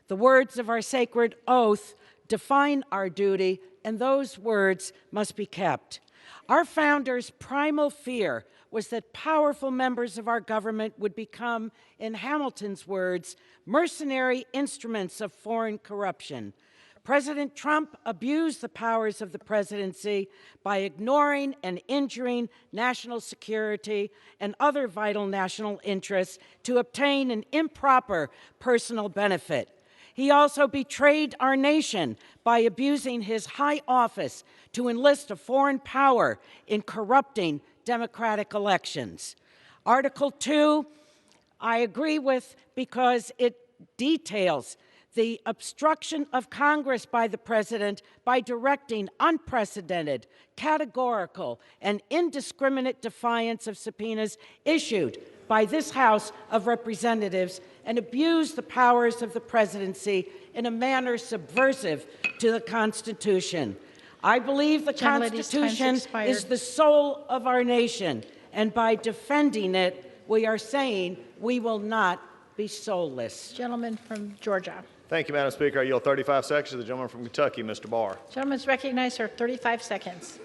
The words of our sacred oath define our duty, and those words must be kept. Our founders' primal fear was that powerful members of our government would become, in Hamilton's words, mercenary instruments of foreign corruption. President Trump abused the powers of the presidency by ignoring and injuring national security and other vital national interests to obtain an improper personal benefit. He also betrayed our nation by abusing his high office to enlist a foreign power in corrupting democratic elections. Article 2, I agree with because it details the obstruction of Congress by the President by directing unprecedented, categorical, and indiscriminate defiance of subpoenas issued by this House of Representatives and abuse the powers of the presidency in a manner subversive to the Constitution. I believe the Constitution is the soul of our nation, and by defending it, we are saying we will not be soulless. Gentleman from Georgia. Thank you, Madam Speaker. I yield 35 seconds to the gentleman from Kentucky, Mr. Barr. Gentleman's recognized for 35 seconds.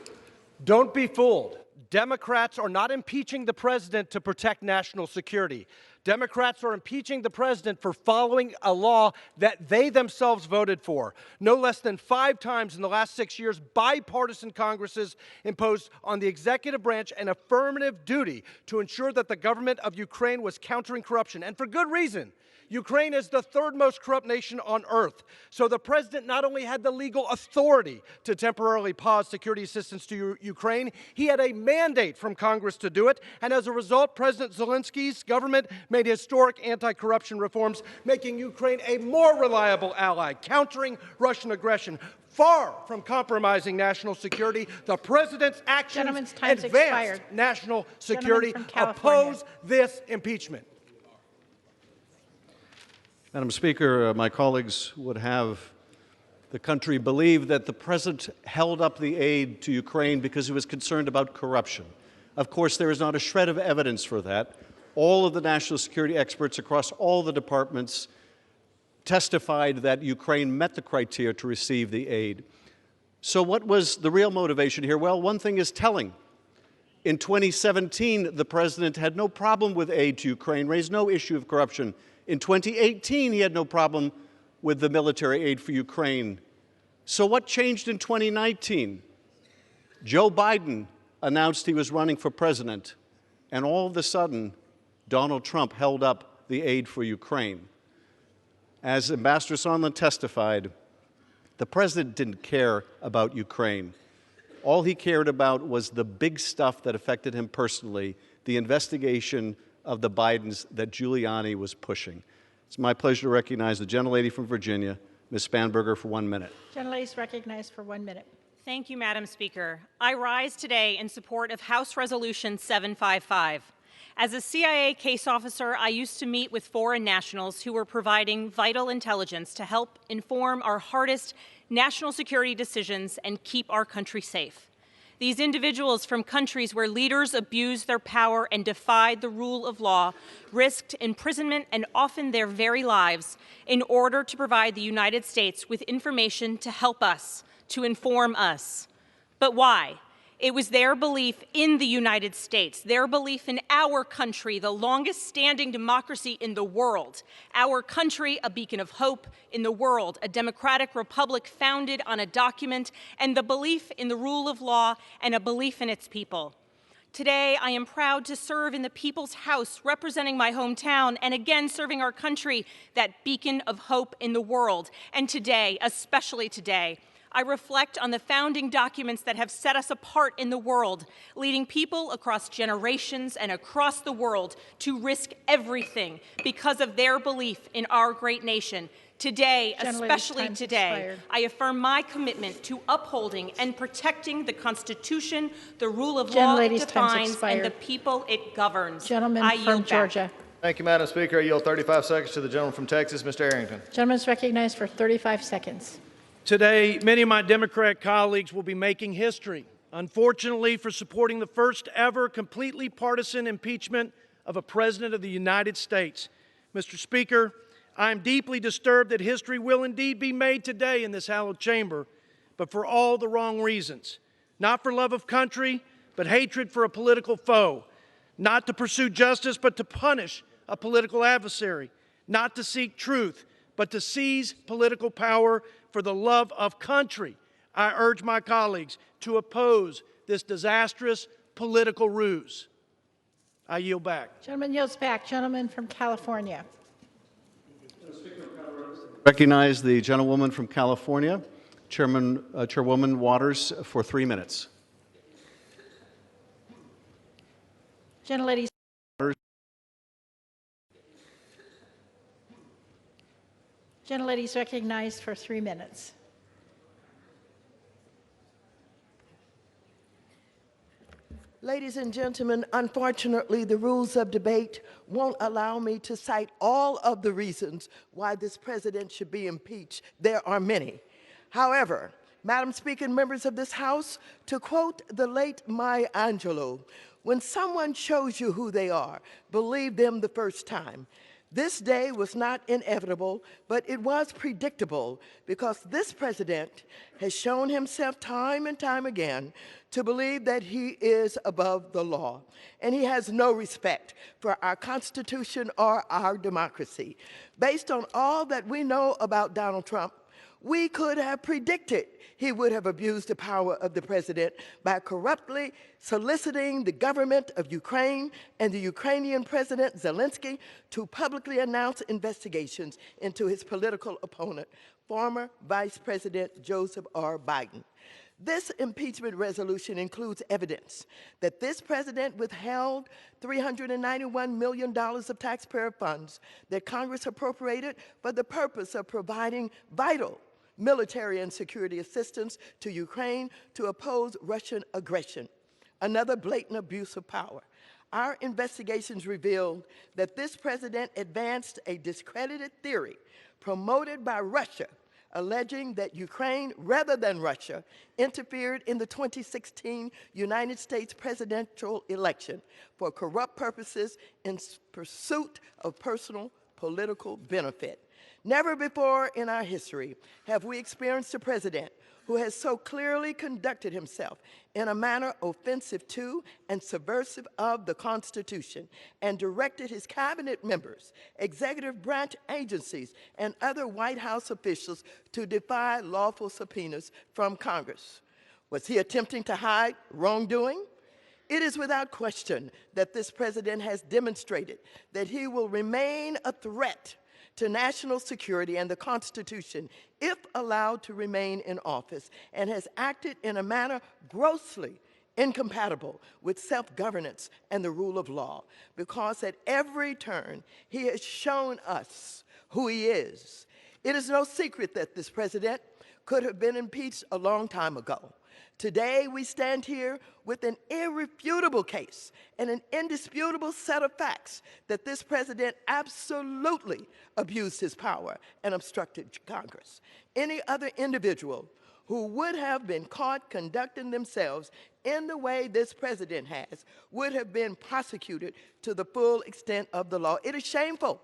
Don't be fooled. Democrats are not impeaching the president to protect national security. Democrats are impeaching the president for following a law that they themselves voted for. No less than 5 times in the last 6 years, bipartisan Congresses imposed on the executive branch an affirmative duty to ensure that the government of Ukraine was countering corruption, and for good reason. Ukraine is the 3rd most corrupt nation on earth. So the president not only had the legal authority to temporarily pause security assistance to Ukraine, he had a mandate from Congress to do it. And as a result, President Zelensky's government made historic anti-corruption reforms, making Ukraine a more reliable ally, countering Russian aggression. Far from compromising national security, the president's actions advance national security. Oppose this impeachment. Madam Speaker, my colleagues would have the country believe that the president held up the aid to Ukraine because he was concerned about corruption. Of course, there is not a shred of evidence for that. All of the national security experts across all the departments testified that Ukraine met the criteria to receive the aid. So what was the real motivation here? Well, one thing is telling. In 2017, the president had no problem with aid to Ukraine, raised no issue of corruption. In 2018, he had no problem with the military aid for Ukraine. So what changed in 2019? Joe Biden announced he was running for president, and all of a sudden, Donald Trump held up the aid for Ukraine. As Ambassador Sondland testified, the president didn't care about Ukraine. All he cared about was the big stuff that affected him personally, the investigation of the Bidens that Giuliani was pushing. It's my pleasure to recognize the gentlelady from Virginia, Ms. Spanberger, for 1 minute. Gentlelady is recognized for 1 minute. Thank you, Madam Speaker. I rise today in support of House Resolution 755. As a CIA case officer, I used to meet with foreign nationals who were providing vital intelligence to help inform our hardest national security decisions and keep our country safe. These individuals from countries where leaders abused their power and defied the rule of law risked imprisonment and often their very lives in order to provide the United States with information to help us, to inform us. But why? It was their belief in the United States, their belief in our country, the longest-standing democracy in the world, our country, a beacon of hope in the world, a democratic republic founded on a document, and the belief in the rule of law and a belief in its people. Today, I am proud to serve in the People's House, representing my hometown, and again serving our country, that beacon of hope in the world. And today, especially today, I reflect on the founding documents that have set us apart in the world, leading people across generations and across the world to risk everything because of their belief in our great nation. Today, especially today, I affirm my commitment to upholding and protecting the Constitution, the rule of law it defines, and the people it governs. Gentleman from Georgia. Thank you, Madam Speaker. I yield 35 seconds to the gentleman from Texas, Mr. Arrington. Gentleman is recognized for 35 seconds. Today, many of my Democrat colleagues will be making history, unfortunately, for supporting the first ever completely partisan impeachment of a President of the United States. Mr. Speaker, I am deeply disturbed that history will indeed be made today in this hallowed chamber, but for all the wrong reasons. Not for love of country, but hatred for a political foe. Not to pursue justice, but to punish a political adversary. Not to seek truth, but to seize political power for the love of country. I urge my colleagues to oppose this disastrous political ruse. I yield back. Gentleman yields back. Gentleman from California. Recognize the gentlewoman from California, Chairwoman Waters, for 3 minutes. Gentlelady. Gentlelady is recognized for 3 minutes. Ladies and gentlemen, unfortunately, the rules of debate won't allow me to cite all of the reasons why this president should be impeached. There are many. However, Madam Speaker and members of this House, to quote the late Maya Angelou, when someone shows you who they are, believe them the first time. This day was not inevitable, but it was predictable because this president has shown himself time and time again to believe that he is above the law. And he has no respect for our Constitution or our democracy. Based on all that we know about Donald Trump, we could have predicted he would have abused the power of the president by corruptly soliciting the government of Ukraine and the Ukrainian President Zelensky to publicly announce investigations into his political opponent, former Vice President Joseph R. Biden. This impeachment resolution includes evidence that this president withheld $391 million of taxpayer funds that Congress appropriated for the purpose of providing vital military and security assistance to Ukraine to oppose Russian aggression, another blatant abuse of power. Our investigations revealed that this president advanced a discredited theory promoted by Russia, alleging that Ukraine, rather than Russia, interfered in the 2016 United States presidential election for corrupt purposes in pursuit of personal political benefit. Never before in our history have we experienced a president who has so clearly conducted himself in a manner offensive to and subversive of the Constitution and directed his cabinet members, executive branch agencies, and other White House officials to defy lawful subpoenas from Congress. Was he attempting to hide wrongdoing? It is without question that this president has demonstrated that he will remain a threat to national security and the Constitution if allowed to remain in office, and has acted in a manner grossly incompatible with self-governance and the rule of law, because at every turn he has shown us who he is. It is no secret that this president could have been impeached a long time ago. Today, we stand here with an irrefutable case and an indisputable set of facts that this president absolutely abused his power and obstructed Congress. Any other individual who would have been caught conducting themselves in the way this president has would have been prosecuted to the full extent of the law. It is shameful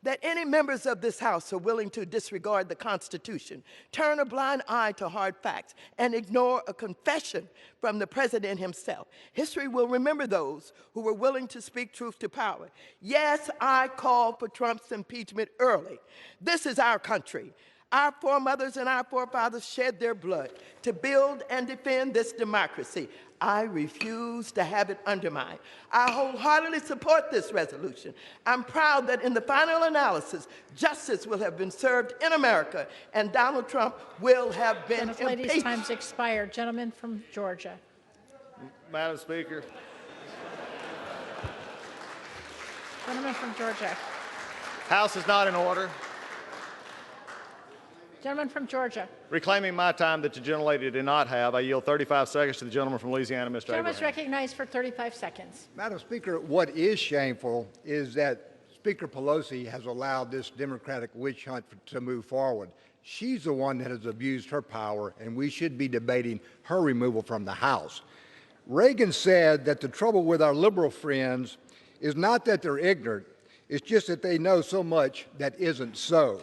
that any members of this House are willing to disregard the Constitution, turn a blind eye to hard facts, and ignore a confession from the president himself. History will remember those who were willing to speak truth to power. Yes, I called for Trump's impeachment early. This is our country. Our foremothers and our forefathers shed their blood to build and defend this democracy. I refuse to have it undermined. I wholeheartedly support this resolution. I'm proud that in the final analysis, justice will have been served in America and Donald Trump will have been impeached. Ladies' time's expired. Gentleman from Georgia. Madam Speaker. Gentleman from Georgia. House is not in order. Gentleman from Georgia. Reclaiming my time that the gentlelady did not have, I yield 35 seconds to the gentleman from Louisiana, Mr. Gentleman's Abraham. recognized for 35 seconds. Madam Speaker, what is shameful is that Speaker Pelosi has allowed this Democratic witch hunt to move forward. She's the one that has abused her power, and we should be debating her removal from the House. Reagan said that the trouble with our liberal friends is not that they're ignorant, it's just that they know so much that isn't so.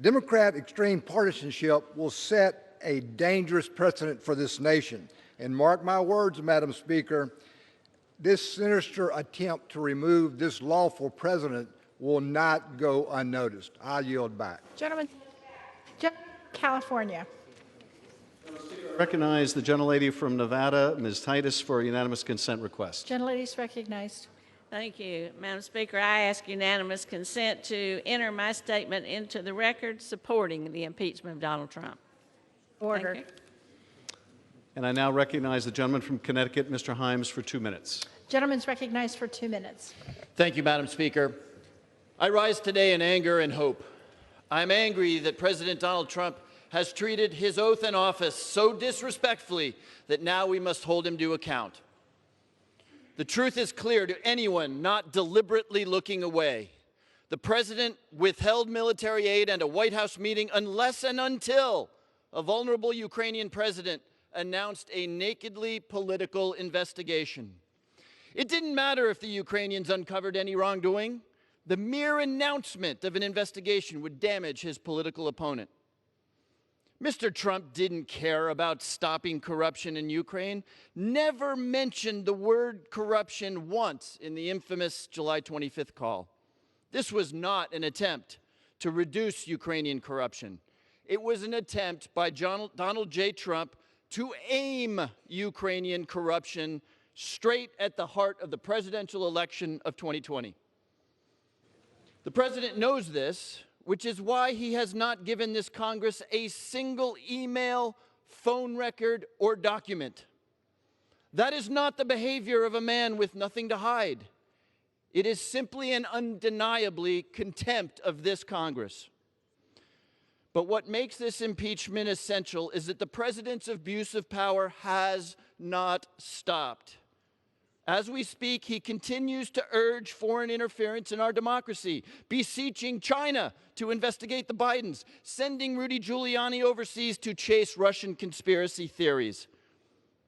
Democrat extreme partisanship will set a dangerous precedent for this nation. And mark my words, Madam Speaker, this sinister attempt to remove this lawful president will not go unnoticed. I yield back. Gentleman, California. Recognize the gentlelady from Nevada, Ms. Titus, for a unanimous consent request. Gentlelady is recognized. Thank you. Madam Speaker, I ask unanimous consent to enter my statement into the record supporting the impeachment of Donald Trump. Order. And I now recognize the gentleman from Connecticut, Mr. Himes, for 2 minutes. Gentleman's recognized for 2 minutes. Thank you, Madam Speaker. I rise today in anger and hope. I'm angry that President Donald Trump has treated his oath in office so disrespectfully that now we must hold him to account. The truth is clear to anyone not deliberately looking away. The president withheld military aid and a White House meeting unless and until a vulnerable Ukrainian president announced a nakedly political investigation. It didn't matter if the Ukrainians uncovered any wrongdoing. The mere announcement of an investigation would damage his political opponent. Mr. Trump didn't care about stopping corruption in Ukraine, never mentioned the word corruption once in the infamous July 25th call. This was not an attempt to reduce Ukrainian corruption. It was an attempt by Donald J. Trump to aim Ukrainian corruption straight at the heart of the presidential election of 2020. The president knows this, which is why he has not given this Congress a single email, phone record, or document. That is not the behavior of a man with nothing to hide. It is simply and undeniably contempt of this Congress. But what makes this impeachment essential is that the president's abuse of power has not stopped. As we speak, he continues to urge foreign interference in our democracy, beseeching China to investigate the Bidens, sending Rudy Giuliani overseas to chase Russian conspiracy theories.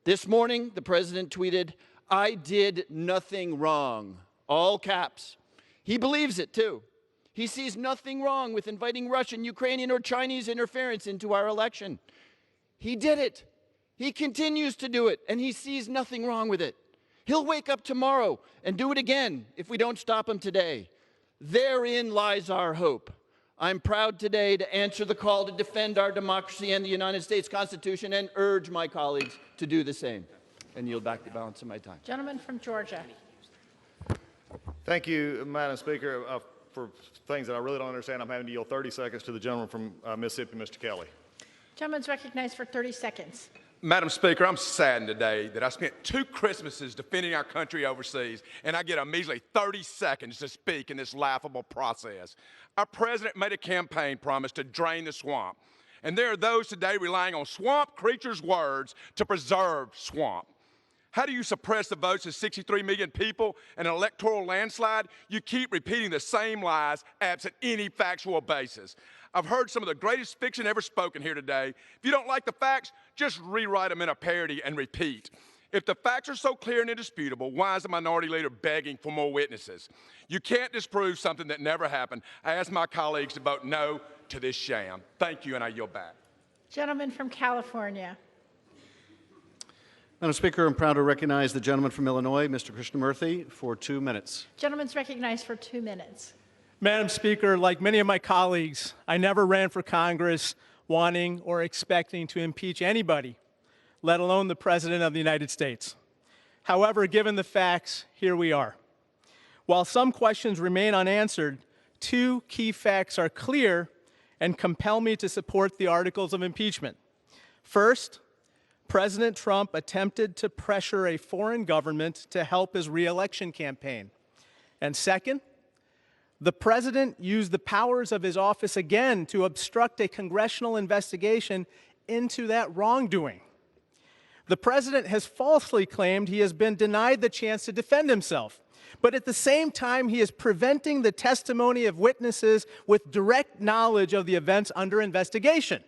This morning, the president tweeted, "I did nothing wrong." All caps. He believes it, too. He sees nothing wrong with inviting Russian, Ukrainian, or Chinese interference into our election. He did it. He continues to do it, and he sees nothing wrong with it. He'll wake up tomorrow and do it again if we don't stop him today. Therein lies our hope. I'm proud today to answer the call to defend our democracy and the United States Constitution and urge my colleagues to do the same. And yield back the balance of my time. Gentleman from Georgia. Thank you, Madam Speaker. For things that I really don't understand, I'm having to yield 30 seconds to the gentleman from Mississippi, Mr. Kelly. Gentleman's recognized for 30 seconds. Madam Speaker, I'm saddened today that I spent 2 Christmases defending our country overseas, and I get a measly 30 seconds to speak in this laughable process. Our president made a campaign promise to drain the swamp, and there are those today relying on swamp creatures' words to preserve swamp. How do you suppress the votes of 63 million people in an electoral landslide? You keep repeating the same lies absent any factual basis. I've heard some of the greatest fiction ever spoken here today. If you don't like the facts, just rewrite them in a parody and repeat. If the facts are so clear and indisputable, why is the minority leader begging for more witnesses? You can't disprove something that never happened. I ask my colleagues to vote no to this sham. Thank you, and I yield back. Gentleman from California. Madam Speaker, I'm proud to recognize the gentleman from Illinois, Mr. Krishnamurthy, for 2 minutes. Gentleman's recognized for 2 minutes. Madam Speaker, like many of my colleagues, I never ran for Congress wanting or expecting to impeach anybody, let alone the President of the United States. However, given the facts, here we are. While some questions remain unanswered, 2 key facts are clear and compel me to support the articles of impeachment. First, President Trump attempted to pressure a foreign government to help his re-election campaign. And second, the president used the powers of his office again to obstruct a congressional investigation into that wrongdoing. The president has falsely claimed he has been denied the chance to defend himself, but at the same time, he is preventing the testimony of witnesses with direct knowledge of the events under investigation.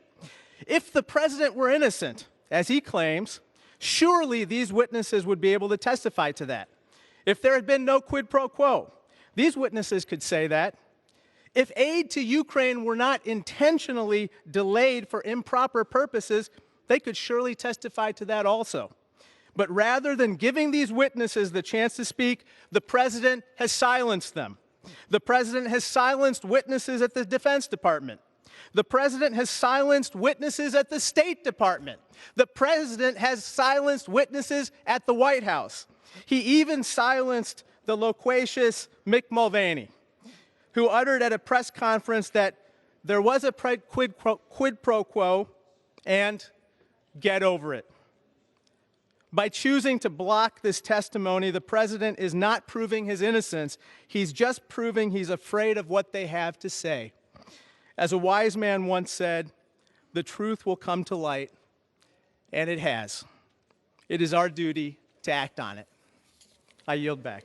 If the president were innocent, as he claims, surely these witnesses would be able to testify to that. If there had been no quid pro quo, these witnesses could say that. If aid to Ukraine were not intentionally delayed for improper purposes, they could surely testify to that also. But rather than giving these witnesses the chance to speak, the president has silenced them. The president has silenced witnesses at the Defense Department. The president has silenced witnesses at the State Department. The president has silenced witnesses at the White House. He even silenced the loquacious Mick Mulvaney, who uttered at a press conference that there was a quid pro quo and get over it. By choosing to block this testimony, the president is not proving his innocence. He's just proving he's afraid of what they have to say. As a wise man once said, the truth will come to light, and it has. It is our duty to act on it. I yield back.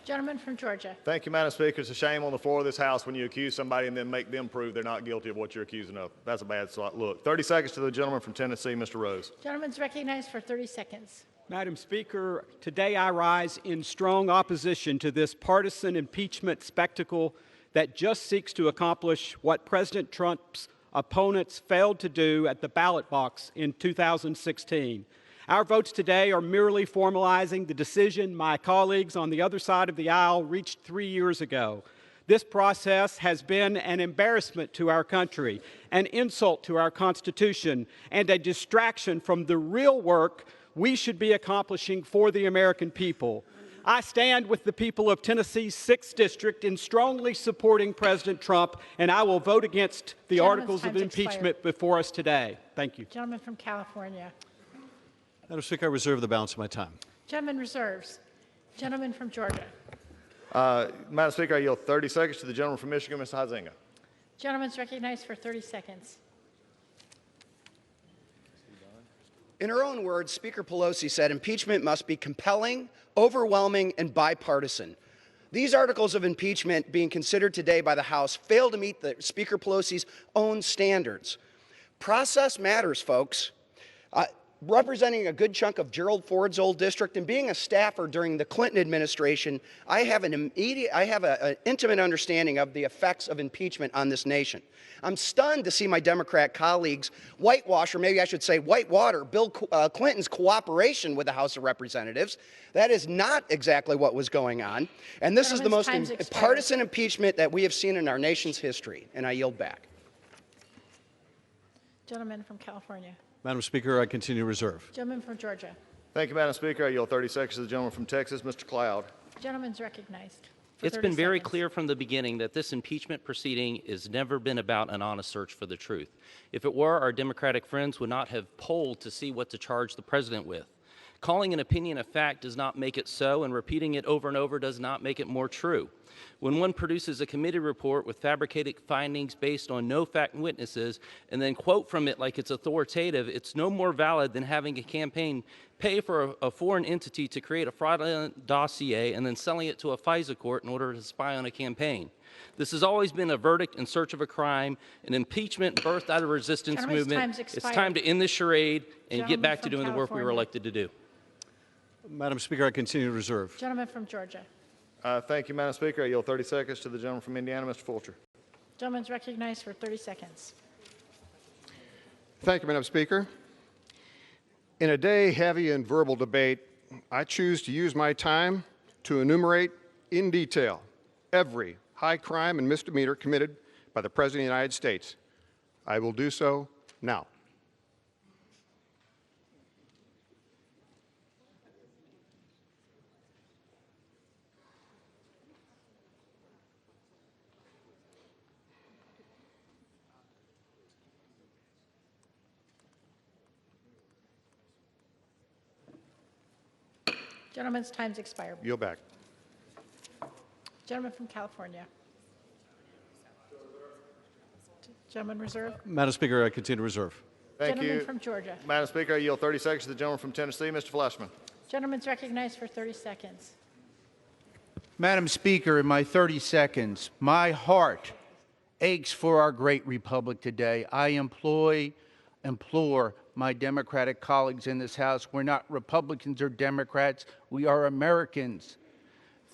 Gentleman from Georgia. Thank you, Madam Speaker. It's a shame on the floor of this House when you accuse somebody and then make them prove they're not guilty of what you're accusing of. That's a bad look. 30 seconds to the gentleman from Tennessee, Mr. Rose. Gentleman's recognized for 30 seconds. Madam Speaker, today I rise in strong opposition to this partisan impeachment spectacle that just seeks to accomplish what President Trump's opponents failed to do at the ballot box in 2016. Our votes today are merely formalizing the decision my colleagues on the other side of the aisle reached 3 years ago. This process has been an embarrassment to our country, an insult to our Constitution, and a distraction from the real work we should be accomplishing for the American people. I stand with the people of Tennessee's 6th District in strongly supporting President Trump, and I will vote against the articles of impeachment before us today. Thank you. Gentleman from California. Madam Speaker, I reserve the balance of my time. Gentleman reserves. Gentleman from Georgia. Madam Speaker, I yield 30 seconds to the gentleman from Michigan, Mr. Huizinga. Gentleman's recognized for 30 seconds. In her own words, Speaker Pelosi said impeachment must be compelling, overwhelming, and bipartisan. These articles of impeachment being considered today by the House fail to meet Speaker Pelosi's own standards. Process matters, folks. Representing a good chunk of Gerald Ford's old district and being a staffer during the Clinton administration, I have an intimate understanding of the effects of impeachment on this nation. I'm stunned to see my Democrat colleagues whitewash, or maybe I should say whitewater, Bill Clinton's cooperation with the House of Representatives. That is not exactly what was going on. And this is the most partisan impeachment that we have seen in our nation's history. And I yield back. Gentleman from California. Madam Speaker, I continue to reserve. Gentleman from Georgia. Thank you, Madam Speaker. I yield 30 seconds to the gentleman from Texas, Mr. Cloud. Gentleman's recognized. It's been very clear from the beginning that this impeachment proceeding has never been about an honest search for the truth. If it were, our Democratic friends would not have polled to see what to charge the president with. Calling an opinion a fact does not make it so, and repeating it over and over does not make it more true. When one produces a committee report with fabricated findings based on no fact and witnesses, and then quote from it like it's authoritative, it's no more valid than having a campaign pay for a foreign entity to create a fraudulent dossier and then selling it to a FISA court in order to spy on a campaign. This has always been a verdict in search of a crime, an impeachment birthed out of a resistance movement. It's time to end this charade and get back to doing the work we were elected to do. Madam Speaker, I continue to reserve. Gentleman from Georgia. Thank you, Madam Speaker. I yield 30 seconds to the gentleman from Indiana, Mr. Fulcher. Gentleman's recognized for 30 seconds. Thank you, Madam Speaker. In a day heavy in verbal debate, I choose to use my time to enumerate in detail every high crime and misdemeanor committed by the President of the United States. I will do so now. Gentleman's time's expired. Yield back. Gentleman from California. Gentleman reserve. Madam Speaker, I continue to reserve. Thank Gentleman you. from Georgia. Madam Speaker, I yield 30 seconds to the gentleman from Tennessee, Mr. Fleshman. Gentleman's recognized for 30 seconds. Madam Speaker, in my 30 seconds, my heart aches for our great republic today. I implore my Democratic colleagues in this House, we're not Republicans or Democrats, we are Americans.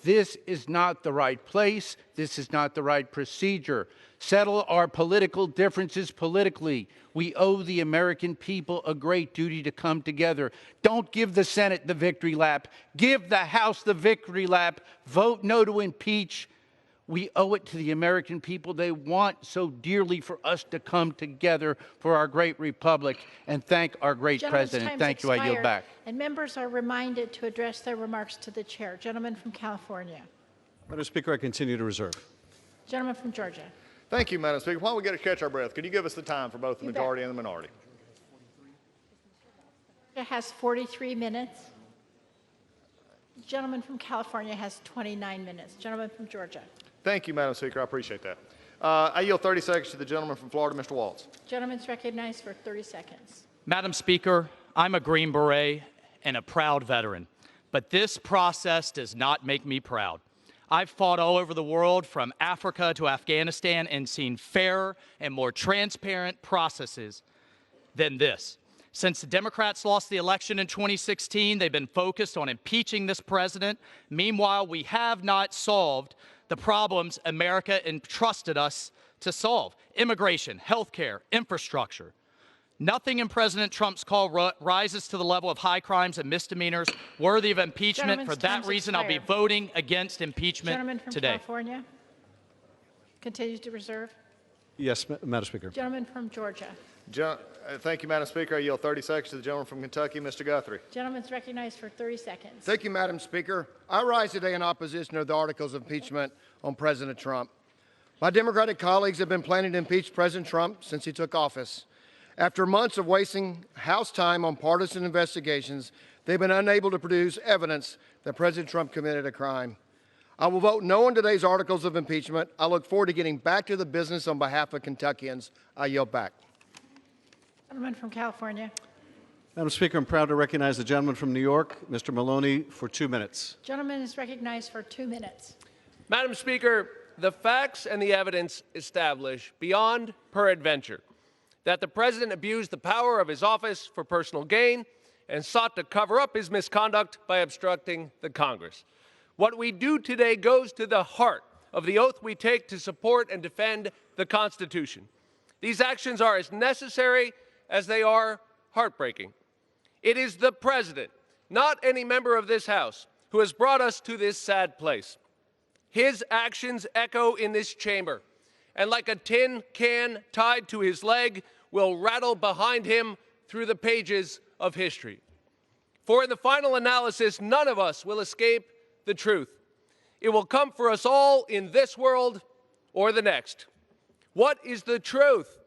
This is not the right place. This is not the right procedure. Settle our political differences politically. We owe the American people a great duty to come together. Don't give the Senate the victory lap. Give the House the victory lap. Vote no to impeach. We owe it to the American people. They want so dearly for us to come together for our great republic and thank our great president. Thank you. I yield back. And members are reminded to address their remarks to the chair. Gentleman from California. Madam Speaker, I continue to reserve. Gentleman from Georgia. Thank you, Madam Speaker. While we get to catch our breath, could you give us the time for both the majority and the minority? It has 43 minutes. Gentleman from California has 29 minutes. Gentleman from Georgia. Thank you, Madam Speaker. I appreciate that. I yield 30 seconds to the gentleman from Florida, Mr. Waltz. Gentleman's recognized for 30 seconds. Madam Speaker, I'm a Green Beret and a proud veteran, but this process does not make me proud. I've fought all over the world, from Africa to Afghanistan, and seen fairer and more transparent processes than this. Since the Democrats lost the election in 2016, they've been focused on impeaching this president. Meanwhile, we have not solved the problems America entrusted us to solve: immigration, healthcare, infrastructure. Nothing in President Trump's call rises to the level of high crimes and misdemeanors worthy of impeachment. For that reason, I'll be voting against impeachment Gentleman from today. California continues to reserve. Yes, Madam Speaker. Gentleman from Georgia. Thank you, Madam Speaker. I yield 30 seconds to the gentleman from Kentucky, Mr. Guthrie. Gentleman's recognized for 30 seconds. Thank you, Madam Speaker. I rise today in opposition to the articles of impeachment on President Trump. My Democratic colleagues have been planning to impeach President Trump since he took office. After months of wasting House time on partisan investigations, they've been unable to produce evidence that President Trump committed a crime. I will vote no on today's articles of impeachment. I look forward to getting back to the business on behalf of Kentuckians. I yield back. Gentleman from California. Madam Speaker, I'm proud to recognize the gentleman from New York, Mr. Maloney, for 2 minutes. Gentleman is recognized for 2 minutes. Madam Speaker, the facts and the evidence establish beyond peradventure that the president abused the power of his office for personal gain and sought to cover up his misconduct by obstructing the Congress. What we do today goes to the heart of the oath we take to support and defend the Constitution. These actions are as necessary as they are heartbreaking. It is the president, not any member of this House, who has brought us to this sad place. His actions echo in this chamber, and like a tin can tied to his leg, will rattle behind him through the pages of history. For in the final analysis, none of us will escape the truth. It will come for us all in this world or the next. What is the truth?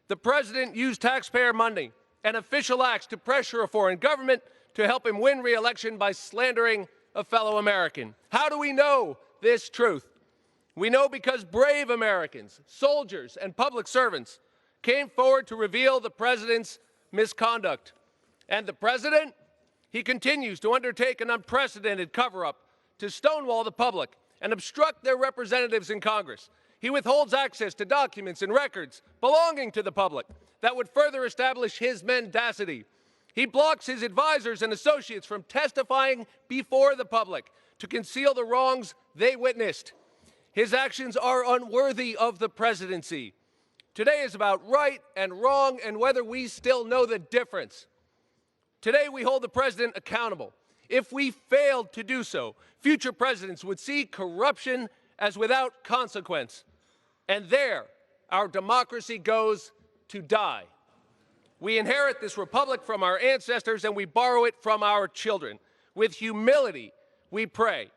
The president used taxpayer money and official acts to pressure a foreign government to help him win re-election by slandering a fellow American. How do we know this truth? We know because brave Americans, soldiers, and public servants came forward to reveal the president's misconduct. And the president, he continues to undertake an unprecedented cover-up to stonewall the public and obstruct their representatives in Congress. He withholds access to documents and records belonging to the public that would further establish his mendacity. He blocks his advisors and associates from testifying before the public to conceal the wrongs they witnessed. His actions are unworthy of the presidency. Today is about right and wrong and whether we still know the difference. Today we hold the president accountable. If we failed to do so, future presidents would see corruption as without consequence. And there, our democracy goes to die. We inherit this republic from our ancestors and we borrow it from our children. With humility, we pray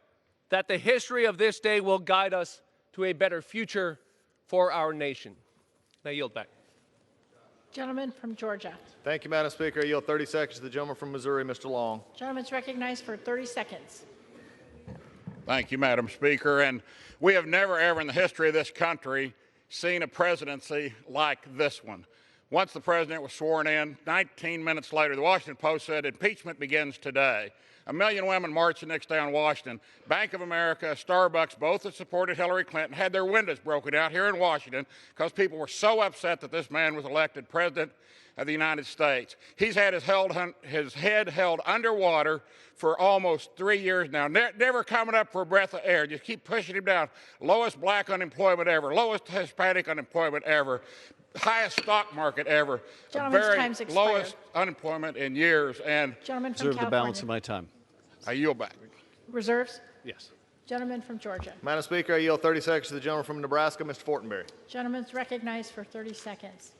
that the history of this day will guide us to a better future for our nation. Now yield back. Gentleman from Georgia. Thank you, Madam Speaker. I yield 30 seconds to the gentleman from Missouri, Mr. Long. Gentleman's recognized for 30 seconds. Thank you, Madam Speaker. And we have never, ever in the history of this country seen a presidency like this one. Once the president was sworn in, 19 minutes later, the Washington Post said impeachment begins today. 1 million women marched the next day on Washington. Bank of America, Starbucks, both that supported Hillary Clinton, had their windows broken out here in Washington because people were so upset that this man was elected president of the United States. He's had his head held underwater for almost 3 years now, never coming up for a breath of air. Just keep pushing him down. Lowest black unemployment ever, lowest Hispanic unemployment ever, highest stock market ever, Gentleman's lowest unemployment in years. And Gentleman from Reserve the California. balance of my time. I yield back. Reserves? Yes. Gentleman from Georgia. Madam Speaker, I yield 30 seconds to the gentleman from Nebraska, Mr. Fortenberry. Gentleman's recognized for 30 seconds.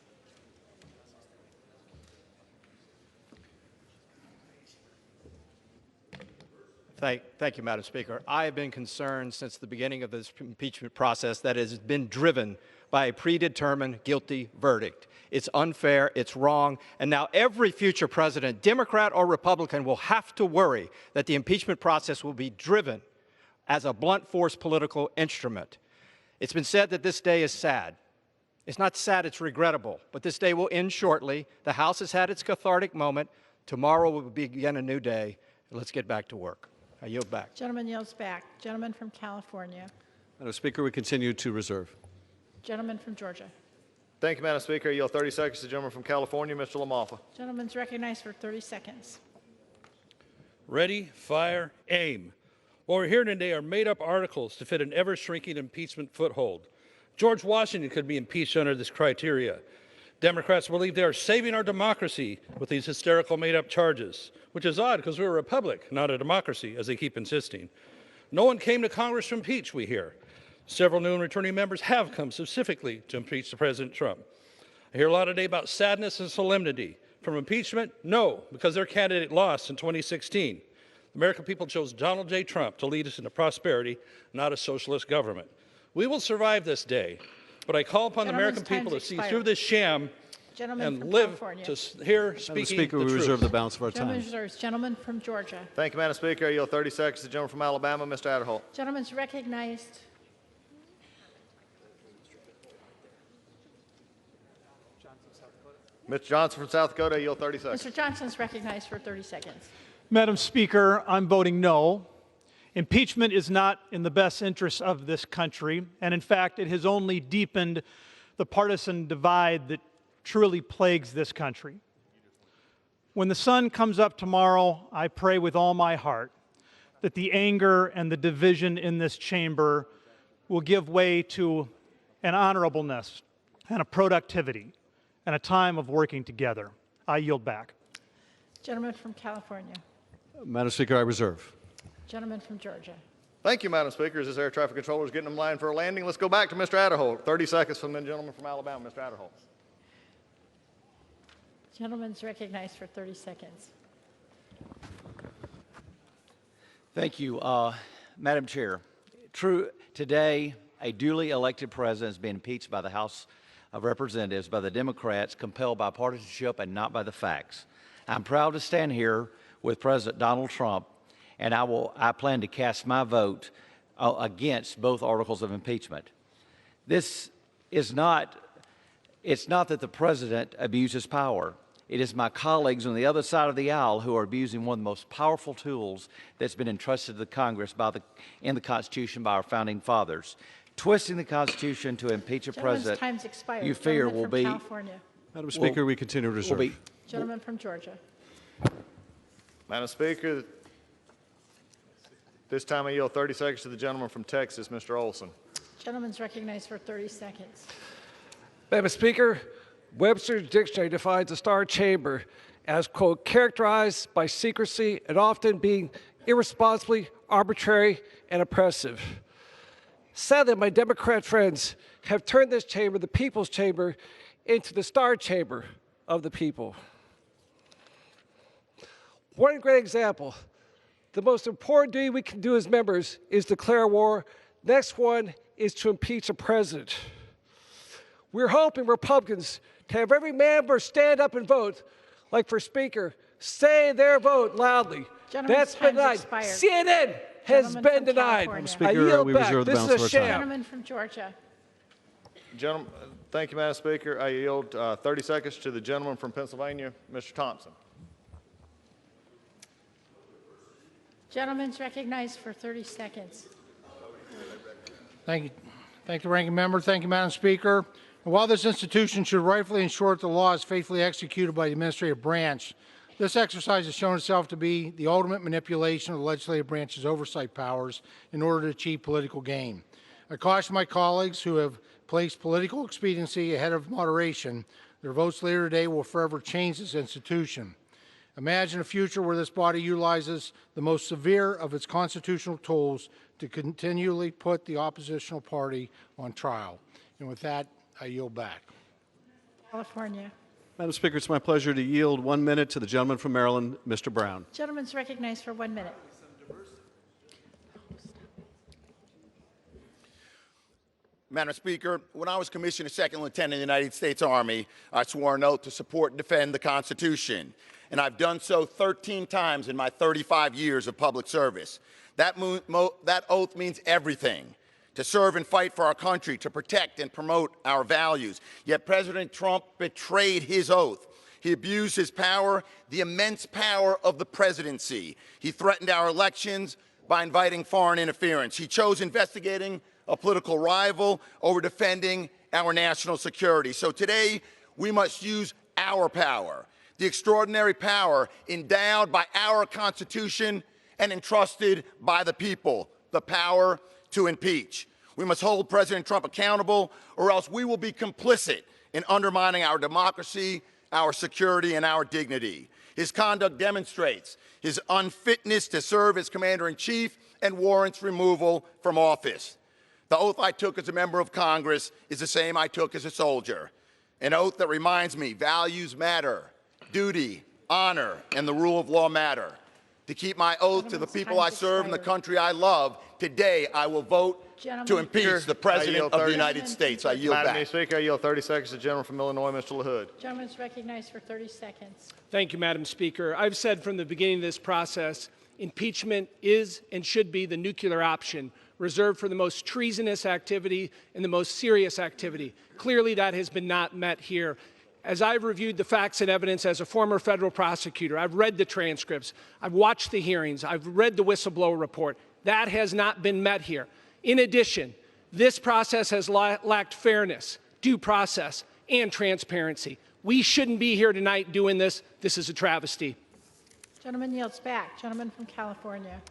Thank you, Madam Speaker. I have been concerned since the beginning of this impeachment process that it has been driven by a predetermined guilty verdict. It's unfair, it's wrong, and now every future president, Democrat or Republican, will have to worry that the impeachment process will be driven as a blunt force political instrument. It's been said that this day is sad. It's not sad, it's regrettable, but this day will end shortly. The House has had its cathartic moment. Tomorrow will begin a new day. Let's get back to work. I yield back. Gentleman yields back. Gentleman from California. Madam Speaker, we continue to reserve. Gentleman from Georgia. Thank you, Madam Speaker. I yield 30 seconds to the gentleman from California, Mr. LaMalfa. Gentleman's recognized for 30 seconds. Ready, fire, aim. What we're hearing today are made-up articles to fit an ever-shrinking impeachment foothold. George Washington could be impeached under this criteria. Democrats believe they are saving our democracy with these hysterical made-up charges, which is odd because we're a republic, not a democracy, as they keep insisting. No one came to Congress to impeach, we hear. Several new and returning members have come specifically to impeach President Trump. I hear a lot today about sadness and solemnity. From impeachment? No, because their candidate lost in 2016. The American people chose Donald J. Trump to lead us into prosperity, not a socialist government. We will survive this day, but I call upon the American people to see through this sham and live to hear speaking Madam Speaker, the we truth. reserve the balance of our Gentleman time. reserves. Gentleman from Georgia. Thank you, Madam Speaker. I yield 30 seconds to the gentleman from Alabama, Mr. Adderholt. Gentleman's recognized. Mr. Johnson from South Dakota, I yield 30 seconds. Mr. Johnson's recognized for 30 seconds. Madam Speaker, I'm voting no. Impeachment is not in the best interests of this country, and in fact, it has only deepened the partisan divide that truly plagues this country. When the sun comes up tomorrow, I pray with all my heart that the anger and the division in this chamber will give way to an honorableness and a productivity and a time of working together. I yield back. Gentleman from California. Madam Speaker, I reserve. Gentleman from Georgia. Thank you, Madam Speaker. As this air traffic controller is getting them lined for a landing, let's go back to Mr. Adderholt. 30 seconds from the gentleman from Alabama, Mr. Adderholt. Gentleman's recognized for 30 seconds. Thank you, Madam Chair. Today, a duly elected president is being impeached by the House of Representatives by the Democrats, compelled by partisanship and not by the facts. I'm proud to stand here with President Donald Trump, and I plan to cast my vote against both articles of impeachment. This is not, it's not that the president abuses power. It is my colleagues on the other side of the aisle who are abusing one of the most powerful tools that's been entrusted to the Congress in the Constitution by our founding fathers. Twisting the Constitution to impeach a president time's expired. you fear Gentleman will from be... California. Madam Speaker, we continue to reserve. Gentleman from Georgia. Madam Speaker, this time I yield 30 seconds to the gentleman from Texas, Mr. Olson. Gentleman's recognized for 30 seconds. Madam Speaker, Webster's dictionary defines the Star Chamber as, quote, characterized by secrecy and often being irresponsibly arbitrary and oppressive. Sadly, my Democrat friends have turned this chamber, the People's Chamber, into the Star Chamber of the people. One great example. The most important duty we can do as members is declare war. Next one is to impeach a president. We're hoping Republicans to have every member stand up and vote, like for Speaker, say their vote loudly. That's been denied. CNN has been denied. I yield back. This is a sham. Gentleman from Georgia. Gentleman, thank you, Madam Speaker. I yield 30 seconds to the gentleman from Pennsylvania, Mr. Thompson. Gentleman's recognized for 30 seconds. Thank you. Thank the ranking member. Thank you, Madam Speaker. And while this institution should rightfully ensure that the law is faithfully executed by the administrative branch, this exercise has shown itself to be the ultimate manipulation of the legislative branch's oversight powers in order to achieve political gain. I caution my colleagues who have placed political expediency ahead of moderation. Their votes later today will forever change this institution. Imagine a future where this body utilizes the most severe of its constitutional tools to continually put the oppositional party on trial. And with that, I yield back. California. Madam Speaker, it's my pleasure to yield 1 minute to the gentleman from Maryland, Mr. Brown. Gentleman's recognized for 1 minute. Madam Speaker, when I was commissioned as Second Lieutenant in the United States Army, I swore an oath to support and defend the Constitution. And I've done so 13 times in my 35 years of public service. That oath means everything. to serve and fight for our country, to protect and promote our values. Yet President Trump betrayed his oath. He abused his power, the immense power of the presidency. He threatened our elections by inviting foreign interference. He chose investigating a political rival over defending our national security. So today, we must use our power, the extraordinary power endowed by our Constitution and entrusted by the people, the power to impeach. We must hold President Trump accountable, or else we will be complicit in undermining our democracy, our security, and our dignity. His conduct demonstrates his unfitness to serve as Commander-in-Chief and warrants removal from office. The oath I took as a member of Congress is the same I took as a soldier, an oath that reminds me values matter, duty, honor, and the rule of law matter. To keep my oath to the people I serve and the country I love, today I will vote to impeach the President of the United States. I yield back. Madam Speaker, I yield 30 seconds to the gentleman from Illinois, Mr. LaHood. Gentleman is recognized for 30 seconds. Thank you, Madam Speaker. I've said from the beginning of this process, impeachment is and should be the nuclear option, reserved for the most treasonous activity and the most serious activity. Clearly, that has been not met here. As I've reviewed the facts and evidence as a former federal prosecutor, I've read the transcripts, I've watched the hearings, I've read the whistleblower report. That has not been met here. In addition, this process has lacked fairness, due process, and transparency. We shouldn't be here tonight doing this. This is a travesty. Gentleman yields back. Gentleman from California.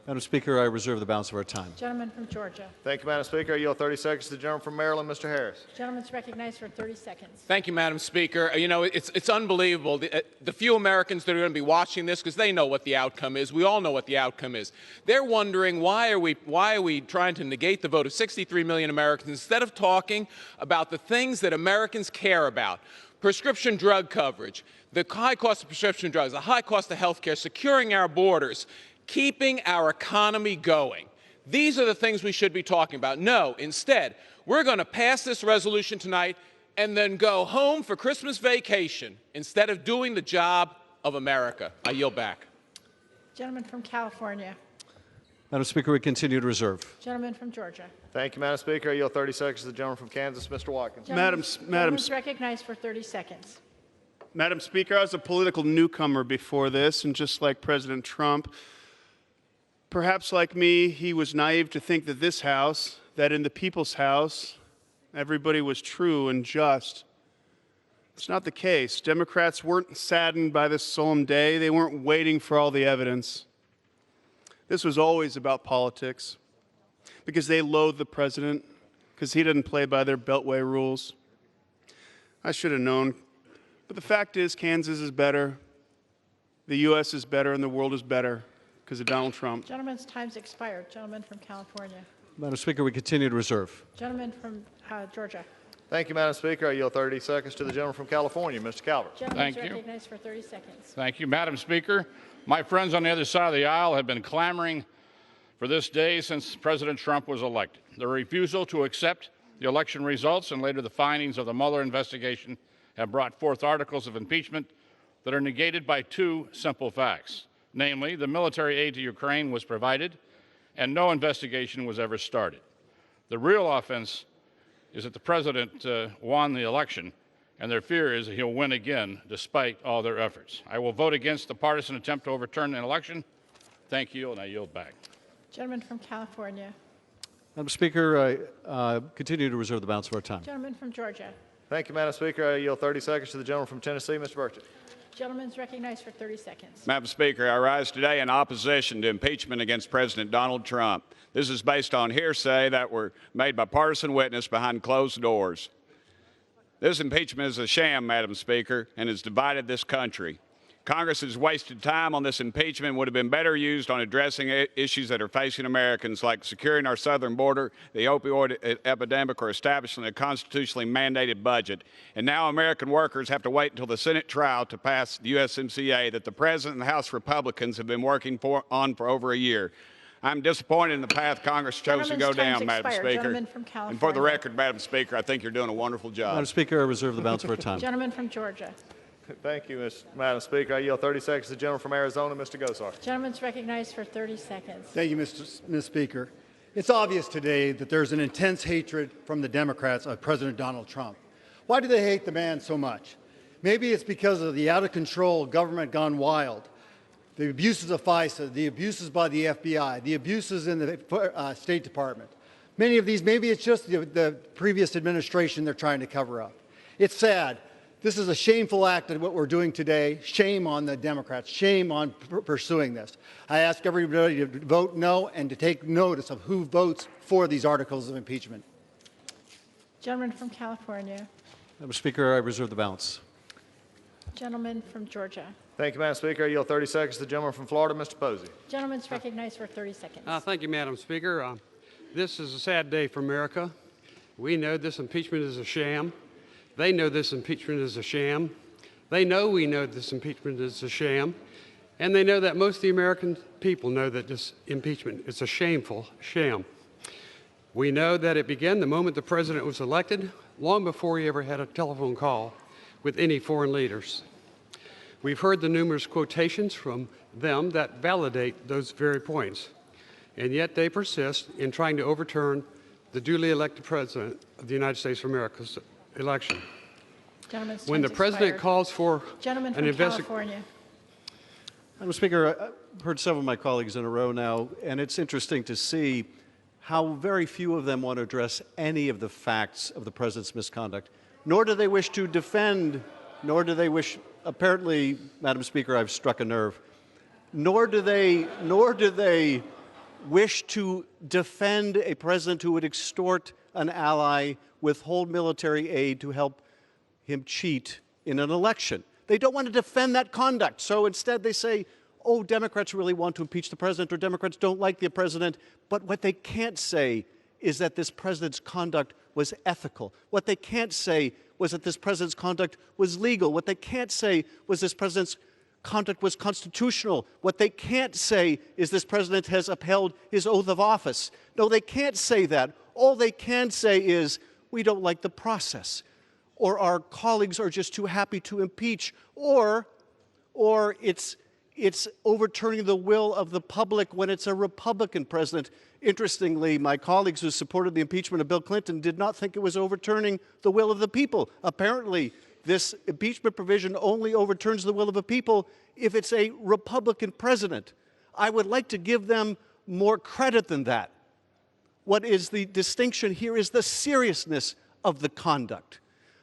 Madam Speaker, I reserve the balance of our time. Gentleman from Georgia. Thank you, Madam Speaker. I yield 30 seconds to the gentleman from Maryland, Mr. Harris. Gentleman's recognized for 30 seconds. Thank you, Madam Speaker. You know, it's unbelievable. The few Americans that are going to be watching this, because they know what the outcome is. We all know what the outcome is. They're wondering why are we trying to negate the vote of 63 million Americans instead of talking about the things that Americans care about. Prescription drug coverage, the high cost of prescription drugs, the high cost of health care, securing our borders, keeping our economy going. These are the things we should be talking about. No, instead, we're going to pass this resolution tonight and then go home for Christmas vacation instead of doing the job of America. I yield back. Gentleman from California. Madam Speaker, we continue to reserve. Gentleman from Georgia. Thank you, Madam Speaker. I yield 30 seconds to the gentleman from Kansas, Mr. Watkins. Gentleman's recognized for 30 seconds. Madam Speaker, I was a political newcomer before this, and just like President Trump, perhaps like me, he was naive to think that this House, that in the people's House, everybody was true and just. It's not the case. Democrats weren't saddened by this solemn day. They weren't waiting for all the evidence. This was always about politics, because they loathe the president, because he didn't play by their Beltway rules. I should have known. But the fact is, Kansas is better, the U.S. is better, and the world is better because of Donald Trump. Gentleman's time's expired. Gentleman from California. Madam Speaker, we continue to reserve. Gentleman from Georgia. Thank you, Madam Speaker. I yield 30 seconds to the gentleman from California, Mr. Calvert. Gentleman's recognized for 30 seconds. Thank you, Madam Speaker. My friends on the other side of the aisle have been clamoring for this day since President Trump was elected. The refusal to accept the election results and later the findings of the Mueller investigation have brought forth articles of impeachment that are negated by two simple facts. Namely, the military aid to Ukraine was provided and no investigation was ever started. The real offense is that the president won the election, and their fear is that he'll win again despite all their efforts. I will vote against the partisan attempt to overturn an election. Thank you, and I yield back. Gentleman from California. Madam Speaker, I continue to reserve the balance of our time. Gentleman from Georgia. Thank you, Madam Speaker. I yield 30 seconds to the gentleman from Tennessee, Mr. Burchett. Gentleman's recognized for 30 seconds. Madam Speaker, I rise today in opposition to impeachment against President Donald Trump. This is based on hearsay that were made by partisan witness behind closed doors. This impeachment is a sham, Madam Speaker, and has divided this country. Congress has wasted time on this impeachment and would have been better used on addressing issues that are facing Americans, like securing our southern border, the opioid epidemic, or establishing a constitutionally mandated budget. And now American workers have to wait until the Senate trial to pass the USMCA that the President and the House Republicans have been working on for over a year. I'm disappointed in the path Congress chose to go down, Madam Speaker. And for the record, Madam Speaker, I think you're doing a wonderful job. Madam Speaker, I reserve the balance of our time. Gentleman from Georgia. Thank you, Madam Speaker. I yield 30 seconds to the gentleman from Arizona, Mr. Gosar. Gentleman's recognized for 30 seconds. Thank you, Mr. Speaker. It's obvious today that there's an intense hatred from the Democrats of President Donald Trump. Why do they hate the man so much? Maybe it's because of the out-of-control government gone wild, the abuses of FISA, the abuses by the FBI, the abuses in the State Department. Many of these, maybe it's just the previous administration they're trying to cover up. It's sad. This is a shameful act of what we're doing today. Shame on the Democrats. Shame on pursuing this. I ask everybody to vote no and to take notice of who votes for these articles of impeachment. Gentleman from California. Madam Speaker, I reserve the balance. Gentleman from Georgia. Thank you, Madam Speaker. I yield 30 seconds to the gentleman from Florida, Mr. Posey. Gentleman's recognized for 30 seconds. Thank you, Madam Speaker. This is a sad day for America. We know this impeachment is a sham. They know this impeachment is a sham. They know we know this impeachment is a sham. And they know that most of the American people know that this impeachment is a shameful sham. We know that it began the moment the president was elected, long before he ever had a telephone call with any foreign leaders. We've heard the numerous quotations from them that validate those very points. And yet they persist in trying to overturn the duly elected president of the United States of America's election. When the president calls for Gentleman an from California. Madam Speaker, I've heard several of my colleagues in a row now, and it's interesting to see how very few of them want to address any of the facts of the president's misconduct, nor do they wish to defend, nor do they wish, apparently, Madam Speaker, I've struck a nerve, nor do they wish to defend a president who would extort an ally, withhold military aid to help him cheat in an election. They don't want to defend that conduct. So instead they say, oh, Democrats really want to impeach the president, or Democrats don't like the president. But what they can't say is that this president's conduct was ethical. What they can't say was that this president's conduct was legal. What they can't say was this president's conduct was constitutional. What they can't say is this president has upheld his oath of office. No, they can't say that. All they can say is, we don't like the process, or our colleagues are just too happy to impeach, or it's overturning the will of the public when it's a Republican president. Interestingly, my colleagues who supported the impeachment of Bill Clinton did not think it was overturning the will of the people. Apparently, this impeachment provision only overturns the will of the people if it's a Republican president. I would like to give them more credit than that. What is the distinction here is the seriousness of the conduct.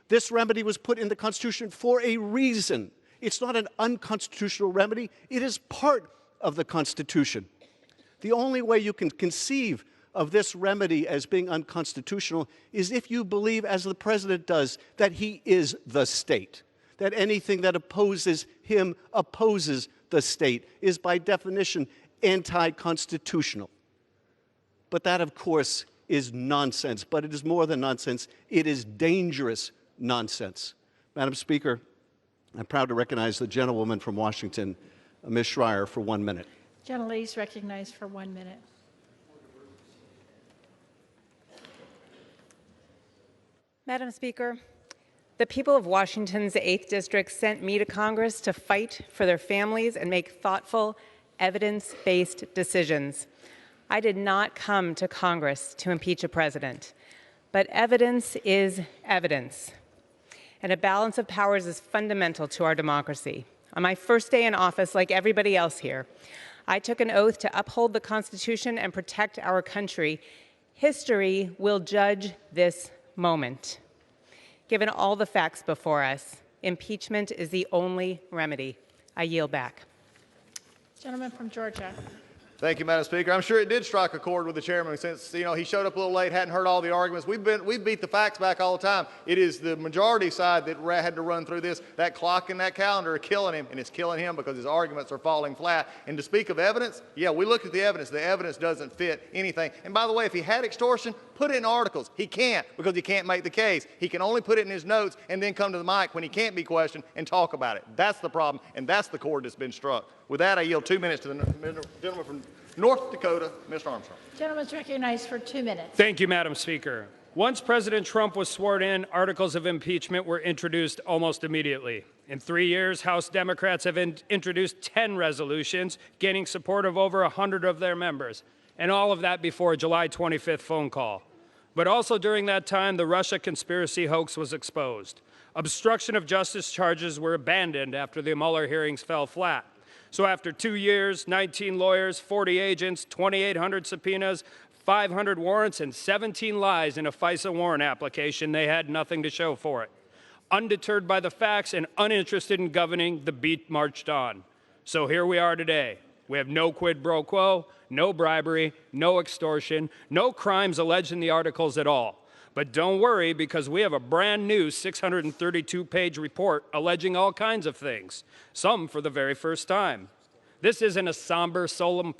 This remedy was put in the Constitution for a reason. It's not an unconstitutional remedy. It is part of the Constitution. The only way you can conceive of this remedy as being unconstitutional is if you believe, as the president does, that he is the state, that anything that opposes him opposes the state, is by definition anti-constitutional. But that, of course, is nonsense. But it is more than nonsense. It is dangerous nonsense. Madam Speaker, I'm proud to recognize the gentlewoman from Washington, Ms. Schreier, for 1 minute. Gentlelady recognized for 1 minute. Madam Speaker, the people of Washington's 8th District sent me to Congress to fight for their families and make thoughtful, evidence-based decisions. I did not come to Congress to impeach a president, but evidence is evidence. And a balance of powers is fundamental to our democracy. On my first day in office, like everybody else here, I took an oath to uphold the Constitution and protect our country. History will judge this moment. Given all the facts before us, impeachment is the only remedy. I yield back. Gentleman from Georgia. Thank you, Madam Speaker. I'm sure it did strike a chord with the chairman since, he showed up a little late, hadn't heard all the arguments. We've beat the facts back all the time. It is the majority side that had to run through this. That clock and that calendar are killing him, and it's killing him because his arguments are falling flat. And to speak of evidence, yeah, we looked at the evidence. The evidence doesn't fit anything. And by the way, if he had extortion, put it in articles. He can't because he can't make the case. He can only put it in his notes and then come to the mic when he can't be questioned and talk about it. That's the problem, and that's the chord that's been struck. With that, I yield 2 minutes to the gentleman from North Dakota, Mr. Armstrong. Gentleman's recognized for 2 minutes. Thank you, Madam Speaker. Once President Trump was sworn in, articles of impeachment were introduced almost immediately. In 3 years, House Democrats have introduced 10 resolutions, gaining support of over 100 of their members. And all of that before a July 25th phone call. But also during that time, the Russia conspiracy hoax was exposed. Obstruction of justice charges were abandoned after the Mueller hearings fell flat. So after 2 years, 19 lawyers, 40 agents, 2,800 subpoenas, 500 warrants, and 17 lies in a FISA warrant application, they had nothing to show for it. Undeterred by the facts and uninterested in governing, the beat marched on. So here we are today. We have no quid pro quo, no bribery, no extortion, no crimes alleged in the articles at all. But don't worry, because we have a brand new 632-page report alleging all kinds of things, some for the very first time. This isn't a somber, solemn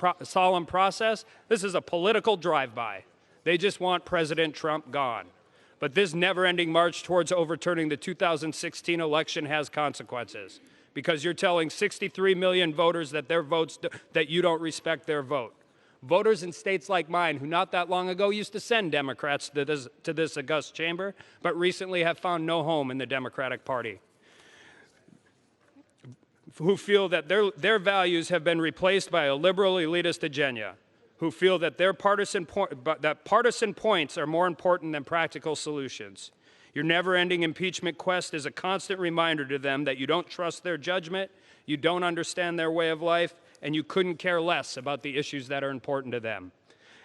process. This is a political drive-by. They just want President Trump gone. But this never-ending march towards overturning the 2016 election has consequences, because you're telling 63 million voters that their votes, that you don't respect their vote. Voters in states like mine, who not that long ago used to send Democrats to this august chamber, but recently have found no home in the Democratic Party, who feel that their values have been replaced by a liberal elitist agenda, who feel that partisan points are more important than practical solutions. Your never-ending impeachment quest is a constant reminder to them that you don't trust their judgment, you don't understand their way of life, and you couldn't care less about the issues that are important to them.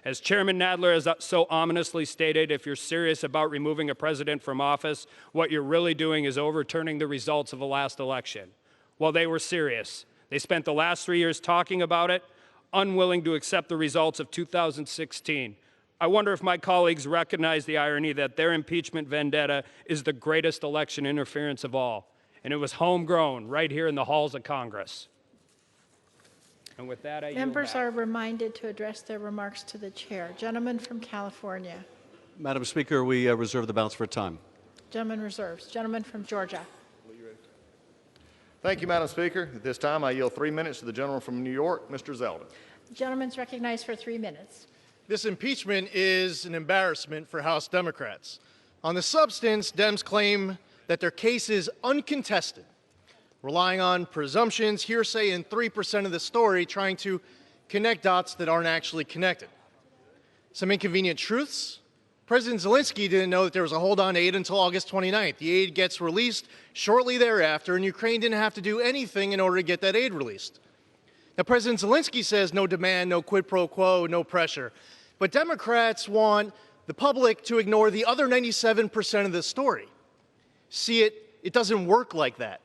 As Chairman Nadler has so ominously stated, if you're serious about removing a president from office, what you're really doing is overturning the results of the last election. Well, they were serious. They spent the last 3 years talking about it, unwilling to accept the results of 2016. I wonder if my colleagues recognize the irony that their impeachment vendetta is the greatest election interference of all. And it was homegrown right here in the halls of Congress. And with that, I yield Members back. are reminded to address their remarks to the chair. Gentleman from California. Madam Speaker, we reserve the balance for time. Gentleman reserves. Gentleman from Georgia. Thank you, Madam Speaker. At this time, I yield 3 minutes to the gentleman from New York, Mr. Zeldin. The gentleman's recognized for 3 minutes. This impeachment is an embarrassment for House Democrats. On the substance, Dems claim that their case is uncontested, relying on presumptions, hearsay, and 3% of the story, trying to connect dots that aren't actually connected. Some inconvenient truths. President Zelensky didn't know that there was a hold on aid until August 29th. The aid gets released shortly thereafter, and Ukraine didn't have to do anything in order to get that aid released. Now, President Zelensky says no demand, no quid pro quo, no pressure. But Democrats want the public to ignore the other 97% of the story. See, it doesn't work like that.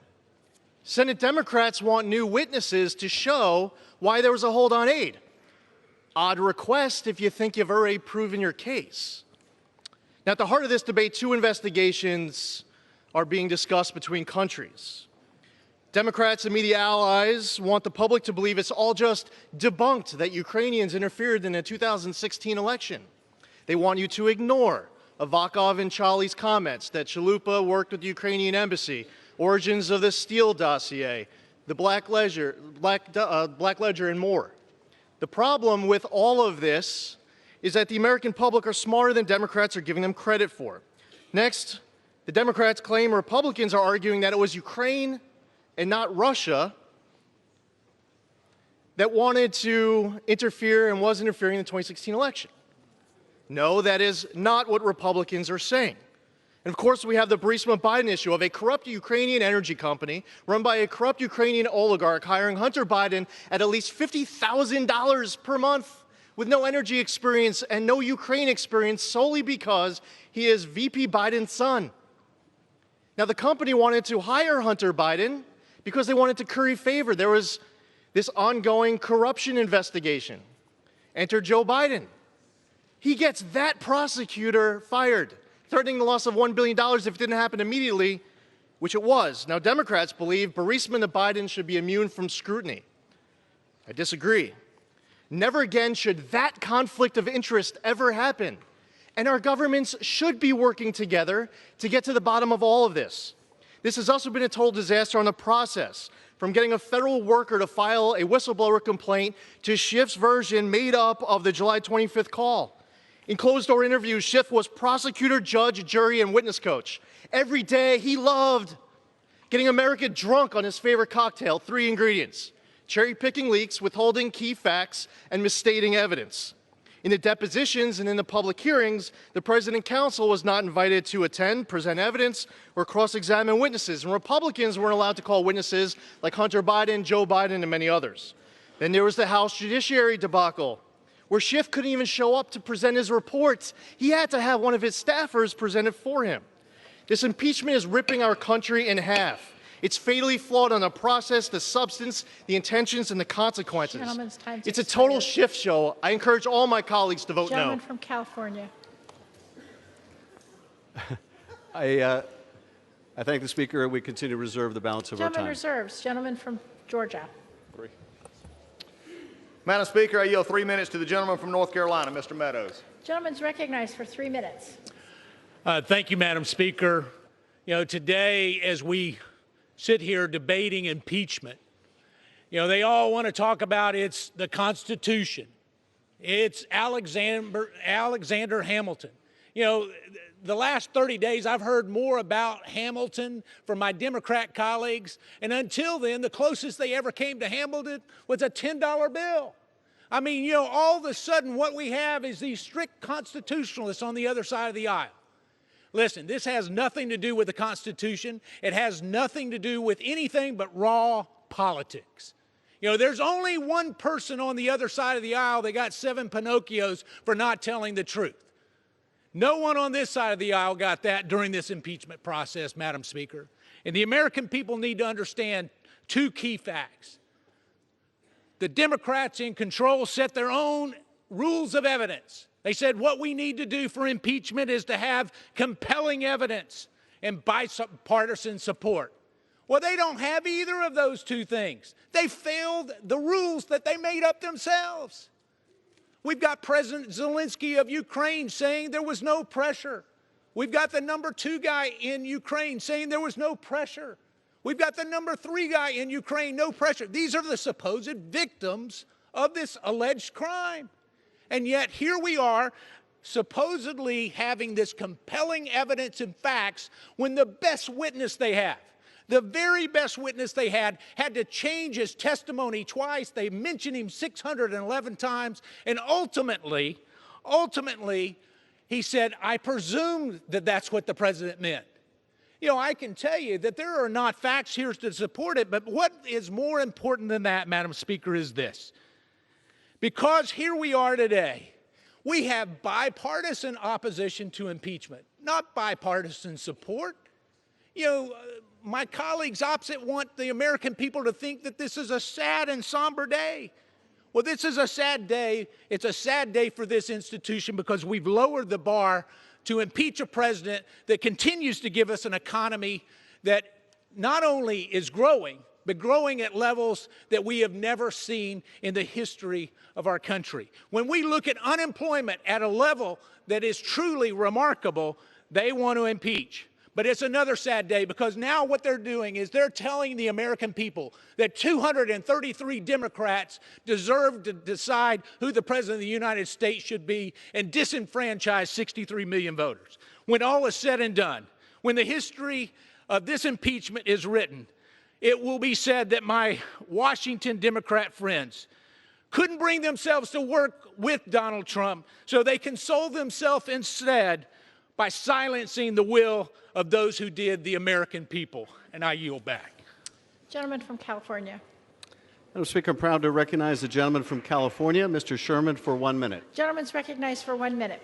Senate Democrats want new witnesses to show why there was a hold on aid. Odd request if you think you've already proven your case. Now, at the heart of this debate, two investigations are being discussed between countries. Democrats and media allies want the public to believe it's all just debunked that Ukrainians interfered in the 2016 election. They want you to ignore Avakov and Charlie's comments that Chalupa worked with the Ukrainian embassy, origins of the Steele dossier, the Black Ledger, and more. The problem with all of this is that the American public are smarter than Democrats are giving them credit for. Next, the Democrats claim Republicans are arguing that it was Ukraine and not Russia that wanted to interfere and was interfering in the 2016 election. No, that is not what Republicans are saying. And of course, we have the Burisma-Biden issue of a corrupt Ukrainian energy company run by a corrupt Ukrainian oligarch hiring Hunter Biden at least $50,000 per month with no energy experience and no Ukraine experience solely because he is VP Biden's son. Now, the company wanted to hire Hunter Biden because they wanted to curry favor. There was this ongoing corruption investigation. Enter Joe Biden. He gets that prosecutor fired, threatening the loss of $1 billion if it didn't happen immediately, which it was. Now, Democrats believe Burisma to Biden should be immune from scrutiny. I disagree. Never again should that conflict of interest ever happen. And our governments should be working together to get to the bottom of all of this. This has also been a total disaster on the process, from getting a federal worker to file a whistleblower complaint to Schiff's version made up of the July 25th call. In closed-door interviews, Schiff was prosecutor, judge, jury, and witness coach. Every day, he loved getting America drunk on his favorite cocktail, 3 ingredients: cherry-picking leaks, withholding key facts, and misstating evidence. In the depositions and in the public hearings, the President Counsel was not invited to attend, present evidence, or cross-examine witnesses, and Republicans weren't allowed to call witnesses like Hunter Biden, Joe Biden, and many others. Then there was the House Judiciary debacle, where Schiff couldn't even show up to present his reports. He had to have one of his staffers present it for him. This impeachment is ripping our country in half. It's fatally flawed on the process, the substance, the intentions, and the consequences. Gentleman's time's It's a total shift show. I encourage all my colleagues to vote Gentleman no. from California. I thank the Speaker. We continue to reserve the balance of our Gentleman time. reserves. Gentleman from Georgia. Madam Speaker, I yield 3 minutes to the gentleman from North Carolina, Mr. Meadows. Gentleman's recognized for 3 minutes. Thank you, Madam Speaker. You know, today, as we sit here debating impeachment, you know, they all want to talk about it's the Constitution. It's Alexander Hamilton. You know, the last 30 days, I've heard more about Hamilton from my Democrat colleagues, and until then, the closest they ever came to Hamilton was a $10 bill. I mean, you know, all of a sudden, what we have is these strict constitutionalists on the other side of the aisle. Listen, this has nothing to do with the Constitution. It has nothing to do with anything but raw politics. You know, there's only one person on the other side of the aisle that got 7 Pinocchios for not telling the truth. No one on this side of the aisle got that during this impeachment process, Madam Speaker. And the American people need to understand 2 key facts. The Democrats in control set their own rules of evidence. They said what we need to do for impeachment is to have compelling evidence and bipartisan support. Well, they don't have either of those 2 things. They failed the rules that they made up themselves. We've got President Zelensky of Ukraine saying there was no pressure. We've got the number 2 guy in Ukraine saying there was no pressure. We've got the number 3 guy in Ukraine, no pressure. These are the supposed victims of this alleged crime. And yet here we are supposedly having this compelling evidence and facts when the best witness they have, the very best witness they had to change his testimony twice. They mentioned him 611 times. And ultimately, he said, I presume that that's what the president meant. You know, I can tell you that there are not facts here to support it, but what is more important than that, Madam Speaker, is this. Because here we are today, we have bipartisan opposition to impeachment, not bipartisan support. You know, my colleagues opposite want the American people to think that this is a sad and somber day. Well, this is a sad day. It's a sad day for this institution because we've lowered the bar to impeach a president that continues to give us an economy that not only is growing, but growing at levels that we have never seen in the history of our country. When we look at unemployment at a level that is truly remarkable, they want to impeach. But it's another sad day because now what they're doing is they're telling the American people that 233 Democrats deserve to decide who the President of the United States should be and disenfranchise 63 million voters. When all is said and done, when the history of this impeachment is written, it will be said that my Washington Democrat friends couldn't bring themselves to work with Donald Trump, so they consoled themselves instead by silencing the will of those who did, the American people. And I yield back. Gentleman from California. Madam Speaker, I'm proud to recognize the gentleman from California, Mr. Sherman, for 1 minute. Gentleman's recognized for 1 minute.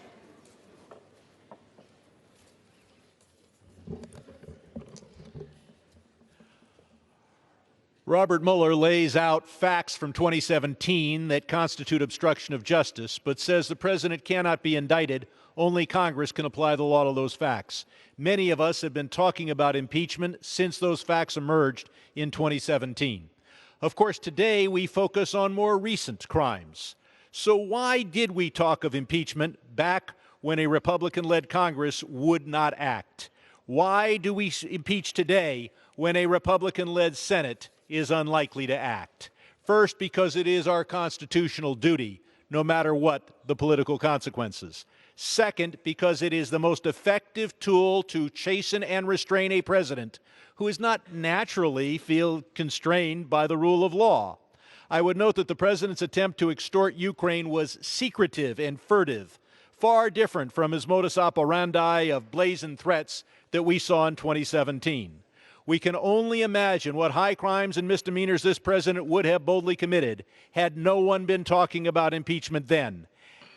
Robert Mueller lays out facts from 2017 that constitute obstruction of justice, but says the president cannot be indicted. Only Congress can apply the law to those facts. Many of us have been talking about impeachment since those facts emerged in 2017. Of course, today we focus on more recent crimes. So why did we talk of impeachment back when a Republican-led Congress would not act? Why do we impeach today when a Republican-led Senate is unlikely to act? First, because it is our constitutional duty, no matter what the political consequences. Second, because it is the most effective tool to chasten and restrain a president who is not naturally feel constrained by the rule of law. I would note that the president's attempt to extort Ukraine was secretive and furtive, far different from his modus operandi of brazen threats that we saw in 2017. We can only imagine what high crimes and misdemeanors this president would have boldly committed had no one been talking about impeachment then,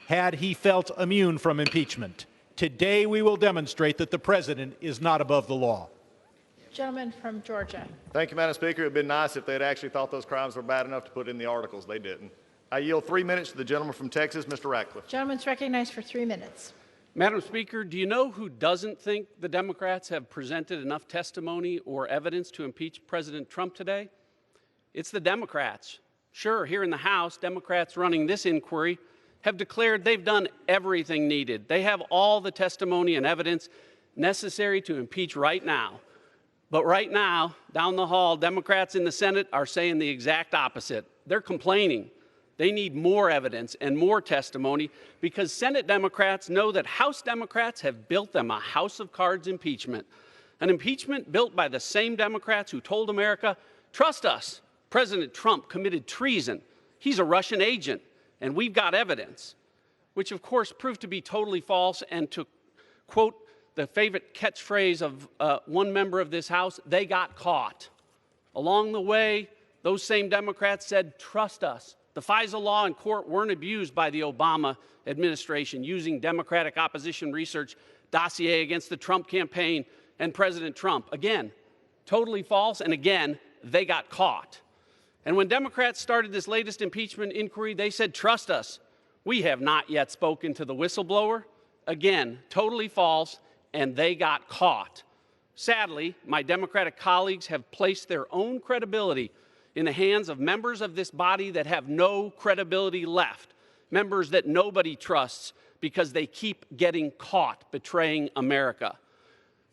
had he felt immune from impeachment. Today we will demonstrate that the president is not above the law. Gentleman from Georgia. Thank you, Madam Speaker. It would have been nice if they'd actually thought those crimes were bad enough to put in the articles. They didn't. I yield 3 minutes to the gentleman from Texas, Mr. Ratcliffe. Gentleman's recognized for 3 minutes. Madam Speaker, do you know who doesn't think the Democrats have presented enough testimony or evidence to impeach President Trump today? It's the Democrats. Sure, here in the House, Democrats running this inquiry have declared they've done everything needed. They have all the testimony and evidence necessary to impeach right now. But right now, down the hall, Democrats in the Senate are saying the exact opposite. They're complaining. They need more evidence and more testimony because Senate Democrats know that House Democrats have built them a house of cards impeachment. An impeachment built by the same Democrats who told America, trust us, President Trump committed treason. He's a Russian agent, and we've got evidence, which of course proved to be totally false. And to quote the favorite catchphrase of one member of this House, they got caught. Along the way, those same Democrats said, trust us. The FISA law and court weren't abused by the Obama administration using Democratic opposition research dossier against the Trump campaign and President Trump. Again, totally false, and again, they got caught. And when Democrats started this latest impeachment inquiry, they said, trust us. We have not yet spoken to the whistleblower. Again, totally false, and they got caught. Sadly, my Democratic colleagues have placed their own credibility in the hands of members of this body that have no credibility left, members that nobody trusts because they keep getting caught betraying America.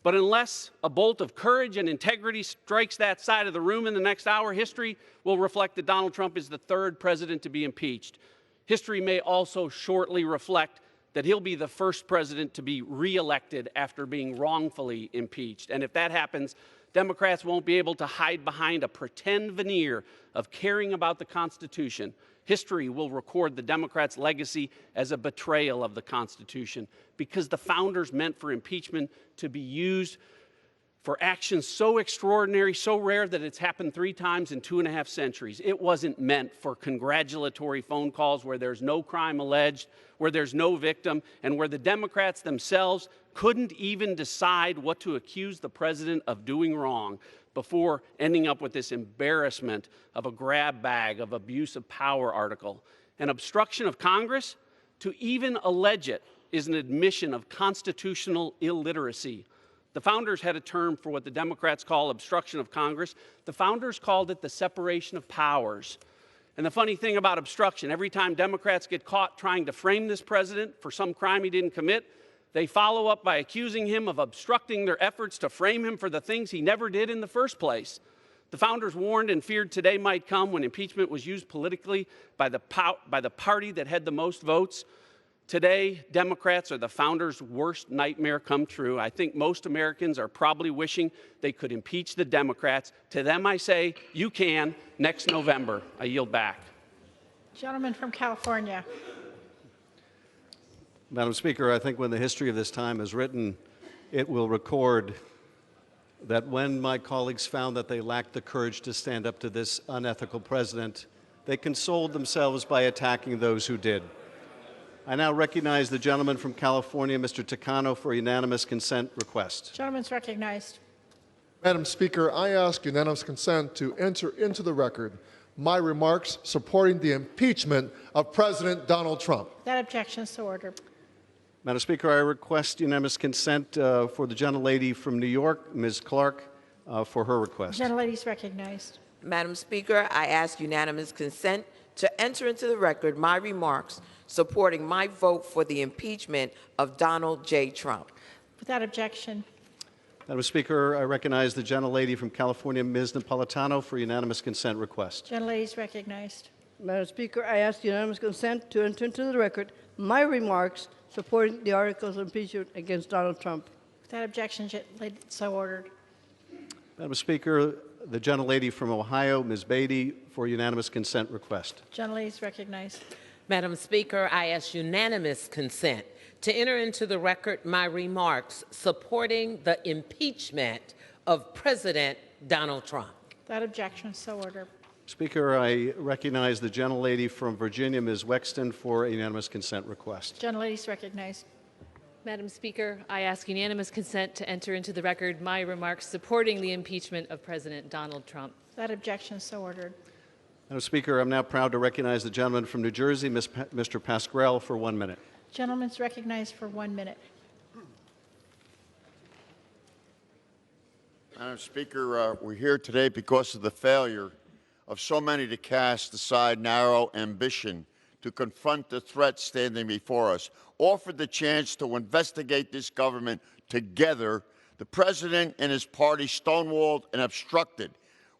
But unless a bolt of courage and integrity strikes that side of the room in the next hour, history will reflect that Donald Trump is the third president to be impeached. History may also shortly reflect that he'll be the first president to be reelected after being wrongfully impeached. And if that happens, Democrats won't be able to hide behind a pretend veneer of caring about the Constitution. History will record the Democrats' legacy as a betrayal of the Constitution because the founders meant for impeachment to be used for actions so extraordinary, so rare that it's happened 3 times in 2.5 centuries. It wasn't meant for congratulatory phone calls where there's no crime alleged, where there's no victim, and where the Democrats themselves couldn't even decide what to accuse the president of doing wrong before ending up with this embarrassment of a grab bag of abuse of power article. An obstruction of Congress, to even allege it, is an admission of constitutional illiteracy. The founders had a term for what the Democrats call obstruction of Congress. The founders called it the separation of powers. And the funny thing about obstruction, every time Democrats get caught trying to frame this president for some crime he didn't commit, they follow up by accusing him of obstructing their efforts to frame him for the things he never did in the first place. The founders warned and feared today might come when impeachment was used politically by the party that had the most votes. Today, Democrats are the founders' worst nightmare come true. I think most Americans are probably wishing they could impeach the Democrats. To them, I say, you can next November. I yield back. Gentleman from California. Madam Speaker, I think when the history of this time is written, it will record that when my colleagues found that they lacked the courage to stand up to this unethical president, they consoled themselves by attacking those who did. I now recognize the gentleman from California, Mr. Takano, for a unanimous consent request. Gentleman's recognized. Madam Speaker, I ask unanimous consent to enter into the record my remarks supporting the impeachment of President Donald Trump. That objection is so ordered. Madam Speaker, I request unanimous consent for the gentlelady from New York, Ms. Clark, for her request. Gentlelady is recognized. Madam Speaker, I ask unanimous consent to enter into the record my remarks supporting my vote for the impeachment of Donald J. Trump. Without objection. Madam Speaker, I recognize the gentlelady from California, Ms. Napolitano, for unanimous consent request. Gentlelady is recognized. Madam Speaker, I ask unanimous consent to enter into the record my remarks supporting the articles of impeachment against Donald Trump. Without objection, so ordered. Madam Speaker, The gentlelady from Ohio, Ms. Beatty, for unanimous consent request. Gentlelady is recognized. Madam Speaker, I ask unanimous consent to enter into the record my remarks supporting the impeachment of President Donald Trump. That objection is so ordered. Speaker, I recognize the gentlelady from Virginia, Ms. Wexton, for a unanimous consent request. Gentlelady is recognized. Madam Speaker, I ask unanimous consent to enter into the record my remarks supporting the impeachment of President Donald Trump. That objection is so ordered. Madam Speaker, I'm now proud to recognize the gentleman from New Jersey, Mr. Pascrell, for 1 minute. Gentleman is recognized for 1 minute. Madam Speaker, we're here today because of the failure of so many to cast aside narrow ambition to confront the threat standing before us. Offered the chance to investigate this government together, the President and his party stonewalled and obstructed.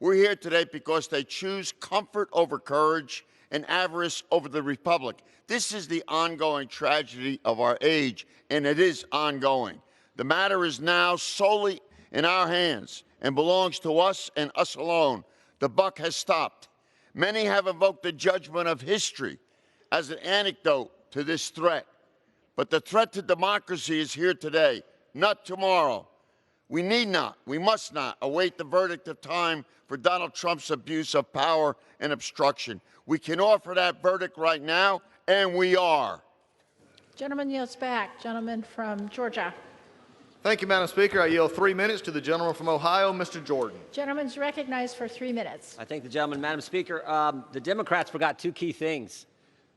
We're here today because they choose comfort over courage and avarice over the Republic. This is the ongoing tragedy of our age, and it is ongoing. The matter is now solely in our hands and belongs to us and us alone. The buck has stopped. Many have invoked the judgment of history as an antidote to this threat. But the threat to democracy is here today, not tomorrow. We need not, we must not await the verdict of time for Donald Trump's abuse of power and obstruction. We can offer that verdict right now, and we are. Gentleman yields back. Gentleman from Georgia. Thank you, Madam Speaker. I yield 3 minutes to the gentleman from Ohio, Mr. Jordan. Gentleman's recognized for 3 minutes. I thank the gentleman, Madam Speaker. The Democrats forgot two key things.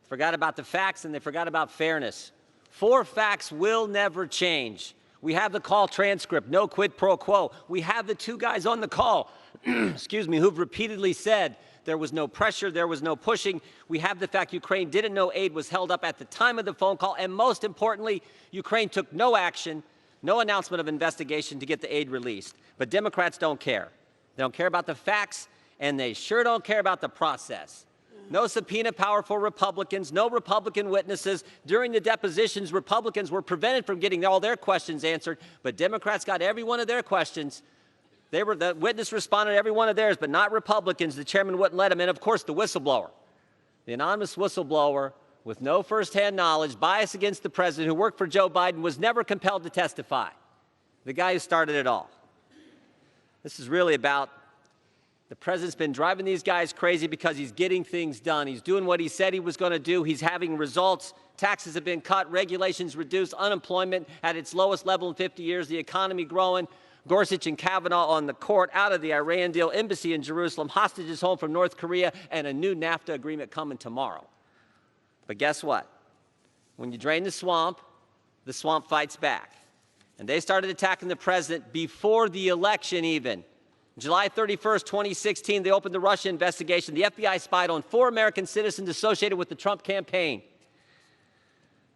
Forgot about the facts and they forgot about fairness. 4 facts will never change. We have the call transcript, no quid pro quo. We have the 2 guys on the call, excuse me, who've repeatedly said there was no pressure, there was no pushing. We have the fact Ukraine didn't know aid was held up at the time of the phone call, and most importantly, Ukraine took no action, no announcement of investigation to get the aid released. But Democrats don't care. They don't care about the facts, and they sure don't care about the process. No subpoena power for Republicans, no Republican witnesses. During the depositions, Republicans were prevented from getting all their questions answered, but Democrats got every one of their questions. The witness responded to every one of theirs, but not Republicans. The chairman wouldn't let them in. Of course, the whistleblower, the anonymous whistleblower with no firsthand knowledge, bias against the president, who worked for Joe Biden, was never compelled to testify. The guy who started it all. This is really about the president's been driving these guys crazy because he's getting things done. He's doing what he said he was going to do. He's having results. Taxes have been cut, regulations reduced, unemployment at its lowest level in 50 years, the economy growing. Gorsuch and Kavanaugh on the court, out of the Iran deal, embassy in Jerusalem, hostages home from North Korea, and a new NAFTA agreement coming tomorrow. But guess what? When you drain the swamp fights back. And they started attacking the president before the election even. July 31st, 2016, they opened the Russia investigation. The FBI spied on 4 American citizens associated with the Trump campaign.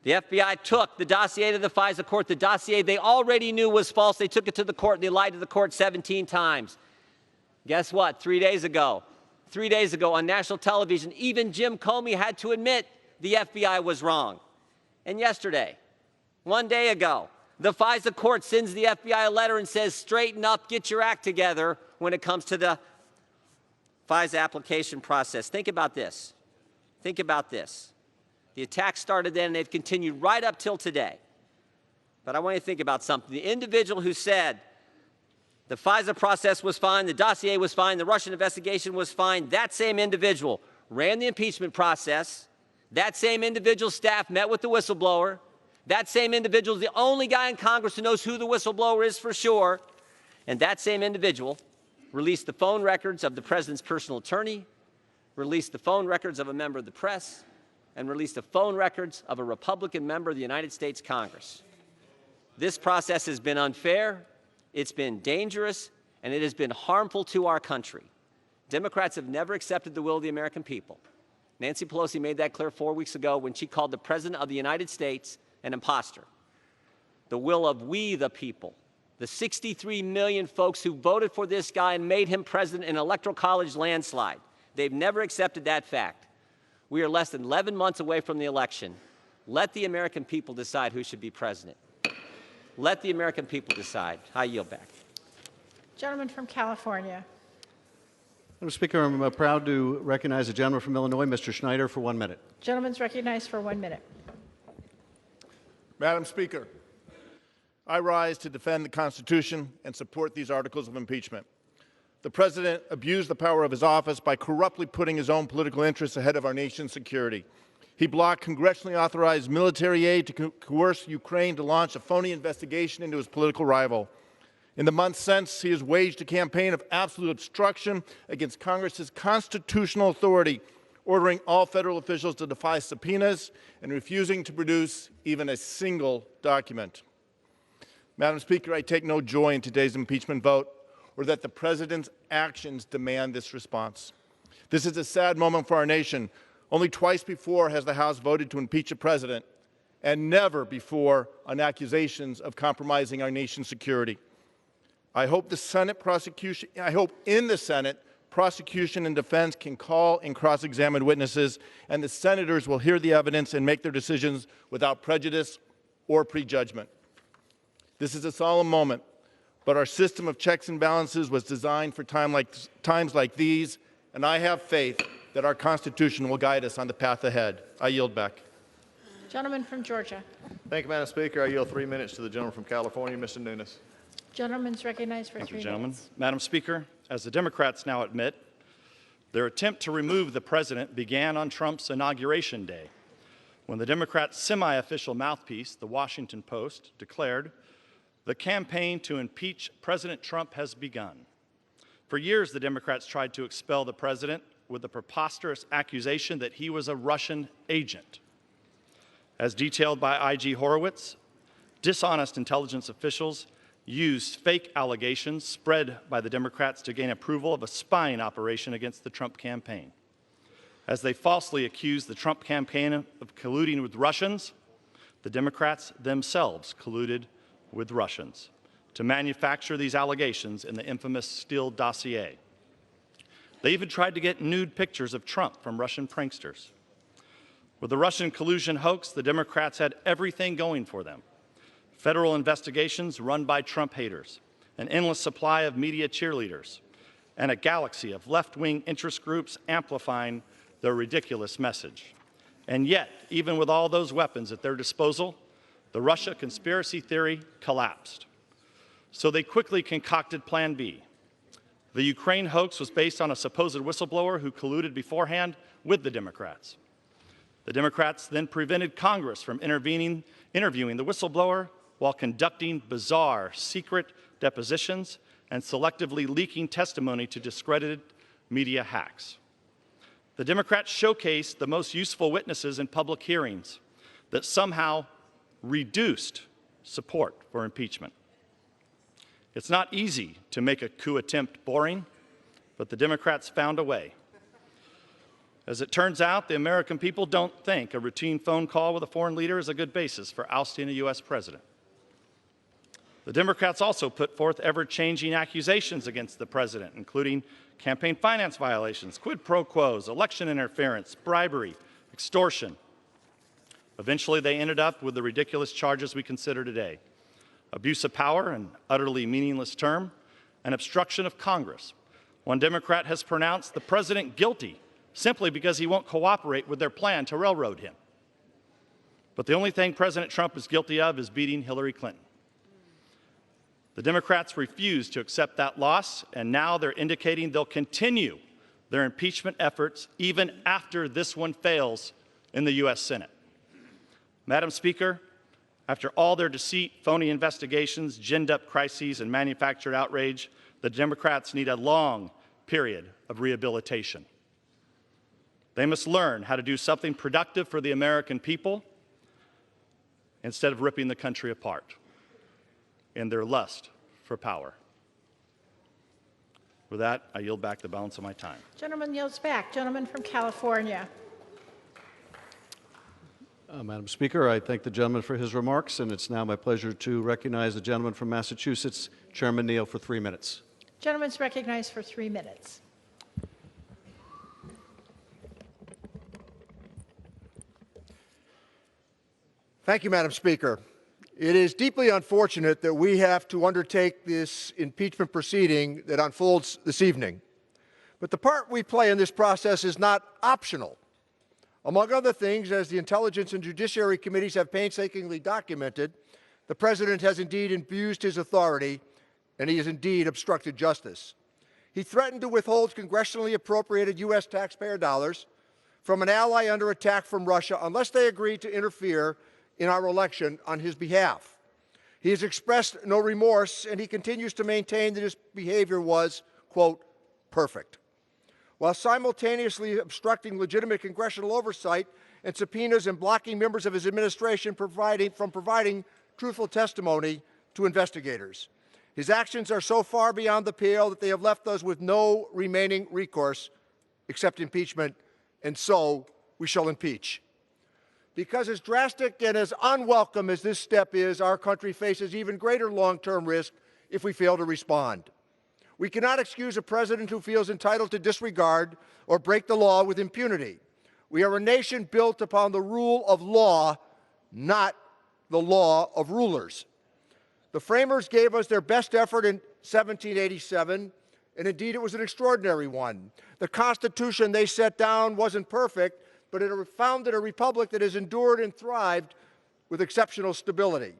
The FBI took the dossier to the FISA court. The dossier they already knew was false. They took it to the court. They lied to the court 17 times. Guess what? 3 days ago on national television, even Jim Comey had to admit the FBI was wrong. And yesterday, 1 day ago, the FISA court sends the FBI a letter and says, straighten up, get your act together when it comes to the FISA application process. Think about this. Think about this. The attack started then, and they've continued right up till today. But I want you to think about something. The individual who said the FISA process was fine, the dossier was fine, the Russian investigation was fine, that same individual ran the impeachment process. That same individual's staff met with the whistleblower. That same individual is the only guy in Congress who knows who the whistleblower is for sure. And that same individual released the phone records of the president's personal attorney, released the phone records of a member of the press, and released the phone records of a Republican member of the United States Congress. This process has been unfair, it's been dangerous, and it has been harmful to our country. Democrats have never accepted the will of the American people. Nancy Pelosi made that clear 4 weeks ago when she called the President of the United States an imposter. The will of we the people, the 63 million folks who voted for this guy and made him president in an electoral college landslide. They've never accepted that fact. We are less than 11 months away from the election. Let the American people decide who should be president. Let the American people decide. I yield back. Gentleman from California. Madam Speaker, I'm proud to recognize the gentleman from Illinois, Mr. Schneider, for 1 minute. Gentleman's recognized for 1 minute. Madam Speaker, I rise to defend the Constitution and support these articles of impeachment. The President abused the power of his office by corruptly putting his own political interests ahead of our nation's security. He blocked congressionally authorized military aid to coerce Ukraine to launch a phony investigation into his political rival. In the months since, he has waged a campaign of absolute obstruction against Congress's constitutional authority, ordering all federal officials to defy subpoenas and refusing to produce even a single document. Madam Speaker, I take no joy in today's impeachment vote or that the President's actions demand this response. This is a sad moment for our nation. Only twice before has the House voted to impeach a president, and never before on accusations of compromising our nation's security. I hope in the Senate, prosecution and defense can call and cross-examine witnesses, and the senators will hear the evidence and make their decisions without prejudice or prejudgment. This is a solemn moment, but our system of checks and balances was designed for times like these, and I have faith that our Constitution will guide us on the path ahead. I yield back. Gentleman from Georgia. Thank you, Madam Speaker. I yield 3 minutes to the gentleman from California, Mr. Nunes. Gentleman's recognized for Thank 3 you, gentlemen. minutes. Madam Speaker, as the Democrats now admit, their attempt to remove the president began on Trump's inauguration day, when the Democrats' semi-official mouthpiece, the Washington Post, declared, "The campaign to impeach President Trump has begun." For years, the Democrats tried to expel the president with the preposterous accusation that he was a Russian agent. As detailed by I.G. Horowitz, dishonest intelligence officials used fake allegations spread by the Democrats to gain approval of a spying operation against the Trump campaign. As they falsely accused the Trump campaign of colluding with Russians, the Democrats themselves colluded with Russians to manufacture these allegations in the infamous Steele dossier. They even tried to get nude pictures of Trump from Russian pranksters. With the Russian collusion hoax, the Democrats had everything going for them. Federal investigations run by Trump haters, an endless supply of media cheerleaders, and a galaxy of left-wing interest groups amplifying their ridiculous message. And yet, even with all those weapons at their disposal, the Russia conspiracy theory collapsed. So they quickly concocted Plan B. The Ukraine hoax was based on a supposed whistleblower who colluded beforehand with the Democrats. The Democrats then prevented Congress from interviewing the whistleblower while conducting bizarre secret depositions and selectively leaking testimony to discredited media hacks. The Democrats showcased the most useful witnesses in public hearings that somehow reduced support for impeachment. It's not easy to make a coup attempt boring, but the Democrats found a way. As it turns out, the American people don't think a routine phone call with a foreign leader is a good basis for ousting a U.S. president. The Democrats also put forth ever-changing accusations against the president, including campaign finance violations, quid pro quos, election interference, bribery, extortion. Eventually, they ended up with the ridiculous charges we consider today: abuse of power, an utterly meaningless term, and obstruction of Congress. One Democrat has pronounced the president guilty simply because he won't cooperate with their plan to railroad him. But the only thing President Trump is guilty of is beating Hillary Clinton. The Democrats refuse to accept that loss, and now they're indicating they'll continue their impeachment efforts even after this one fails in the U.S. Senate. Madam Speaker, after all their deceit, phony investigations, ginned-up crises, and manufactured outrage, the Democrats need a long period of rehabilitation. They must learn how to do something productive for the American people instead of ripping the country apart in their lust for power. With that, I yield back the balance of my time. Gentleman yields back. Gentleman from California. Madam Speaker, I thank the gentleman for his remarks, and it's now my pleasure to recognize the gentleman from Massachusetts, Chairman Neal, for 3 minutes. Gentleman's recognized for 3 minutes. Thank you, Madam Speaker. It is deeply unfortunate that we have to undertake this impeachment proceeding that unfolds this evening. But the part we play in this process is not optional. Among other things, as the Intelligence and Judiciary Committees have painstakingly documented, the President has indeed abused his authority, and he has indeed obstructed justice. He threatened to withhold congressionally appropriated U.S. taxpayer dollars from an ally under attack from Russia unless they agreed to interfere in our election on his behalf. He has expressed no remorse, and he continues to maintain that his behavior was, quote, perfect, while simultaneously obstructing legitimate congressional oversight and subpoenas and blocking members of his administration from providing truthful testimony to investigators. His actions are so far beyond the pale that they have left us with no remaining recourse except impeachment, and so we shall impeach. Because as drastic and as unwelcome as this step is, our country faces even greater long-term risk if we fail to respond. We cannot excuse a president who feels entitled to disregard or break the law with impunity. We are a nation built upon the rule of law, not the law of rulers. The framers gave us their best effort in 1787, and indeed it was an extraordinary one. The Constitution they set down wasn't perfect, but it founded a republic that has endured and thrived with exceptional stability.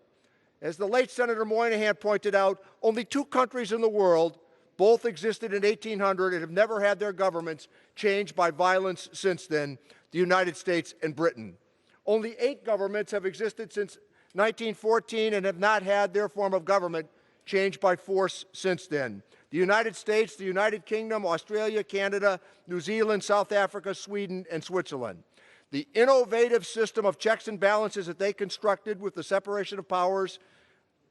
As the late Senator Moynihan pointed out, only 2 countries in the world both existed in 1800 and have never had their governments changed by violence since then, the United States and Britain. Only 8 governments have existed since 1914 and have not had their form of government changed by force since then. The United States, the United Kingdom, Australia, Canada, New Zealand, South Africa, Sweden, and Switzerland. The innovative system of checks and balances that they constructed with the separation of powers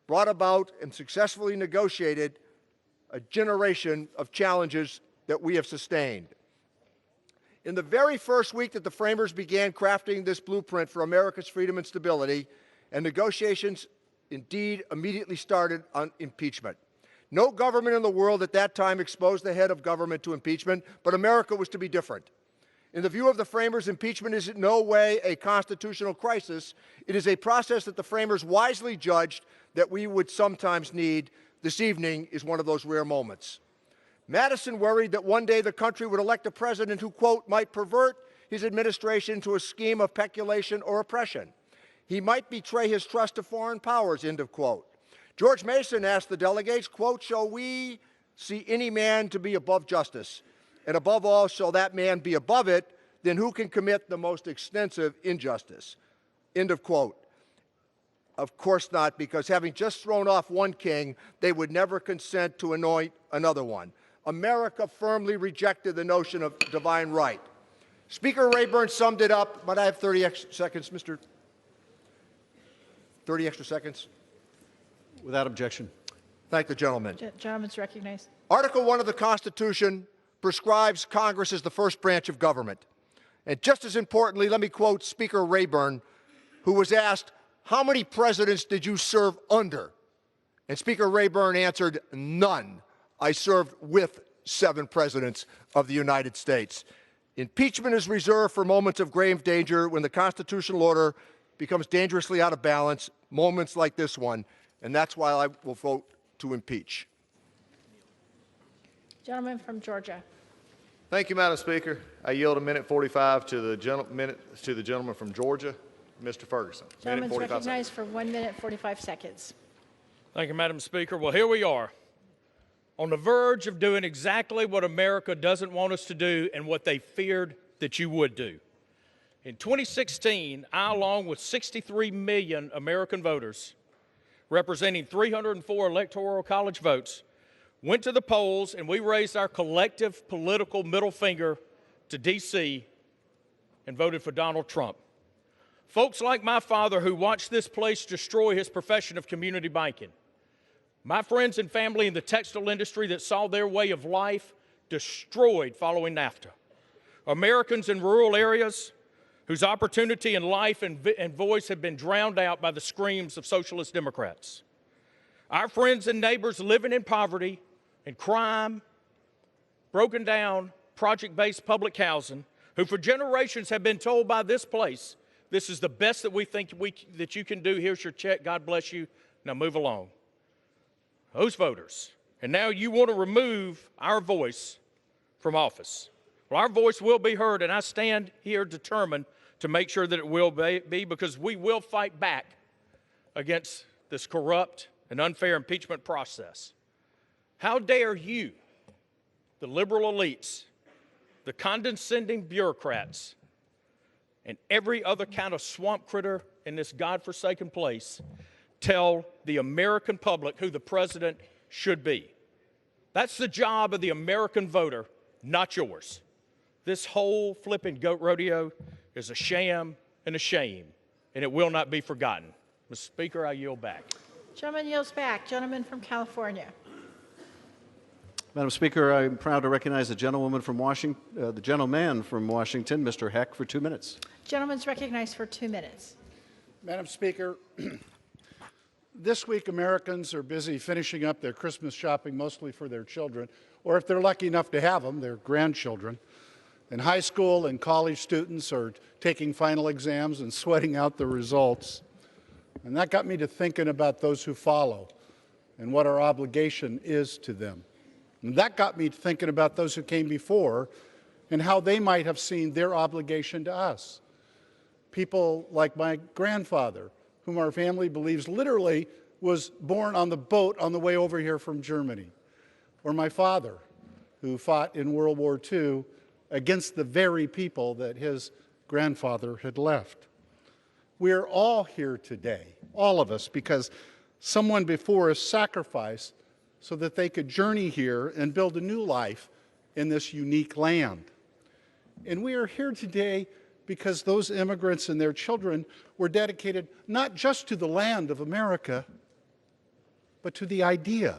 brought about and successfully negotiated a generation of challenges that we have sustained. In the very first week that the framers began crafting this blueprint for America's freedom and stability, and negotiations indeed immediately started on impeachment. No government in the world at that time exposed the head of government to impeachment, but America was to be different. In the view of the framers, impeachment is in no way a constitutional crisis. It is a process that the framers wisely judged that we would sometimes need. This evening is one of those rare moments. Madison worried that one day the country would elect a president who, quote, might pervert his administration to a scheme of peculation or oppression. He might betray his trust to foreign powers, end of quote. George Mason asked the delegates, quote, shall we see any man to be above justice? And above all, shall that man be above it, then who can commit the most extensive injustice? End of quote. Of course not, because having just thrown off one king, they would never consent to anoint another one. America firmly rejected the notion of divine right. Speaker Rayburn summed it up, but I have 30 extra seconds, 30 extra seconds. Without objection. Thank the gentleman. Gentleman's recognized. Article 1 of the Constitution prescribes Congress as the first branch of government. And just as importantly, let me quote Speaker Rayburn, who was asked, how many presidents did you serve under? And Speaker Rayburn answered, none. I served with 7 presidents of the United States. Impeachment is reserved for moments of grave danger when the constitutional order becomes dangerously out of balance, moments like this one, and that's why I will vote to impeach. Gentleman from Georgia. Thank you, Madam Speaker. I yield a minute 45 to the gentleman from Georgia, Mr. Ferguson. Gentleman's recognized for 1 minute 45 seconds. Thank you, Madam Speaker. Well, here we are on the verge of doing exactly what America doesn't want us to do and what they feared that you would do. In 2016, I, along with 63 million American voters, representing 304 electoral college votes, went to the polls and we raised our collective political middle finger to D.C. and voted for Donald Trump. Folks like my father who watched this place destroy his profession of community banking. My friends and family in the textile industry that saw their way of life destroyed following NAFTA. Americans in rural areas whose opportunity in life and voice have been drowned out by the screams of socialist Democrats. Our friends and neighbors living in poverty and crime, broken down, project-based public housing, who for generations have been told by this place, this is the best that we think that you can do, here's your check, God bless you, now move along. Those voters. And now you want to remove our voice from office. Well, our voice will be heard, and I stand here determined to make sure that it will be, because we will fight back against this corrupt and unfair impeachment process. How dare you, the liberal elites, the condescending bureaucrats, and every other kind of swamp critter in this godforsaken place tell the American public who the president should be. That's the job of the American voter, not yours. This whole flipping goat rodeo is a sham and a shame, and it will not be forgotten. Mr. Speaker, I yield back. Gentleman yields back. Gentleman from California. Madam Speaker, I'm proud to recognize the gentleman from Washington, Mr. Heck, for 2 minutes. Gentleman's recognized for 2 minutes. Madam Speaker, this week Americans are busy finishing up their Christmas shopping, mostly for their children, or if they're lucky enough to have them, their grandchildren. And high school and college students are taking final exams and sweating out the results. And that got me to thinking about those who follow and what our obligation is to them. And that got me thinking about those who came before and how they might have seen their obligation to us. People like my grandfather, whom our family believes literally was born on the boat on the way over here from Germany. Or my father, who fought in World War II against the very people that his grandfather had left. We're all here today, all of us, because someone before us sacrificed so that they could journey here and build a new life in this unique land. And we are here today because those immigrants and their children were dedicated not just to the land of America, but to the idea,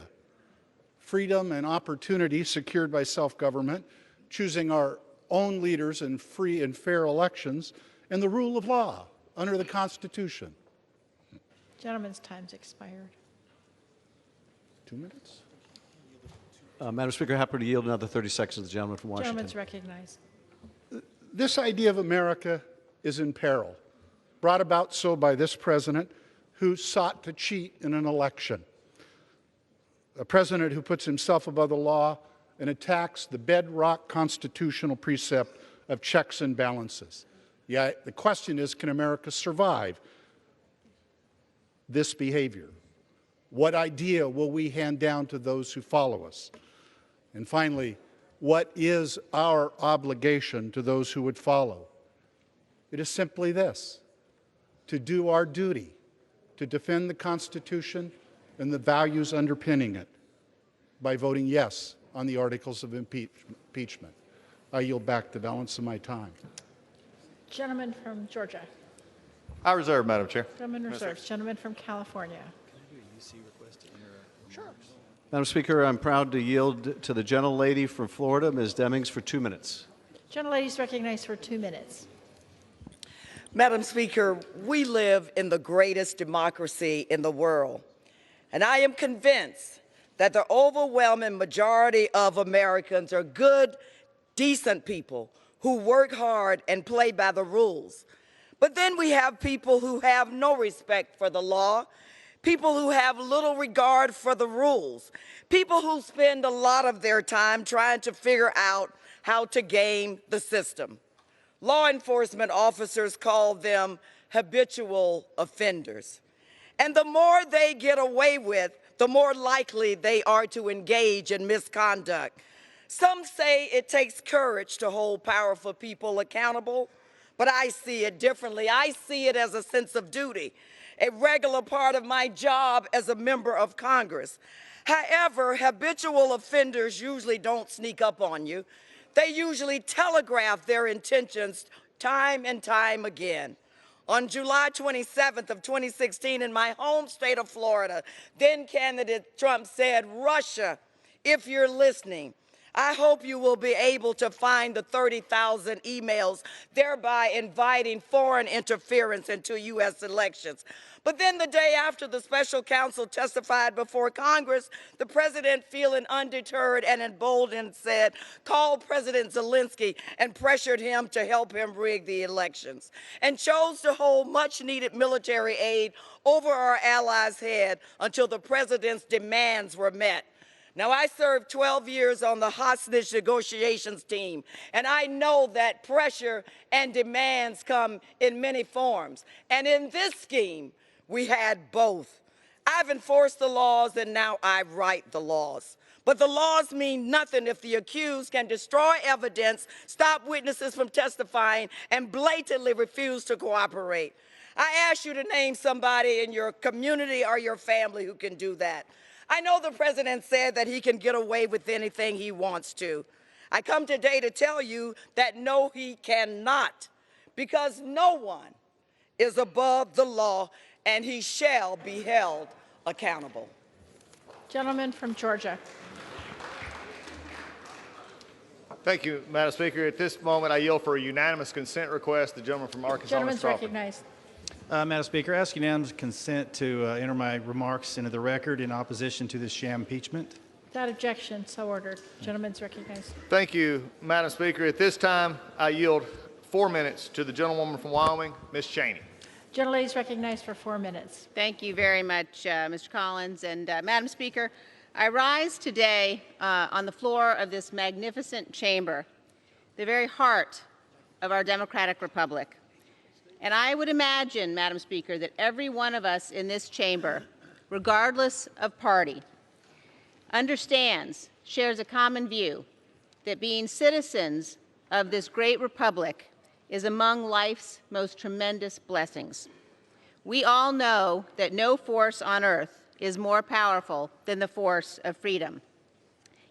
freedom and opportunity secured by self-government, choosing our own leaders in free and fair elections, and the rule of law under the Constitution. Gentleman's time's expired. 2 minutes? Madam Speaker, happy to yield another 30 seconds to the gentleman from Washington. Gentleman's recognized. This idea of America is in peril, brought about so by this president who sought to cheat in an election. A president who puts himself above the law and attacks the bedrock constitutional precept of checks and balances. Yet the question is, can America survive this behavior? What idea will we hand down to those who follow us? And finally, what is our obligation to those who would follow? It is simply this: to do our duty, to defend the Constitution and the values underpinning it by voting yes on the articles of impeachment. I yield back the balance of my time. Gentleman from Georgia. I reserve, Madam Chair. Gentleman reserves. Gentleman from California. Sure. Madam Speaker, I'm proud to yield to the gentlelady from Florida, Ms. Demings, for 2 minutes. Gentlelady's recognized for 2 minutes. Madam Speaker, we live in the greatest democracy in the world, and I am convinced that the overwhelming majority of Americans are good, decent people who work hard and play by the rules. But then we have people who have no respect for the law, people who have little regard for the rules, people who spend a lot of their time trying to figure out how to game the system. Law enforcement officers call them habitual offenders. And the more they get away with, the more likely they are to engage in misconduct. Some say it takes courage to hold powerful people accountable, but I see it differently. I see it as a sense of duty, a regular part of my job as a member of Congress. However, habitual offenders usually don't sneak up on you. They usually telegraph their intentions time and time again. On July 27th of 2016, in my home state of Florida, then candidate Trump said, "Russia, if you're listening, I hope you will be able to find the 30,000 emails, thereby inviting foreign interference into U.S. elections." But then the day after the special counsel testified before Congress, the president, feeling undeterred and emboldened, said, "Call President Zelensky," and pressured him to help him rig the elections, and chose to hold much-needed military aid over our allies' head until the president's demands were met. Now, I served 12 years on the hostage negotiations team, and I know that pressure and demands come in many forms. And in this scheme, we had both. I've enforced the laws, and now I write the laws. But the laws mean nothing if the accused can destroy evidence, stop witnesses from testifying, and blatantly refuse to cooperate. I ask you to name somebody in your community or your family who can do that. I know the president said that he can get away with anything he wants to. I come today to tell you that no, he cannot, because no one is above the law, and he shall be held accountable. Gentleman from Georgia. Thank you, Madam Speaker. At this moment, I yield for a unanimous consent request. The gentleman from Arkansas, Gentleman's Mr. Crawford. recognized. Madam Speaker, I ask unanimous consent to enter my remarks into the record in opposition to this sham impeachment. Without objection, so ordered. Gentleman's recognized. Thank you, Madam Speaker. At this time, I yield 4 minutes to the gentlewoman from Wyoming, Ms. Cheney. Gentlelady is recognized for 4 minutes. Thank you very much, Mr. Collins. And Madam Speaker, I rise today on the floor of this magnificent chamber, the very heart of our democratic republic. And I would imagine, Madam Speaker, that every one of us in this chamber, regardless of party, understands, shares a common view that being citizens of this great republic is among life's most tremendous blessings. We all know that no force on earth is more powerful than the force of freedom.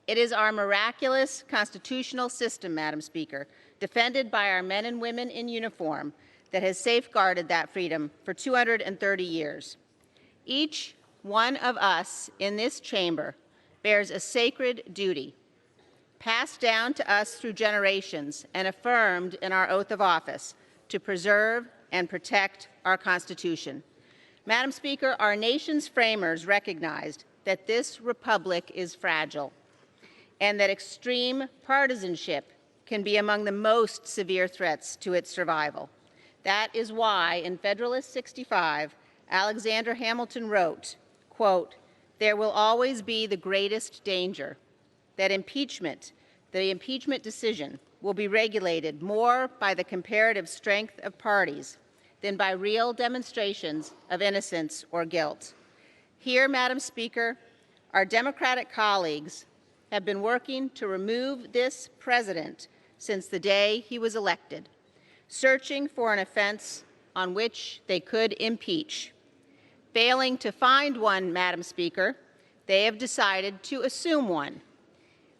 It is our miraculous constitutional system, Madam Speaker, defended by our men and women in uniform, that has safeguarded that freedom for 230 years. Each one of us in this chamber bears a sacred duty, passed down to us through generations and affirmed in our oath of office, to preserve and protect our Constitution. Madam Speaker, our nation's framers recognized that this republic is fragile and that extreme partisanship can be among the most severe threats to its survival. That is why in Federalist 65, Alexander Hamilton wrote, quote, "There will always be the greatest danger that the impeachment decision will be regulated more by the comparative strength of parties than by real demonstrations of innocence or guilt." Here, Madam Speaker, our Democratic colleagues have been working to remove this president since the day he was elected, searching for an offense on which they could impeach. Failing to find one, Madam Speaker, they have decided to assume one.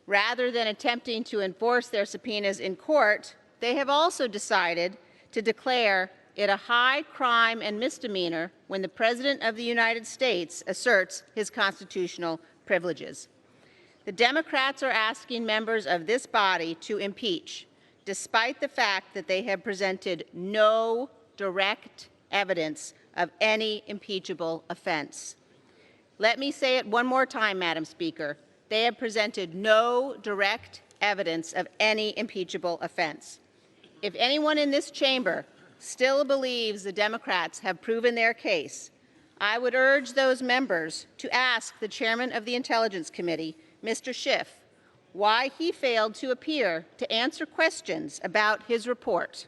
Rather than attempting to enforce their subpoenas in court, they have also decided to declare it a high crime and misdemeanor when the President of the United States asserts his constitutional privileges. The Democrats are asking members of this body to impeach, despite the fact that they have presented no direct evidence of any impeachable offense. Let me say it one more time, Madam Speaker. They have presented no direct evidence of any impeachable offense. If anyone in this chamber still believes the Democrats have proven their case, I would urge those members to ask the chairman of the Intelligence Committee, Mr. Schiff, why he failed to appear to answer questions about his report.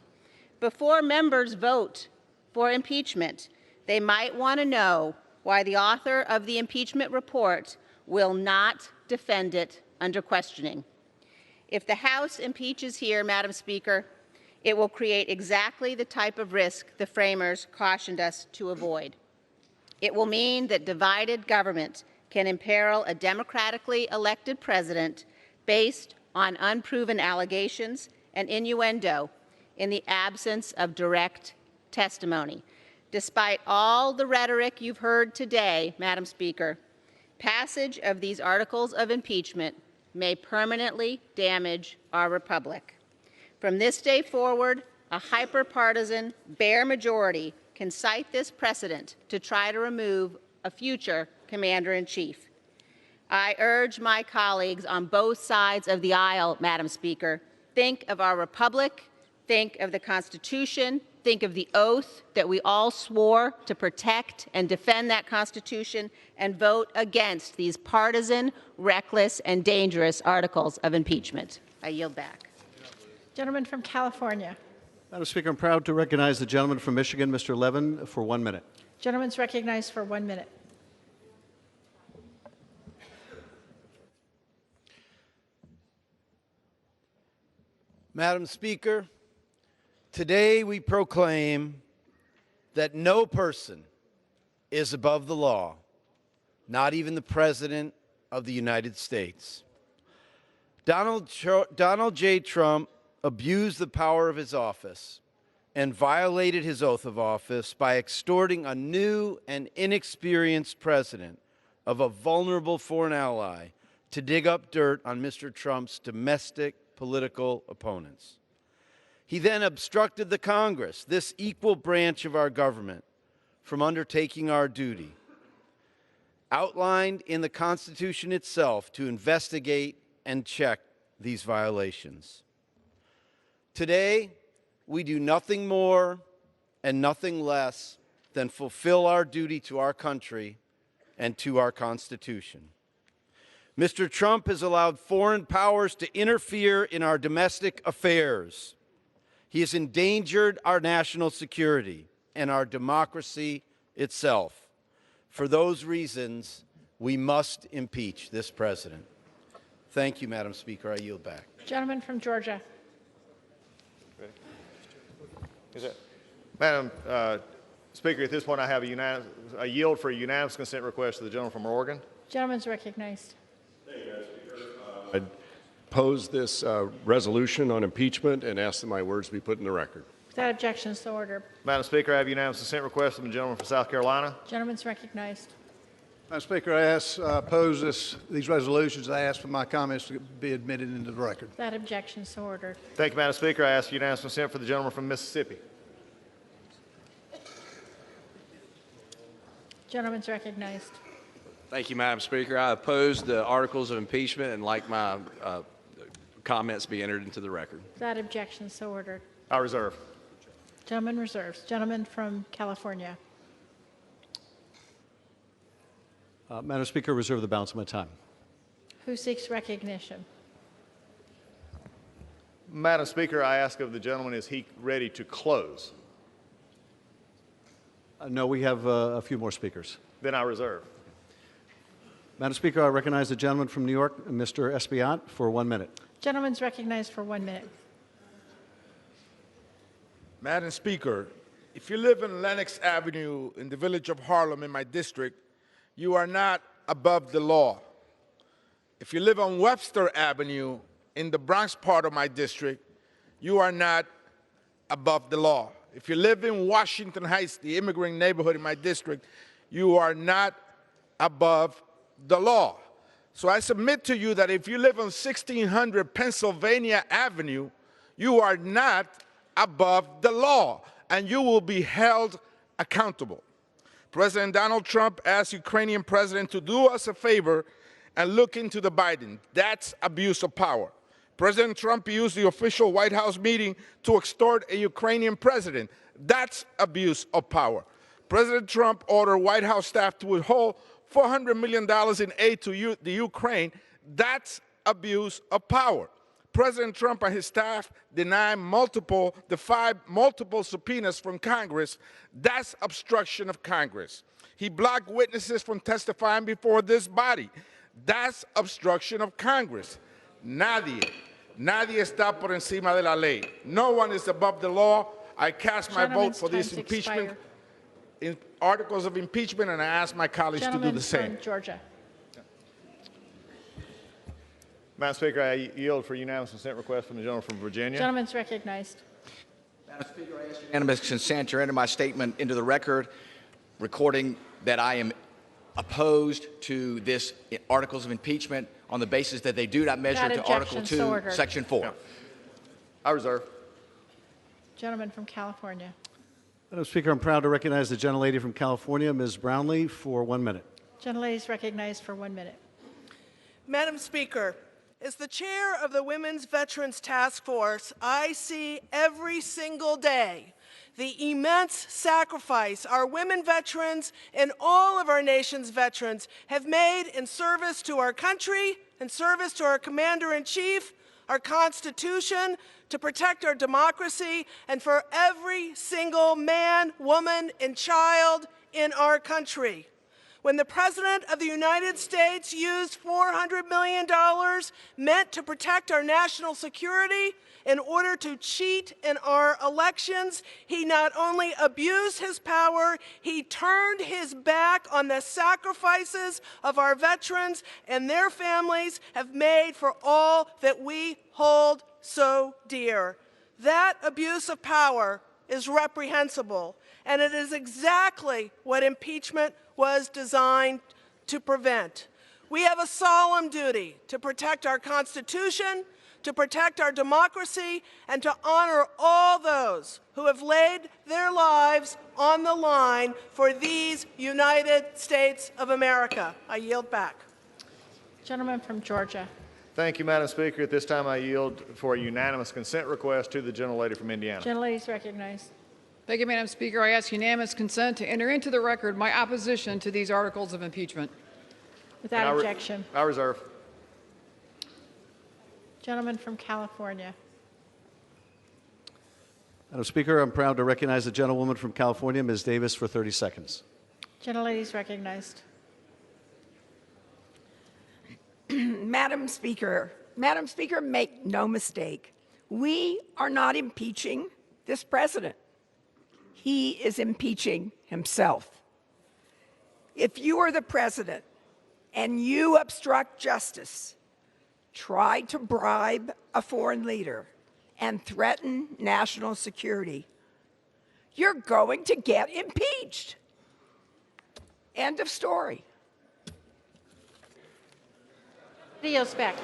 Before members vote for impeachment, they might want to know why the author of the impeachment report will not defend it under questioning. If the House impeaches here, Madam Speaker, it will create exactly the type of risk the framers cautioned us to avoid. It will mean that divided government can imperil a democratically elected president based on unproven allegations and innuendo in the absence of direct testimony. Despite all the rhetoric you've heard today, Madam Speaker, passage of these articles of impeachment may permanently damage our republic. From this day forward, a hyper-partisan, bare majority can cite this precedent to try to remove a future commander-in-chief. I urge my colleagues on both sides of the aisle, Madam Speaker, think of our republic, think of the Constitution think of the oath that we all swore to protect and defend that Constitution and vote against these partisan, reckless, and dangerous articles of impeachment. I yield back. Gentleman from California. Madam Speaker, I'm proud to recognize the gentleman from Michigan, Mr. Levin, for 1 minute. Gentleman's recognized for 1 minute. Madam Speaker, today we proclaim that no person is above the law, not even the President of the United States. Donald J. Trump abused the power of his office and violated his oath of office by extorting a new and inexperienced president of a vulnerable foreign ally to dig up dirt on Mr. Trump's domestic political opponents. He then obstructed the Congress, this equal branch of our government, from undertaking our duty, outlined in the Constitution itself, to investigate and check these violations. Today, we do nothing more and nothing less than fulfill our duty to our country and to our Constitution. Mr. Trump has allowed foreign powers to interfere in our domestic affairs. He has endangered our national security and our democracy itself. For those reasons, we must impeach this president. Thank you, Madam Speaker. I yield back. Gentleman from Georgia. Madam Speaker, at this point I have a yield for a unanimous consent request to the gentleman from Oregon. Gentleman's recognized. I pose this resolution on impeachment and ask that my words be put in the record. Without objection, so ordered. Madam Speaker, I have unanimous consent request from the gentleman from South Carolina. Gentleman's recognized. Madam Speaker, I oppose these resolutions. I ask for my comments to be admitted into the record. Without objection, so ordered. Thank you, Madam Speaker. I ask unanimous consent for the gentleman from Mississippi. Gentleman's recognized. Thank you, Madam Speaker. I oppose the articles of impeachment and like my comments be entered into the record. Without objection, so ordered. I reserve. Gentleman reserves. Gentleman from California. Madam Speaker, reserve the balance of my time. Who seeks recognition? Madam Speaker, I ask of the gentleman, is he ready to close? No, we have a few more speakers. Then I reserve. Madam Speaker, I recognize the gentleman from New York, Mr. Espiat, for 1 minute. Gentleman's recognized for 1 minute. Madam Speaker, if you live in Lenox Avenue in the village of Harlem in my district, you are not above the law. If you live on Webster Avenue in the Bronx part of my district, you are not above the law. If you live in Washington Heights, the immigrant neighborhood in my district, you are not above the law. So I submit to you that if you live on 1600 Pennsylvania Avenue, you are not above the law, and you will be held accountable. President Donald Trump asked Ukrainian president to do us a favor and look into the Biden. That's abuse of power. President Trump used the official White House meeting to extort a Ukrainian president. That's abuse of power. President Trump ordered White House staff to withhold $400 million in aid to the Ukraine. That's abuse of power. President Trump and his staff defied multiple subpoenas from Congress. That's obstruction of Congress. He blocked witnesses from testifying before this body. That's obstruction of Congress. Nadie está por encima de la ley. No one is above the law. I cast my vote for these impeachment articles of impeachment, and I ask my colleagues to do the same. From Georgia. Madam Speaker, I yield for unanimous consent request from the gentleman from Virginia. Gentleman's recognized. Madam Speaker, I ask unanimous consent to enter my statement into the record, recording that I am opposed to this articles of impeachment on the basis that they do not measure to Article 2, Section 4. Yeah. I reserve. Gentleman from California. Madam Speaker, I'm proud to recognize the gentlelady from California, Ms. Brownlee, for 1 minute. Gentlelady is recognized for 1 minute. Madam Speaker, as the chair of the Women's Veterans Task Force, I see every single day the immense sacrifice our women veterans and all of our nation's veterans have made in service to our country, in service to our Commander-in-Chief, our Constitution, to protect our democracy, and for every single man, woman, and child in our country. When the President of the United States used $400 million meant to protect our national security in order to cheat in our elections, he not only abused his power, he turned his back on the sacrifices of our veterans and their families have made for all that we hold so dear. That abuse of power is reprehensible, and it is exactly what impeachment was designed to prevent. We have a solemn duty to protect our Constitution, to protect our democracy, and to honor all those who have laid their lives on the line for these United States of America. I yield back. Gentleman from Georgia. Thank you, Madam Speaker. At this time, I yield for a unanimous consent request to the gentlelady from Indiana. Gentlelady is recognized. Thank you, Madam Speaker. I ask unanimous consent to enter into the record my opposition to these articles of impeachment. Without objection. I reserve. Gentleman from California. Madam Speaker, I'm proud to recognize the gentlewoman from California, Ms. Davis, for 30 seconds. Gentlelady is recognized. Madam Speaker, make no mistake. We are not impeaching this president. He is impeaching himself. If you are the president and you obstruct justice, try to bribe a foreign leader, and threaten national security, you're going to get impeached. End of story. Yields back.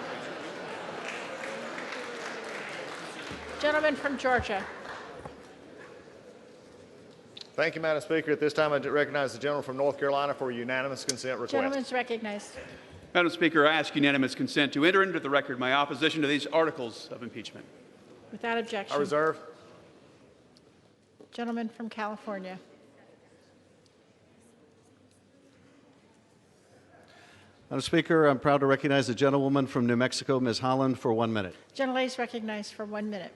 Gentleman from Georgia. Thank you, Madam Speaker. At this time, I recognize the gentleman from North Carolina for a unanimous consent request. Gentleman is recognized. Madam Speaker, I ask unanimous consent to enter into the record my opposition to these articles of impeachment. Without objection. I reserve. Gentleman from California. Madam Speaker, I'm proud to recognize the gentlewoman from New Mexico, Ms. Holland, for 1 minute. Gentlelady is recognized for 1 minute.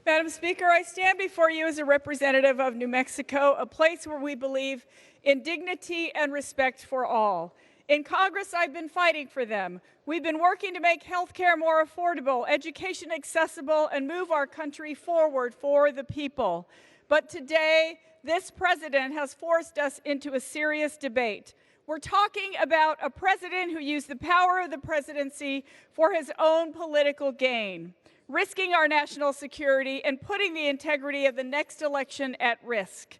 Madam Speaker, I stand before you as a representative of New Mexico, a place where we believe in dignity and respect for all. In Congress, I've been fighting for them. We've been working to make health care more affordable, education accessible, and move our country forward for the people. But today, this president has forced us into a serious debate. We're talking about a president who used the power of the presidency for his own political gain, risking our national security and putting the integrity of the next election at risk.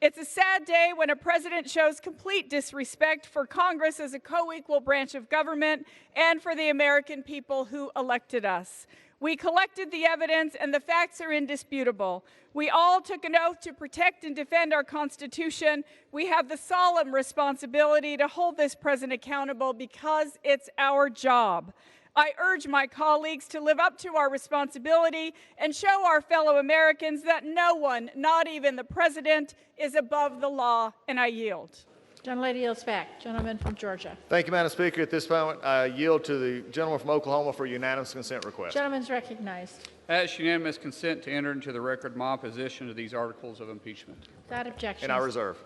It's a sad day when a president shows complete disrespect for Congress as a co-equal branch of government and for the American people who elected us. We collected the evidence and the facts are indisputable. We all took an oath to protect and defend our Constitution. We have the solemn responsibility to hold this president accountable because it's our job. I urge my colleagues to live up to our responsibility and show our fellow Americans that no one, not even the president, is above the law, and I yield. Gentlelady yields back. Gentleman from Georgia. Thank you, Madam Speaker. At this moment, I yield to the gentleman from Oklahoma for a unanimous consent request. Gentleman is recognized. I ask unanimous consent to enter into the record my opposition to these articles of impeachment. Without objection. And I reserve.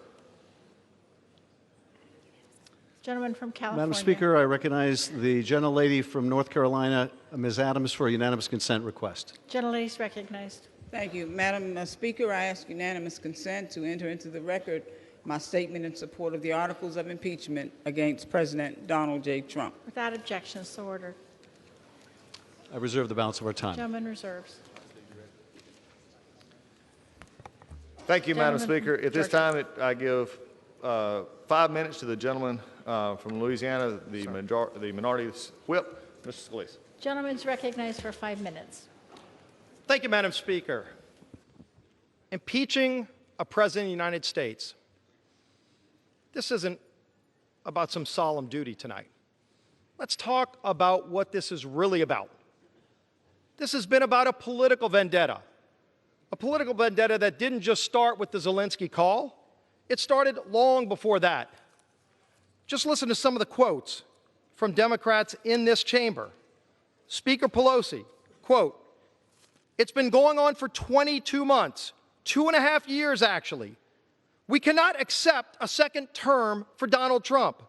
Gentleman from California. Madam Speaker, I recognize the gentlelady from North Carolina, Ms. Adams, for a unanimous consent request. Gentlelady is recognized. Thank you. Madam Speaker, I ask unanimous consent to enter into the record my statement in support of the articles of impeachment against President Donald J. Trump. Without objection, so ordered. I reserve the balance of our time. Gentleman reserves. Thank you, Madam Gentleman Speaker. from At this Georgia. time, I give 5 minutes to the gentleman from Louisiana, the minority whip, Mr. Scalise. Gentleman is recognized for 5 minutes. Thank you, Madam Speaker. Impeaching a president of the United States. This isn't about some solemn duty tonight. Let's talk about what this is really about. This has been about a political vendetta, a political vendetta that didn't just start with the Zelensky call. It started long before that. Just listen to some of the quotes from Democrats in this chamber. Speaker Pelosi, quote, "It's been going on for 22 months, 2.5 years actually. We cannot accept a second term for Donald Trump.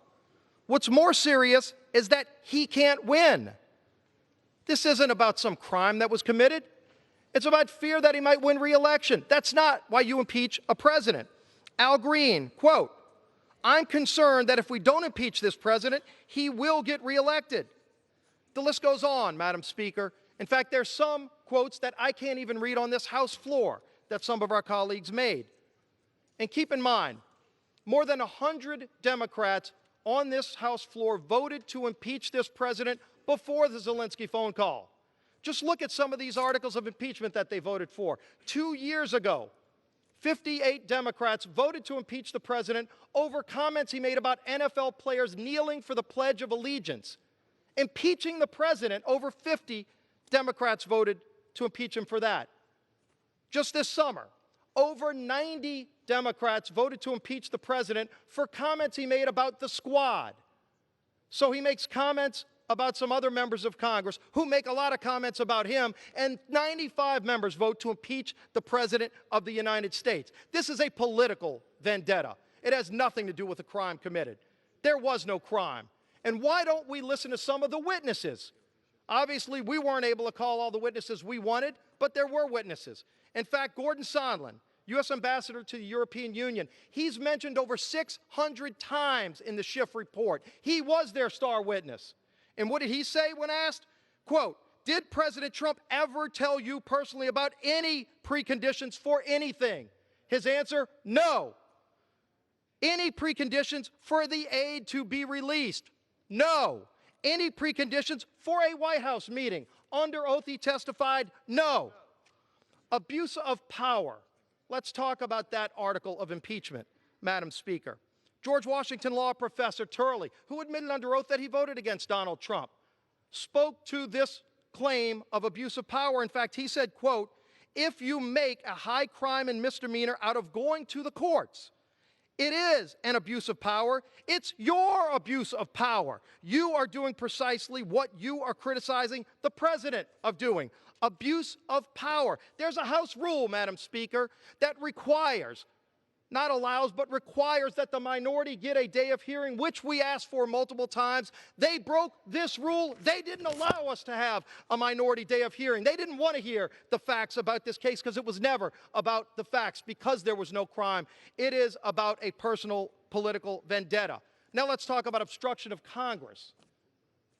What's more serious is that he can't win. This isn't about some crime that was committed. It's about fear that he might win re-election. That's not why you impeach a president." Al Green, quote, "I'm concerned that if we don't impeach this president, he will get reelected." The list goes on, Madam Speaker. In fact, there's some quotes that I can't even read on this House floor that some of our colleagues made. And keep in mind, more than 100 Democrats on this House floor voted to impeach this president before the Zelensky phone call. Just look at some of these articles of impeachment that they voted for. 2 years ago, 58 Democrats voted to impeach the president over comments he made about NFL players kneeling for the Pledge of Allegiance. Impeaching the president, over 50 Democrats voted to impeach him for that. Just this summer, over 90 Democrats voted to impeach the president for comments he made about the squad. So he makes comments about some other members of Congress who make a lot of comments about him, and 95 members vote to impeach the President of the United States. This is a political vendetta. It has nothing to do with a crime committed. There was no crime. And why don't we listen to some of the witnesses? Obviously, we weren't able to call all the witnesses we wanted, but there were witnesses. In fact, Gordon Sondland, U.S. Ambassador to the European Union, he's mentioned over 600 times in the Schiff report. He was their star witness. And what did he say when asked? Quote, "Did President Trump ever tell you personally about any preconditions for anything?" His answer, no. Any preconditions for the aid to be released? No. Any preconditions for a White House meeting? Under oath he testified, no. Abuse of power. Let's talk about that article of impeachment, Madam Speaker. George Washington law professor Turley, who admitted under oath that he voted against Donald Trump, spoke to this claim of abuse of power. In fact, he said, quote, "If you make a high crime and misdemeanor out of going to the courts, it is an abuse of power. It's your abuse of power. You are doing precisely what you are criticizing the president of doing. Abuse of power." There's a House rule, Madam Speaker, that requires, not allows, but requires that the minority get a day of hearing, which we asked for multiple times. They broke this rule. They didn't allow us to have a minority day of hearing. They didn't want to hear the facts about this case because it was never about the facts, because there was no crime. It is about a personal political vendetta. Now let's talk about obstruction of Congress,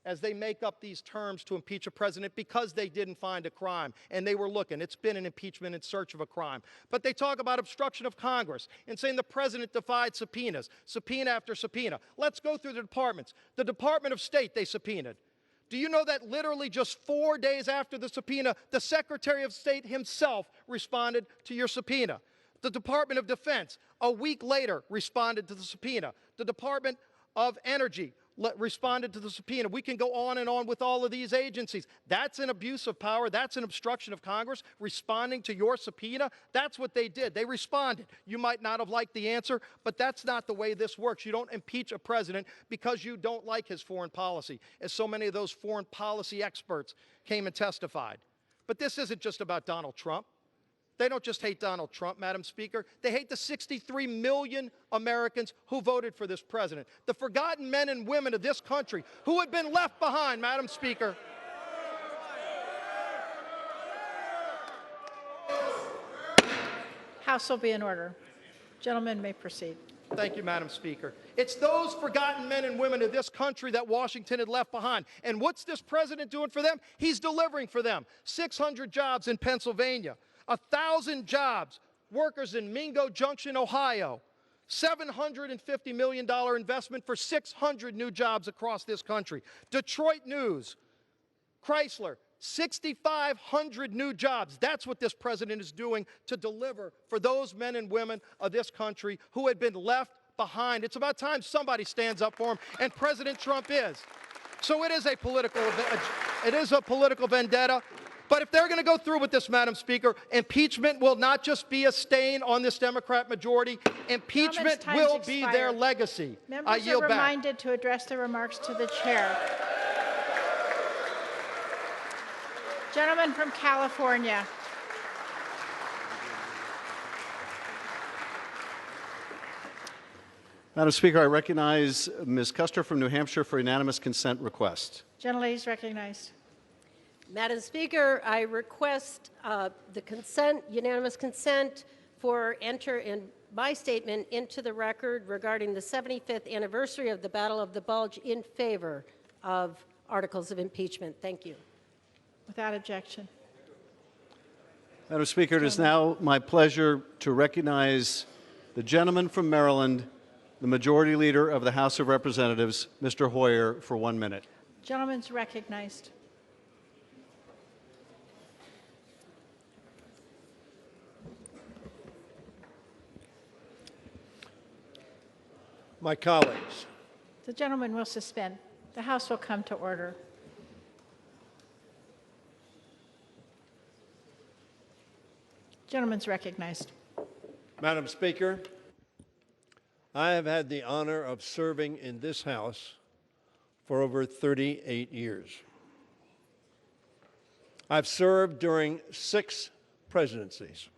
as they make up these terms to impeach a president because they didn't find a crime, and they were looking. It's been an impeachment in search of a crime. But they talk about obstruction of Congress and saying the president defied subpoenas, subpoena after subpoena. Let's go through the departments. The Department of State they subpoenaed. Do you know that literally just 4 days after the subpoena, the Secretary of State himself responded to your subpoena? The Department of Defense, a week later, responded to the subpoena. The Department of Energy responded to the subpoena. We can go on and on with all of these agencies. That's an abuse of power. That's an obstruction of Congress, responding to your subpoena. That's what they did. They responded. You might not have liked the answer, but that's not the way this works. You don't impeach a president because you don't like his foreign policy, as so many of those foreign policy experts came and testified. But this isn't just about Donald Trump. They don't just hate Donald Trump, Madam Speaker. They hate the 63 million Americans who voted for this president, the forgotten men and women of this country who had been left behind, Madam Speaker. House will be in order. Gentlemen may proceed. Thank you, Madam Speaker. It's those forgotten men and women of this country that Washington had left behind. And what's this president doing for them? He's delivering for them. 600 jobs in Pennsylvania. 1,000 jobs, workers in Mingo Junction, Ohio. $750 million investment for 600 new jobs across this country. Detroit News, Chrysler, 6,500 new jobs. That's what this president is doing to deliver for those men and women of this country who had been left behind. It's about time somebody stands up for him, and President Trump is. So it is a political vendetta. But if they're going to go through with this, Madam Speaker, impeachment will not just be a stain on this Democrat majority. Impeachment will be their legacy. I Members yield are back. reminded to address their remarks to the chair. Gentleman from California. Madam Speaker, I recognize Ms. Custer from New Hampshire for unanimous consent request. Gentlelady is recognized. Madam Speaker, I request the unanimous consent for enter in my statement into the record regarding the 75th anniversary of the Battle of the Bulge in favor of articles of impeachment. Thank you. Without objection. Madam Speaker, it is now my pleasure to recognize the gentleman from Maryland, the Majority Leader of the House of Representatives, Mr. Hoyer, for 1 minute. Gentleman's recognized. My colleagues, The gentleman will suspend. The House will come to order. Gentleman's recognized. Madam Speaker, I have had the honor of serving in this House for over 38 years. I've served during 6 presidencies.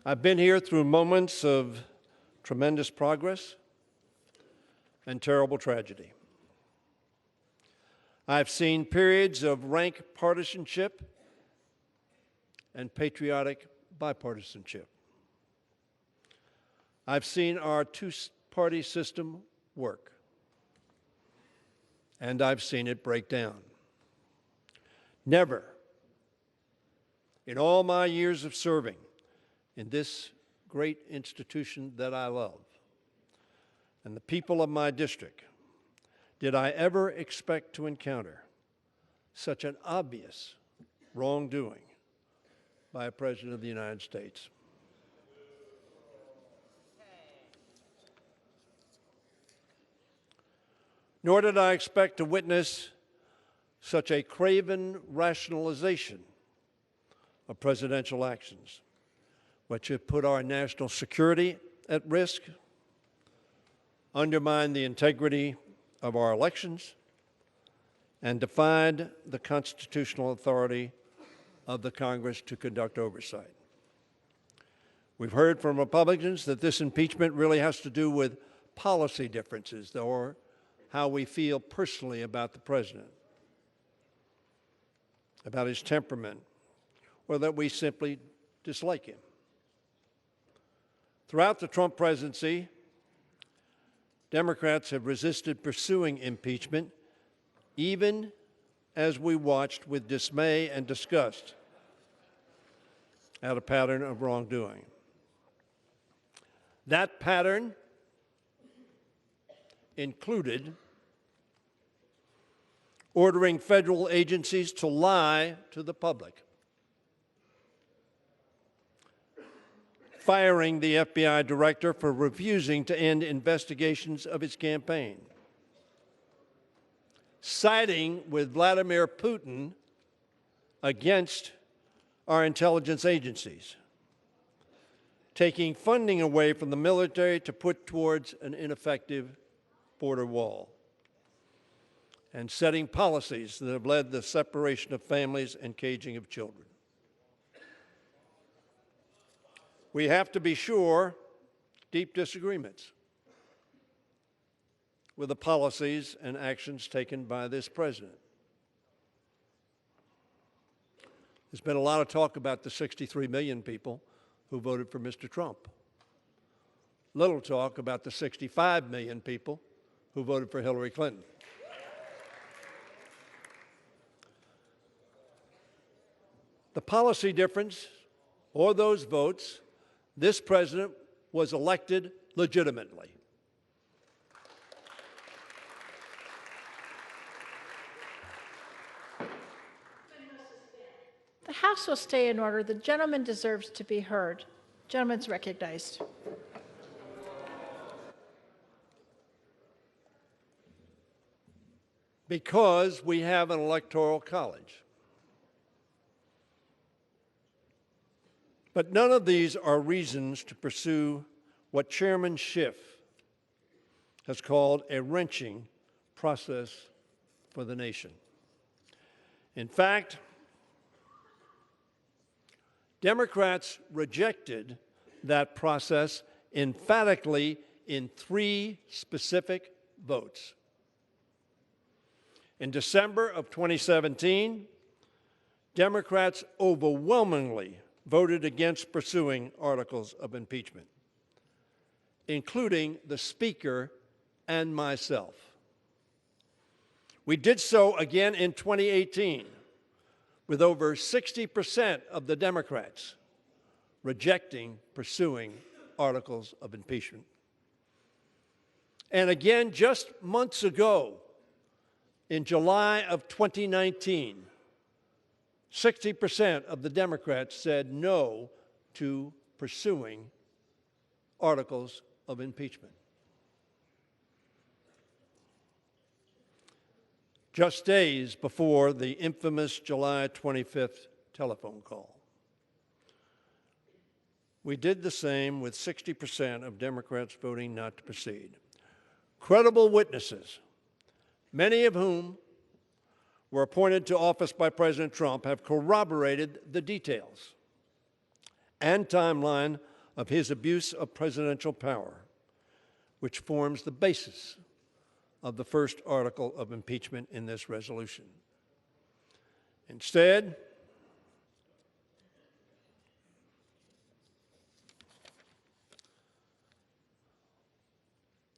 I've been here through moments of tremendous progress and terrible tragedy. I've seen periods of rank partisanship and patriotic bipartisanship. I've seen our two-party system work, and I've seen it break down. Never, in all my years of serving in this great institution that I love, and the people of my district, did I ever expect to encounter such an obvious wrongdoing by a President of the United States. Nor did I expect to witness such a craven rationalization of presidential actions, which have put our national security at risk, undermined the integrity of our elections, and defied the constitutional authority of the Congress to conduct oversight. We've heard from Republicans that this impeachment really has to do with policy differences or how we feel personally about the president, about his temperament, or that we simply dislike him. Throughout the Trump presidency, Democrats have resisted pursuing impeachment, even as we watched with dismay and disgust at a pattern of wrongdoing. That pattern included ordering federal agencies to lie to the public, firing the FBI director for refusing to end investigations of his campaign, siding with Vladimir Putin against our intelligence agencies, taking funding away from the military to put towards an ineffective border wall, and setting policies that have led to the separation of families and caging of children. We have to be sure deep disagreements with the policies and actions taken by this president. There's been a lot of talk about the 63 million people who voted for Mr. Trump. Little talk about the 65 million people who voted for Hillary Clinton. The policy difference, or those votes, this president was elected legitimately. The House will stay in order. The gentleman deserves to be heard. Gentleman's recognized. Because we have an electoral college. But none of these are reasons to pursue what Chairman Schiff has called a wrenching process for the nation. In fact, Democrats rejected that process emphatically in 3 specific votes. In December of 2017, Democrats overwhelmingly voted against pursuing articles of impeachment, including the Speaker and myself. We did so again in 2018, with over 60% of the Democrats rejecting pursuing articles of impeachment. And again, just months ago, in July of 2019, 60% of the Democrats said no to pursuing articles of impeachment. Just days before the infamous July 25th telephone call. We did the same with 60% of Democrats voting not to proceed. Credible witnesses, many of whom were appointed to office by President Trump, have corroborated the details and timeline of his abuse of presidential power, which forms the basis of the first article of impeachment in this resolution. Instead,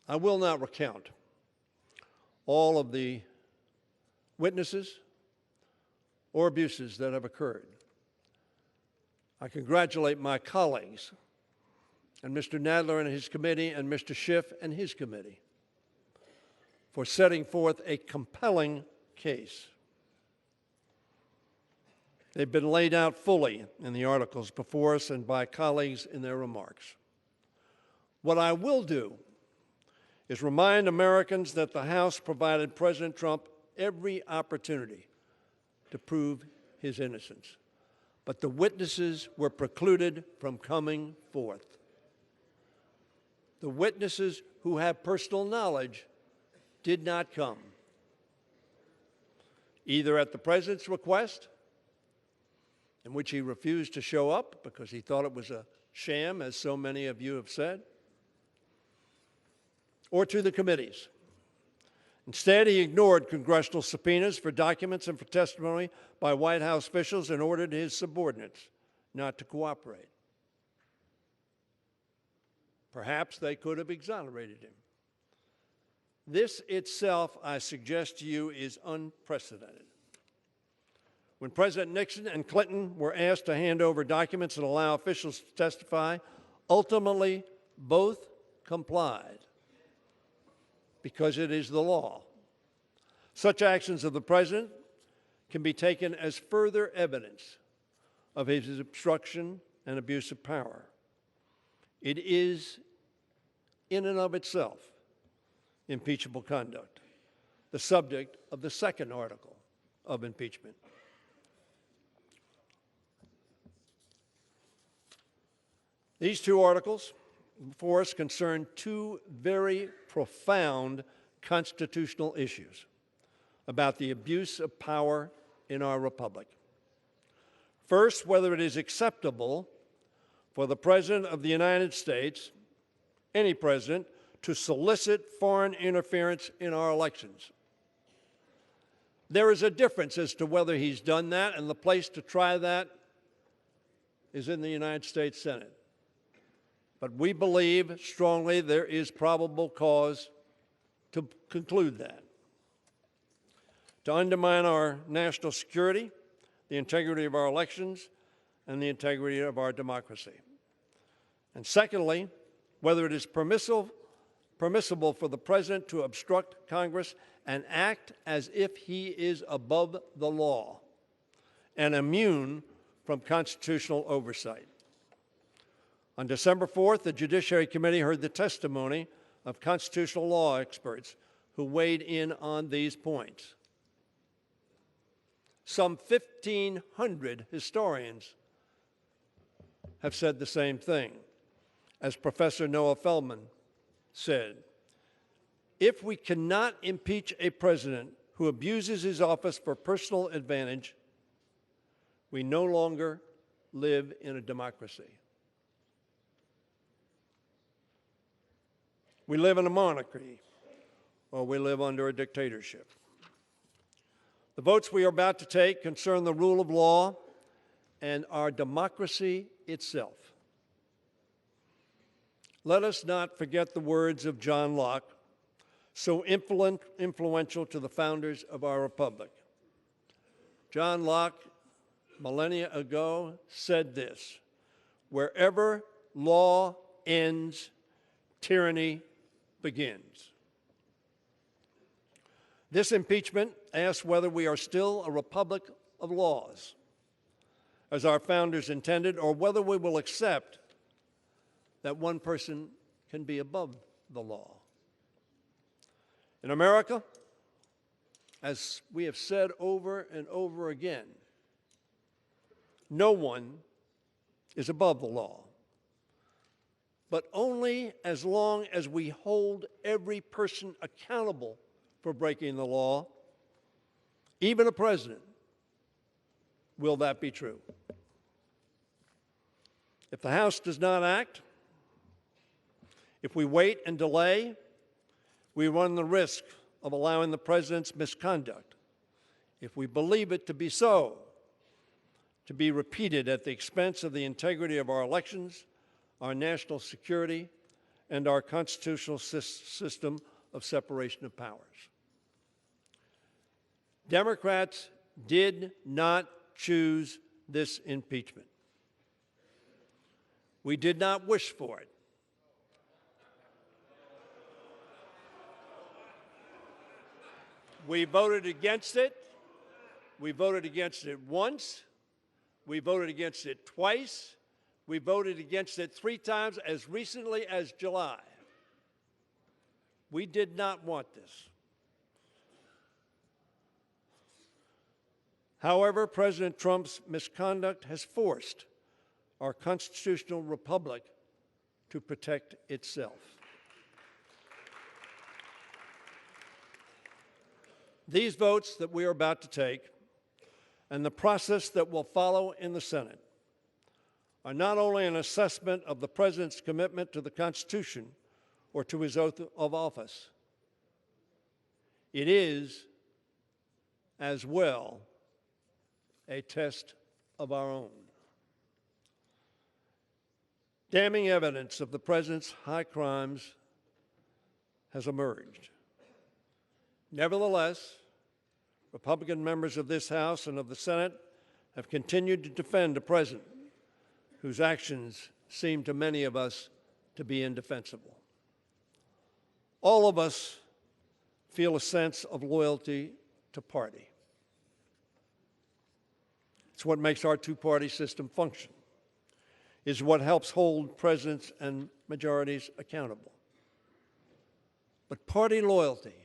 I will not recount all of the witnesses or abuses that have occurred. I congratulate my colleagues and Mr. Nadler and his committee and Mr. Schiff and his committee for setting forth a compelling case. They've been laid out fully in the articles before us and by colleagues in their remarks. What I will do is remind Americans that the House provided President Trump every opportunity to prove his innocence, but the witnesses were precluded from coming forth. The witnesses who have personal knowledge did not come, either at the President's request, in which he refused to show up because he thought it was a sham, as so many of you have said, or to the committees. Instead, he ignored congressional subpoenas for documents and for testimony by White House officials and ordered his subordinates not to cooperate. Perhaps they could have exonerated him. This itself, I suggest to you, is unprecedented. When President Nixon and Clinton were asked to hand over documents and allow officials to testify, ultimately both complied, because it is the law. Such actions of the President can be taken as further evidence of his obstruction and abuse of power. It is, in and of itself, impeachable conduct, the subject of the second article of impeachment. These 2 articles before us concern 2 very profound constitutional issues about the abuse of power in our republic. First, whether it is acceptable for the President of the United States, any president, to solicit foreign interference in our elections. There is a difference as to whether he's done that, and the place to try that is in the United States Senate. But we believe strongly there is probable cause to conclude that. To undermine our national security, the integrity of our elections, and the integrity of our democracy. And secondly, whether it is permissible for the President to obstruct Congress and act as if he is above the law and immune from constitutional oversight. On December 4th, the Judiciary Committee heard the testimony of constitutional law experts who weighed in on these points. Some 1,500 historians have said the same thing. As Professor Noah Feldman said, if we cannot impeach a president who abuses his office for personal advantage, we no longer live in a democracy. We live in a monarchy, or we live under a dictatorship. The votes we are about to take concern the rule of law and our democracy itself. Let us not forget the words of John Locke, so influential to the founders of our republic. John Locke, millennia ago, said this: wherever law ends, tyranny begins. This impeachment asks whether we are still a republic of laws, as our founders intended, or whether we will accept that one person can be above the law. In America, as we have said over and over again, no one is above the law, but only as long as we hold every person accountable for breaking the law, even a president, will that be true. If the House does not act, if we wait and delay, we run the risk of allowing the president's misconduct, if we believe it to be so, to be repeated at the expense of the integrity of our elections, our national security, and our constitutional system of separation of powers. Democrats did not choose this impeachment. We did not wish for it. We voted against it. We voted against it once. We voted against it twice. We voted against it 3 times as recently as July. We did not want this. However, President Trump's misconduct has forced our constitutional republic to protect itself. These votes that we are about to take and the process that will follow in the Senate are not only an assessment of the President's commitment to the Constitution or to his oath of office, it is, as well, a test of our own. Damning evidence of the President's high crimes has emerged. Nevertheless, Republican members of this House and of the Senate have continued to defend a president whose actions seem to many of us to be indefensible. All of us feel a sense of loyalty to party. It's what makes our two-party system function. It's what helps hold presidents and majorities accountable. But party loyalty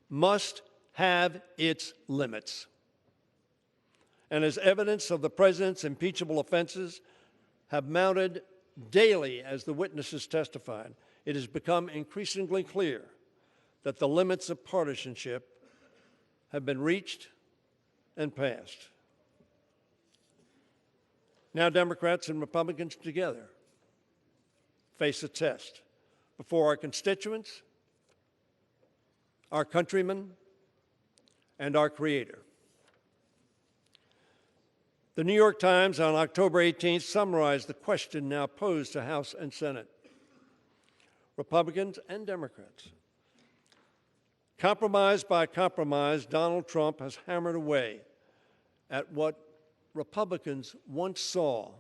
must have its limits. And as evidence of the president's impeachable offenses have mounted daily as the witnesses testified, it has become increasingly clear that the limits of partisanship have been reached and passed. Now Democrats and Republicans together face a test before our constituents, our countrymen, and our Creator. The New York Times on October 18th summarized the question now posed to House and Senate, Republicans and Democrats. Compromise by compromise, Donald Trump has hammered away at what Republicans once saw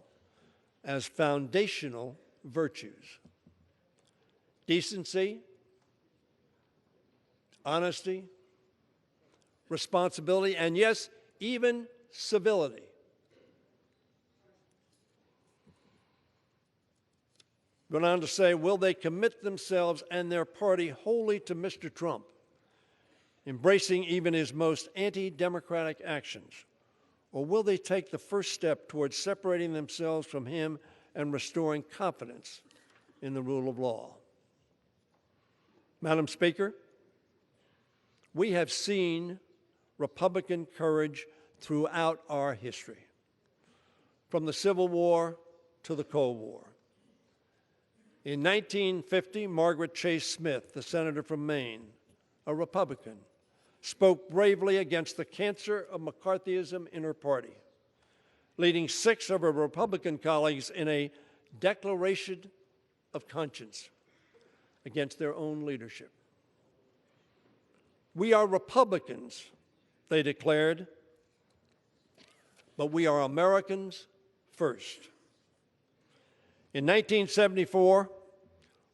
as foundational virtues: decency, honesty, responsibility, and yes, even civility. Went on to say, will they commit themselves and their party wholly to Mr. Trump, embracing even his most anti-democratic actions? Or will they take the first step towards separating themselves from him and restoring confidence in the rule of law. Madam Speaker, we have seen Republican courage throughout our history, from the Civil War to the Cold War. In 1950, Margaret Chase Smith, the senator from Maine, a Republican, spoke bravely against the cancer of McCarthyism in her party, leading 6 of her Republican colleagues in a declaration of conscience against their own leadership. We are Republicans, they declared, but we are Americans first. In 1974,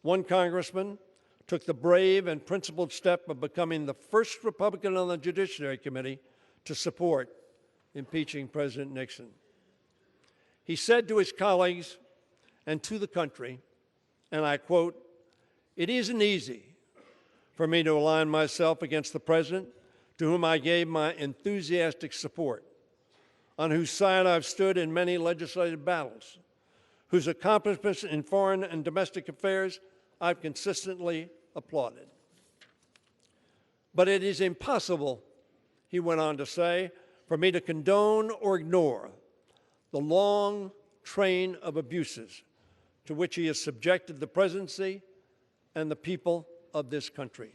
one congressman took the brave and principled step of becoming the first Republican on the Judiciary Committee to support impeaching President Nixon. He said to his colleagues and to the country, and I quote, "It isn't easy for me to align myself against the president to whom I gave my enthusiastic support, on whose side I've stood in many legislative battles, whose accomplishments in foreign and domestic affairs I've consistently applauded. But it is impossible," he went on to say, "for me to condone or ignore the long train of abuses to which he has subjected the presidency and the people of this country.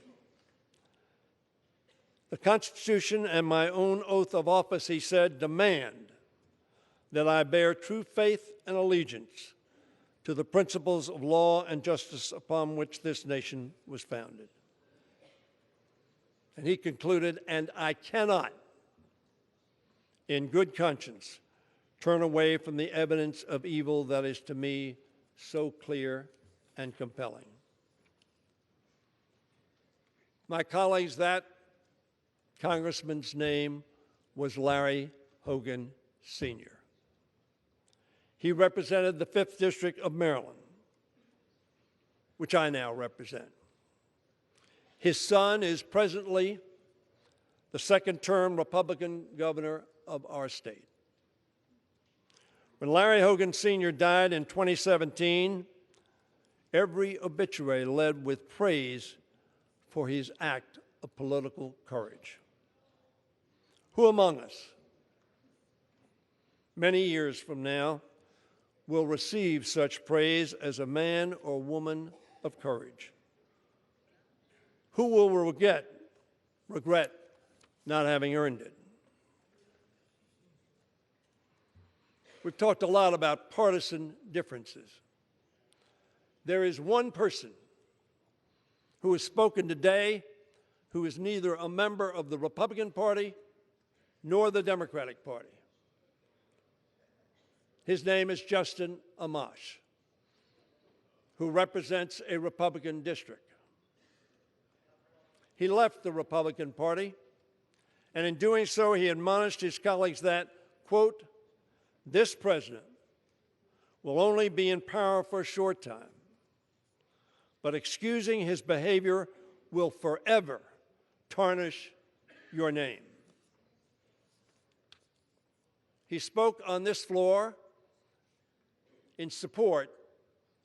The Constitution and my own oath of office," he said, "demand that I bear true faith and allegiance to the principles of law and justice upon which this nation was founded." And he concluded, "And I cannot, in good conscience, turn away from the evidence of evil that is to me so clear and compelling." My colleagues, that congressman's name was Larry Hogan Sr. He represented the 5th District of Maryland, which I now represent. His son is presently the 2nd-term Republican governor of our state. When Larry Hogan Sr. died in 2017, every obituary led with praise for his act of political courage. Who among us, many years from now, will receive such praise as a man or woman of courage? Who will regret not having earned it? We've talked a lot about partisan differences. There is one person who has spoken today who is neither a member of the Republican Party nor the Democratic Party. His name is Justin Amash, who represents a Republican district. He left the Republican Party, and in doing so, he admonished his colleagues that, quote, "This president will only be in power for a short time, but excusing his behavior will forever tarnish your name." He spoke on this floor in support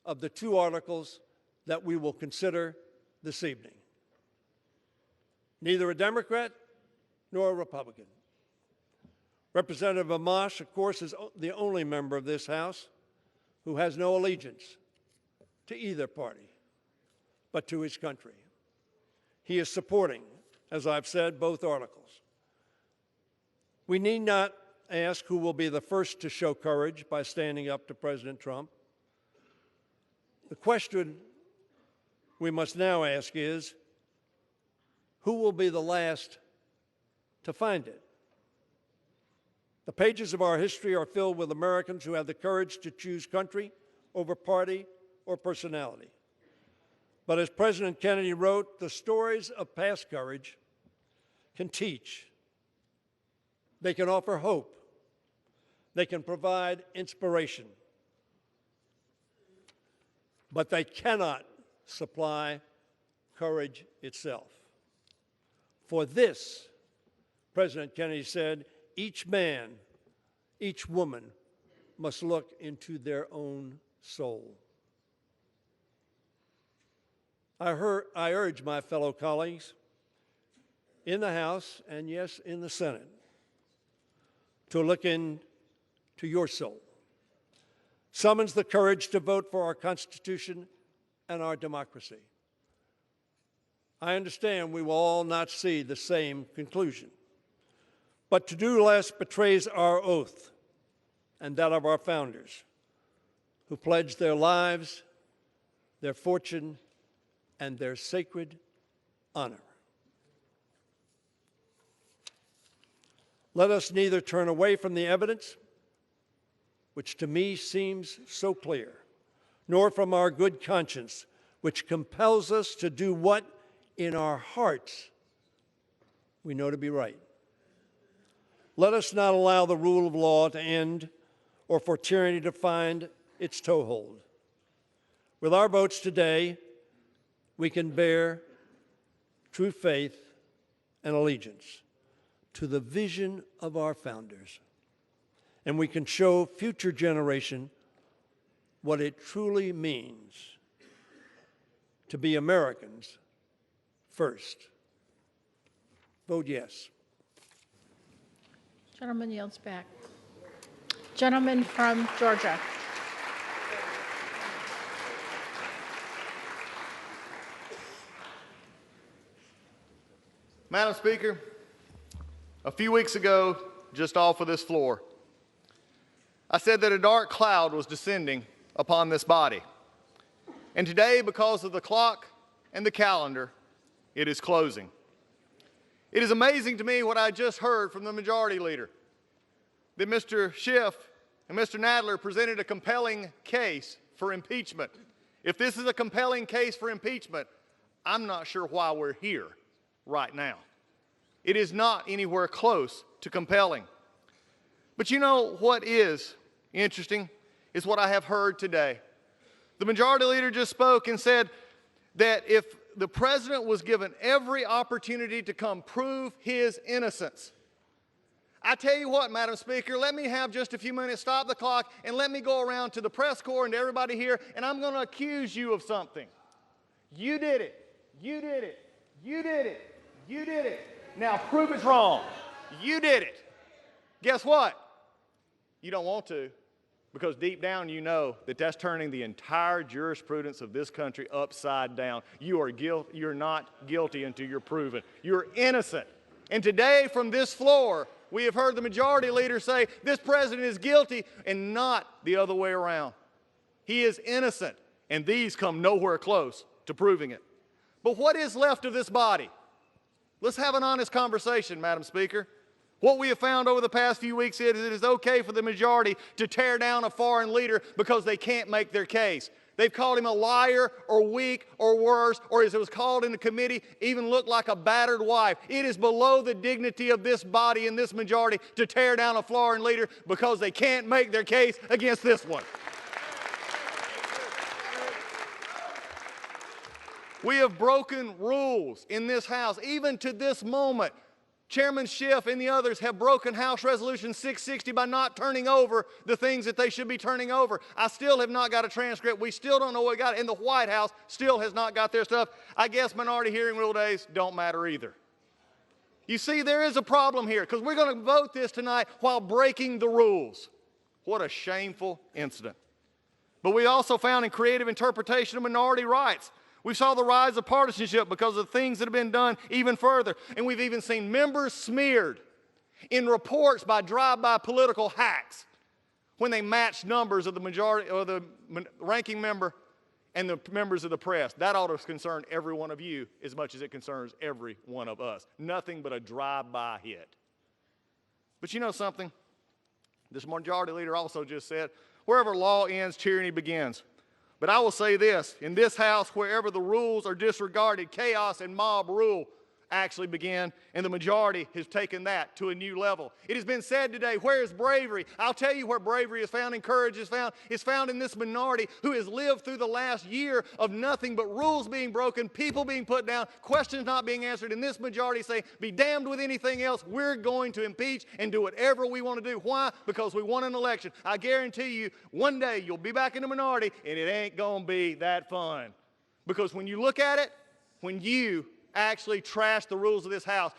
of the 2 articles that we will consider this evening. Neither a Democrat nor a Republican. Representative Amash, of course, is the only member of this House who has no allegiance to either party, but to his country. He is supporting, as I've said, both articles. We need not ask who will be the first to show courage by standing up to President Trump. The question we must now ask is, who will be the last to find it? The pages of our history are filled with Americans who have the courage to choose country over party or personality. But as President Kennedy wrote, the stories of past courage can teach. They can offer hope. They can provide inspiration. But they cannot supply courage itself. For this, President Kennedy said, each man, each woman must look into their own soul. I urge my fellow colleagues in the House and, yes, in the Senate to look into your soul. Summons the courage to vote for our Constitution and our democracy. I understand we will all not see the same conclusion, but to do less betrays our oath and that of our founders, who pledged their lives, their fortune, and their sacred honor. Let us neither turn away from the evidence, which to me seems so clear, nor from our good conscience, which compels us to do what in our hearts we know to be right. Let us not allow the rule of law to end or for tyranny to find its toehold. With our votes today, we can bear true faith and allegiance to the vision of our founders, and we can show future generation what it truly means to be Americans first. Vote yes. Gentleman yields back. Gentleman from Georgia. Madam Speaker, a few weeks ago, just off of this floor, I said that a dark cloud was descending upon this body. And today, because of the clock and the calendar, it is closing. It is amazing to me what I just heard from the Majority Leader, that Mr. Schiff and Mr. Nadler presented a compelling case for impeachment. If this is a compelling case for impeachment, I'm not sure why we're here right now. It is not anywhere close to compelling. But you know what is interesting is what I have heard today. The Majority Leader just spoke and said that if the President was given every opportunity to come prove his innocence. I tell you what, Madam Speaker, let me have just a few minutes, stop the clock, and let me go around to the press corps and to everybody here, and I'm going to accuse you of something. You did it. You did it. You did it. You did it. Now prove it's wrong. You did it. Guess what? You don't want to, because deep down you know that that's turning the entire jurisprudence of this country upside down. You're not guilty until you're proven. You're innocent. And today from this floor, we have heard the Majority Leader say this President is guilty and not the other way around. He is innocent, and these come nowhere close to proving it. But what is left of this body? Let's have an honest conversation, Madam Speaker. What we have found over the past few weeks is it is okay for the majority to tear down a foreign leader because they can't make their case. They've called him a liar or weak or worse, or as it was called in the committee, even looked like a battered wife. It is below the dignity of this body and this majority to tear down a foreign leader because they can't make their case against this one. We have broken rules in this House, even to this moment. Chairman Schiff and the others have broken House Resolution 660 by not turning over the things that they should be turning over. I still have not got a transcript. We still don't know what we got. And the White House still has not got their stuff. I guess minority hearing rule days don't matter either. You see, there is a problem here because we're going to vote this tonight while breaking the rules. What a shameful incident. But we also found in creative interpretation of minority rights. We saw the rise of partisanship because of things that have been done even further. And we've even seen members smeared in reports by drive-by political hacks when they matched numbers of the majority or the ranking member and the members of the press. That ought to concern every one of you as much as it concerns every one of us. Nothing but a drive-by hit. But you know something? This Majority Leader also just said, wherever law ends, tyranny begins. But I will say this, in this House, wherever the rules are disregarded, chaos and mob rule. actually began, and the majority has taken that to a new level. It has been said today, where is bravery? I'll tell you where bravery is found and courage is found. It's found in this minority who has lived through the last year of nothing but rules being broken, people being put down, questions not being answered, and this majority say, be damned with anything else, we're going to impeach and do whatever we want to do. Why? Because we won an election. I guarantee you, one day you'll be back in the minority, and it ain't going to be that fun. Because when you look at it, when you actually trash the rules of this house,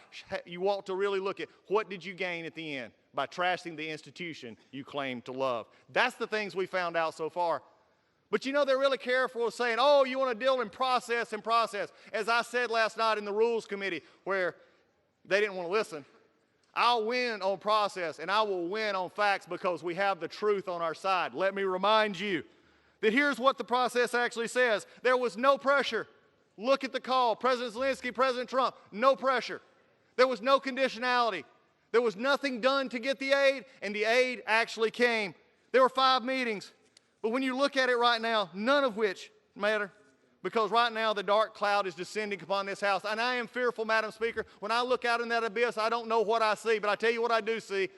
you ought to really look at what did you gain at the end by trashing the institution you claim to love. That's the things we found out so far. But you know, they're really careful of saying, oh, you want to deal in process and process. As I said last night in the Rules Committee where they didn't want to listen, I'll win on process and I will win on facts because we have the truth on our side. Let me remind you that here's what the process actually says. There was no pressure. Look at the call. President Zelensky, President Trump, no pressure. There was no conditionality. There was nothing done to get the aid, and the aid actually came. There were 5 meetings, but when you look at it right now, none of which matter, because right now the dark cloud is descending upon this house. And I am fearful, Madam Speaker. When I look out in that abyss, I don't know what I see, but I tell you what I do see.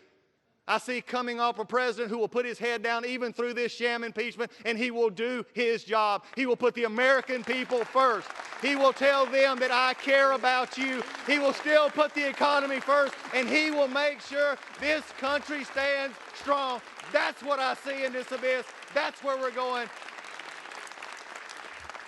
I see coming up a president who will put his head down even through this sham impeachment, and he will do his job. He will put the American people first. He will tell them that I care about you. He will still put the economy first, and he will make sure this country stands strong. That's what I see in this abyss. That's where we're going.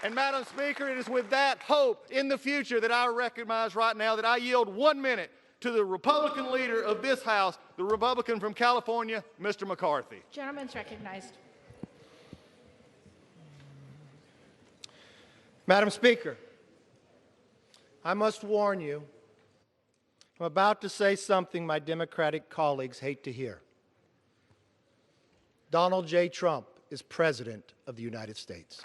And Madam Speaker, it is with that hope in the future that I recognize right now that I yield 1 minute to the Republican leader of this House, the Republican from California, Mr. McCarthy. Gentleman's recognized. Madam Speaker, I must warn you, I'm about to say something my Democratic colleagues hate to hear. Donald J. Trump is President of the United States.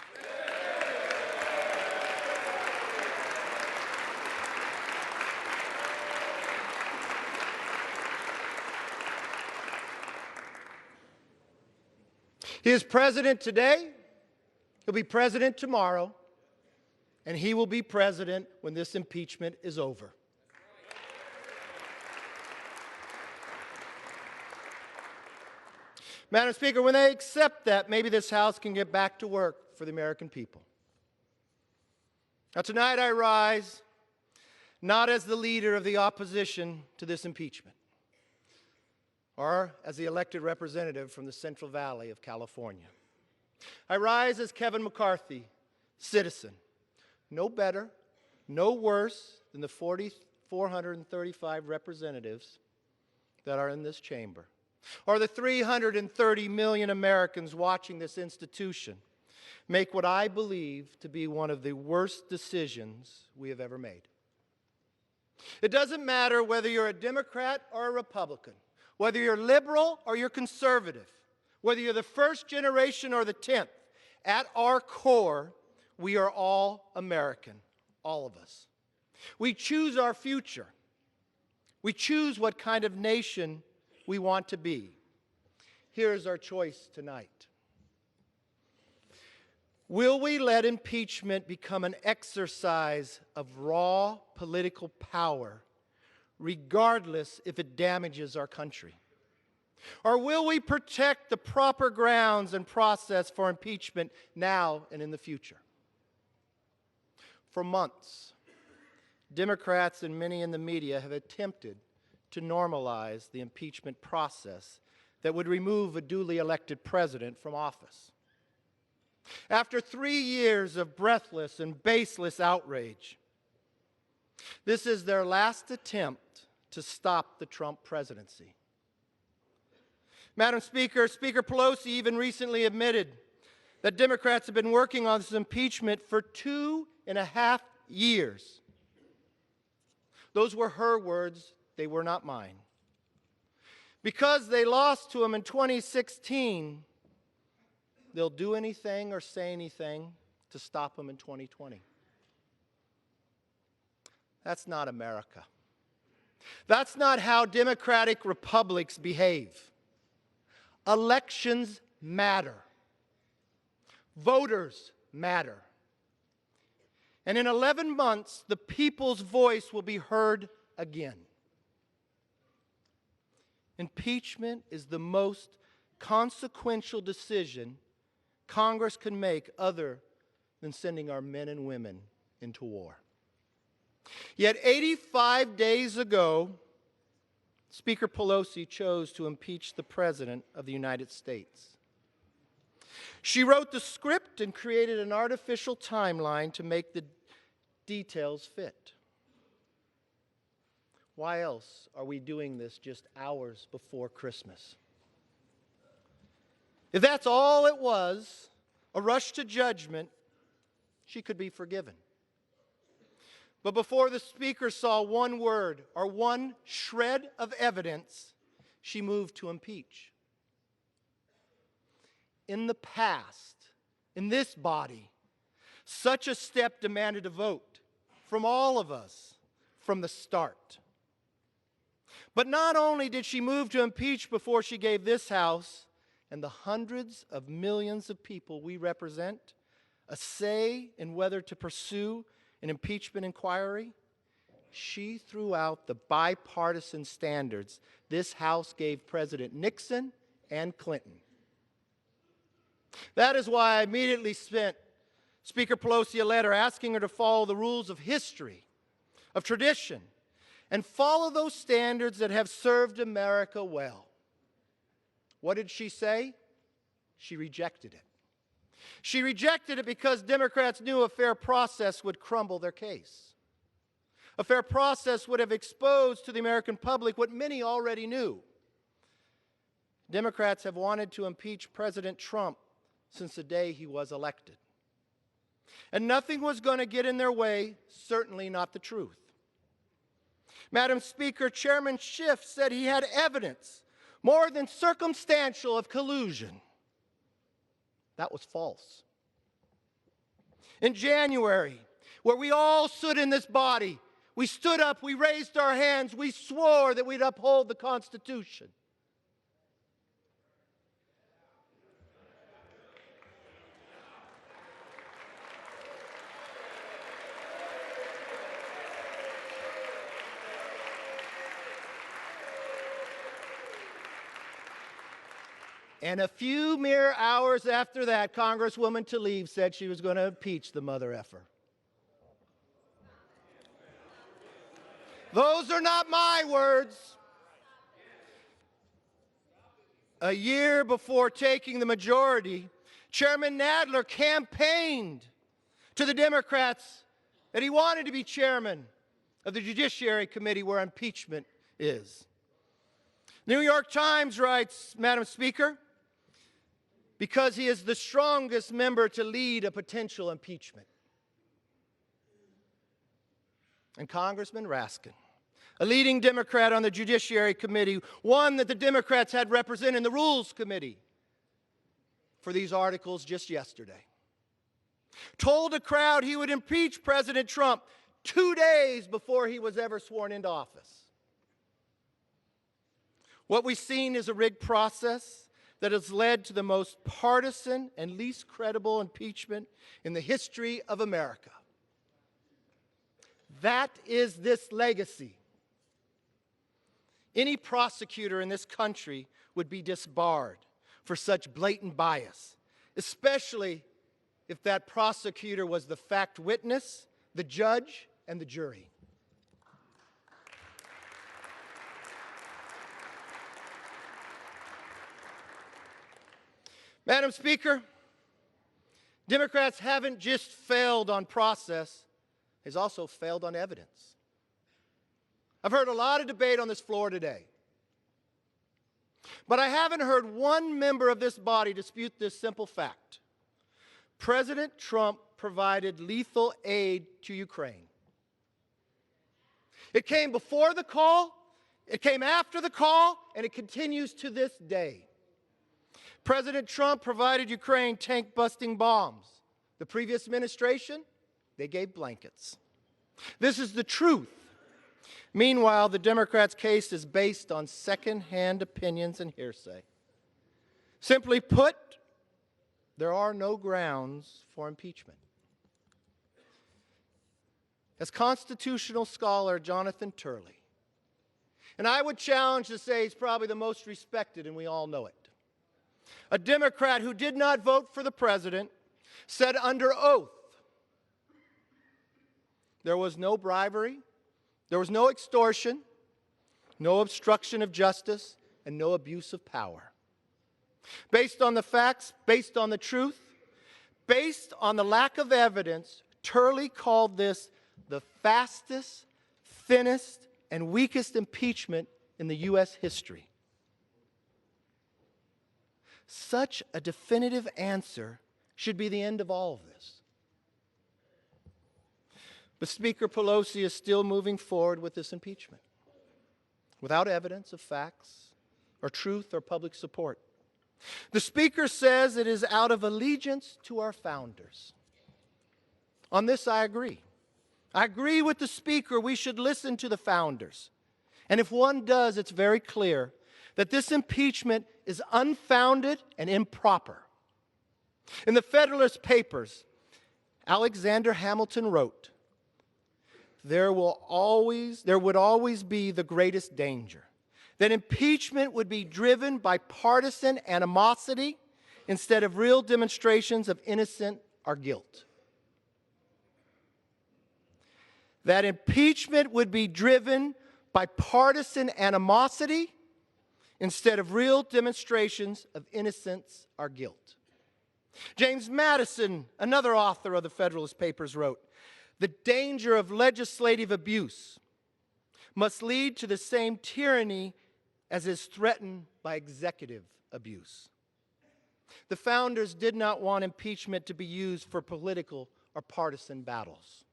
He is president today, he'll be president tomorrow, and he will be president when this impeachment is over. Madam Speaker, when they accept that, maybe this House can get back to work for the American people. Now, tonight I rise not as the leader of the opposition to this impeachment, or as the elected representative from the Central Valley of California. I rise as Kevin McCarthy, citizen, no better, no worse than the 435 representatives that are in this chamber, or the 330 million Americans watching this institution make what I believe to be one of the worst decisions we have ever made. It doesn't matter whether you're a Democrat or a Republican, whether you're liberal or you're conservative, whether you're the first generation or the 10th, at our core, we are all American, all of us. We choose our future. We choose what kind of nation we want to be. Here's our choice tonight. Will we let impeachment become an exercise of raw political power, regardless if it damages our country? Or will we protect the proper grounds and process for impeachment now and in the future? For months, Democrats and many in the media have attempted to normalize the impeachment process that would remove a duly elected president from office. After 3 years of breathless and baseless outrage, this is their last attempt to stop the Trump presidency. Madam Speaker, Speaker Pelosi even recently admitted that Democrats have been working on this impeachment for 2.5 years. Those were her words, they were not mine. Because they lost to him in 2016, they'll do anything or say anything to stop him in 2020. That's not America. That's not how democratic republics behave. Elections matter. Voters matter. And in 11 months, the people's voice will be heard again. Impeachment is the most consequential decision Congress can make other than sending our men and women into war. Yet 85 days ago, Speaker Pelosi chose to impeach the President of the United States. She wrote the script and created an artificial timeline to make the details fit. Why else are we doing this just hours before Christmas? If that's all it was, a rush to judgment, she could be forgiven. But before the Speaker saw one word or one shred of evidence, she moved to impeach. In the past, in this body, such a step demanded a vote from all of us from the start. But not only did she move to impeach before she gave this House and the hundreds of millions of people we represent a say in whether to pursue an impeachment inquiry, she threw out the bipartisan standards this House gave President Nixon and Clinton. That is why I immediately sent Speaker Pelosi a letter asking her to follow the rules of history, of tradition, and follow those standards that have served America well. What did she say? She rejected it. She rejected it because Democrats knew a fair process would crumble their case. A fair process would have exposed to the American public what many already knew. Democrats have wanted to impeach President Trump since the day he was elected. And nothing was going to get in their way, certainly not the truth. Madam Speaker, Chairman Schiff said he had evidence, more than circumstantial, of collusion. That was false. In January, where we all stood in this body, we stood up, we raised our hands, we swore that we'd uphold the Constitution. And a few mere hours after that, Congresswoman Tlaib said she was going to impeach the mother effer. Those are not my words. A year before taking the majority, Chairman Nadler campaigned to the Democrats that he wanted to be chairman of the Judiciary Committee where impeachment is. The New York Times writes, Madam Speaker, because he is the strongest member to lead a potential impeachment. And Congressman Raskin, a leading Democrat on the Judiciary Committee, one that the Democrats had represented in the Rules Committee for these articles just yesterday, told a crowd he would impeach President Trump 2 days before he was ever sworn into office. What we've seen is a rigged process that has led to the most partisan and least credible impeachment in the history of America. That is this legacy. Any prosecutor in this country would be disbarred for such blatant bias, especially if that prosecutor was the fact witness, the judge, and the jury. Madam Speaker, Democrats haven't just failed on process, they've also failed on evidence. I've heard a lot of debate on this floor today, but I haven't heard one member of this body dispute this simple fact. President Trump provided lethal aid to Ukraine. It came before the call, it came after the call, and it continues to this day. President Trump provided Ukraine tank-busting bombs. The previous administration, they gave blankets. This is the truth. Meanwhile, the Democrats' case is based on second-hand opinions and hearsay. Simply put, there are no grounds for impeachment. as constitutional scholar Jonathan Turley. And I would challenge to say he's probably the most respected, and we all know it. A Democrat who did not vote for the president said under oath there was no bribery, there was no extortion, no obstruction of justice, and no abuse of power. Based on the facts, based on the truth, based on the lack of evidence, Turley called this the fastest, thinnest, and weakest impeachment in the U.S. history. Such a definitive answer should be the end of all of this. But Speaker Pelosi is still moving forward with this impeachment without evidence of facts or truth or public support. The Speaker says it is out of allegiance to our founders. On this, I agree. I agree with the Speaker we should listen to the founders. And if one does, it's very clear that this impeachment is unfounded and improper. In the Federalist Papers, Alexander Hamilton wrote, there would always be the greatest danger, that impeachment would be driven by partisan animosity instead of real demonstrations of innocence or guilt. That impeachment would be driven by partisan animosity instead of real demonstrations of innocence or guilt. James Madison, another author of the Federalist Papers, wrote, the danger of legislative abuse must lead to the same tyranny as is threatened by executive abuse. The founders did not want impeachment to be used for political or partisan battles.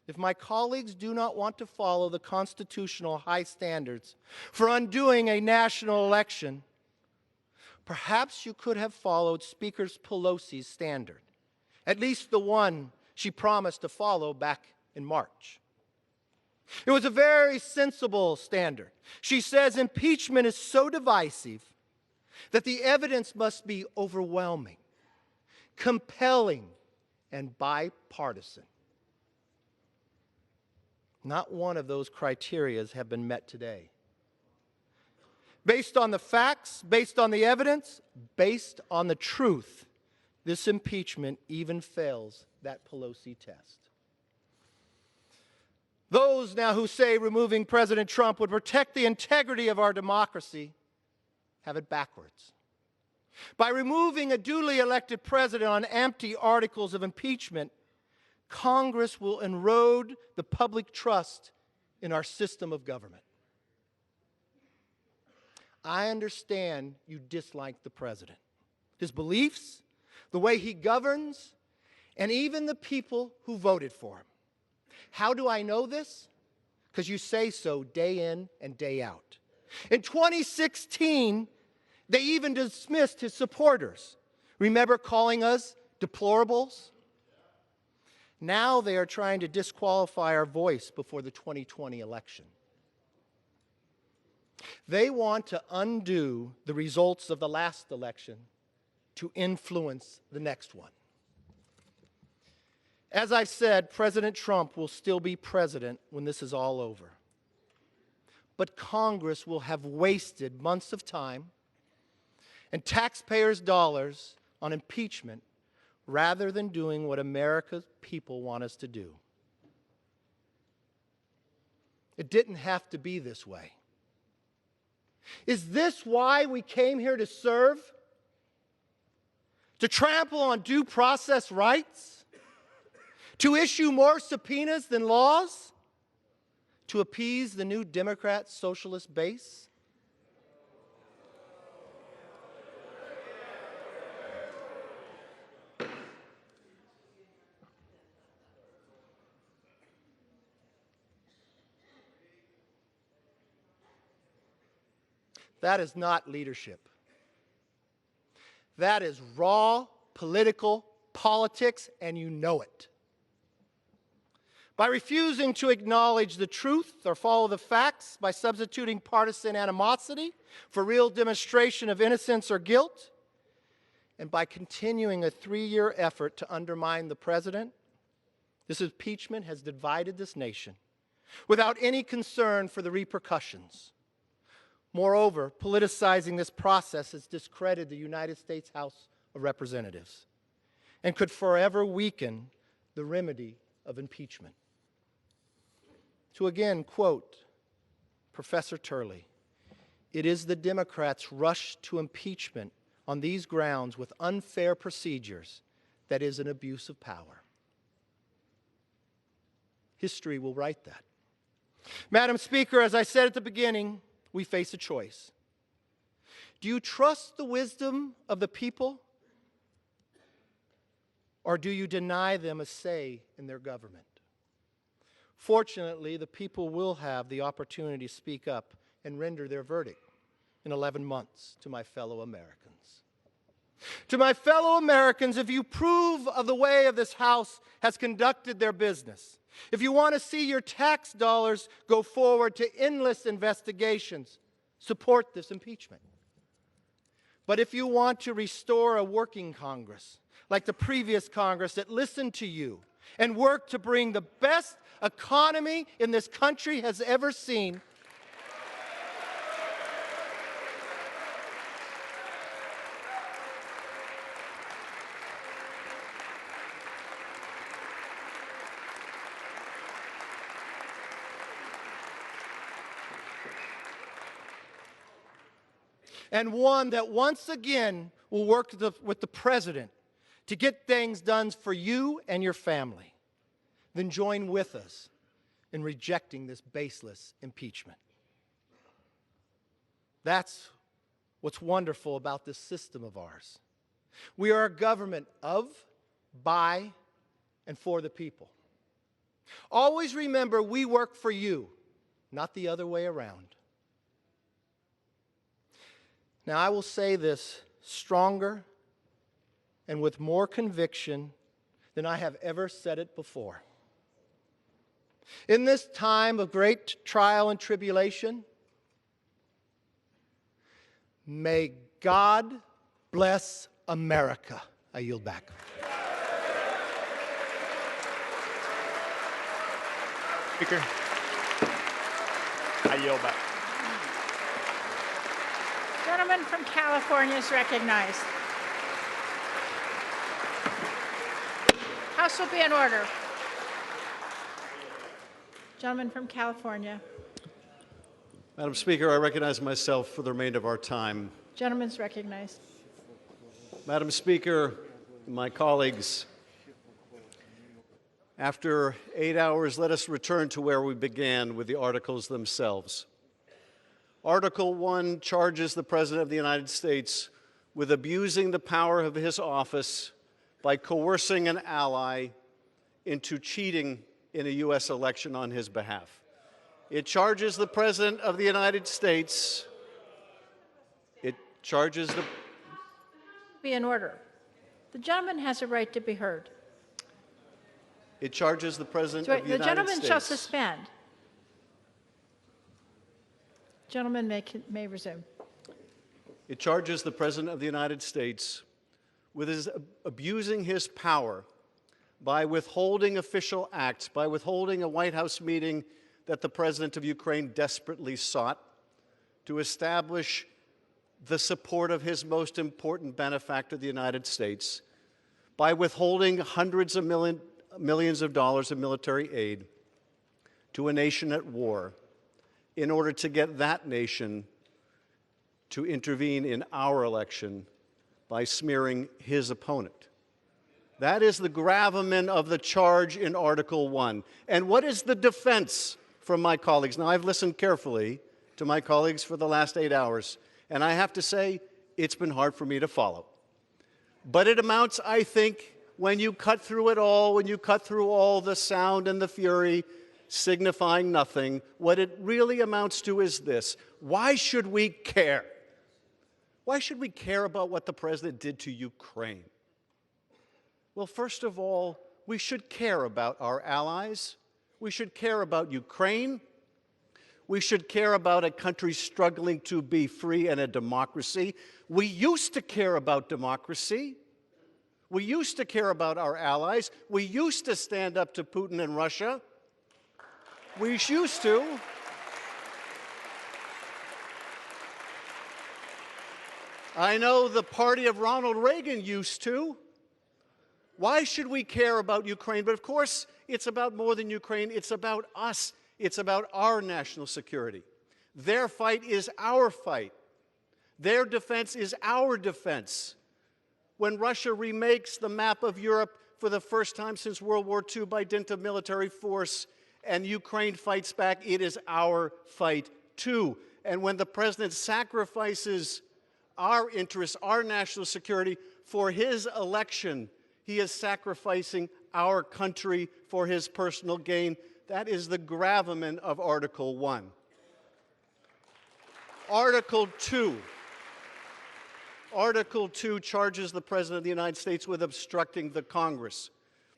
If my colleagues do not want to follow the constitutional high standards for undoing a national election, perhaps you could have followed Speaker Pelosi's standard, at least the one she promised to follow back in March. It was a very sensible standard. She says impeachment is so divisive that the evidence must be overwhelming, compelling, and bipartisan. Not one of those criteria have been met today. Based on the facts, based on the evidence, based on the truth, this impeachment even fails that Pelosi test. Those now who say removing President Trump would protect the integrity of our democracy have it backwards. By removing a duly elected president on empty articles of impeachment, Congress will erode the public trust in our system of government. I understand you dislike the president, his beliefs, the way he governs, and even the people who voted for him. How do I know this? Because you say so day in and day out. In 2016, they even dismissed his supporters. Remember calling us deplorables? Now they are trying to disqualify our voice before the 2020 election. They want to undo the results of the last election to influence the next one. As I said, President Trump will still be president when this is all over. But Congress will have wasted months of time and taxpayers' dollars on impeachment rather than doing what America's people want us to do. It didn't have to be this way. Is this why we came here to serve? To trample on due process rights? To issue more subpoenas than laws? To appease the new Democrat socialist base? That is not leadership. That is raw political politics, and you know it. By refusing to acknowledge the truth or follow the facts, by substituting partisan animosity for real demonstration of innocence or guilt, and by continuing a 3-year effort to undermine the president, This impeachment has divided this nation without any concern for the repercussions. Moreover, politicizing this process has discredited the United States House of Representatives and could forever weaken the remedy of impeachment. To again quote Professor Turley, "It is the Democrats' rush to impeachment on these grounds with unfair procedures that is an abuse of power." History will write that. Madam Speaker, as I said at the beginning, we face a choice. Do you trust the wisdom of the people, or do you deny them a say in their government? Fortunately, the people will have the opportunity to speak up and render their verdict in 11 months to my fellow Americans. To my fellow Americans, if you approve of the way of this House has conducted their business, if you want to see your tax dollars go forward to endless investigations, support this impeachment. But if you want to restore a working Congress, like the previous Congress that listened to you and worked to bring the best economy in this country has ever seen, and one that once again will work with the President to get things done for you and your family, then join with us in rejecting this baseless impeachment. That's what's wonderful about this system of ours. We are a government of, by, and for the people. Always remember, we work for you, not the other way around. Now, I will say this stronger and with more conviction than I have ever said it before. In this time of great trial and tribulation, may God bless America. I yield back. Speaker, I yield back. Gentleman from California is recognized. House will be in order. Gentleman from California. Madam Speaker, I recognize myself for the remainder of our time. Gentleman's recognized. Madam Speaker, my colleagues, after 8 hours, let us return to where we began with the articles themselves. Article 1 charges the President of the United States with abusing the power of his office by coercing an ally into cheating in a U.S. election on his behalf. It charges the President of the United States. It charges the... Be in order. The gentleman has a right to be heard. It charges the President So of the United States. The gentleman shall suspend. Gentleman may resume. It charges the President of the United States with abusing his power by withholding official acts, by withholding a White House meeting that the President of Ukraine desperately sought to establish the support of his most important benefactor, the United States, by withholding hundreds of millions of dollars of military aid to a nation at war in order to get that nation to intervene in our election by smearing his opponent. That is the gravamen of the charge in Article 1. And what is the defense from my colleagues? Now, I've listened carefully to my colleagues for the last 8 hours, and I have to say, it's been hard for me to follow. But it amounts, I think, when you cut through it all, when you cut through all the sound and the fury, signifying nothing, what it really amounts to is this: why should we care? Why should we care about what the President did to Ukraine? Well, first of all, we should care about our allies. We should care about Ukraine. We should care about a country struggling to be free and a democracy. We used to care about democracy. We used to care about our allies. We used to stand up to Putin and Russia. We used to. I know the party of Ronald Reagan used to. Why should we care about Ukraine? But of course, it's about more than Ukraine. It's about us. It's about our national security. Their fight is our fight. Their defense is our defense. When Russia remakes the map of Europe for the first time since World War II by dint of military force, and Ukraine fights back, it is our fight too. And when the president sacrifices our interests, our national security for his election, he is sacrificing our country for his personal gain. That is the gravamen of Article 1. Article 2. Article 2 charges the President of the United States with obstructing the Congress,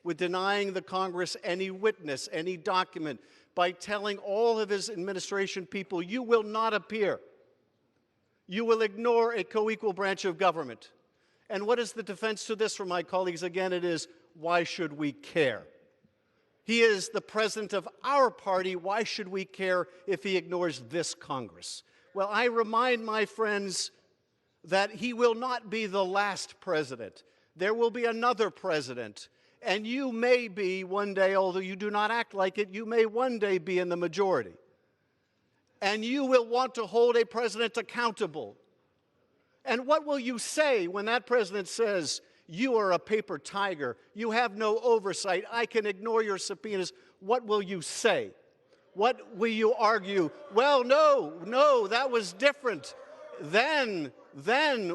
with denying the Congress any witness, any document, by telling all of his administration people, you will not appear. You will ignore a co-equal branch of government. And what is the defense to this from my colleagues? Again, it is, why should we care? He is the president of our party. Why should we care if he ignores this Congress? Well, I remind my friends that he will not be the last president. There will be another president. And you may be one day, although you do not act like it, you may one day be in the majority. And you will want to hold a president accountable. And what will you say when that president says, you are a paper tiger, you have no oversight, I can ignore your subpoenas? What will you say? What will you argue? Well, no, that was different. Then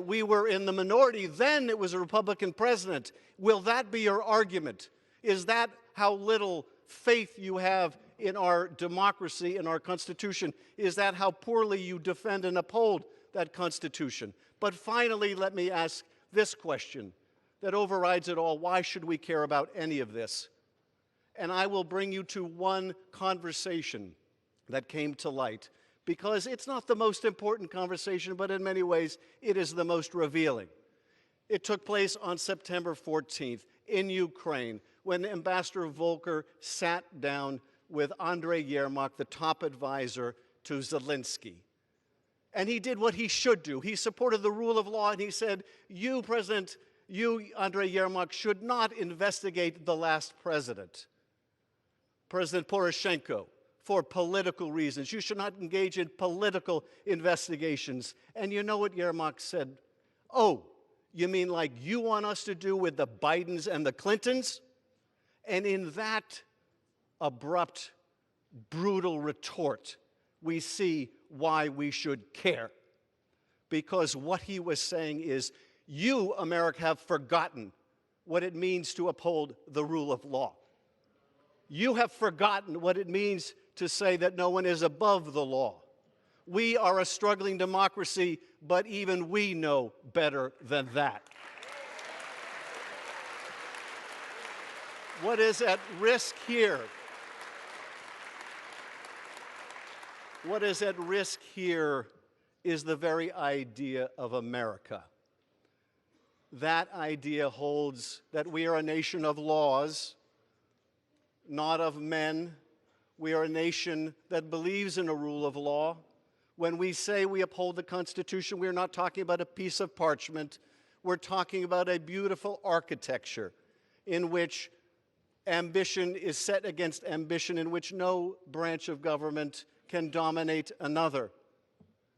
we were in the minority. Then it was a Republican president. Will that be your argument? Is that how little faith you have in our democracy, in our Constitution? Is that how poorly you defend and uphold that Constitution? But finally, let me ask this question that overrides it all. Why should we care about any of this? And I will bring you to one conversation that came to light, because it's not the most important conversation, but in many ways, it is the most revealing. It took place on September 14th in Ukraine, when Ambassador Volker sat down with Andrei Yermak, the top advisor to Zelensky. And he did what he should do. He supported the rule of law, and he said, you, President, you, Andrei Yermak, should not investigate the last president, President Poroshenko, for political reasons. You should not engage in political investigations. And you know what Yermak said? Oh, you mean like you want us to do with the Bidens and the Clintons? And in that abrupt, brutal retort, we see why we should care. Because what he was saying is, you, America, have forgotten what it means to uphold the rule of law. You have forgotten what it means to say that no one is above the law. We are a struggling democracy, but even we know better than that. What is at risk here? What is at risk here is the very idea of America. That idea holds that we are a nation of laws, not of men. We are a nation that believes in a rule of law. When we say we uphold the Constitution, we're not talking about a piece of parchment. We're talking about a beautiful architecture in which ambition is set against ambition, in which no branch of government can dominate another.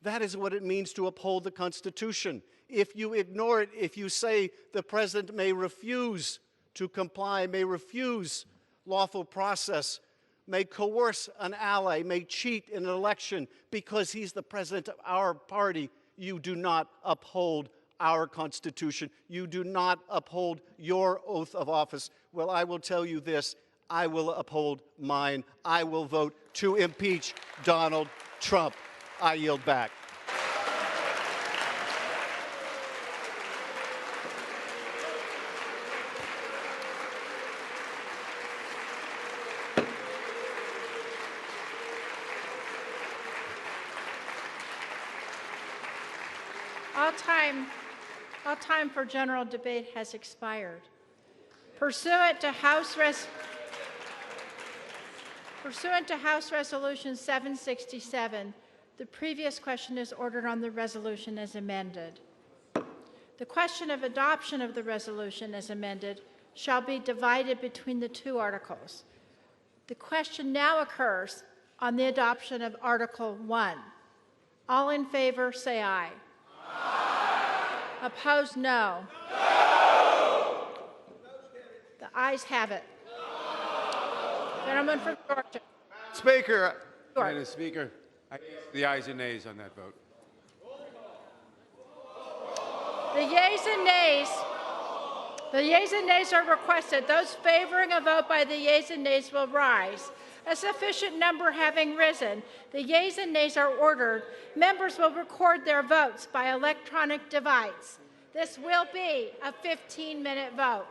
That is what it means to uphold the Constitution. If you ignore it, if you say the president may refuse to comply, may refuse lawful process, may coerce an ally, may cheat in an election because he's the president of our party, you do not uphold our Constitution. You do not uphold your oath of office. Well, I will tell you this, I will uphold mine. I will vote to impeach Donald Trump. I yield back. All time for general debate has expired. Pursuant to House Resolution 767, the previous question is ordered on the resolution as amended. The question of adoption of the resolution as amended shall be divided between the two articles. The question now occurs on the adoption of Article 1. All in favor, say aye. Aye. Opposed, no. No. The ayes have it. Gentleman from Georgia. Speaker. Madam Speaker, I ask the ayes and nays on that vote. The yeas and nays are requested. Those favoring a vote by the yeas and nays will rise. A sufficient number having risen, the yeas and nays are ordered. Members will record their votes by electronic device. This will be a 15-minute vote.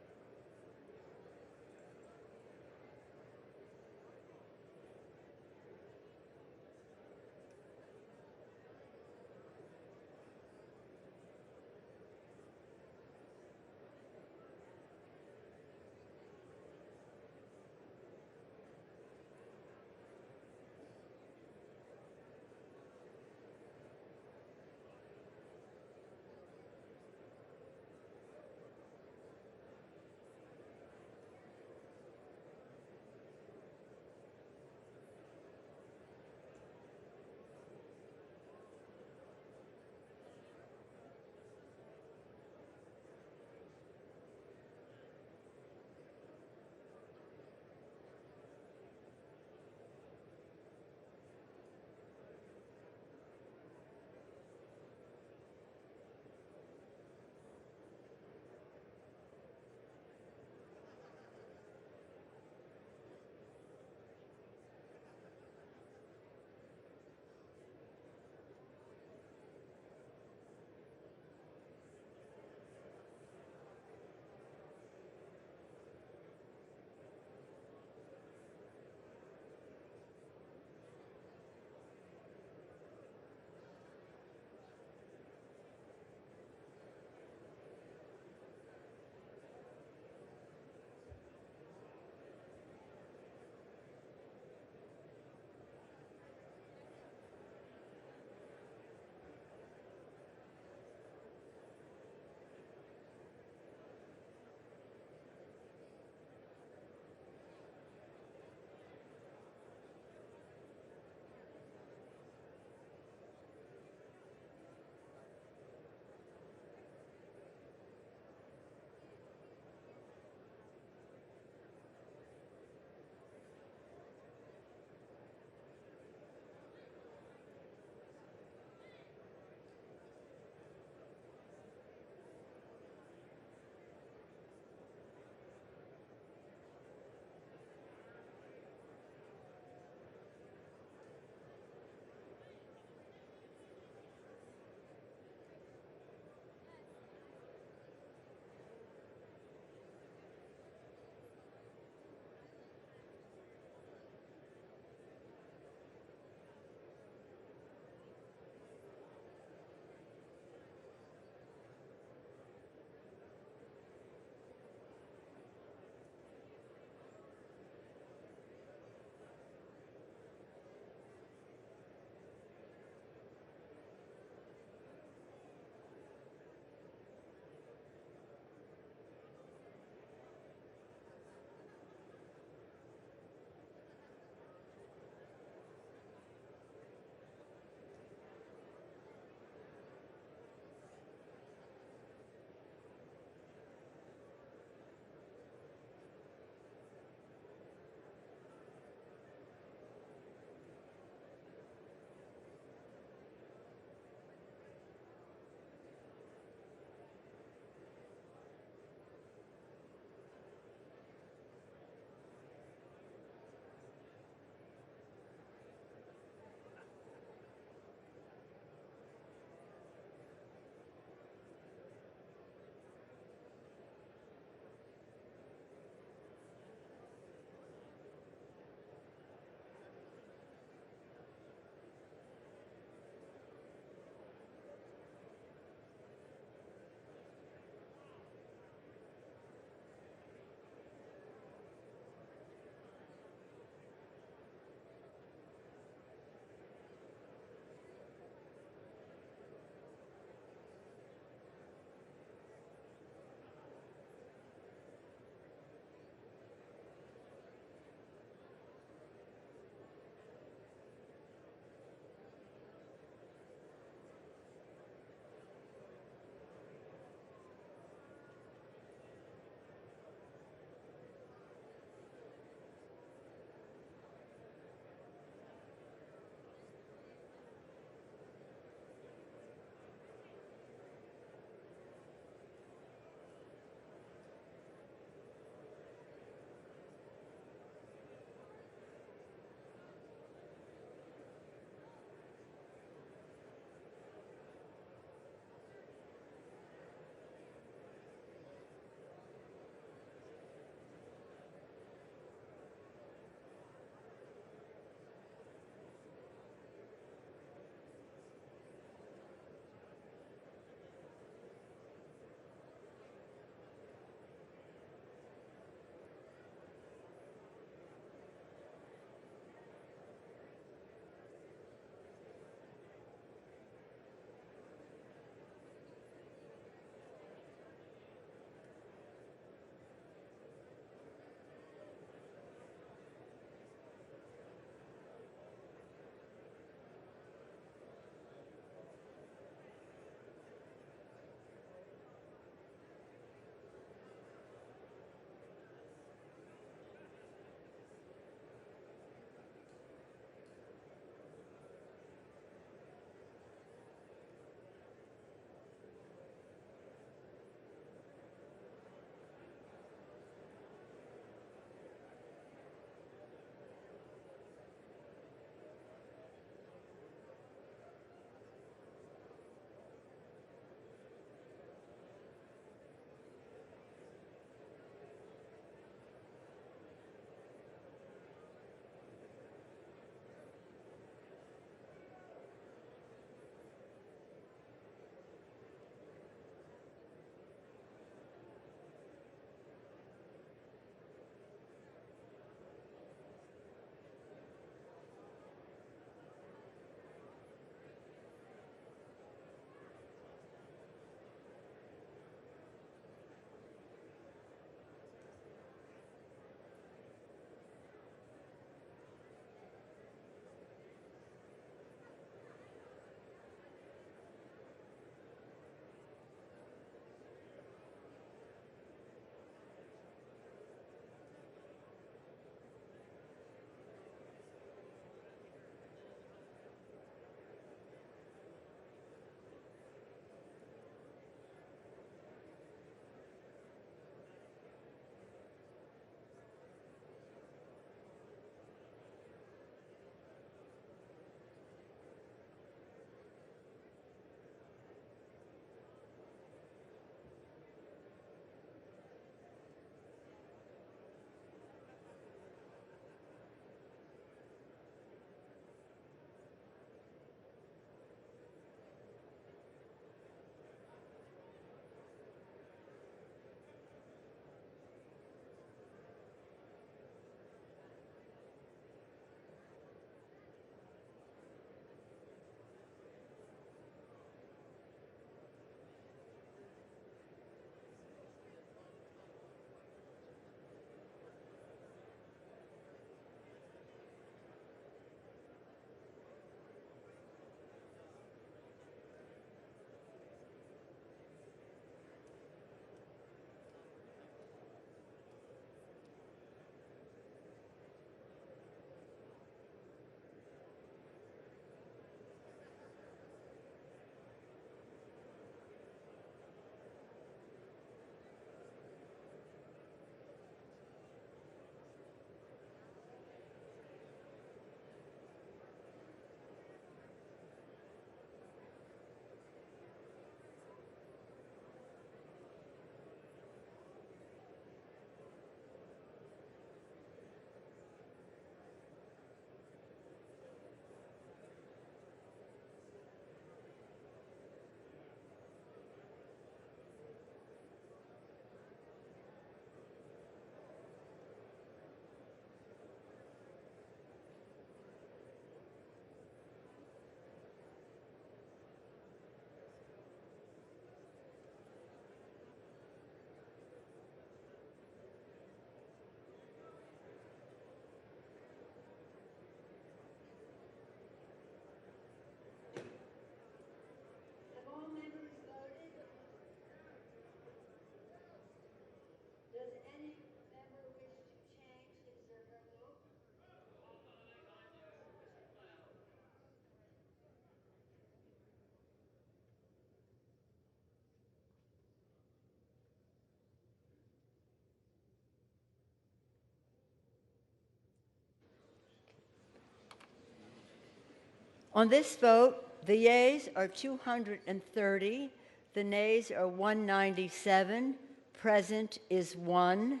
On this vote, the yeas are 230, the nays are 197, present is 1.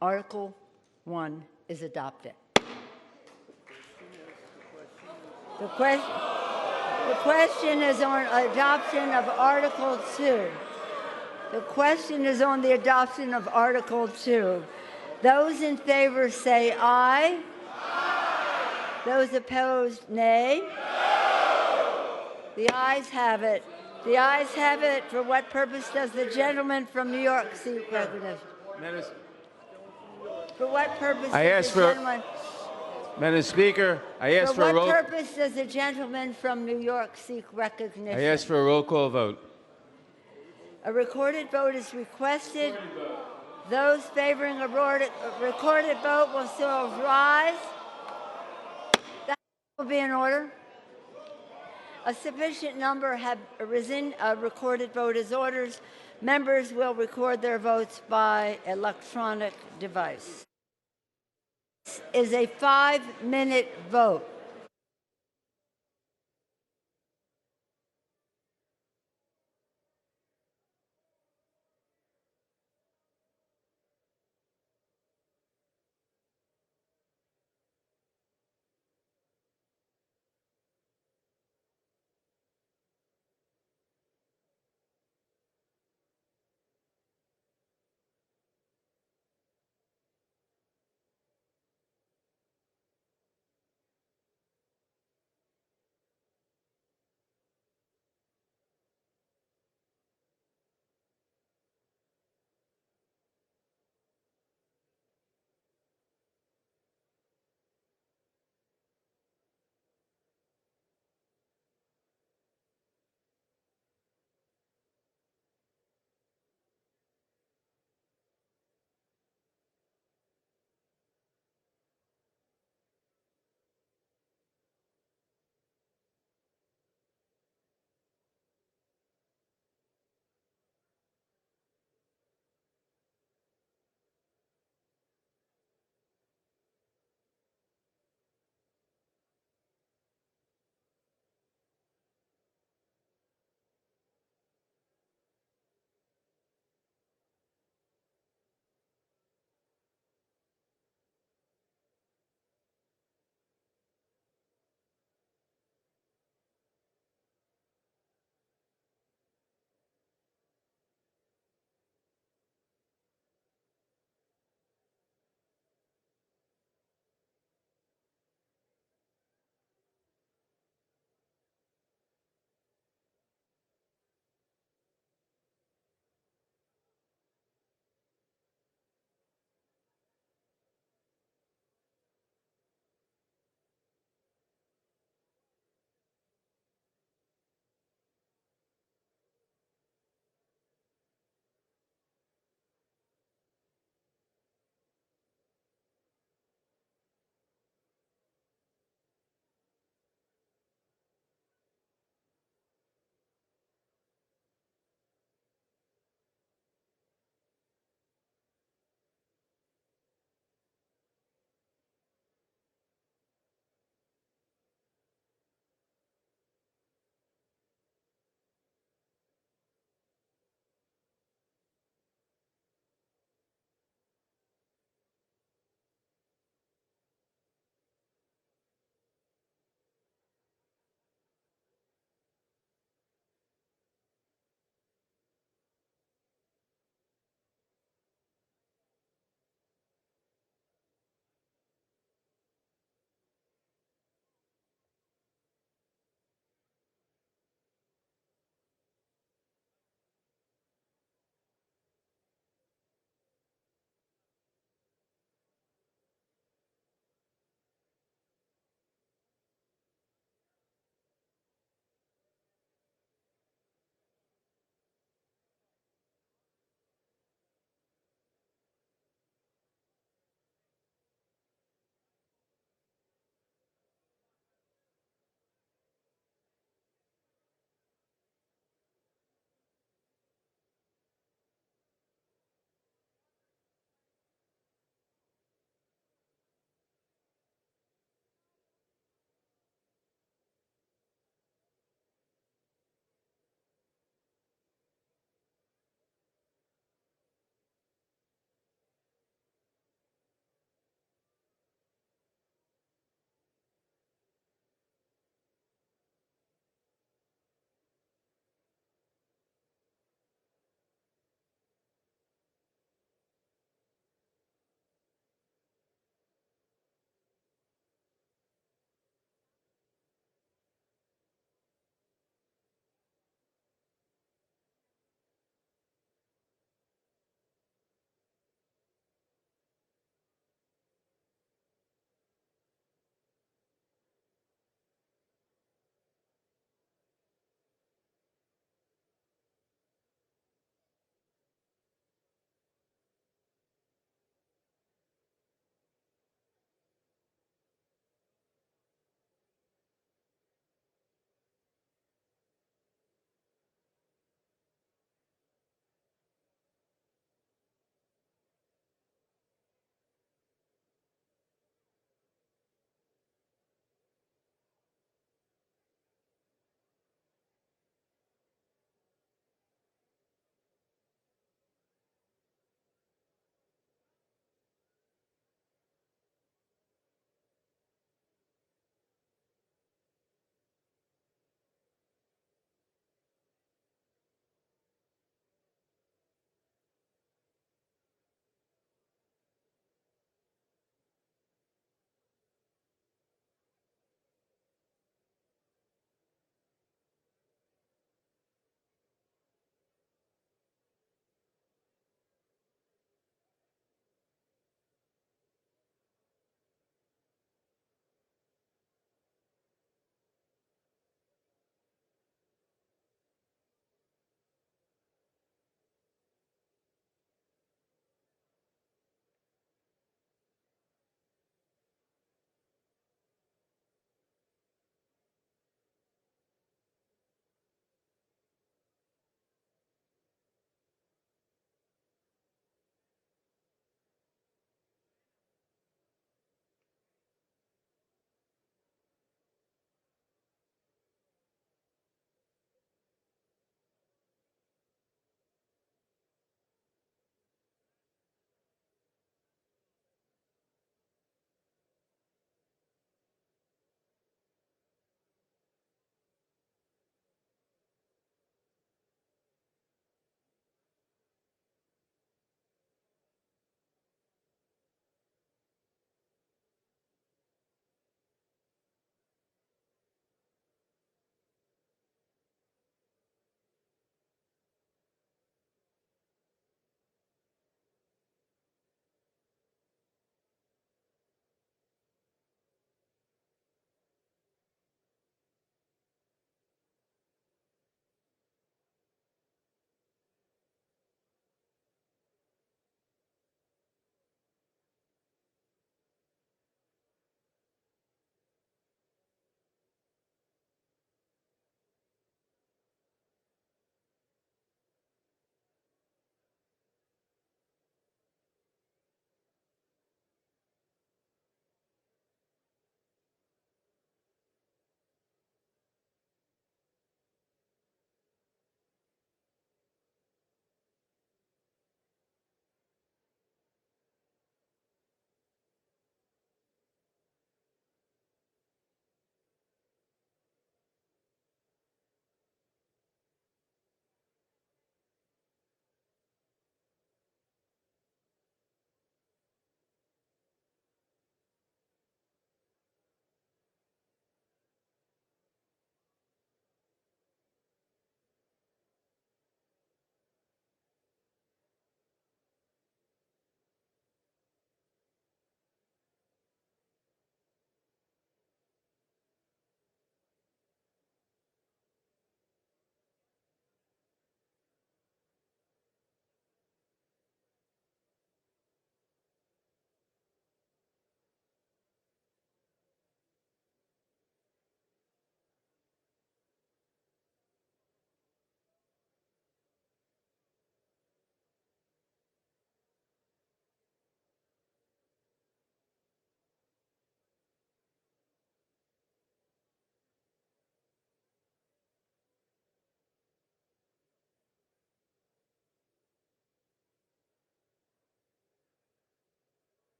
Article 1 is adopted. The question is on adoption of Article 2. The question is on the adoption of Article 2. Those in favor say aye. Aye. Those opposed, nay. No. The ayes have it. The ayes have it. For what purpose does the gentleman from New York seek recognition? For what purpose does the gentleman... Madam Speaker, I ask for a roll. For what purpose does the gentleman from New York seek recognition? I ask for a roll call vote. A recorded vote is requested. Those favoring a recorded vote will still rise. That will be in order. A sufficient number have arisen. A recorded vote is ordered. Members will record their votes by electronic device. This is a 5-minute vote.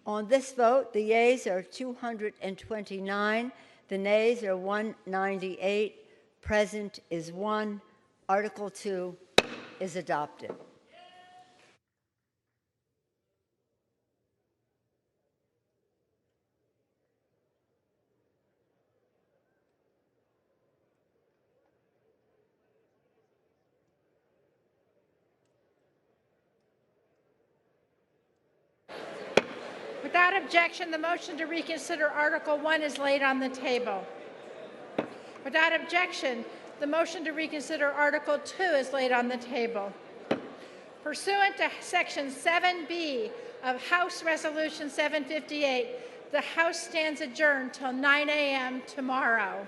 On this vote, the yeas are 229, the nays are 198, present is 1. Article 2 is adopted. Without objection, the motion to reconsider Article 1 is laid on the table. Without objection, the motion to reconsider Article 2 is laid on the table. Pursuant to Section 7B of House Resolution 758, the House stands adjourned till 9 a.m. tomorrow.